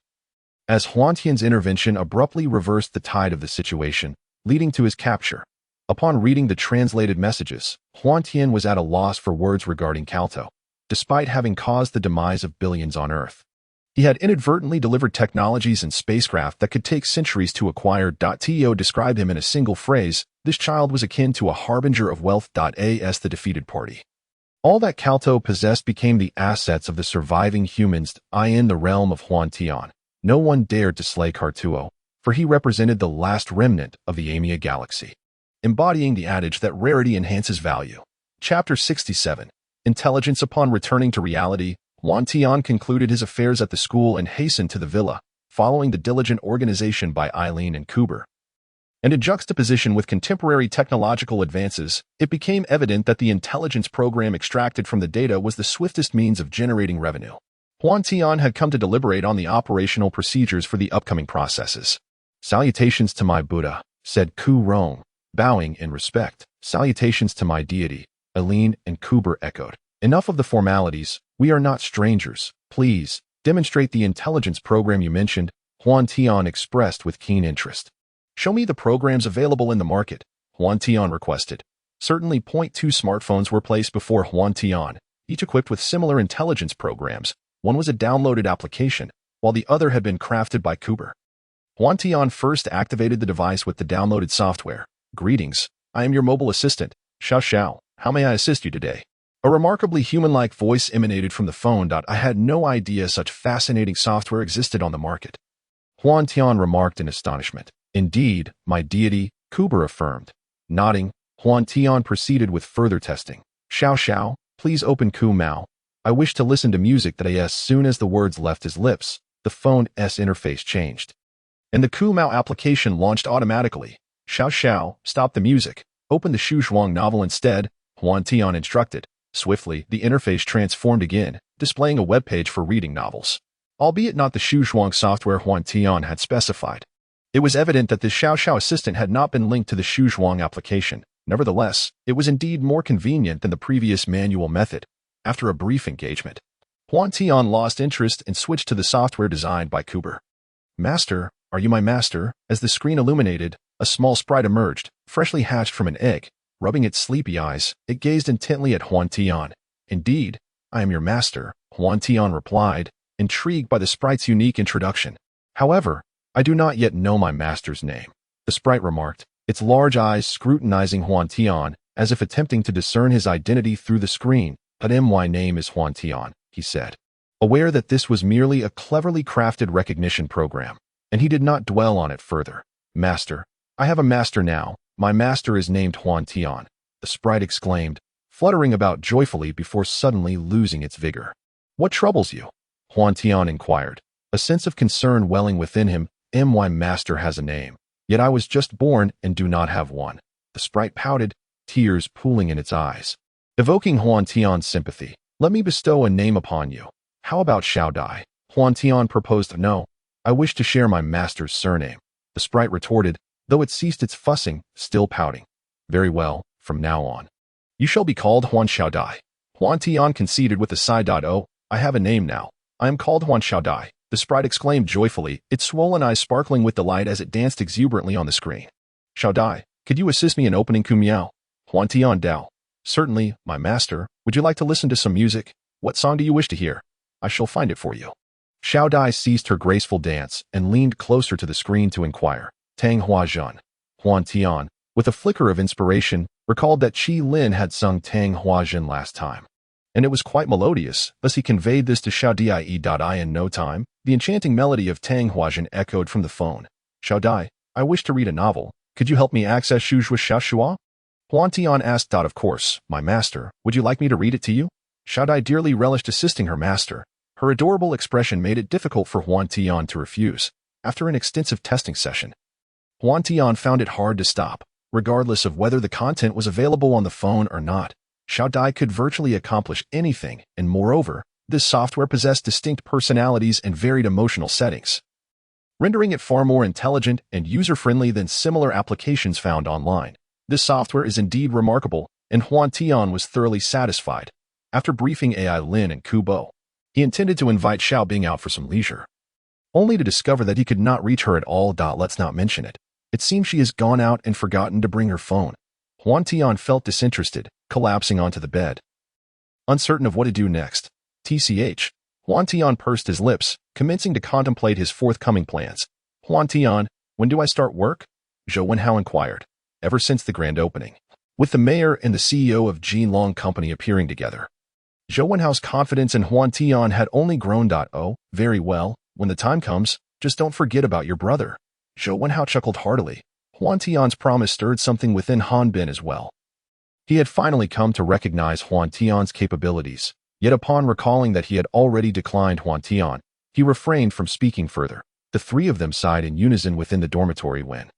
as Huantian's intervention abruptly reversed the tide of the situation, leading to his capture. Upon reading the translated messages, Huantian was at a loss for words regarding Calto. Despite having caused the demise of billions on Earth, he had inadvertently delivered technologies and spacecraft that could take centuries to acquire. To describe him in a single phrase, this child was akin to a harbinger of wealth. As the defeated party, all that Calto possessed became the assets of the surviving humans. In the realm of Huantian, no one dared to slay Cartuo, for he represented the last remnant of the Amia galaxy, embodying the adage that rarity enhances value. Chapter 67. Intelligence. Upon returning to reality, Huantian concluded his affairs at the school and hastened to the villa, following the diligent organization by Eileen and Kuber. And in juxtaposition with contemporary technological advances, it became evident that the intelligence program extracted from the data was the swiftest means of generating revenue. Huantian had come to deliberate on the operational procedures for the upcoming processes. "Salutations to my Buddha," said Ku Rong, bowing in respect. "Salutations to my deity," Eileen and Kuber echoed. "Enough of the formalities, we are not strangers. Please, demonstrate the intelligence program you mentioned," Huantian expressed with keen interest. "Show me the programs available in the market," Huantian requested. Certainly, 2 smartphones were placed before Huantian, each equipped with similar intelligence programs. One was a downloaded application, while the other had been crafted by Kuber. Huantian first activated the device with the downloaded software. "Greetings, I am your mobile assistant, Xiao Xiao. How may I assist you today?" A remarkably human-like voice emanated from the phone. "I had no idea such fascinating software existed on the market," Huantian remarked in astonishment. "Indeed, my deity," Kuber affirmed. Nodding, Huantian proceeded with further testing. "Xiao Xiao, please open Ku Mao. I wish to listen to music." As soon as the words left his lips, the phone's interface changed, and the Ku Mao application launched automatically. "Xiao Xiao, stop the music. Open the Xu Zhuang novel instead," Huantian instructed. Swiftly, the interface transformed again, displaying a web page for reading novels, albeit not the Xu Zhuang software Huantian had specified. It was evident that the Xiao Xiao assistant had not been linked to the Xu Zhuang application, Nevertheless, it was indeed more convenient than the previous manual method. After a brief engagement, Huantian lost interest and switched to the software designed by Kuber. Master, are you my master? As the screen illuminated, a small sprite emerged, freshly hatched from an egg. Rubbing its sleepy eyes, it gazed intently at Huantian. Indeed, I am your master, Huantian replied, intrigued by the sprite's unique introduction. However, I do not yet know my master's name, the sprite remarked, its large eyes scrutinizing Huantian as if attempting to discern his identity through the screen. But my name is Huantian, he said, aware that this was merely a cleverly crafted recognition program, and he did not dwell on it further. Master, I have a master now. My master is named Huantian, the sprite exclaimed, fluttering about joyfully before suddenly losing its vigor. What troubles you? Huantian inquired, a sense of concern welling within him. My master has a name, yet I was just born and do not have one. The sprite pouted, tears pooling in its eyes. Evoking Huantian's sympathy, let me bestow a name upon you. How about Xiao Dai? Huantian proposed. No, I wish to share my master's surname, the sprite retorted, though it ceased its fussing, still pouting. Very well, from now on. You shall be called Huan Xiao Dai. Huantian conceded with a sigh. Oh, I have a name now. I am called Huan Xiao Dai, the sprite exclaimed joyfully, its swollen eyes sparkling with delight as it danced exuberantly on the screen. Xiao Dai, could you assist me in opening Kumiao? Huantian Dao. Certainly, my master. Would you like to listen to some music? What song do you wish to hear? I shall find it for you. Xiao Dai ceased her graceful dance and leaned closer to the screen to inquire. Tang Huazhan. Huantian, with a flicker of inspiration, recalled that Qi Lin had sung Tang Huazhan last time, and it was quite melodious. Thus he conveyed this to Xiao Dai in no time. The enchanting melody of Tang Huazhan echoed from the phone. Xiao Dai, I wish to read a novel. Could you help me access Shuzhua Xiaoshua? Huantian asked. Of course, my master. Would you like me to read it to you? Xiao Dai dearly relished assisting her master. Her adorable expression made it difficult for Huantian to refuse. After an extensive testing session, Huantian found it hard to stop. Regardless of whether the content was available on the phone or not, Xiao Dai could virtually accomplish anything, and moreover, this software possessed distinct personalities and varied emotional settings, rendering it far more intelligent and user-friendly than similar applications found online. This software is indeed remarkable, and Huantian was thoroughly satisfied. After briefing AI Lin and Kubo, he intended to invite Xiao Bing out for some leisure, only to discover that he could not reach her at all. Let's not mention it. It seems she has gone out and forgotten to bring her phone. Huantian felt disinterested, collapsing onto the bed, uncertain of what to do next. TCH. Huantian pursed his lips, commencing to contemplate his forthcoming plans. Huantian, when do I start work? Zhou Wenhao inquired. Ever since the grand opening, with the mayor and the CEO of Jinlong Company appearing together. Zhou Wenhao's confidence in Huantian had only grown. Oh, very well. When the time comes, just don't forget about your brother. Zhou Wenhao chuckled heartily. Huantian's promise stirred something within Han Bin as well. He had finally come to recognize Huantian's capabilities, yet upon recalling that he had already declined Huantian, he refrained from speaking further. The three of them sighed in unison within the dormitory when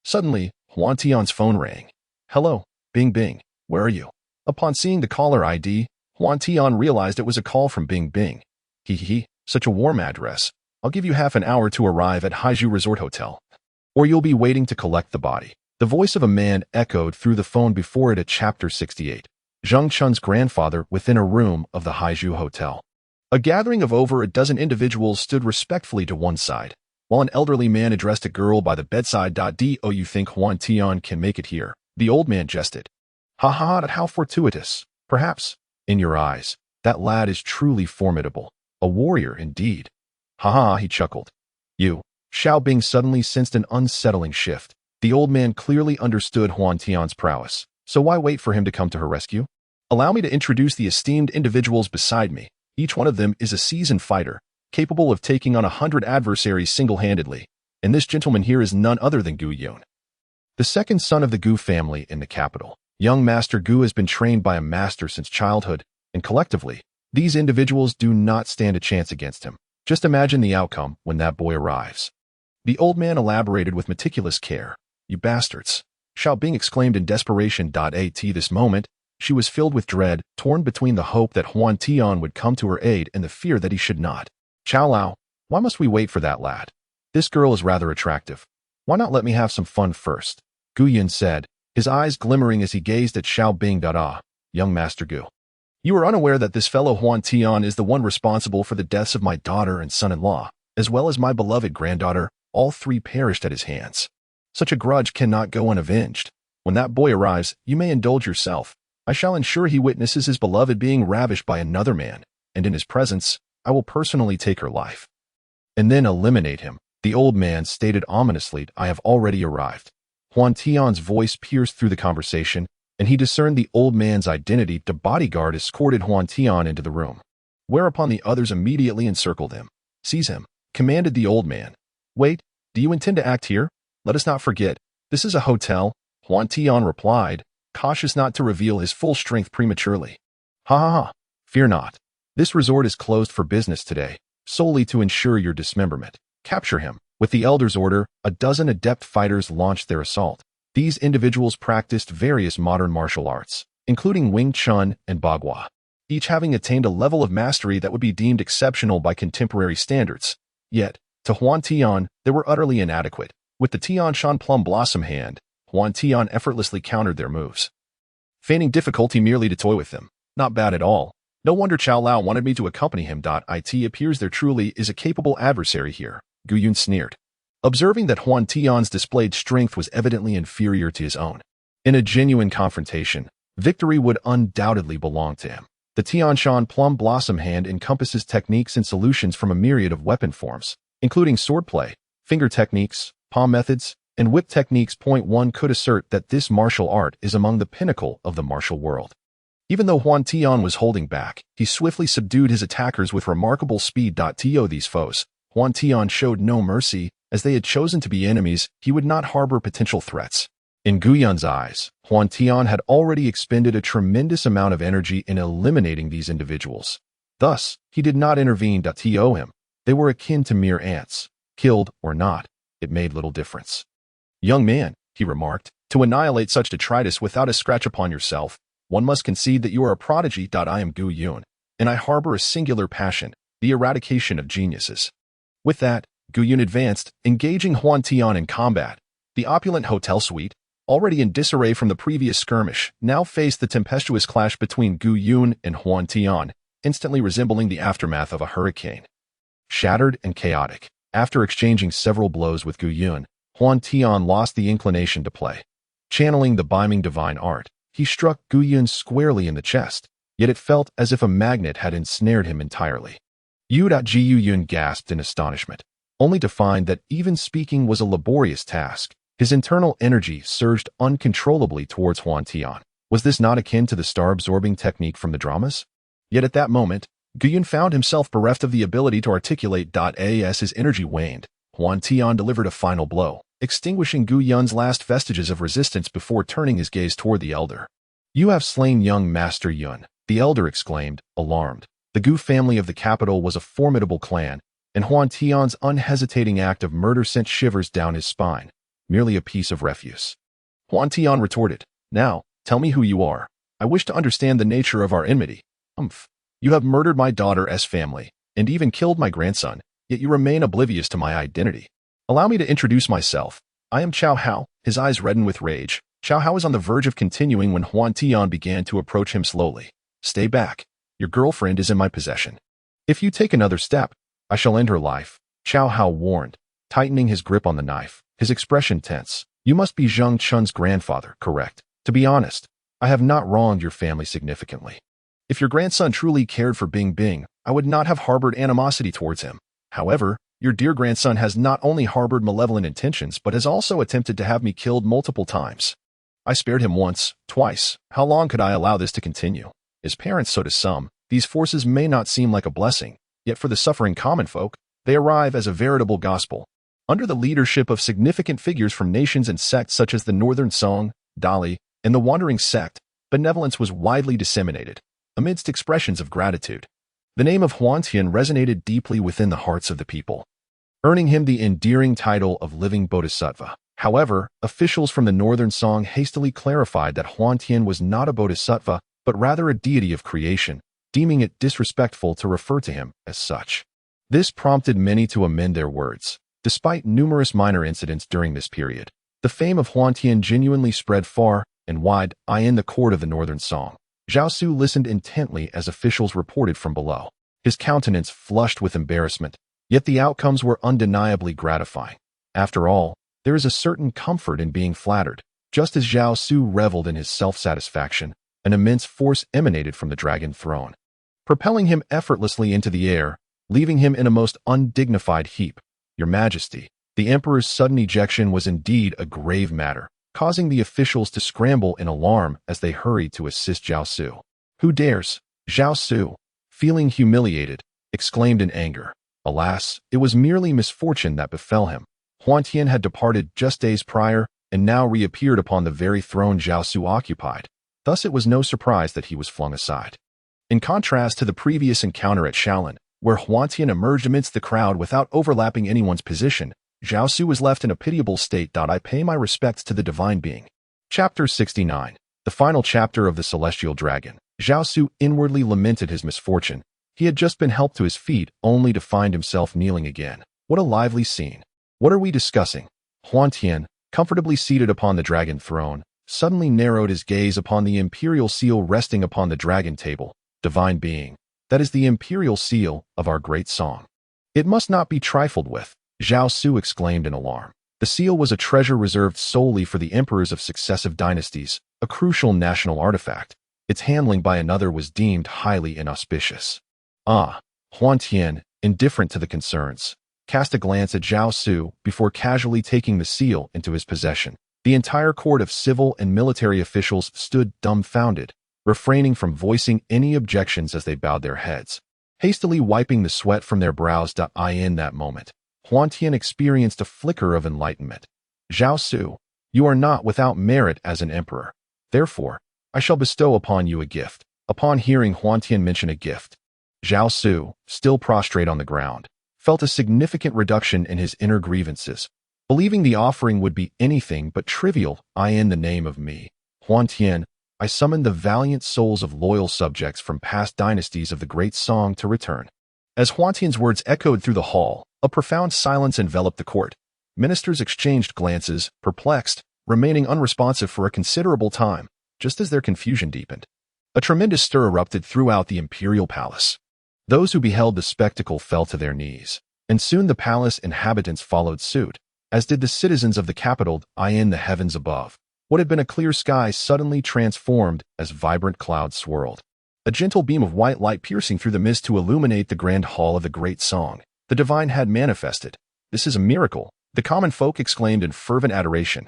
suddenly, Huantian's phone rang. Hello, Bing Bing, where are you? Upon seeing the caller ID, Huantian realized it was a call from Bing Bing. Such a warm address. I'll give you half an hour to arrive at Haizhu Resort Hotel, or you'll be waiting to collect the body. The voice of a man echoed through the phone before it at Chapter 68. Zheng Chun's grandfather within a room of the Haizhu Hotel. A gathering of over a dozen individuals stood respectfully to one side, while an elderly man addressed a girl by the bedside. Do you think Huantian can make it here? The old man jested. Ha ha, how fortuitous. Perhaps, in your eyes, that lad is truly formidable. A warrior indeed. Ha ha, he chuckled. You. Xiao Bing suddenly sensed an unsettling shift. The old man clearly understood Huantian's prowess, so why wait for him to come to her rescue? Allow me to introduce the esteemed individuals beside me. Each one of them is a seasoned fighter, capable of taking on 100 adversaries single-handedly, and this gentleman here is none other than Gu Yun, the second son of the Gu family in the capital. Young Master Gu has been trained by a master since childhood, and collectively, these individuals do not stand a chance against him. Just imagine the outcome when that boy arrives. The old man elaborated with meticulous care. You bastards. Xiao Bing exclaimed in desperation. At this moment, she was filled with dread, torn between the hope that Huantian would come to her aid and the fear that he should not. Chow Lao, why must we wait for that lad? This girl is rather attractive. Why not let me have some fun first? Gu Yin said, his eyes glimmering as he gazed at Xiao Bing. Young Master Gu. You are unaware that this fellow Huantian is the one responsible for the deaths of my daughter and son-in-law, as well as my beloved granddaughter. All three perished at his hands. Such a grudge cannot go unavenged. When that boy arrives, you may indulge yourself. I shall ensure he witnesses his beloved being ravished by another man, and in his presence, I will personally take her life. And then eliminate him. The old man stated ominously, I have already arrived. Huantian's voice pierced through the conversation, and he discerned the old man's identity. The bodyguard escorted Huantian into the room, whereupon the others immediately encircled him. Seize him, commanded the old man. Wait, do you intend to act here? Let us not forget, this is a hotel, Huantian replied, cautious not to reveal his full strength prematurely. Ha ha ha, fear not. This resort is closed for business today, solely to ensure your dismemberment. Capture him. With the elder's order, a dozen adept fighters launched their assault. These individuals practiced various modern martial arts, including Wing Chun and Bagua, each having attained a level of mastery that would be deemed exceptional by contemporary standards. Yet, to Huantian, they were utterly inadequate. With the Tian Shan Plum Blossom hand, Huantian effortlessly countered their moves, feigning difficulty merely to toy with them. Not bad at all. No wonder Chao Lao wanted me to accompany him. It appears there truly is a capable adversary here, Gu Yun sneered, observing that Huantian's displayed strength was evidently inferior to his own. In a genuine confrontation, victory would undoubtedly belong to him. The Tianshan Plum Blossom hand encompasses techniques and solutions from a myriad of weapon forms, including swordplay, finger techniques, palm methods, and whip techniques. One could assert that this martial art is among the pinnacle of the martial world. Even though Huantian was holding back, he swiftly subdued his attackers with remarkable speed. To these foes, Huantian showed no mercy. As they had chosen to be enemies, he would not harbor potential threats. In Gu Yun's eyes, Huantian had already expended a tremendous amount of energy in eliminating these individuals. Thus, he did not intervene. To him, they were akin to mere ants. Killed or not, it made little difference. Young man, he remarked, to annihilate such detritus without a scratch upon yourself, one must concede that you are a prodigy. I am Gu Yun, and I harbor a singular passion, the eradication of geniuses. With that, Gu Yun advanced, engaging Huantian in combat. The opulent hotel suite, already in disarray from the previous skirmish, now faced the tempestuous clash between Gu Yun and Huantian, instantly resembling the aftermath of a hurricane. Shattered and chaotic, after exchanging several blows with Gu Yun, Huantian lost the inclination to play. Channeling the beaming divine art, he struck Gu Yun squarely in the chest, yet it felt as if a magnet had ensnared him entirely. Gu Yun gasped in astonishment, only to find that even speaking was a laborious task. His internal energy surged uncontrollably towards Huantian. Was this not akin to the star-absorbing technique from the dramas? Yet at that moment, Gu Yun found himself bereft of the ability to articulate. As his energy waned, Huantian delivered a final blow, extinguishing Gu Yun's last vestiges of resistance before turning his gaze toward the elder. You have slain young Master Yun, the elder exclaimed, alarmed. The Gu family of the capital was a formidable clan, and Huantian's unhesitating act of murder sent shivers down his spine. Merely a piece of refuse. Huantian retorted, now, tell me who you are. I wish to understand the nature of our enmity. You have murdered my daughter's family, and even killed my grandson, yet you remain oblivious to my identity. Allow me to introduce myself. I am Chao Hao. His eyes reddened with rage. Chao Hao was on the verge of continuing when Huantian began to approach him slowly. Stay back. Your girlfriend is in my possession. If you take another step, I shall end her life, Chao Hao warned, tightening his grip on the knife, his expression tense. You must be Zheng Chun's grandfather, correct? To be honest, I have not wronged your family significantly. If your grandson truly cared for Bing Bing, I would not have harbored animosity towards him. However, your dear grandson has not only harbored malevolent intentions but has also attempted to have me killed multiple times. I spared him once, twice. How long could I allow this to continue? As parents, so to some, these forces may not seem like a blessing, yet for the suffering common folk, they arrive as a veritable gospel. Under the leadership of significant figures from nations and sects such as the Northern Song, Dali, and the Wandering Sect, benevolence was widely disseminated, amidst expressions of gratitude. The name of Huantian resonated deeply within the hearts of the people, earning him the endearing title of Living Bodhisattva. However, officials from the Northern Song hastily clarified that Huantian was not a bodhisattva, but rather a deity of creation, deeming it disrespectful to refer to him as such. This prompted many to amend their words. Despite numerous minor incidents during this period, the The fame of Huantian genuinely spread far and wide in the court of the Northern Song. Zhao Su listened intently as officials reported from below. His countenance flushed with embarrassment, yet the outcomes were undeniably gratifying. After all, there is a certain comfort in being flattered. Just as Zhao Su reveled in his self-satisfaction, an immense force emanated from the dragon throne, propelling him effortlessly into the air, leaving him in a most undignified heap. Your Majesty, the Emperor's sudden ejection was indeed a grave matter, causing the officials to scramble in alarm as they hurried to assist Zhao Su. Who dares? Zhao Su, feeling humiliated, exclaimed in anger. Alas, it was merely misfortune that befell him. Huantian had departed just days prior and now reappeared upon the very throne Zhao Su occupied. Thus it was no surprise that he was flung aside. In contrast to the previous encounter at Shaolin, where Huantian emerged amidst the crowd without overlapping anyone's position, Zhao Su was left in a pitiable state. I pay my respects to the divine being. Chapter 69. The final chapter of the Celestial Dragon. Zhao Su inwardly lamented his misfortune. He had just been helped to his feet, only to find himself kneeling again. What a lively scene. What are we discussing? Huantian, comfortably seated upon the dragon throne, suddenly narrowed his gaze upon the imperial seal resting upon the dragon table. Divine being, that is the imperial seal of our great song. It must not be trifled with, Zhao Su exclaimed in alarm. The seal was a treasure reserved solely for the emperors of successive dynasties, a crucial national artifact. Its handling by another was deemed highly inauspicious. Huantian, indifferent to the concerns, cast a glance at Zhao Su before casually taking the seal into his possession. The entire court of civil and military officials stood dumbfounded, refraining from voicing any objections as they bowed their heads. Hastily wiping the sweat from their brows. In that moment, Huantian experienced a flicker of enlightenment. Zhao Su, you are not without merit as an emperor. Therefore, I shall bestow upon you a gift. Upon hearing Huantian mention a gift, Zhao Su, still prostrate on the ground, felt a significant reduction in his inner grievances, believing the offering would be anything but trivial. In the name of me, Huantian, I summon the valiant souls of loyal subjects from past dynasties of the great song to return. As Huantian's words echoed through the hall, a profound silence enveloped the court. Ministers exchanged glances, perplexed, remaining unresponsive for a considerable time, just as their confusion deepened. A tremendous stir erupted throughout the imperial palace. Those who beheld the spectacle fell to their knees, and soon the palace inhabitants followed suit, as did the citizens of the capital. In the heavens above, what had been a clear sky suddenly transformed as vibrant clouds swirled. A gentle beam of white light piercing through the mist to illuminate the grand hall of the great song. The divine had manifested. This is a miracle, the common folk exclaimed in fervent adoration.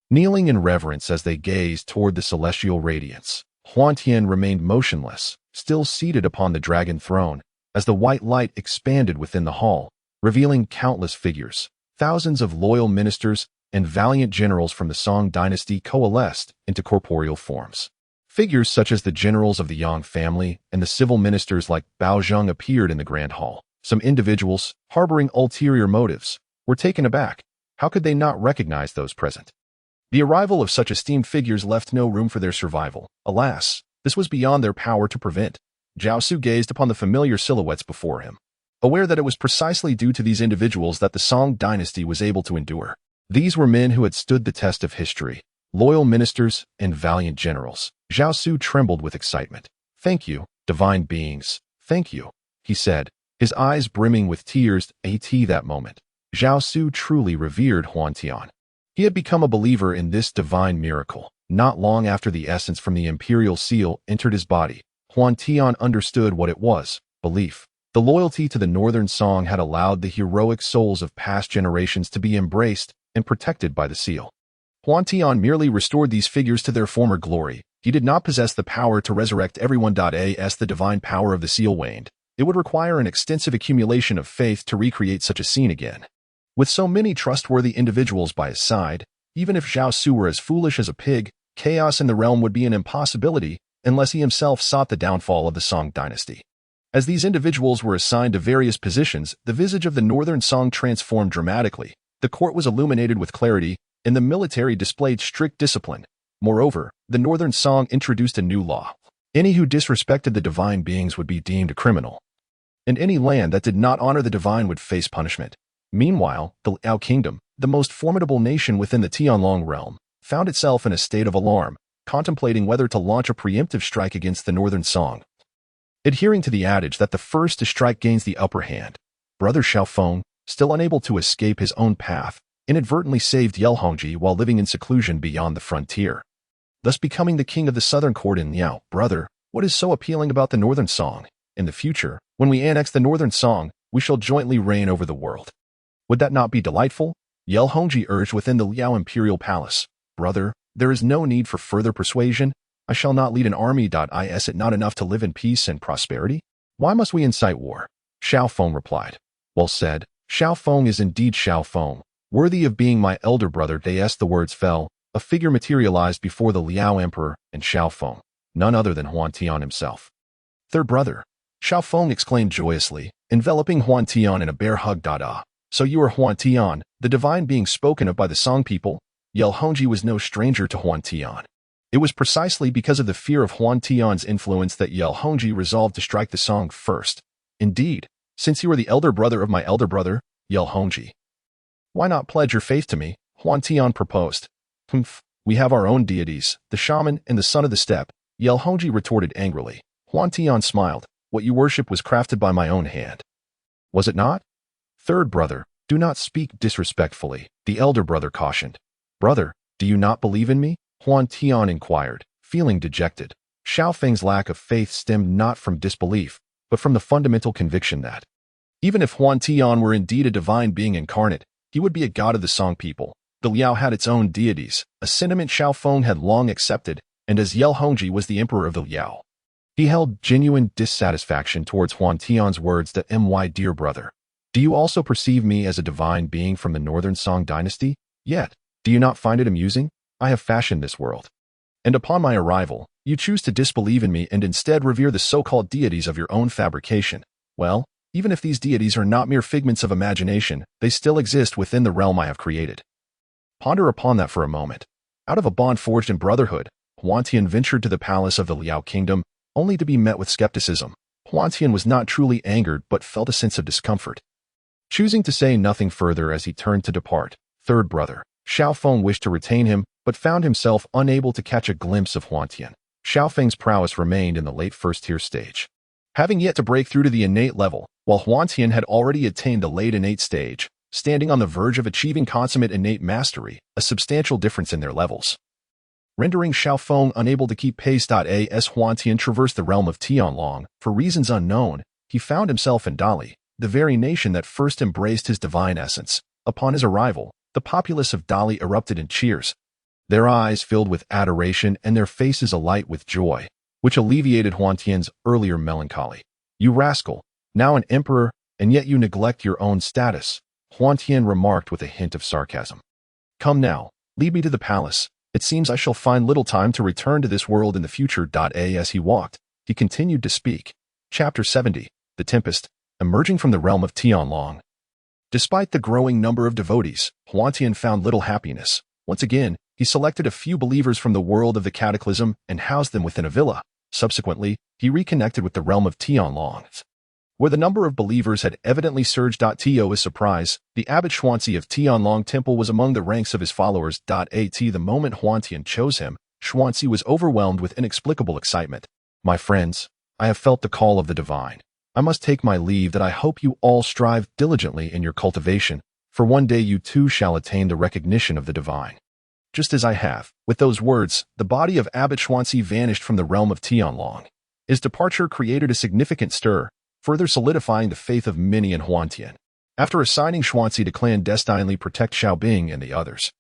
Kneeling in reverence as they gazed toward the celestial radiance, Huantian remained motionless, still seated upon the dragon throne, as the white light expanded within the hall, revealing countless figures. Thousands of loyal ministers and valiant generals from the Song dynasty coalesced into corporeal forms. Figures such as the generals of the Yang family and the civil ministers like Bao Zheng appeared in the grand hall. Some individuals, harboring ulterior motives, were taken aback. How could they not recognize those present? The arrival of such esteemed figures left no room for their survival. Alas, this was beyond their power to prevent. Zhao Su gazed upon the familiar silhouettes before him, aware that it was precisely due to these individuals that the Song dynasty was able to endure. These were men who had stood the test of history, loyal ministers and valiant generals. Zhao Su trembled with excitement. Thank you, divine beings, thank you, he said, his eyes brimming with tears. That moment, Zhao Su truly revered Huantian. He had become a believer in this divine miracle. Not long after the essence from the imperial seal entered his body, Huantian understood what it was: belief. The loyalty to the Northern Song had allowed the heroic souls of past generations to be embraced and protected by the seal. Huantian merely restored these figures to their former glory. He did not possess the power to resurrect everyone. As the divine power of the seal waned, it would require an extensive accumulation of faith to recreate such a scene again. With so many trustworthy individuals by his side, even if Zhao Su were as foolish as a pig, chaos in the realm would be an impossibility unless he himself sought the downfall of the Song dynasty. As these individuals were assigned to various positions, the visage of the Northern Song transformed dramatically. The court was illuminated with clarity, and the military displayed strict discipline. Moreover, the Northern Song introduced a new law. Any who disrespected the divine beings would be deemed a criminal, and any land that did not honor the divine would face punishment. Meanwhile, the Liao Kingdom, the most formidable nation within the Tianlong realm, found itself in a state of alarm, contemplating whether to launch a preemptive strike against the northern Song. Adhering to the adage that the first to strike gains the upper hand, Brother Xiaofeng, still unable to escape his own path, inadvertently saved Yelhongji while living in seclusion beyond the frontier, thus becoming the king of the southern court in Liao. Brother, what is so appealing about the northern Song? In the future, when we annex the northern Song, we shall jointly reign over the world. Would that not be delightful? Yelhongji urged within the Liao imperial palace. Brother, there is no need for further persuasion. I shall not lead an army. Is it not enough to live in peace and prosperity? Why must we incite war? Xiaofeng replied. Well said. Xiaofeng is indeed Xiaofeng, worthy of being my elder brother. As the words fell, a figure materialized before the Liao emperor and Xiaofeng, none other than Huantian himself. Third brother, Xiaofeng exclaimed joyously, enveloping Huantian in a bear hug. So you are Huantian, the divine being spoken of by the Song people? Yelhongji was no stranger to Huantian. It was precisely because of the fear of Huantian's influence that Yelhongji resolved to strike the Song first. Indeed, since you are the elder brother of my elder brother, Yelhongji, why not pledge your faith to me? Huantian proposed. We have our own deities, the shaman and the son of the steppe, Yelhongji retorted angrily. Huantian smiled. What you worship was crafted by my own hand. Was it not? Third brother, do not speak disrespectfully, the elder brother cautioned. Brother, do you not believe in me? Huantian inquired, feeling dejected. Xiaofeng's lack of faith stemmed not from disbelief, but from the fundamental conviction that, even if Huantian were indeed a divine being incarnate, he would be a god of the Song people. The Liao had its own deities, a sentiment Xiaofeng had long accepted, and as Yelhongji was the emperor of the Liao, he held genuine dissatisfaction towards Huantian's words that my dear brother, do you also perceive me as a divine being from the northern Song dynasty? Yet, do you not find it amusing? I have fashioned this world. And upon my arrival, you choose to disbelieve in me and instead revere the so-called deities of your own fabrication. Well, even if these deities are not mere figments of imagination, they still exist within the realm I have created. Ponder upon that for a moment. Out of a bond forged in brotherhood, Huantian ventured to the palace of the Liao kingdom, only to be met with skepticism. Huantian was not truly angered but felt a sense of discomfort. Choosing to say nothing further as he turned to depart, third brother, Xiaofeng wished to retain him, but found himself unable to catch a glimpse of Huantian. Xiaofeng's prowess remained in the late first-tier stage, having yet to break through to the innate level, while Huantian had already attained the late innate stage, standing on the verge of achieving consummate innate mastery, a substantial difference in their levels. Rendering Xiaofeng unable to keep pace. As Huantian traversed the realm of Tianlong, for reasons unknown, he found himself in Dali, the very nation that first embraced his divine essence. Upon his arrival, the populace of Dali erupted in cheers, their eyes filled with adoration and their faces alight with joy, which alleviated Huantian's earlier melancholy. You rascal, now an emperor, and yet you neglect your own status, Huantian remarked with a hint of sarcasm. Come now, lead me to the palace. It seems I shall find little time to return to this world in the future. As he walked, he continued to speak. Chapter 70, The Tempest, emerging from the realm of Tianlong. Despite the growing number of devotees, Huantian found little happiness. Once again, he selected a few believers from the world of the cataclysm and housed them within a villa. Subsequently, he reconnected with the realm of Tianlong, where the number of believers had evidently surged. To his surprise, the abbot Xuanzi of Tianlong Temple was among the ranks of his followers. The moment Huantian chose him, Xuanzi was overwhelmed with inexplicable excitement. My friends, I have felt the call of the divine. I must take my leave. I hope you all strive diligently in your cultivation, for one day you too shall attain the recognition of the divine. Just as I have. With those words, the body of Abbot Xuanzi vanished from the realm of Tianlong. His departure created a significant stir, further solidifying the faith of many in Huantian. After assigning Xuanzi to clandestinely protect Xiaobing and the others,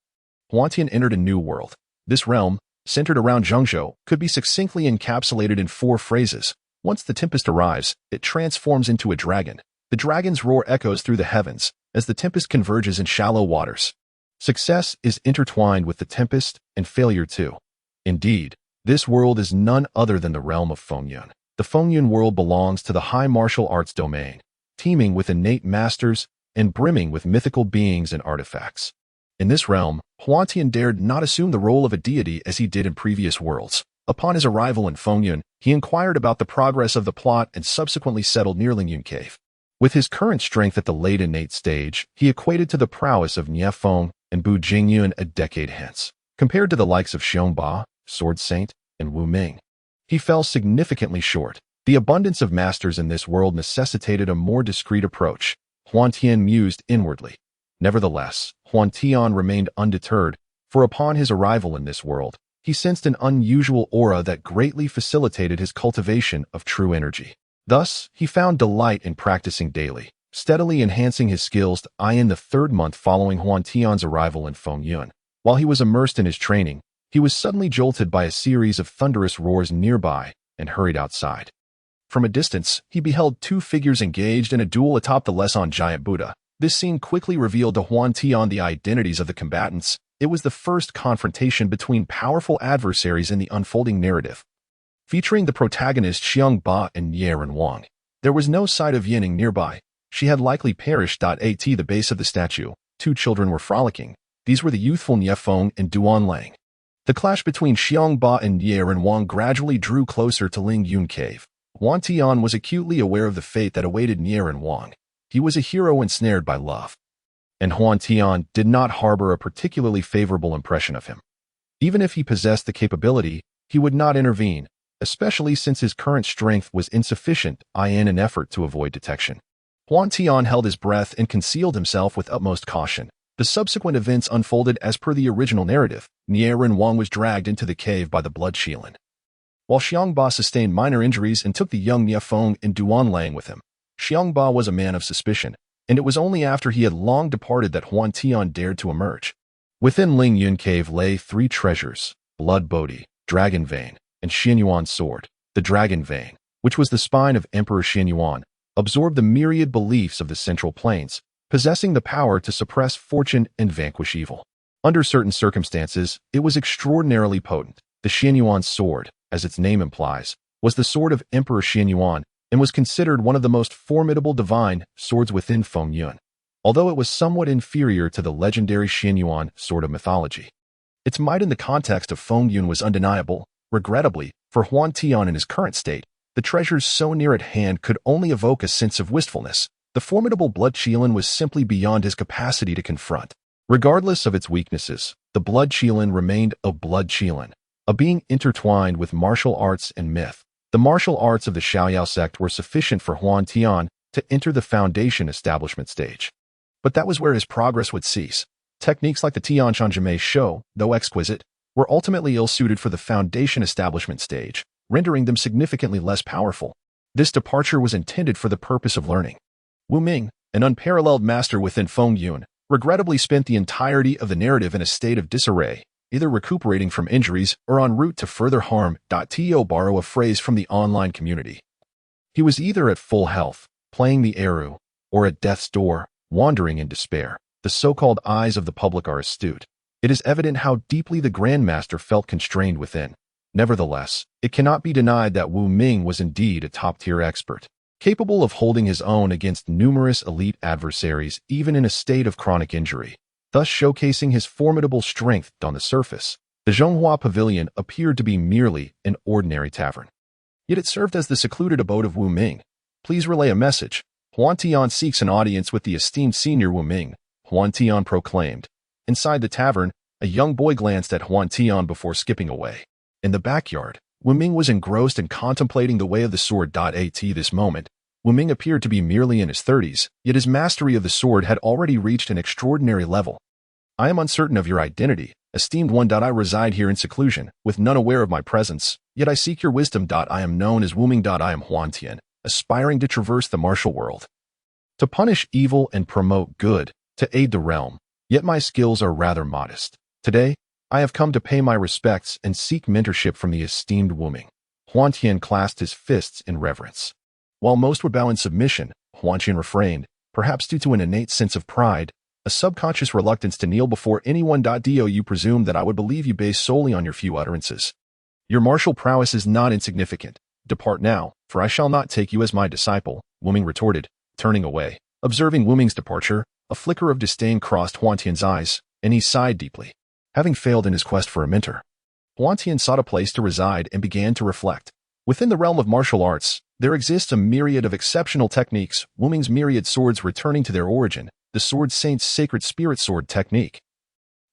Huantian entered a new world. This realm, centered around Zhengzhou, could be succinctly encapsulated in 4 phrases. Once the tempest arrives, it transforms into a dragon. The dragon's roar echoes through the heavens as the tempest converges in shallow waters. Success is intertwined with the tempest, and failure too. Indeed, this world is none other than the realm of Fengyun. The Fengyun world belongs to the high martial arts domain, teeming with innate masters and brimming with mythical beings and artifacts. In this realm, Huantian dared not assume the role of a deity as he did in previous worlds. Upon his arrival in Fengyun, he inquired about the progress of the plot and subsequently settled near Lingyun Cave. With his current strength at the late innate stage, he equated to the prowess of Nie Feng and Bu Jingyun a decade hence. Compared to the likes of Xiong Ba, Sword Saint, and Wu Ming, he fell significantly short. The abundance of masters in this world necessitated a more discreet approach, Huantian mused inwardly. Nevertheless, Huantian remained undeterred, for upon his arrival in this world, he sensed an unusual aura that greatly facilitated his cultivation of true energy. Thus, he found delight in practicing daily, steadily enhancing his skills. In the third month following Huantian's arrival in Fengyun, while he was immersed in his training, he was suddenly jolted by a series of thunderous roars nearby and hurried outside. From a distance, he beheld two figures engaged in a duel atop the Leson giant Buddha. This scene quickly revealed to Huantian the identities of the combatants. It was the first confrontation between powerful adversaries in the unfolding narrative. Featuring the protagonists Xiong Ba and Yerin Wang. There was no sight of Yining nearby. She had likely perished. At the base of the statue, two children were frolicking. These were the youthful Nie Feng and Duan Lang. The clash between Xiong Ba and Yerin Wang gradually drew closer to Ling Yun Cave. Huantian was acutely aware of the fate that awaited Yerin Wang. He was a hero ensnared by love. And Huantian did not harbor a particularly favorable impression of him. Even if he possessed the capability, he would not intervene, especially since his current strength was insufficient in an effort to avoid detection. Huantian held his breath and concealed himself with utmost caution. The subsequent events unfolded as per the original narrative. Yerin Wang was dragged into the cave by the blood Shilin, while Xiong Ba sustained minor injuries and took the young Nie Feng and Duan Lang with him. Xiong Ba was a man of suspicion, and it was only after he had long departed that Huantian dared to emerge. Within Ling Yun Cave lay three treasures: Blood Bodhi, Dragon Vein, and Xianyuan's sword. The Dragon Vein, which was the spine of Emperor Xianyuan, absorbed the myriad beliefs of the Central Plains, possessing the power to suppress fortune and vanquish evil. Under certain circumstances, it was extraordinarily potent. The Xianyuan sword, as its name implies, was the sword of Emperor Xianyuan and was considered one of the most formidable divine swords within Fengyun, although it was somewhat inferior to the legendary Xianyuan sword of mythology. Its might in the context of Fengyun was undeniable. Regrettably, for Huantian in his current state, the treasures so near at hand could only evoke a sense of wistfulness. The formidable blood Shilin was simply beyond his capacity to confront. Regardless of its weaknesses, the blood Shilin remained a blood Shilin, a being intertwined with martial arts and myth. The martial arts of the Xiaoyao sect were sufficient for Huantian to enter the foundation establishment stage. But that was where his progress would cease. Techniques like the Tianshan Shou, though exquisite, were ultimately ill-suited for the foundation establishment stage, rendering them significantly less powerful. This departure was intended for the purpose of learning. Wu Ming, an unparalleled master within Fengyun, regrettably spent the entirety of the narrative in a state of disarray, either recuperating from injuries or en route to further harm. To borrow a phrase from the online community, he was either at full health, playing the Eru, or at death's door, wandering in despair. The so-called eyes of the public are astute. It is evident how deeply the Grandmaster felt constrained within. Nevertheless, it cannot be denied that Wu Ming was indeed a top-tier expert, capable of holding his own against numerous elite adversaries even in a state of chronic injury, thus showcasing his formidable strength on the surface. The Zhonghua Pavilion appeared to be merely an ordinary tavern. Yet it served as the secluded abode of Wu Ming. Please relay a message. Huantian seeks an audience with the esteemed senior Wu Ming, Huantian proclaimed. Inside the tavern, a young boy glanced at Huantian before skipping away. In the backyard, Wu Ming was engrossed in contemplating the way of the sword. At this moment, Wu Ming appeared to be merely in his 30s, yet his mastery of the sword had already reached an extraordinary level. I am uncertain of your identity, esteemed one. I reside here in seclusion, with none aware of my presence, yet I seek your wisdom. I am known as Wu Ming. I am Huantian, aspiring to traverse the martial world, to punish evil and promote good, to aid the realm, yet my skills are rather modest. Today, I have come to pay my respects and seek mentorship from the esteemed Wu Ming. Huantian clasped his fists in reverence. While most would bow in submission, Huantian refrained, perhaps due to an innate sense of pride, a subconscious reluctance to kneel before anyone. Do you presume that I would believe you based solely on your few utterances? Your martial prowess is not insignificant. Depart now, for I shall not take you as my disciple, Wu Ming retorted, turning away. Observing Wu Ming's departure, a flicker of disdain crossed Huantian's eyes, and he sighed deeply. Having failed in his quest for a mentor, Huantian sought a place to reside and began to reflect. Within the realm of martial arts, There exists a myriad of exceptional techniques, Wuming's myriad swords returning to their origin, the Sword Saint's sacred spirit sword technique,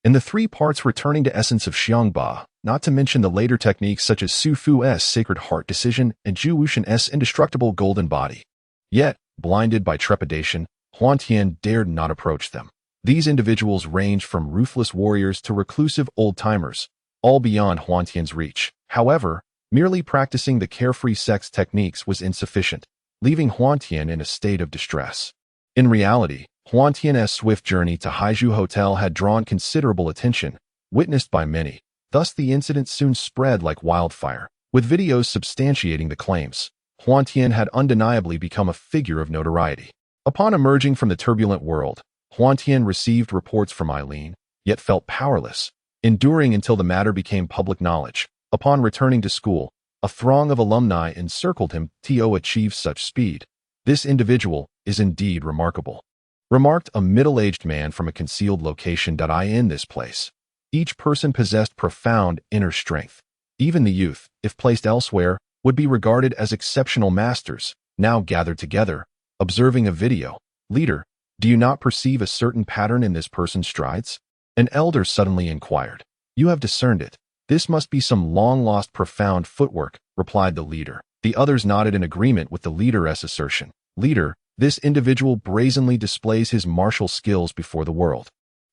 and the three parts returning to essence of Xiangba, not to mention the later techniques such as Su Fu's sacred heart decision and Zhu Wuxian's indestructible golden body. Yet, blinded by trepidation, Huantian dared not approach them. These individuals ranged from ruthless warriors to reclusive old-timers, all beyond Huantian's reach. However, merely practicing the carefree sex techniques was insufficient, leaving Huantian in a state of distress. In reality, Huantian's swift journey to Haizhu Hotel had drawn considerable attention, witnessed by many. Thus the incident soon spread like wildfire, with videos substantiating the claims. Huantian had undeniably become a figure of notoriety. Upon emerging from the turbulent world, Huantian received reports from Eileen, yet felt powerless, enduring until the matter became public knowledge. Upon returning to school, a throng of alumni encircled him. To achieve such speed, this individual is indeed remarkable, remarked a middle-aged man from a concealed location. In this place, each person possessed profound inner strength. Even the youth, if placed elsewhere, would be regarded as exceptional masters, now gathered together, observing a video. Leader, do you not perceive a certain pattern in this person's strides? An elder suddenly inquired. You have discerned it. This must be some long-lost profound footwork, replied the leader. The others nodded in agreement with the leader's assertion. Leader, this individual brazenly displays his martial skills before the world,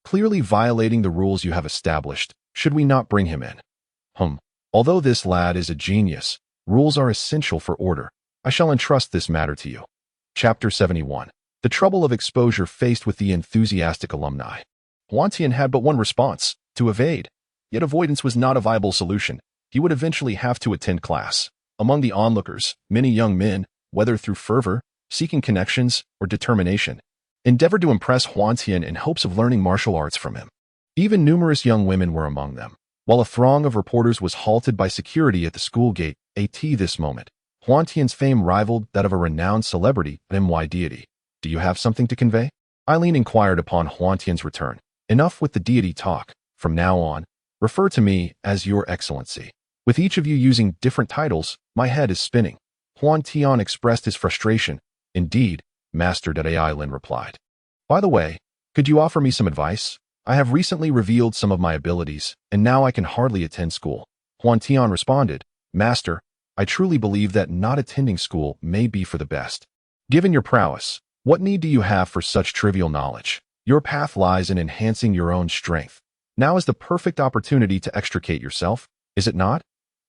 clearly violating the rules you have established. Should we not bring him in? Although this lad is a genius, rules are essential for order. I shall entrust this matter to you. Chapter 71. The trouble of exposure faced with the enthusiastic alumni. Huantian had but one response: to evade. Yet avoidance was not a viable solution. He would eventually have to attend class. Among the onlookers, many young men, whether through fervor, seeking connections, or determination, endeavored to impress Huantian in hopes of learning martial arts from him. Even numerous young women were among them. While a throng of reporters was halted by security at the school gate, this moment, Huantian's fame rivaled that of a renowned celebrity at My deity. Do you have something to convey? Eileen inquired upon Huantian's return. Enough with the deity talk. From now on, refer to me as Your Excellency. With each of you using different titles, my head is spinning. Huantian expressed his frustration. Indeed, Master. Eileen replied. By the way, could you offer me some advice? I have recently revealed some of my abilities, and now I can hardly attend school. Huantian responded. Master, I truly believe that not attending school may be for the best. Given your prowess, what need do you have for such trivial knowledge? Your path lies in enhancing your own strength. Now is the perfect opportunity to extricate yourself, is it not?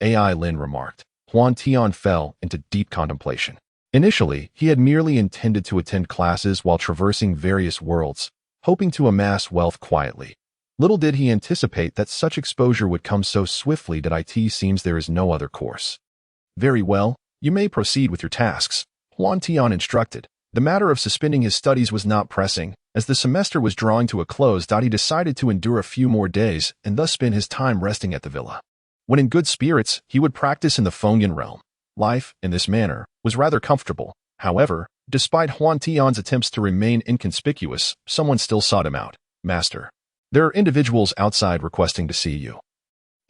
Eileen remarked. Huantian fell into deep contemplation. Initially, he had merely intended to attend classes while traversing various worlds, hoping to amass wealth quietly. Little did he anticipate that such exposure would come so swiftly that it seems there is no other course. Very well, you may proceed with your tasks, Huantian instructed. The matter of suspending his studies was not pressing. As the semester was drawing to a close, he decided to endure a few more days and thus spend his time resting at the villa. When in good spirits, he would practice in the Fengyan realm. Life, in this manner, was rather comfortable. However, despite Huantian's attempts to remain inconspicuous, someone still sought him out. Master, there are individuals outside requesting to see you.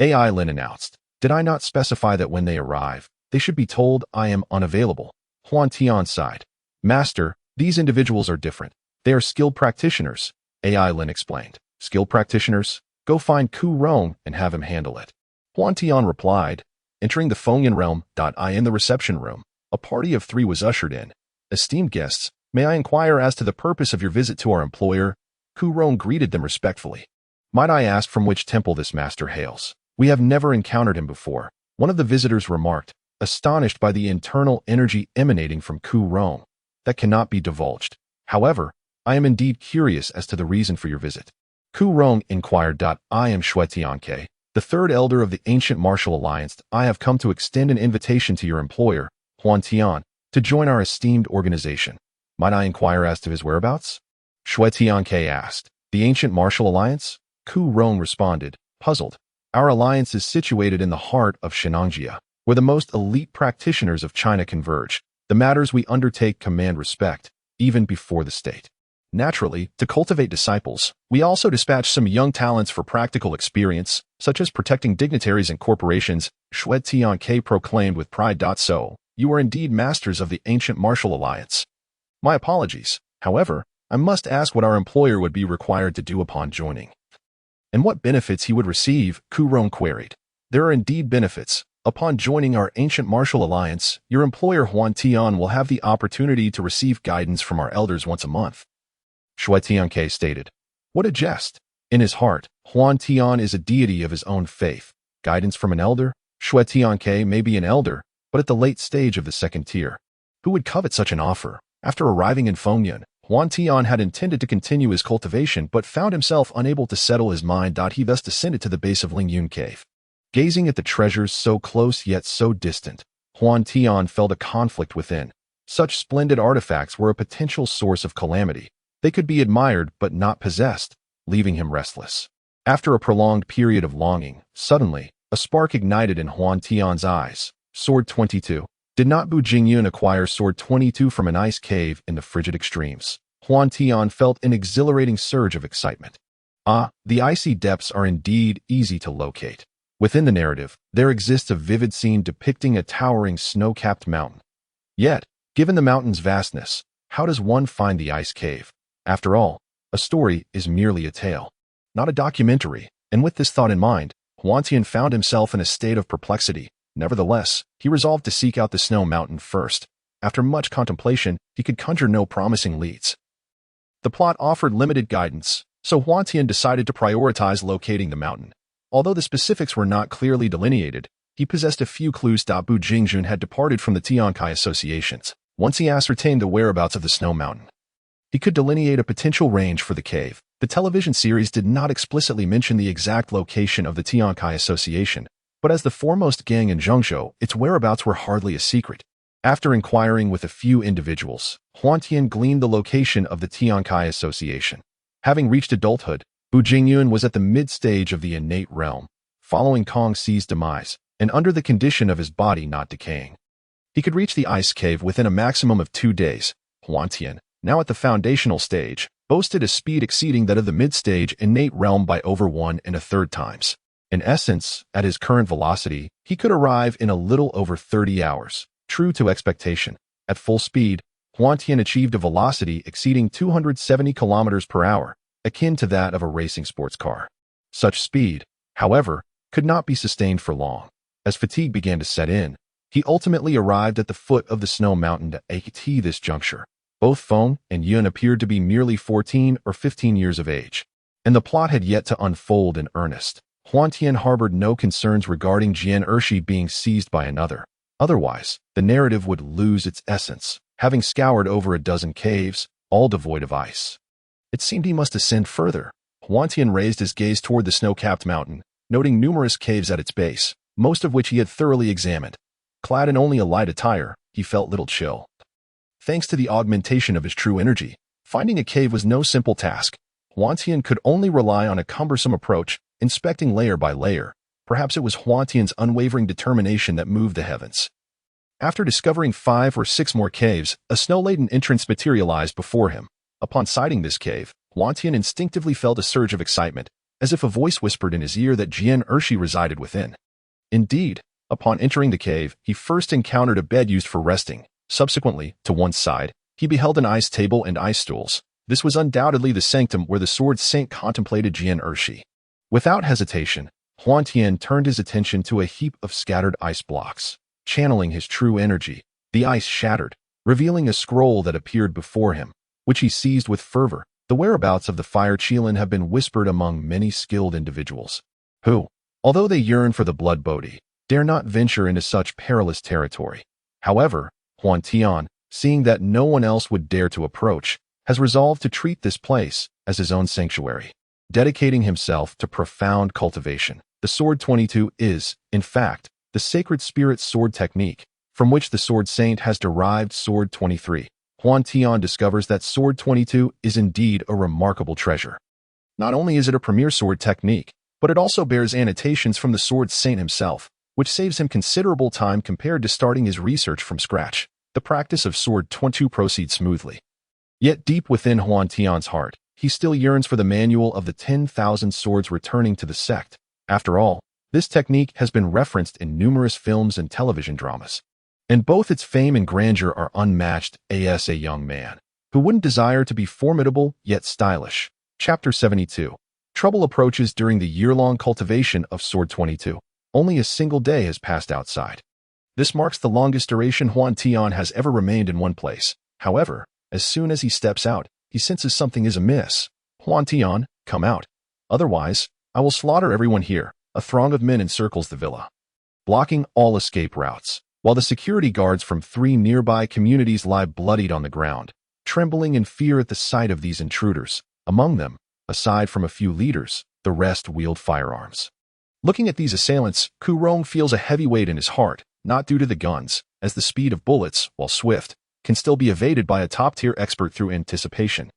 Eileen announced. Did I not specify that when they arrive, they should be told I am unavailable? Huantian sighed. Master, these individuals are different. They are skilled practitioners, Eileen explained. Skilled practitioners? Go find Ku Rong and have him handle it. Huantian replied. Entering the Fengyan realm, in the reception room, a party of 3 was ushered in. Esteemed guests, may I inquire as to the purpose of your visit to our employer? Ku Rong greeted them respectfully. Might I ask from which temple this master hails? We have never encountered him before, one of the visitors remarked, astonished by the internal energy emanating from Ku Rong. That cannot be divulged. However, I am indeed curious as to the reason for your visit. Ku Rong inquired. I am Huetianke, the third elder of the ancient martial alliance. I have come to extend an invitation to your employer, Huantian, to join our esteemed organization. Might I inquire as to his whereabouts? Huetianke asked. The ancient martial alliance? Ku Rong responded, puzzled. Our alliance is situated in the heart of Shenangjia, where the most elite practitioners of China converge. The matters we undertake command respect, even before the state. Naturally, to cultivate disciples, we also dispatch some young talents for practical experience, such as protecting dignitaries and corporations, Huetianke proclaimed with pride. So, You are indeed masters of the ancient martial alliance. My apologies. However, I must ask what our employer would be required to do upon joining. And what benefits he would receive, Kuron queried. There are indeed benefits. Upon joining our ancient martial alliance, your employer Huantian will have the opportunity to receive guidance from our elders once a month. Shuetianke stated. What a jest! In his heart, Huantian is a deity of his own faith. Guidance from an elder? Shuetianke may be an elder, but at the late stage of the second tier. Who would covet such an offer? After arriving in Fengyan, Huantian had intended to continue his cultivation but found himself unable to settle his mind. He thus descended to the base of Lingyun Cave. Gazing at the treasures so close yet so distant, Huantian felt a conflict within. Such splendid artifacts were a potential source of calamity. They could be admired but not possessed, leaving him restless. After a prolonged period of longing, suddenly, a spark ignited in Huantian's eyes. Sword 22. Did not Bu Jingyun acquire Sword 22 from an ice cave in the frigid extremes? Huantian felt an exhilarating surge of excitement. Ah, the icy depths are indeed easy to locate. Within the narrative, there exists a vivid scene depicting a towering snow-capped mountain. Yet, given the mountain's vastness, how does one find the ice cave? After all, a story is merely a tale, not a documentary, and with this thought in mind, Huantian found himself in a state of perplexity. Nevertheless, he resolved to seek out the snow mountain first. After much contemplation, he could conjure no promising leads. The plot offered limited guidance, so Huantian decided to prioritize locating the mountain. Although the specifics were not clearly delineated, he possessed a few clues. Bu Jingjun had departed from the Tiankai associations. Once he ascertained the whereabouts of the snow mountain, he could delineate a potential range for the cave. The television series did not explicitly mention the exact location of the Tiankai association, but as the foremost gang in Zhengzhou, its whereabouts were hardly a secret. After inquiring with a few individuals, Huantian gleaned the location of the Tiankai association. Having reached adulthood, Bu Jingyun was at the mid-stage of the innate realm, following Kong Si's demise, and under the condition of his body not decaying. He could reach the ice cave within a maximum of 2 days. Huantian, now at the foundational stage, boasted a speed exceeding that of the mid-stage innate realm by over 1 1/3 times. In essence, at his current velocity, he could arrive in a little over 30 hours. True to expectation, at full speed, Huantian achieved a velocity exceeding 270 kilometers per hour, akin to that of a racing sports car. Such speed, however, could not be sustained for long. As fatigue began to set in, he ultimately arrived at the foot of the snow mountain at this juncture. Both Feng and Yun appeared to be merely 14 or 15 years of age, and the plot had yet to unfold in earnest. Huantian harbored no concerns regarding Jian Ershi being seized by another. Otherwise, the narrative would lose its essence, having scoured over a dozen caves, all devoid of ice. It seemed he must ascend further. Huantian raised his gaze toward the snow-capped mountain, noting numerous caves at its base, most of which he had thoroughly examined. Clad in only a light attire, he felt little chill. Thanks to the augmentation of his true energy, finding a cave was no simple task. Huantian could only rely on a cumbersome approach, inspecting layer by layer. Perhaps it was Huantian's unwavering determination that moved the heavens. After discovering 5 or 6 more caves, a snow-laden entrance materialized before him. Upon sighting this cave, Huantian instinctively felt a surge of excitement, as if a voice whispered in his ear that Jian Ershi resided within. Indeed, upon entering the cave, he first encountered a bed used for resting. Subsequently, to one side, he beheld an ice table and ice stools. This was undoubtedly the sanctum where the sword saint contemplated Jian Ershi. Without hesitation, Huantian turned his attention to a heap of scattered ice blocks. Channeling his true energy, the ice shattered, revealing a scroll that appeared before him, which he seized with fervor. The whereabouts of the fire Qilin have been whispered among many skilled individuals, who, although they yearn for the blood bodhi, dare not venture into such perilous territory. However, Huantian, seeing that no one else would dare to approach, has resolved to treat this place as his own sanctuary. Dedicating himself to profound cultivation, the Sword 22 is, in fact, the sacred spirit sword technique, from which the Sword Saint has derived Sword 23. Huantian discovers that Sword 22 is indeed a remarkable treasure. Not only is it a premier sword technique, but it also bears annotations from the Sword Saint himself, which saves him considerable time compared to starting his research from scratch. The practice of Sword 22 proceeds smoothly. Yet deep within Huantian's heart, he still yearns for the manual of the 10,000 swords returning to the sect. After all, this technique has been referenced in numerous films and television dramas. and both its fame and grandeur are unmatched as a young man who wouldn't desire to be formidable yet stylish. Chapter 72. Trouble approaches during the year-long cultivation of Sword 22. Only a single day has passed outside. This marks the longest duration Huantian has ever remained in one place. However, as soon as he steps out, he senses something is amiss. Huantian, come out. Otherwise, I will slaughter everyone here. A throng of men encircles the villa, blocking all escape routes, while the security guards from 3 nearby communities lie bloodied on the ground, trembling in fear at the sight of these intruders. Among them, aside from a few leaders, the rest wield firearms. Looking at these assailants, Kurong feels a heavy weight in his heart, not due to the guns, as the speed of bullets, while swift, can still be evaded by a top-tier expert through anticipation.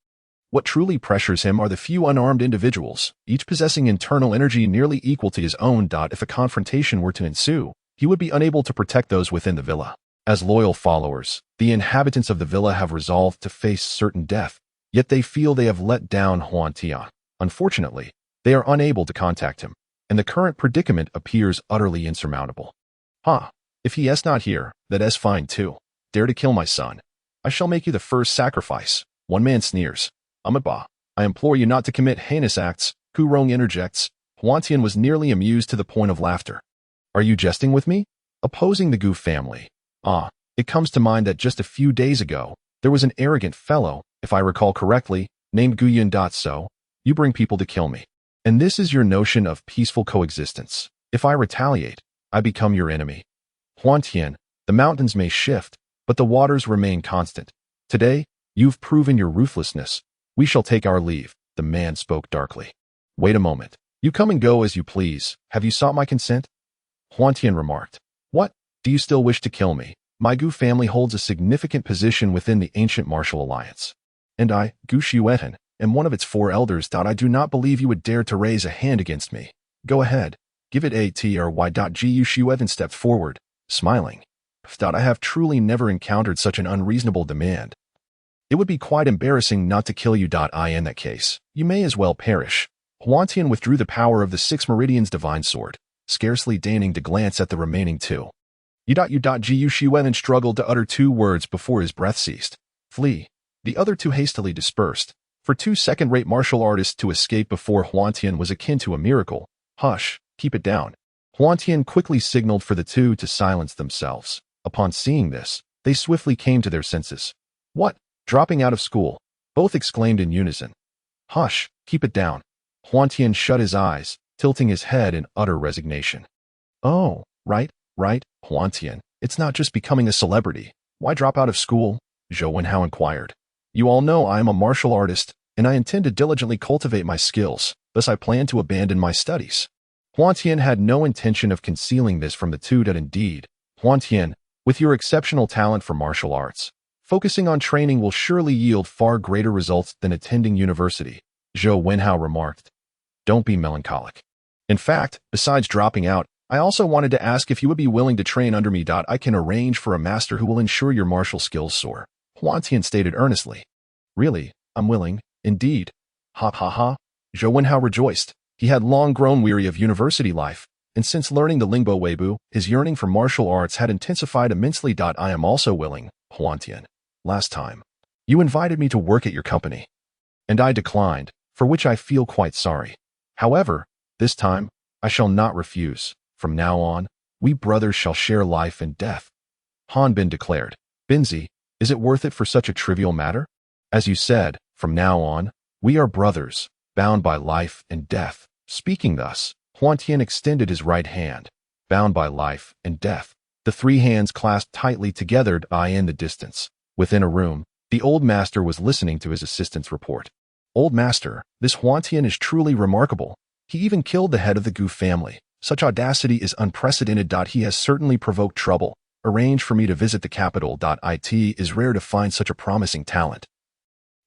What truly pressures him are the few unarmed individuals, each possessing internal energy nearly equal to his own. If a confrontation were to ensue, he would be unable to protect those within the villa. As loyal followers, the inhabitants of the villa have resolved to face certain death, yet they feel they have let down Huantian. Unfortunately, they are unable to contact him, and the current predicament appears utterly insurmountable. If he is not here, that is fine too. Dare to kill my son. I shall make you the first sacrifice. One man sneers. Amatba, I implore you not to commit heinous acts. Kurong interjects. Huantian was nearly amused to the point of laughter. Are you jesting with me? Opposing the Gu family. It comes to mind that just a few days ago, there was an arrogant fellow, if I recall correctly, named Guyan. So, you bring people to kill me. And this is your notion of peaceful coexistence. If I retaliate, I become your enemy. Huantian, the mountains may shift, but the waters remain constant. Today, you've proven your ruthlessness. We shall take our leave, the man spoke darkly. Wait a moment. You come and go as you please. Have you sought my consent? Huantian remarked. What? Do you still wish to kill me? My Gu family holds a significant position within the ancient martial alliance. And I, Gu Xuetan, am one of its 4 elders. I do not believe you would dare to raise a hand against me. Go ahead. Give it a T or Y. Gu Xuetan stepped forward, smiling. I have truly never encountered such an unreasonable demand. It would be quite embarrassing not to kill you. In that case, you may as well perish. Huantian withdrew the power of the 6 Meridian's divine sword, scarcely deigning to glance at the remaining 2. Gu Xuetan struggled to utter 2 words before his breath ceased. Flee. The other 2 hastily dispersed. For 2 second-rate martial artists to escape before Huantian was akin to a miracle. Hush, keep it down. Huantian quickly signaled for the 2 to silence themselves. Upon seeing this, they swiftly came to their senses. What? Dropping out of school? Both exclaimed in unison. Hush, keep it down. Huantian shut his eyes, tilting his head in utter resignation. Oh, right, Huantian. It's not just becoming a celebrity. Why drop out of school? Zhou Wenhao inquired. You all know I am a martial artist, and I intend to diligently cultivate my skills, thus I plan to abandon my studies. Huantian had no intention of concealing this from the 2. Indeed, Huantian, with your exceptional talent for martial arts, focusing on training will surely yield far greater results than attending university, Zhou Wenhao remarked. Don't be melancholic. In fact, besides dropping out, I also wanted to ask if you would be willing to train under me. I can arrange for a master who will ensure your martial skills soar, Huantian stated earnestly. Really, I'm willing, indeed. Ha. Zhou Wenhao rejoiced. He had long grown weary of university life, and since learning the Lingbo Weibu, his yearning for martial arts had intensified immensely. I am also willing, Huantian. Last time, you invited me to work at your company, and I declined, for which I feel quite sorry. However, this time, I shall not refuse. From now on, we brothers shall share life and death. Han Bin declared. Binzi, is it worth it for such a trivial matter? As you said, from now on, we are brothers, bound by life and death. Speaking thus, Huantian extended his right hand, bound by life and death. The 3 hands clasped tightly together. In the distance, within a room, the old master was listening to his assistant's report. Old master, this Huantian is truly remarkable. He even killed the head of the Gu family. Such audacity is unprecedented. He has certainly provoked trouble. Arrange for me to visit the capital. It is rare to find such a promising talent.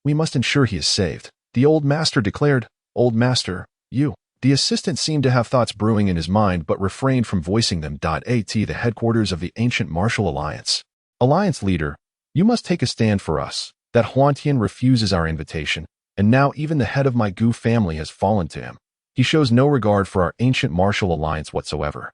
We must ensure he is saved, the old master declared. Old master, you. The assistant seemed to have thoughts brewing in his mind but refrained from voicing them. At the headquarters of the ancient martial alliance. Alliance leader, you must take a stand for us. That Huantian refuses our invitation, and now even the head of my Gu family has fallen to him. He shows no regard for our ancient martial alliance whatsoever.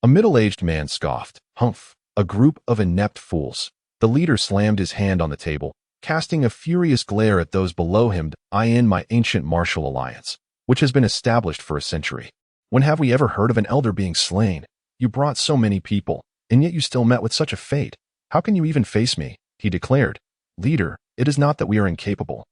A middle-aged man scoffed. Humph, A group of inept fools. The leader slammed his hand on the table, casting a furious glare at those below him. I in my ancient martial alliance, which has been established for a century. When have we ever heard of an elder being slain? You brought so many people, and yet you still met with such a fate. How can you even face me? He declared. Leader, it is not that we are incapable.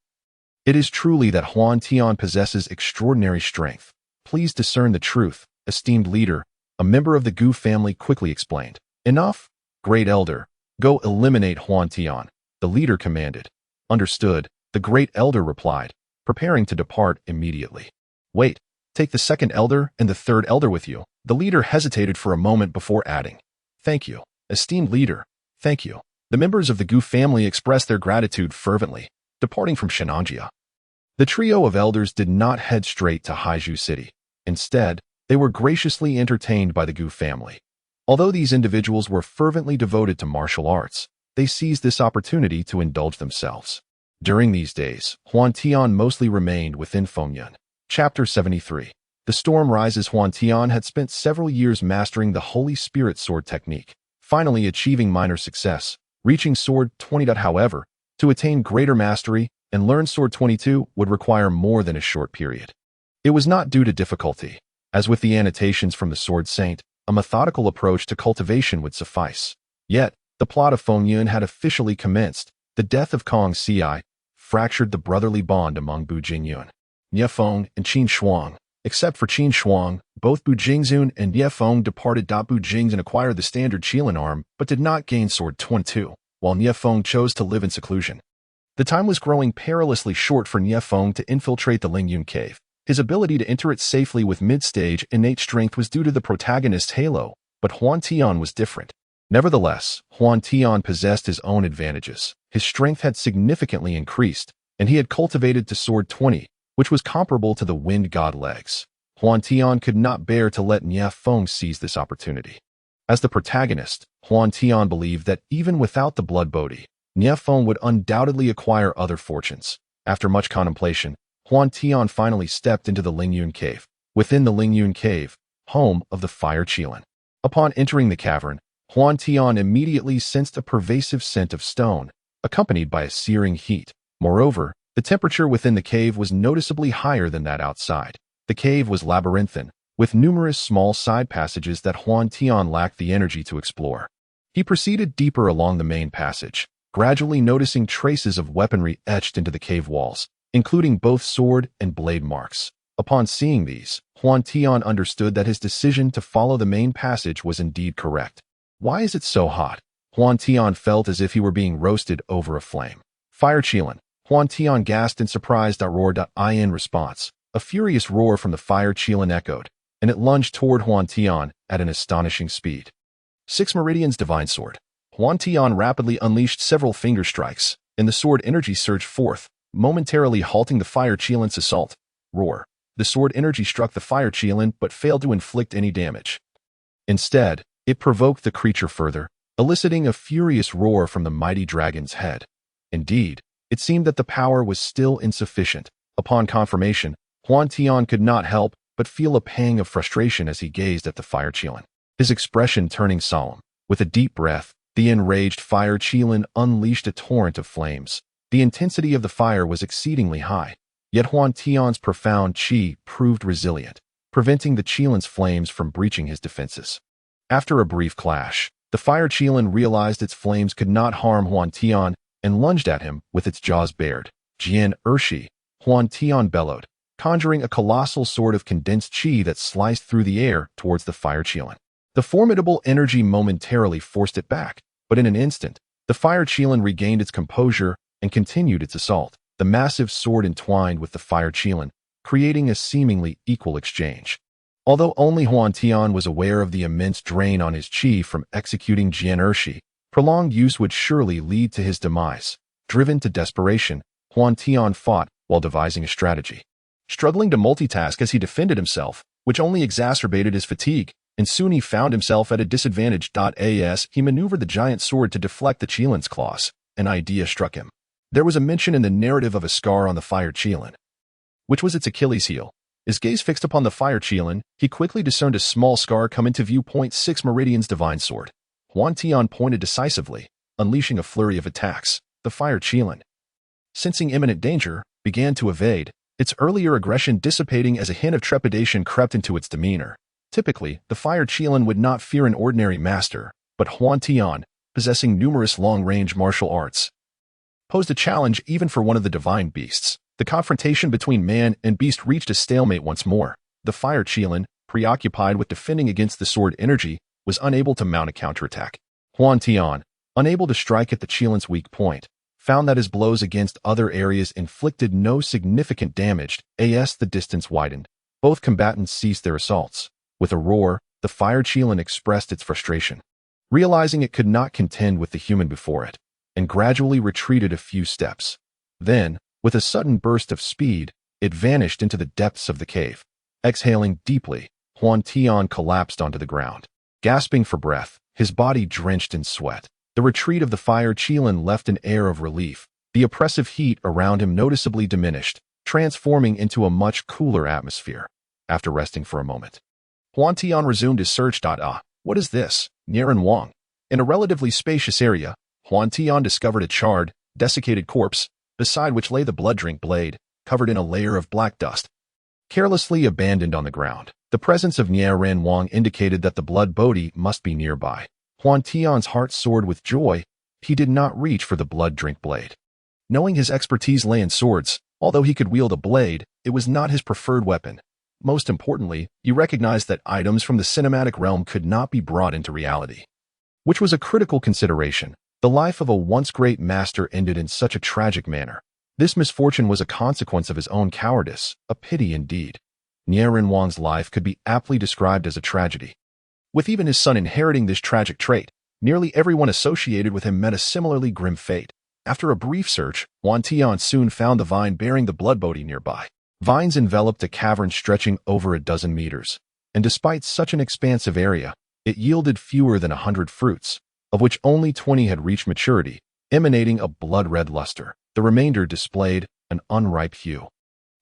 It is truly that Huantian possesses extraordinary strength. Please discern the truth, esteemed leader. A member of the Gu family quickly explained. Enough, great elder. Go eliminate Huantian, the leader commanded. Understood, the great elder replied, preparing to depart immediately. Wait, take the second elder and the third elder with you. The leader hesitated for a moment before adding. Thank you, esteemed leader. Thank you. The members of the Gu family expressed their gratitude fervently, departing from Shenanjia. The trio of elders did not head straight to Haiju City. Instead, they were graciously entertained by the Gu family. Although these individuals were fervently devoted to martial arts, they seized this opportunity to indulge themselves. During these days, Huantian mostly remained within Fengyan. Chapter 73. The Storm Rises. Huantian had spent several years mastering the Holy Spirit sword technique, finally achieving minor success, reaching Sword 20. However, to attain greater mastery and learn Sword 22 would require more than a short period. It was not due to difficulty. As with the annotations from the Sword Saint, a methodical approach to cultivation would suffice. Yet, the plot of Fengyun had officially commenced. The death of Kong Ci fractured the brotherly bond among Bu Jingyun, Nie Feng, and Qin Shuang. Except for Qin Shuang, both Bu Jingzun and Nie Feng departed. Bu Jingzun acquired the standard Qilin arm, but did not gain Sword 22, while Nie Feng chose to live in seclusion. The time was growing perilously short for Nie Feng to infiltrate the Lingyun cave. His ability to enter it safely with mid-stage innate strength was due to the protagonist's halo, but Huantian was different. Nevertheless, Huantian possessed his own advantages. His strength had significantly increased, and he had cultivated to Sword 20, which was comparable to the Wind God legs. Huantian could not bear to let Nie Feng seize this opportunity. As the protagonist, Huantian believed that even without the Blood Bodhi, Nie Feng would undoubtedly acquire other fortunes. After much contemplation, Huantian finally stepped into the Lingyun cave. Within the Lingyun cave, home of the Fire Qilin. Upon entering the cavern, Huantian immediately sensed a pervasive scent of stone, accompanied by a searing heat. Moreover, the temperature within the cave was noticeably higher than that outside. The cave was labyrinthine, with numerous small side passages that Huantian lacked the energy to explore. He proceeded deeper along the main passage, gradually noticing traces of weaponry etched into the cave walls, including both sword and blade marks. Upon seeing these, Huantian understood that his decision to follow the main passage was indeed correct. Why is it so hot? Huantian felt as if he were being roasted over a flame. Fire Qilin. Huantian gasped in surprise. Roar. In response, a furious roar from the Fire Qilin echoed, and it lunged toward Huantian at an astonishing speed. 6 Meridians Divine Sword. Huantian rapidly unleashed several finger strikes, and the sword energy surged forth, momentarily halting the Fire Qilin's assault. Roar. The sword energy struck the Fire Qilin but failed to inflict any damage. Instead, it provoked the creature further, eliciting a furious roar from the mighty dragon's head. Indeed, it seemed that the power was still insufficient. Upon confirmation, Huantian could not help but feel a pang of frustration as he gazed at the Fire Qilin, his expression turning solemn. With a deep breath, the enraged Fire Qilin unleashed a torrent of flames. The intensity of the fire was exceedingly high, yet Huantian's profound qi proved resilient, preventing the Qilin's flames from breaching his defenses. After a brief clash, the Fire Qilin realized its flames could not harm Huantian and lunged at him with its jaws bared. Jian Ershi, Huantian bellowed, conjuring a colossal sword of condensed qi that sliced through the air towards the Fire Qilin. The formidable energy momentarily forced it back, but in an instant, the Fire Qilin regained its composure and continued its assault. The massive sword entwined with the Fire Qilin, creating a seemingly equal exchange. Although only Huantian was aware of the immense drain on his qi from executing Jian Ershi, prolonged use would surely lead to his demise. Driven to desperation, Huantian fought while devising a strategy. Struggling to multitask as he defended himself, which only exacerbated his fatigue, and soon he found himself at a disadvantage. As he maneuvered the giant sword to deflect the Qilin's claws, an idea struck him. There was a mention in the narrative of a scar on the Fire Qilin, which was its Achilles heel. His gaze fixed upon the Fire Qilin, he quickly discerned a small scar come into view. 6 Meridian's Divine Sword. Huantian pointed decisively, unleashing a flurry of attacks. The fire Qilin, sensing imminent danger, began to evade, its earlier aggression dissipating as a hint of trepidation crept into its demeanor. Typically, the fire Qilin would not fear an ordinary master, but Huantian, possessing numerous long-range martial arts, posed a challenge even for one of the divine beasts. The confrontation between man and beast reached a stalemate once more. The fire Qilin, preoccupied with defending against the sword energy, was unable to mount a counterattack. Huantian, unable to strike at the Qilin's weak point, found that his blows against other areas inflicted no significant damage. As the distance widened, both combatants ceased their assaults. With a roar, the fire Qilin expressed its frustration, realizing it could not contend with the human before it, and gradually retreated a few steps. Then, with a sudden burst of speed, it vanished into the depths of the cave. Exhaling deeply, Huantian collapsed onto the ground. Gasping for breath, his body drenched in sweat, the retreat of the fire Qilin left an air of relief. The oppressive heat around him noticeably diminished, transforming into a much cooler atmosphere. After resting for a moment, Huantian resumed his search. What is this? Niren Wang. In a relatively spacious area, Huantian discovered a charred, desiccated corpse, beside which lay the blood-drink blade, covered in a layer of black dust, carelessly abandoned on the ground. The presence of Niren Wang indicated that the blood bodhi must be nearby. Huantian's heart soared with joy. He did not reach for the blood-drink blade. Knowing his expertise lay in swords, although he could wield a blade, it was not his preferred weapon. Most importantly, he recognized that items from the cinematic realm could not be brought into reality, which was a critical consideration. The life of a once great master ended in such a tragic manner. This misfortune was a consequence of his own cowardice, a pity indeed. Niren Wang's life could be aptly described as a tragedy. With even his son inheriting this tragic trait, nearly everyone associated with him met a similarly grim fate. After a brief search, Huantian soon found the vine bearing the blood bodhi nearby. Vines enveloped a cavern stretching over a dozen meters, and despite such an expansive area, it yielded fewer than 100 fruits, of which only 20 had reached maturity, emanating a blood-red luster. The remainder displayed an unripe hue,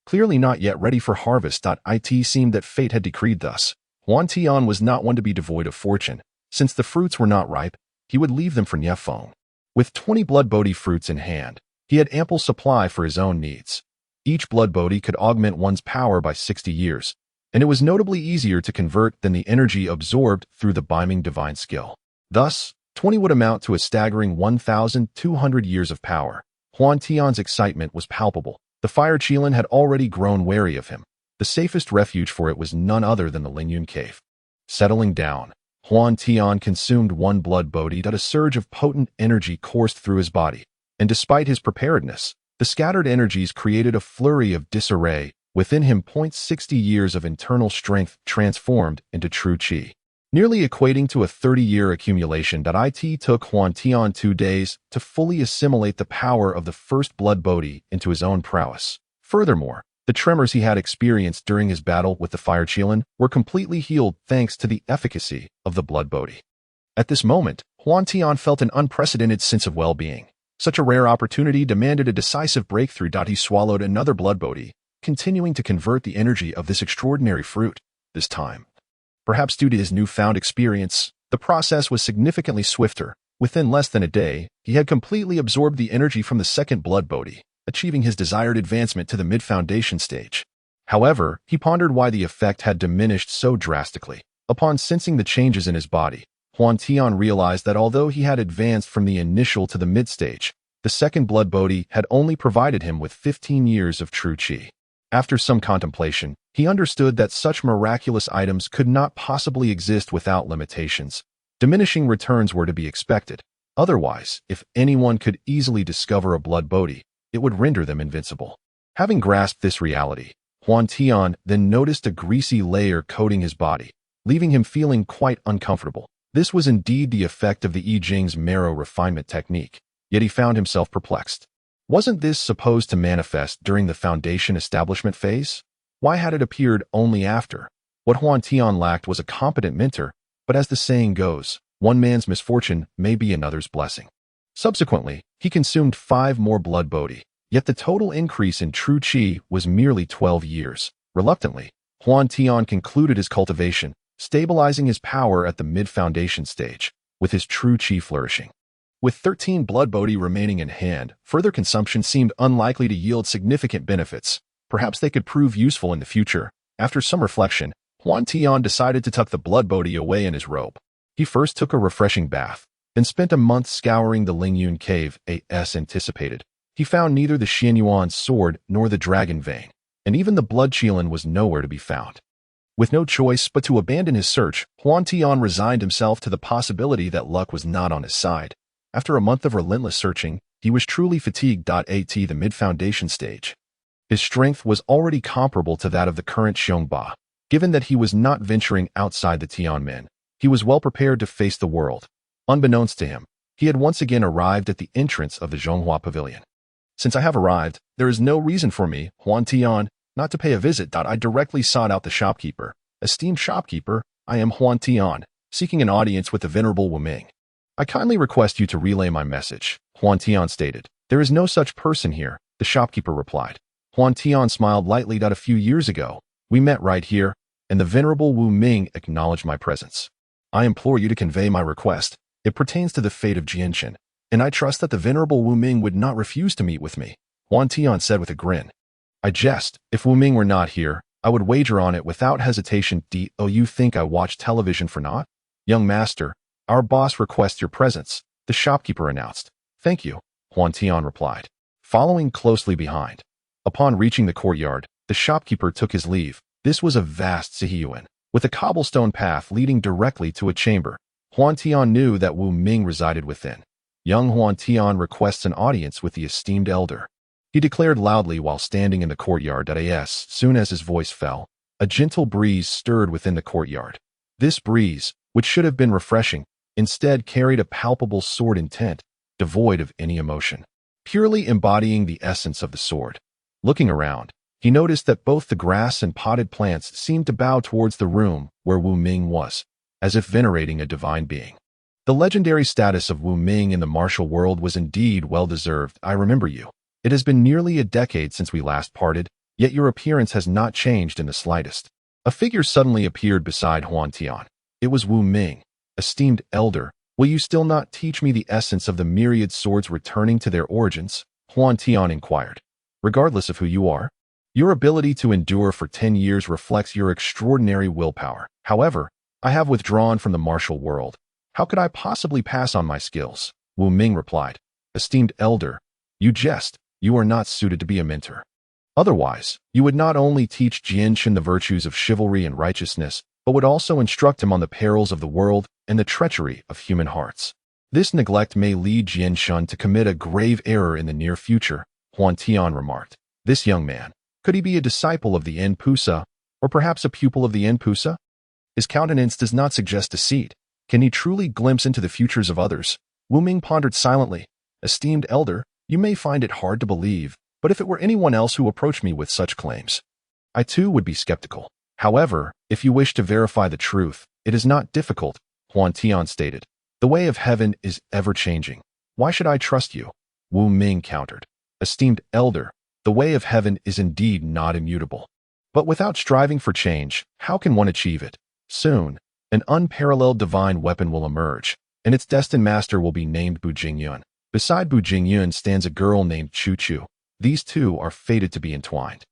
clearly not yet ready for harvest. It seemed that fate had decreed thus. Huantian was not one to be devoid of fortune. Since the fruits were not ripe, he would leave them for Niefeng. With 20 blood bodhi fruits in hand, he had ample supply for his own needs. Each blood bodhi could augment one's power by 60 years, and it was notably easier to convert than the energy absorbed through the Biming divine skill. Thus, 20 would amount to a staggering 1,200 years of power. Huantian's excitement was palpable. The fire Qilin had already grown wary of him. The safest refuge for it was none other than the Lingyun cave. Settling down, Huantian consumed one blood bodhi. A surge of potent energy coursed through his body, and despite his preparedness, the scattered energies created a flurry of disarray within him. 60 years of internal strength transformed into true qi, nearly equating to a 30-year accumulation. It took Huantian 2 days to fully assimilate the power of the first blood bodhi into his own prowess. Furthermore, the tremors he had experienced during his battle with the fire Qilin were completely healed thanks to the efficacy of the blood bodhi. At this moment, Huantian felt an unprecedented sense of well-being. Such a rare opportunity demanded a decisive breakthrough. He swallowed another blood bodhi, continuing to convert the energy of this extraordinary fruit. This time, perhaps due to his newfound experience, the process was significantly swifter. Within less than a day, he had completely absorbed the energy from the second blood bodhi, achieving his desired advancement to the mid-foundation stage. However, he pondered why the effect had diminished so drastically. Upon sensing the changes in his body, Huantian realized that although he had advanced from the initial to the mid-stage, the second blood bodhi had only provided him with 15 years of true qi. After some contemplation, he understood that such miraculous items could not possibly exist without limitations. Diminishing returns were to be expected. Otherwise, if anyone could easily discover a blood bodhi, it would render them invincible. Having grasped this reality, Huantian then noticed a greasy layer coating his body, leaving him feeling quite uncomfortable. This was indeed the effect of the I Ching's marrow refinement technique, yet he found himself perplexed. Wasn't this supposed to manifest during the foundation establishment phase? Why had it appeared only after? What Huantian lacked was a competent mentor, but as the saying goes, one man's misfortune may be another's blessing. Subsequently, he consumed 5 more blood bodhi, yet the total increase in true qi was merely 12 years. Reluctantly, Huantian concluded his cultivation, stabilizing his power at the mid-foundation stage. with his true chi flourishing. With 13 blood bodhi remaining in hand, further consumption seemed unlikely to yield significant benefits. Perhaps they could prove useful in the future. After some reflection, Huantian decided to tuck the blood bodhi away in his robe. He first took a refreshing bath, then spent a month scouring the Lingyun cave as anticipated. He found neither the Xianyuan's sword nor the dragon vein, and even the blood qilin was nowhere to be found. With no choice but to abandon his search, Huantian resigned himself to the possibility that luck was not on his side. After a month of relentless searching, he was truly fatigued. At the mid-foundation stage, his strength was already comparable to that of the current Xiongba. Given that he was not venturing outside the Tianmen, he was well prepared to face the world. Unbeknownst to him, he had once again arrived at the entrance of the Zhonghua Pavilion. Since I have arrived, there is no reason for me, Huantian, not to pay a visit. I directly sought out the shopkeeper. Esteemed shopkeeper, I am Huantian, seeking an audience with the venerable Wu Ming. I kindly request you to relay my message, Huantian stated. There is no such person here, the shopkeeper replied. Huantian smiled lightly. A few years ago, we met right here, and the venerable Wu Ming acknowledged my presence. I implore you to convey my request. It pertains to the fate of Jianshan, and I trust that the venerable Wu Ming would not refuse to meet with me, Huantian said with a grin. I jest. If Wu Ming were not here, I would wager on it without hesitation. Do you think I watch television for naught? Young master, our boss requests your presence, the shopkeeper announced. Thank you, Huantian replied, following closely behind. Upon reaching the courtyard, the shopkeeper took his leave. This was a vast Zhiyuan, with a cobblestone path leading directly to a chamber. Huantian knew that Wu Ming resided within. Young Huantian requests an audience with the esteemed elder, he declared loudly while standing in the courtyard. As soon as his voice fell, a gentle breeze stirred within the courtyard. This breeze, which should have been refreshing, instead carried a palpable sword intent, devoid of any emotion, purely embodying the essence of the sword. Looking around, he noticed that both the grass and potted plants seemed to bow towards the room where Wu Ming was, as if venerating a divine being. The legendary status of Wu Ming in the martial world was indeed well-deserved. I remember you. It has been nearly a decade since we last parted, yet your appearance has not changed in the slightest. A figure suddenly appeared beside Huantian. It was Wu Ming. Esteemed elder, will you still not teach me the essence of the myriad swords returning to their origins? Huantian inquired. Regardless of who you are, your ability to endure for 10 years reflects your extraordinary willpower. However, I have withdrawn from the martial world. How could I possibly pass on my skills? Wu Ming replied. Esteemed elder, you jest. You are not suited to be a mentor. Otherwise, you would not only teach Jianshan the virtues of chivalry and righteousness, but would also instruct him on the perils of the world and the treachery of human hearts. This neglect may lead Jianshan to commit a grave error in the near future, Huantian remarked. This young man, could he be a disciple of the Enpusa, or perhaps a pupil of the Enpusa? His countenance does not suggest deceit. Can he truly glimpse into the futures of others? Wu Ming pondered silently. Esteemed elder, you may find it hard to believe, but if it were anyone else who approached me with such claims, I too would be skeptical. However, if you wish to verify the truth, it is not difficult, Huantian stated. The way of heaven is ever-changing. Why should I trust you? Wu Ming countered. Esteemed elder, the way of heaven is indeed not immutable. But without striving for change, how can one achieve it? Soon, an unparalleled divine weapon will emerge, and its destined master will be named Bu Jingyun. Beside Bu Jingyun stands a girl named Chu Chu. These two are fated to be entwined.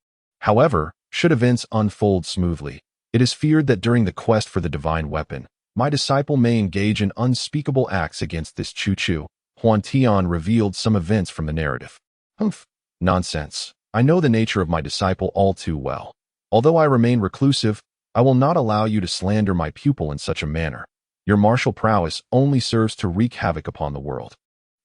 However, should events unfold smoothly, it is feared that during the quest for the divine weapon, my disciple may engage in unspeakable acts against this Chu Chu. Huantian revealed some events from the narrative. Humph, nonsense. I know the nature of my disciple all too well. Although I remain reclusive, I will not allow you to slander my pupil in such a manner. Your martial prowess only serves to wreak havoc upon the world.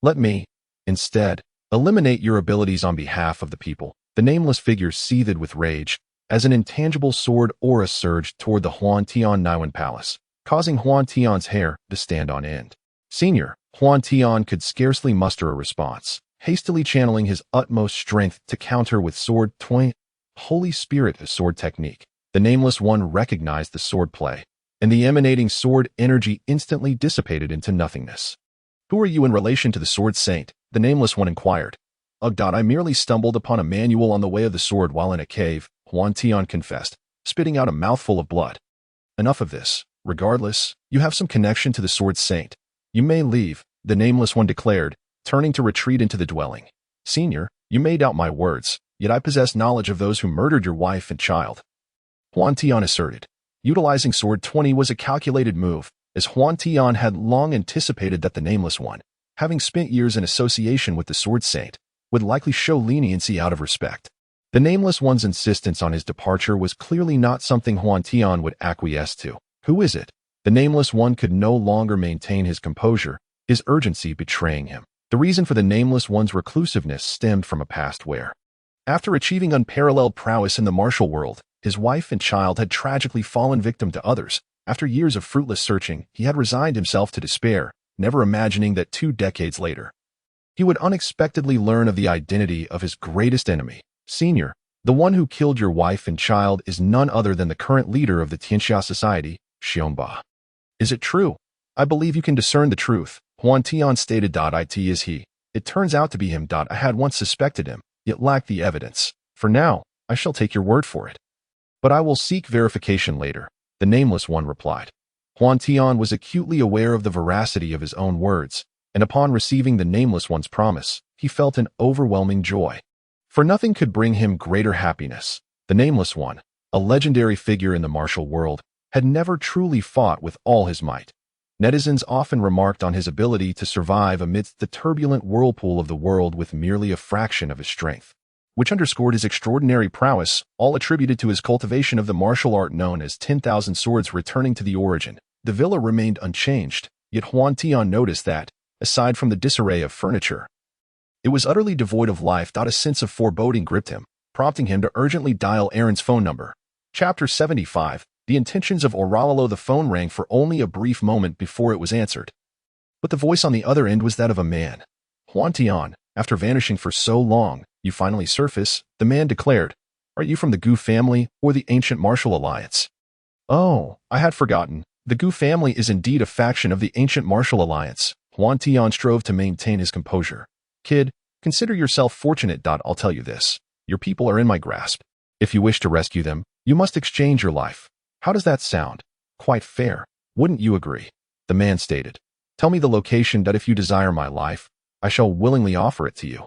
Let me, instead, eliminate your abilities on behalf of the people. The nameless figure seethed with rage, as an intangible sword aura surged toward the Huantian Niwen Palace, causing Huantian's hair to stand on end. Senior, Huantian could scarcely muster a response, hastily channeling his utmost strength to counter with sword twang. Holy Spirit, a sword technique. The nameless one recognized the sword play, and the emanating sword energy instantly dissipated into nothingness. Who are you in relation to the sword saint? The nameless one inquired. Ugh, I merely stumbled upon a manual on the way of the sword while in a cave, Huantian confessed, spitting out a mouthful of blood. Enough of this. Regardless, you have some connection to the sword saint. You may leave, the Nameless One declared, turning to retreat into the dwelling. Senior, you may doubt my words, yet I possess knowledge of those who murdered your wife and child. Huantian asserted. Utilizing Sword 20 was a calculated move, as Huantian had long anticipated that the Nameless One, having spent years in association with the Sword Saint, would likely show leniency out of respect. The Nameless One's insistence on his departure was clearly not something Huantian would acquiesce to. Who is it? The Nameless One could no longer maintain his composure, his urgency betraying him. The reason for the Nameless One's reclusiveness stemmed from a past where, after achieving unparalleled prowess in the martial world, his wife and child had tragically fallen victim to others. After years of fruitless searching, he had resigned himself to despair, never imagining that 2 decades later, he would unexpectedly learn of the identity of his greatest enemy. Senior, the one who killed your wife and child is none other than the current leader of the Tianxia Society, Xiongba. Is it true? I believe you can discern the truth, Huantian stated. It is he. It turns out to be him. I had once suspected him, yet lacked the evidence. For now, I shall take your word for it. But I will seek verification later, the Nameless One replied. Huantian was acutely aware of the veracity of his own words, and upon receiving the Nameless One's promise, he felt an overwhelming joy. For nothing could bring him greater happiness. The Nameless One, a legendary figure in the martial world, had never truly fought with all his might. Netizens often remarked on his ability to survive amidst the turbulent whirlpool of the world with merely a fraction of his strength, which underscored his extraordinary prowess, all attributed to his cultivation of the martial art known as 10,000 swords. Returning to the origin, the villa remained unchanged, yet Huantian noticed that, aside from the disarray of furniture, it was utterly devoid of life. A sense of foreboding gripped him, prompting him to urgently dial Aaron's phone number. Chapter 75, The Intentions of Oralalo. The phone rang for only a brief moment before it was answered. But the voice on the other end was that of a man. Huantian, after vanishing for so long, you finally surface, the man declared. Are you from the Gu family or the ancient martial alliance? Oh, I had forgotten. The Gu family is indeed a faction of the ancient martial alliance. Huantian strove to maintain his composure. Kid, consider yourself fortunate. I'll tell you this. Your people are in my grasp. If you wish to rescue them, you must exchange your life. How does that sound? Quite fair. Wouldn't you agree? The man stated. Tell me the location. If you desire my life, I shall willingly offer it to you.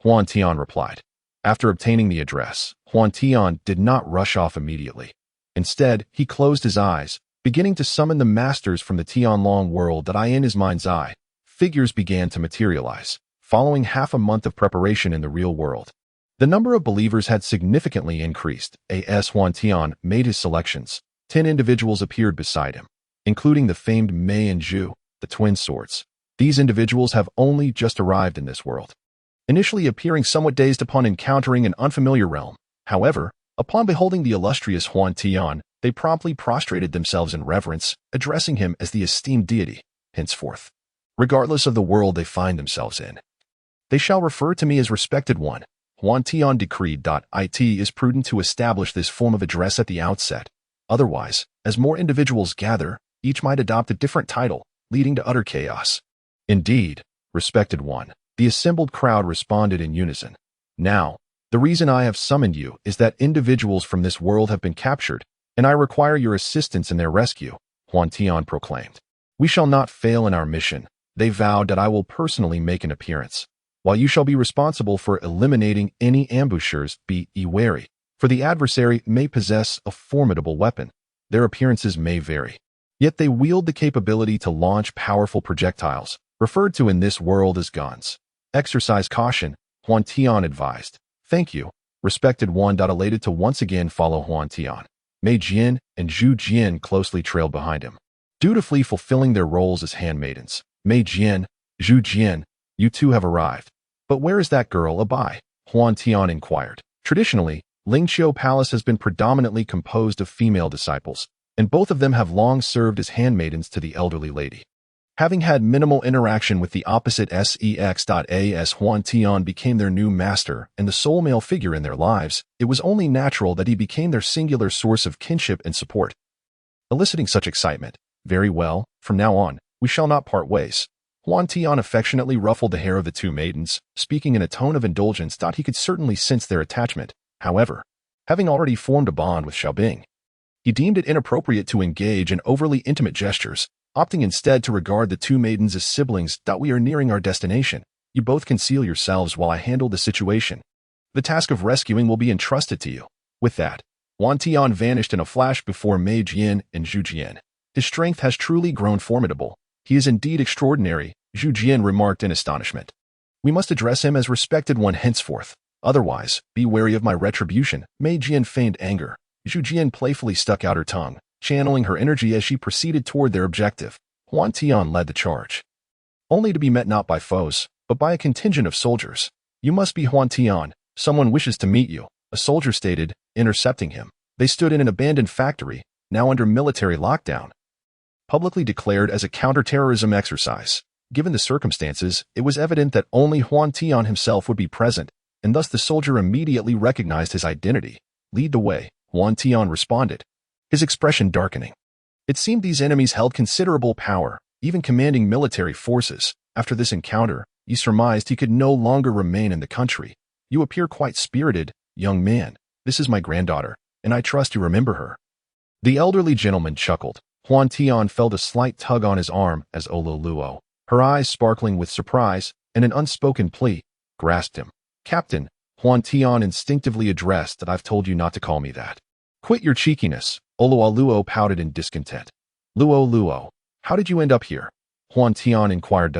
Huantian replied. After obtaining the address, Huantian did not rush off immediately. Instead, he closed his eyes, beginning to summon the masters from the Tianlong world. In his mind's eye, figures began to materialize. Following half a month of preparation in the real world, the number of believers had significantly increased. As Huantian made his selections, 10 individuals appeared beside him, including the famed Mei and Zhu, the twin swords. These individuals have only just arrived in this world, initially appearing somewhat dazed upon encountering an unfamiliar realm. However, upon beholding the illustrious Huantian, they promptly prostrated themselves in reverence, addressing him as the esteemed deity. Henceforth, regardless of the world they find themselves in, they shall refer to me as respected one. Huantian decreed. It is prudent to establish this form of address at the outset. Otherwise, as more individuals gather, each might adopt a different title, leading to utter chaos. Indeed, respected one, the assembled crowd responded in unison. Now, the reason I have summoned you is that individuals from this world have been captured, and I require your assistance in their rescue, Huantian proclaimed. We shall not fail in our mission. They vowed that I will personally make an appearance, while you shall be responsible for eliminating any ambushers. Be wary, for the adversary may possess a formidable weapon. Their appearances may vary, yet they wield the capability to launch powerful projectiles, referred to in this world as guns. Exercise caution, Huantian advised. Thank you, respected one. Elated to once again follow Huantian, Mei Jian and Zhu Jian closely trailed behind him, dutifully fulfilling their roles as handmaidens. Mei Jian, Zhu Jian, you two have arrived. But where is that girl Abai? Huantian inquired. Traditionally, Lingqiu Palace has been predominantly composed of female disciples, and both of them have long served as handmaidens to the elderly lady. Having had minimal interaction with the opposite sex. As Huantian became their new master and the sole male figure in their lives, it was only natural that he became their singular source of kinship and support. Eliciting such excitement, very well, from now on, we shall not part ways. Huantian affectionately ruffled the hair of the two maidens, speaking in a tone of indulgence. He could certainly sense their attachment. However, having already formed a bond with Xiaobing, he deemed it inappropriate to engage in overly intimate gestures. opting instead to regard the two maidens as siblings. We are nearing our destination. You both conceal yourselves while I handle the situation. The task of rescuing will be entrusted to you." With that, Huantian vanished in a flash before Mage Yin and Zhu Jian. "His strength has truly grown formidable. He is indeed extraordinary," Zhu Jian remarked in astonishment. "We must address him as respected one henceforth. Otherwise, be wary of my retribution." Mage Yin feigned anger. Zhu Jian playfully stuck out her tongue, channeling her energy as she proceeded toward their objective. Huantian led the charge, only to be met not by foes, but by a contingent of soldiers. "You must be Huantian. Someone wishes to meet you," a soldier stated, intercepting him. They stood in an abandoned factory, now under military lockdown, publicly declared as a counterterrorism exercise. Given the circumstances, it was evident that only Huantian himself would be present, and thus the soldier immediately recognized his identity. "Lead the way," Huantian responded, his expression darkening. It seemed these enemies held considerable power, even commanding military forces. After this encounter, he surmised he could no longer remain in the country. "You appear quite spirited, young man. This is my granddaughter, and I trust you remember her." The elderly gentleman chuckled. Huantian felt a slight tug on his arm as Luo, her eyes sparkling with surprise and an unspoken plea, grasped him. "Captain," Huantian instinctively addressed, "I've told you not to call me that." "Quit your cheekiness," Luo pouted in discontent. Luo, how did you end up here?" Huantian inquired.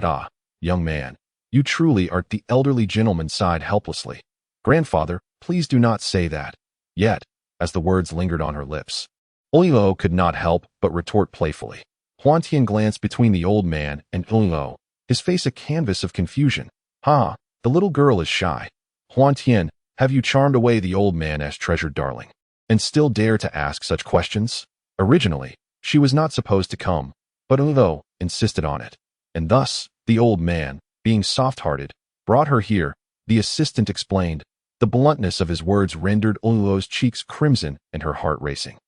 Young man, you truly are," the elderly gentleman sighed helplessly. "Grandfather, please do not say that." Yet, as the words lingered on her lips, Luo could not help but retort playfully. Huantian glanced between the old man and Luo, his face a canvas of confusion. "Ha, the little girl is shy. Huantian, have you charmed away?" the old man asked treasured darling. "And still dare to ask such questions?" Originally, she was not supposed to come, but Luo insisted on it. And thus, the old man, being soft-hearted, brought her here, the assistant explained. The bluntness of his words rendered Luo's cheeks crimson and her heart racing.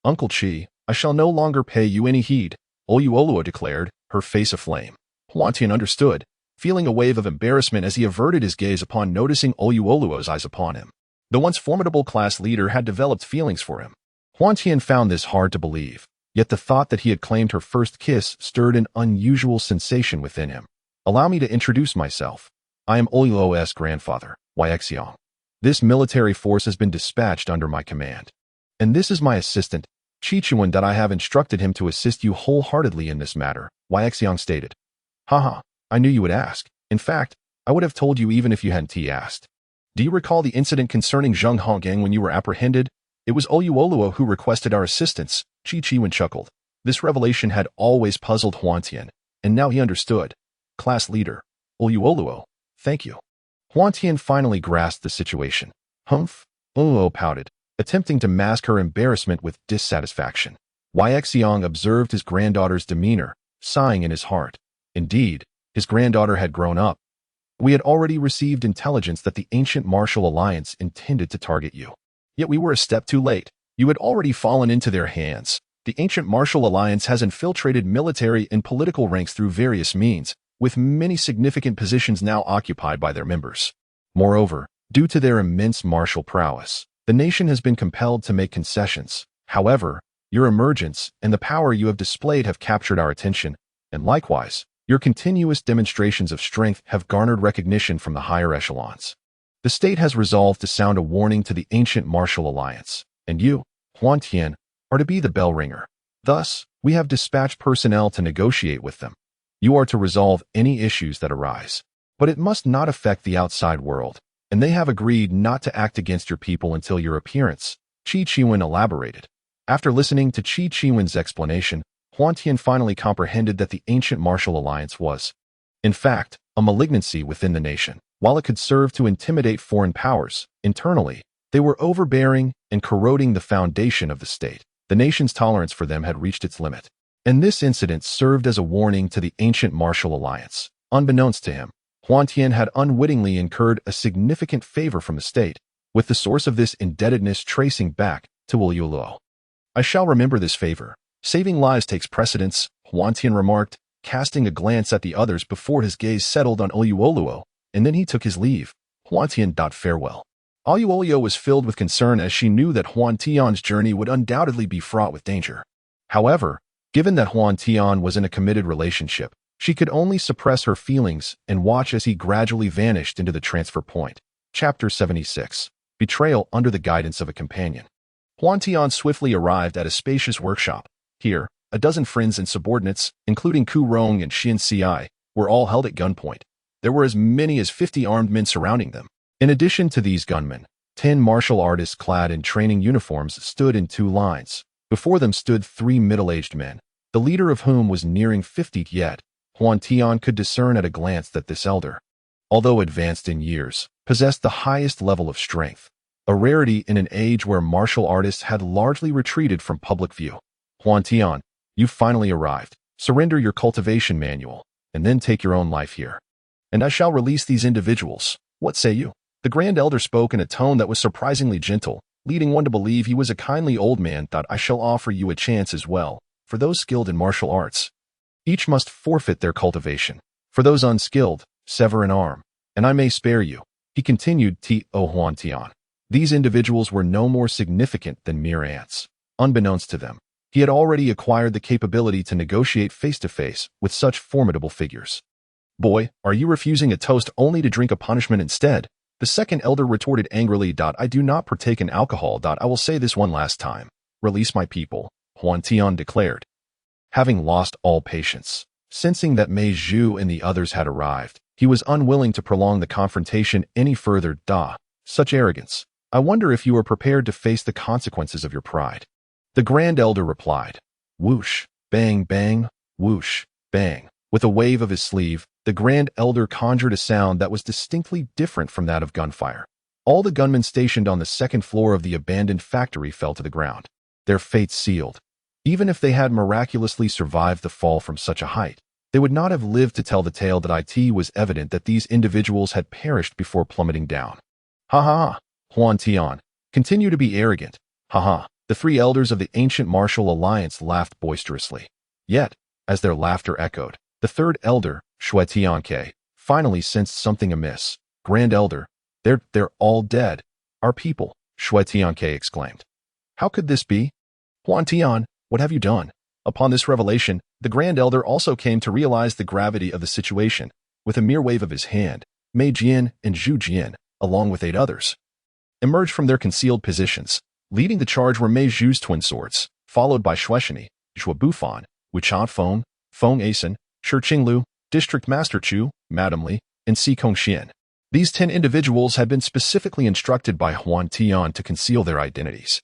"Uncle Chi, I shall no longer pay you any heed," Luo declared, her face aflame. Huantian understood, feeling a wave of embarrassment as he averted his gaze upon noticing Luo's eyes upon him. The once formidable class leader had developed feelings for him. Huantian found this hard to believe, yet the thought that he had claimed her first kiss stirred an unusual sensation within him. "Allow me to introduce myself. I am Luo's grandfather, Xiong. This military force has been dispatched under my command. And this is my assistant, Chichuan. I have instructed him to assist you wholeheartedly in this matter," Xiong stated. "Haha, I knew you would ask. In fact, I would have told you even if you hadn't asked. Do you recall the incident concerning Zheng Honggang when you were apprehended? It was Luo who requested our assistance," Chichuan chuckled. This revelation had always puzzled Huantian, and now he understood. "Class leader, Luo, thank you." Huantian finally grasped the situation. "Humph," Luo pouted, attempting to mask her embarrassment with dissatisfaction. Xiong observed his granddaughter's demeanor, sighing in his heart. Indeed, his granddaughter had grown up. "We had already received intelligence that the ancient martial alliance intended to target you. Yet we were a step too late. You had already fallen into their hands. The ancient martial alliance has infiltrated military and political ranks through various means, with many significant positions now occupied by their members. Moreover, due to their immense martial prowess, the nation has been compelled to make concessions. However, your emergence and the power you have displayed have captured our attention, and likewise, your continuous demonstrations of strength have garnered recognition from the higher echelons. The state has resolved to sound a warning to the ancient martial alliance, and you, Huantian, are to be the bell ringer. Thus, we have dispatched personnel to negotiate with them. You are to resolve any issues that arise, but it must not affect the outside world, and they have agreed not to act against your people until your appearance," Chichuan elaborated. After listening to Chichuan's explanation, Huantian finally comprehended that the ancient martial alliance was, in fact, a malignancy within the nation. While it could serve to intimidate foreign powers, internally, they were overbearing and corroding the foundation of the state. The nation's tolerance for them had reached its limit. And this incident served as a warning to the ancient martial alliance. Unbeknownst to him, Huantian had unwittingly incurred a significant favor from the state, with the source of this indebtedness tracing back to Luo. "I shall remember this favor. Saving lives takes precedence," Huantian remarked, casting a glance at the others before his gaze settled on Luo, and then he took his leave. Huantian farewell. Luo was filled with concern as she knew that Huantian's journey would undoubtedly be fraught with danger. However, Given that Huantian was in a committed relationship, she could only suppress her feelings and watch as he gradually vanished into the transfer point. Chapter 76. Betrayal under the guidance of a companion. Huantian swiftly arrived at a spacious workshop. Here, a dozen friends and subordinates, including Ku Rong and Xin Ci, were all held at gunpoint. There were as many as 50 armed men surrounding them. In addition to these gunmen, 10 martial artists clad in training uniforms stood in 2 lines. Before them stood 3 middle-aged men, the leader of whom was nearing 50 yet. Huantian could discern at a glance that this elder, although advanced in years, possessed the highest level of strength, a rarity in an age where martial artists had largely retreated from public view. Huantian, you finally arrived. Surrender your cultivation manual, and then take your own life here. And I shall release these individuals. What say you? The Grand Elder spoke in a tone that was surprisingly gentle, leading one to believe he was a kindly old man. I shall offer you a chance as well. For those skilled in martial arts, each must forfeit their cultivation. For those unskilled, sever an arm, and I may spare you. He continued to Huantian. These individuals were no more significant than mere ants. Unbeknownst to them, he had already acquired the capability to negotiate face-to-face with such formidable figures. Boy, are you refusing a toast only to drink a punishment instead? The second elder retorted angrily. I do not partake in alcohol. I will say this one last time. Release my people, Huantian declared. Having lost all patience, sensing that Mei Zhu and the others had arrived, he was unwilling to prolong the confrontation any further. Such arrogance. I wonder if you are prepared to face the consequences of your pride. The Grand Elder replied. Whoosh, bang, bang, whoosh, bang. With a wave of his sleeve, the Grand Elder conjured a sound that was distinctly different from that of gunfire. All the gunmen stationed on the second floor of the abandoned factory fell to the ground, their fates sealed. Even if they had miraculously survived the fall from such a height, they would not have lived to tell the tale. It was evident that these individuals had perished before plummeting down. Ha ha, Huantian, continue to be arrogant. Ha ha. The 3 elders of the ancient martial alliance laughed boisterously. Yet, as their laughter echoed, the 3rd elder, Shui Tianke, finally sensed something amiss. Grand Elder, they're all dead. Our people, Shui Tianke exclaimed. How could this be? Huantian, what have you done? Upon this revelation, the Grand Elder also came to realize the gravity of the situation. With a mere wave of his hand, Mei Jian and Zhu Jian, along with 8 others, emerged from their concealed positions. Leading the charge were Mei Zhu's twin swords, followed by Shueshini, Zhua Bufan, Wuchan Feng, Feng Asen, Shi Qinglu, District Master Chu, Madame Li, and Si Kongxian. These 10 individuals had been specifically instructed by Huantian to conceal their identities.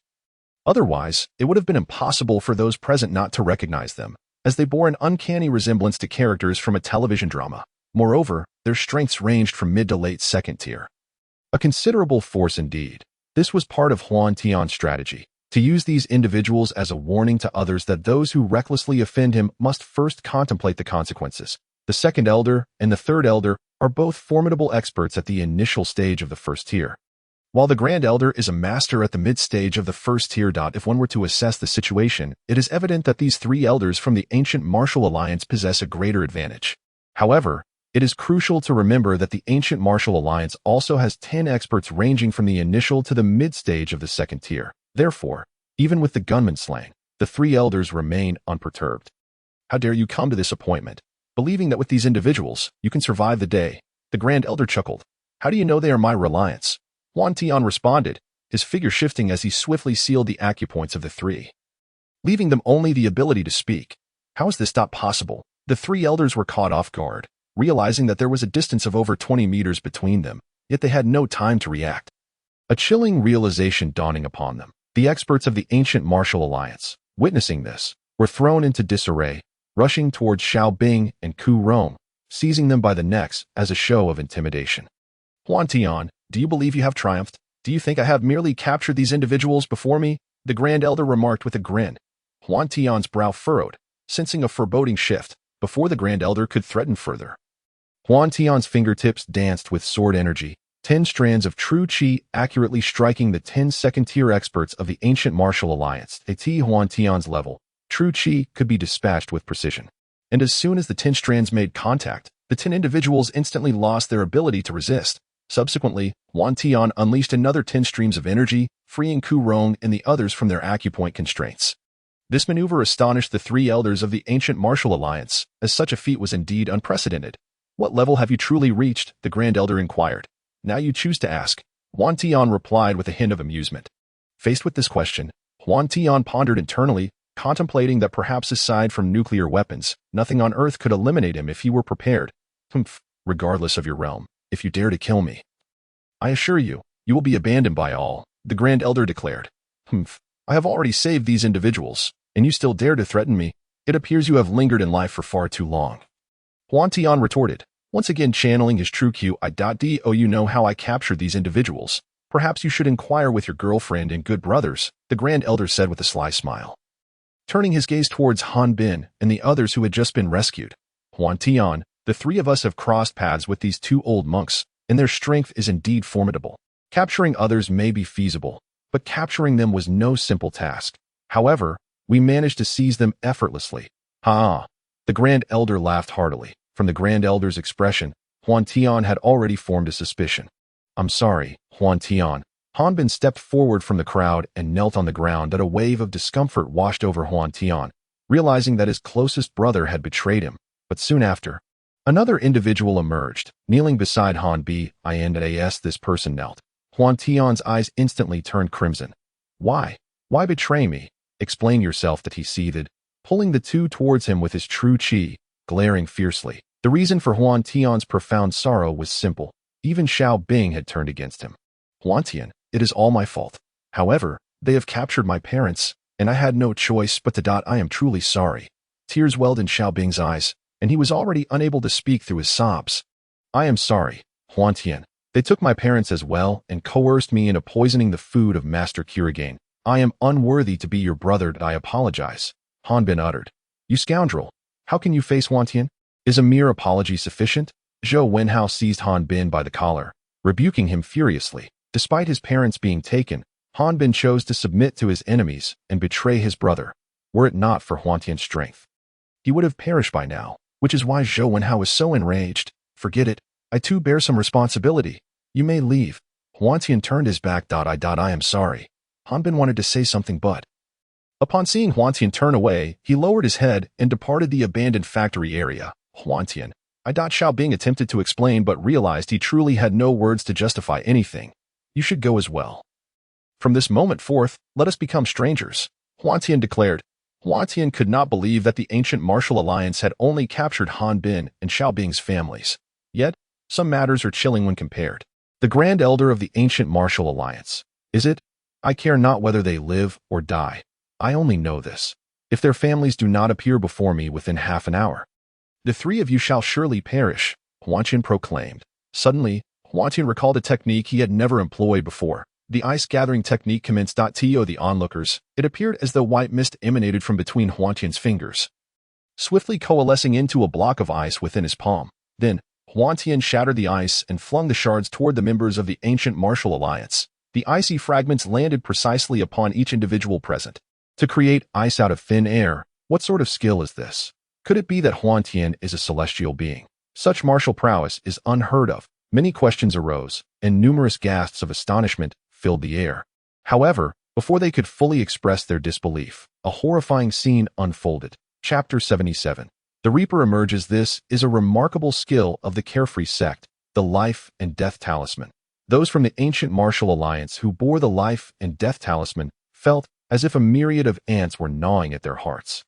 Otherwise, it would have been impossible for those present not to recognize them, as they bore an uncanny resemblance to characters from a television drama. Moreover, their strengths ranged from mid to late 2nd tier. A considerable force indeed. This was part of Huantian's strategy, to use these individuals as a warning to others that those who recklessly offend him must first contemplate the consequences. The 2nd elder and the 3rd elder are both formidable experts at the initial stage of the 1st tier, while the Grand Elder is a master at the mid-stage of the 1st tier. If one were to assess the situation, it is evident that these 3 elders from the ancient martial alliance possess a greater advantage. However, it is crucial to remember that the ancient martial alliance also has 10 experts ranging from the initial to the mid-stage of the 2nd tier. Therefore, even with the gunman slain, the 3 elders remain unperturbed. How dare you come to this appointment, believing that with these individuals, you can survive the day? The Grand Elder chuckled. How do you know they are my reliance? Huantian responded, his figure shifting as he swiftly sealed the acupoints of the 3, leaving them only the ability to speak. How is this possible? The 3 elders were caught off guard, realizing that there was a distance of over 20 meters between them, yet they had no time to react. A chilling realization dawning upon them, the experts of the ancient martial alliance, witnessing this, were thrown into disarray, rushing towards Xiao Bing and Ku Rong, seizing them by the necks as a show of intimidation. Huantian, do you believe you have triumphed? Do you think I have merely captured these individuals before me? The Grand Elder remarked with a grin. Huantian's brow furrowed, sensing a foreboding shift, before the Grand Elder could threaten further. Huantian's fingertips danced with sword energy, 10 strands of true qi accurately striking the 10 second-tier experts of the ancient martial alliance. At Huantian's level, true qi could be dispatched with precision. And as soon as the 10 strands made contact, the 10 individuals instantly lost their ability to resist. Subsequently, Huantian unleashed another 10 streams of energy, freeing Ku Rong and the others from their acupoint constraints. This maneuver astonished the three elders of the ancient martial alliance, as such a feat was indeed unprecedented. What level have you truly reached? The Grand Elder inquired. Now you choose to ask. Huantian replied with a hint of amusement. Faced with this question, Huantian pondered internally, contemplating that perhaps aside from nuclear weapons, nothing on Earth could eliminate him if he were prepared. Regardless of your realm, if you dare to kill me, I assure you, you will be abandoned by all, the Grand Elder declared. I have already saved these individuals, and you still dare to threaten me? It appears you have lingered in life for far too long. Huantian retorted, once again channeling his true QI.do. You know how I captured these individuals. Perhaps you should inquire with your girlfriend and good brothers, the Grand Elder said with a sly smile. Turning his gaze towards Han Bin and the others who had just been rescued. Huantian, the three of us have crossed paths with these two old monks, and their strength is indeed formidable. Capturing others may be feasible, but capturing them was no simple task. However, we managed to seize them effortlessly. Ha! The Grand Elder laughed heartily. From the Grand Elder's expression, Huantian had already formed a suspicion. I'm sorry, Huantian. Han Bin stepped forward from the crowd and knelt on the ground. A wave of discomfort washed over Huantian, realizing that his closest brother had betrayed him. But soon after, another individual emerged, kneeling beside Han Bin. As this person knelt, Huantian's eyes instantly turned crimson. Why? Why betray me? Explain yourself, that he seethed, pulling the two towards him with his true qi, glaring fiercely. The reason for Huantian's profound sorrow was simple. Even Xiao Bing had turned against him. Huantian, it is all my fault. However, they have captured my parents, and I had no choice but to. I am truly sorry. Tears welled in Xiao Bing's eyes, and he was already unable to speak through his sobs. I am sorry, Huantian. They took my parents as well and coerced me into poisoning the food of Master Kurigane. I am unworthy to be your brother. I apologize, Han Bin uttered. You scoundrel! How can you face Huantian? Is a mere apology sufficient? Zhou Wenhao seized Han Bin by the collar, rebuking him furiously. Despite his parents being taken, Han Bin chose to submit to his enemies and betray his brother. Were it not for Huantian's strength, he would have perished by now, which is why Zhou Wenhao was so enraged. Forget it. I too bear some responsibility. You may leave. Huantian turned his back. I am sorry. Han Bin wanted to say something, but upon seeing Huantian turn away, he lowered his head and departed the abandoned factory area. Huantian, Xiao Bing attempted to explain but realized he truly had no words to justify anything. You should go as well. From this moment forth, let us become strangers, Huantian declared. Huantian could not believe that the ancient martial alliance had only captured Han Bin and Xiao Bing's families. Yet, some matters are chilling when compared. The Grand Elder of the ancient martial alliance. Is it? I care not whether they live or die. I only know this. If their families do not appear before me within half an hour, the three of you shall surely perish, Huantian proclaimed. Suddenly, Huantian recalled a technique he had never employed before. The ice-gathering technique commenced. To the onlookers, it appeared as though white mist emanated from between Huantian's fingers, swiftly coalescing into a block of ice within his palm. Then, Huantian shattered the ice and flung the shards toward the members of the ancient martial alliance. The icy fragments landed precisely upon each individual present. To create ice out of thin air, what sort of skill is this? Could it be that Huantian is a celestial being? Such martial prowess is unheard of. Many questions arose, and numerous gasps of astonishment filled the air. However, before they could fully express their disbelief, a horrifying scene unfolded. Chapter 77. The Reaper emerges. This is a remarkable skill of the Carefree sect, the Life and Death Talisman. Those from the ancient martial alliance who bore the Life and Death Talisman felt as if a myriad of ants were gnawing at their hearts.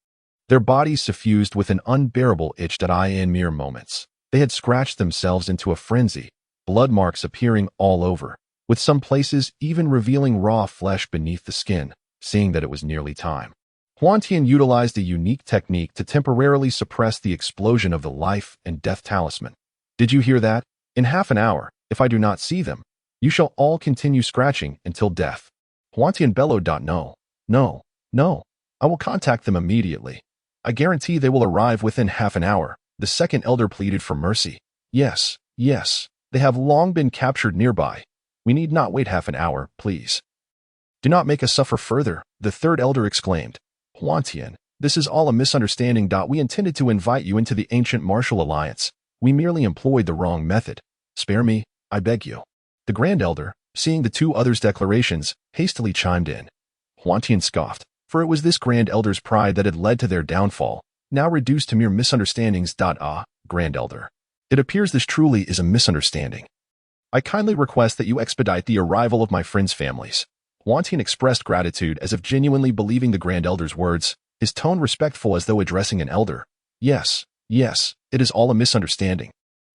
Their bodies suffused with an unbearable itch. In mere moments, they had scratched themselves into a frenzy, blood marks appearing all over, with some places even revealing raw flesh beneath the skin. Seeing that it was nearly time, Huantian utilized a unique technique to temporarily suppress the explosion of the Life and Death Talisman. Did you hear that? In half an hour, if I do not see them, you shall all continue scratching until death. Huantian bellowed. No. I will contact them immediately. I guarantee they will arrive within half an hour. The second elder pleaded for mercy. Yes. They have long been captured nearby. We need not wait half an hour, please. Do not make us suffer further, the third elder exclaimed. Huantian, this is all a misunderstanding. We intended to invite you into the ancient martial alliance. We merely employed the wrong method. Spare me, I beg you. The Grand Elder, seeing the two others' declarations, hastily chimed in. Huantian scoffed. for it was this Grand Elder's pride that had led to their downfall, now reduced to mere misunderstandings. Grand Elder. It appears this truly is a misunderstanding. I kindly request that you expedite the arrival of my friends' families. Huantian expressed gratitude as if genuinely believing the Grand Elder's words, his tone respectful as though addressing an elder. Yes, it is all a misunderstanding.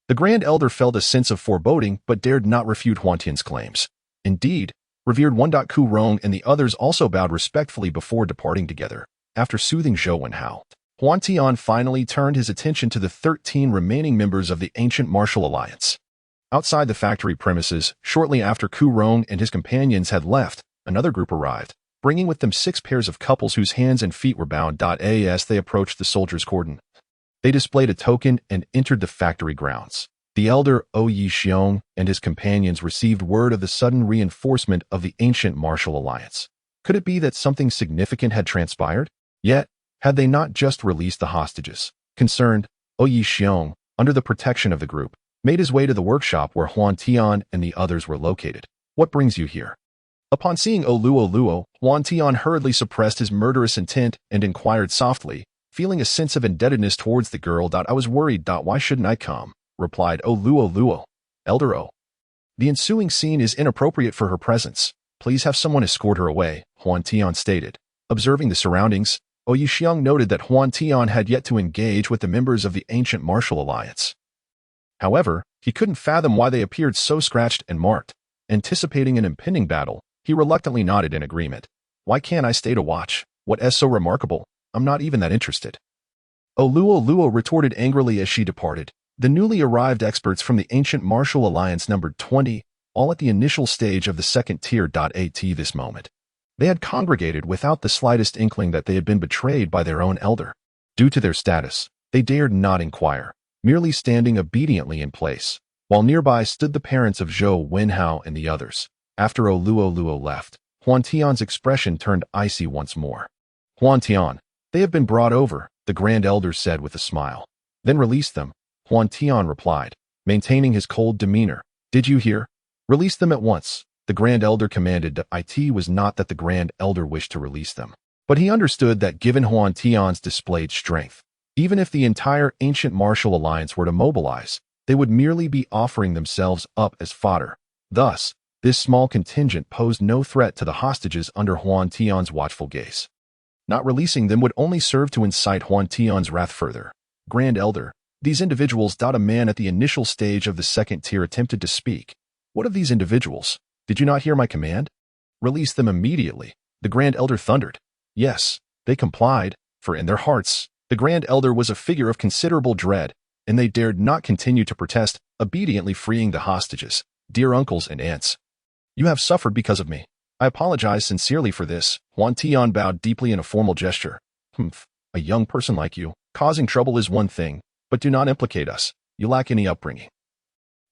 The Grand Elder felt a sense of foreboding but dared not refute Huantian's claims. Indeed, revered one. Ku Rong and the others also bowed respectfully before departing together. After soothing Zhou Wenhao, Huantian finally turned his attention to the 13 remaining members of the ancient martial alliance. Outside the factory premises, shortly after Ku Rong and his companions had left, another group arrived, bringing with them 6 pairs of couples whose hands and feet were bound. As they approached the soldiers' cordon, they displayed a token and entered the factory grounds. The elder Yi Xiong and his companions received word of the sudden reinforcement of the ancient martial alliance. Could it be that something significant had transpired? Yet, had they not just released the hostages? Concerned, Yi Xiong, under the protection of the group, made his way to the workshop where Huantian and the others were located. What brings you here? Upon seeing Luo, Huantian hurriedly suppressed his murderous intent and inquired softly, feeling a sense of indebtedness towards the girl. I was worried. Why shouldn't I come? Replied Luo. Elder O. The ensuing scene is inappropriate for her presence. Please have someone escort her away, Huantian stated. Observing the surroundings, Yi Xiong noted that Huantian had yet to engage with the members of the ancient martial alliance. However, he couldn't fathom why they appeared so scratched and marked. Anticipating an impending battle, he reluctantly nodded in agreement. Why can't I stay to watch? What is so remarkable? I'm not even that interested. Luo retorted angrily as she departed. The newly arrived experts from the ancient martial alliance numbered 20, all at the initial stage of the second tier. At this moment, they had congregated without the slightest inkling that they had been betrayed by their own elder. Due to their status, they dared not inquire, merely standing obediently in place, while nearby stood the parents of Zhou Wenhao and the others. After Luo left, Huantian's expression turned icy once more. Huantian, they have been brought over, the Grand Elder said with a smile. Then release them, Huantian replied, maintaining his cold demeanor. Did you hear? Release them at once, the Grand Elder commanded. It was not that the Grand Elder wished to release them, but he understood that given Huantian's displayed strength, even if the entire ancient martial alliance were to mobilize, they would merely be offering themselves up as fodder. Thus, this small contingent posed no threat to the hostages under Huantian's watchful gaze. Not releasing them would only serve to incite Huantian's wrath further. Grand Elder, these individuals. A man at the initial stage of the second tier attempted to speak. What of these individuals? Did you not hear my command? Release them immediately, the Grand Elder thundered. Yes, they complied, for in their hearts, the Grand Elder was a figure of considerable dread, and they dared not continue to protest, obediently freeing the hostages. Dear uncles and aunts, you have suffered because of me. I apologize sincerely for this. Huantian bowed deeply in a formal gesture. A young person like you, causing trouble is one thing, but do not implicate us. You lack any upbringing.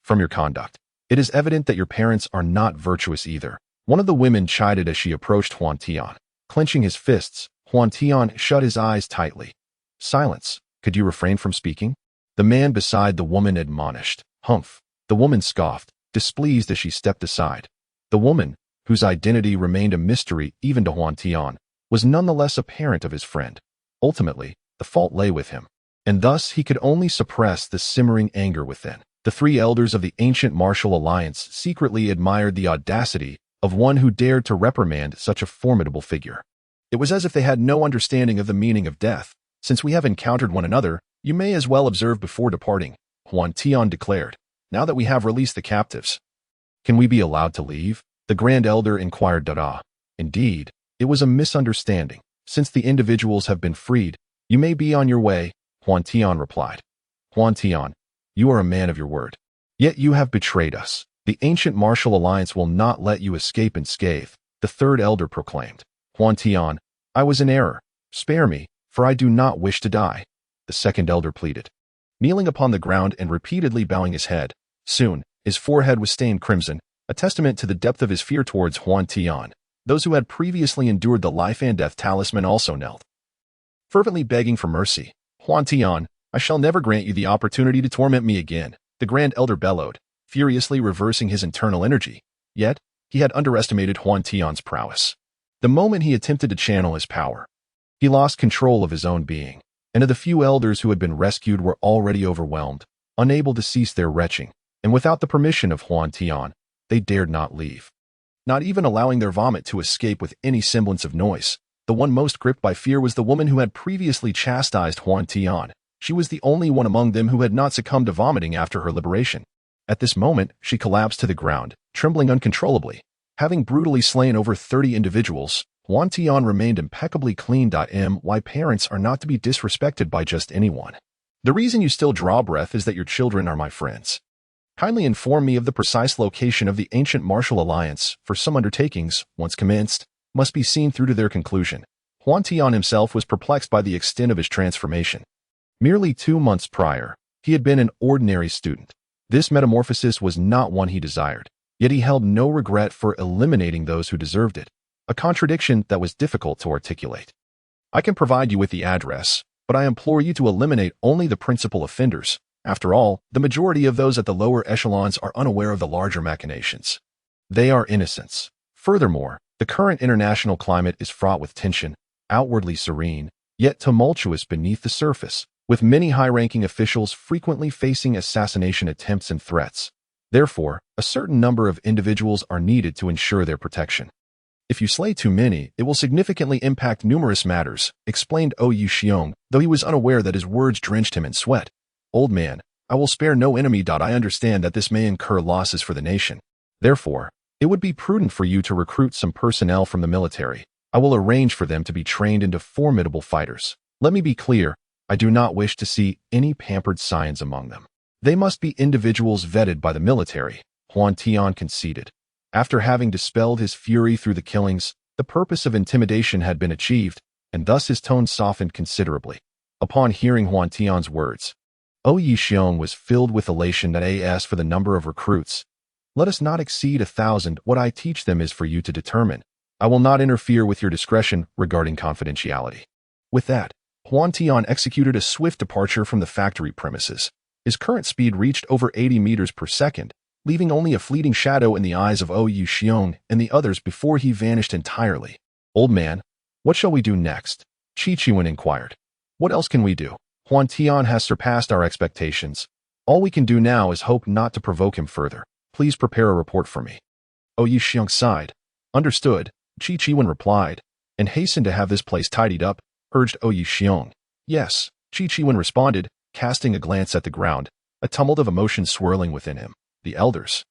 From your conduct, it is evident that your parents are not virtuous either. One of the women chided as she approached Huantian. Clenching his fists, Huantian shut his eyes tightly. Silence. Could you refrain from speaking? The man beside the woman admonished. The woman scoffed, displeased as she stepped aside. The woman, whose identity remained a mystery even to Huantian, was nonetheless a parent of his friend. Ultimately, the fault lay with him, and thus he could only suppress the simmering anger within. The 3 elders of the ancient martial alliance secretly admired the audacity of one who dared to reprimand such a formidable figure. It was as if they had no understanding of the meaning of death. Since we have encountered one another, you may as well observe before departing, Huantian declared. Now that we have released the captives, can we be allowed to leave? The Grand Elder inquired. Indeed, it was a misunderstanding. Since the individuals have been freed, you may be on your way, Huantian replied. Huantian, you are a man of your word. Yet you have betrayed us. The ancient martial alliance will not let you escape unscathed, the 3rd elder proclaimed. Huantian, I was in error. Spare me, for I do not wish to die, the 2nd elder pleaded. Kneeling upon the ground and repeatedly bowing his head, soon, his forehead was stained crimson, a testament to the depth of his fear towards Huantian. Those who had previously endured the life and death talisman also knelt, fervently begging for mercy. Huantian, I shall never grant you the opportunity to torment me again, the Grand Elder bellowed, furiously reversing his internal energy. Yet, he had underestimated Huantian's prowess. The moment he attempted to channel his power, he lost control of his own being, and the few elders who had been rescued were already overwhelmed, unable to cease their retching, and without the permission of Huantian, they dared not leave. Not even allowing their vomit to escape with any semblance of noise. The one most gripped by fear was the woman who had previously chastised Huantian. She was the only one among them who had not succumbed to vomiting after her liberation. At this moment, she collapsed to the ground, trembling uncontrollably. Having brutally slain over 30 individuals, Huantian remained impeccably clean. My parents are not to be disrespected by just anyone. The reason you still draw breath is that your children are my friends. Kindly inform me of the precise location of the ancient martial alliance, for some undertakings, once commenced, must be seen through to their conclusion. Huantian himself was perplexed by the extent of his transformation. Merely 2 months prior, he had been an ordinary student. This metamorphosis was not one he desired, yet he held no regret for eliminating those who deserved it, a contradiction that was difficult to articulate. I can provide you with the address, but I implore you to eliminate only the principal offenders. After all, the majority of those at the lower echelons are unaware of the larger machinations. They are innocents. Furthermore, the current international climate is fraught with tension, outwardly serene, yet tumultuous beneath the surface, with many high-ranking officials frequently facing assassination attempts and threats. Therefore, a certain number of individuals are needed to ensure their protection. If you slay too many, it will significantly impact numerous matters, explained Oyu Xiong, though he was unaware that his words drenched him in sweat. Old man, I will spare no enemy. I understand that this may incur losses for the nation. Therefore, it would be prudent for you to recruit some personnel from the military. I will arrange for them to be trained into formidable fighters. Let me be clear, I do not wish to see any pampered scions among them. They must be individuals vetted by the military, Huantian conceded. After having dispelled his fury through the killings, the purpose of intimidation had been achieved, and thus his tone softened considerably. Upon hearing Huantian's words, Oyu Xiong was filled with elation. As for the number of recruits, let us not exceed 1,000. What I teach them is for you to determine. I will not interfere with your discretion regarding confidentiality. With that, Huantian executed a swift departure from the factory premises. His current speed reached over 80 meters per second, leaving only a fleeting shadow in the eyes of Oyu Xiong and the others before he vanished entirely. Old man, what shall we do next? Chichiwen inquired. What else can we do? Huantian has surpassed our expectations. All we can do now is hope not to provoke him further. Please prepare a report for me. Oyu Xiong sighed. Understood, Chichiwen replied, and hastened to have this place tidied up, urged Oyu Xiong. Yes, Chichiwen responded, casting a glance at the ground, a tumult of emotion swirling within him. The elders,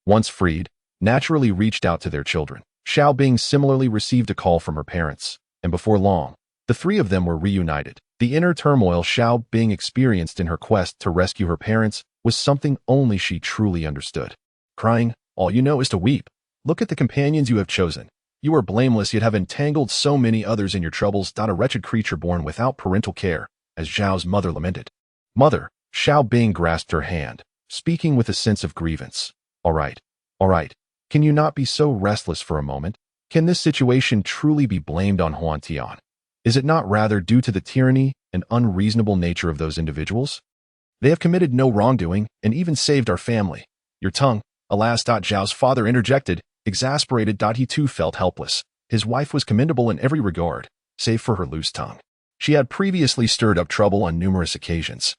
once freed, naturally reached out to their children. Xiao Bing similarly received a call from her parents, and before long, the three of them were reunited. The inner turmoil Xiao Bing experienced in her quest to rescue her parents was something only she truly understood. Crying, all you know is to weep. Look at the companions you have chosen. You are blameless yet have entangled so many others in your troubles. A wretched creature born without parental care, as Zhao's mother lamented. Mother, Xiao Bing grasped her hand, speaking with a sense of grievance. All right. Can you not be so restless for a moment? Can this situation truly be blamed on Huantian? Is it not rather due to the tyranny and unreasonable nature of those individuals? They have committed no wrongdoing and even saved our family. Your tongue, alas. Zhao's father interjected, exasperated. He too felt helpless. His wife was commendable in every regard, save for her loose tongue. She had previously stirred up trouble on numerous occasions.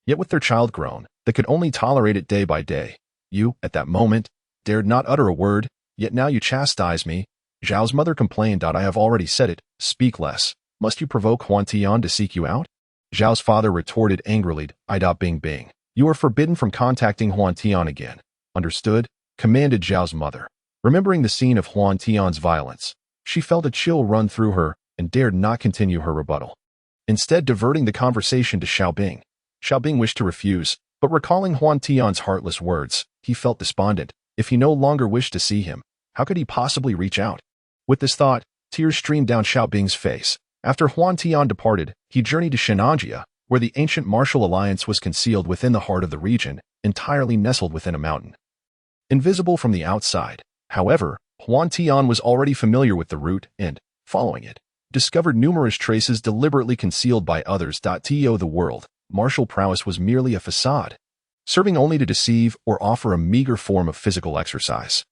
Yet with their child grown, they could only tolerate it day by day. You, at that moment, dared not utter a word, yet now you chastise me. Zhao's mother complained. I have already said it, speak less. Must you provoke Huantian to seek you out? Zhao's father retorted angrily. Bing. You are forbidden from contacting Huantian again. Understood? Commanded Zhao's mother. Remembering the scene of Huantian's violence, she felt a chill run through her and dared not continue her rebuttal. Instead, diverting the conversation to Xiao Bing. Xiao Bing wished to refuse, but recalling Huantian's heartless words, he felt despondent. If he no longer wished to see him, how could he possibly reach out? With this thought, tears streamed down Xiao Bing's face. After Huantian departed, he journeyed to Shenanjia, where the ancient martial alliance was concealed within the heart of the region, entirely nestled within a mountain. Invisible from the outside, however, Huantian was already familiar with the route and, following it, discovered numerous traces deliberately concealed by others. To the world, martial prowess was merely a facade, serving only to deceive or offer a meager form of physical exercise.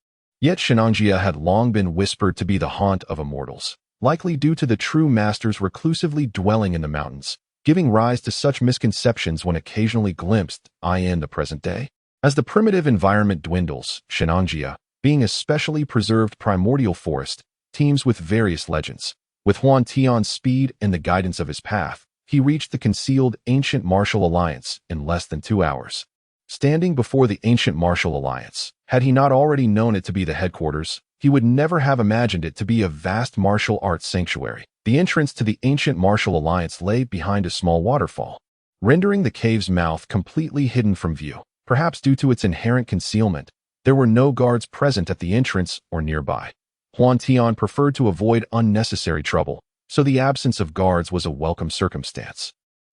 Yet Shenanjia had long been whispered to be the haunt of immortals, likely due to the true masters reclusively dwelling in the mountains, giving rise to such misconceptions when occasionally glimpsed in the present day. As the primitive environment dwindles, Shenanjia, being a specially preserved primordial forest, teems with various legends. With Huantian's speed and the guidance of his path, he reached the concealed ancient martial alliance in less than 2 hours. Standing before the ancient martial alliance, had he not already known it to be the headquarters, he would never have imagined it to be a vast martial arts sanctuary. The entrance to the ancient martial alliance lay behind a small waterfall, rendering the cave's mouth completely hidden from view. Perhaps due to its inherent concealment, there were no guards present at the entrance or nearby. Huantian preferred to avoid unnecessary trouble, so the absence of guards was a welcome circumstance.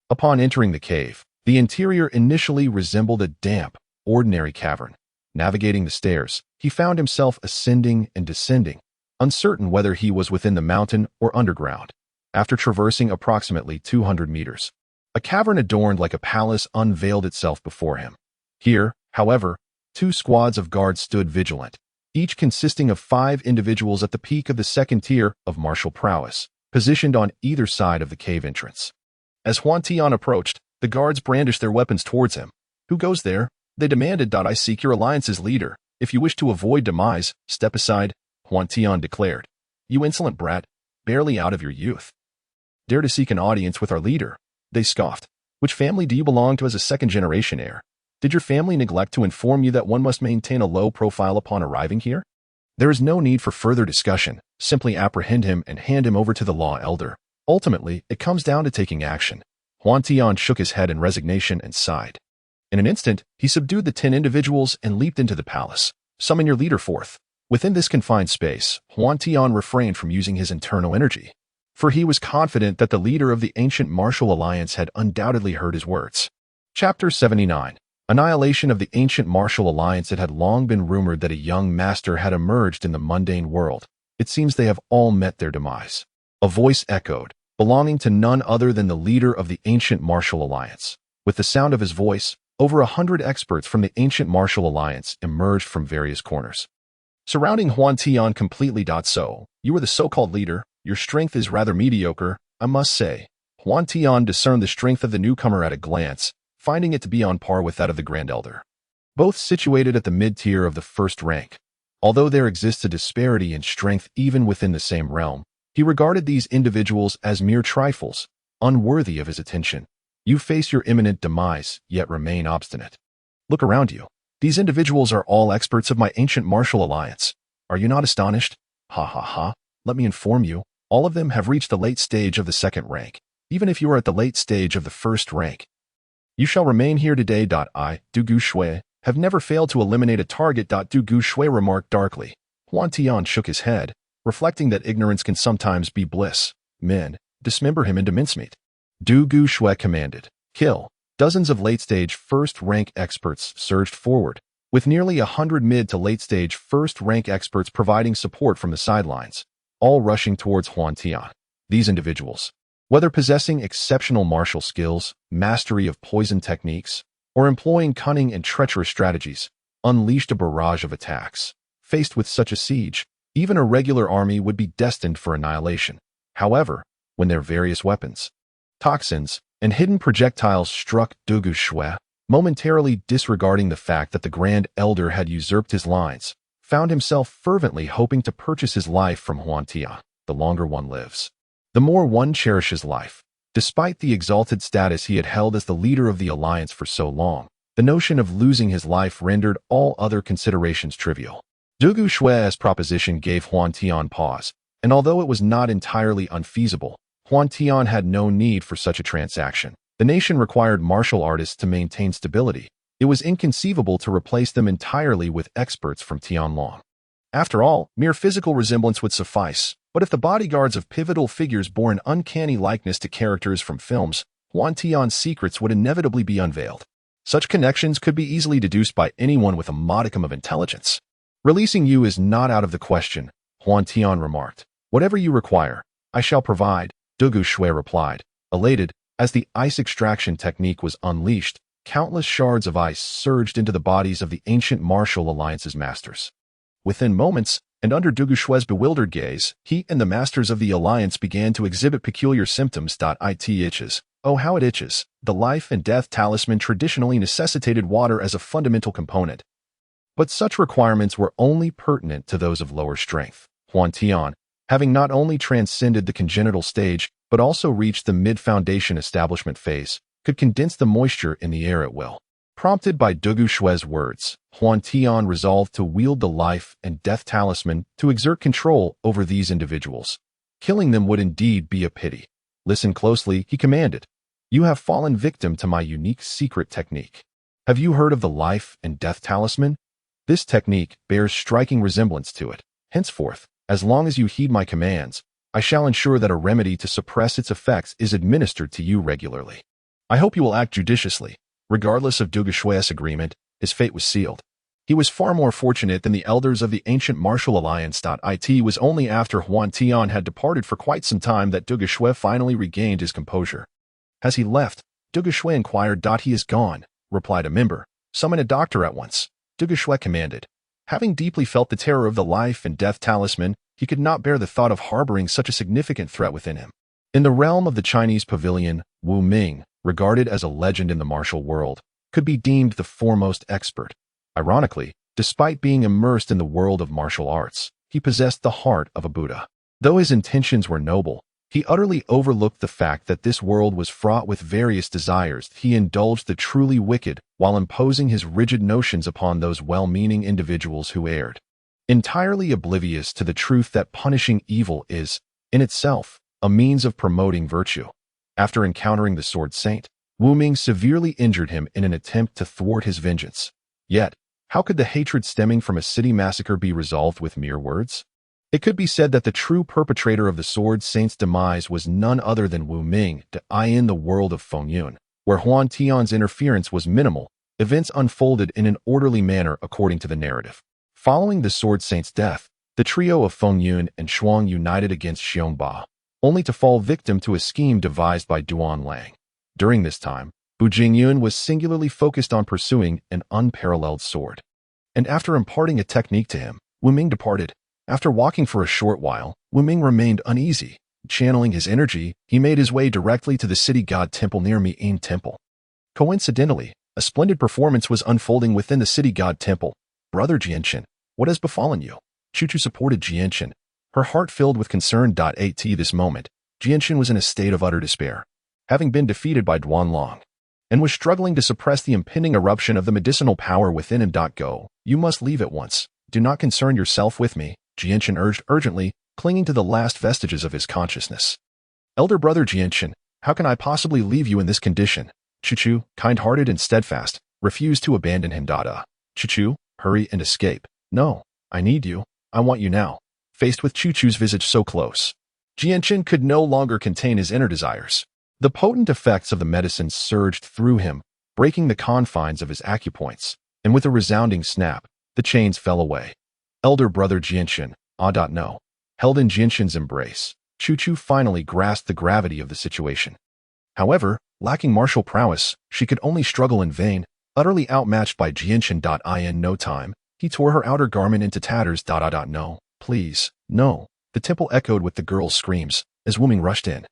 Upon entering the cave, the interior initially resembled a damp, ordinary cavern. Navigating the stairs, he found himself ascending and descending, uncertain whether he was within the mountain or underground. After traversing approximately 200 meters, a cavern adorned like a palace unveiled itself before him. Here, however, 2 squads of guards stood vigilant, each consisting of 5 individuals at the peak of the second tier of martial prowess, positioned on either side of the cave entrance. As Huantian approached, the guards brandished their weapons towards him. "Who goes there?" they demanded. "I seek your alliance's leader. If you wish to avoid demise, step aside," Huantian declared. "You insolent brat, barely out of your youth. Dare to seek an audience with our leader," they scoffed. "Which family do you belong to as a second-generation heir? Did your family neglect to inform you that one must maintain a low profile upon arriving here? There is no need for further discussion. Simply apprehend him and hand him over to the law elder. Ultimately, it comes down to taking action." Huantian shook his head in resignation and sighed. In an instant, he subdued the 10 individuals and leaped into the palace. "Summon your leader forth." Within this confined space, Huantian refrained from using his internal energy, for he was confident that the leader of the ancient martial alliance had undoubtedly heard his words. Chapter 79. Annihilation of the ancient martial alliance. It had long been rumored that a young master had emerged in the mundane world. It seems they have all met their demise. A voice echoed, belonging to none other than the leader of the ancient martial alliance. With the sound of his voice, over 100 experts from the ancient martial alliance emerged from various corners, surrounding Huantian completely. "So, you are the so-called leader. Your strength is rather mediocre, I must say." Huantian discerned the strength of the newcomer at a glance, finding it to be on par with that of the Grand Elder, both situated at the mid-tier of the first rank. Although there exists a disparity in strength even within the same realm, he regarded these individuals as mere trifles, unworthy of his attention. "You face your imminent demise, yet remain obstinate. Look around you. These individuals are all experts of my ancient martial alliance. Are you not astonished? Ha ha ha. Let me inform you, all of them have reached the late stage of the second rank. Even if you are at the late stage of the first rank, you shall remain here today. I, Du Gu Shui, have never failed to eliminate a target. Du Gu Shui remarked darkly. Huantian shook his head, reflecting that ignorance can sometimes be bliss. "Men, dismember him into mincemeat." Du Gu Shui commanded. "Kill." Dozens of late-stage first-rank experts surged forward, with nearly 100 mid to late-stage first-rank experts providing support from the sidelines, all rushing towards Huantian. These individuals, whether possessing exceptional martial skills, mastery of poison techniques, or employing cunning and treacherous strategies, unleashed a barrage of attacks. Faced with such a siege, even a regular army would be destined for annihilation. However, when their various weapons, toxins, and hidden projectiles struck Du Gu Shui, momentarily disregarding the fact that the Grand Elder had usurped his lines, found himself fervently hoping to purchase his life from Huantian. The longer one lives, the more one cherishes life. Despite the exalted status he had held as the leader of the alliance for so long, the notion of losing his life rendered all other considerations trivial. Du Gu Shui's proposition gave Huantian pause, and although it was not entirely unfeasible, Huantian had no need for such a transaction. The nation required martial artists to maintain stability. It was inconceivable to replace them entirely with experts from Tianlong. After all, mere physical resemblance would suffice, but if the bodyguards of pivotal figures bore an uncanny likeness to characters from films, Huantian's secrets would inevitably be unveiled. Such connections could be easily deduced by anyone with a modicum of intelligence. "Releasing you is not out of the question," Huantian remarked. "Whatever you require, I shall provide," Du Gu Shui replied. Elated, as the ice extraction technique was unleashed, countless shards of ice surged into the bodies of the ancient martial alliance's masters. Within moments, and under Dugu Shue's bewildered gaze, he and the masters of the alliance began to exhibit peculiar symptoms. It itches. Oh, how it itches. The life and death talisman traditionally necessitated water as a fundamental component, but such requirements were only pertinent to those of lower strength. Huantian, having not only transcended the congenital stage, but also reached the mid-foundation establishment phase, could condense the moisture in the air at will. Prompted by Dugu Shue's words, Huantian resolved to wield the life and death talisman to exert control over these individuals. Killing them would indeed be a pity. Listen closely, he commanded. You have fallen victim to my unique secret technique. Have you heard of the life and death talisman? This technique bears striking resemblance to it. Henceforth, as long as you heed my commands, I shall ensure that a remedy to suppress its effects is administered to you regularly. I hope you will act judiciously. Regardless of Dugu Shue's agreement, his fate was sealed. He was far more fortunate than the elders of the ancient martial alliance. It was only after Huantian had departed for quite some time that Dugu Shué finally regained his composure. As he left, Dugu Shué inquired. He is gone, replied a member. Summon a doctor at once. Dugu Shué commanded. Having deeply felt the terror of the life and death talisman, he could not bear the thought of harboring such a significant threat within him. In the realm of the Chinese pavilion, Wu Ming, regarded as a legend in the martial world, could be deemed the foremost expert. Ironically, despite being immersed in the world of martial arts, he possessed the heart of a Buddha. Though his intentions were noble, he utterly overlooked the fact that this world was fraught with various desires. He indulged the truly wicked while imposing his rigid notions upon those well-meaning individuals who erred, entirely oblivious to the truth that punishing evil is, in itself, a means of promoting virtue. After encountering the Sword Saint, Wu Ming severely injured him in an attempt to thwart his vengeance. Yet, how could the hatred stemming from a city massacre be resolved with mere words? It could be said that the true perpetrator of the Sword Saint's demise was none other than Wu Ming. In the world of Fengyun, where Huantian's interference was minimal, events unfolded in an orderly manner according to the narrative. Following the Sword Saint's death, the trio of Fengyun and Shuang united against Xiongba, only to fall victim to a scheme devised by Duan Lang. During this time, Bu Jingyun was singularly focused on pursuing an unparalleled sword. And after imparting a technique to him, Wu Ming departed. After walking for a short while, Wu Ming remained uneasy. Channeling his energy, he made his way directly to the city god temple near Mi'in Temple. Coincidentally, a splendid performance was unfolding within the city god temple. Brother Jianchen, what has befallen you? Chuchu supported Jianchen, her heart filled with concern. At this moment, Jianchen was in a state of utter despair, having been defeated by Duan Long, and was struggling to suppress the impending eruption of the medicinal power within him. Go, you must leave at once. Do not concern yourself with me, Jianchen urged urgently, clinging to the last vestiges of his consciousness. Elder brother Jianchen, how can I possibly leave you in this condition? Chuchu, kind-hearted and steadfast, refused to abandon him. Chuchu, hurry and escape. No, I need you. I want you now. Faced with Chuchu's visage so close, Jianchen could no longer contain his inner desires. The potent effects of the medicine surged through him, breaking the confines of his acupoints, and with a resounding snap, the chains fell away. Elder brother Jianchen, no. Held in Jianchen's embrace, Chuchu finally grasped the gravity of the situation. However, lacking martial prowess, she could only struggle in vain, utterly outmatched by Jianchen. In no time, he tore her outer garment into tatters. No, please, no. The temple echoed with the girl's screams as Wu Ming rushed in,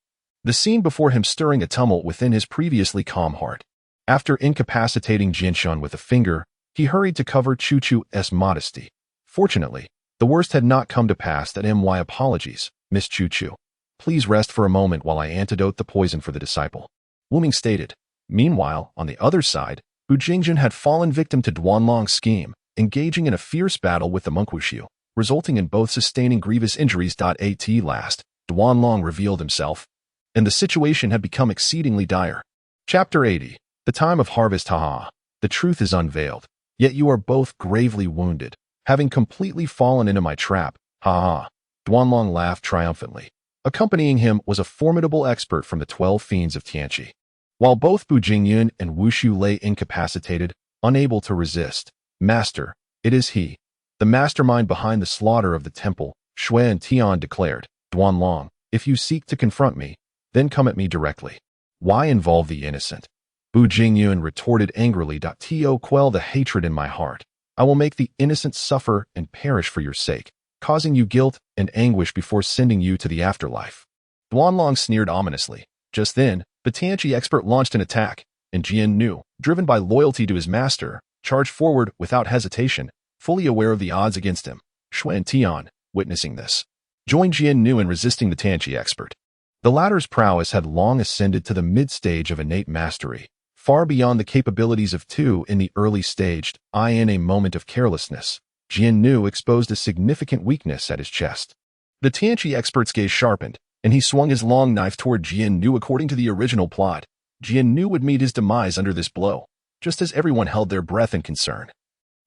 the scene before him stirring a tumult within his previously calm heart. After incapacitating Jianchen with a finger, he hurried to cover Chuchu's modesty. Fortunately, the worst had not come to pass. My apologies, Miss Chuchu. Please rest for a moment while I antidote the poison for the disciple, Wu Ming stated. Meanwhile, on the other side, Bu Jingjun had fallen victim to Duanlong's scheme, engaging in a fierce battle with the monk Wuxiu, resulting in both sustaining grievous injuries. At last, Duanlong revealed himself, and the situation had become exceedingly dire. Chapter 80. The time of harvest. The truth is unveiled, yet you are both gravely wounded, having completely fallen into my trap. Duanlong laughed triumphantly. Accompanying him was a formidable expert from the 12 fiends of Tianqi. While both Bu Jingyun and Wuxiu lay incapacitated, unable to resist, Master, it is he, the mastermind behind the slaughter of the temple, Shui and Tian declared. Duanlong, if you seek to confront me, then come at me directly. Why involve the innocent? Bu Jingyun retorted angrily. To quell the hatred in my heart, I will make the innocent suffer and perish for your sake, causing you guilt and anguish before sending you to the afterlife." Duanlong sneered ominously. Just then, the Tianqi expert launched an attack, and Jian Nu, driven by loyalty to his master, charged forward without hesitation, fully aware of the odds against him. Huantian, witnessing this, joined Jian Nu in resisting the Tianqi expert. The latter's prowess had long ascended to the mid-stage of innate mastery, far beyond the capabilities of two in the early staged. In a moment of carelessness, Jian Nu exposed a significant weakness at his chest. The Tianqi expert's gaze sharpened, and he swung his long knife toward Jian Nu. According to the original plot, Jian Nu would meet his demise under this blow, just as everyone held their breath in concern.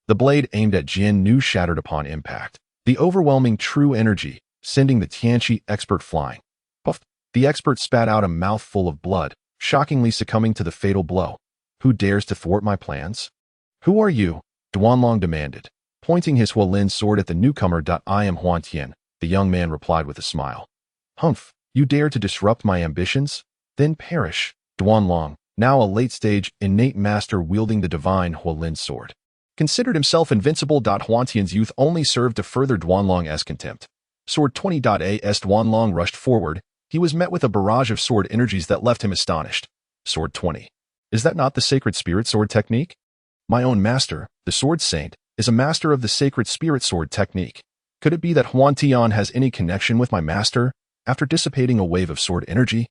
The blade aimed at Jian Nu shattered upon impact, the overwhelming true energy sending the Tianqi expert flying. Puff! The expert spat out a mouthful of blood, shockingly succumbing to the fatal blow. "Who dares to thwart my plans?" "Who are you?" Duanlong demanded, pointing his Hualin sword at the newcomer. "I am Huantian," the young man replied with a smile. "Humph, you dare to disrupt my ambitions? Then perish." Duanlong, now a late-stage innate master wielding the divine Hualin sword, considered himself invincible. Huantian's youth only served to further Duanlong's contempt. Sword 20. As Duanlong rushed forward, he was met with a barrage of sword energies that left him astonished. Sword 20. Is that not the sacred spirit sword technique? My own master, the sword saint, is a master of the sacred spirit sword technique. Could it be that Huantian has any connection with my master after dissipating a wave of sword energy?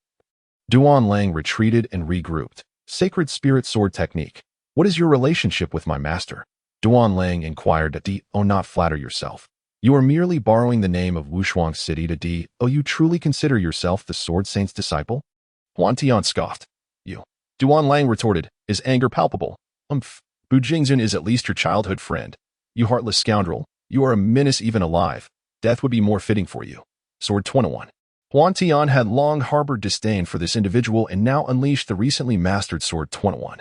Duanlang retreated and regrouped. Sacred spirit sword technique. What is your relationship with my master? Duanlang inquired. "Oh, not flatter yourself. You are merely borrowing the name of Wushuang City. Oh, you truly consider yourself the sword saint's disciple?" Huantian scoffed. "You." Duanlang retorted, his anger palpable. Bu Jingzhen is at least your childhood friend. You heartless scoundrel, you are a menace even alive. Death would be more fitting for you." Sword 21. Huantian had long harbored disdain for this individual and now unleashed the recently mastered Sword 21.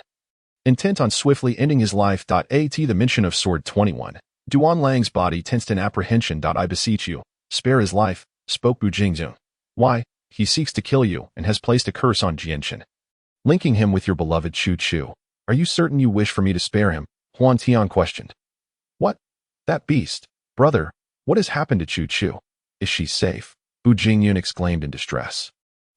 Intent on swiftly ending his life. At the mention of Sword 21, Duanlang's body tensed in apprehension. "I beseech you, spare his life," spoke Bu Jingzhen. "Why, he seeks to kill you and has placed a curse on Jianshan, linking him with your beloved Chu Chu. Are you certain you wish for me to spare him?" Huantian questioned. "What? That beast? Brother, what has happened to Chu Chu? Is she safe?" Bu Jingyun exclaimed in distress.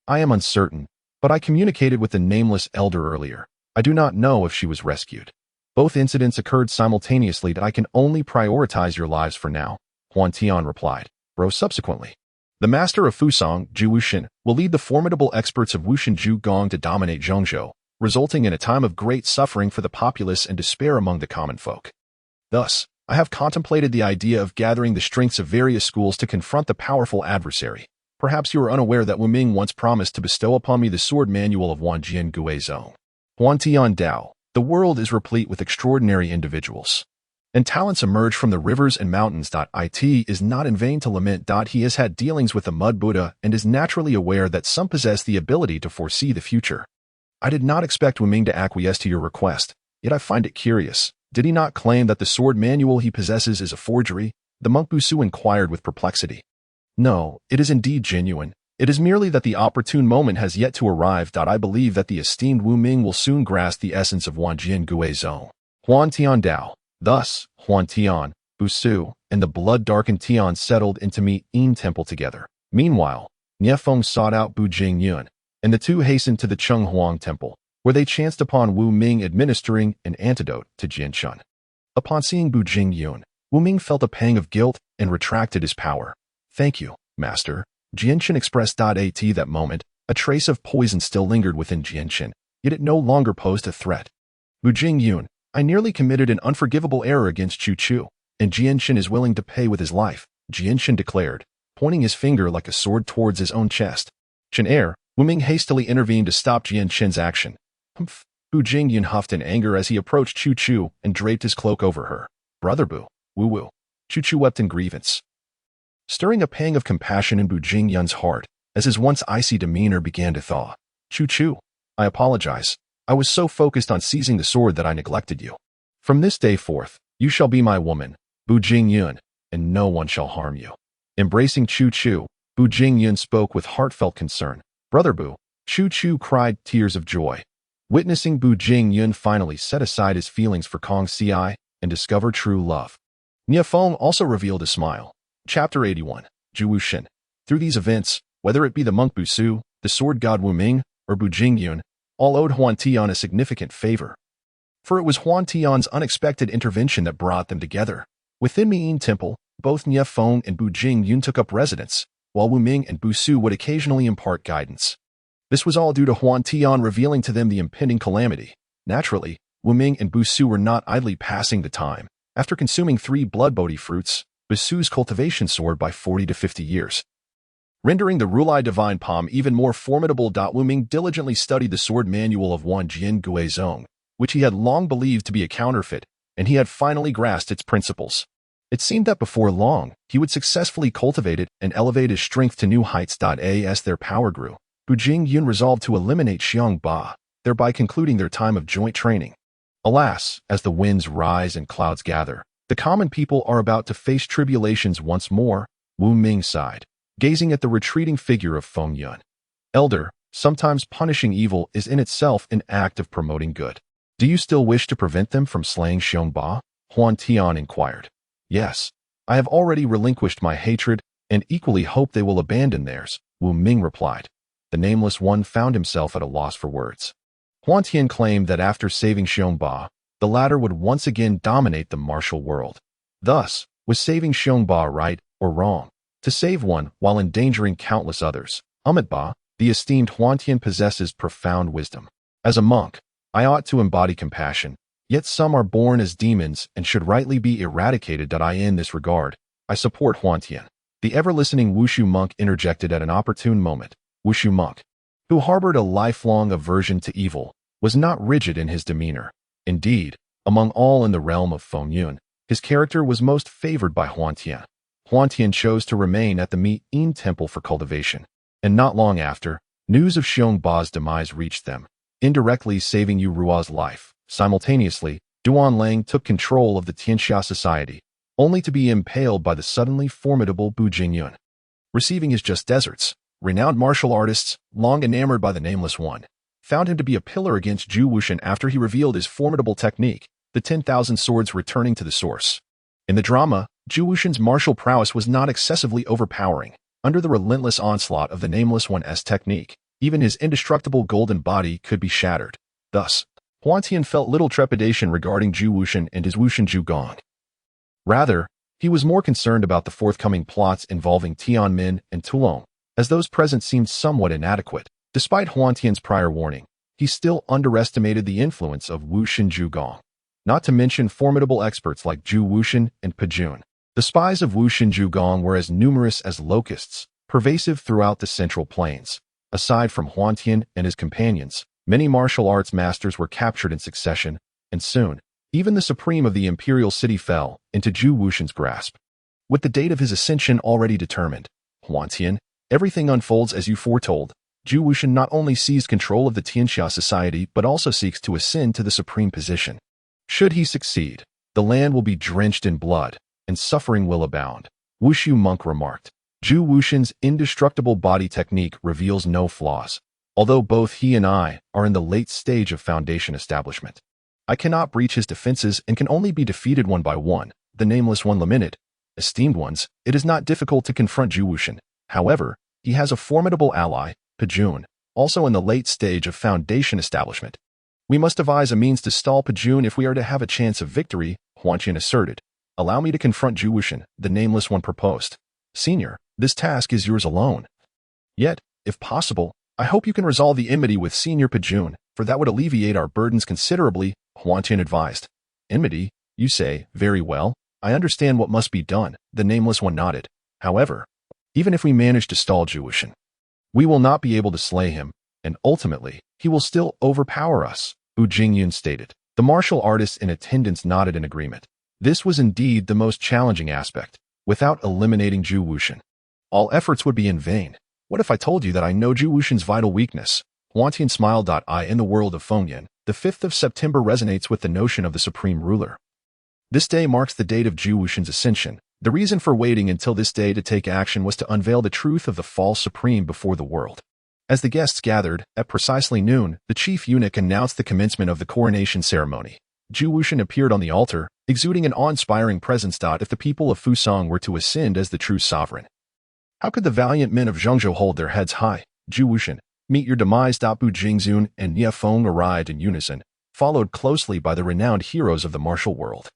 "I am uncertain, but I communicated with the nameless elder earlier. I do not know if she was rescued. Both incidents occurred simultaneously. I can only prioritize your lives for now," Huantian replied. Subsequently, the master of Fusang, Zhu Wuxin, will lead the formidable experts of Wuxin Zhu Gong to dominate Zhongzhou, resulting in a time of great suffering for the populace and despair among the common folk. Thus, I have contemplated the idea of gathering the strengths of various schools to confront the powerful adversary. Perhaps you are unaware that Wu Ming once promised to bestow upon me the sword manual of Wanjian Guizhong. Huantian Dao. The world is replete with extraordinary individuals, and talents emerge from the rivers and mountains. It is not in vain to lament. He has had dealings with the Mud Buddha and is naturally aware that some possess the ability to foresee the future. I did not expect Wu Ming to acquiesce to your request, yet I find it curious. Did he not claim that the sword manual he possesses is a forgery? The monk Busu inquired with perplexity. No, it is indeed genuine. It is merely that the opportune moment has yet to arrive. I believe that the esteemed Wu Ming will soon grasp the essence of Wanjian Guizhong. Huantian Dao. Thus, Huantian, Busu, and the blood-darkened Tian settled into Mi'in Temple together. Meanwhile, Niefeng sought out Bu Jingyun, and the two hastened to the Chenghuang Temple, where they chanced upon Wu Ming administering an antidote to Jianshan. Upon seeing Bu Jingyun, Wu Ming felt a pang of guilt and retracted his power. "Thank you, master," Jianshan expressed. At that moment, a trace of poison still lingered within Jianshan, yet it no longer posed a threat. "Bu Jingyun, I nearly committed an unforgivable error against Chu Chu, and Jianshan is willing to pay with his life," Jianshan declared, pointing his finger like a sword towards his own chest. Chen Wu Ming hastily intervened to stop Jianshan's action. "Humph." Bu Jingyun huffed in anger as he approached Chu Chu and draped his cloak over her. "Brother Bu, Wu." Chu Chu wept in grievance, stirring a pang of compassion in Bu Jingyun's heart as his once icy demeanor began to thaw. "Chu Chu, I apologize. I was so focused on seizing the sword that I neglected you. From this day forth, you shall be my woman, Bu Jingyun, and no one shall harm you." Embracing Chu Chu, Bu Jingyun spoke with heartfelt concern. "Brother Bu," Chu Chu cried tears of joy. Witnessing Bu Jingyun finally set aside his feelings for Kong Ci, and discover true love. Nia Feng also revealed a smile. Chapter 81. Zhu Wuxin. Through these events, whether it be the monk Busu, the sword god Wu Ming, or Bu Jingyun, all owed Huantian a significant favor. For it was Huantian's unexpected intervention that brought them together. Within Mi'in Temple, both Nia Feng and Bu Jingyun took up residence, while Wu Ming and Busu would occasionally impart guidance. This was all due to Huantian revealing to them the impending calamity. Naturally, Wu Ming and Busu were not idly passing the time. After consuming 3 blood bodhi fruits, Busu's cultivation soared by 40 to 50 years, rendering the Rulai Divine Palm even more formidable. Wu Ming diligently studied the sword manual of Wanjian Guizong, which he had long believed to be a counterfeit, and he had finally grasped its principles. It seemed that before long, he would successfully cultivate it and elevate his strength to new heights. As their power grew, Bu Jingyun resolved to eliminate Xiong Ba, thereby concluding their time of joint training. Alas, as the winds rise and clouds gather, the common people are about to face tribulations once more. Wu Ming sighed, gazing at the retreating figure of Feng Yun. Elder, sometimes punishing evil is in itself an act of promoting good. Do you still wish to prevent them from slaying Xiong Ba? Huantian inquired. Yes, I have already relinquished my hatred and equally hope they will abandon theirs, Wu Ming replied. The Nameless One found himself at a loss for words. Huantian claimed that after saving Xiong Ba, the latter would once again dominate the martial world. Thus, was saving Xiong Ba right or wrong? To save one while endangering countless others. Ba, the esteemed Huantian possesses profound wisdom. As a monk, I ought to embody compassion, yet some are born as demons and should rightly be eradicated. In this regard, I support Huantian. The ever-listening Wushu monk interjected at an opportune moment. Wushu monk, who harbored a lifelong aversion to evil, was not rigid in his demeanor. Indeed, among all in the realm of Feng Yun, his character was most favored by Huantian. Huantian chose to remain at the Mi'in Temple for cultivation, and not long after, news of Xiong Ba's demise reached them, indirectly saving Yu Rua's life. Simultaneously, Duan Lang took control of the Tianxia society, only to be impaled by the suddenly formidable Bu Jingyun. Receiving his just deserts, renowned martial artists, long enamored by the Nameless One, found him to be a pillar against Zhu Wuxin after he revealed his formidable technique, the 10,000 swords returning to the source. In the drama, Zhu Wuxin's martial prowess was not excessively overpowering. Under the relentless onslaught of the Nameless One's technique, even his indestructible golden body could be shattered. Thus, Huantian felt little trepidation regarding Zhu Wuxin and his Wuxin Zhu Gong. Rather, he was more concerned about the forthcoming plots involving Tianmin and Tulong, as those present seemed somewhat inadequate. Despite Huantian's prior warning, he still underestimated the influence of Wuxin Zhu Gong, not to mention formidable experts like Zhu Wuxin and Pejun. The spies of Wuxin Zhu Gong were as numerous as locusts, pervasive throughout the Central Plains. Aside from Huantian and his companions, many martial arts masters were captured in succession, and soon, even the supreme of the imperial city fell into Zhu Wuxin's grasp. With the date of his ascension already determined, Huantian, everything unfolds as you foretold. Zhu Wuxin not only seized control of the Tianxia society but also seeks to ascend to the supreme position. Should he succeed, the land will be drenched in blood, and suffering will abound, Wushu monk remarked. Zhu Wuxin's indestructible body technique reveals no flaws, although both he and I are in the late stage of foundation establishment. I cannot breach his defenses and can only be defeated one by one, the Nameless One lamented. Esteemed ones, it is not difficult to confront Zhu Wuxin. However, he has a formidable ally, Pejun, also in the late stage of foundation establishment. We must devise a means to stall Pejun if we are to have a chance of victory, Huantian asserted. Allow me to confront Zhu Wuxin, the Nameless One proposed. Senior, this task is yours alone. Yet, if possible, I hope you can resolve the enmity with Senior Pejun, for that would alleviate our burdens considerably, Huantian advised. Enmity, you say, very well. I understand what must be done, the Nameless One nodded. However, even if we manage to stall Zhu Wuxin, we will not be able to slay him, and ultimately, he will still overpower us, Bu Jingyun stated. The martial artists in attendance nodded in agreement. This was indeed the most challenging aspect. Without eliminating Zhu Wuxin, all efforts would be in vain. What if I told you that I know Zhu Wuxin's vital weakness? Huantian smiled. In the world of Fengyan, the 5th of September resonates with the notion of the supreme ruler. This day marks the date of Zhu Wuxin's ascension. The reason for waiting until this day to take action was to unveil the truth of the false supreme before the world. As the guests gathered, at precisely noon, the chief eunuch announced the commencement of the coronation ceremony. Zhu Wuxian appeared on the altar, exuding an awe-inspiring presence. If the people of Fusang were to ascend as the true sovereign, how could the valiant men of Zhengzhou hold their heads high? Zhu Wuxian, meet your demise. Bu Jingzun and Nie Feng arrived in unison, followed closely by the renowned heroes of the martial world,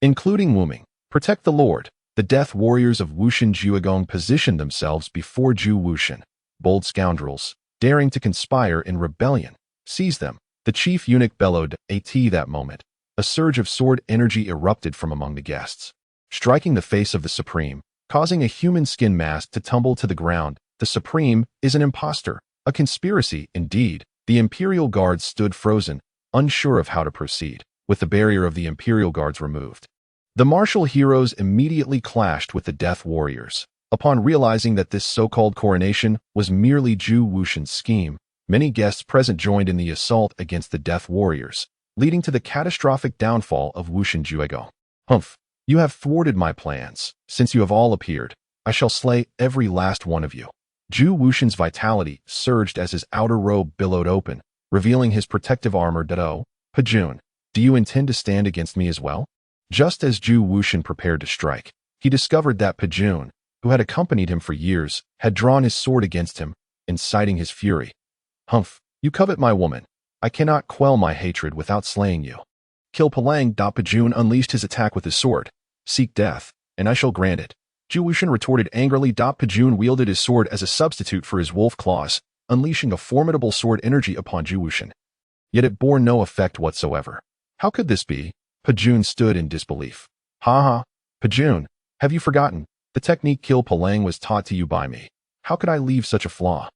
including Wu Ming. Protect the Lord. The death warriors of Wuxian Jiugong positioned themselves before Zhu Wuxian. Bold scoundrels, daring to conspire in rebellion. Seize them. The chief eunuch bellowed. At that moment, a surge of sword energy erupted from among the guests, striking the face of the Supreme, causing a human skin mask to tumble to the ground. The Supreme is an impostor, a conspiracy indeed. The Imperial Guards stood frozen, unsure of how to proceed. With the barrier of the Imperial Guards removed, the martial heroes immediately clashed with the death warriors. Upon realizing that this so-called coronation was merely Zhu Wuxian's scheme, many guests present joined in the assault against the death warriors, leading to the catastrophic downfall of Wuxian Jiugong. Humph! You have thwarted my plans. Since you have all appeared, I shall slay every last one of you. Zhu Wuxian's vitality surged as his outer robe billowed open, revealing his protective armor. Pajun, do you intend to stand against me as well? Just as Zhu Wuxian prepared to strike, he discovered that Pajun, who had accompanied him for years, had drawn his sword against him, inciting his fury. Humph! You covet my woman. I cannot quell my hatred without slaying you. Kill Palang. Pajun unleashed his attack with his sword. Seek death, and I shall grant it. Zhu Wuxian retorted angrily. Pajun wielded his sword as a substitute for his wolf claws, unleashing a formidable sword energy upon Zhu Wuxian. Yet it bore no effect whatsoever. How could this be? Pajun stood in disbelief. Ha! Pajun, have you forgotten? The technique Kill Palang was taught to you by me. How could I leave such a flaw?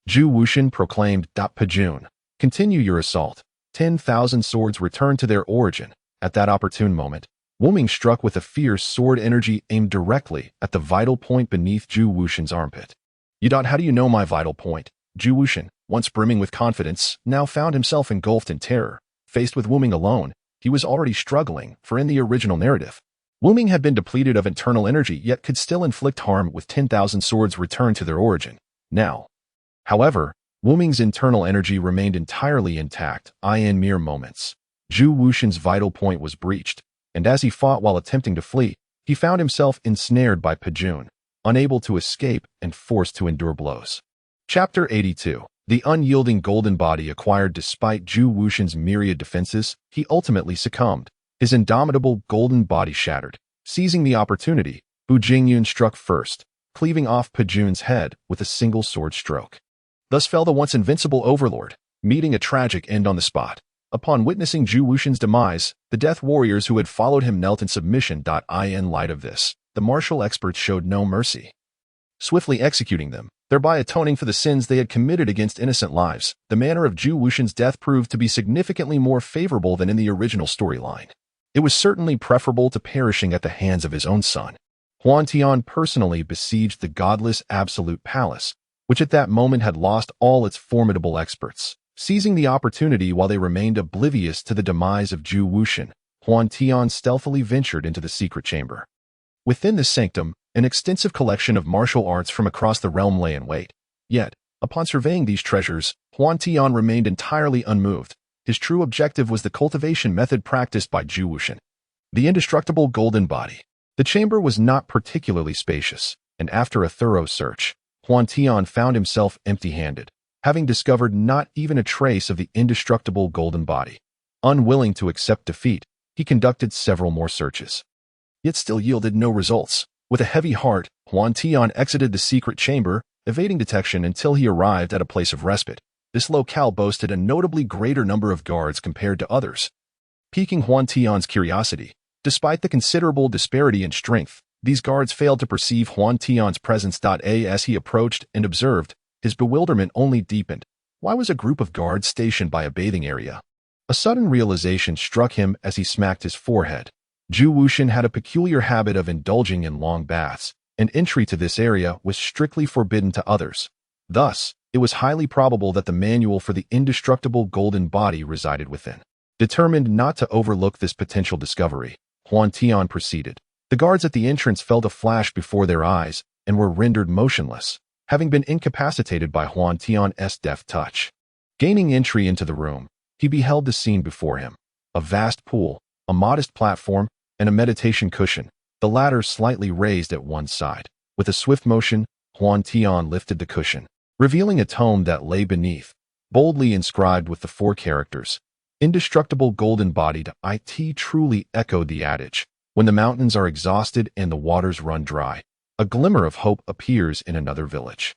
Zhu Wuxian proclaimed. Pajun, continue your assault. 10,000 swords returned to their origin. At that opportune moment, Wu Ming struck with a fierce sword energy aimed directly at the vital point beneath Zhu Wuxian's armpit. How do you know my vital point? Zhu Wuxian, once brimming with confidence, now found himself engulfed in terror. Faced with Wu Ming alone, he was already struggling, for in the original narrative, Wu Ming had been depleted of internal energy yet could still inflict harm with 10,000 swords returned to their origin. Now, however, Wu Ming's internal energy remained entirely intact. In mere moments, Zhu Wuxian's vital point was breached, and as he fought while attempting to flee, he found himself ensnared by Pajun, unable to escape and forced to endure blows. Chapter 82. The unyielding golden body acquired despite Zhu Wuxian's myriad defenses, he ultimately succumbed. His indomitable golden body shattered. Seizing the opportunity, Bu Jingyun struck first, cleaving off Pajun's head with a single sword stroke. Thus fell the once invincible overlord, meeting a tragic end on the spot. Upon witnessing Zhu Wuxian's demise, the death warriors who had followed him knelt in submission. In light of this, the martial experts showed no mercy, swiftly executing them, thereby atoning for the sins they had committed against innocent lives. The manner of Zhu Wuxian's death proved to be significantly more favorable than in the original storyline. It was certainly preferable to perishing at the hands of his own son. Huantian personally besieged the godless Absolute Palace, which at that moment had lost all its formidable experts. Seizing the opportunity while they remained oblivious to the demise of Zhu Wuxian, Huantian stealthily ventured into the secret chamber. Within the sanctum, an extensive collection of martial arts from across the realm lay in wait. Yet, upon surveying these treasures, Huantian remained entirely unmoved. His true objective was the cultivation method practiced by Zhu Wuxian. The indestructible golden body. The chamber was not particularly spacious, and after a thorough search, Huantian found himself empty-handed, having discovered not even a trace of the indestructible golden body. Unwilling to accept defeat, he conducted several more searches, yet still yielded no results. With a heavy heart, Huantian exited the secret chamber, evading detection until he arrived at a place of respite. This locale boasted a notably greater number of guards compared to others, piquing Huantian's curiosity. Despite the considerable disparity in strength, these guards failed to perceive Huantian's presence. As he approached and observed, his bewilderment only deepened. Why was a group of guards stationed by a bathing area? A sudden realization struck him as he smacked his forehead. Zhu Wuxian had a peculiar habit of indulging in long baths, and entry to this area was strictly forbidden to others. Thus, it was highly probable that the manual for the indestructible golden body resided within. Determined not to overlook this potential discovery, Huantian proceeded. The guards at the entrance felt a flash before their eyes and were rendered motionless, having been incapacitated by Huantian's deft touch. Gaining entry into the room, he beheld the scene before him. a vast pool, a modest platform, and a meditation cushion, the latter slightly raised at one side. With a swift motion, Huantian lifted the cushion, revealing a tome that lay beneath, boldly inscribed with the 4 characters. Indestructible golden-bodied it truly echoed the adage. When the mountains are exhausted and the waters run dry, a glimmer of hope appears in another village.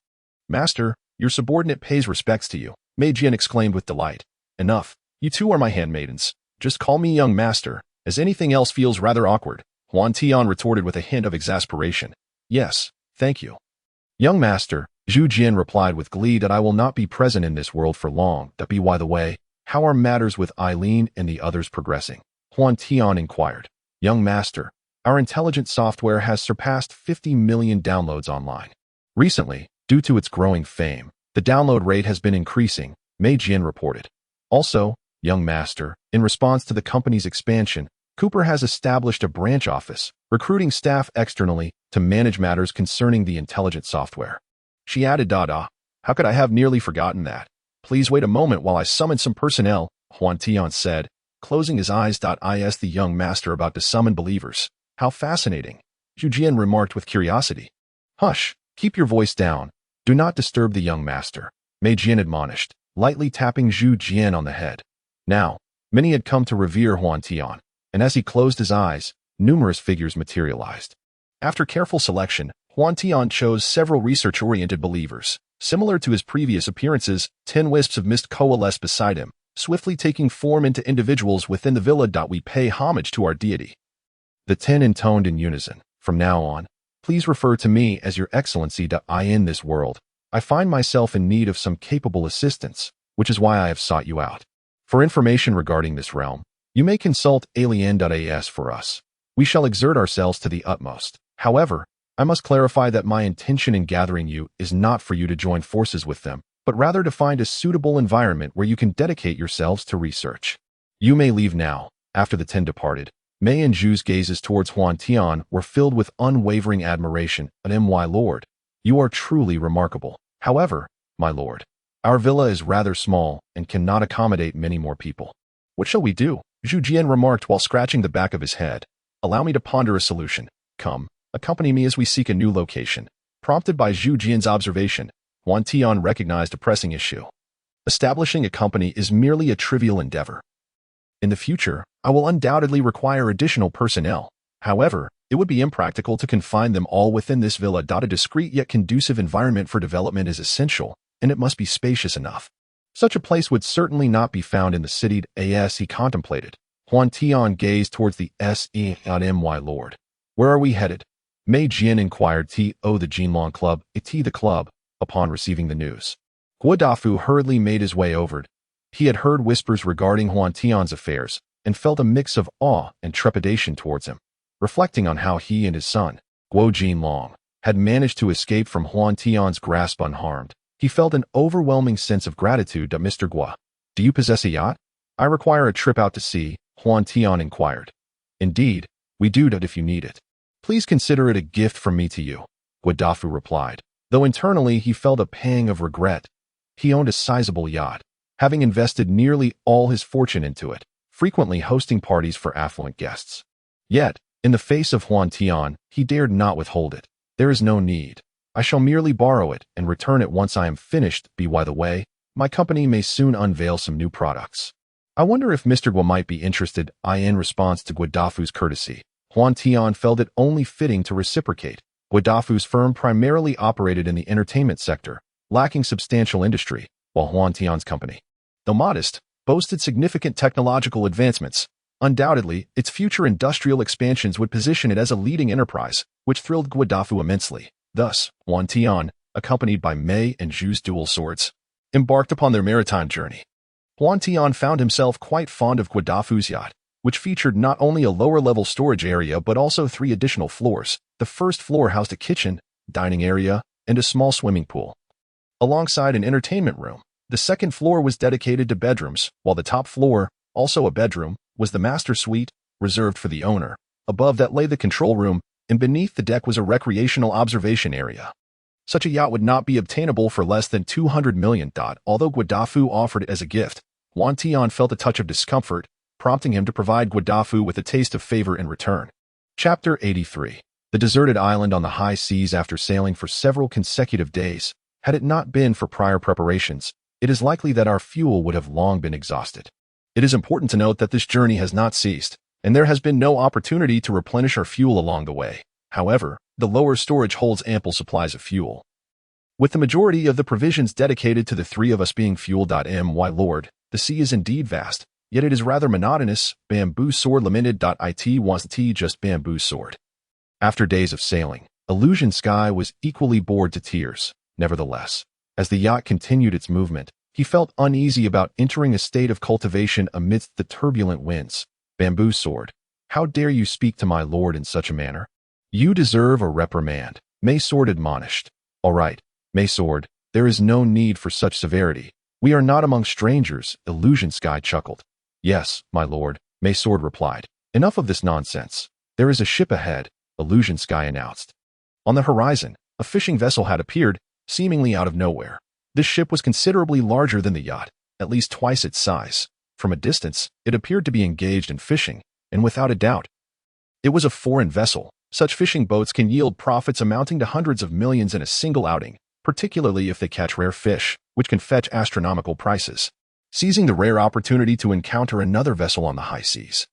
Master, your subordinate pays respects to you, Mei Jian exclaimed with delight. Enough, you two are my handmaidens. Just call me young master, as anything else feels rather awkward, Huantian retorted with a hint of exasperation. Yes, thank you. Young master, Zhu Jian replied with glee that I will not be present in this world for long. By the way, how are matters with Eileen and the others progressing? Huantian inquired. Young master, our intelligent software has surpassed 50 million downloads online. Recently, due to its growing fame, the download rate has been increasing, Mei Jian reported. Also, young master, in response to the company's expansion, Cooper has established a branch office, recruiting staff externally to manage matters concerning the intelligent software. She added, how could I have nearly forgotten that? Please wait a moment while I summon some personnel, Huantian said, closing his eyes. Is the young master about to summon believers? How fascinating, Zhu Jian remarked with curiosity. Hush, keep your voice down. Do not disturb the young master, Mei Jian admonished, lightly tapping Zhu Jian on the head. Now, many had come to revere Huantian, and as he closed his eyes, numerous figures materialized. After careful selection, Huantian chose several research-oriented believers. Similar to his previous appearances, 10 wisps of mist coalesced beside him, swiftly taking form into individuals within the villa. We pay homage to our deity. The 10 intoned in unison. From now on, please refer to me as Your Excellency. In this world, I find myself in need of some capable assistance, which is why I have sought you out. For information regarding this realm, you may consult alien.as for us. We shall exert ourselves to the utmost. However, I must clarify that my intention in gathering you is not for you to join forces with them, but rather to find a suitable environment where you can dedicate yourselves to research. You may leave now. After the 10 departed, Mei and Zhu's gazes towards Huantian were filled with unwavering admiration. My lord, you are truly remarkable. However, my lord, our villa is rather small and cannot accommodate many more people. What shall we do? Zhu Jian remarked while scratching the back of his head. Allow me to ponder a solution. Come, accompany me as we seek a new location. Prompted by Zhu Jian's observation, Huantian recognized a pressing issue. Establishing a company is merely a trivial endeavor. In the future, I will undoubtedly require additional personnel. However, it would be impractical to confine them all within this villa. A discreet yet conducive environment for development is essential, and it must be spacious enough. Such a place would certainly not be found in the city. As he contemplated, Huantian gazed towards the my lord. Where are we headed? Mei Jian inquired. The Jinlong Club, the club, upon receiving the news. Guodafu hurriedly made his way over. He had heard whispers regarding Huantian's affairs and felt a mix of awe and trepidation towards him. Reflecting on how he and his son, Guo Jinlong, had managed to escape from Huantian's grasp unharmed, he felt an overwhelming sense of gratitude. Mr. Guo, do you possess a yacht? I require a trip out to sea, Huantian inquired. Indeed, we do. If you need it, please consider it a gift from me to you, Guodafu replied, though internally he felt a pang of regret. He owned a sizable yacht, having invested nearly all his fortune into it, frequently hosting parties for affluent guests. Yet, in the face of Huantian, he dared not withhold it. There is no need. I shall merely borrow it and return it once I am finished. By the way, my company may soon unveil some new products. I wonder if Mr. Guo might be interested. In response to Guodafu's courtesy, Huantian felt it only fitting to reciprocate. Guodafu's firm primarily operated in the entertainment sector, lacking substantial industry, while Huantian's company, though modest, boasted significant technological advancements. Undoubtedly, its future industrial expansions would position it as a leading enterprise, which thrilled Guodafu immensely. Thus, Huantian, accompanied by Mei and Zhu's dual swords, embarked upon their maritime journey. Huantian found himself quite fond of Guodafu's yacht, which featured not only a lower-level storage area but also 3 additional floors. The first floor housed a kitchen, dining area, and a small swimming pool. Alongside an entertainment room, the second floor was dedicated to bedrooms, while the top floor, also a bedroom, was the master suite, reserved for the owner. Above that lay the control room, and beneath the deck was a recreational observation area. Such a yacht would not be obtainable for less than 200 million. Although Guodafu offered it as a gift, Huantian felt a touch of discomfort, prompting him to provide Guadafu with a taste of favor in return. Chapter 83. The deserted island on the high seas after sailing for several consecutive days. Had it not been for prior preparations, it is likely that our fuel would have long been exhausted. It is important to note that this journey has not ceased, and there has been no opportunity to replenish our fuel along the way. However, the lower storage holds ample supplies of fuel. With the majority of the provisions dedicated to the three of us being fuel.my lord, the sea is indeed vast, yet it is rather monotonous. Bamboo sword limited.it wants tea just bamboo sword. After days of sailing, Illusion Sky was equally bored to tears. Nevertheless, as the yacht continued its movement, he felt uneasy about entering a state of cultivation amidst the turbulent winds. Bamboo sword, how dare you speak to my lord in such a manner? You deserve a reprimand, May Sword admonished. All right, May Sword, there is no need for such severity. We are not among strangers, Illusion Sky chuckled. Yes, my lord, May Sword replied. Enough of this nonsense. There is a ship ahead, Illusion Sky announced. On the horizon, a fishing vessel had appeared, seemingly out of nowhere. This ship was considerably larger than the yacht, at least twice its size. From a distance, it appeared to be engaged in fishing, and without a doubt, it was a foreign vessel. Such fishing boats can yield profits amounting to hundreds of millions in a single outing, particularly if they catch rare fish, which can fetch astronomical prices. Seizing the rare opportunity to encounter another vessel on the high seas,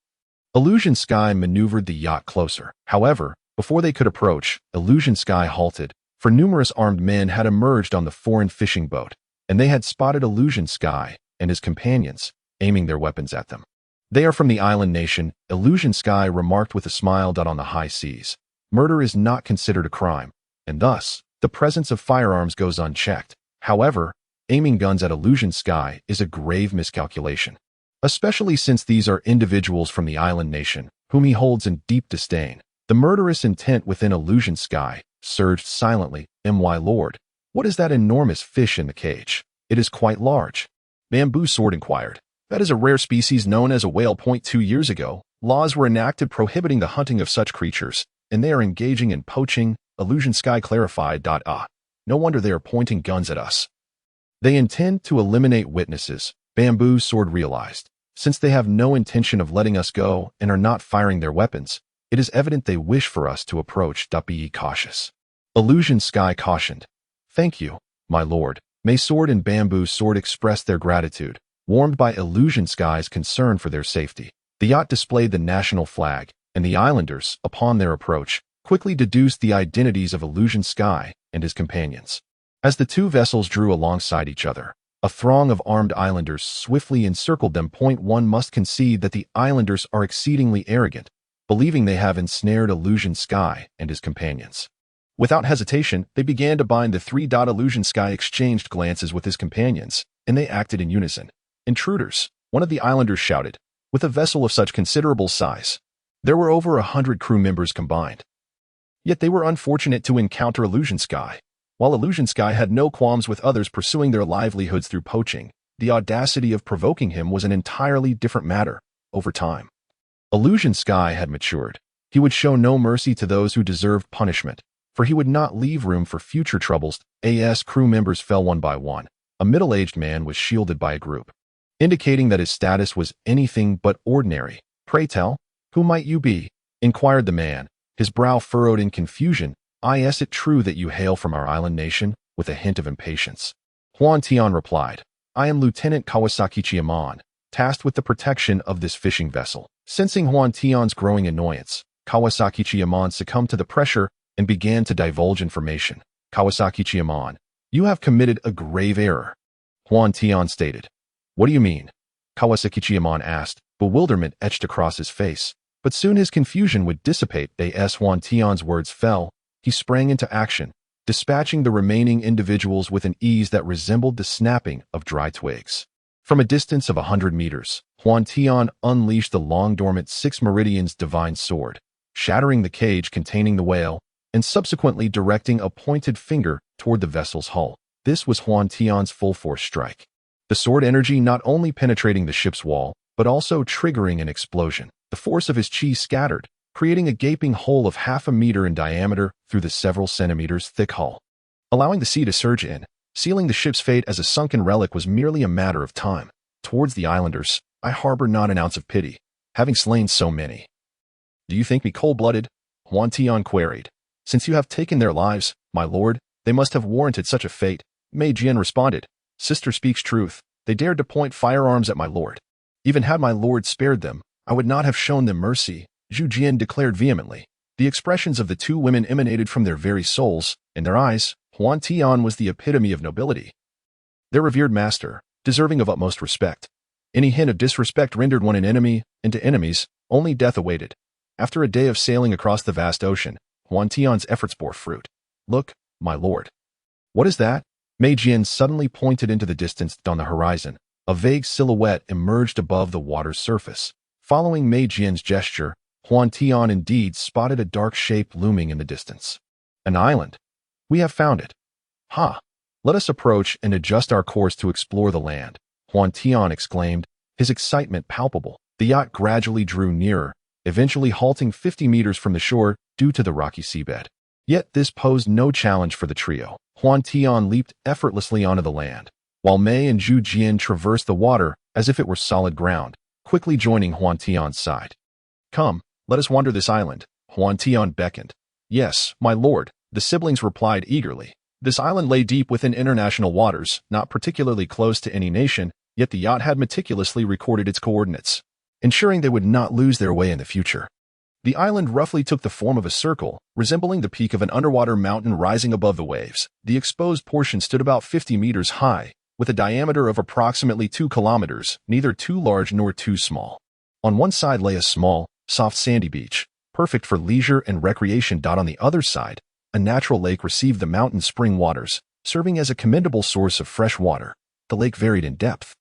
Illusion Sky maneuvered the yacht closer. However, before they could approach, Illusion Sky halted, for numerous armed men had emerged on the foreign fishing boat, and they had spotted Illusion Sky and his companions, aiming their weapons at them. They are from the island nation, Illusion Sky remarked with a smile. On the high seas, murder is not considered a crime, and thus, the presence of firearms goes unchecked. However, aiming guns at Illusion Sky is a grave miscalculation, especially since these are individuals from the island nation, whom he holds in deep disdain. The murderous intent within Illusion Sky surged silently. My lord, what is that enormous fish in the cage? It is quite large. Bamboo Sword inquired. That is a rare species known as a whale. 2 years ago, laws were enacted prohibiting the hunting of such creatures, and they are engaging in poaching, Illusion Sky clarified. No wonder they are pointing guns at us. They intend to eliminate witnesses, Bamboo Sword realized. Since they have no intention of letting us go and are not firing their weapons, it is evident they wish for us to approach. Be cautious. Illusion Sky cautioned. Thank you, my lord. May Sword and Bamboo Sword expressed their gratitude, warmed by Illusion Sky's concern for their safety. The yacht displayed the national flag, and the islanders, upon their approach, quickly deduced the identities of Illusion Sky and his companions. As the two vessels drew alongside each other, a throng of armed islanders swiftly encircled them. One must concede that the islanders are exceedingly arrogant, believing they have ensnared Illusion Sky and his companions. Without hesitation, they began to bind the three. Illusion Sky exchanged glances with his companions, and they acted in unison. Intruders, one of the islanders shouted, with a vessel of such considerable size. There were over 100 crew members combined. Yet they were unfortunate to encounter Illusion Sky. While Illusion Sky had no qualms with others pursuing their livelihoods through poaching, the audacity of provoking him was an entirely different matter. Over time, Illusion Sky had matured. He would show no mercy to those who deserved punishment, for he would not leave room for future troubles. As crew members fell one by one, a middle-aged man was shielded by a group, indicating that his status was anything but ordinary. Pray tell, who might you be? Inquired the man, his brow furrowed in confusion. Is it true that you hail from our island nation? With a hint of impatience, Huantian replied. I am Lieutenant Kawasaki Chiamon, tasked with the protection of this fishing vessel. Sensing Huantian's growing annoyance, Kawasaki Chiamon succumbed to the pressure and began to divulge information. Kawasaki Chiamon, you have committed a grave error, Huantian stated. What do you mean? Kawasaki Chiamon asked, bewilderment etched across his face. But soon his confusion would dissipate. As Huantian's words fell, he sprang into action, dispatching the remaining individuals with an ease that resembled the snapping of dry twigs. From a distance of 100 meters, Huantian unleashed the long-dormant 6 Meridian's divine sword, shattering the cage containing the whale, and subsequently directing a pointed finger toward the vessel's hull. This was Huantian's full-force strike. The sword energy not only penetrating the ship's wall, but also triggering an explosion. The force of his chi scattered, creating a gaping hole of 0.5 meter in diameter through the several centimeters thick hull. Allowing the sea to surge in, sealing the ship's fate as a sunken relic was merely a matter of time. Towards the islanders, I harbor not an ounce of pity, having slain so many. Do you think me cold-blooded? Huantian queried. Since you have taken their lives, my lord, they must have warranted such a fate. Mei Jian responded. Sister speaks truth. They dared to point firearms at my lord. Even had my lord spared them, I would not have shown them mercy, Zhu Jian declared vehemently. The expressions of the two women emanated from their very souls. In their eyes, Huantian was the epitome of nobility. Their revered master, deserving of utmost respect. Any hint of disrespect rendered one an enemy, and to enemies, only death awaited. After a day of sailing across the vast ocean, Huantian's efforts bore fruit. Look, my lord. What is that? Mei Jian suddenly pointed into the distance on the horizon. A vague silhouette emerged above the water's surface. Following Mei Jian's gesture, Huantian indeed spotted a dark shape looming in the distance. An island. We have found it. Ha! Let us approach and adjust our course to explore the land, Huantian exclaimed, his excitement palpable. The yacht gradually drew nearer, eventually halting 50 meters from the shore due to the rocky seabed. Yet this posed no challenge for the trio. Huantian leaped effortlessly onto the land, while Mei and Zhu Jian traversed the water as if it were solid ground, quickly joining Huantian's side. Come, let us wander this island, Huantian beckoned. Yes, my lord, the siblings replied eagerly. This island lay deep within international waters, not particularly close to any nation, yet the yacht had meticulously recorded its coordinates, ensuring they would not lose their way in the future. The island roughly took the form of a circle, resembling the peak of an underwater mountain rising above the waves. The exposed portion stood about 50 meters high, with a diameter of approximately 2 kilometers, neither too large nor too small. On one side lay a small, soft sandy beach, perfect for leisure and recreation. On the other side, a natural lake received the mountain's spring waters, serving as a commendable source of fresh water. The lake varied in depth,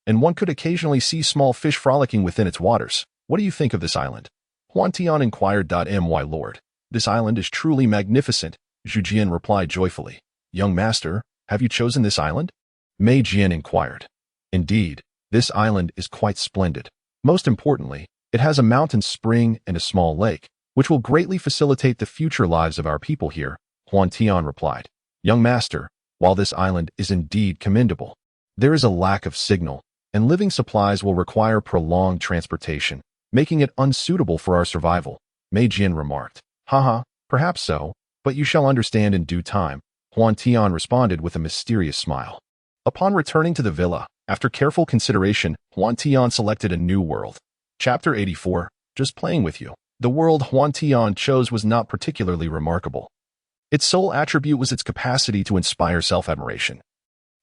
and one could occasionally see small fish frolicking within its waters. What do you think of this island? Huantian inquired. My lord, this island is truly magnificent, Zhu Jian replied joyfully. Young master, have you chosen this island? Mei Jian inquired. Indeed, this island is quite splendid. Most importantly, it has a mountain spring and a small lake, which will greatly facilitate the future lives of our people here, Huantian replied. Young master, while this island is indeed commendable, there is a lack of signal, and living supplies will require prolonged transportation, making it unsuitable for our survival, Mei Jian remarked. Haha, perhaps so, but you shall understand in due time, Huantian responded with a mysterious smile. Upon returning to the villa, after careful consideration, Huantian selected a new world. Chapter 84, Just Playing With You. The world Huantian chose was not particularly remarkable. Its sole attribute was its capacity to inspire self-admiration,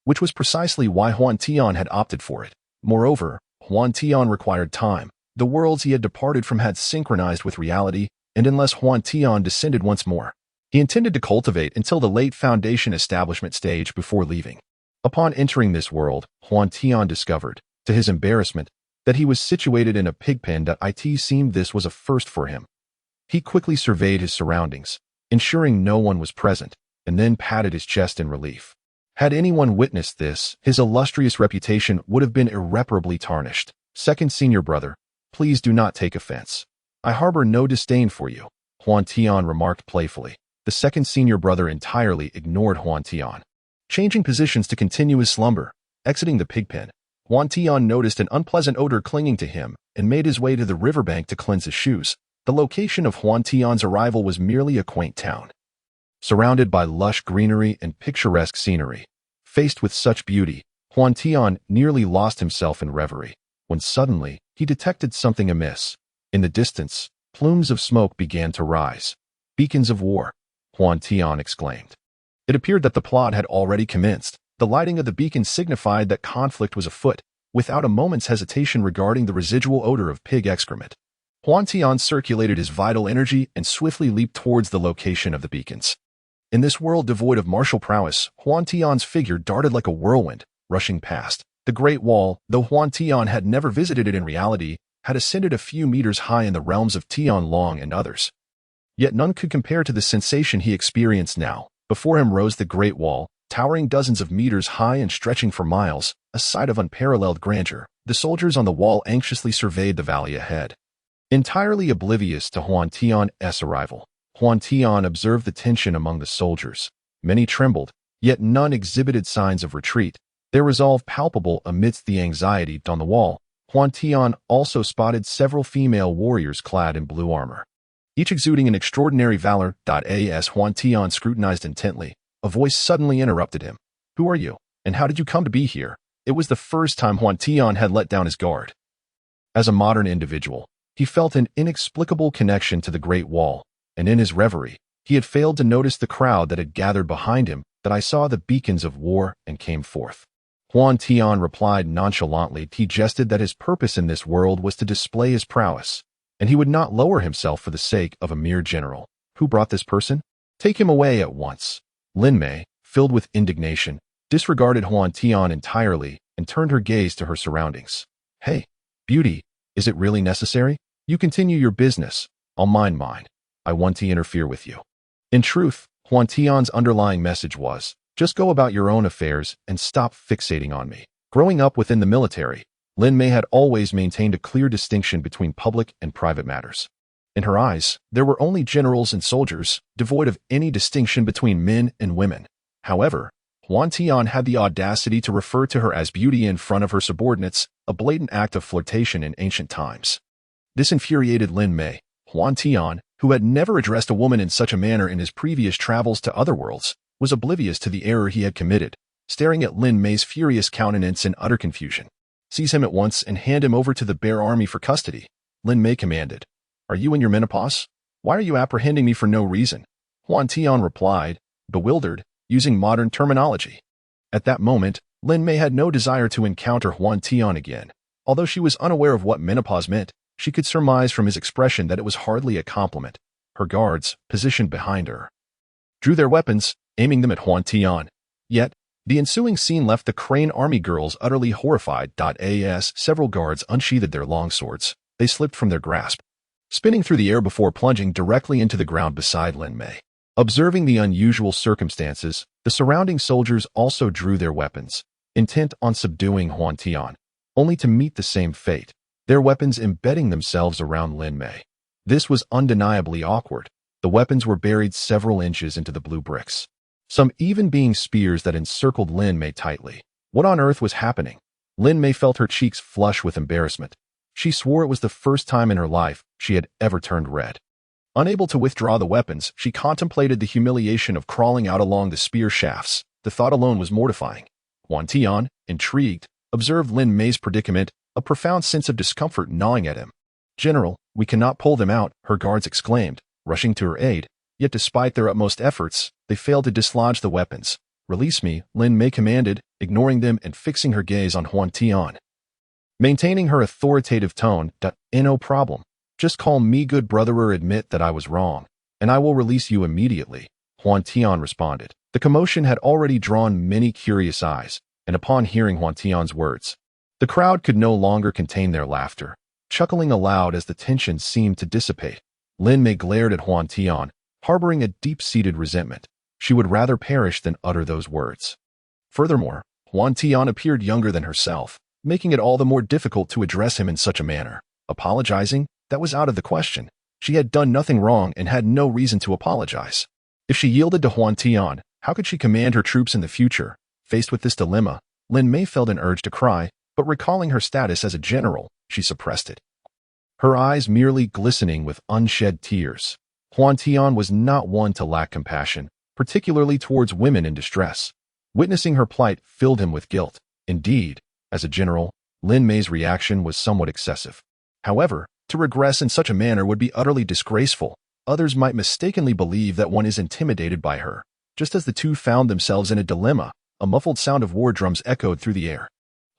which was precisely why Huantian had opted for it. Moreover, Huantian required time. The worlds he had departed from had synchronized with reality, and unless Huantian descended once more, he intended to cultivate until the late Foundation establishment stage before leaving. Upon entering this world, Huantian discovered, to his embarrassment, that he was situated in a pigpen. It seemed this was a first for him. He quickly surveyed his surroundings, ensuring no one was present, and then patted his chest in relief. Had anyone witnessed this, his illustrious reputation would have been irreparably tarnished. Second senior brother, please do not take offense. I harbor no disdain for you, Huantian remarked playfully. The second senior brother entirely ignored Huantian. Changing positions to continue his slumber, exiting the pigpen, Huantian noticed an unpleasant odor clinging to him and made his way to the riverbank to cleanse his shoes. The location of Huantian's arrival was merely a quaint town, surrounded by lush greenery and picturesque scenery. Faced with such beauty, Huantian nearly lost himself in reverie, when suddenly he detected something amiss. In the distance, plumes of smoke began to rise. Beacons of war, Huantian exclaimed. It appeared that the plot had already commenced. The lighting of the beacons signified that conflict was afoot, without a moment's hesitation regarding the residual odor of pig excrement. Huantian circulated his vital energy and swiftly leaped towards the location of the beacons. In this world devoid of martial prowess, Huantian's figure darted like a whirlwind, rushing past. The Great Wall, though Huantian had never visited it in reality, had ascended a few meters high in the realms of Tianlong and others. Yet none could compare to the sensation he experienced now. Before him rose the Great Wall, towering dozens of meters high and stretching for miles, a sight of unparalleled grandeur. The soldiers on the wall anxiously surveyed the valley ahead. Entirely oblivious to Huantian's arrival, Huantian observed the tension among the soldiers. Many trembled, yet none exhibited signs of retreat, their resolve palpable amidst the anxiety on the wall. Huantian also spotted several female warriors clad in blue armor, each exuding an extraordinary valor. As Huantian scrutinized intently, a voice suddenly interrupted him. "Who are you, and how did you come to be here?" It was the first time Huantian had let down his guard. As a modern individual, he felt an inexplicable connection to the Great Wall, and in his reverie, he had failed to notice the crowd that had gathered behind him. "That I saw the beacons of war and came forth." Huantian replied nonchalantly. He jested that his purpose in this world was to display his prowess, and he would not lower himself for the sake of a mere general. "Who brought this person? Take him away at once." Lin Mei, filled with indignation, disregarded Huantian entirely and turned her gaze to her surroundings. "Hey, beauty, is it really necessary? You continue your business. I'll mind mine. I want to interfere with you." In truth, Huantian's underlying message was, just go about your own affairs and stop fixating on me. Growing up within the military, Lin Mei had always maintained a clear distinction between public and private matters. In her eyes, there were only generals and soldiers, devoid of any distinction between men and women. However, Huantian had the audacity to refer to her as beauty in front of her subordinates, a blatant act of flirtation in ancient times. This infuriated Lin Mei. Huantian, who had never addressed a woman in such a manner in his previous travels to other worlds, was oblivious to the error he had committed, staring at Lin Mei's furious countenance in utter confusion. "Seize him at once and hand him over to the Bear Army for custody," Lin Mei commanded. "Are you in your menopause? Why are you apprehending me for no reason?" Huantian replied, bewildered, using modern terminology. At that moment, Lin Mei had no desire to encounter Huantian again. Although she was unaware of what menopause meant, she could surmise from his expression that it was hardly a compliment. Her guards, positioned behind her, drew their weapons, aiming them at Huantian. Yet, the ensuing scene left the Crane Army girls utterly horrified. As several guards unsheathed their long swords, they slipped from their grasp, spinning through the air before plunging directly into the ground beside Lin Mei. Observing the unusual circumstances, the surrounding soldiers also drew their weapons, intent on subduing Huantian, only to meet the same fate, their weapons embedding themselves around Lin Mei. This was undeniably awkward. The weapons were buried several inches into the blue bricks, some even being spears that encircled Lin Mei tightly. What on earth was happening? Lin Mei felt her cheeks flush with embarrassment. She swore it was the first time in her life she had ever turned red. Unable to withdraw the weapons, she contemplated the humiliation of crawling out along the spear shafts. The thought alone was mortifying. Huantian, intrigued, observed Lin Mei's predicament, a profound sense of discomfort gnawing at him. "General, we cannot pull them out," her guards exclaimed, rushing to her aid. Yet despite their utmost efforts, they failed to dislodge the weapons. "Release me," Lin Mei commanded, ignoring them and fixing her gaze on Huantian. Maintaining her authoritative tone, "No problem. Just call me good brother or admit that I was wrong, and I will release you immediately," Huantian responded. The commotion had already drawn many curious eyes, and upon hearing Huantian's words, the crowd could no longer contain their laughter, chuckling aloud as the tension seemed to dissipate. Lin Mei glared at Huantian, harboring a deep-seated resentment. She would rather perish than utter those words. Furthermore, Huantian appeared younger than herself, making it all the more difficult to address him in such a manner. Apologizing? That was out of the question. She had done nothing wrong and had no reason to apologize. If she yielded to Huantian, how could she command her troops in the future? Faced with this dilemma, Lin Mei felt an urge to cry, but recalling her status as a general, she suppressed it, her eyes merely glistening with unshed tears. Huantian was not one to lack compassion, particularly towards women in distress. Witnessing her plight filled him with guilt. Indeed, as a general, Lin Mei's reaction was somewhat excessive. However, to regress in such a manner would be utterly disgraceful. Others might mistakenly believe that one is intimidated by her. Just as the two found themselves in a dilemma, a muffled sound of war drums echoed through the air.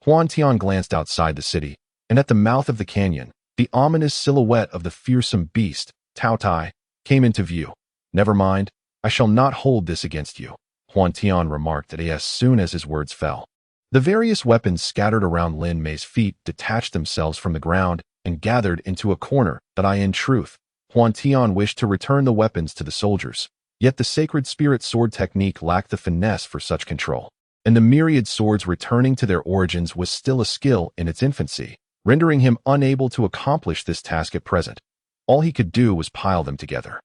Huantian glanced outside the city, and at the mouth of the canyon, the ominous silhouette of the fearsome beast, Tao Tai, came into view. "Never mind, I shall not hold this against you," Huantian remarked as soon as his words fell. The various weapons scattered around Lin Mei's feet detached themselves from the ground and gathered into a corner. In truth, Huantian wished to return the weapons to the soldiers, yet the sacred spirit sword technique lacked the finesse for such control, and the myriad swords returning to their origins was still a skill in its infancy, rendering him unable to accomplish this task at present. All he could do was pile them together.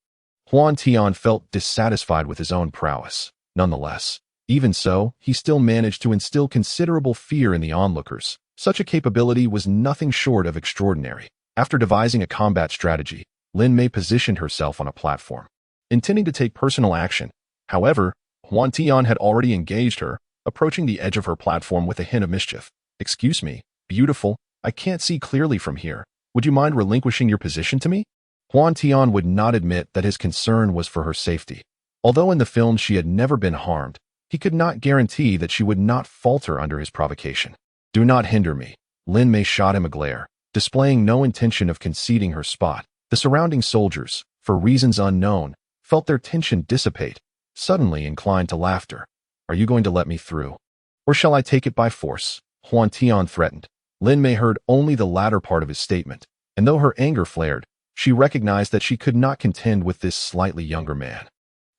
Huantian felt dissatisfied with his own prowess. Nonetheless, even so, he still managed to instill considerable fear in the onlookers. Such a capability was nothing short of extraordinary. After devising a combat strategy, Lin Mei positioned herself on a platform, intending to take personal action. However, Huantian had already engaged her, approaching the edge of her platform with a hint of mischief. "Excuse me, beautiful, I can't see clearly from here. Would you mind relinquishing your position to me?" Huantian would not admit that his concern was for her safety. Although in the film she had never been harmed, he could not guarantee that she would not falter under his provocation. "Do not hinder me." Lin Mei shot him a glare, displaying no intention of conceding her spot. The surrounding soldiers, for reasons unknown, felt their tension dissipate, suddenly inclined to laughter. "Are you going to let me through? Or shall I take it by force?" Huantian threatened. Lin Mei heard only the latter part of his statement, and though her anger flared, she recognized that she could not contend with this slightly younger man.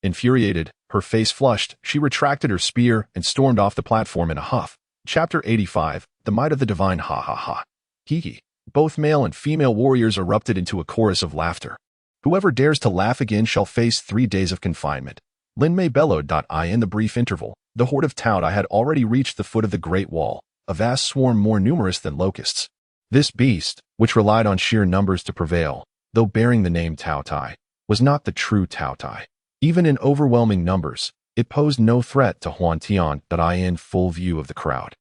Infuriated, her face flushed, she retracted her spear and stormed off the platform in a huff. Chapter 85, The Might of the Divine. Ha ha ha. Hee hee. Both male and female warriors erupted into a chorus of laughter. "Whoever dares to laugh again shall face 3 days of confinement." Lin Mei bellowed. In the brief interval, the horde of Taotai had already reached the foot of the Great Wall, a vast swarm more numerous than locusts. This beast, which relied on sheer numbers to prevail, though bearing the name Taotai, was not the true Taotai. Even in overwhelming numbers, it posed no threat to Huantian. In full view of the crowd,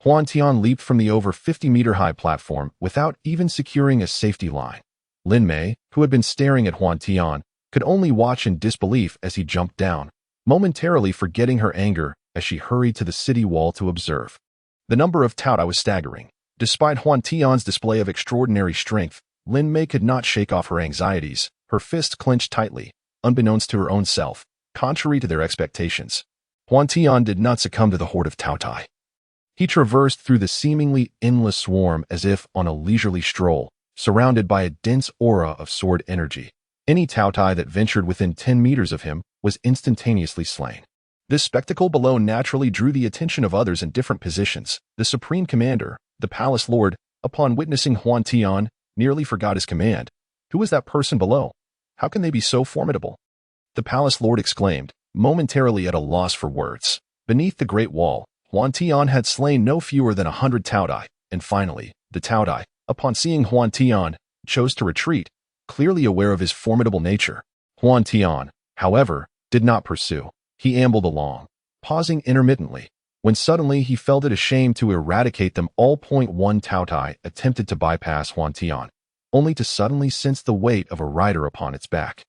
Huantian leaped from the over 50-meter-high platform without even securing a safety line. Lin Mei, who had been staring at Huantian, could only watch in disbelief as he jumped down, momentarily forgetting her anger as she hurried to the city wall to observe. The number of Taotai was staggering. Despite Huantian's display of extraordinary strength, Lin Mei could not shake off her anxieties, her fists clenched tightly, unbeknownst to her own self, contrary to their expectations. Huantian did not succumb to the horde of Taotai. He traversed through the seemingly endless swarm as if on a leisurely stroll, surrounded by a dense aura of sword energy. Any Taotai that ventured within 10 meters of him was instantaneously slain. This spectacle below naturally drew the attention of others in different positions. The Supreme Commander, the Palace Lord, upon witnessing Huantian, nearly forgot his command. Who was that person below? How can they be so formidable? The Palace Lord exclaimed, momentarily at a loss for words. Beneath the Great Wall, Huantian had slain no fewer than 100 Taotai, and finally, the Taotai, upon seeing Huantian, chose to retreat, clearly aware of his formidable nature. Huantian, however, did not pursue. He ambled along, pausing intermittently, when suddenly he felt it a shame to eradicate them all. One Taotai attempted to bypass Huantian, only to suddenly sense the weight of a rider upon its back.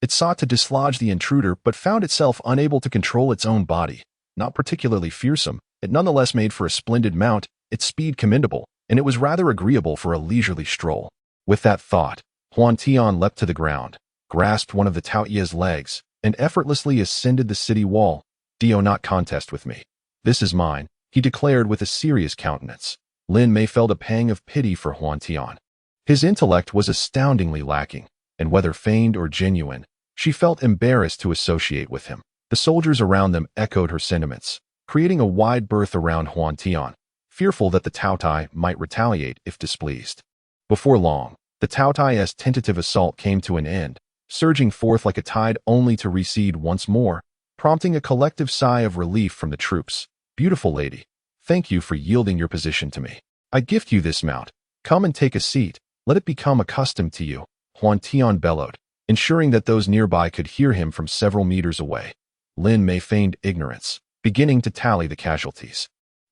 It sought to dislodge the intruder but found itself unable to control its own body. Not particularly fearsome, it nonetheless made for a splendid mount, its speed commendable, and it was rather agreeable for a leisurely stroll. With that thought, Huantian leapt to the ground, grasped one of the Taoi's legs, and effortlessly ascended the city wall. "Do not contest with me. This is mine," he declared with a serious countenance. Lin Mei felt a pang of pity for Huantian. His intellect was astoundingly lacking, and whether feigned or genuine, she felt embarrassed to associate with him. The soldiers around them echoed her sentiments, creating a wide berth around Huantian, fearful that the Taotai might retaliate if displeased. Before long, the Taotai's tentative assault came to an end, surging forth like a tide only to recede once more, prompting a collective sigh of relief from the troops. "Beautiful lady, thank you for yielding your position to me. I gift you this mount. Come and take a seat. Let it become accustomed to you," Huantian bellowed, ensuring that those nearby could hear him from several meters away. Lin Mei feigned ignorance, beginning to tally the casualties.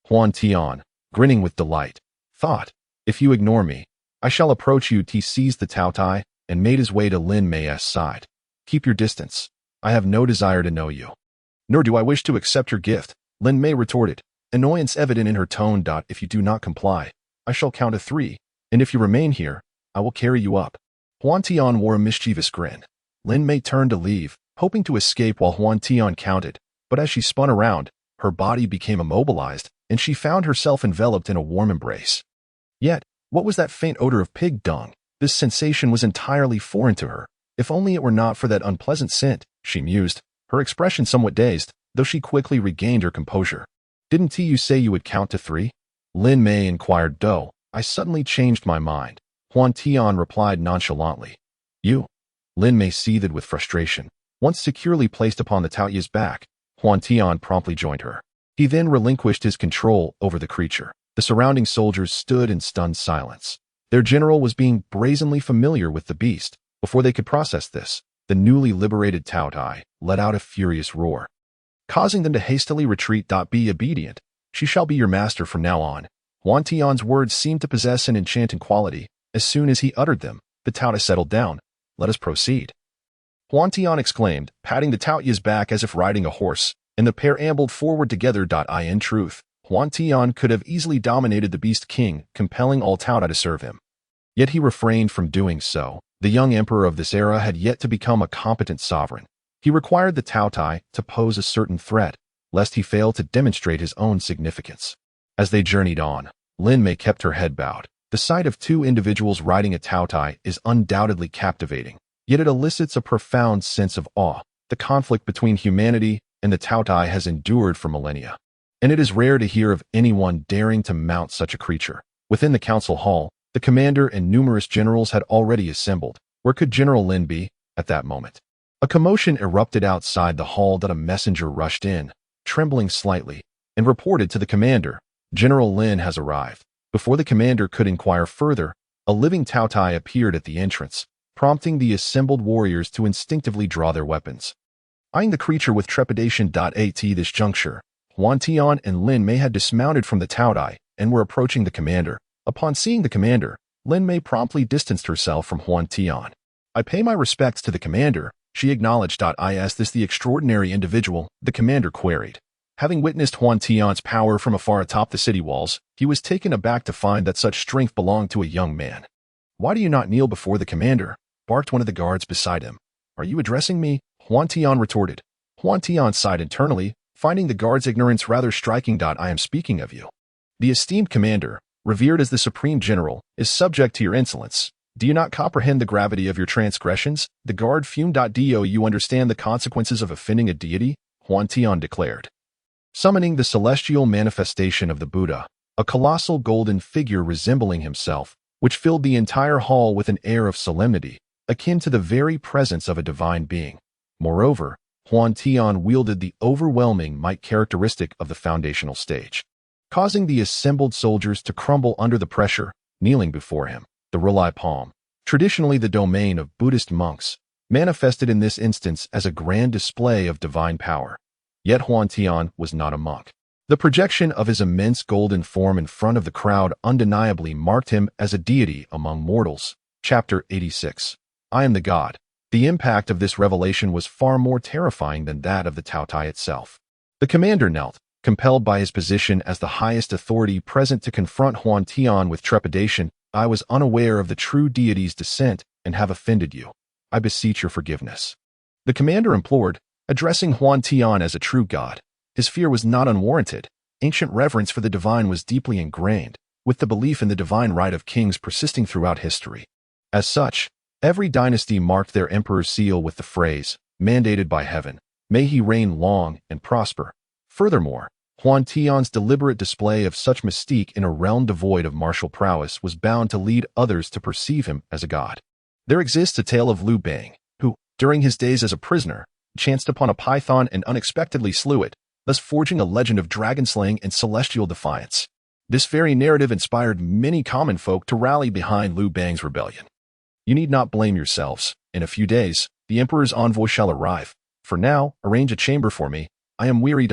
Huantian, grinning with delight, thought, "If you ignore me, I shall approach you." He seized the Taotai and made his way to Lin Mei's side. "Keep your distance. I have no desire to know you." "Nor do I wish to accept your gift," Lin Mei retorted, annoyance evident in her tone. "If you do not comply, I shall count to 3, and if you remain here, I will carry you up." Huantian wore a mischievous grin. Lin Mei turned to leave, hoping to escape while Huantian counted, but as she spun around, her body became immobilized, and she found herself enveloped in a warm embrace. Yet, what was that faint odor of pig dung? This sensation was entirely foreign to her. If only it were not for that unpleasant scent, she mused, her expression somewhat dazed, though she quickly regained her composure. "Didn't you say you would count to 3? Lin Mei inquired. I suddenly changed my mind," Huantian replied nonchalantly. "You?" Lin Mei seethed with frustration. Once securely placed upon the Taoi's back, Huantian promptly joined her. He then relinquished his control over the creature. The The surrounding soldiers stood in stunned silence. Their general was being brazenly familiar with the beast. Before they could process this, the newly liberated Taotai let out a furious roar, causing them to hastily retreat. Be obedient. She shall be your master from now on. Huantian's words seemed to possess an enchanting quality. As soon as he uttered them, the Taotai settled down. Let us proceed, Huantian exclaimed, patting the Taota's back as if riding a horse, and the pair ambled forward together. In truth, Huantian could have easily dominated the Beast King, compelling all Taotai to serve him. Yet he refrained from doing so. The young emperor of this era had yet to become a competent sovereign. He required the Taotai to pose a certain threat, lest he fail to demonstrate his own significance. As they journeyed on, Lin Mei kept her head bowed. The sight of two individuals riding a Taotai is undoubtedly captivating, yet it elicits a profound sense of awe. The conflict between humanity and the Taotai has endured for millennia, and it is rare to hear of anyone daring to mount such a creature. Within the council hall, the commander and numerous generals had already assembled. Where could General Lin be at that moment? A commotion erupted outside the hall. A messenger rushed in, trembling slightly, and reported to the commander, General Lin has arrived. Before the commander could inquire further, a living Taotai appeared at the entrance, prompting the assembled warriors to instinctively draw their weapons. Eyeing the creature with trepidation. At this juncture, Huantian and Lin Mei had dismounted from the Taotai and were approaching the commander. Upon seeing the commander, Lin Mei promptly distanced herself from Huantian. I pay my respects to the commander, she acknowledged. Is this the extraordinary individual? The commander queried. Having witnessed Huantian's power from afar atop the city walls, he was taken aback to find that such strength belonged to a young man. Why do you not kneel before the commander? Barked one of the guards beside him. Are you addressing me? Huantian retorted. Huantian sighed internally, finding the guard's ignorance rather striking. I am speaking of you. The esteemed commander, revered as the supreme general, is subject to your insolence. Do you not comprehend the gravity of your transgressions? The guard fumed. Do you understand the consequences of offending a deity? Huantian declared. Summoning the celestial manifestation of the Buddha, a colossal golden figure resembling himself, which filled the entire hall with an air of solemnity, akin to the very presence of a divine being. Moreover, Huantian wielded the overwhelming might characteristic of the foundational stage, causing the assembled soldiers to crumble under the pressure. Kneeling before him, the Rulai palm, traditionally the domain of Buddhist monks, manifested in this instance as a grand display of divine power. Yet Huantian was not a monk. The projection of his immense golden form in front of the crowd undeniably marked him as a deity among mortals. Chapter 86. I am the God. The impact of this revelation was far more terrifying than that of the Taotai itself. The commander knelt, compelled by his position as the highest authority present to confront Huantian with trepidation. I was unaware of the true deity's descent and have offended you. I beseech your forgiveness, the commander implored, addressing Huantian as a true god. His fear was not unwarranted. Ancient reverence for the divine was deeply ingrained, with the belief in the divine right of kings persisting throughout history. As such, every dynasty marked their emperor's seal with the phrase, mandated by heaven, may he reign long and prosper. Furthermore, Huantian's deliberate display of such mystique in a realm devoid of martial prowess was bound to lead others to perceive him as a god. There exists a tale of Liu Bang, who, during his days as a prisoner, chanced upon a python and unexpectedly slew it, thus forging a legend of dragon-slaying and celestial defiance. This very narrative inspired many common folk to rally behind Liu Bang's rebellion. You need not blame yourselves. In a few days, the emperor's envoy shall arrive. For now, arrange a chamber for me. I am weary.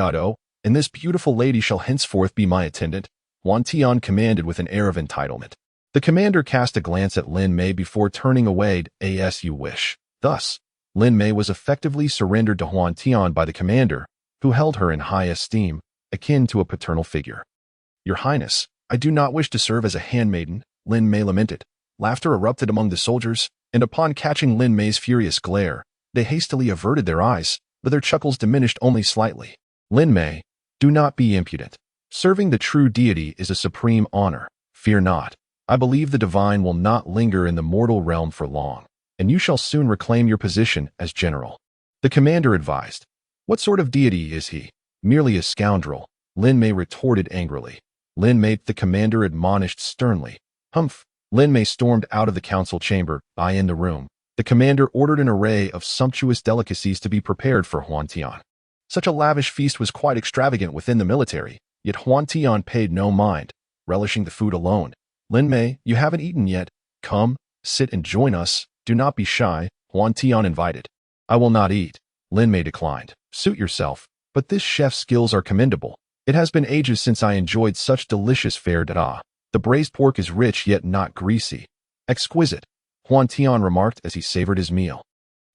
And this beautiful lady shall henceforth be my attendant, Huantian commanded with an air of entitlement. The commander cast a glance at Lin Mei before turning away. As you wish. Thus, Lin Mei was effectively surrendered to Huantian by the commander, who held her in high esteem, akin to a paternal figure. Your Highness, I do not wish to serve as a handmaiden, Lin Mei lamented. Laughter erupted among the soldiers, and upon catching Lin Mei's furious glare, they hastily averted their eyes, but their chuckles diminished only slightly. Lin Mei, do not be impudent. Serving the true deity is a supreme honor. Fear not. I believe the divine will not linger in the mortal realm for long, and you shall soon reclaim your position as general. The commander advised. What sort of deity is he? Merely a scoundrel, Lin Mei retorted angrily. Lin Mei, the commander admonished sternly. Humph. Lin Mei stormed out of the council chamber. In the room, the commander ordered an array of sumptuous delicacies to be prepared for Huantian. Such a lavish feast was quite extravagant within the military, yet Huantian paid no mind. relishing the food alone. Lin Mei, you haven't eaten yet. Come, sit and join us. Do not be shy, Huantian invited. I will not eat. Lin Mei declined. Suit yourself, but this chef's skills are commendable. It has been ages since I enjoyed such delicious fare da. The braised pork is rich yet not greasy. Exquisite, Huantian remarked as he savored his meal.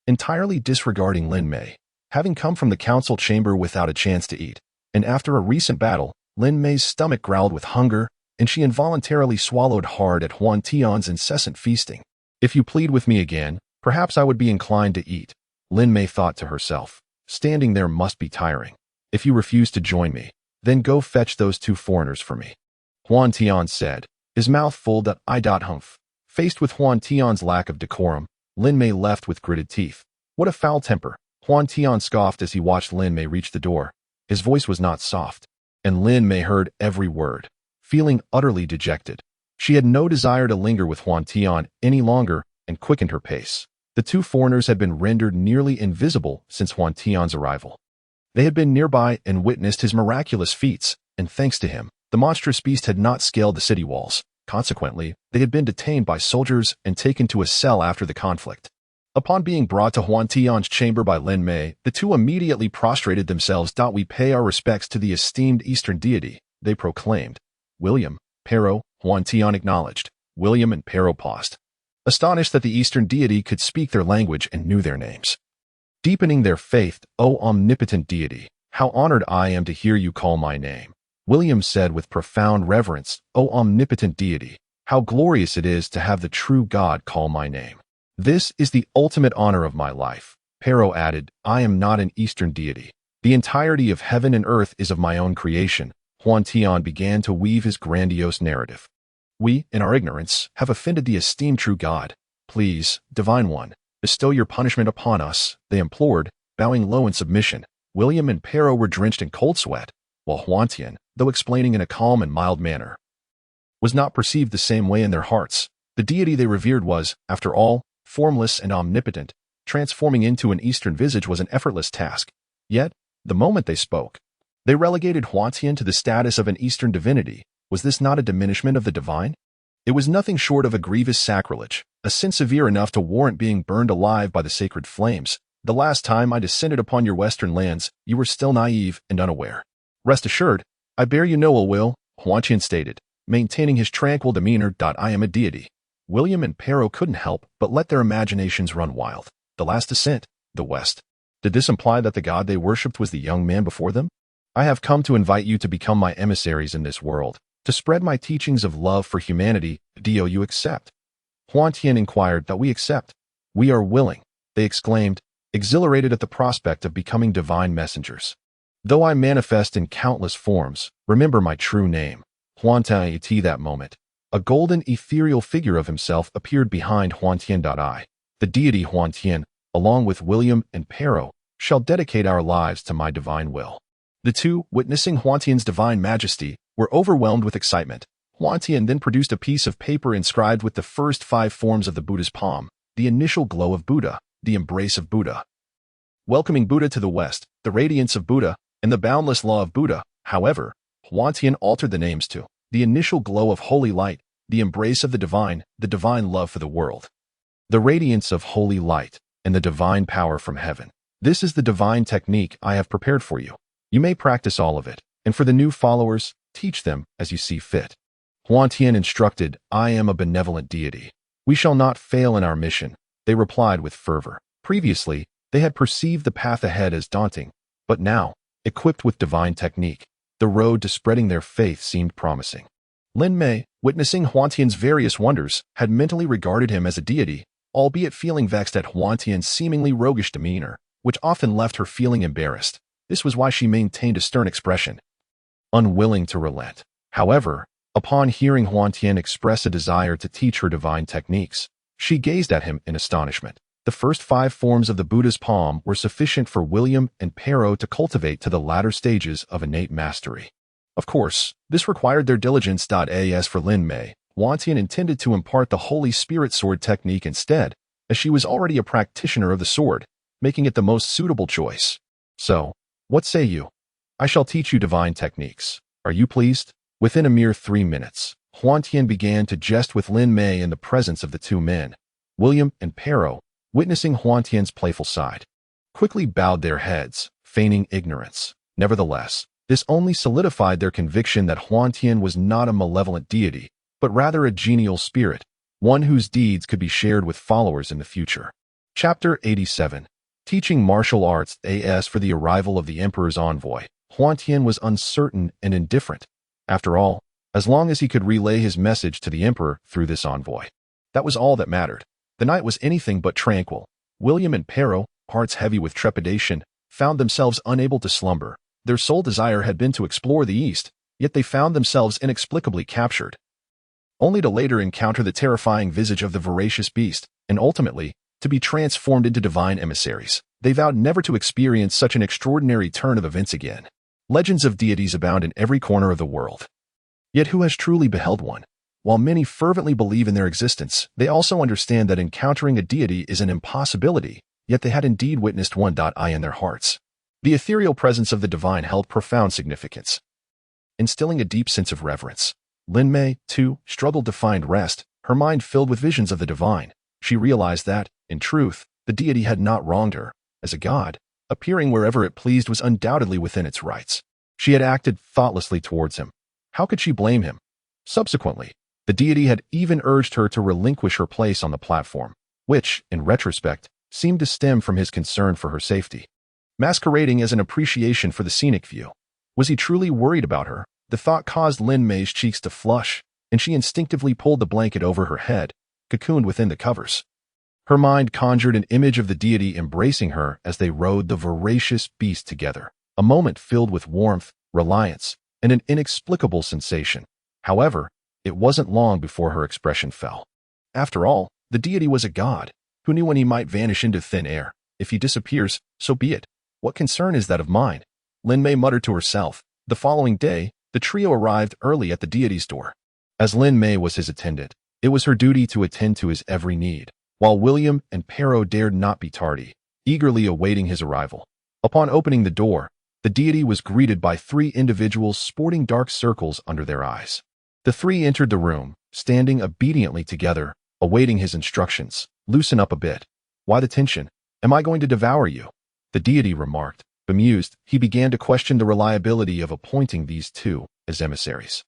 Entirely disregarding Lin Mei, having come from the council chamber without a chance to eat, and after a recent battle, Lin Mei's stomach growled with hunger, and she involuntarily swallowed hard at Huantian's incessant feasting. If you plead with me again, perhaps I would be inclined to eat, Lin Mei thought to herself. Standing there must be tiring. If you refuse to join me, then go fetch those two foreigners for me. Huantian said, his mouth full that humph. Faced with Huantian's lack of decorum, Lin Mei left with gritted teeth. What a foul temper, Huantian scoffed as he watched Lin Mei reach the door. His voice was not soft, and Lin Mei heard every word, feeling utterly dejected. She had no desire to linger with Huantian any longer and quickened her pace. The two foreigners had been rendered nearly invisible since Huantian's arrival. They had been nearby and witnessed his miraculous feats, and thanks to him, the monstrous beast had not scaled the city walls. Consequently, they had been detained by soldiers and taken to a cell after the conflict. Upon being brought to Huantian's chamber by Lin Mei, the two immediately prostrated themselves. We pay our respects to the esteemed Eastern deity, they proclaimed. William, Pero, Huantian acknowledged. William and Pero paused, astonished that the Eastern deity could speak their language and knew their names. Deepening their faith, O omnipotent deity, how honored I am to hear you call my name. William said with profound reverence, O omnipotent deity, how glorious it is to have the true God call my name. This is the ultimate honor of my life. Pero added, I am not an Eastern deity. The entirety of heaven and earth is of my own creation. Huantian began to weave his grandiose narrative. We, in our ignorance, have offended the esteemed true God. Please, Divine One, bestow your punishment upon us, they implored, bowing low in submission. William and Pero were drenched in cold sweat, while Huantian, though explaining in a calm and mild manner, was not perceived the same way in their hearts. The deity they revered was, after all, formless and omnipotent. Transforming into an Eastern visage was an effortless task. Yet, the moment they spoke, they relegated Huantian to the status of an Eastern divinity. Was this not a diminishment of the divine? It was nothing short of a grievous sacrilege, a sin severe enough to warrant being burned alive by the sacred flames. The last time I descended upon your western lands, you were still naive and unaware. Rest assured, I bear you no ill will, Huantian stated, maintaining his tranquil demeanor. I am a deity. William and Pero couldn't help but let their imaginations run wild. The last descent, the West. Did this imply that the god they worshipped was the young man before them? I have come to invite you to become my emissaries in this world, to spread my teachings of love for humanity. Do you accept? Huantian inquired. That we accept. We are willing, they exclaimed, exhilarated at the prospect of becoming divine messengers. Though I manifest in countless forms, remember my true name. Huantian. At that moment, a golden ethereal figure of himself appeared behind Huantian. The deity Huantian, along with William and Pero, shall dedicate our lives to my divine will. The two, witnessing Huantian's divine majesty, were overwhelmed with excitement. Huantian then produced a piece of paper inscribed with the first 5 forms of the Buddha's palm, the initial glow of Buddha, the embrace of Buddha, welcoming Buddha to the West, the radiance of Buddha, and the boundless law of Buddha. However, Huantian altered the names to the initial glow of holy light, the embrace of the divine love for the world, the radiance of holy light, and the divine power from heaven. This is the divine technique I have prepared for you. You may practice all of it, and for the new followers, teach them as you see fit. Huantian instructed, I am a benevolent deity. We shall not fail in our mission, they replied with fervor. Previously, they had perceived the path ahead as daunting, but now, equipped with divine technique, the road to spreading their faith seemed promising. Lin Mei, witnessing Huantian's various wonders, had mentally regarded him as a deity, albeit feeling vexed at Huantian's seemingly roguish demeanor, which often left her feeling embarrassed. This was why she maintained a stern expression, unwilling to relent. However, upon hearing Huantian express a desire to teach her divine techniques, she gazed at him in astonishment. The first 5 forms of the Buddha's palm were sufficient for William and Pero to cultivate to the latter stages of innate mastery. Of course, this required their diligence. As for Lin Mei, Huantian intended to impart the Holy Spirit sword technique instead, as she was already a practitioner of the sword, making it the most suitable choice. So, what say you? I shall teach you divine techniques. Are you pleased? Within a mere 3 minutes, Huantian began to jest with Lin Mei in the presence of the two men. William and Pero, witnessing Huantian's playful side, quickly bowed their heads, feigning ignorance. Nevertheless, this only solidified their conviction that Huantian was not a malevolent deity, but rather a genial spirit, one whose deeds could be shared with followers in the future. Chapter 87. Teaching Martial Arts. As for the arrival of the Emperor's envoy, Huantian was uncertain and indifferent. After all, as long as he could relay his message to the Emperor through this envoy, that was all that mattered. The night was anything but tranquil. William and Pero, hearts heavy with trepidation, found themselves unable to slumber. Their sole desire had been to explore the East, yet they found themselves inexplicably captured, only to later encounter the terrifying visage of the voracious beast, and ultimately, to be transformed into divine emissaries. They vowed never to experience such an extraordinary turn of events again. Legends of deities abound in every corner of the world. Yet who has truly beheld one? While many fervently believe in their existence, they also understand that encountering a deity is an impossibility, yet they had indeed witnessed one. In their hearts, the ethereal presence of the divine held profound significance, instilling a deep sense of reverence. Lin Mei, too, struggled to find rest, her mind filled with visions of the divine. She realized that, in truth, the deity had not wronged her. As a god, appearing wherever it pleased was undoubtedly within its rights. She had acted thoughtlessly towards him. How could she blame him? Subsequently, the deity had even urged her to relinquish her place on the platform, which, in retrospect, seemed to stem from his concern for her safety, masquerading as an appreciation for the scenic view. Was he truly worried about her? The thought caused Lin Mei's cheeks to flush, and she instinctively pulled the blanket over her head, cocooned within the covers. Her mind conjured an image of the deity embracing her as they rode the voracious beast together, a moment filled with warmth, reliance, and an inexplicable sensation. However, it wasn't long before her expression fell. After all, the deity was a god. Who knew when he might vanish into thin air? If he disappears, so be it. What concern is that of mine? Lin Mei muttered to herself. The following day, the trio arrived early at the deity's door. As Lin Mei was his attendant, it was her duty to attend to his every need, while William and Pero dared not be tardy, eagerly awaiting his arrival. Upon opening the door, the deity was greeted by 3 individuals sporting dark circles under their eyes. The 3 entered the room, standing obediently together, awaiting his instructions. Loosen up a bit. Why the tension? Am I going to devour you? The deity remarked. Bemused, he began to question the reliability of appointing these 2 as emissaries.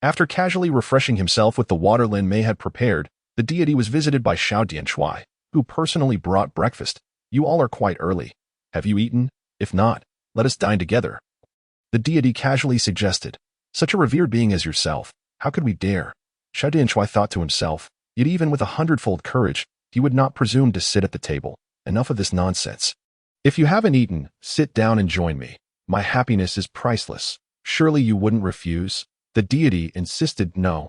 After casually refreshing himself with the water Lin Mei had prepared, the deity was visited by Huantian, who personally brought breakfast. You all are quite early. Have you eaten? If not, let us dine together. The deity casually suggested. Such a revered being as yourself, how could we dare? Huantian thought to himself, yet even with 100-fold courage, he would not presume to sit at the table. Enough of this nonsense. If you haven't eaten, sit down and join me. My happiness is priceless. Surely you wouldn't refuse? The deity insisted. No.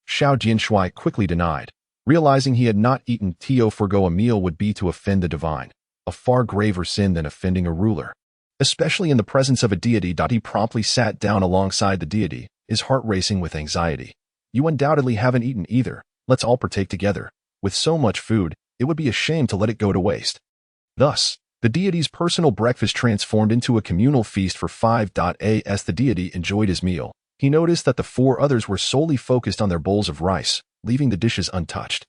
Huantian quickly denied. Realizing he had not eaten, to forgo a meal would be to offend the divine, a far graver sin than offending a ruler, especially in the presence of a deity. He promptly sat down alongside the deity, his heart racing with anxiety. You undoubtedly haven't eaten either. Let's all partake together. With so much food, it would be a shame to let it go to waste. Thus, the deity's personal breakfast transformed into a communal feast for 5. As the deity enjoyed his meal, he noticed that the 4 others were solely focused on their bowls of rice, leaving the dishes untouched.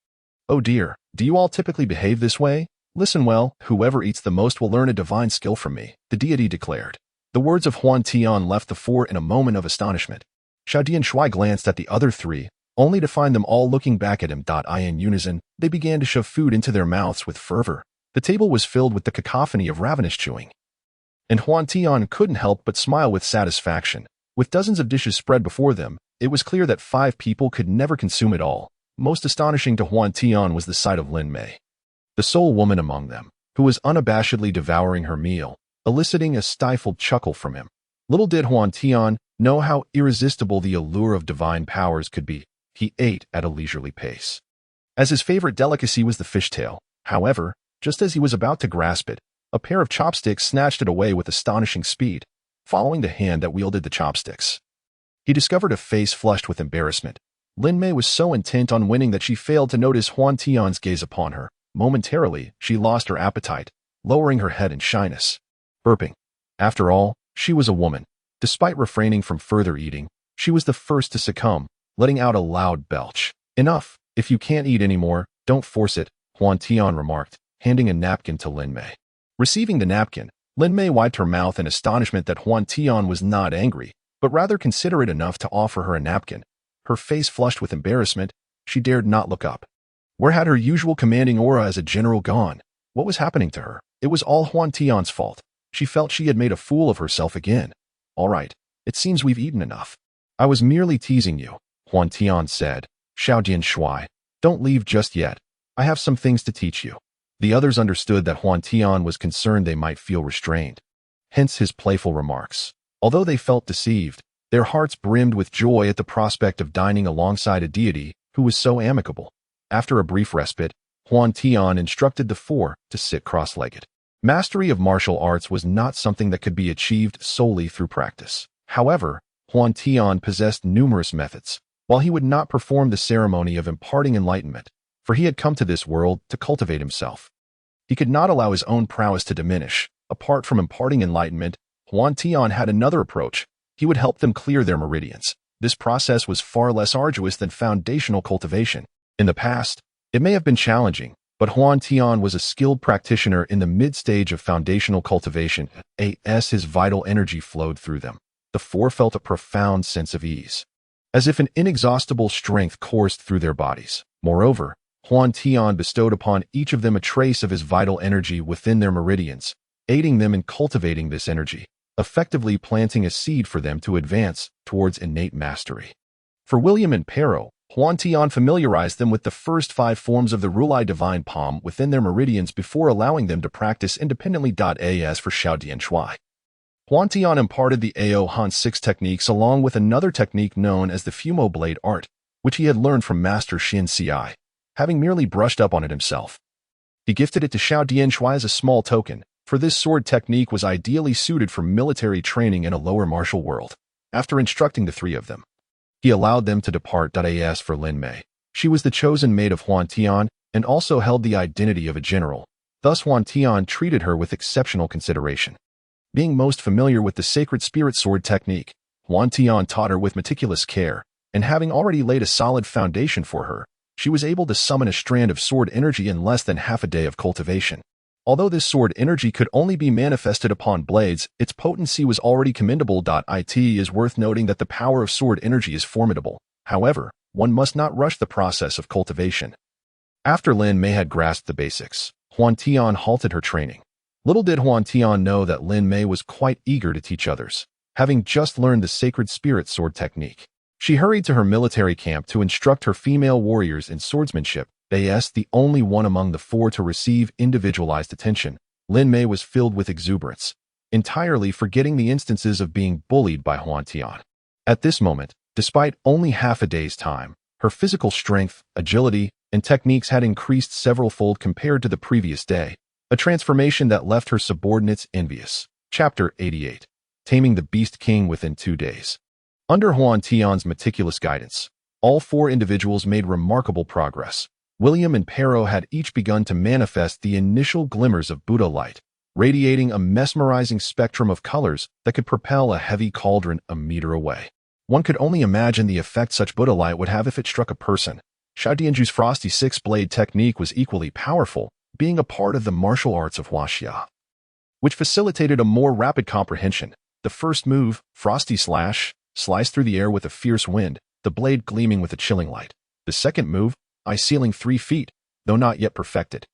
Oh dear, do you all typically behave this way? Listen well, whoever eats the most will learn a divine skill from me, the deity declared. The words of Huantian left the 4 in a moment of astonishment. Huantian glanced at the other 3, only to find them all looking back at him. In unison, they began to shove food into their mouths with fervor. The table was filled with the cacophony of ravenous chewing, and Huantian couldn't help but smile with satisfaction. With dozens of dishes spread before them, it was clear that 5 people could never consume it all. Most astonishing to Huantian was the sight of Lin Mei, the sole woman among them, who was unabashedly devouring her meal, eliciting a stifled chuckle from him. Little did Huantian know how irresistible the allure of divine powers could be. He ate at a leisurely pace, as his favorite delicacy was the fishtail. However, just as he was about to grasp it, a pair of chopsticks snatched it away with astonishing speed, following the hand that wielded the chopsticks. He discovered a face flushed with embarrassment. Lin Mei was so intent on winning that she failed to notice Huantian's gaze upon her. Momentarily, she lost her appetite, lowering her head in shyness. Burping. After all, she was a woman. Despite refraining from further eating, she was the first to succumb, letting out a loud belch. "Enough. If you can't eat anymore, don't force it," Huantian remarked, handing a napkin to Lin Mei. Receiving the napkin, Lin Mei wiped her mouth in astonishment that Huantian was not angry, but rather considerate enough to offer her a napkin. Her face flushed with embarrassment, she dared not look up. Where had her usual commanding aura as a general gone? What was happening to her? It was all Huantian's fault. She felt she had made a fool of herself again. "All right, it seems we've eaten enough." "I was merely teasing you," Huantian said. "Xiaodian Shui, don't leave just yet. I have some things to teach you." The others understood that Huantian was concerned they might feel restrained. Hence his playful remarks. Although they felt deceived, their hearts brimmed with joy at the prospect of dining alongside a deity who was so amicable. After a brief respite, Huantian instructed the four to sit cross-legged. Mastery of martial arts was not something that could be achieved solely through practice. However, Huantian possessed numerous methods. While he would not perform the ceremony of imparting enlightenment, for he had come to this world to cultivate himself, he could not allow his own prowess to diminish. Apart from imparting enlightenment, Huantian had another approach. He would help them clear their meridians. This process was far less arduous than foundational cultivation. In the past, it may have been challenging, but Huantian was a skilled practitioner in the mid-stage of foundational cultivation, as his vital energy flowed through them. The four felt a profound sense of ease, as if an inexhaustible strength coursed through their bodies. Moreover, Huantian bestowed upon each of them a trace of his vital energy within their meridians, aiding them in cultivating this energy, effectively planting a seed for them to advance towards innate mastery. For William and Pero, Huantian familiarized them with the first 5 forms of the Rulai Divine Palm within their meridians before allowing them to practice independently. As for Xiaodian Shui, Huantian imparted the Ao Han 6 techniques along with another technique known as the Fumo Blade Art, which he had learned from Master Xin Ci, having merely brushed up on it himself. He gifted it to Xiaodian Shui as a small token, for this sword technique was ideally suited for military training in a lower martial world. After instructing the 3 of them, he allowed them to depart. As for Lin Mei, she was the chosen maid of Huantian and also held the identity of a general. Thus Huantian treated her with exceptional consideration. Being most familiar with the sacred spirit sword technique, Huantian taught her with meticulous care, and having already laid a solid foundation for her, she was able to summon a strand of sword energy in less than half a day of cultivation. Although this sword energy could only be manifested upon blades, its potency was already commendable. It is worth noting that the power of sword energy is formidable. However, one must not rush the process of cultivation. After Lin Mei had grasped the basics, Huantian halted her training. Little did Huantian know that Lin Mei was quite eager to teach others, having just learned the sacred spirit sword technique. She hurried to her military camp to instruct her female warriors in swordsmanship. As the only one among the 4 to receive individualized attention, Lin Mei was filled with exuberance, entirely forgetting the instances of being bullied by Huantian. At this moment, despite only half a day's time, her physical strength, agility, and techniques had increased several-fold compared to the previous day, a transformation that left her subordinates envious. Chapter 88. Taming the Beast King within 2 days. Under Huantian's meticulous guidance, all 4 individuals made remarkable progress. William and Pero had each begun to manifest the initial glimmers of Buddha light, radiating a mesmerizing spectrum of colors that could propel a heavy cauldron a meter away. One could only imagine the effect such Buddha light would have if it struck a person. Xiaodianju's frosty 6-blade technique was equally powerful, being a part of the martial arts of Huaxia, which facilitated a more rapid comprehension. The first move, Frosty Slash, sliced through the air with a fierce wind, the blade gleaming with a chilling light. The second move, Ice Ceiling 3 feet, though not yet perfected,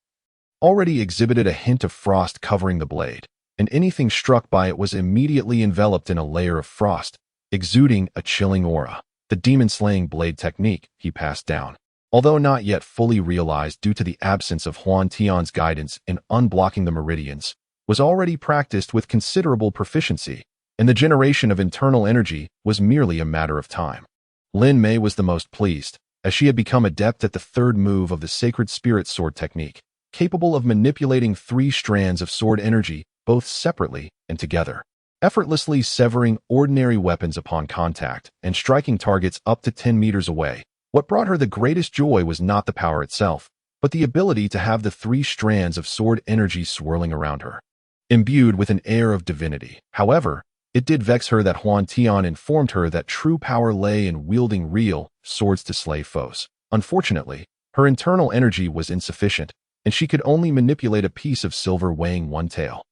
already exhibited a hint of frost covering the blade, and anything struck by it was immediately enveloped in a layer of frost, exuding a chilling aura. The demon-slaying blade technique he passed down, although not yet fully realized due to the absence of Huantian's guidance in unblocking the meridians, was already practiced with considerable proficiency, and the generation of internal energy was merely a matter of time. Lin Mei was the most pleased, as she had become adept at the 3rd move of the sacred spirit sword technique, capable of manipulating 3 strands of sword energy, both separately and together, effortlessly severing ordinary weapons upon contact and striking targets up to 10 meters away. What brought her the greatest joy was not the power itself, but the ability to have the 3 strands of sword energy swirling around her, imbued with an air of divinity. However, It did vex her that Huantian informed her that true power lay in wielding real swords to slay foes. Unfortunately, her internal energy was insufficient, and she could only manipulate a piece of silver weighing one tael.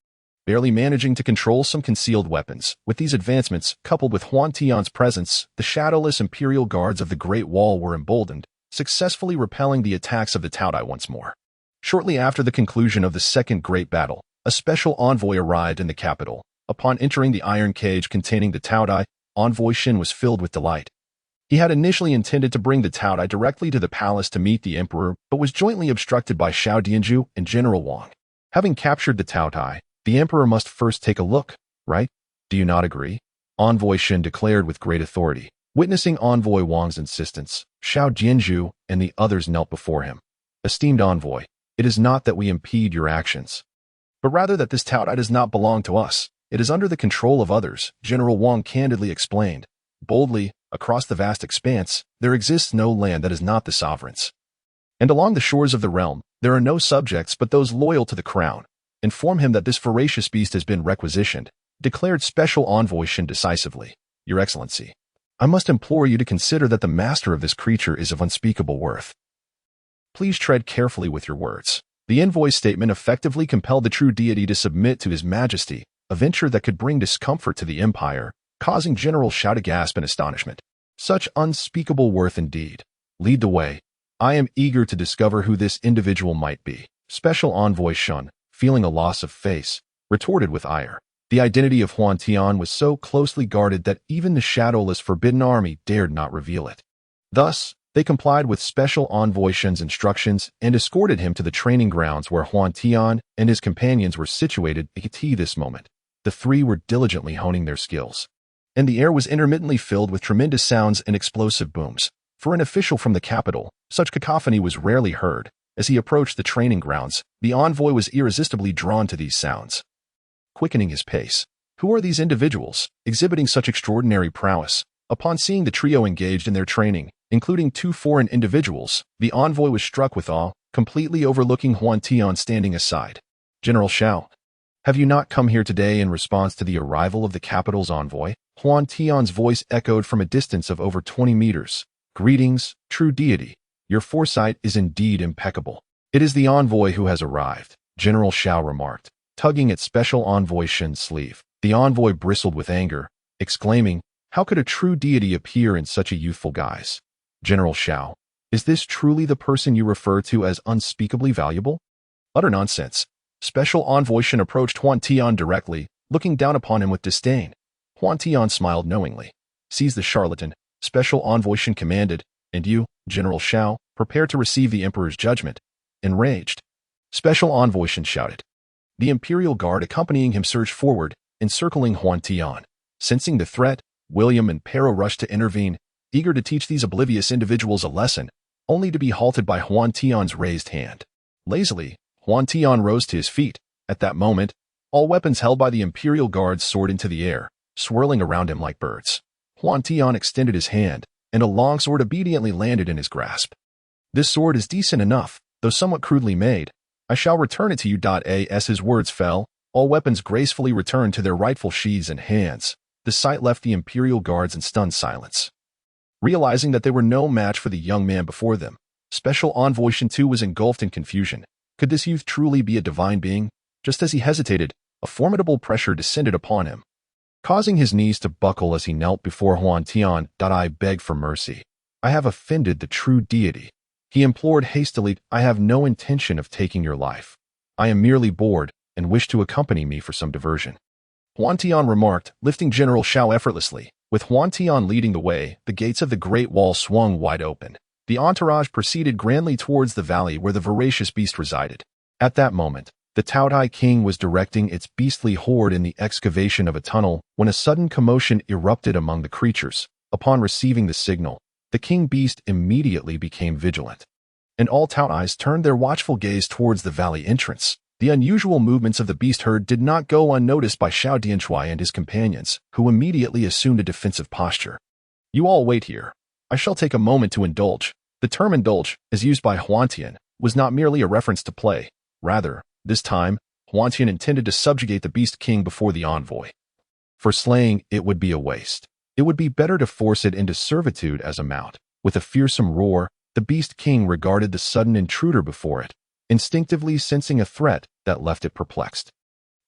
Barely managing to control some concealed weapons, with these advancements, coupled with Huantian's presence, the shadowless Imperial Guards of the Great Wall were emboldened, successfully repelling the attacks of the Taodai once more. Shortly after the conclusion of the Second Great Battle, a special envoy arrived in the capital. Upon entering the iron cage containing the Taodai, Envoy Shin was filled with delight. He had initially intended to bring the Taodai directly to the palace to meet the emperor, but was jointly obstructed by Xiao Dianju and General Wang. Having captured the Taodai, the emperor must first take a look, right? Do you not agree? Envoy Shin declared with great authority. Witnessing Envoy Wang's insistence, Xiao Dianju and the others knelt before him. Esteemed envoy, it is not that we impede your actions, but rather that this Taodai does not belong to us. It is under the control of others, General Wang candidly explained. Boldly, across the vast expanse, there exists no land that is not the sovereign's. And along the shores of the realm, there are no subjects but those loyal to the crown. Inform him that this voracious beast has been requisitioned, declared Special Envoy Shin decisively. Your Excellency, I must implore you to consider that the master of this creature is of unspeakable worth. Please tread carefully with your words. The envoy's statement effectively compelled the true deity to submit to his majesty, a venture that could bring discomfort to the empire, causing General Xiao to gasp in astonishment. Such unspeakable worth indeed. Lead the way. I am eager to discover who this individual might be. Special Envoy Shun, feeling a loss of face, retorted with ire. The identity of Huantian was so closely guarded that even the shadowless Forbidden Army dared not reveal it. Thus, they complied with Special Envoy Shun's instructions and escorted him to the training grounds where Huantian and his companions were situated at this moment. The three were diligently honing their skills, and the air was intermittently filled with tremendous sounds and explosive booms. For an official from the capital, such cacophony was rarely heard. As he approached the training grounds, the envoy was irresistibly drawn to these sounds. Quickening his pace, who are these individuals, exhibiting such extraordinary prowess? Upon seeing the trio engaged in their training, including two foreign individuals, the envoy was struck with awe, completely overlooking Huantian standing aside. General Xiao, have you not come here today in response to the arrival of the capital's envoy? Huantian's voice echoed from a distance of over 20 meters. Greetings, true deity. Your foresight is indeed impeccable. It is the envoy who has arrived, General Xiao remarked, tugging at Special Envoy Shin's sleeve. The envoy bristled with anger, exclaiming, how could a true deity appear in such a youthful guise? General Xiao, is this truly the person you refer to as unspeakably valuable? Utter nonsense. Special Envoy Shin approached Huantian directly, looking down upon him with disdain. Huantian smiled knowingly. Seize the charlatan, Special Envoy Shin commanded, and you, General Xiao, prepare to receive the Emperor's judgment. Enraged, Special Envoy Shin shouted. The Imperial Guard accompanying him surged forward, encircling Huantian. Sensing the threat, William and Pero rushed to intervene, eager to teach these oblivious individuals a lesson, only to be halted by Huantian's raised hand. Lazily, Huantian rose to his feet. At that moment, all weapons held by the Imperial Guards soared into the air, swirling around him like birds. Huantian extended his hand, and a long sword obediently landed in his grasp. This sword is decent enough, though somewhat crudely made. I shall return it to you. As his words fell, all weapons gracefully returned to their rightful sheaths and hands. The sight left the Imperial Guards in stunned silence. Realizing that they were no match for the young man before them, Special Envoy Shin too was engulfed in confusion. Could this youth truly be a divine being? Just as he hesitated, a formidable pressure descended upon him, causing his knees to buckle as he knelt before Huantian. I beg for mercy. I have offended the true deity. He implored hastily. I have no intention of taking your life. I am merely bored and wish to accompany me for some diversion. Huantian remarked, lifting General Xiao effortlessly. With Huantian leading the way, the gates of the Great Wall swung wide open. The entourage proceeded grandly towards the valley where the voracious beast resided. At that moment, the Taodai King was directing its beastly horde in the excavation of a tunnel when a sudden commotion erupted among the creatures. Upon receiving the signal, the king beast immediately became vigilant, and all Taodais turned their watchful gaze towards the valley entrance. The unusual movements of the beast herd did not go unnoticed by Xiao Dianchuai and his companions, who immediately assumed a defensive posture. You all wait here. I shall take a moment to indulge. The term indulge, as used by Huantian, was not merely a reference to play. Rather, this time, Huantian intended to subjugate the beast king before the envoy. For slaying, it would be a waste. It would be better to force it into servitude as a mount. With a fearsome roar, the Beast King regarded the sudden intruder before it, instinctively sensing a threat that left it perplexed.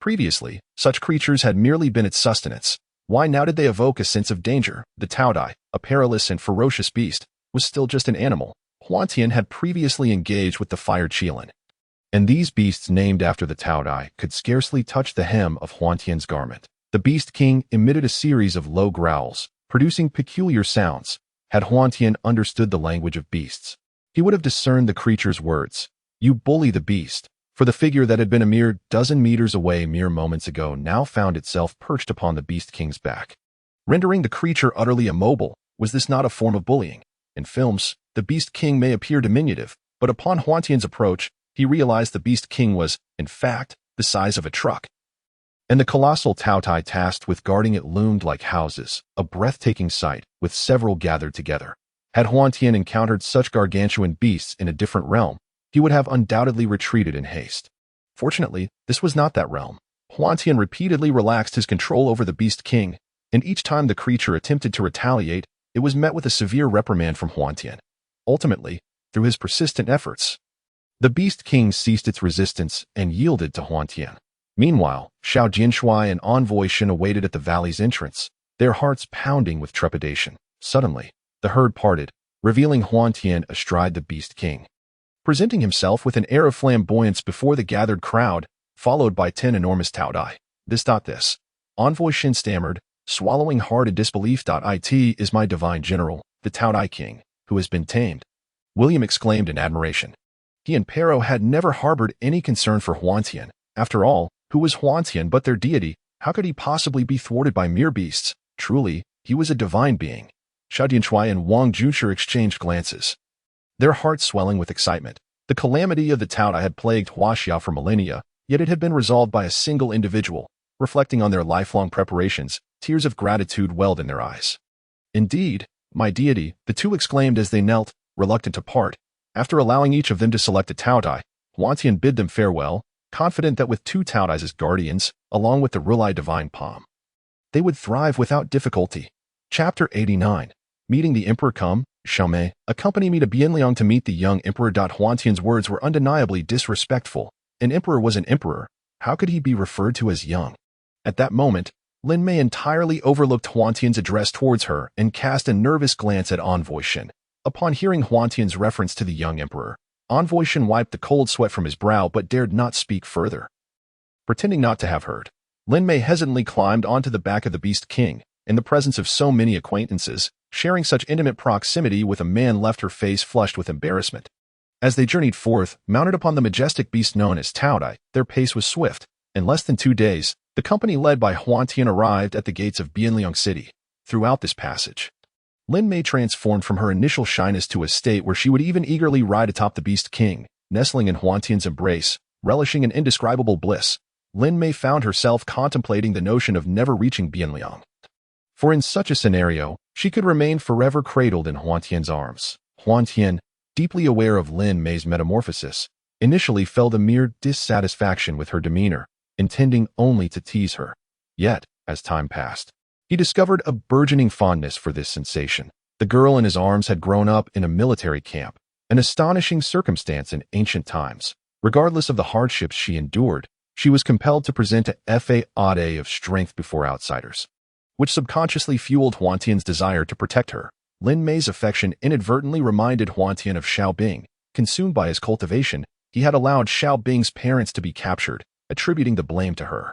Previously, such creatures had merely been its sustenance. Why now did they evoke a sense of danger? The Taodai, a perilous and ferocious beast, was still just an animal. Huantian had previously engaged with the fire Qilin, and these beasts named after the Taodai could scarcely touch the hem of Huantian's garment. The Beast King emitted a series of low growls, producing peculiar sounds. Had Huantian understood the language of beasts, he would have discerned the creature's words. You bully the beast. For the figure that had been a mere dozen meters away mere moments ago now found itself perched upon the Beast King's back, rendering the creature utterly immobile. Was this not a form of bullying? In films, the Beast King may appear diminutive, but upon Huantian's approach, he realized the Beast King was, in fact, the size of a truck. And the colossal Taotai tasked with guarding it loomed like houses, a breathtaking sight, with several gathered together. Had Huantian encountered such gargantuan beasts in a different realm, he would have undoubtedly retreated in haste. Fortunately, this was not that realm. Huantian repeatedly relaxed his control over the Beast King, and each time the creature attempted to retaliate, it was met with a severe reprimand from Huantian. Ultimately, through his persistent efforts, the Beast King ceased its resistance and yielded to Huantian. Meanwhile, Xiao Jinshui and Envoy Shen awaited at the valley's entrance, their hearts pounding with trepidation. Suddenly, the herd parted, revealing Huantian astride the Beast King, presenting himself with an air of flamboyance before the gathered crowd, followed by 10 enormous Taodai. This. Envoy Shen stammered, swallowing hard in disbelief. It is my divine general, the Taodai King, who has been tamed. William exclaimed in admiration. He and Pero had never harbored any concern for Huantian. After all, who was Huantian but their deity? How could he possibly be thwarted by mere beasts? Truly, he was a divine being. Xiao Jinshui and Wang Junshi exchanged glances, their hearts swelling with excitement. The calamity of the Taodai had plagued Huaxia for millennia, yet it had been resolved by a single individual. Reflecting on their lifelong preparations, tears of gratitude welled in their eyes. Indeed, my deity, the two exclaimed as they knelt, reluctant to part. After allowing each of them to select a Taodai, Huantian bid them farewell, confident that with 2 Taodais as guardians, along with the Rulai Divine Palm, they would thrive without difficulty. Chapter 89. Meeting the Emperor. Come, Xiaomei, accompany me to Bianliang to meet the young emperor. Huantian's words were undeniably disrespectful. An emperor was an emperor. How could he be referred to as young? At that moment, Lin Mei entirely overlooked Huantian's address towards her and cast a nervous glance at Envoy Shen. Upon hearing Huantian's reference to the young emperor, Envoy Shen wiped the cold sweat from his brow but dared not speak further. Pretending not to have heard, Lin Mei hesitantly climbed onto the back of the Beast King. In the presence of so many acquaintances, sharing such intimate proximity with a man left her face flushed with embarrassment. As they journeyed forth, mounted upon the majestic beast known as Taodai, their pace was swift. In less than 2 days, the company led by Huantian arrived at the gates of Bianliang City. Throughout this passage, Lin Mei transformed from her initial shyness to a state where she would even eagerly ride atop the Beast King, nestling in Huantian's embrace, relishing an indescribable bliss. Lin Mei found herself contemplating the notion of never reaching Bianliang. For in such a scenario, she could remain forever cradled in Huantian's arms. Huantian, deeply aware of Lin Mei's metamorphosis, initially felt a mere dissatisfaction with her demeanor, intending only to tease her. Yet, as time passed, he discovered a burgeoning fondness for this sensation. The girl in his arms had grown up in a military camp, an astonishing circumstance in ancient times. Regardless of the hardships she endured, she was compelled to present a facade of strength before outsiders, which subconsciously fueled Huantian's desire to protect her. Lin Mei's affection inadvertently reminded Huantian of Xiao Bing. Consumed by his cultivation, he had allowed Xiao Bing's parents to be captured, attributing the blame to her.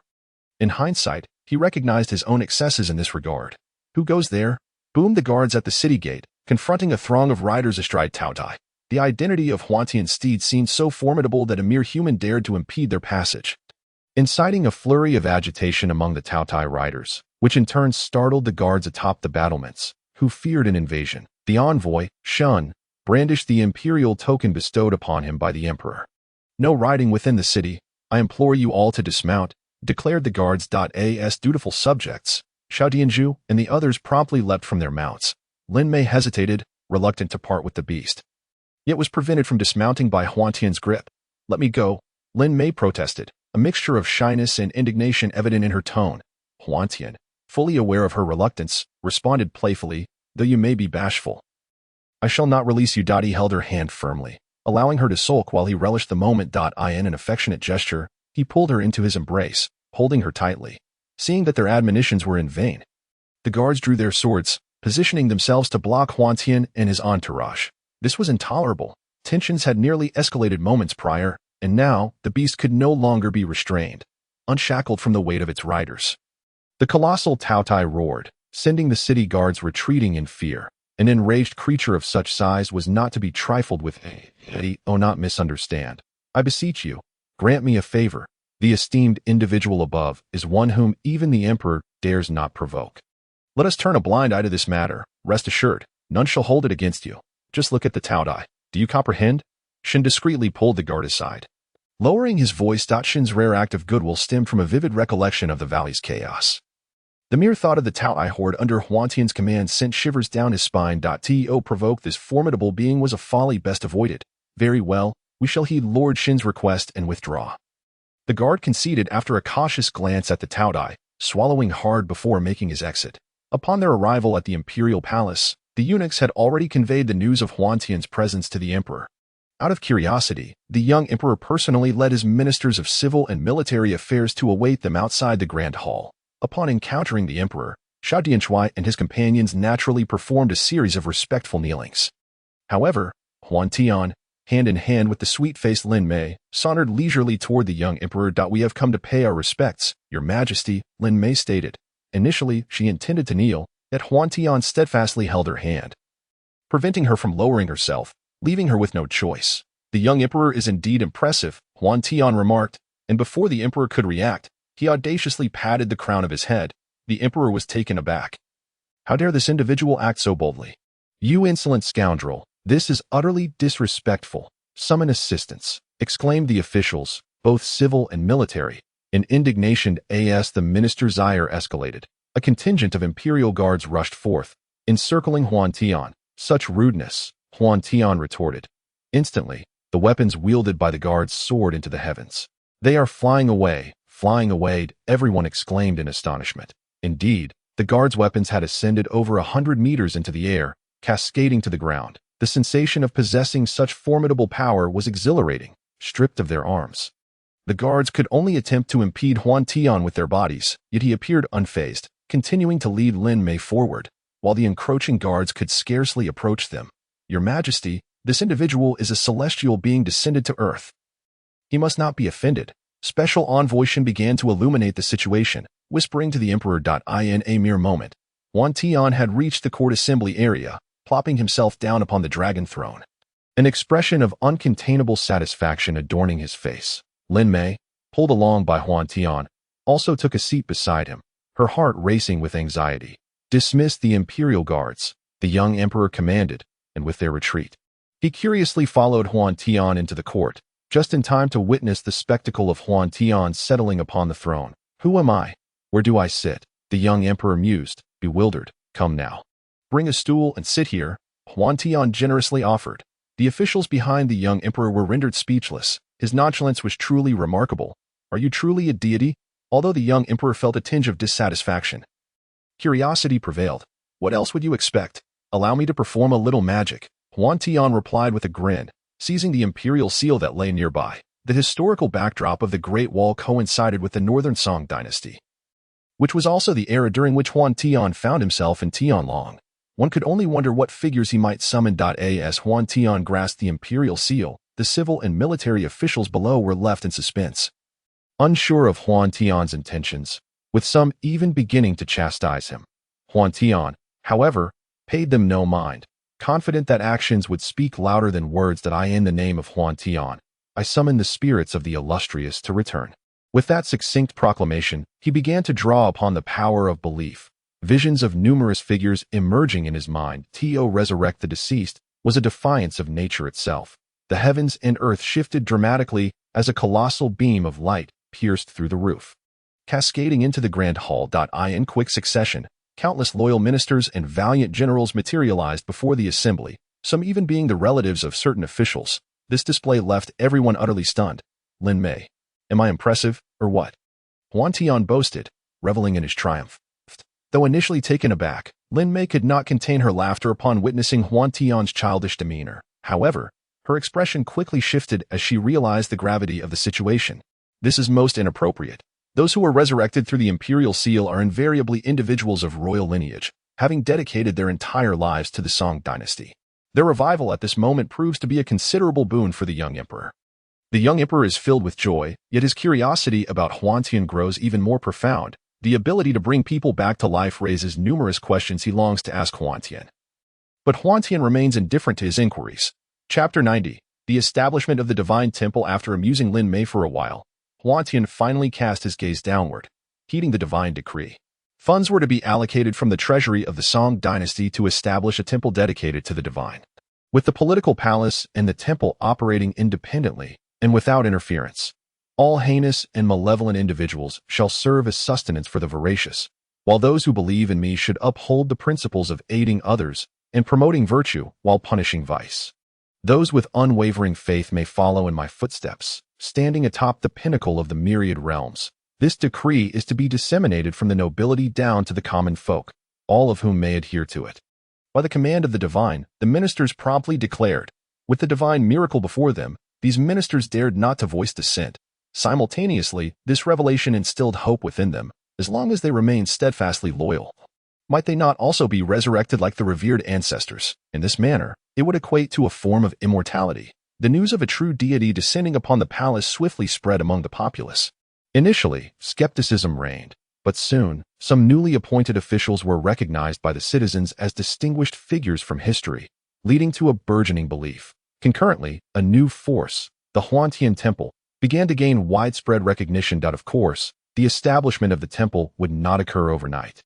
In hindsight, he recognized his own excesses in this regard. Who goes there? Boomed the guards at the city gate, confronting a throng of riders astride Taodai. The identity of Huantian's steed seemed so formidable that a mere human dared to impede their passage, inciting a flurry of agitation among the Taodai riders, which in turn startled the guards atop the battlements, who feared an invasion. The envoy, Shun, brandished the imperial token bestowed upon him by the emperor. No riding within the city. I implore you all to dismount, declared the guards. As dutiful subjects, Xiao Dianzhu and the others promptly leapt from their mounts. Lin Mei hesitated, reluctant to part with the beast, yet was prevented from dismounting by Huantian's grip. Let me go, Lin Mei protested, a mixture of shyness and indignation evident in her tone. Huantian, fully aware of her reluctance, responded playfully, "Though you may be bashful, I shall not release you." He held her hand firmly, allowing her to sulk while he relished the moment. In an affectionate gesture, he pulled her into his embrace, holding her tightly. Seeing that their admonitions were in vain, the guards drew their swords, positioning themselves to block Huantian and his entourage. This was intolerable. Tensions had nearly escalated moments prior, and now the beast could no longer be restrained, unshackled from the weight of its riders. The colossal Taotai roared, sending the city guards retreating in fear. An enraged creature of such size was not to be trifled with. "Oh, not misunderstand. I beseech you, grant me a favor. The esteemed individual above is one whom even the emperor dares not provoke. Let us turn a blind eye to this matter. Rest assured, none shall hold it against you. Just look at the Taotai. Do you comprehend?" Shin discreetly pulled the guard aside, lowering his voice. Shin's rare act of goodwill stemmed from a vivid recollection of the valley's chaos. The mere thought of the Taotai horde under Huantian's command sent shivers down his spine. To provoke this formidable being was a folly best avoided. "Very well, we shall heed Lord Shin's request and withdraw." The guard conceded after a cautious glance at the Taotai, swallowing hard before making his exit. Upon their arrival at the imperial palace, the eunuchs had already conveyed the news of Huantian's presence to the emperor. Out of curiosity, the young emperor personally led his ministers of civil and military affairs to await them outside the grand hall. Upon encountering the emperor, Xiao Dianshui and his companions naturally performed a series of respectful kneelings. However, Huantian, hand in hand with the sweet-faced Lin Mei, sauntered leisurely toward the young emperor. "We have come to pay our respects, Your Majesty," Lin Mei stated. Initially, she intended to kneel, yet Huantian steadfastly held her hand, preventing her from lowering herself, leaving her with no choice. "The young emperor is indeed impressive," Huantian remarked, and before the emperor could react, he audaciously patted the crown of his head. The emperor was taken aback. "How dare this individual act so boldly? You insolent scoundrel, this is utterly disrespectful. Summon assistance," exclaimed the officials, both civil and military. In indignation as the minister's ire escalated, a contingent of imperial guards rushed forth, encircling Huantian. "Such rudeness," Huantian retorted. Instantly, the weapons wielded by the guards soared into the heavens. "They are flying away, everyone exclaimed in astonishment. Indeed, the guards' weapons had ascended over 100 meters into the air, cascading to the ground. The sensation of possessing such formidable power was exhilarating. Stripped of their arms, the guards could only attempt to impede Huantian with their bodies, yet he appeared unfazed, continuing to lead Lin Mei forward, while the encroaching guards could scarcely approach them. "Your Majesty, this individual is a celestial being descended to earth. He must not be offended." Special Envoy Shin began to illuminate the situation, whispering to the emperor. In a mere moment, Huantian had reached the court assembly area, plopping himself down upon the dragon throne, an expression of uncontainable satisfaction adorning his face. Lin Mei, pulled along by Huantian, also took a seat beside him, her heart racing with anxiety. "Dismiss the imperial guards," the young emperor commanded, and with their retreat, he curiously followed Huantian into the court, just in time to witness the spectacle of Huantian settling upon the throne. "Who am I? Where do I sit?" the young emperor mused, bewildered. "Come now. Bring a stool and sit here," Huantian generously offered. The officials behind the young emperor were rendered speechless. His nonchalance was truly remarkable. "Are you truly a deity?" Although the young emperor felt a tinge of dissatisfaction, curiosity prevailed. "What else would you expect? Allow me to perform a little magic," Huantian replied with a grin, seizing the imperial seal that lay nearby. The historical backdrop of the Great Wall coincided with the Northern Song dynasty, which was also the era during which Huantian found himself in Tianlong. One could only wonder what figures he might summon. As Huantian grasped the imperial seal, the civil and military officials below were left in suspense, unsure of Huantian's intentions, with some even beginning to chastise him. Huantian, however, paid them no mind, confident that actions would speak louder than words. In the name of Huantian, I summon the spirits of the illustrious to return. With that succinct proclamation, he began to draw upon the power of belief. Visions of numerous figures emerging in his mind. To resurrect the deceased was a defiance of nature itself. The heavens and earth shifted dramatically as a colossal beam of light pierced through the roof, cascading into the grand hall. In quick succession, countless loyal ministers and valiant generals materialized before the assembly, some even being the relatives of certain officials. This display left everyone utterly stunned. "Lin Mei, am I impressive, or what?" Huantian boasted, reveling in his triumph. Though initially taken aback, Lin Mei could not contain her laughter upon witnessing Huantian's childish demeanor. However, her expression quickly shifted as she realized the gravity of the situation. This is most inappropriate. Those who are resurrected through the imperial seal are invariably individuals of royal lineage, having dedicated their entire lives to the Song dynasty. Their revival at this moment proves to be a considerable boon for the young emperor. The young emperor is filled with joy, yet his curiosity about Huantian grows even more profound. The ability to bring people back to life raises numerous questions he longs to ask Huantian. But Huantian remains indifferent to his inquiries. Chapter 90. The establishment of the Divine Temple. After amusing Lin Mei for a while, Huantian finally cast his gaze downward, heeding the divine decree. Funds were to be allocated from the treasury of the Song dynasty to establish a temple dedicated to the divine. With the political palace and the temple operating independently and without interference, all heinous and malevolent individuals shall serve as sustenance for the voracious, while those who believe in me should uphold the principles of aiding others and promoting virtue while punishing vice. Those with unwavering faith may follow in my footsteps, standing atop the pinnacle of the myriad realms. This decree is to be disseminated from the nobility down to the common folk, all of whom may adhere to it. By the command of the divine, the ministers promptly declared. With the divine miracle before them, these ministers dared not to voice dissent. Simultaneously, this revelation instilled hope within them, as long as they remained steadfastly loyal. Might they not also be resurrected like the revered ancestors? In this manner, it would equate to a form of immortality. The news of a true deity descending upon the palace swiftly spread among the populace. Initially, skepticism reigned, but soon, some newly appointed officials were recognized by the citizens as distinguished figures from history, leading to a burgeoning belief. Concurrently, a new force, the Huantian Temple, began to gain widespread recognition. Of course, the establishment of the temple would not occur overnight.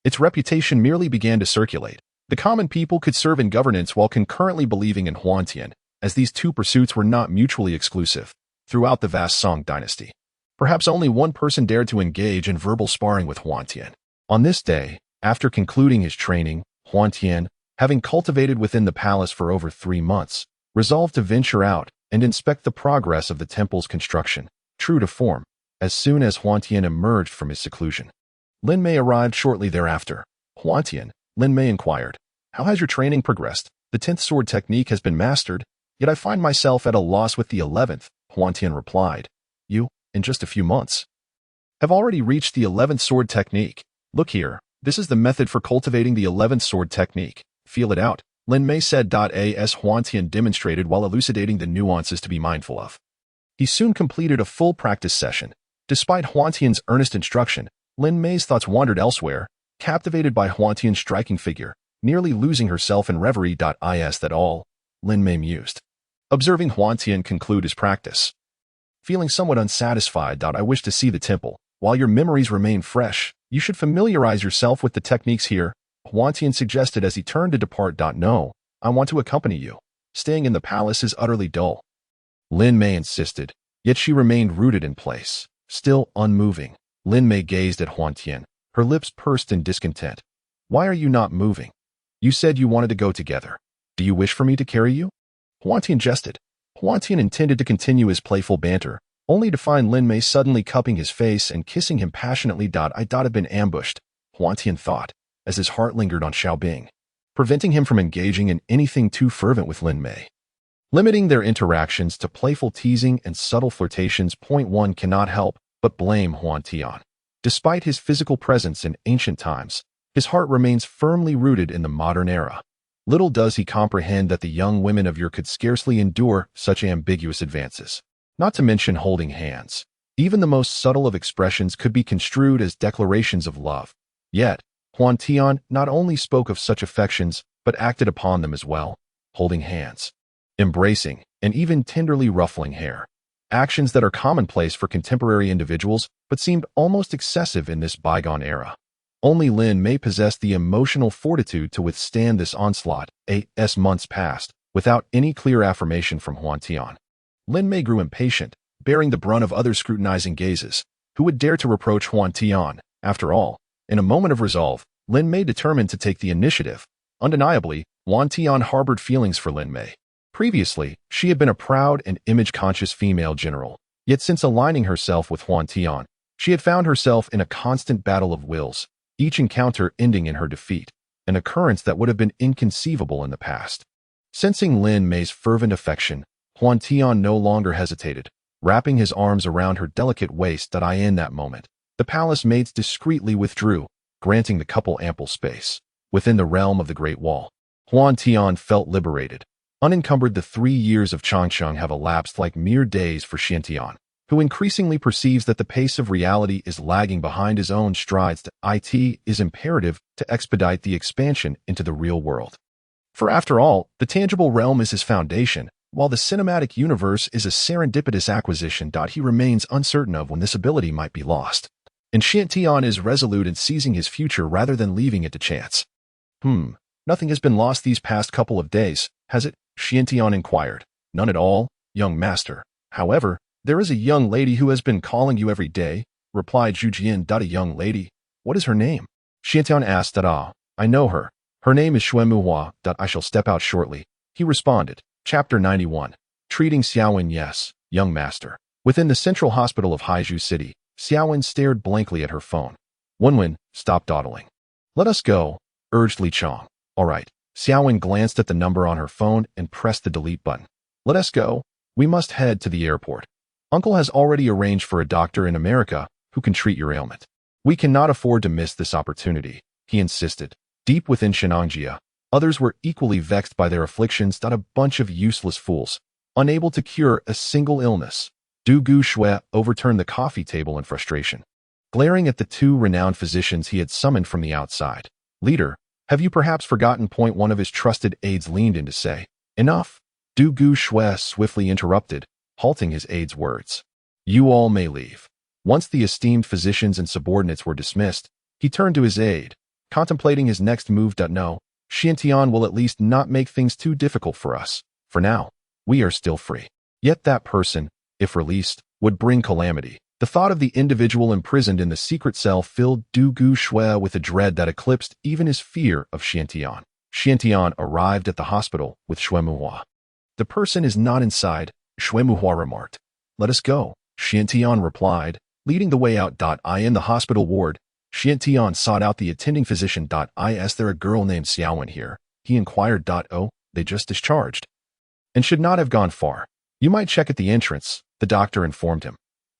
Its reputation merely began to circulate. The common people could serve in governance while concurrently believing in Huantian, as these two pursuits were not mutually exclusive. Throughout the vast Song dynasty, perhaps only one person dared to engage in verbal sparring with Huantian. On this day, after concluding his training, Huantian, having cultivated within the palace for over 3 months, resolved to venture out and inspect the progress of the temple's construction. True to form, as soon as Huantian emerged from his seclusion, Lin Mei arrived shortly thereafter. Huantian, Lin Mei inquired, "How has your training progressed? The 10th sword technique has been mastered, yet I find myself at a loss with the 11th. Huantian replied, "You, in just a few months, have already reached the 11th sword technique. Look here, this is the method for cultivating the 11th sword technique. Feel it out," Lin Mei said. As Huantian demonstrated while elucidating the nuances to be mindful of. He soon completed a full practice session. Despite Huantian's earnest instruction, Lin Mei's thoughts wandered elsewhere, captivated by Huantian's striking figure, nearly losing herself in reverie. Is that all? Lin Mei mused, observing Huantian conclude his practice. Feeling somewhat unsatisfied. "I wish to see the temple. While your memories remain fresh, you should familiarize yourself with the techniques here," Huantian suggested as he turned to depart. "No, I want to accompany you. Staying in the palace is utterly dull," Lin Mei insisted, yet she remained rooted in place, still unmoving. Lin Mei gazed at Huantian, her lips pursed in discontent. "Why are you not moving? You said you wanted to go together. Do you wish for me to carry you?" Huantian jested. Huantian intended to continue his playful banter, only to find Lin Mei suddenly cupping his face and kissing him passionately. "I have been ambushed," Huantian thought, as his heart lingered on Xiaobing, preventing him from engaging in anything too fervent with Lin Mei. Limiting their interactions to playful teasing and subtle flirtations. One cannot help but blame Huantian. Despite his physical presence in ancient times, his heart remains firmly rooted in the modern era. Little does he comprehend that the young women of yore could scarcely endure such ambiguous advances. Not to mention holding hands. Even the most subtle of expressions could be construed as declarations of love. Yet, Huantian not only spoke of such affections, but acted upon them as well, holding hands, embracing, and even tenderly ruffling hair. Actions that are commonplace for contemporary individuals, but seemed almost excessive in this bygone era. Only Lin Mei possessed the emotional fortitude to withstand this onslaught. Months passed, without any clear affirmation from Huantian. Lin Mei grew impatient, bearing the brunt of others' scrutinizing gazes. Who would dare to reproach Huantian? After all, in a moment of resolve, Lin Mei determined to take the initiative. Undeniably, Huantian harbored feelings for Lin Mei. Previously, she had been a proud and image-conscious female general. Yet since aligning herself with Huantian, she had found herself in a constant battle of wills. each encounter ending in her defeat, an occurrence that would have been inconceivable in the past. Sensing Lin Mei's fervent affection, Huantian no longer hesitated, wrapping his arms around her delicate waist. In that moment, the palace maids discreetly withdrew, granting the couple ample space. Within the realm of the Great Wall, Huantian felt liberated. Unencumbered, the 3 years of Changcheng have elapsed like mere days for Huantian, who increasingly perceives that the pace of reality is lagging behind his own strides. It is imperative to expedite the expansion into the real world. For after all, the tangible realm is his foundation, while the cinematic universe is a serendipitous acquisition. He remains uncertain of when this ability might be lost, and Huantian is resolute in seizing his future rather than leaving it to chance. Nothing has been lost these past couple of days, has it? Huantian inquired. None at all, young master. However, there is a young lady who has been calling you every day, replied Zhu Jian. A young lady? What is her name? Huantian asked. I know her. Her name is Xuemuhua. I shall step out shortly, he responded. Chapter 91. Treating Xiaowen. Yes, young master. Within the central hospital of Haizhu City, Xiaowen stared blankly at her phone. Wenwen, stop dawdling. Let us go, urged Li Chong. All right. Xiaowen glanced at the number on her phone and pressed the delete button. Let us go. We must head to the airport. Uncle has already arranged for a doctor in America who can treat your ailment. We cannot afford to miss this opportunity, he insisted. Deep within Shenangjia, others were equally vexed by their afflictions. A bunch of useless fools, unable to cure a single illness. Du Gu Shui overturned the coffee table in frustration, glaring at the 2 renowned physicians he had summoned from the outside. Leader, have you perhaps forgotten? One of his trusted aides leaned in to say. Enough. Du Gu Shui swiftly interrupted, halting his aide's words. You all may leave. Once the esteemed physicians and subordinates were dismissed, he turned to his aide, contemplating his next move. No, Huantian will at least not make things too difficult for us. For now, we are still free. Yet that person, if released, would bring calamity. The thought of the individual imprisoned in the secret cell filled Du Gu Shui with a dread that eclipsed even his fear of Huantian. Huantian arrived at the hospital with Xuemuhua. The person is not inside, Xuemuhua remarked. Let us go, Huantian replied, leading the way out. In the hospital ward, Huantian sought out the attending physician. Is there a girl named Xiaowen here? He inquired. Oh, they just discharged, and should not have gone far. You might check at the entrance, the doctor informed him.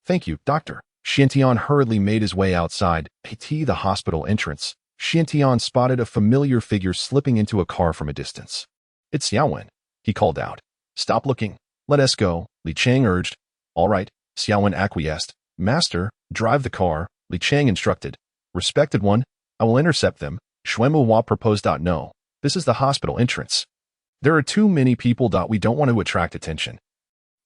Thank you, doctor. Huantian hurriedly made his way outside. At the hospital entrance, Huantian spotted a familiar figure slipping into a car from a distance. It's Xiaowen, he called out. Stop looking. Let us go, Li Chang urged. All right, Xiaowen acquiesced. Master, drive the car, Li Chang instructed. Respected one, I will intercept them, Xuemuhua proposed. No, this is the hospital entrance. There are too many people. We don't want to attract attention.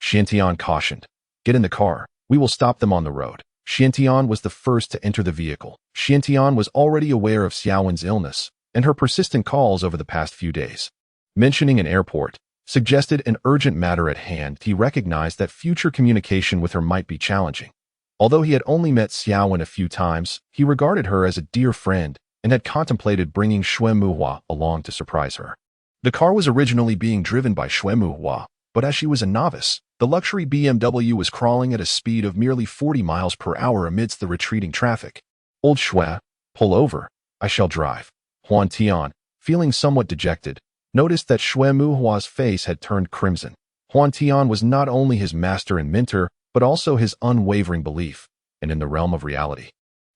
Huantian cautioned. Get in the car. We will stop them on the road. Huantian was the first to enter the vehicle. Huantian was already aware of Xiaowen's illness and her persistent calls over the past few days. Mentioning an airport suggested an urgent matter at hand. He recognized that future communication with her might be challenging. Although he had only met Xiaowen a few times, he regarded her as a dear friend and had contemplated bringing Xuemuhua along to surprise her. The car was originally being driven by Xuemuhua, but as she was a novice, the luxury BMW was crawling at a speed of merely 40 miles per hour amidst the retreating traffic. Old Xue, pull over. I shall drive. Huantian, feeling somewhat dejected, noticed that Xuemuhua's face had turned crimson. Huantian was not only his master and mentor, but also his unwavering belief, and in the realm of reality,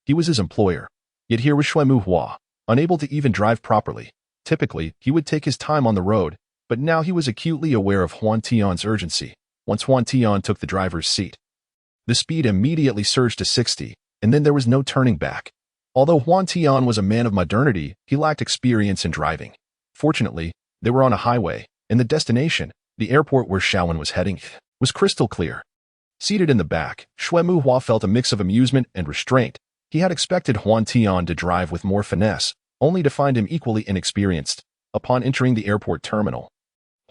he was his employer. Yet here was Xuemuhua, unable to even drive properly. Typically, he would take his time on the road, but now he was acutely aware of Huantian's urgency. Once Huantian took the driver's seat, the speed immediately surged to 60, and then there was no turning back. Although Huantian was a man of modernity, he lacked experience in driving. Fortunately, they were on a highway, and the destination, the airport where Xiaowen was heading, was crystal clear. Seated in the back, Xuemuhua felt a mix of amusement and restraint. He had expected Huantian to drive with more finesse, only to find him equally inexperienced. Upon entering the airport terminal,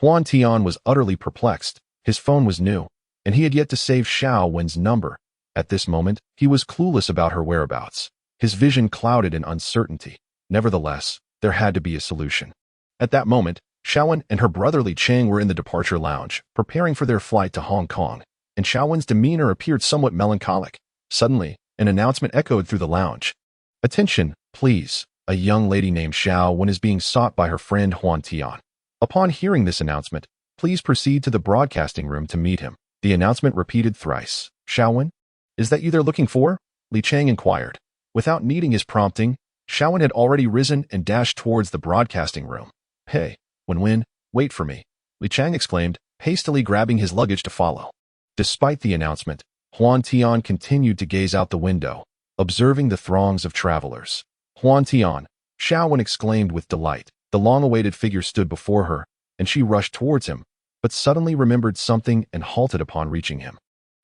Huantian was utterly perplexed. His phone was new, and he had yet to save Xiaowen's number. At this moment, he was clueless about her whereabouts. His vision clouded in uncertainty. Nevertheless, there had to be a solution. At that moment, Xiaowen and her brother Li Chang were in the departure lounge, preparing for their flight to Hong Kong, and Xiaowen's demeanor appeared somewhat melancholic. Suddenly, an announcement echoed through the lounge. Attention, Please, a young lady named Xiao Wen is being sought by her friend Huantian. Upon hearing this announcement, please proceed to the broadcasting room to meet him. The announcement repeated thrice. Xiao Wen? Is that you they're looking for? Li Chang inquired. Without needing his prompting, Xiao Wen had already risen and dashed towards the broadcasting room. Hey, Wen, wait for me, Li Chang exclaimed, hastily grabbing his luggage to follow. Despite the announcement, Huantian continued to gaze out the window, observing the throngs of travelers. Huantian, Xiao Wen exclaimed with delight. The long-awaited figure stood before her, and she rushed towards him, but suddenly remembered something and halted upon reaching him.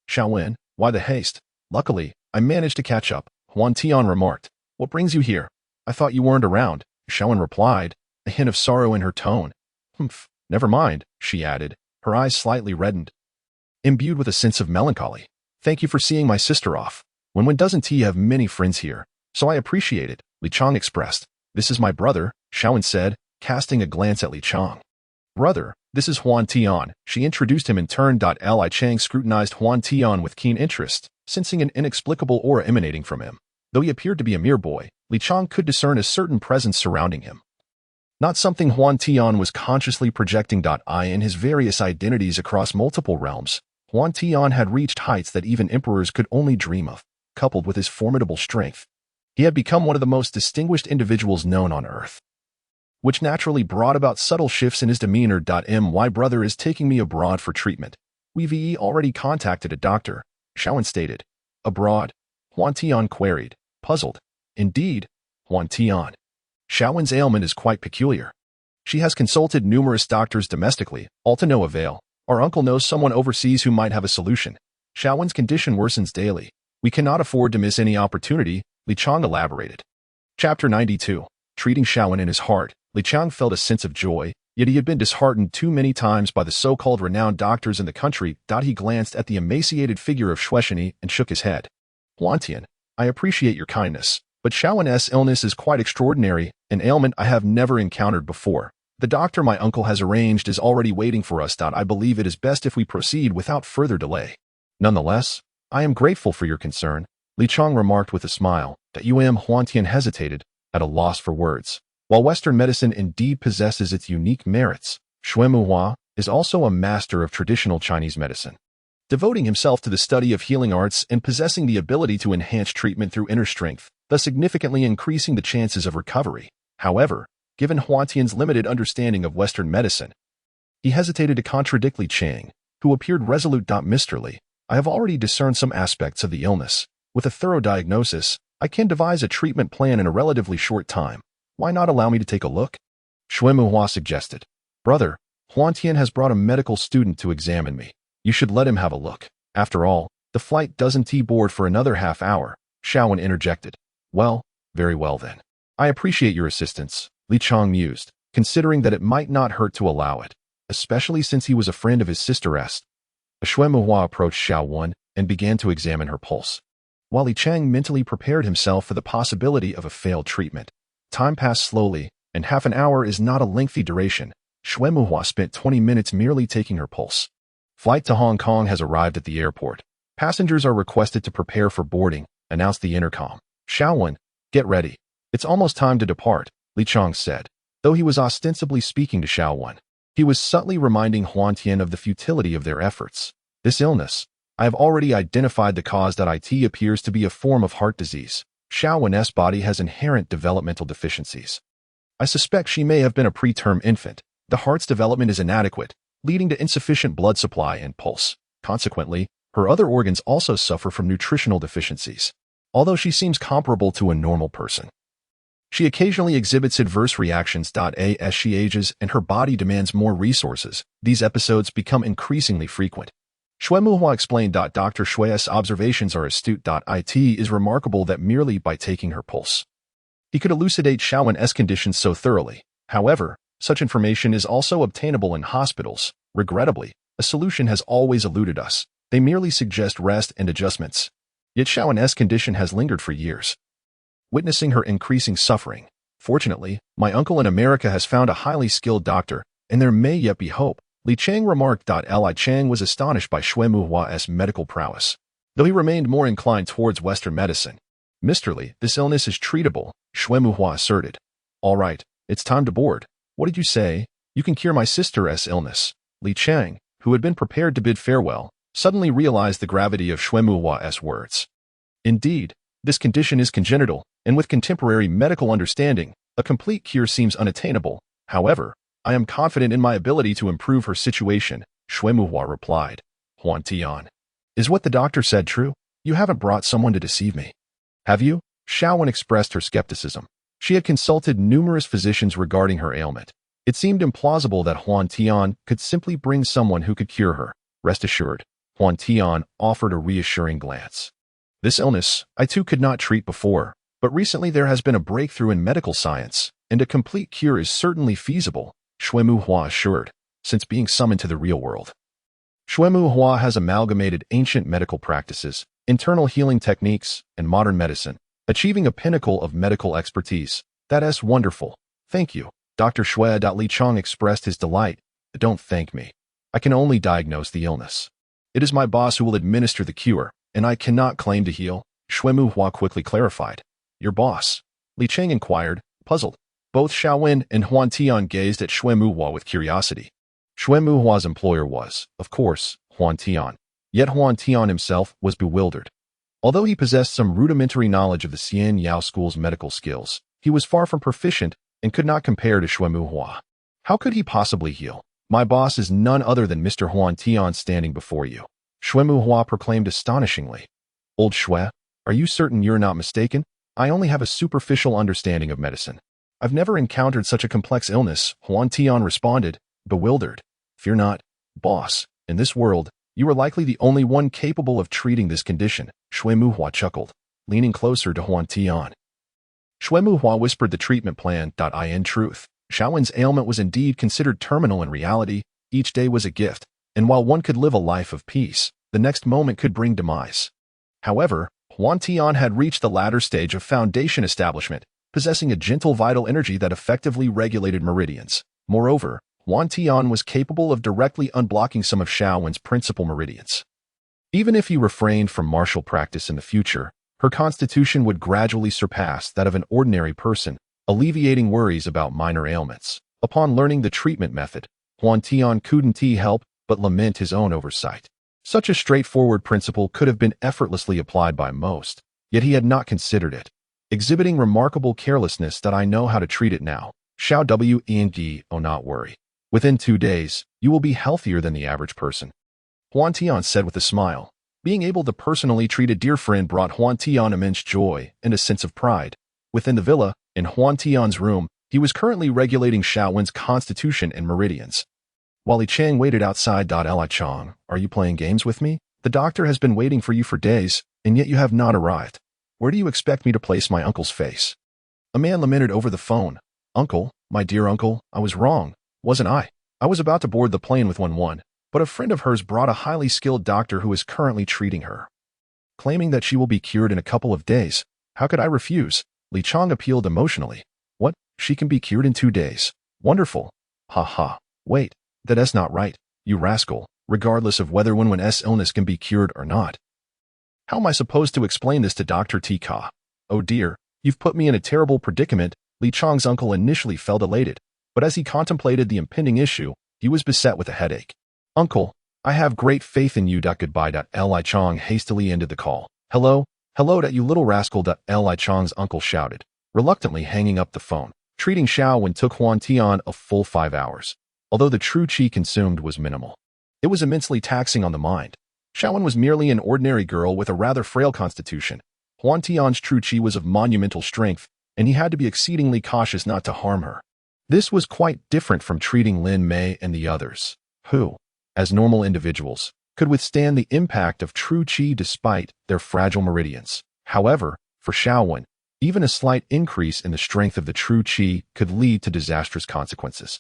Xiao Wen, why the haste? Luckily, I managed to catch up, Huantian remarked. What brings you here? I thought you weren't around, Xiao Wen replied, a hint of sorrow in her tone. Humph, never mind, she added, her eyes slightly reddened, imbued with a sense of melancholy. Thank you for seeing my sister off. Wen doesn't he have many friends here, so I appreciate it, Li Chang expressed. This is my brother, Xiao Wen said, casting a glance at Li Chang. Brother, this is Huantian, she introduced him in turn. Li Chang scrutinized Huantian with keen interest, sensing an inexplicable aura emanating from him. Though he appeared to be a mere boy, Li Chang could discern a certain presence surrounding him. Not something Huantian was consciously projecting. In his various identities across multiple realms, Huantian had reached heights that even emperors could only dream of. Coupled with his formidable strength, he had become one of the most distinguished individuals known on Earth, which naturally brought about subtle shifts in his demeanor. My brother is taking me abroad for treatment. We've already contacted a doctor, Xiao Wen stated. Abroad? Huantian queried, puzzled. Indeed, Huantian. Xiao Wen's ailment is quite peculiar. She has consulted numerous doctors domestically, all to no avail. Our uncle knows someone overseas who might have a solution. Xiao Wen's condition worsens daily. We cannot afford to miss any opportunity, Li Chang elaborated. Chapter 92. Treating Xiao Wen in his heart, Li Chang felt a sense of joy, yet he had been disheartened too many times by the so-called renowned doctors in the country. He glanced at the emaciated figure of Shueshini and shook his head. Huantian, I appreciate your kindness, but Xiao Wen's illness is quite extraordinary, an ailment I have never encountered before. The doctor my uncle has arranged is already waiting for us. I believe it is best if we proceed without further delay. Nonetheless, I am grateful for your concern, Li Chang remarked with a smile. Huantian hesitated, at a loss for words. While Western medicine indeed possesses its unique merits, Shuemuhua is also a master of traditional Chinese medicine, devoting himself to the study of healing arts and possessing the ability to enhance treatment through inner strength, thus significantly increasing the chances of recovery. However, given Huantian's limited understanding of Western medicine, he hesitated to contradict Li Chang, who appeared resolute. Mr. Li, I have already discerned some aspects of the illness. With a thorough diagnosis, I can devise a treatment plan in a relatively short time. Why not allow me to take a look? Shuemuhua suggested. Brother, Huantian has brought a medical student to examine me. You should let him have a look. After all, the flight doesn't board for another half hour, Xiao Wen interjected. Well, very well then. I appreciate your assistance, Li Chang mused, considering that it might not hurt to allow it, especially since he was a friend of his sister's. Shuemuhua approached Xiao Wen and began to examine her pulse, while Li Chang mentally prepared himself for the possibility of a failed treatment. Time passed slowly, and half an hour is not a lengthy duration. Shuemuhua spent 20 minutes merely taking her pulse. Flight to Hong Kong has arrived at the airport. Passengers are requested to prepare for boarding, announced the intercom. Xiao Wen, get ready. It's almost time to depart, Li Chang said. Though he was ostensibly speaking to Xiao Wen, he was subtly reminding Huantian of the futility of their efforts. This illness, I have already identified the cause. It appears to be a form of heart disease. Xiao Wen's body has inherent developmental deficiencies. I suspect she may have been a preterm infant. The heart's development is inadequate, leading to insufficient blood supply and pulse. Consequently, her other organs also suffer from nutritional deficiencies. Although she seems comparable to a normal person, she occasionally exhibits adverse reactions. As she ages and her body demands more resources, these episodes become increasingly frequent. Shuemuhua explained. Dr. Shue's observations are astute. It is remarkable that merely by taking her pulse, he could elucidate Xiao Wen's condition so thoroughly. However, such information is also obtainable in hospitals. Regrettably, a solution has always eluded us. They merely suggest rest and adjustments. Yet Xiao Wen's condition has lingered for years, witnessing her increasing suffering. Fortunately, my uncle in America has found a highly skilled doctor, and there may yet be hope, Li Chang remarked. Li Chang was astonished by Shuemuhua's medical prowess, though he remained more inclined towards Western medicine. Mr. Li, this illness is treatable, Shui Muhua asserted. All right, it's time to board. What did you say? You can cure my sister's illness. Li Chang, who had been prepared to bid farewell, suddenly realized the gravity of Shui Muhua's words. Indeed, this condition is congenital, and with contemporary medical understanding, a complete cure seems unattainable. However, I am confident in my ability to improve her situation, Shui Muhua replied. Huantian. Is what the doctor said true? You haven't brought someone to deceive me. Have you? Xiaowen expressed her skepticism. She had consulted numerous physicians regarding her ailment. It seemed implausible that Huantian could simply bring someone who could cure her. Rest assured, Huantian offered a reassuring glance. This illness, I too could not treat before, but recently there has been a breakthrough in medical science, and a complete cure is certainly feasible, Shui Muhua assured, since being summoned to the real world. Shui Muhua has amalgamated ancient medical practices, internal healing techniques, and modern medicine, achieving a pinnacle of medical expertise. That's wonderful. Thank you. Dr. Shui. Li Chang expressed his delight. Don't thank me. I can only diagnose the illness. It is my boss who will administer the cure, and I cannot claim to heal, Shui Muhua quickly clarified. Your boss? Li Chang inquired, puzzled. Both Xiaowen and Huantian gazed at Shui Muhua with curiosity. Shui Muhua's employer was, of course, Huantian. Yet Huantian himself was bewildered. Although he possessed some rudimentary knowledge of the Xian Yao school's medical skills, he was far from proficient and could not compare to Shui Muhua. How could he possibly heal? My boss is none other than Mr. Huantian standing before you, Shui Muhua proclaimed astonishingly. Old Shui, are you certain you're not mistaken? I only have a superficial understanding of medicine. I've never encountered such a complex illness, Huantian responded, bewildered. Fear not, boss. In this world, you are likely the only one capable of treating this condition, Shui Muhua chuckled, leaning closer to Huantian. Shui Muhua whispered the treatment plan. In truth, Xiaowen's ailment was indeed considered terminal in reality. Each day was a gift, and while one could live a life of peace, the next moment could bring demise. However, Huantian had reached the latter stage of foundation establishment, possessing a gentle vital energy that effectively regulated meridians. Moreover, Huantian was capable of directly unblocking some of Xiaowen's principal meridians. Even if he refrained from martial practice in the future, her constitution would gradually surpass that of an ordinary person, alleviating worries about minor ailments. Upon learning the treatment method, Huantian couldn't help but lament his own oversight. Such a straightforward principle could have been effortlessly applied by most, yet he had not considered it. Exhibiting remarkable carelessness. I know how to treat it now. Xiao Weng. Oh, not worry. Within 2 days, you will be healthier than the average person, Huantian said with a smile. Being able to personally treat a dear friend brought Huantian immense joy and a sense of pride. Within the villa, in Huantian's room, he was currently regulating Xiaowen's constitution and meridians. While Li Chang waited outside. Li Chang, are you playing games with me? The doctor has been waiting for you for days, and yet you have not arrived. Where do you expect me to place my uncle's face? A man lamented over the phone. Uncle, my dear uncle, I was wrong, wasn't I? I was about to board the plane with 1-1, but a friend of hers brought a highly skilled doctor who is currently treating her, claiming that she will be cured in a couple of days. How could I refuse? Li Chang appealed emotionally. What? She can be cured in 2 days? Wonderful. Ha ha. Wait, that's not right, you rascal, regardless of whether Wenwen's illness can be cured or not. How am I supposed to explain this to Dr. Tika? Oh dear, you've put me in a terrible predicament. Li Chang's uncle initially felt elated, but as he contemplated the impending issue, he was beset with a headache. Uncle, I have great faith in you. Goodbye. Li Chang hastily ended the call. Hello, you little rascal. Li Chang's uncle shouted, reluctantly hanging up the phone. Treating Xiaowen took Huantian a full 5 hours, although the true qi consumed was minimal. It was immensely taxing on the mind. Xiaowen was merely an ordinary girl with a rather frail constitution. Huantian's true qi was of monumental strength, and he had to be exceedingly cautious not to harm her. This was quite different from treating Lin Mei and the others, who, as normal individuals, could withstand the impact of true qi despite their fragile meridians. However, for Xiaowen, even a slight increase in the strength of the true qi could lead to disastrous consequences.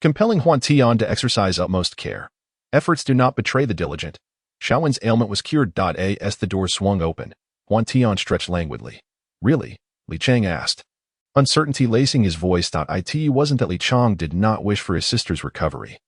Compelling Huantian to exercise utmost care. Efforts do not betray the diligent. Xiaowen's ailment was cured. As the door swung open, Huantian stretched languidly. Really? Li Chang asked, uncertainty lacing his voice. It wasn't that Li Chang did not wish for his sister's recovery,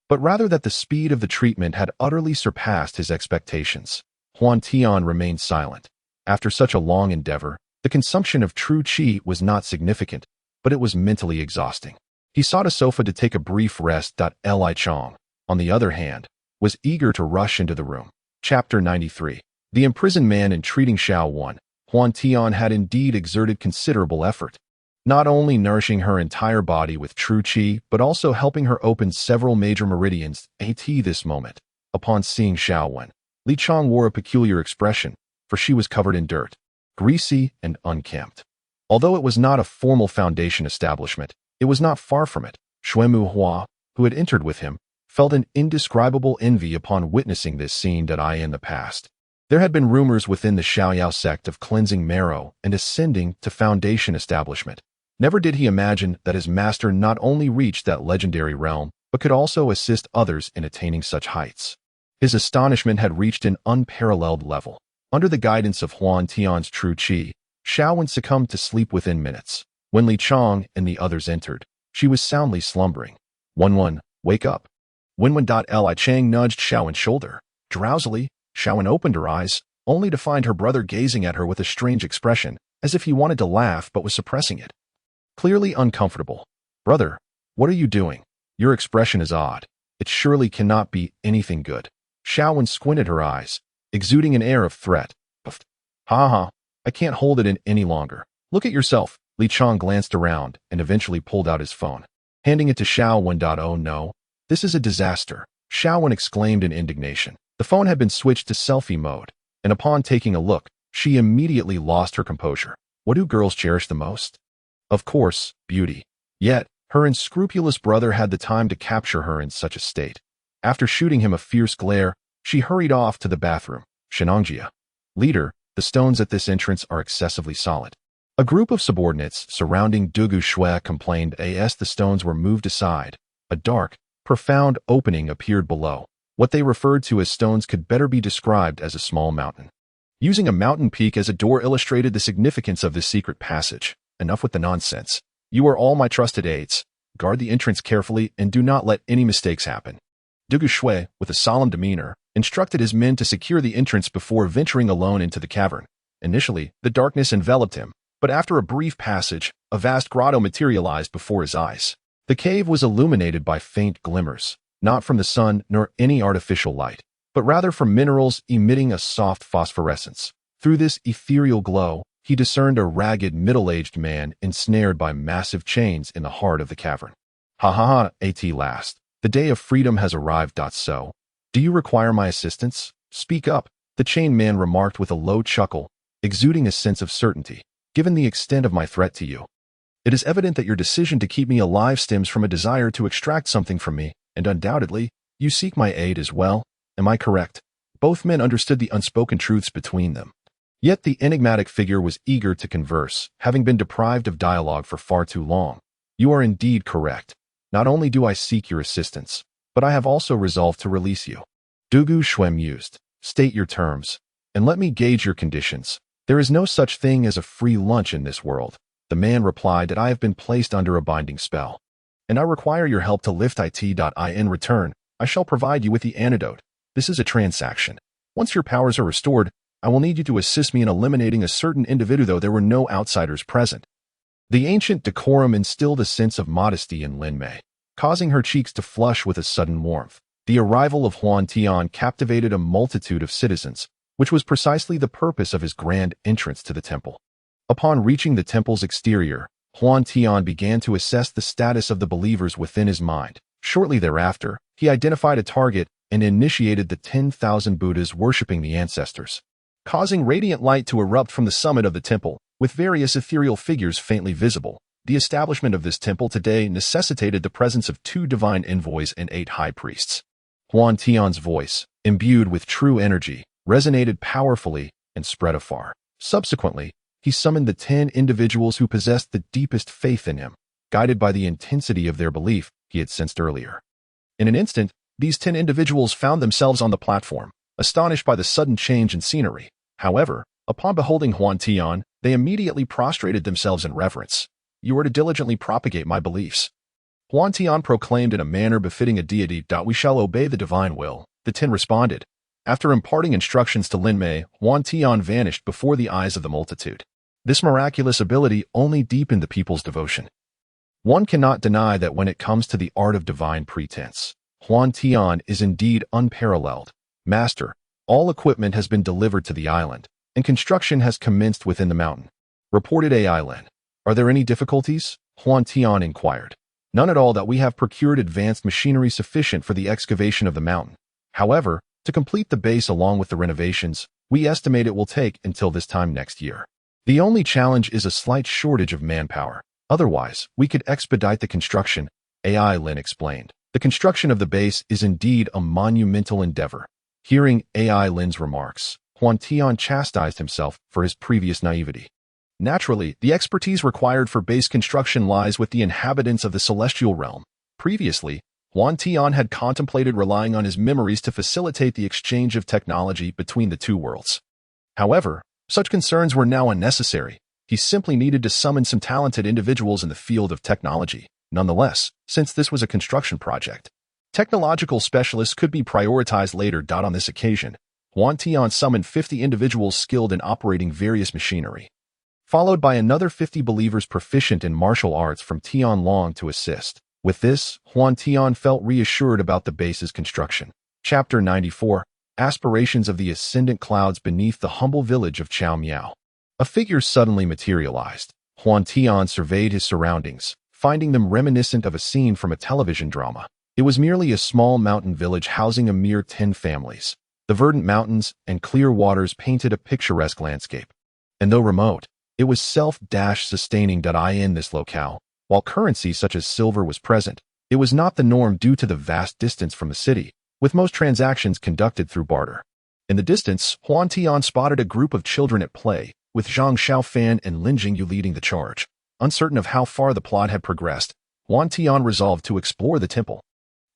but rather that the speed of the treatment had utterly surpassed his expectations. Huantian remained silent. After such a long endeavor, The consumption of true qi was not significant, but it was mentally exhausting. He sought a sofa to take a brief rest. Li Chong, on the other hand, was eager to rush into the room. Chapter 93. The imprisoned man entreating Xiao Wan. Huantian had indeed exerted considerable effort, not only nourishing her entire body with true qi, but also helping her open several major meridians. At this moment, upon seeing Xiao Wan, Li Chong wore a peculiar expression, for she was covered in dirt, greasy and unkempt. Although it was not a formal foundation establishment, it was not far from it. Xuemu Hua, who had entered with him, felt an indescribable envy upon witnessing this scene. In the past, there had been rumors within the Xiaoyao sect of cleansing marrow and ascending to foundation establishment. Never did he imagine that his master not only reached that legendary realm, but could also assist others in attaining such heights. His astonishment had reached an unparalleled level. Under the guidance of Huantian's true qi, Xiaowen succumbed to sleep within minutes. When Li Chong and the others entered, she was soundly slumbering. Wen, wake up. Li Chang nudged Xiaowen's shoulder. Drowsily, Xiaowen opened her eyes, only to find her brother gazing at her with a strange expression, as if he wanted to laugh but was suppressing it. Clearly uncomfortable. Brother, what are you doing? Your expression is odd. It surely cannot be anything good. Xiaowen squinted her eyes, exuding an air of threat. Ha, I can't hold it in any longer. Look at yourself. Li Chong glanced around and eventually pulled out his phone, handing it to Xiaowen. Oh no, this is a disaster, Xiaowen exclaimed in indignation. The phone had been switched to selfie mode, and upon taking a look, she immediately lost her composure. What do girls cherish the most? Of course, beauty. Yet, her unscrupulous brother had the time to capture her in such a state. After shooting him a fierce glare, she hurried off to the bathroom. Shenangjia. Leader, the stones at this entrance are excessively solid. A group of subordinates surrounding Dugu Shui complained as the stones were moved aside. A dark, profound opening appeared below. What they referred to as stones could better be described as a small mountain. Using a mountain peak as a door illustrated the significance of this secret passage. Enough with the nonsense. You are all my trusted aides. Guard the entrance carefully and do not let any mistakes happen. Dugu Shui, with a solemn demeanor, instructed his men to secure the entrance before venturing alone into the cavern. Initially, the darkness enveloped him, but after a brief passage, a vast grotto materialized before his eyes. The cave was illuminated by faint glimmers, not from the sun nor any artificial light, but rather from minerals emitting a soft phosphorescence. Through this ethereal glow, he discerned a ragged, middle-aged man ensnared by massive chains in the heart of the cavern. At last, the day of freedom has arrived. So, do you require my assistance? Speak up, the chained man remarked with a low chuckle, exuding a sense of certainty. Given the extent of my threat to you, it is evident that your decision to keep me alive stems from a desire to extract something from me, and undoubtedly, you seek my aid as well. Am I correct? Both men understood the unspoken truths between them. Yet the enigmatic figure was eager to converse, having been deprived of dialogue for far too long. You are indeed correct. Not only do I seek your assistance, but I have also resolved to release you. Dugu Shui mused. State your terms, and let me gauge your conditions. There is no such thing as a free lunch in this world. The man replied that I have been placed under a binding spell, and I require your help to lift it. In return, I shall provide you with the antidote. This is a transaction. Once your powers are restored, I will need you to assist me in eliminating a certain individual, though there were no outsiders present. The ancient decorum instilled a sense of modesty in Lin Mei, causing her cheeks to flush with a sudden warmth. The arrival of Huantian captivated a multitude of citizens, which was precisely the purpose of his grand entrance to the temple. Upon reaching the temple's exterior, Huantian began to assess the status of the believers within his mind. Shortly thereafter, he identified a target and initiated the 10,000 Buddhas worshipping the ancestors, causing radiant light to erupt from the summit of the temple, with various ethereal figures faintly visible. The establishment of this temple today necessitated the presence of 2 divine envoys and 8 high priests. Huantian's voice, imbued with true energy, resonated powerfully and spread afar. Subsequently, he summoned the 10 individuals who possessed the deepest faith in him, guided by the intensity of their belief he had sensed earlier. In an instant, these 10 individuals found themselves on the platform, astonished by the sudden change in scenery. However, upon beholding Huantian, they immediately prostrated themselves in reverence. You are to diligently propagate my beliefs. Huantian proclaimed in a manner befitting a deity. We shall obey the divine will, the 10 responded. After imparting instructions to Lin Mei, Huantian vanished before the eyes of the multitude. This miraculous ability only deepened the people's devotion. One cannot deny that when it comes to the art of divine pretense, Huantian is indeed unparalleled. Master, all equipment has been delivered to the island, and construction has commenced within the mountain. Reported AI Lin. Are there any difficulties? Huantian inquired. None at all, that we have procured advanced machinery sufficient for the excavation of the mountain. However, to complete the base along with the renovations, we estimate it will take until this time next year. The only challenge is a slight shortage of manpower. Otherwise, we could expedite the construction, AI Lin explained. The construction of the base is indeed a monumental endeavor. Hearing AI Lin's remarks, Huantian chastised himself for his previous naivety. Naturally, the expertise required for base construction lies with the inhabitants of the celestial realm. Previously, Huantian had contemplated relying on his memories to facilitate the exchange of technology between the two worlds. However, such concerns were now unnecessary. He simply needed to summon some talented individuals in the field of technology. Nonetheless, since this was a construction project, technological specialists could be prioritized later. On this occasion, Huantian summoned 50 individuals skilled in operating various machinery, followed by another 50 believers proficient in martial arts from Tianlong to assist. With this, Huantian felt reassured about the base's construction. Chapter 94. Aspirations of the Ascendant Clouds beneath the humble village of Chao Miao. A figure suddenly materialized. Huantian surveyed his surroundings, finding them reminiscent of a scene from a television drama. It was merely a small mountain village housing a mere 10 families. The verdant mountains and clear waters painted a picturesque landscape. And though remote, it was self-sustaining. In this locale, while currency such as silver was present, it was not the norm due to the vast distance from the city, with most transactions conducted through barter. In the distance, Huantian spotted a group of children at play, with Zhang Xiaofan and Lin Jingyu leading the charge. Uncertain of how far the plot had progressed, Huantian resolved to explore the temple.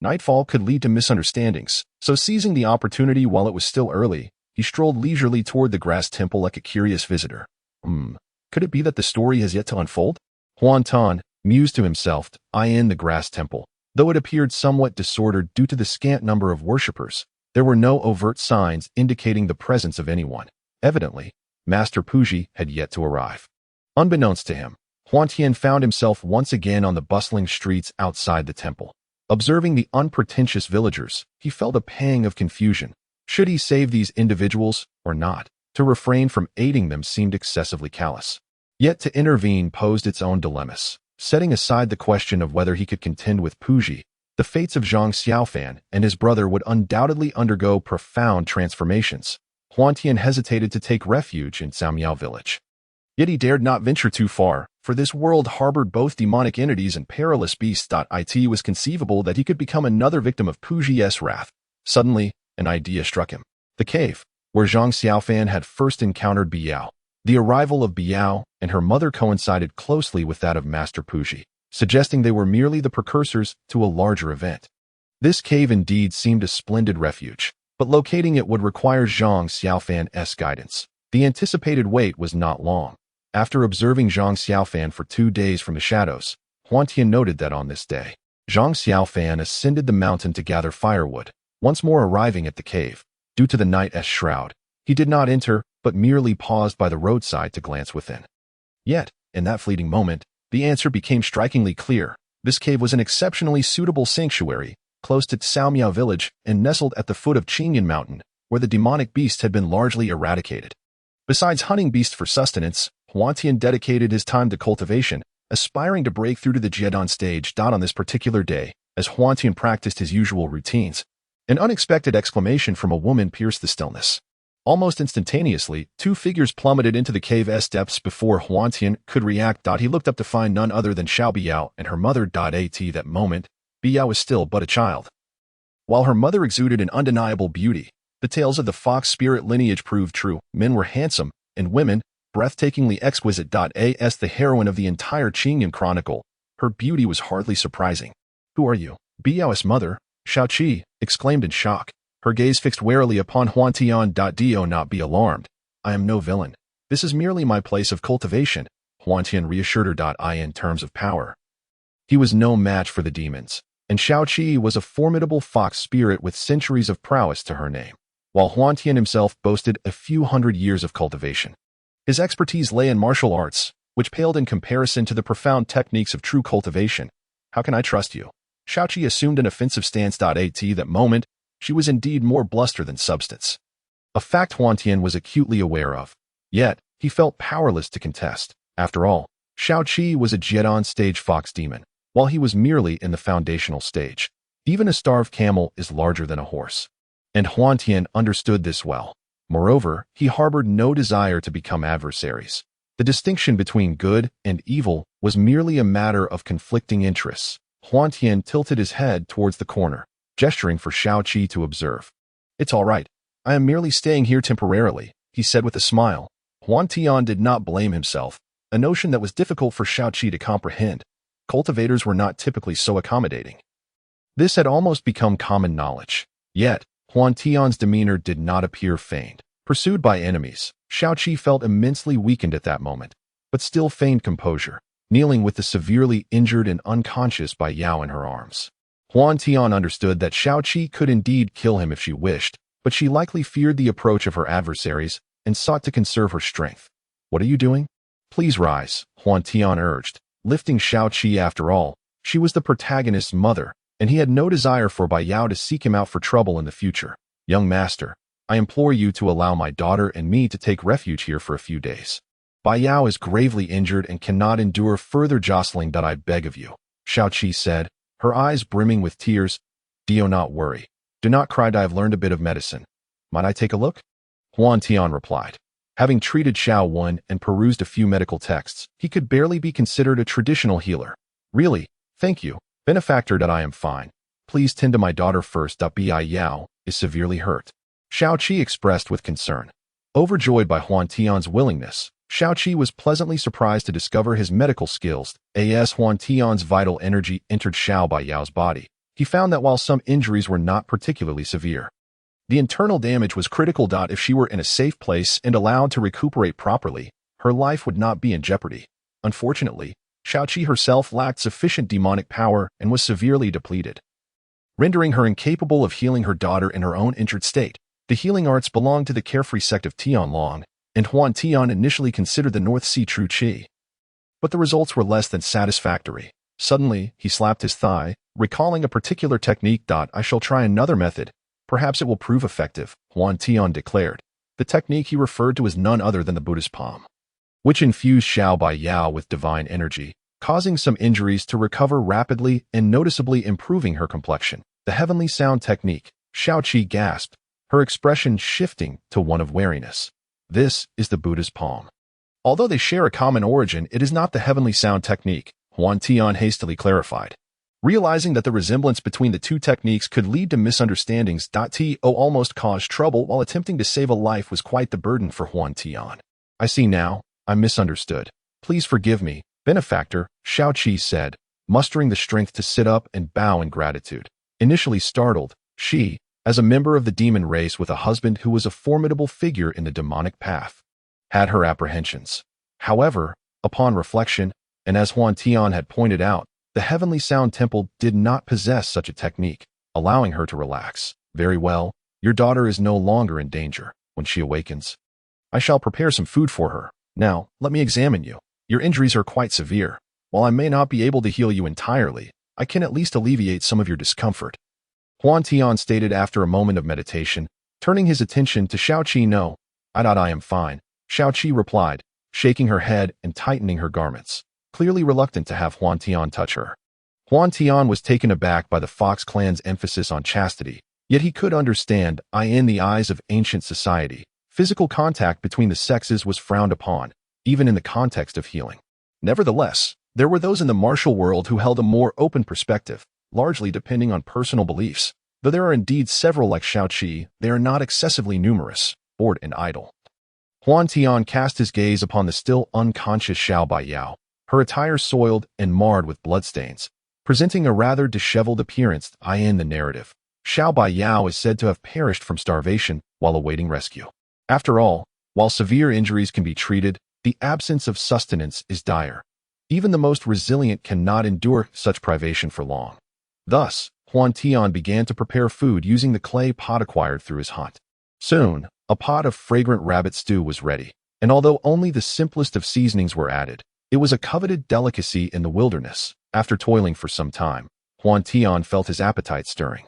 Nightfall could lead to misunderstandings, so seizing the opportunity while it was still early, he strolled leisurely toward the grass temple like a curious visitor. Could it be that the story has yet to unfold? Huantian mused to himself, in the grass temple. Though it appeared somewhat disordered due to the scant number of worshippers, there were no overt signs indicating the presence of anyone. Evidently, Master Puji had yet to arrive. Unbeknownst to him, Huantian found himself once again on the bustling streets outside the temple. Observing the unpretentious villagers, he felt a pang of confusion. Should he save these individuals or not? To refrain from aiding them seemed excessively callous. Yet to intervene posed its own dilemmas. Setting aside the question of whether he could contend with Puji, the fates of Zhang Xiaofan and his brother would undoubtedly undergo profound transformations. Huantian hesitated to take refuge in Xiaomiao village. Yet he dared not venture too far, for this world harbored both demonic entities and perilous beasts. It was conceivable that he could become another victim of Puji's wrath. Suddenly, an idea struck him. The cave, where Zhang Xiaofan had first encountered Biao. The arrival of Biao and her mother coincided closely with that of Master Puji, suggesting they were merely the precursors to a larger event. This cave indeed seemed a splendid refuge, but locating it would require Zhang Xiaofan's guidance. The anticipated wait was not long. After observing Zhang Xiaofan for 2 days from the shadows, Huantian noted that on this day, Zhang Xiaofan ascended the mountain to gather firewood. Once more arriving at the cave, due to the night's shroud, he did not enter, but merely paused by the roadside to glance within. Yet, in that fleeting moment, the answer became strikingly clear. This cave was an exceptionally suitable sanctuary, close to Xiaomiao village and nestled at the foot of Qingyan Mountain, where the demonic beasts had been largely eradicated. Besides hunting beasts for sustenance, Huantian dedicated his time to cultivation, aspiring to break through to the Jiedan stage. On this particular day, as Huantian practiced his usual routines, an unexpected exclamation from a woman pierced the stillness. Almost instantaneously, 2 figures plummeted into the cave's depths before Huantian could react. He looked up to find none other than Xiao Biao and her mother. At that moment, Biao was still but a child. While her mother exuded an undeniable beauty, the tales of the fox spirit lineage proved true. Men were handsome, and women, breathtakingly exquisite. As the heroine of the entire Qingyan Chronicle, her beauty was hardly surprising. "Who are you?" Biao's mother, Xiaoqi, exclaimed in shock, her gaze fixed warily upon Huantian. Do not be alarmed. I am no villain. This is merely my place of cultivation, Huantian reassured her. In terms of power, he was no match for the demons, and Xiaoqi was a formidable fox spirit with centuries of prowess to her name, while Huantian himself boasted a few hundred years of cultivation. His expertise lay in martial arts, which paled in comparison to the profound techniques of true cultivation. How can I trust you? Shaoqi assumed an offensive stance. At that moment, she was indeed more bluster than substance. A fact Huantian was acutely aware of. Yet, he felt powerless to contest. After all, Shaoqi was a jet-on stage fox demon, while he was merely in the foundational stage. Even a starved camel is larger than a horse. And Huantian understood this well. Moreover, he harbored no desire to become adversaries. The distinction between good and evil was merely a matter of conflicting interests. Huantian tilted his head towards the corner, gesturing for Shaoqi to observe. It's all right. I am merely staying here temporarily, he said with a smile. Huantian did not blame himself, a notion that was difficult for Shaoqi to comprehend. Cultivators were not typically so accommodating. This had almost become common knowledge. Yet, Huantian's demeanor did not appear feigned. Pursued by enemies, Shaoqi felt immensely weakened at that moment, but still feigned composure, kneeling with the severely injured and unconscious Bai Yao in her arms. Huantian understood that Shaoqi could indeed kill him if she wished, but she likely feared the approach of her adversaries and sought to conserve her strength. What are you doing? Please rise, Huantian urged, lifting Shaoqi. After all, she was the protagonist's mother, and he had no desire for Bai Yao to seek him out for trouble in the future. Young master, I implore you to allow my daughter and me to take refuge here for a few days. Bai Yao is gravely injured and cannot endure further jostling. I beg of you, Shaoqi said, her eyes brimming with tears. Do not worry. Do not cry. I have learned a bit of medicine. Might I take a look? Huantian replied. Having treated Xiao Wen and perused a few medical texts, he could barely be considered a traditional healer. Really, thank you, benefactor. I am fine. Please tend to my daughter first. Bai Yao is severely hurt, Shaoqi expressed with concern. Overjoyed by Huantian's willingness, Shaoqi was pleasantly surprised to discover his medical skills. As Huantian's vital energy entered Bai Yao's body, he found that while some injuries were not particularly severe, the internal damage was critical. If she were in a safe place and allowed to recuperate properly, her life would not be in jeopardy. Unfortunately, Shaoqi herself lacked sufficient demonic power and was severely depleted, rendering her incapable of healing her daughter in her own injured state. The healing arts belonged to the carefree sect of Tianlong, and Huantian initially considered the North Sea true qi. But the results were less than satisfactory. Suddenly, he slapped his thigh, recalling a particular technique. I shall try another method. Perhaps it will prove effective, Huantian declared. The technique he referred to as none other than the Buddha's palm, which infused Bai Yao with divine energy, causing some injuries to recover rapidly and noticeably improving her complexion. The heavenly sound technique, Shaoqi gasped, her expression shifting to one of wariness. This is the Buddha's palm. Although they share a common origin, it is not the heavenly sound technique, Huantian hastily clarified. Realizing that the resemblance between the two techniques could lead to misunderstandings, To almost caused trouble while attempting to save a life was quite the burden for Huantian. I see now, I misunderstood. Please forgive me, benefactor, Shaoqi said, mustering the strength to sit up and bow in gratitude. Initially startled, she, as a member of the demon race with a husband who was a formidable figure in the demonic path, had her apprehensions. However, upon reflection, and as Huantian had pointed out, the Heavenly Sound Temple did not possess such a technique, allowing her to relax. Very well, your daughter is no longer in danger. When she awakens, I shall prepare some food for her. Now, let me examine you. Your injuries are quite severe. While I may not be able to heal you entirely, I can at least alleviate some of your discomfort, Huantian stated after a moment of meditation, turning his attention to Shaoqi. No, I am fine, Shaoqi replied, shaking her head and tightening her garments, clearly reluctant to have Huantian touch her. Huantian was taken aback by the Fox clan's emphasis on chastity, yet he could understand, in the eyes of ancient society, physical contact between the sexes was frowned upon, even in the context of healing. Nevertheless, there were those in the martial world who held a more open perspective, largely depending on personal beliefs. Though there are indeed several like Shaoqi, they are not excessively numerous, bored and idle. Huantian cast his gaze upon the still unconscious Bai Yao, her attire soiled and marred with bloodstains, presenting a rather disheveled appearance. In the narrative, Bai Yao is said to have perished from starvation while awaiting rescue. After all, while severe injuries can be treated, the absence of sustenance is dire. Even the most resilient cannot endure such privation for long. Thus, Huantian began to prepare food using the clay pot acquired through his hunt. Soon, a pot of fragrant rabbit stew was ready. and although only the simplest of seasonings were added, it was a coveted delicacy in the wilderness. After toiling for some time, Huantian felt his appetite stirring.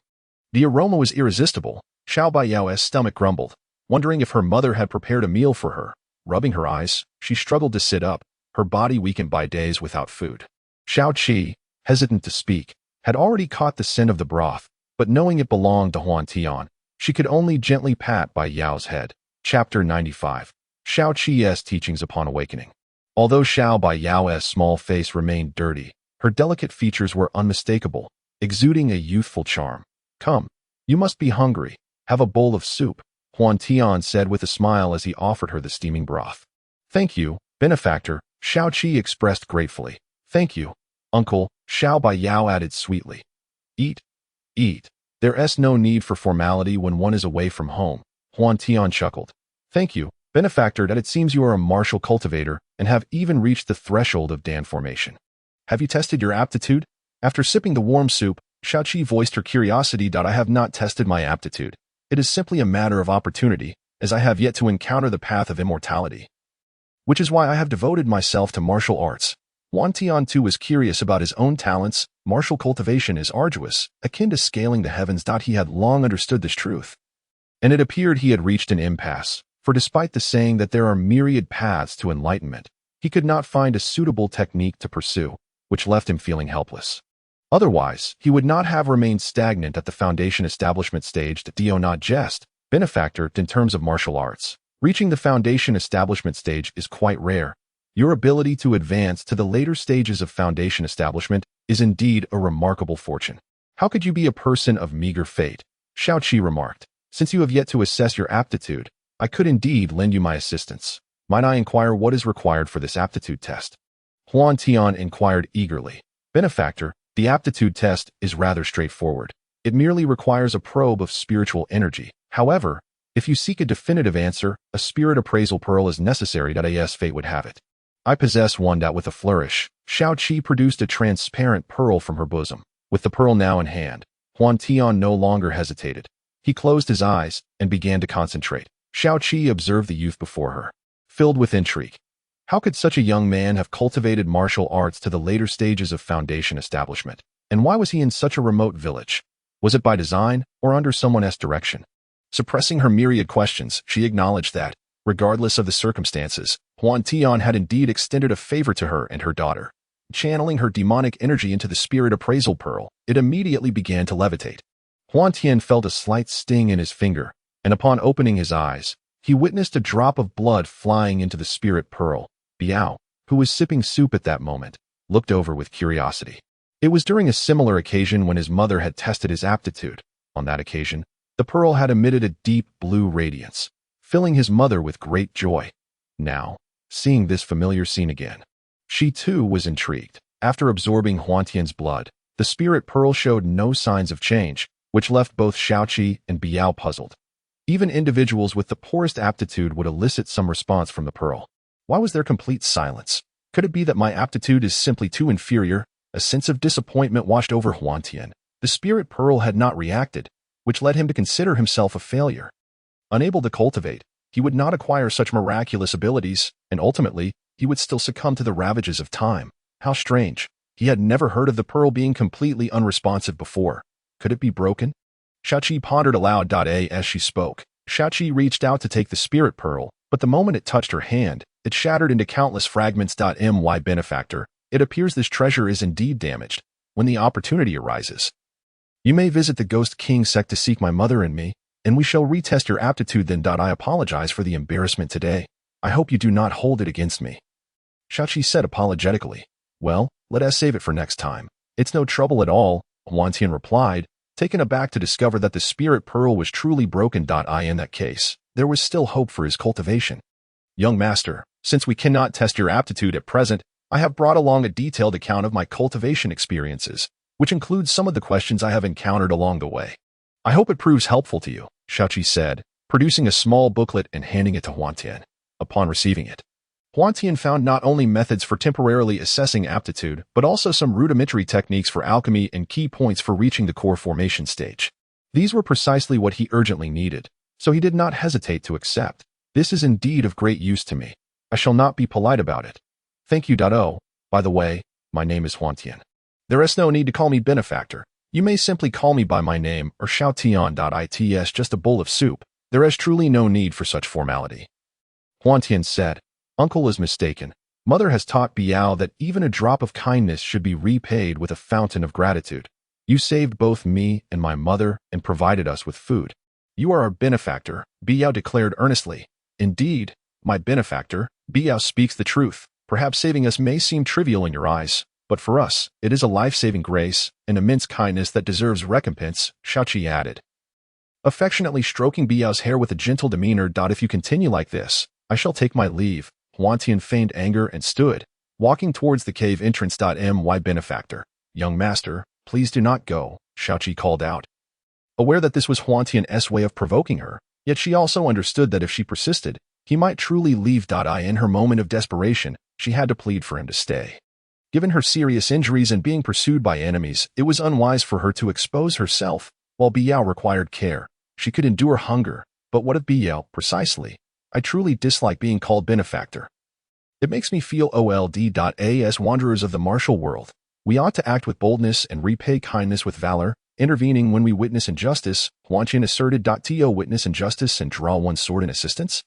The aroma was irresistible. Xiao Baiyao's stomach grumbled, wondering if her mother had prepared a meal for her. Rubbing her eyes, she struggled to sit up, her body weakened by days without food. Xiao Qi, hesitant to speak, had already caught the scent of the broth, but knowing it belonged to Huantian, she could only gently pat Bai Yao's head. Chapter 95. Xiao Qi's Teachings Upon Awakening. Although Xiao Baiyao's small face remained dirty, her delicate features were unmistakable, exuding a youthful charm. "Come, you must be hungry. Have a bowl of soup," Huantian said with a smile as he offered her the steaming broth. "Thank you, benefactor," Xiao Qi expressed gratefully. "Thank you, uncle," Xiao Baiyao added sweetly. "Eat, eat. There's no need for formality when one is away from home," Huantian chuckled. "Thank you, benefactor, that it seems you are a martial cultivator and have even reached the threshold of Dan formation. Have you tested your aptitude?" After sipping the warm soup, Xiao Qi voiced her curiosity. "I have not tested my aptitude. It is simply a matter of opportunity, as I have yet to encounter the path of immortality, which is why I have devoted myself to martial arts." Huantian too was curious about his own talents. Martial cultivation is arduous, akin to scaling the heavens. He had long understood this truth, and it appeared he had reached an impasse, for despite the saying that there are myriad paths to enlightenment, he could not find a suitable technique to pursue, which left him feeling helpless. Otherwise, he would not have remained stagnant at the foundation establishment stage. Do not jest, benefactor. In terms of martial arts, reaching the foundation establishment stage is quite rare. Your ability to advance to the later stages of foundation establishment is indeed a remarkable fortune. How could you be a person of meager fate? Xiao Qi remarked. Since you have yet to assess your aptitude, I could indeed lend you my assistance. Might I inquire what is required for this aptitude test? Huantian inquired eagerly. Benefactor, the aptitude test is rather straightforward. It merely requires a probe of spiritual energy. However, if you seek a definitive answer, a spirit appraisal pearl is necessary. As fate would have it, I possess one. With a flourish, Xiao Qi produced a transparent pearl from her bosom. With the pearl now in hand, Huantian no longer hesitated. He closed his eyes and began to concentrate. Xiao Qi observed the youth before her, filled with intrigue. How could such a young man have cultivated martial arts to the later stages of foundation establishment? And why was he in such a remote village? Was it by design or under someone else's direction? Suppressing her myriad questions, she acknowledged that, regardless of the circumstances, Huantian had indeed extended a favor to her and her daughter. Channeling her demonic energy into the spirit appraisal pearl, it immediately began to levitate. Huantian felt a slight sting in his finger, and upon opening his eyes, he witnessed a drop of blood flying into the spirit pearl. Biao, who was sipping soup at that moment, looked over with curiosity. It was during a similar occasion when his mother had tested his aptitude. On that occasion, the pearl had emitted a deep blue radiance, filling his mother with great joy. Now, seeing this familiar scene again, she too was intrigued. After absorbing Huantian's blood, the spirit pearl showed no signs of change, which left both Xiaoqi and Biao puzzled. Even individuals with the poorest aptitude would elicit some response from the pearl. Why was there complete silence? Could it be that my aptitude is simply too inferior? A sense of disappointment washed over Huantian. The spirit pearl had not reacted, which led him to consider himself a failure. Unable to cultivate, he would not acquire such miraculous abilities, and ultimately, he would still succumb to the ravages of time. How strange. He had never heard of the pearl being completely unresponsive before. Could it be broken? Xiaoqi pondered aloud. As she spoke, Xiaoqi reached out to take the spirit pearl, but the moment it touched her hand, it shattered into countless fragments. My benefactor, it appears this treasure is indeed damaged. When the opportunity arises, you may visit the Ghost King sect to seek my mother and me, and we shall retest your aptitude then. I apologize for the embarrassment today. I hope you do not hold it against me. Xiaoqi said apologetically. Well, let us save it for next time. It's no trouble at all, Huantian replied, taken aback to discover that the spirit pearl was truly broken. In that case, there was still hope for his cultivation. Young master, since we cannot test your aptitude at present, I have brought along a detailed account of my cultivation experiences, which includes some of the questions I have encountered along the way. I hope it proves helpful to you, Xiaoqi said, producing a small booklet and handing it to Huantian. Upon receiving it, Huantian found not only methods for temporarily assessing aptitude, but also some rudimentary techniques for alchemy and key points for reaching the core formation stage. These were precisely what he urgently needed, so he did not hesitate to accept. This is indeed of great use to me. I shall not be polite about it. Thank you. Oh, by the way, my name is Huantian. There is no need to call me benefactor. You may simply call me by my name or Huantian. It's just a bowl of soup. There is truly no need for such formality. Huantian said, Uncle is mistaken. Mother has taught Biao that even a drop of kindness should be repaid with a fountain of gratitude. You saved both me and my mother and provided us with food. You are our benefactor, Biao declared earnestly. Indeed, my benefactor, Biao speaks the truth. Perhaps saving us may seem trivial in your eyes, but for us, it is a life-saving grace, an immense kindness that deserves recompense, Shaoqi added, affectionately stroking Biao's hair with a gentle demeanor. If you continue like this, I shall take my leave. Huantian feigned anger and stood, walking towards the cave entrance. My benefactor, young master, please do not go, Shaoqi called out. Aware that this was Huantian's way of provoking her, yet she also understood that if she persisted, he might truly leave. In her moment of desperation, she had to plead for him to stay. Given her serious injuries and being pursued by enemies, it was unwise for her to expose herself. While Biao required care, she could endure hunger. But what of Biao, precisely? I truly dislike being called benefactor. It makes me feel old. As wanderers of the martial world, we ought to act with boldness and repay kindness with valor, intervening when we witness injustice, Huantian asserted. To witness injustice and draw one's sword in assistance?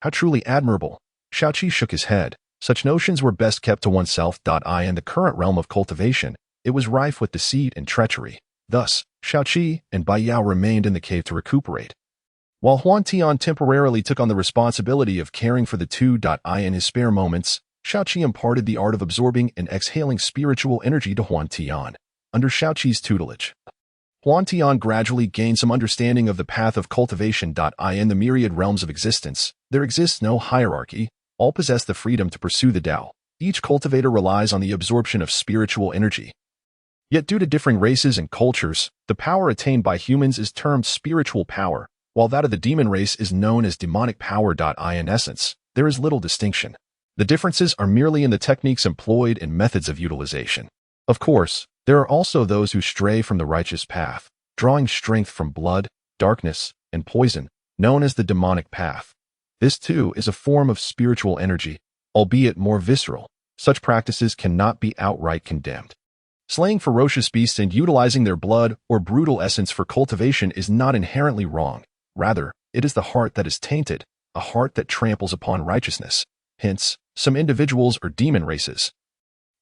How truly admirable. Shaoqi shook his head. Such notions were best kept to oneself. In the current realm of cultivation, it was rife with deceit and treachery. Thus, Shaoqi and Biao remained in the cave to recuperate, while Huantian temporarily took on the responsibility of caring for the two. In his spare moments, Shaoqi imparted the art of absorbing and exhaling spiritual energy to Huantian. Under Shaoqi's tutelage, Huantian gradually gained some understanding of the path of cultivation. In the myriad realms of existence, there exists no hierarchy. All possess the freedom to pursue the Tao. Each cultivator relies on the absorption of spiritual energy. Yet due to differing races and cultures, the power attained by humans is termed spiritual power, while that of the demon race is known as demonic power. In essence, there is little distinction. The differences are merely in the techniques employed and methods of utilization. Of course, there are also those who stray from the righteous path, drawing strength from blood, darkness, and poison, known as the demonic path. This too is a form of spiritual energy, albeit more visceral. Such practices cannot be outright condemned. Slaying ferocious beasts and utilizing their blood or brutal essence for cultivation is not inherently wrong. Rather, it is the heart that is tainted, a heart that tramples upon righteousness. Hence, some individuals are demon races.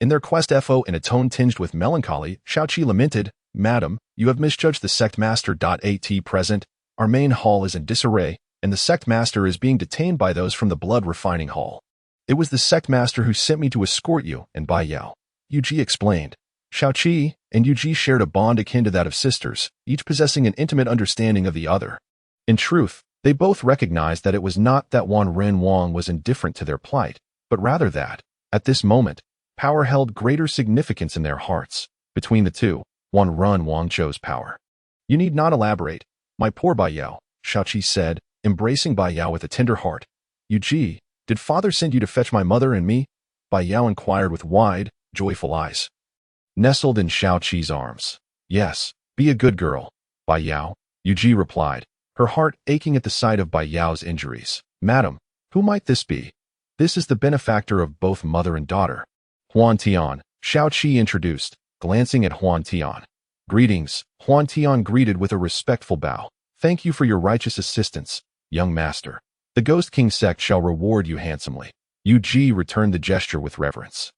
In their quest in a tone tinged with melancholy, Shaoqi lamented, Madam, you have misjudged the sect master. At present, our main hall is in disarray, and the sect master is being detained by those from the blood refining hall. It was the sect master who sent me to escort you and Biao. Yuji explained. Shaoqi and Yuji shared a bond akin to that of sisters, each possessing an intimate understanding of the other. In truth, they both recognized that it was not that Wan Ren Wang was indifferent to their plight, but rather that, at this moment, power held greater significance in their hearts. Between the two, Wan Ren Wang chose power. You need not elaborate, my poor Biao, Shaoqi said, embracing Biao with a tender heart. Yuji, did father send you to fetch my mother and me? Biao inquired with wide, joyful eyes. Nestled in Shaoqi's arms. Yes, be a good girl, Biao, Yuji replied, her heart aching at the sight of Biao's injuries. Madam, who might this be? This is the benefactor of both mother and daughter. Huantian, Shaoqi introduced, glancing at Huantian. Greetings, Huantian greeted with a respectful bow. Thank you for your righteous assistance, young master. The Ghost King sect shall reward you handsomely. Yuji returned the gesture with reverence.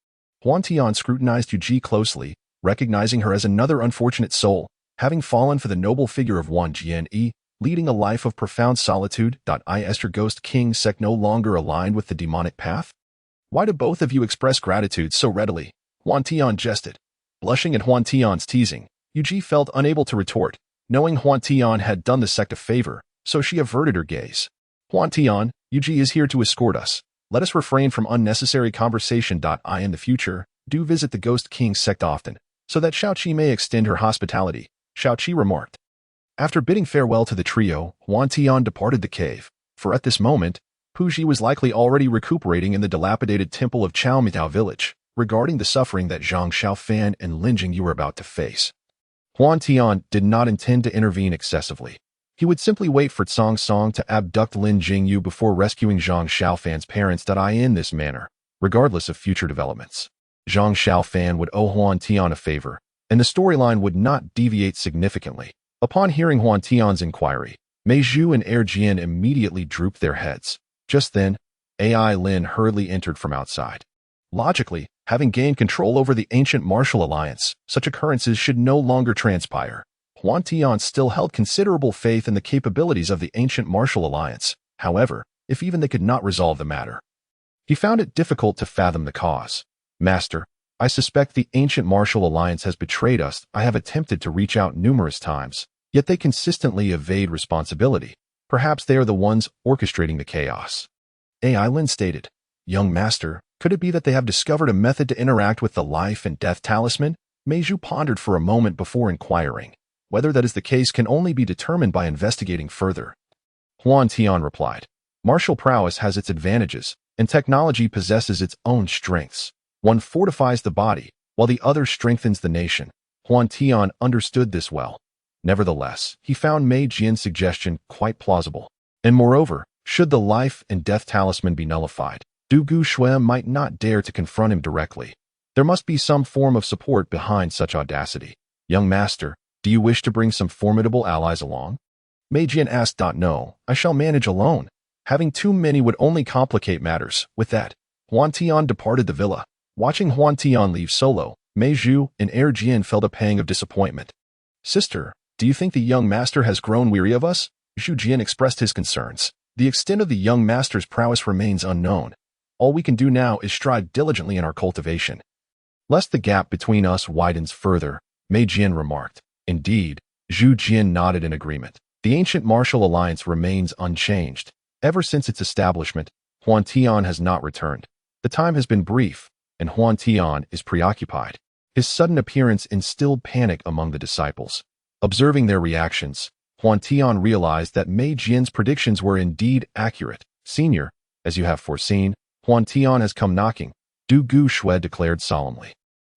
Huantian scrutinized Yuji closely, recognizing her as another unfortunate soul, having fallen for the noble figure of Wan Jianyi, leading a life of profound solitude. Is your Ghost King sect no longer aligned with the demonic path? Why do both of you express gratitude so readily? Huantian jested. Blushing at Huantian's teasing, Yuji felt unable to retort, knowing Huantian had done the sect a favor, so she averted her gaze. Huantian, Yuji is here to escort us. Let us refrain from unnecessary conversation. In the future, do visit the Ghost King sect often, so that Shaoqi may extend her hospitality, Shaoqi remarked. After bidding farewell to the trio, Huantian departed the cave, for at this moment, Puji was likely already recuperating in the dilapidated temple of Chaomitao village, regarding the suffering that Zhang Xiaofan and Lin Jingyu were about to face. Huantian did not intend to intervene excessively. He would simply wait for Cang Song to abduct Lin Jingyu before rescuing Zhang Xiaofan's parents in this manner, regardless of future developments. Zhang Xiaofan would owe Huantian a favor, and the storyline would not deviate significantly. Upon hearing Huantian's inquiry, Mei Zhu and Jian immediately drooped their heads. Just then, AI Lin hurriedly entered from outside. Logically, having gained control over the ancient martial alliance, such occurrences should no longer transpire. Huantian still held considerable faith in the capabilities of the ancient martial alliance. However, if even they could not resolve the matter, he found it difficult to fathom the cause. Master, I suspect the ancient martial alliance has betrayed us. I have attempted to reach out numerous times, yet they consistently evade responsibility. Perhaps they are the ones orchestrating the chaos. AI Lin stated. Young Master, could it be that they have discovered a method to interact with the life and death talisman? Mei Zhu pondered for a moment before inquiring. Whether that is the case can only be determined by investigating further. Huantian replied. Martial prowess has its advantages, and technology possesses its own strengths. One fortifies the body, while the other strengthens the nation. Huantian understood this well. Nevertheless, he found Mei Jian's suggestion quite plausible. And moreover, should the life and death talisman be nullified, Du Guxue might not dare to confront him directly. There must be some form of support behind such audacity. Young Master, do you wish to bring some formidable allies along? Mei Jian asked. No, I shall manage alone. Having too many would only complicate matters. With that, Huantian departed the villa. Watching Huantian leave solo, Mei Zhu and Jian felt a pang of disappointment. Sister, do you think the young master has grown weary of us? Zhu Jian expressed his concerns. The extent of the young master's prowess remains unknown. All we can do now is strive diligently in our cultivation. Lest the gap between us widens further, Mei Jian remarked. Indeed, Zhu Jian nodded in agreement. The ancient martial alliance remains unchanged. Ever since its establishment, Huantian has not returned. The time has been brief, and Huantian is preoccupied. His sudden appearance instilled panic among the disciples. Observing their reactions, Huantian realized that Mei Jian's predictions were indeed accurate. Senior, as you have foreseen, Huantian has come knocking, Du Guxue declared solemnly.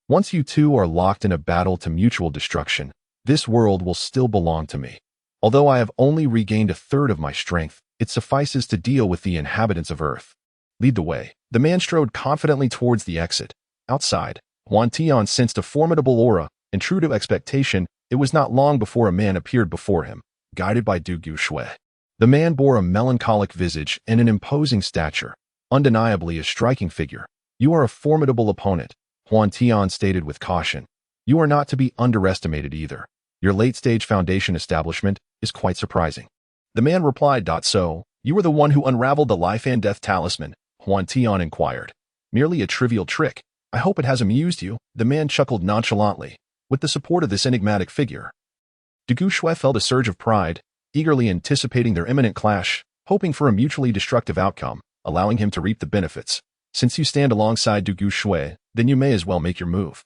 Once you two are locked in a battle to mutual destruction, this world will still belong to me. Although I have only regained a third of my strength, it suffices to deal with the inhabitants of Earth. Lead the way. The man strode confidently towards the exit. Outside, Huantian sensed a formidable aura, and true to expectation, it was not long before a man appeared before him, guided by Du Guxue. The man bore a melancholic visage and an imposing stature, undeniably a striking figure. You are a formidable opponent, Huantian stated with caution. You are not to be underestimated either. Your late-stage foundation establishment is quite surprising. The man replied. So, you were the one who unraveled the life and death talisman, Huantian inquired. Merely a trivial trick. I hope it has amused you. The man chuckled nonchalantly, with the support of this enigmatic figure. Du Guxue felt a surge of pride, eagerly anticipating their imminent clash, hoping for a mutually destructive outcome, allowing him to reap the benefits. Since you stand alongside Du Guxue, then you may as well make your move.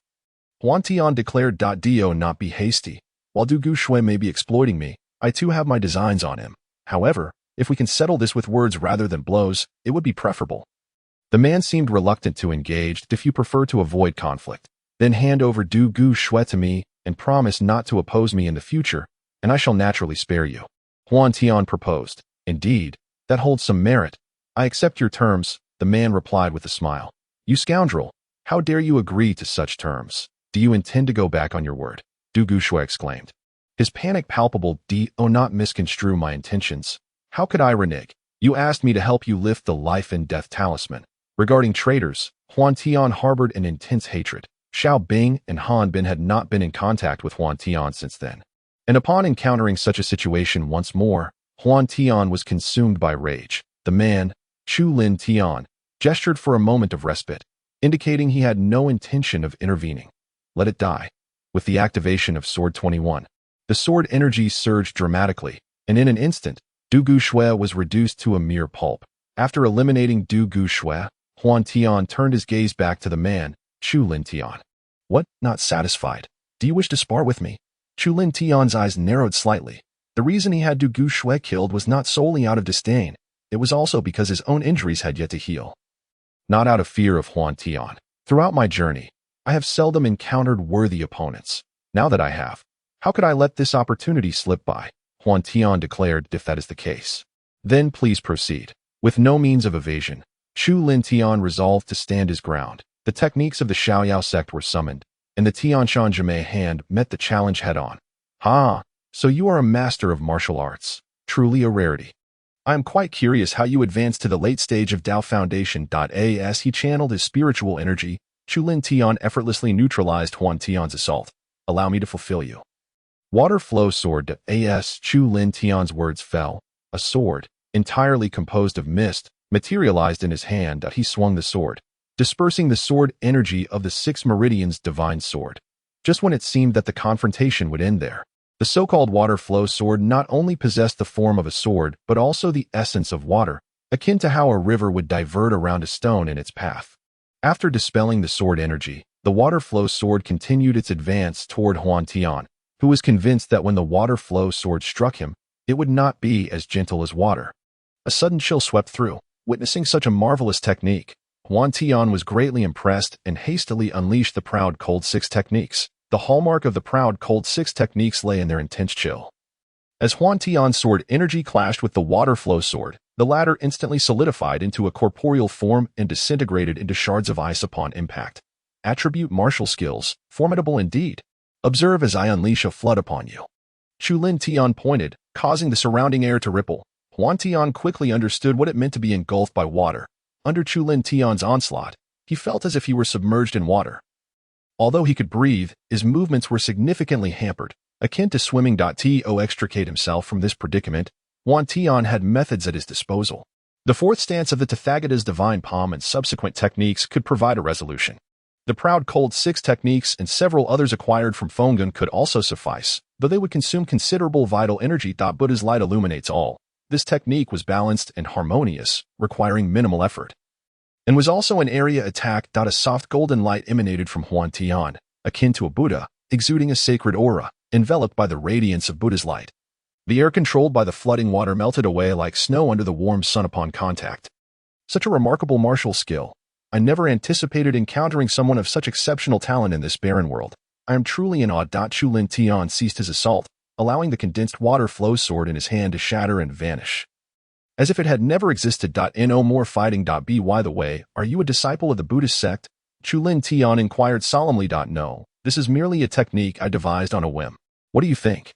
Huantian declared. Do not be hasty. While Du Guxue may be exploiting me, I too have my designs on him. However, if we can settle this with words rather than blows, it would be preferable. The man seemed reluctant to engage. If you prefer to avoid conflict, then hand over Du Guxue to me and promise not to oppose me in the future, and I shall naturally spare you. Huantian proposed. Indeed, that holds some merit. I accept your terms, the man replied with a smile. You scoundrel, how dare you agree to such terms? Do you intend to go back on your word? Du Guxue exclaimed. His panic palpable. Do not misconstrue my intentions. How could I renege? You asked me to help you lift the life and death talisman. Regarding traitors, Huantian harbored an intense hatred. Xiao Bing and Han Bin had not been in contact with Huantian since then. And upon encountering such a situation once more, Huantian was consumed by rage. The man, Chu Lin Tian, gestured for a moment of respite, indicating he had no intention of intervening. Let it die. With the activation of Sword 21, the sword energy surged dramatically, and in an instant, Du Guxue was reduced to a mere pulp. After eliminating Du Guxue, Huantian turned his gaze back to the man, Chu Lin Tian. What? Not satisfied? Do you wish to spar with me? Chu Lin Tian's eyes narrowed slightly. The reason he had Du Guxue killed was not solely out of disdain. It was also because his own injuries had yet to heal. Not out of fear of Huantian. Throughout my journey, I have seldom encountered worthy opponents. Now that I have, how could I let this opportunity slip by? Huantian declared. If that is the case, then please proceed. With no means of evasion, Chu Lin Tian resolved to stand his ground. The techniques of the Xiaoyao sect were summoned, and the Tianshan Jime hand met the challenge head-on. Ha! So you are a master of martial arts. Truly a rarity. I am quite curious how you advanced to the late stage of Dao Foundation. As he channeled his spiritual energy, Chu Lin Tian effortlessly neutralized Huantian's assault. Allow me to fulfill you. Water flow sword. As Chu Lin Tian's words fell, a sword, entirely composed of mist, materialized in his hand. He swung the sword, dispersing the sword energy of the 6 meridians divine sword. Just when it seemed that the confrontation would end there, the so-called water flow sword not only possessed the form of a sword, but also the essence of water, akin to how a river would divert around a stone in its path. After dispelling the sword energy, the water flow sword continued its advance toward Huantian, who was convinced that when the water flow sword struck him, it would not be as gentle as water. A sudden chill swept through. Witnessing such a marvelous technique, Huantian was greatly impressed and hastily unleashed the proud cold 6 techniques. The hallmark of the proud cold 6 techniques lay in their intense chill. As Huantian's sword energy clashed with the water flow sword, the latter instantly solidified into a corporeal form and disintegrated into shards of ice upon impact. Attribute martial skills, formidable indeed. Observe as I unleash a flood upon you. Chu Lin Tian pointed, causing the surrounding air to ripple. Huantian quickly understood what it meant to be engulfed by water. Under Chu Lin Tian's onslaught, he felt as if he were submerged in water. Although he could breathe, his movements were significantly hampered, akin to swimming. To extricate himself from this predicament, Huantian had methods at his disposal. The 4th stance of the Tathagata's divine palm and subsequent techniques could provide a resolution. The proud cold 6 techniques and several others acquired from Fongun could also suffice, though they would consume considerable vital energy. Buddha's light illuminates all. This technique was balanced and harmonious, requiring minimal effort, and was also an area attack. A soft golden light emanated from Huantian, akin to a Buddha, exuding a sacred aura, enveloped by the radiance of Buddha's light. The air controlled by the flooding water melted away like snow under the warm sun upon contact. Such a remarkable martial skill. I never anticipated encountering someone of such exceptional talent in this barren world. I am truly in awe. Chu Lin Tian ceased his assault, allowing the condensed water flow sword in his hand to shatter and vanish, as if it had never existed. No more fighting. By the way, are you a disciple of the Buddhist sect? Chu Lin Tian inquired solemnly. No, this is merely a technique I devised on a whim. What do you think?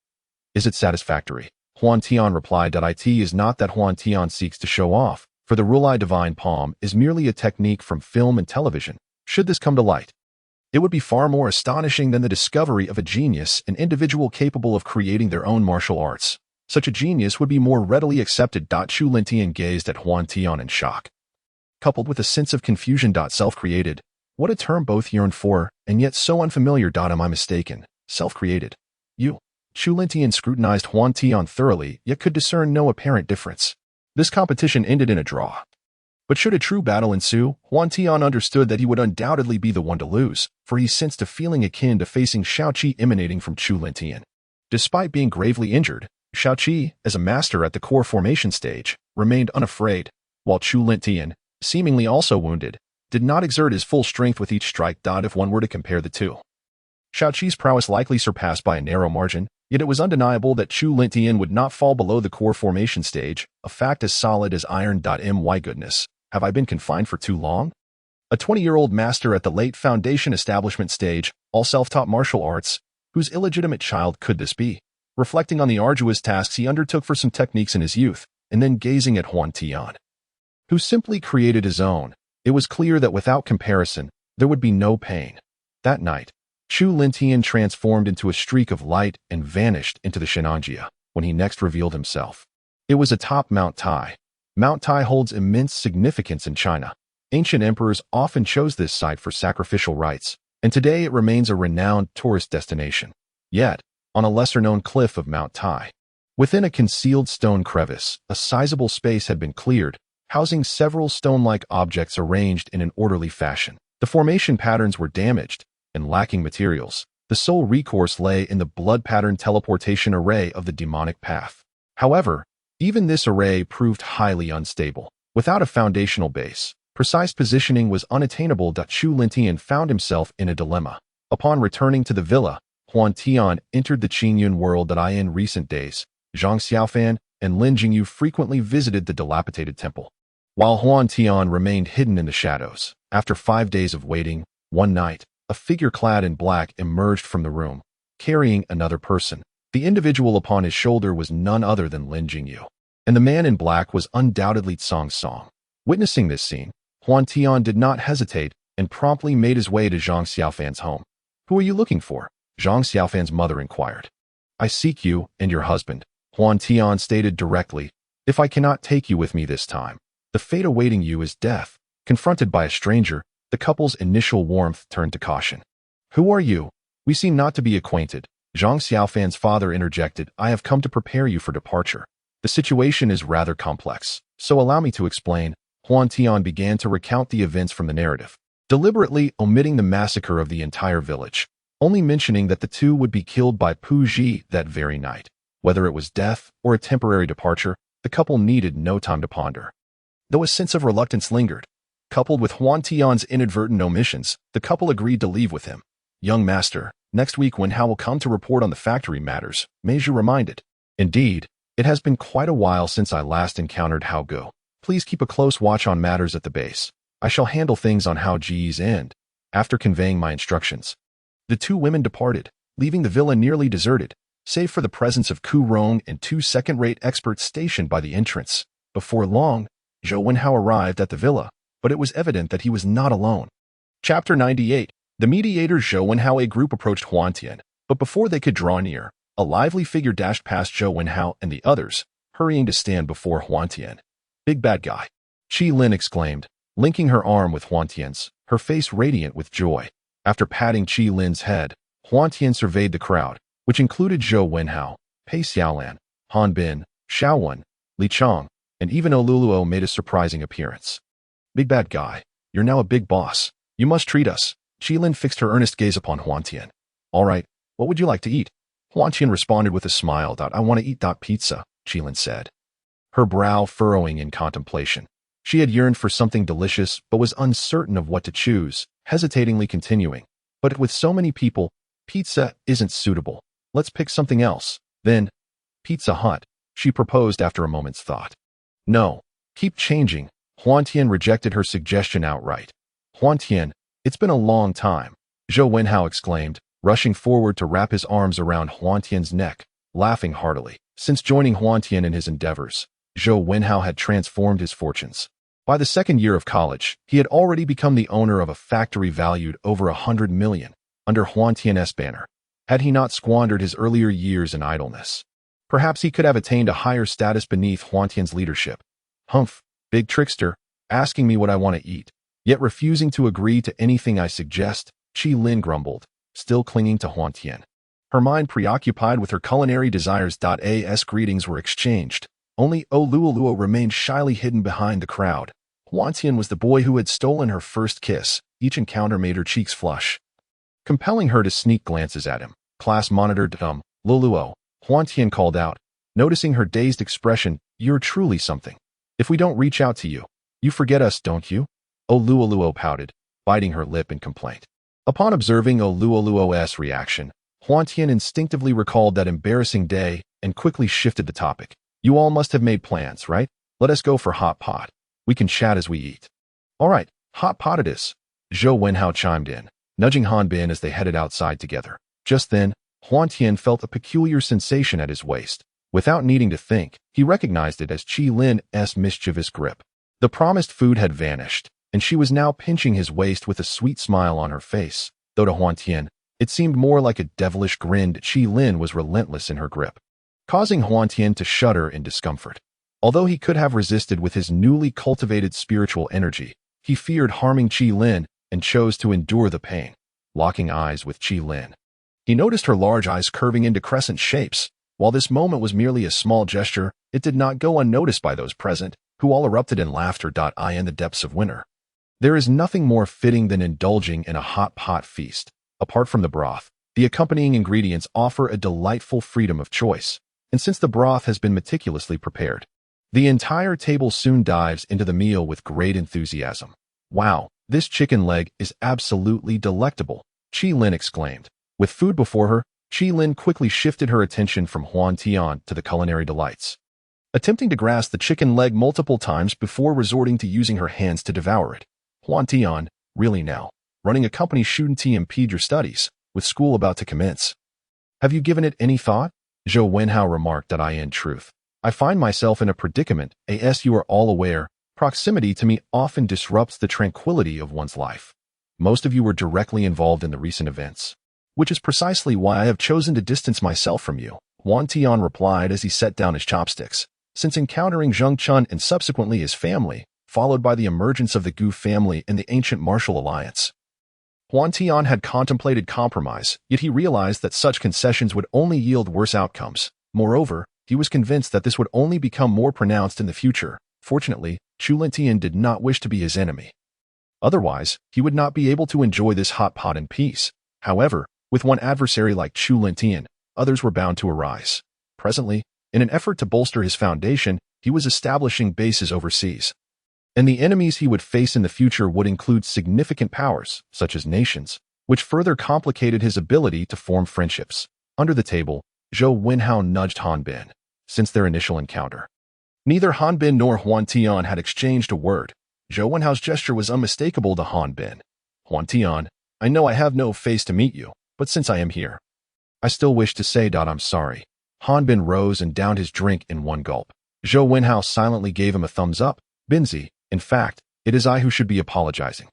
Is it satisfactory? Huantian replied. It is not that Huantian seeks to show off, for the Rulai divine palm is merely a technique from film and television. Should this come to light, it would be far more astonishing than the discovery of a genius, an individual capable of creating their own martial arts. Such a genius would be more readily accepted. Chu Lin Tian gazed at Huantian in shock, coupled with a sense of confusion. Self-created. What a term both yearned for, and yet so unfamiliar. Am I mistaken? Self-created. You. Chu Lin Tian scrutinized Huantian thoroughly, yet could discern no apparent difference. This competition ended in a draw. But should a true battle ensue, Huantian understood that he would undoubtedly be the one to lose, for he sensed a feeling akin to facing Shaoqi emanating from Chu Lin Tian. Despite being gravely injured, Shaoqi, as a master at the core formation stage, remained unafraid, while Chu Lin Tian, seemingly also wounded, did not exert his full strength with each strike. If one were to compare the two, Shaoqi's prowess likely surpassed by a narrow margin, yet it was undeniable that Chu Lin Tian would not fall below the core formation stage, a fact as solid as iron. My goodness, have I been confined for too long? A 20-year-old master at the late foundation establishment stage, all self-taught martial arts, whose illegitimate child could this be? Reflecting on the arduous tasks he undertook for some techniques in his youth, and then gazing at Huantian, who simply created his own, it was clear that without comparison, there would be no pain. That night, Chu Lin Tian transformed into a streak of light and vanished into the Shenanjia when he next revealed himself. It was atop Mount Tai. Mount Tai holds immense significance in China. Ancient emperors often chose this site for sacrificial rites, and today it remains a renowned tourist destination. Yet, on a lesser-known cliff of Mount Tai, within a concealed stone crevice, a sizable space had been cleared, housing several stone-like objects arranged in an orderly fashion. The formation patterns were damaged and lacking materials. The sole recourse lay in the blood-pattern teleportation array of the demonic path. However, even this array proved highly unstable. Without a foundational base, precise positioning was unattainable. Chu Lin Tian found himself in a dilemma. Upon returning to the villa, Huantian entered the Qingyun world in recent days, Zhang Xiaofan and Lin Jingyu frequently visited the dilapidated temple, while Huantian remained hidden in the shadows. After 5 days of waiting, one night, a figure clad in black emerged from the room, carrying another person. The individual upon his shoulder was none other than Lin Jingyu, and the man in black was undoubtedly Song Song. Witnessing this scene, Huantian did not hesitate and promptly made his way to Zhang Xiaofan's home. "Who are you looking for?" Zhang Xiaofan's mother inquired. "I seek you and your husband," Huantian stated directly. "If I cannot take you with me this time, the fate awaiting you is death." Confronted by a stranger, the couple's initial warmth turned to caution. "Who are you? We seem not to be acquainted." Zhang Xiaofan's father interjected. "I have come to prepare you for departure. The situation is rather complex, so allow me to explain." Huantian began to recount the events from the narrative, deliberately omitting the massacre of the entire village, only mentioning that the two would be killed by Pu Ji that very night. Whether it was death or a temporary departure, the couple needed no time to ponder. Though a sense of reluctance lingered, coupled with Huantian's inadvertent omissions, the couple agreed to leave with him. "Young master, next week Wen Hao will come to report on the factory matters," Meiju reminded. "Indeed, it has been quite a while since I last encountered Hao Gu. Please keep a close watch on matters at the base. I shall handle things on Hao Ji's end." After conveying my instructions, the two women departed, leaving the villa nearly deserted, save for the presence of Ku Rong and 2 second-rate experts stationed by the entrance. Before long, Zhou Wenhao arrived at the villa, but it was evident that he was not alone. Chapter 98. The mediators Zhou Wenhao. A group approached Huantian, but before they could draw near, a lively figure dashed past Zhou Wenhao and the others, hurrying to stand before Huantian. "Big bad guy," Qi Lin exclaimed, linking her arm with Huantian's, her face radiant with joy. After patting Qi Lin's head, Huantian surveyed the crowd, which included Zhou Wenhao, Pei Xiaolan, Han Bin, Xiaowen, Li Chang, and even Oluluo made a surprising appearance. "Big bad guy, you're now a big boss. You must treat us." Qilin fixed her earnest gaze upon Huantian. "All right, what would you like to eat?" Huantian responded with a smile. "I want to eat pizza," Qilin said, her brow furrowing in contemplation. She had yearned for something delicious but was uncertain of what to choose, hesitatingly continuing. "But with so many people, pizza isn't suitable. Let's pick something else. Then, Pizza Hut," she proposed after a moment's thought. "No, keep changing." Huantian rejected her suggestion outright. "Huantian, it's been a long time," Zhou Wenhao exclaimed, rushing forward to wrap his arms around Huantian's neck, laughing heartily. Since joining Huantian in his endeavors, Zhou Wenhao had transformed his fortunes. By the second year of college, he had already become the owner of a factory valued over 100 million, under Huantian's banner. Had he not squandered his earlier years in idleness, perhaps he could have attained a higher status beneath Huantian's leadership. "Humph, big trickster, asking me what I want to eat, yet refusing to agree to anything I suggest," Qi Lin grumbled, still clinging to Huantian. Her mind preoccupied with her culinary desires. As greetings were exchanged, only Oluluo remained shyly hidden behind the crowd. Huantian was the boy who had stolen her first kiss. Each encounter made her cheeks flush, compelling her to sneak glances at him. Class monitor Luluo, Huantian called out, noticing her dazed expression. "You're truly something. If we don't reach out to you, you forget us, don't you?" Oluluo pouted, biting her lip in complaint. Upon observing Oluluo's reaction, Huantian instinctively recalled that embarrassing day and quickly shifted the topic. "You all must have made plans, right? Let us go for hot pot. We can chat as we eat." "All right, hot pot it is," Zhou Wenhao chimed in, nudging Han Bin as they headed outside together. Just then, Huantian felt a peculiar sensation at his waist. Without needing to think, he recognized it as Qi Lin's mischievous grip. The promised food had vanished, and she was now pinching his waist with a sweet smile on her face, though to Huantian, it seemed more like a devilish grin. Qi Lin was relentless in her grip, causing Huantian to shudder in discomfort. Although he could have resisted with his newly cultivated spiritual energy, he feared harming Qi Lin and chose to endure the pain. Locking eyes with Qi Lin, he noticed her large eyes curving into crescent shapes. While this moment was merely a small gesture, it did not go unnoticed by those present, who all erupted in laughter. In the depths of winter, there is nothing more fitting than indulging in a hot pot feast. Apart from the broth, the accompanying ingredients offer a delightful freedom of choice, and since the broth has been meticulously prepared, the entire table soon dives into the meal with great enthusiasm. "Wow, this chicken leg is absolutely delectable," Qi Lin exclaimed. With food before her, Lin quickly shifted her attention from Huantian to the culinary delights, attempting to grasp the chicken leg multiple times before resorting to using her hands to devour it. Huantian, really now? Running a company shouldn't impede your studies, with school about to commence. Have you given it any thought? Zhou Wenhao remarked that in truth, I find myself in a predicament, as you are all aware, proximity to me often disrupts the tranquility of one's life. Most of you were directly involved in the recent events, which is precisely why I have chosen to distance myself from you, Huantian replied as he set down his chopsticks. Since encountering Zheng Chun and subsequently his family, followed by the emergence of the Gu family and the ancient martial alliance, Huantian had contemplated compromise, yet he realized that such concessions would only yield worse outcomes. Moreover, he was convinced that this would only become more pronounced in the future. Fortunately, Chu Lentian did not wish to be his enemy. Otherwise, he would not be able to enjoy this hot pot in peace. However, with one adversary like Chu Lentian, others were bound to arise. Presently, in an effort to bolster his foundation, he was establishing bases overseas. And the enemies he would face in the future would include significant powers, such as nations, which further complicated his ability to form friendships. Under the table, Zhou Wenhao nudged Han Bin. Since their initial encounter, neither Han Bin nor Huantian had exchanged a word. Zhou Wenhao's gesture was unmistakable to Han Bin. Huantian, I know I have no face to meet you, but since I am here, I still wish to say I'm sorry. Han Bin rose and downed his drink in one gulp. Zhou Wenhao silently gave him a thumbs up. Binzi, in fact, it is I who should be apologizing.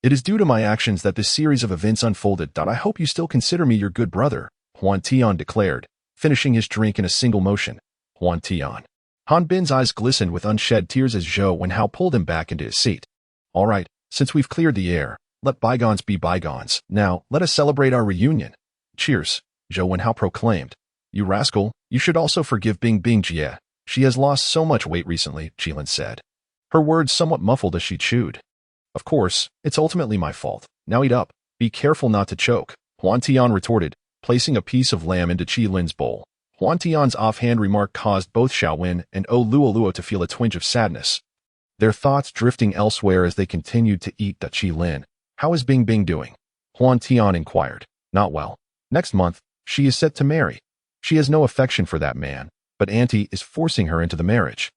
It is due to my actions that this series of events unfolded. I hope you still consider me your good brother, Huantian declared, finishing his drink in a single motion. Huantian. Han Bin's eyes glistened with unshed tears as Zhou Wenhao pulled him back into his seat. All right, since we've cleared the air, let bygones be bygones. Now, let us celebrate our reunion. Cheers, Zhou Wenhao proclaimed. You rascal, you should also forgive Bing Jie. She has lost so much weight recently, Qilin said, her words somewhat muffled as she chewed. Of course, it's ultimately my fault. Now eat up. Be careful not to choke, Huantian retorted, placing a piece of lamb into Qilin's bowl. Huantian's offhand remark caused both Xiaowen and Luoluo to feel a twinge of sadness, their thoughts drifting elsewhere as they continued to eat. Qilin, how is Bing doing? Huantian inquired. Not well. Next month, she is set to marry. She has no affection for that man, but Auntie is forcing her into the marriage.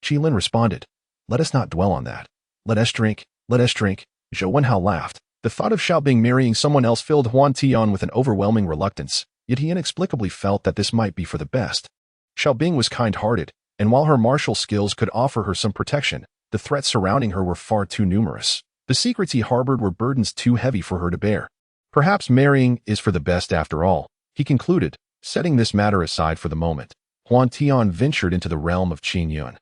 Qilin responded. Let us not dwell on that. Let us drink. Zhou Wenhao laughed. The thought of Xiaobing marrying someone else filled Huantian with an overwhelming reluctance, yet he inexplicably felt that this might be for the best. Xiaobing was kind-hearted, and while her martial skills could offer her some protection, the threats surrounding her were far too numerous. The secrets he harbored were burdens too heavy for her to bear. Perhaps marrying is for the best after all, he concluded, setting this matter aside for the moment. Huantian ventured into the realm of Qingyun.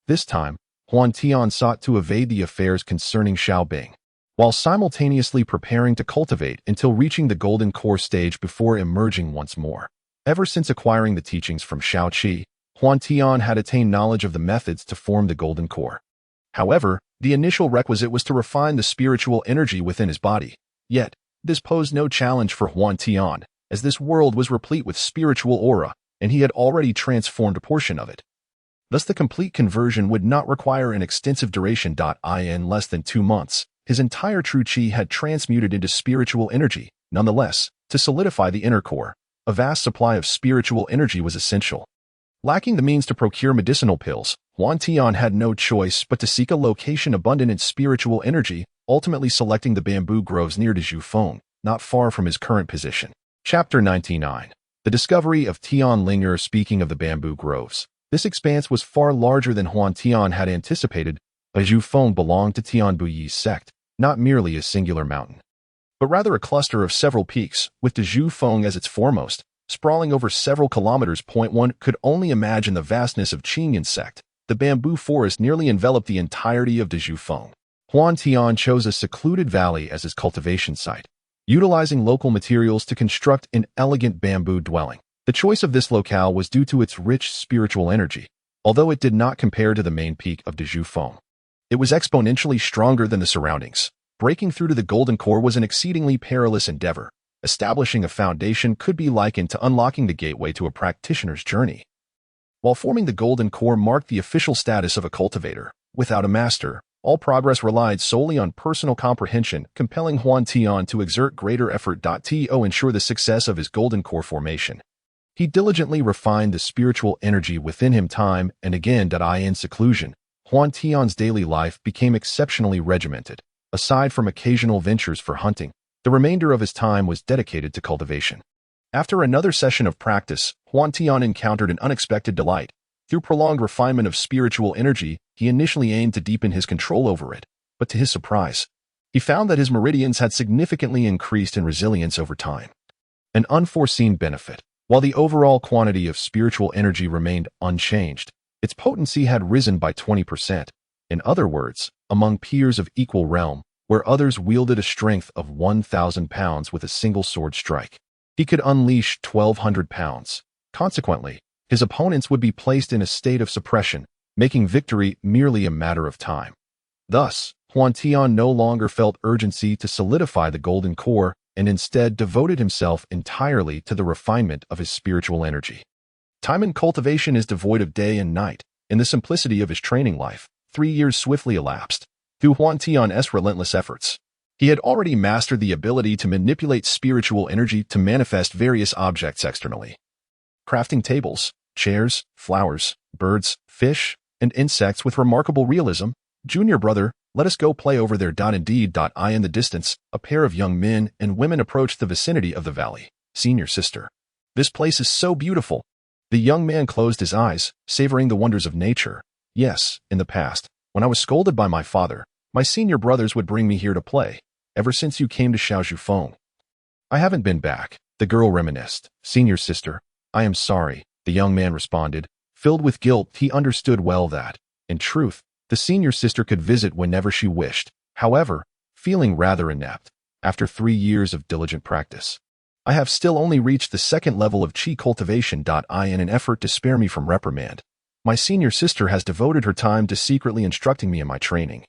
This time, Huantian sought to evade the affairs concerning Xiaobing, while simultaneously preparing to cultivate until reaching the golden core stage before emerging once more. Ever since acquiring the teachings from Shaoqi, Huantian had attained knowledge of the methods to form the golden core. However, the initial requisite was to refine the spiritual energy within his body. Yet, this posed no challenge for Huantian, as this world was replete with spiritual aura, and he had already transformed a portion of it. Thus the complete conversion would not require an extensive duration. In less than 2 months, his entire true qi had transmuted into spiritual energy. Nonetheless, to solidify the inner core, a vast supply of spiritual energy was essential. Lacking the means to procure medicinal pills, Huantian had no choice but to seek a location abundant in spiritual energy, ultimately selecting the bamboo groves near Zhufeng, not far from his current position. Chapter 99. The discovery of Tianlinger. Speaking of the bamboo groves, this expanse was far larger than Huantian had anticipated. Zhufeng belonged to Tianbuyi's sect, not merely a singular mountain, but rather a cluster of several peaks, with Zhufeng as its foremost, sprawling over several kilometers. One could only imagine the vastness of Qingyun's sect. The bamboo forest nearly enveloped the entirety of Zhufeng. Huantian chose a secluded valley as his cultivation site, utilizing local materials to construct an elegant bamboo dwelling. The choice of this locale was due to its rich spiritual energy. Although it did not compare to the main peak of Zhufeng, it was exponentially stronger than the surroundings. Breaking through to the golden core was an exceedingly perilous endeavor. Establishing a foundation could be likened to unlocking the gateway to a practitioner's journey, while forming the golden core marked the official status of a cultivator. Without a master, All progress relied solely on personal comprehension, compelling Huantian to exert greater effort to ensure the success of his golden core formation. He diligently refined the spiritual energy within him time and again. In seclusion, Huantian's daily life became exceptionally regimented. Aside from occasional ventures for hunting, the remainder of his time was dedicated to cultivation. After another session of practice, Huantian encountered an unexpected delight. Through prolonged refinement of spiritual energy, he initially aimed to deepen his control over it, but to his surprise, he found that his meridians had significantly increased in resilience over time. An unforeseen benefit. While the overall quantity of spiritual energy remained unchanged, its potency had risen by 20%. In other words, among peers of equal realm, where others wielded a strength of 1,000 pounds with a single sword strike, he could unleash 1,200 pounds. Consequently, his opponents would be placed in a state of suppression, making victory merely a matter of time. Thus, Huantian no longer felt urgency to solidify the golden core and instead devoted himself entirely to the refinement of his spiritual energy. Time in cultivation is devoid of day and night. In the simplicity of his training life, 3 years swiftly elapsed. Through Huantian's relentless efforts, he had already mastered the ability to manipulate spiritual energy to manifest various objects externally. Crafting tables, chairs, flowers, birds, fish, and insects with remarkable realism. Junior brother, let us go play over there. Indeed. In the distance, a pair of young men and women approached the vicinity of the valley. Senior sister. This place is so beautiful. The young man closed his eyes, savoring the wonders of nature. Yes, in the past, when I was scolded by my father, my senior brothers would bring me here to play. Ever since you came to Xiaozhufeng, I haven't been back. The girl reminisced. Senior sister, I am sorry, the young man responded. Filled with guilt, he understood well that, in truth, the senior sister could visit whenever she wished. However, feeling rather inept, after 3 years of diligent practice, I have still only reached the second level of qi cultivation. In an effort to spare me from reprimand, my senior sister has devoted her time to secretly instructing me in my training,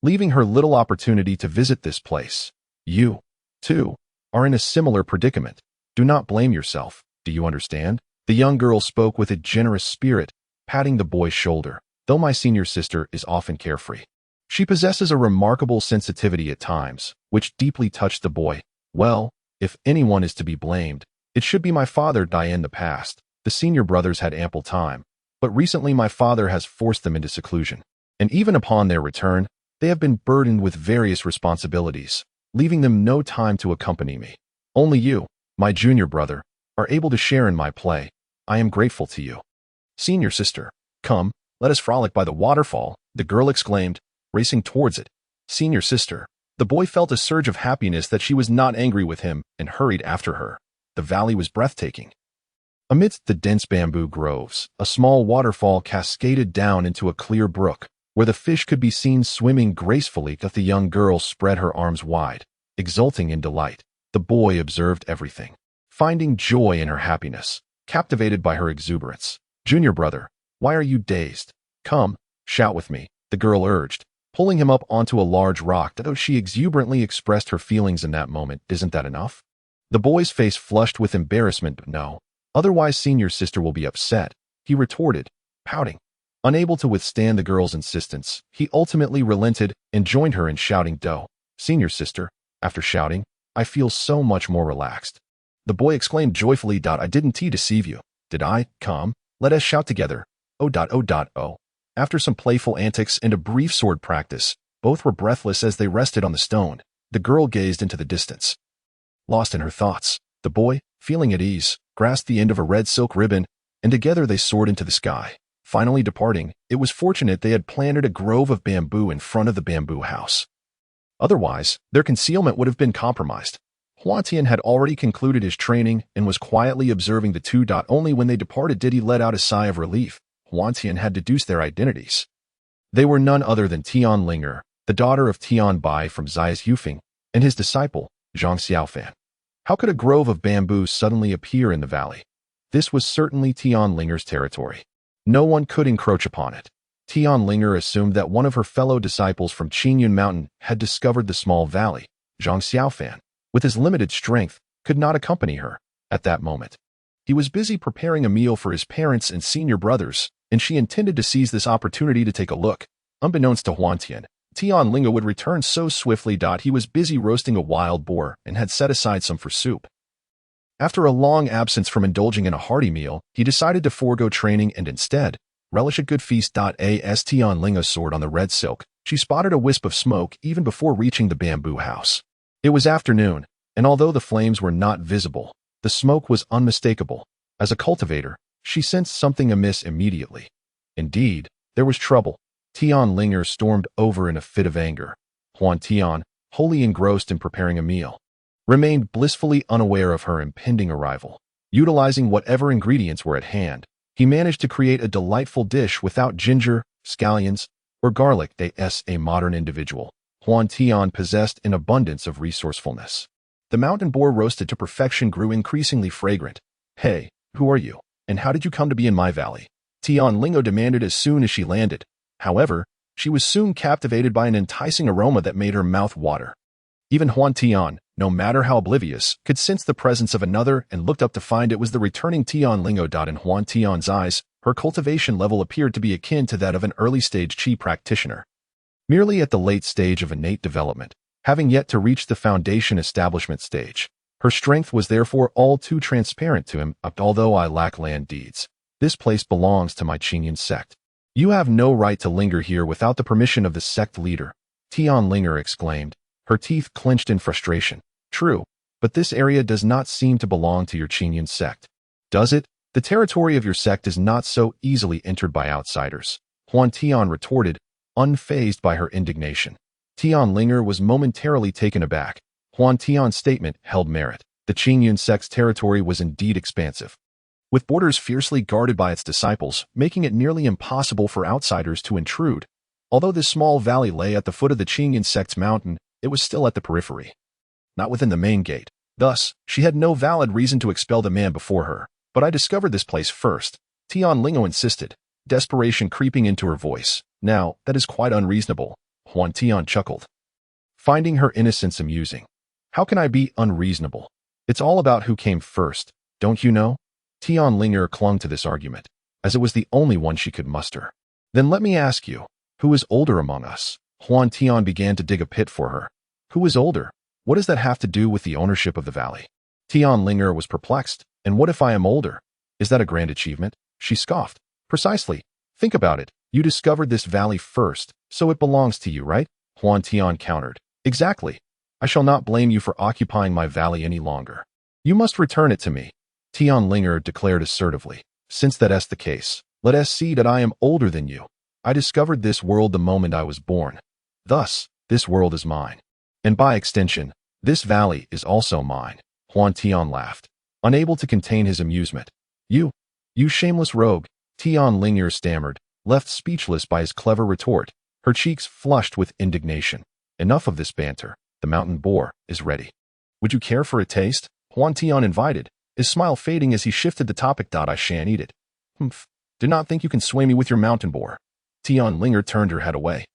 leaving her little opportunity to visit this place. You, too, are in a similar predicament. Do not blame yourself. Do you understand? The young girl spoke with a generous spirit, patting the boy's shoulder. Though my senior sister is often carefree, she possesses a remarkable sensitivity at times, which deeply touched the boy. Well, if anyone is to be blamed, it should be my father. In the past, the senior brothers had ample time, but recently my father has forced them into seclusion, and even upon their return, they have been burdened with various responsibilities, leaving them no time to accompany me. Only you, my junior brother, are able to share in my play. I am grateful to you. Senior sister, come, let us frolic by the waterfall, the girl exclaimed, racing towards it. Senior sister. The boy felt a surge of happiness that she was not angry with him and hurried after her. The valley was breathtaking. Amidst the dense bamboo groves, a small waterfall cascaded down into a clear brook, where the fish could be seen swimming gracefully. The young girl spread her arms wide, exulting in delight. The boy observed everything, finding joy in her happiness, captivated by her exuberance. Junior brother, why are you dazed? Come, shout with me, the girl urged, pulling him up onto a large rock. Though she exuberantly expressed her feelings in that moment, isn't that enough? The boy's face flushed with embarrassment. No, otherwise senior sister will be upset, he retorted, pouting. Unable to withstand the girl's insistence, he ultimately relented and joined her in shouting, "Doe, senior sister." After shouting, I feel so much more relaxed. The boy exclaimed joyfully, I didn't deceive you, did I? Come, let us shout together. Oh. After some playful antics and a brief sword practice, both were breathless as they rested on the stone. The girl gazed into the distance, lost in her thoughts. The boy, feeling at ease, grasped the end of a red silk ribbon, and together they soared into the sky. Finally departing, it was fortunate they had planted a grove of bamboo in front of the bamboo house. Otherwise, their concealment would have been compromised. Huantian had already concluded his training and was quietly observing the two. Only when they departed did he let out a sigh of relief. Huantian had deduced their identities. They were none other than Tian Linger, the daughter of Tian Bai from Xiaozhufeng, and his disciple, Zhang Xiaofan. How could a grove of bamboo suddenly appear in the valley? This was certainly Tian Linger's territory. No one could encroach upon it. Tian Linger assumed that one of her fellow disciples from Qingyun Mountain had discovered the small valley. Zhang Xiaofan, with his limited strength, could not accompany her at that moment. He was busy preparing a meal for his parents and senior brothers, and she intended to seize this opportunity to take a look. Unbeknownst to Huantian, Tian Lingo would return so swiftly. He was busy roasting a wild boar and had set aside some for soup. After a long absence from indulging in a hearty meal, he decided to forego training and instead relish a good feast. As Tian Lingo soared on the red silk, she spotted a wisp of smoke even before reaching the bamboo house. It was afternoon, and although the flames were not visible, the smoke was unmistakable. As a cultivator, she sensed something amiss immediately. Indeed, there was trouble. Tian Linger stormed over in a fit of anger. Huantian, wholly engrossed in preparing a meal, remained blissfully unaware of her impending arrival. Utilizing whatever ingredients were at hand, he managed to create a delightful dish without ginger, scallions, or garlic. A modern individual, Huantian possessed an abundance of resourcefulness. The mountain boar roasted to perfection grew increasingly fragrant. "Hey, who are you? And how did you come to be in my valley?" Tian Lingo demanded as soon as she landed. However, she was soon captivated by an enticing aroma that made her mouth water. Even Huantian, no matter how oblivious, could sense the presence of another and looked up to find it was the returning Tian Lingo. In Huantian's eyes, her cultivation level appeared to be akin to that of an early-stage qi practitioner, merely at the late stage of innate development, having yet to reach the foundation establishment stage. Her strength was therefore all too transparent to him. "Although I lack land deeds, this place belongs to my Qingyun sect. You have no right to linger here without the permission of the sect leader," Tian Linger exclaimed, her teeth clenched in frustration. "True, but this area does not seem to belong to your Qingyun sect, does it? The territory of your sect is not so easily entered by outsiders," Huantian retorted, unfazed by her indignation. Tian Linger was momentarily taken aback. Huantian's statement held merit. The Qingyun sect's territory was indeed expansive, with borders fiercely guarded by its disciples, making it nearly impossible for outsiders to intrude. Although this small valley lay at the foot of the Qingyun sect's mountain, it was still at the periphery, not within the main gate. Thus, she had no valid reason to expel the man before her. "But I discovered this place first," Tian Lingo insisted, desperation creeping into her voice. "Now, that is quite unreasonable," Huantian chuckled, finding her innocence amusing. "How can I be unreasonable? It's all about who came first, don't you know?" Tian Linger clung to this argument, as it was the only one she could muster. "Then let me ask you, who is older among us?" Huantian began to dig a pit for her. "Who is older? What does that have to do with the ownership of the valley?" Tian Linger was perplexed. "And what if I am older? Is that a grand achievement?" She scoffed. "Precisely. Think about it. You discovered this valley first, so it belongs to you, right?" Huantian countered. "Exactly. I shall not blame you for occupying my valley any longer. You must return it to me," Tian Linger declared assertively. "Since that is the case, let us see that I am older than you. I discovered this world the moment I was born. Thus, this world is mine. And by extension, this valley is also mine." Huantian laughed, unable to contain his amusement. You shameless rogue," Tian Linger stammered, left speechless by his clever retort, her cheeks flushed with indignation. "Enough of this banter. The mountain boar is ready. Would you care for a taste?" Huantian invited, his smile fading as he shifted the topic. "I shan't eat it." "Humph. Do not think you can sway me with your mountain boar." Tian Linger turned her head away.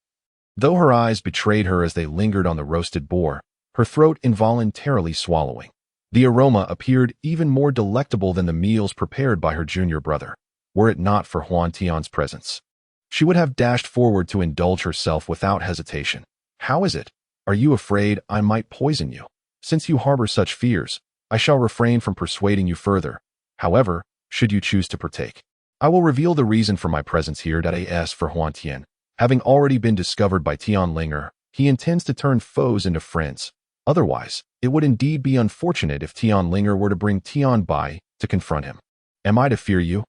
Though her eyes betrayed her as they lingered on the roasted boar, her throat involuntarily swallowing. The aroma appeared even more delectable than the meals prepared by her junior brother. Were it not for Huantian's presence, she would have dashed forward to indulge herself without hesitation. "How is it? Are you afraid I might poison you? Since you harbor such fears, I shall refrain from persuading you further. However, should you choose to partake, I will reveal the reason for my presence here. As for Huantian, having already been discovered by Tian Linger, he intends to turn foes into friends. Otherwise, it would indeed be unfortunate if Tian Linger were to bring Tian by to confront him. Am I to fear you?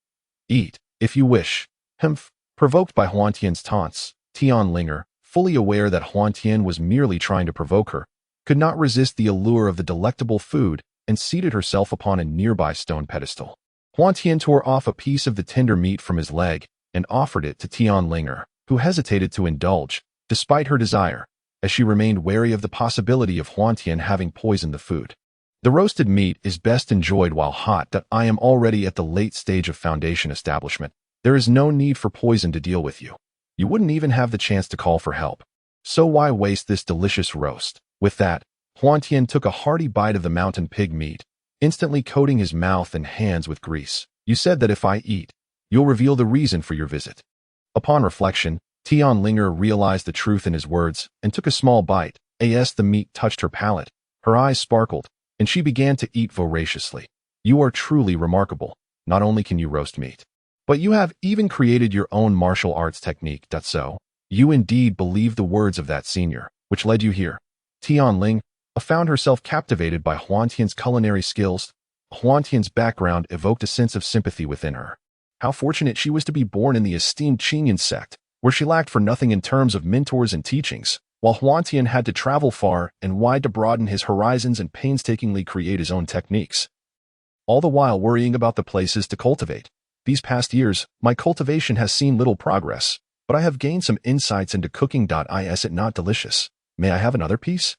Eat, if you wish." Humph. Provoked by Huantian's taunts, Tian Linger, fully aware that Huantian was merely trying to provoke her, could not resist the allure of the delectable food and seated herself upon a nearby stone pedestal. Huantian tore off a piece of the tender meat from his leg and offered it to Tian Linger, who hesitated to indulge, despite her desire, as she remained wary of the possibility of Huantian having poisoned the food. "The roasted meat is best enjoyed while hot. I am already at the late stage of foundation establishment. There is no need for poison to deal with you. You wouldn't even have the chance to call for help. So why waste this delicious roast?" With that, Huantian took a hearty bite of the mountain pig meat, instantly coating his mouth and hands with grease. "You said that if I eat, you'll reveal the reason for your visit." Upon reflection, Linger realized the truth in his words and took a small bite. As the meat touched her palate, her eyes sparkled, and she began to eat voraciously. You are truly remarkable. Not only can you roast meat, but you have even created your own martial arts technique. So, you indeed believe the words of that senior, which led you here. Ling found herself captivated by Huantian's culinary skills. Huantian's background evoked a sense of sympathy within her. How fortunate she was to be born in the esteemed Qingyan sect, where she lacked for nothing in terms of mentors and teachings, while Huantian had to travel far and wide to broaden his horizons and painstakingly create his own techniques. All the while worrying about the places to cultivate. These past years, my cultivation has seen little progress, but I have gained some insights into cooking. Is it not delicious? May I have another piece?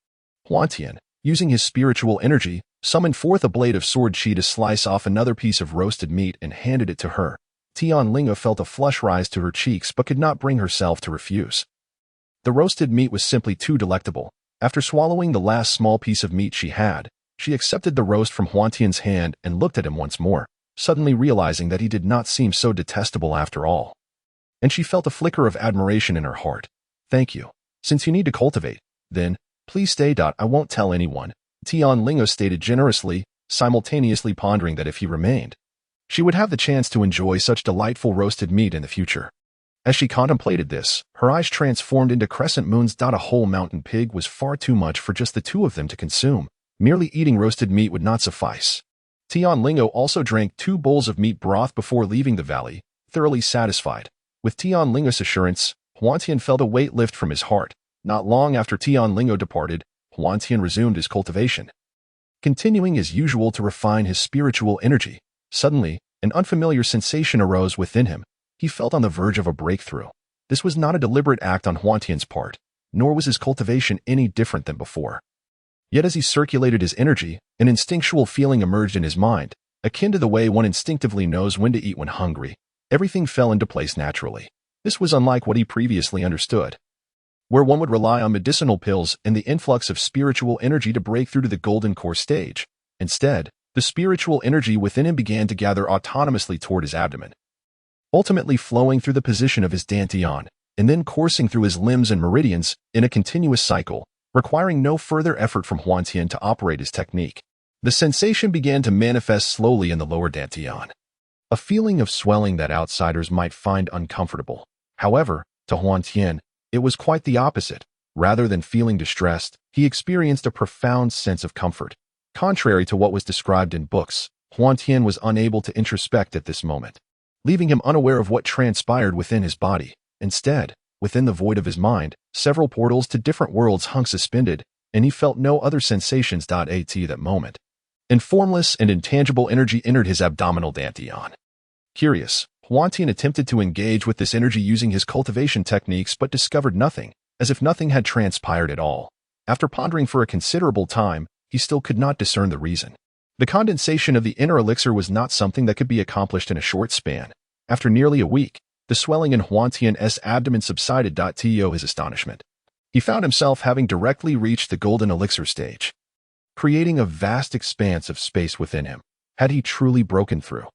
Huantian, using his spiritual energy, summoned forth a blade of sword chi to slice off another piece of roasted meat and handed it to her. Linga felt a flush rise to her cheeks but could not bring herself to refuse. The roasted meat was simply too delectable. After swallowing the last small piece of meat she had, she accepted the roast from Huantian's hand and looked at him once more, suddenly realizing that he did not seem so detestable after all. And she felt a flicker of admiration in her heart. Thank you. Since you need to cultivate, then, please stay. I won't tell anyone, Linga stated generously, simultaneously pondering that if he remained, she would have the chance to enjoy such delightful roasted meat in the future. As she contemplated this, her eyes transformed into crescent moons. A whole mountain pig was far too much for just the two of them to consume. Merely eating roasted meat would not suffice. Lingo also drank 2 bowls of meat broth before leaving the valley, thoroughly satisfied. With Lingo's assurance, Huantian felt a weight lift from his heart. Not long after Lingo departed, Huantian resumed his cultivation. Continuing as usual to refine his spiritual energy, suddenly, an unfamiliar sensation arose within him. He felt on the verge of a breakthrough. This was not a deliberate act on Huantian's part, nor was his cultivation any different than before. Yet as he circulated his energy, an instinctual feeling emerged in his mind, akin to the way one instinctively knows when to eat when hungry. Everything fell into place naturally. This was unlike what he previously understood, where one would rely on medicinal pills and the influx of spiritual energy to break through to the golden core stage. Instead, the spiritual energy within him began to gather autonomously toward his abdomen, ultimately flowing through the position of his dantian, and then coursing through his limbs and meridians in a continuous cycle, requiring no further effort from Huantian to operate his technique. The sensation began to manifest slowly in the lower dantian, a feeling of swelling that outsiders might find uncomfortable. However, to Huantian, it was quite the opposite. Rather than feeling distressed, he experienced a profound sense of comfort. Contrary to what was described in books, Huantian was unable to introspect at this moment, leaving him unaware of what transpired within his body. Instead, within the void of his mind, several portals to different worlds hung suspended, and he felt no other sensations. At that moment, and formless and intangible energy entered his abdominal dantian. Curious, Huantian attempted to engage with this energy using his cultivation techniques but discovered nothing, as if nothing had transpired at all. After pondering for a considerable time, he still could not discern the reason. The condensation of the inner elixir was not something that could be accomplished in a short span. After nearly a week, the swelling in Huantian's abdomen subsided. To his astonishment, he found himself having directly reached the golden elixir stage, creating a vast expanse of space within him. Had he truly broken through?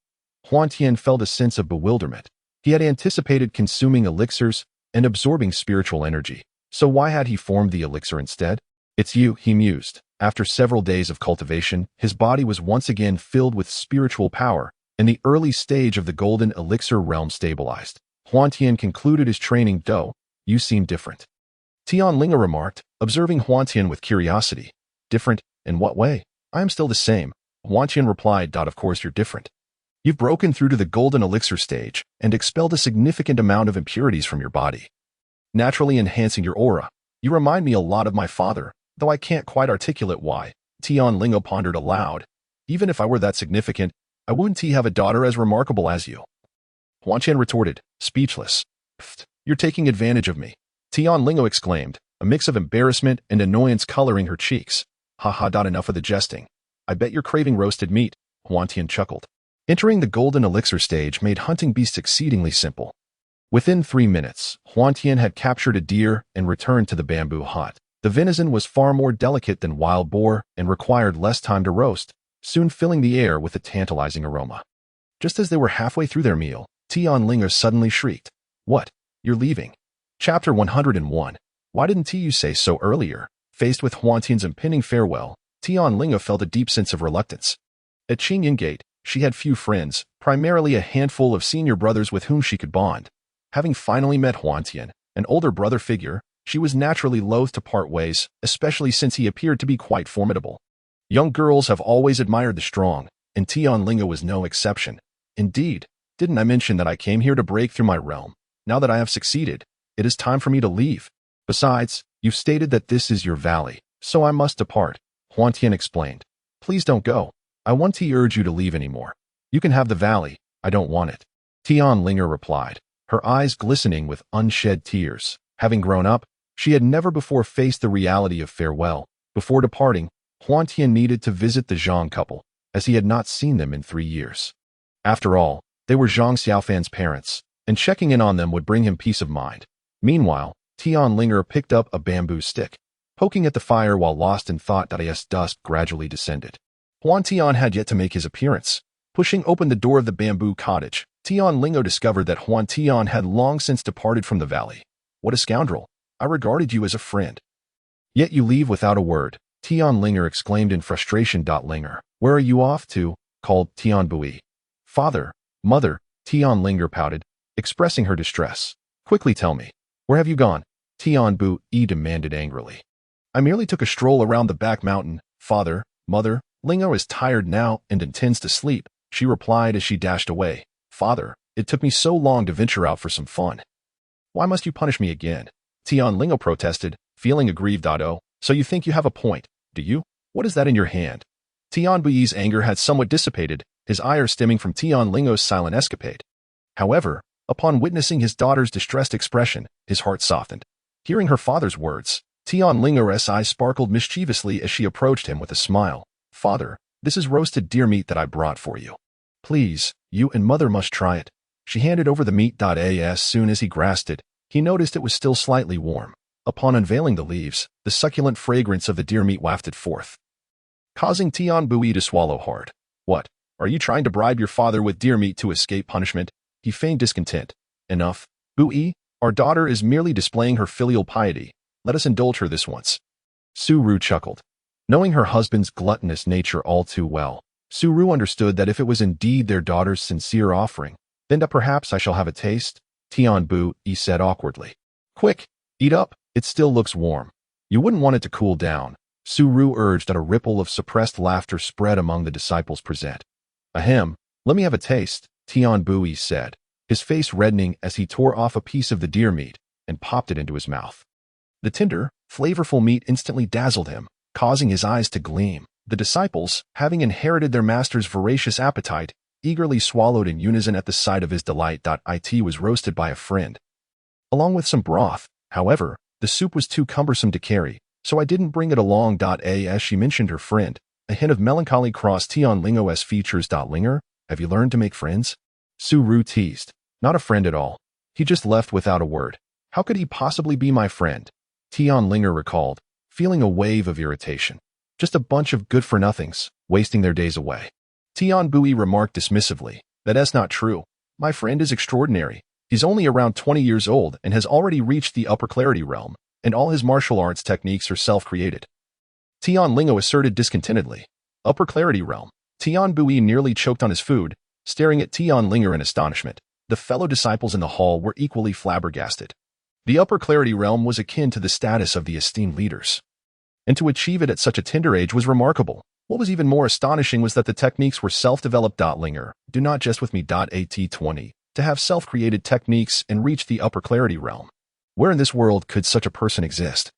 Huantian felt a sense of bewilderment. He had anticipated consuming elixirs and absorbing spiritual energy, so why had he formed the elixir instead? It's you, he mused. After several days of cultivation, his body was once again filled with spiritual power, and the early stage of the golden elixir realm stabilized. Huantian concluded his training. You seem different, Linga remarked, observing Huantian with curiosity. Different? In what way? I am still the same, Huantian replied. Of course you're different. You've broken through to the golden elixir stage and expelled a significant amount of impurities from your body, naturally enhancing your aura. You remind me a lot of my father, though I can't quite articulate why. Lingo pondered aloud. Even if I were that significant, I wouldn't have a daughter as remarkable as you. Huantian retorted, speechless. Pfft, you're taking advantage of me, Lingo exclaimed, a mix of embarrassment and annoyance coloring her cheeks. Enough of the jesting. I bet you're craving roasted meat, Huantian chuckled. Entering the golden elixir stage made hunting beasts exceedingly simple. Within 3 minutes, Huantian had captured a deer and returned to the bamboo hut. The venison was far more delicate than wild boar and required less time to roast, soon filling the air with a tantalizing aroma. Just as they were halfway through their meal, Linger suddenly shrieked, "What? You're leaving? Chapter 101. Why didn't you say so earlier? Faced with Huantian's impending farewell, Tian Linga felt a deep sense of reluctance. At Qingyan Gate, she had few friends, primarily a handful of senior brothers with whom she could bond. Having finally met Huantian, an older brother figure, she was naturally loath to part ways, especially since he appeared to be quite formidable. Young girls have always admired the strong, and Tian Linga was no exception. Indeed, didn't I mention that I came here to break through my realm? Now that I have succeeded, it is time for me to leave. Besides, you've stated that this is your valley, so I must depart, Huantian explained. Please don't go. I won't urge you to leave anymore. You can have the valley, I don't want it. Tian Linga replied, her eyes glistening with unshed tears. Having grown up, she had never before faced the reality of farewell. Before departing, Huantian needed to visit the Zhang couple, as he had not seen them in 3 years. After all, they were Zhang Xiaofan's parents, and checking in on them would bring him peace of mind. Meanwhile, Tian Linga picked up a bamboo stick, poking at the fire while lost in thought as dusk gradually descended. Huantian had yet to make his appearance. Pushing open the door of the bamboo cottage, Tian Linga discovered that Huantian had long since departed from the valley. What a scoundrel! I regarded you as a friend. Yet you leave without a word, Tian Linga exclaimed in frustration. Linga, where are you off to? Called Tian Bui. Father, mother, Tian Linga pouted, expressing her distress. Quickly tell me, where have you gone? Tian Bui demanded angrily. I merely took a stroll around the back mountain, father, mother. Linga is tired now and intends to sleep, she replied as she dashed away. Father, it took me so long to venture out for some fun. Why must you punish me again? Tian Linga protested, feeling aggrieved. Oh, so you think you have a point, do you? What is that in your hand? Tian Bui's anger had somewhat dissipated, his ire stemming from Tian Linga's silent escapade. However, upon witnessing his daughter's distressed expression, his heart softened. Hearing her father's words, Tian Linga's eyes sparkled mischievously as she approached him with a smile. Father, this is roasted deer meat that I brought for you. Please, you and mother must try it. She handed over the meat. As soon as he grasped it, he noticed it was still slightly warm. Upon unveiling the leaves, the succulent fragrance of the deer meat wafted forth, causing Tian Bui to swallow hard. What, are you trying to bribe your father with deer meat to escape punishment? He feigned discontent. Enough, Bui, our daughter is merely displaying her filial piety. Let us indulge her this once. Su Ru chuckled. Knowing her husband's gluttonous nature all too well, Su Ru understood that if it was indeed their daughter's sincere offering, then perhaps I shall have a taste, Tian Bui said awkwardly. Quick, eat up, it still looks warm. You wouldn't want it to cool down, Su Ru urged. A ripple of suppressed laughter spread among the disciples present. Ahem, let me have a taste, Tian Bui said, his face reddening as he tore off a piece of the deer meat and popped it into his mouth. The tender, flavorful meat instantly dazzled him, causing his eyes to gleam. The disciples, having inherited their master's voracious appetite, eagerly swallowed in unison at the sight of his delight. It was roasted by a friend, along with some broth. However, the soup was too cumbersome to carry, so I didn't bring it along. As she mentioned her friend, a hint of melancholy crossed Tian Linga's features. Linga, have you learned to make friends? Su Ru teased. Not a friend at all. He just left without a word. How could he possibly be my friend? Tian Linga recalled, feeling a wave of irritation. Just a bunch of good-for-nothings, wasting their days away. Tian Bui remarked dismissively, that's not true. My friend is extraordinary. He's only around 20 years old and has already reached the upper clarity realm, and all his martial arts techniques are self-created. Tian Linga asserted discontentedly. Upper clarity realm. Tian Bui nearly choked on his food, staring at Tian Linga in astonishment. The fellow disciples in the hall were equally flabbergasted. The upper clarity realm was akin to the status of the esteemed leaders, and to achieve it at such a tender age was remarkable. What was even more astonishing was that the techniques were self-developed. Linga, do not jest with me. At20, to have self-created techniques and reach the upper clarity realm. Where in this world could such a person exist?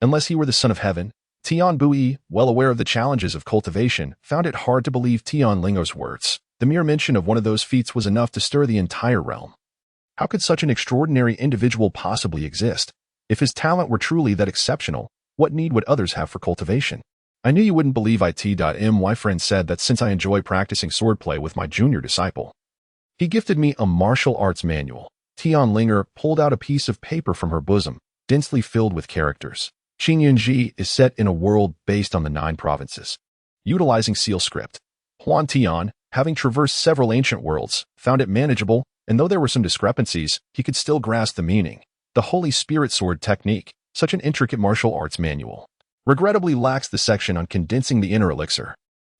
Unless he were the son of heaven. Tian Bui, well aware of the challenges of cultivation, found it hard to believe Tian Linga's words. The mere mention of one of those feats was enough to stir the entire realm. How could such an extraordinary individual possibly exist? If his talent were truly that exceptional, what need would others have for cultivation? I knew you wouldn't believe it. My friend said that since I enjoy practicing swordplay with my junior disciple, he gifted me a martial arts manual. Tian Linga pulled out a piece of paper from her bosom, densely filled with characters. Qingyan is set in a world based on the 9 provinces, utilizing seal script. Huantian, having traversed several ancient worlds, found it manageable, and though there were some discrepancies, he could still grasp the meaning. The Holy Spirit Sword Technique, such an intricate martial arts manual, regrettably lacks the section on condensing the inner elixir.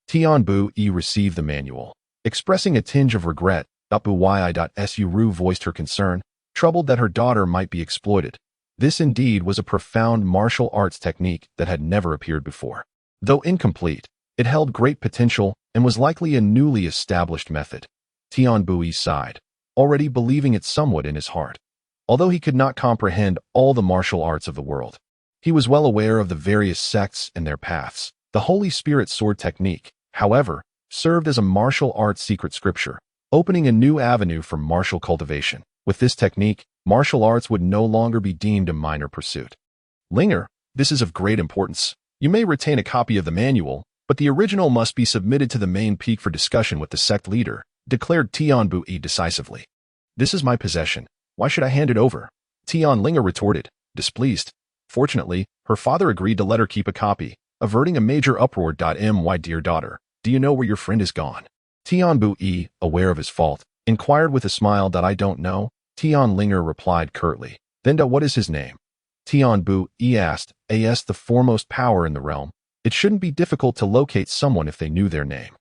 Tian Bu-yi received the manual. Expressing a tinge of regret, Bu-yi.su Ru voiced her concern, troubled that her daughter might be exploited. This indeed was a profound martial arts technique that had never appeared before. Though incomplete, it held great potential and was likely a newly established method. Tian Bu-yi sighed, already believing it somewhat in his heart. Although he could not comprehend all the martial arts of the world, he was well aware of the various sects and their paths. The Holy Spirit Sword Technique, however, served as a martial arts secret scripture, opening a new avenue for martial cultivation. With this technique, martial arts would no longer be deemed a minor pursuit. Linger, this is of great importance. You may retain a copy of the manual, but the original must be submitted to the main peak for discussion with the sect leader, declared Tian Bu-yi decisively. This is my possession. Why should I hand it over? Tian Linger retorted, displeased. Fortunately, her father agreed to let her keep a copy, averting a major uproar. My dear daughter, do you know where your friend is gone? Tian Bu-yi, aware of his fault, inquired with a smile. I don't know. Tian Linger replied curtly. Then what is his name? Tian Bu-yi asked, as the foremost power in the realm. It shouldn't be difficult to locate someone if they knew their name.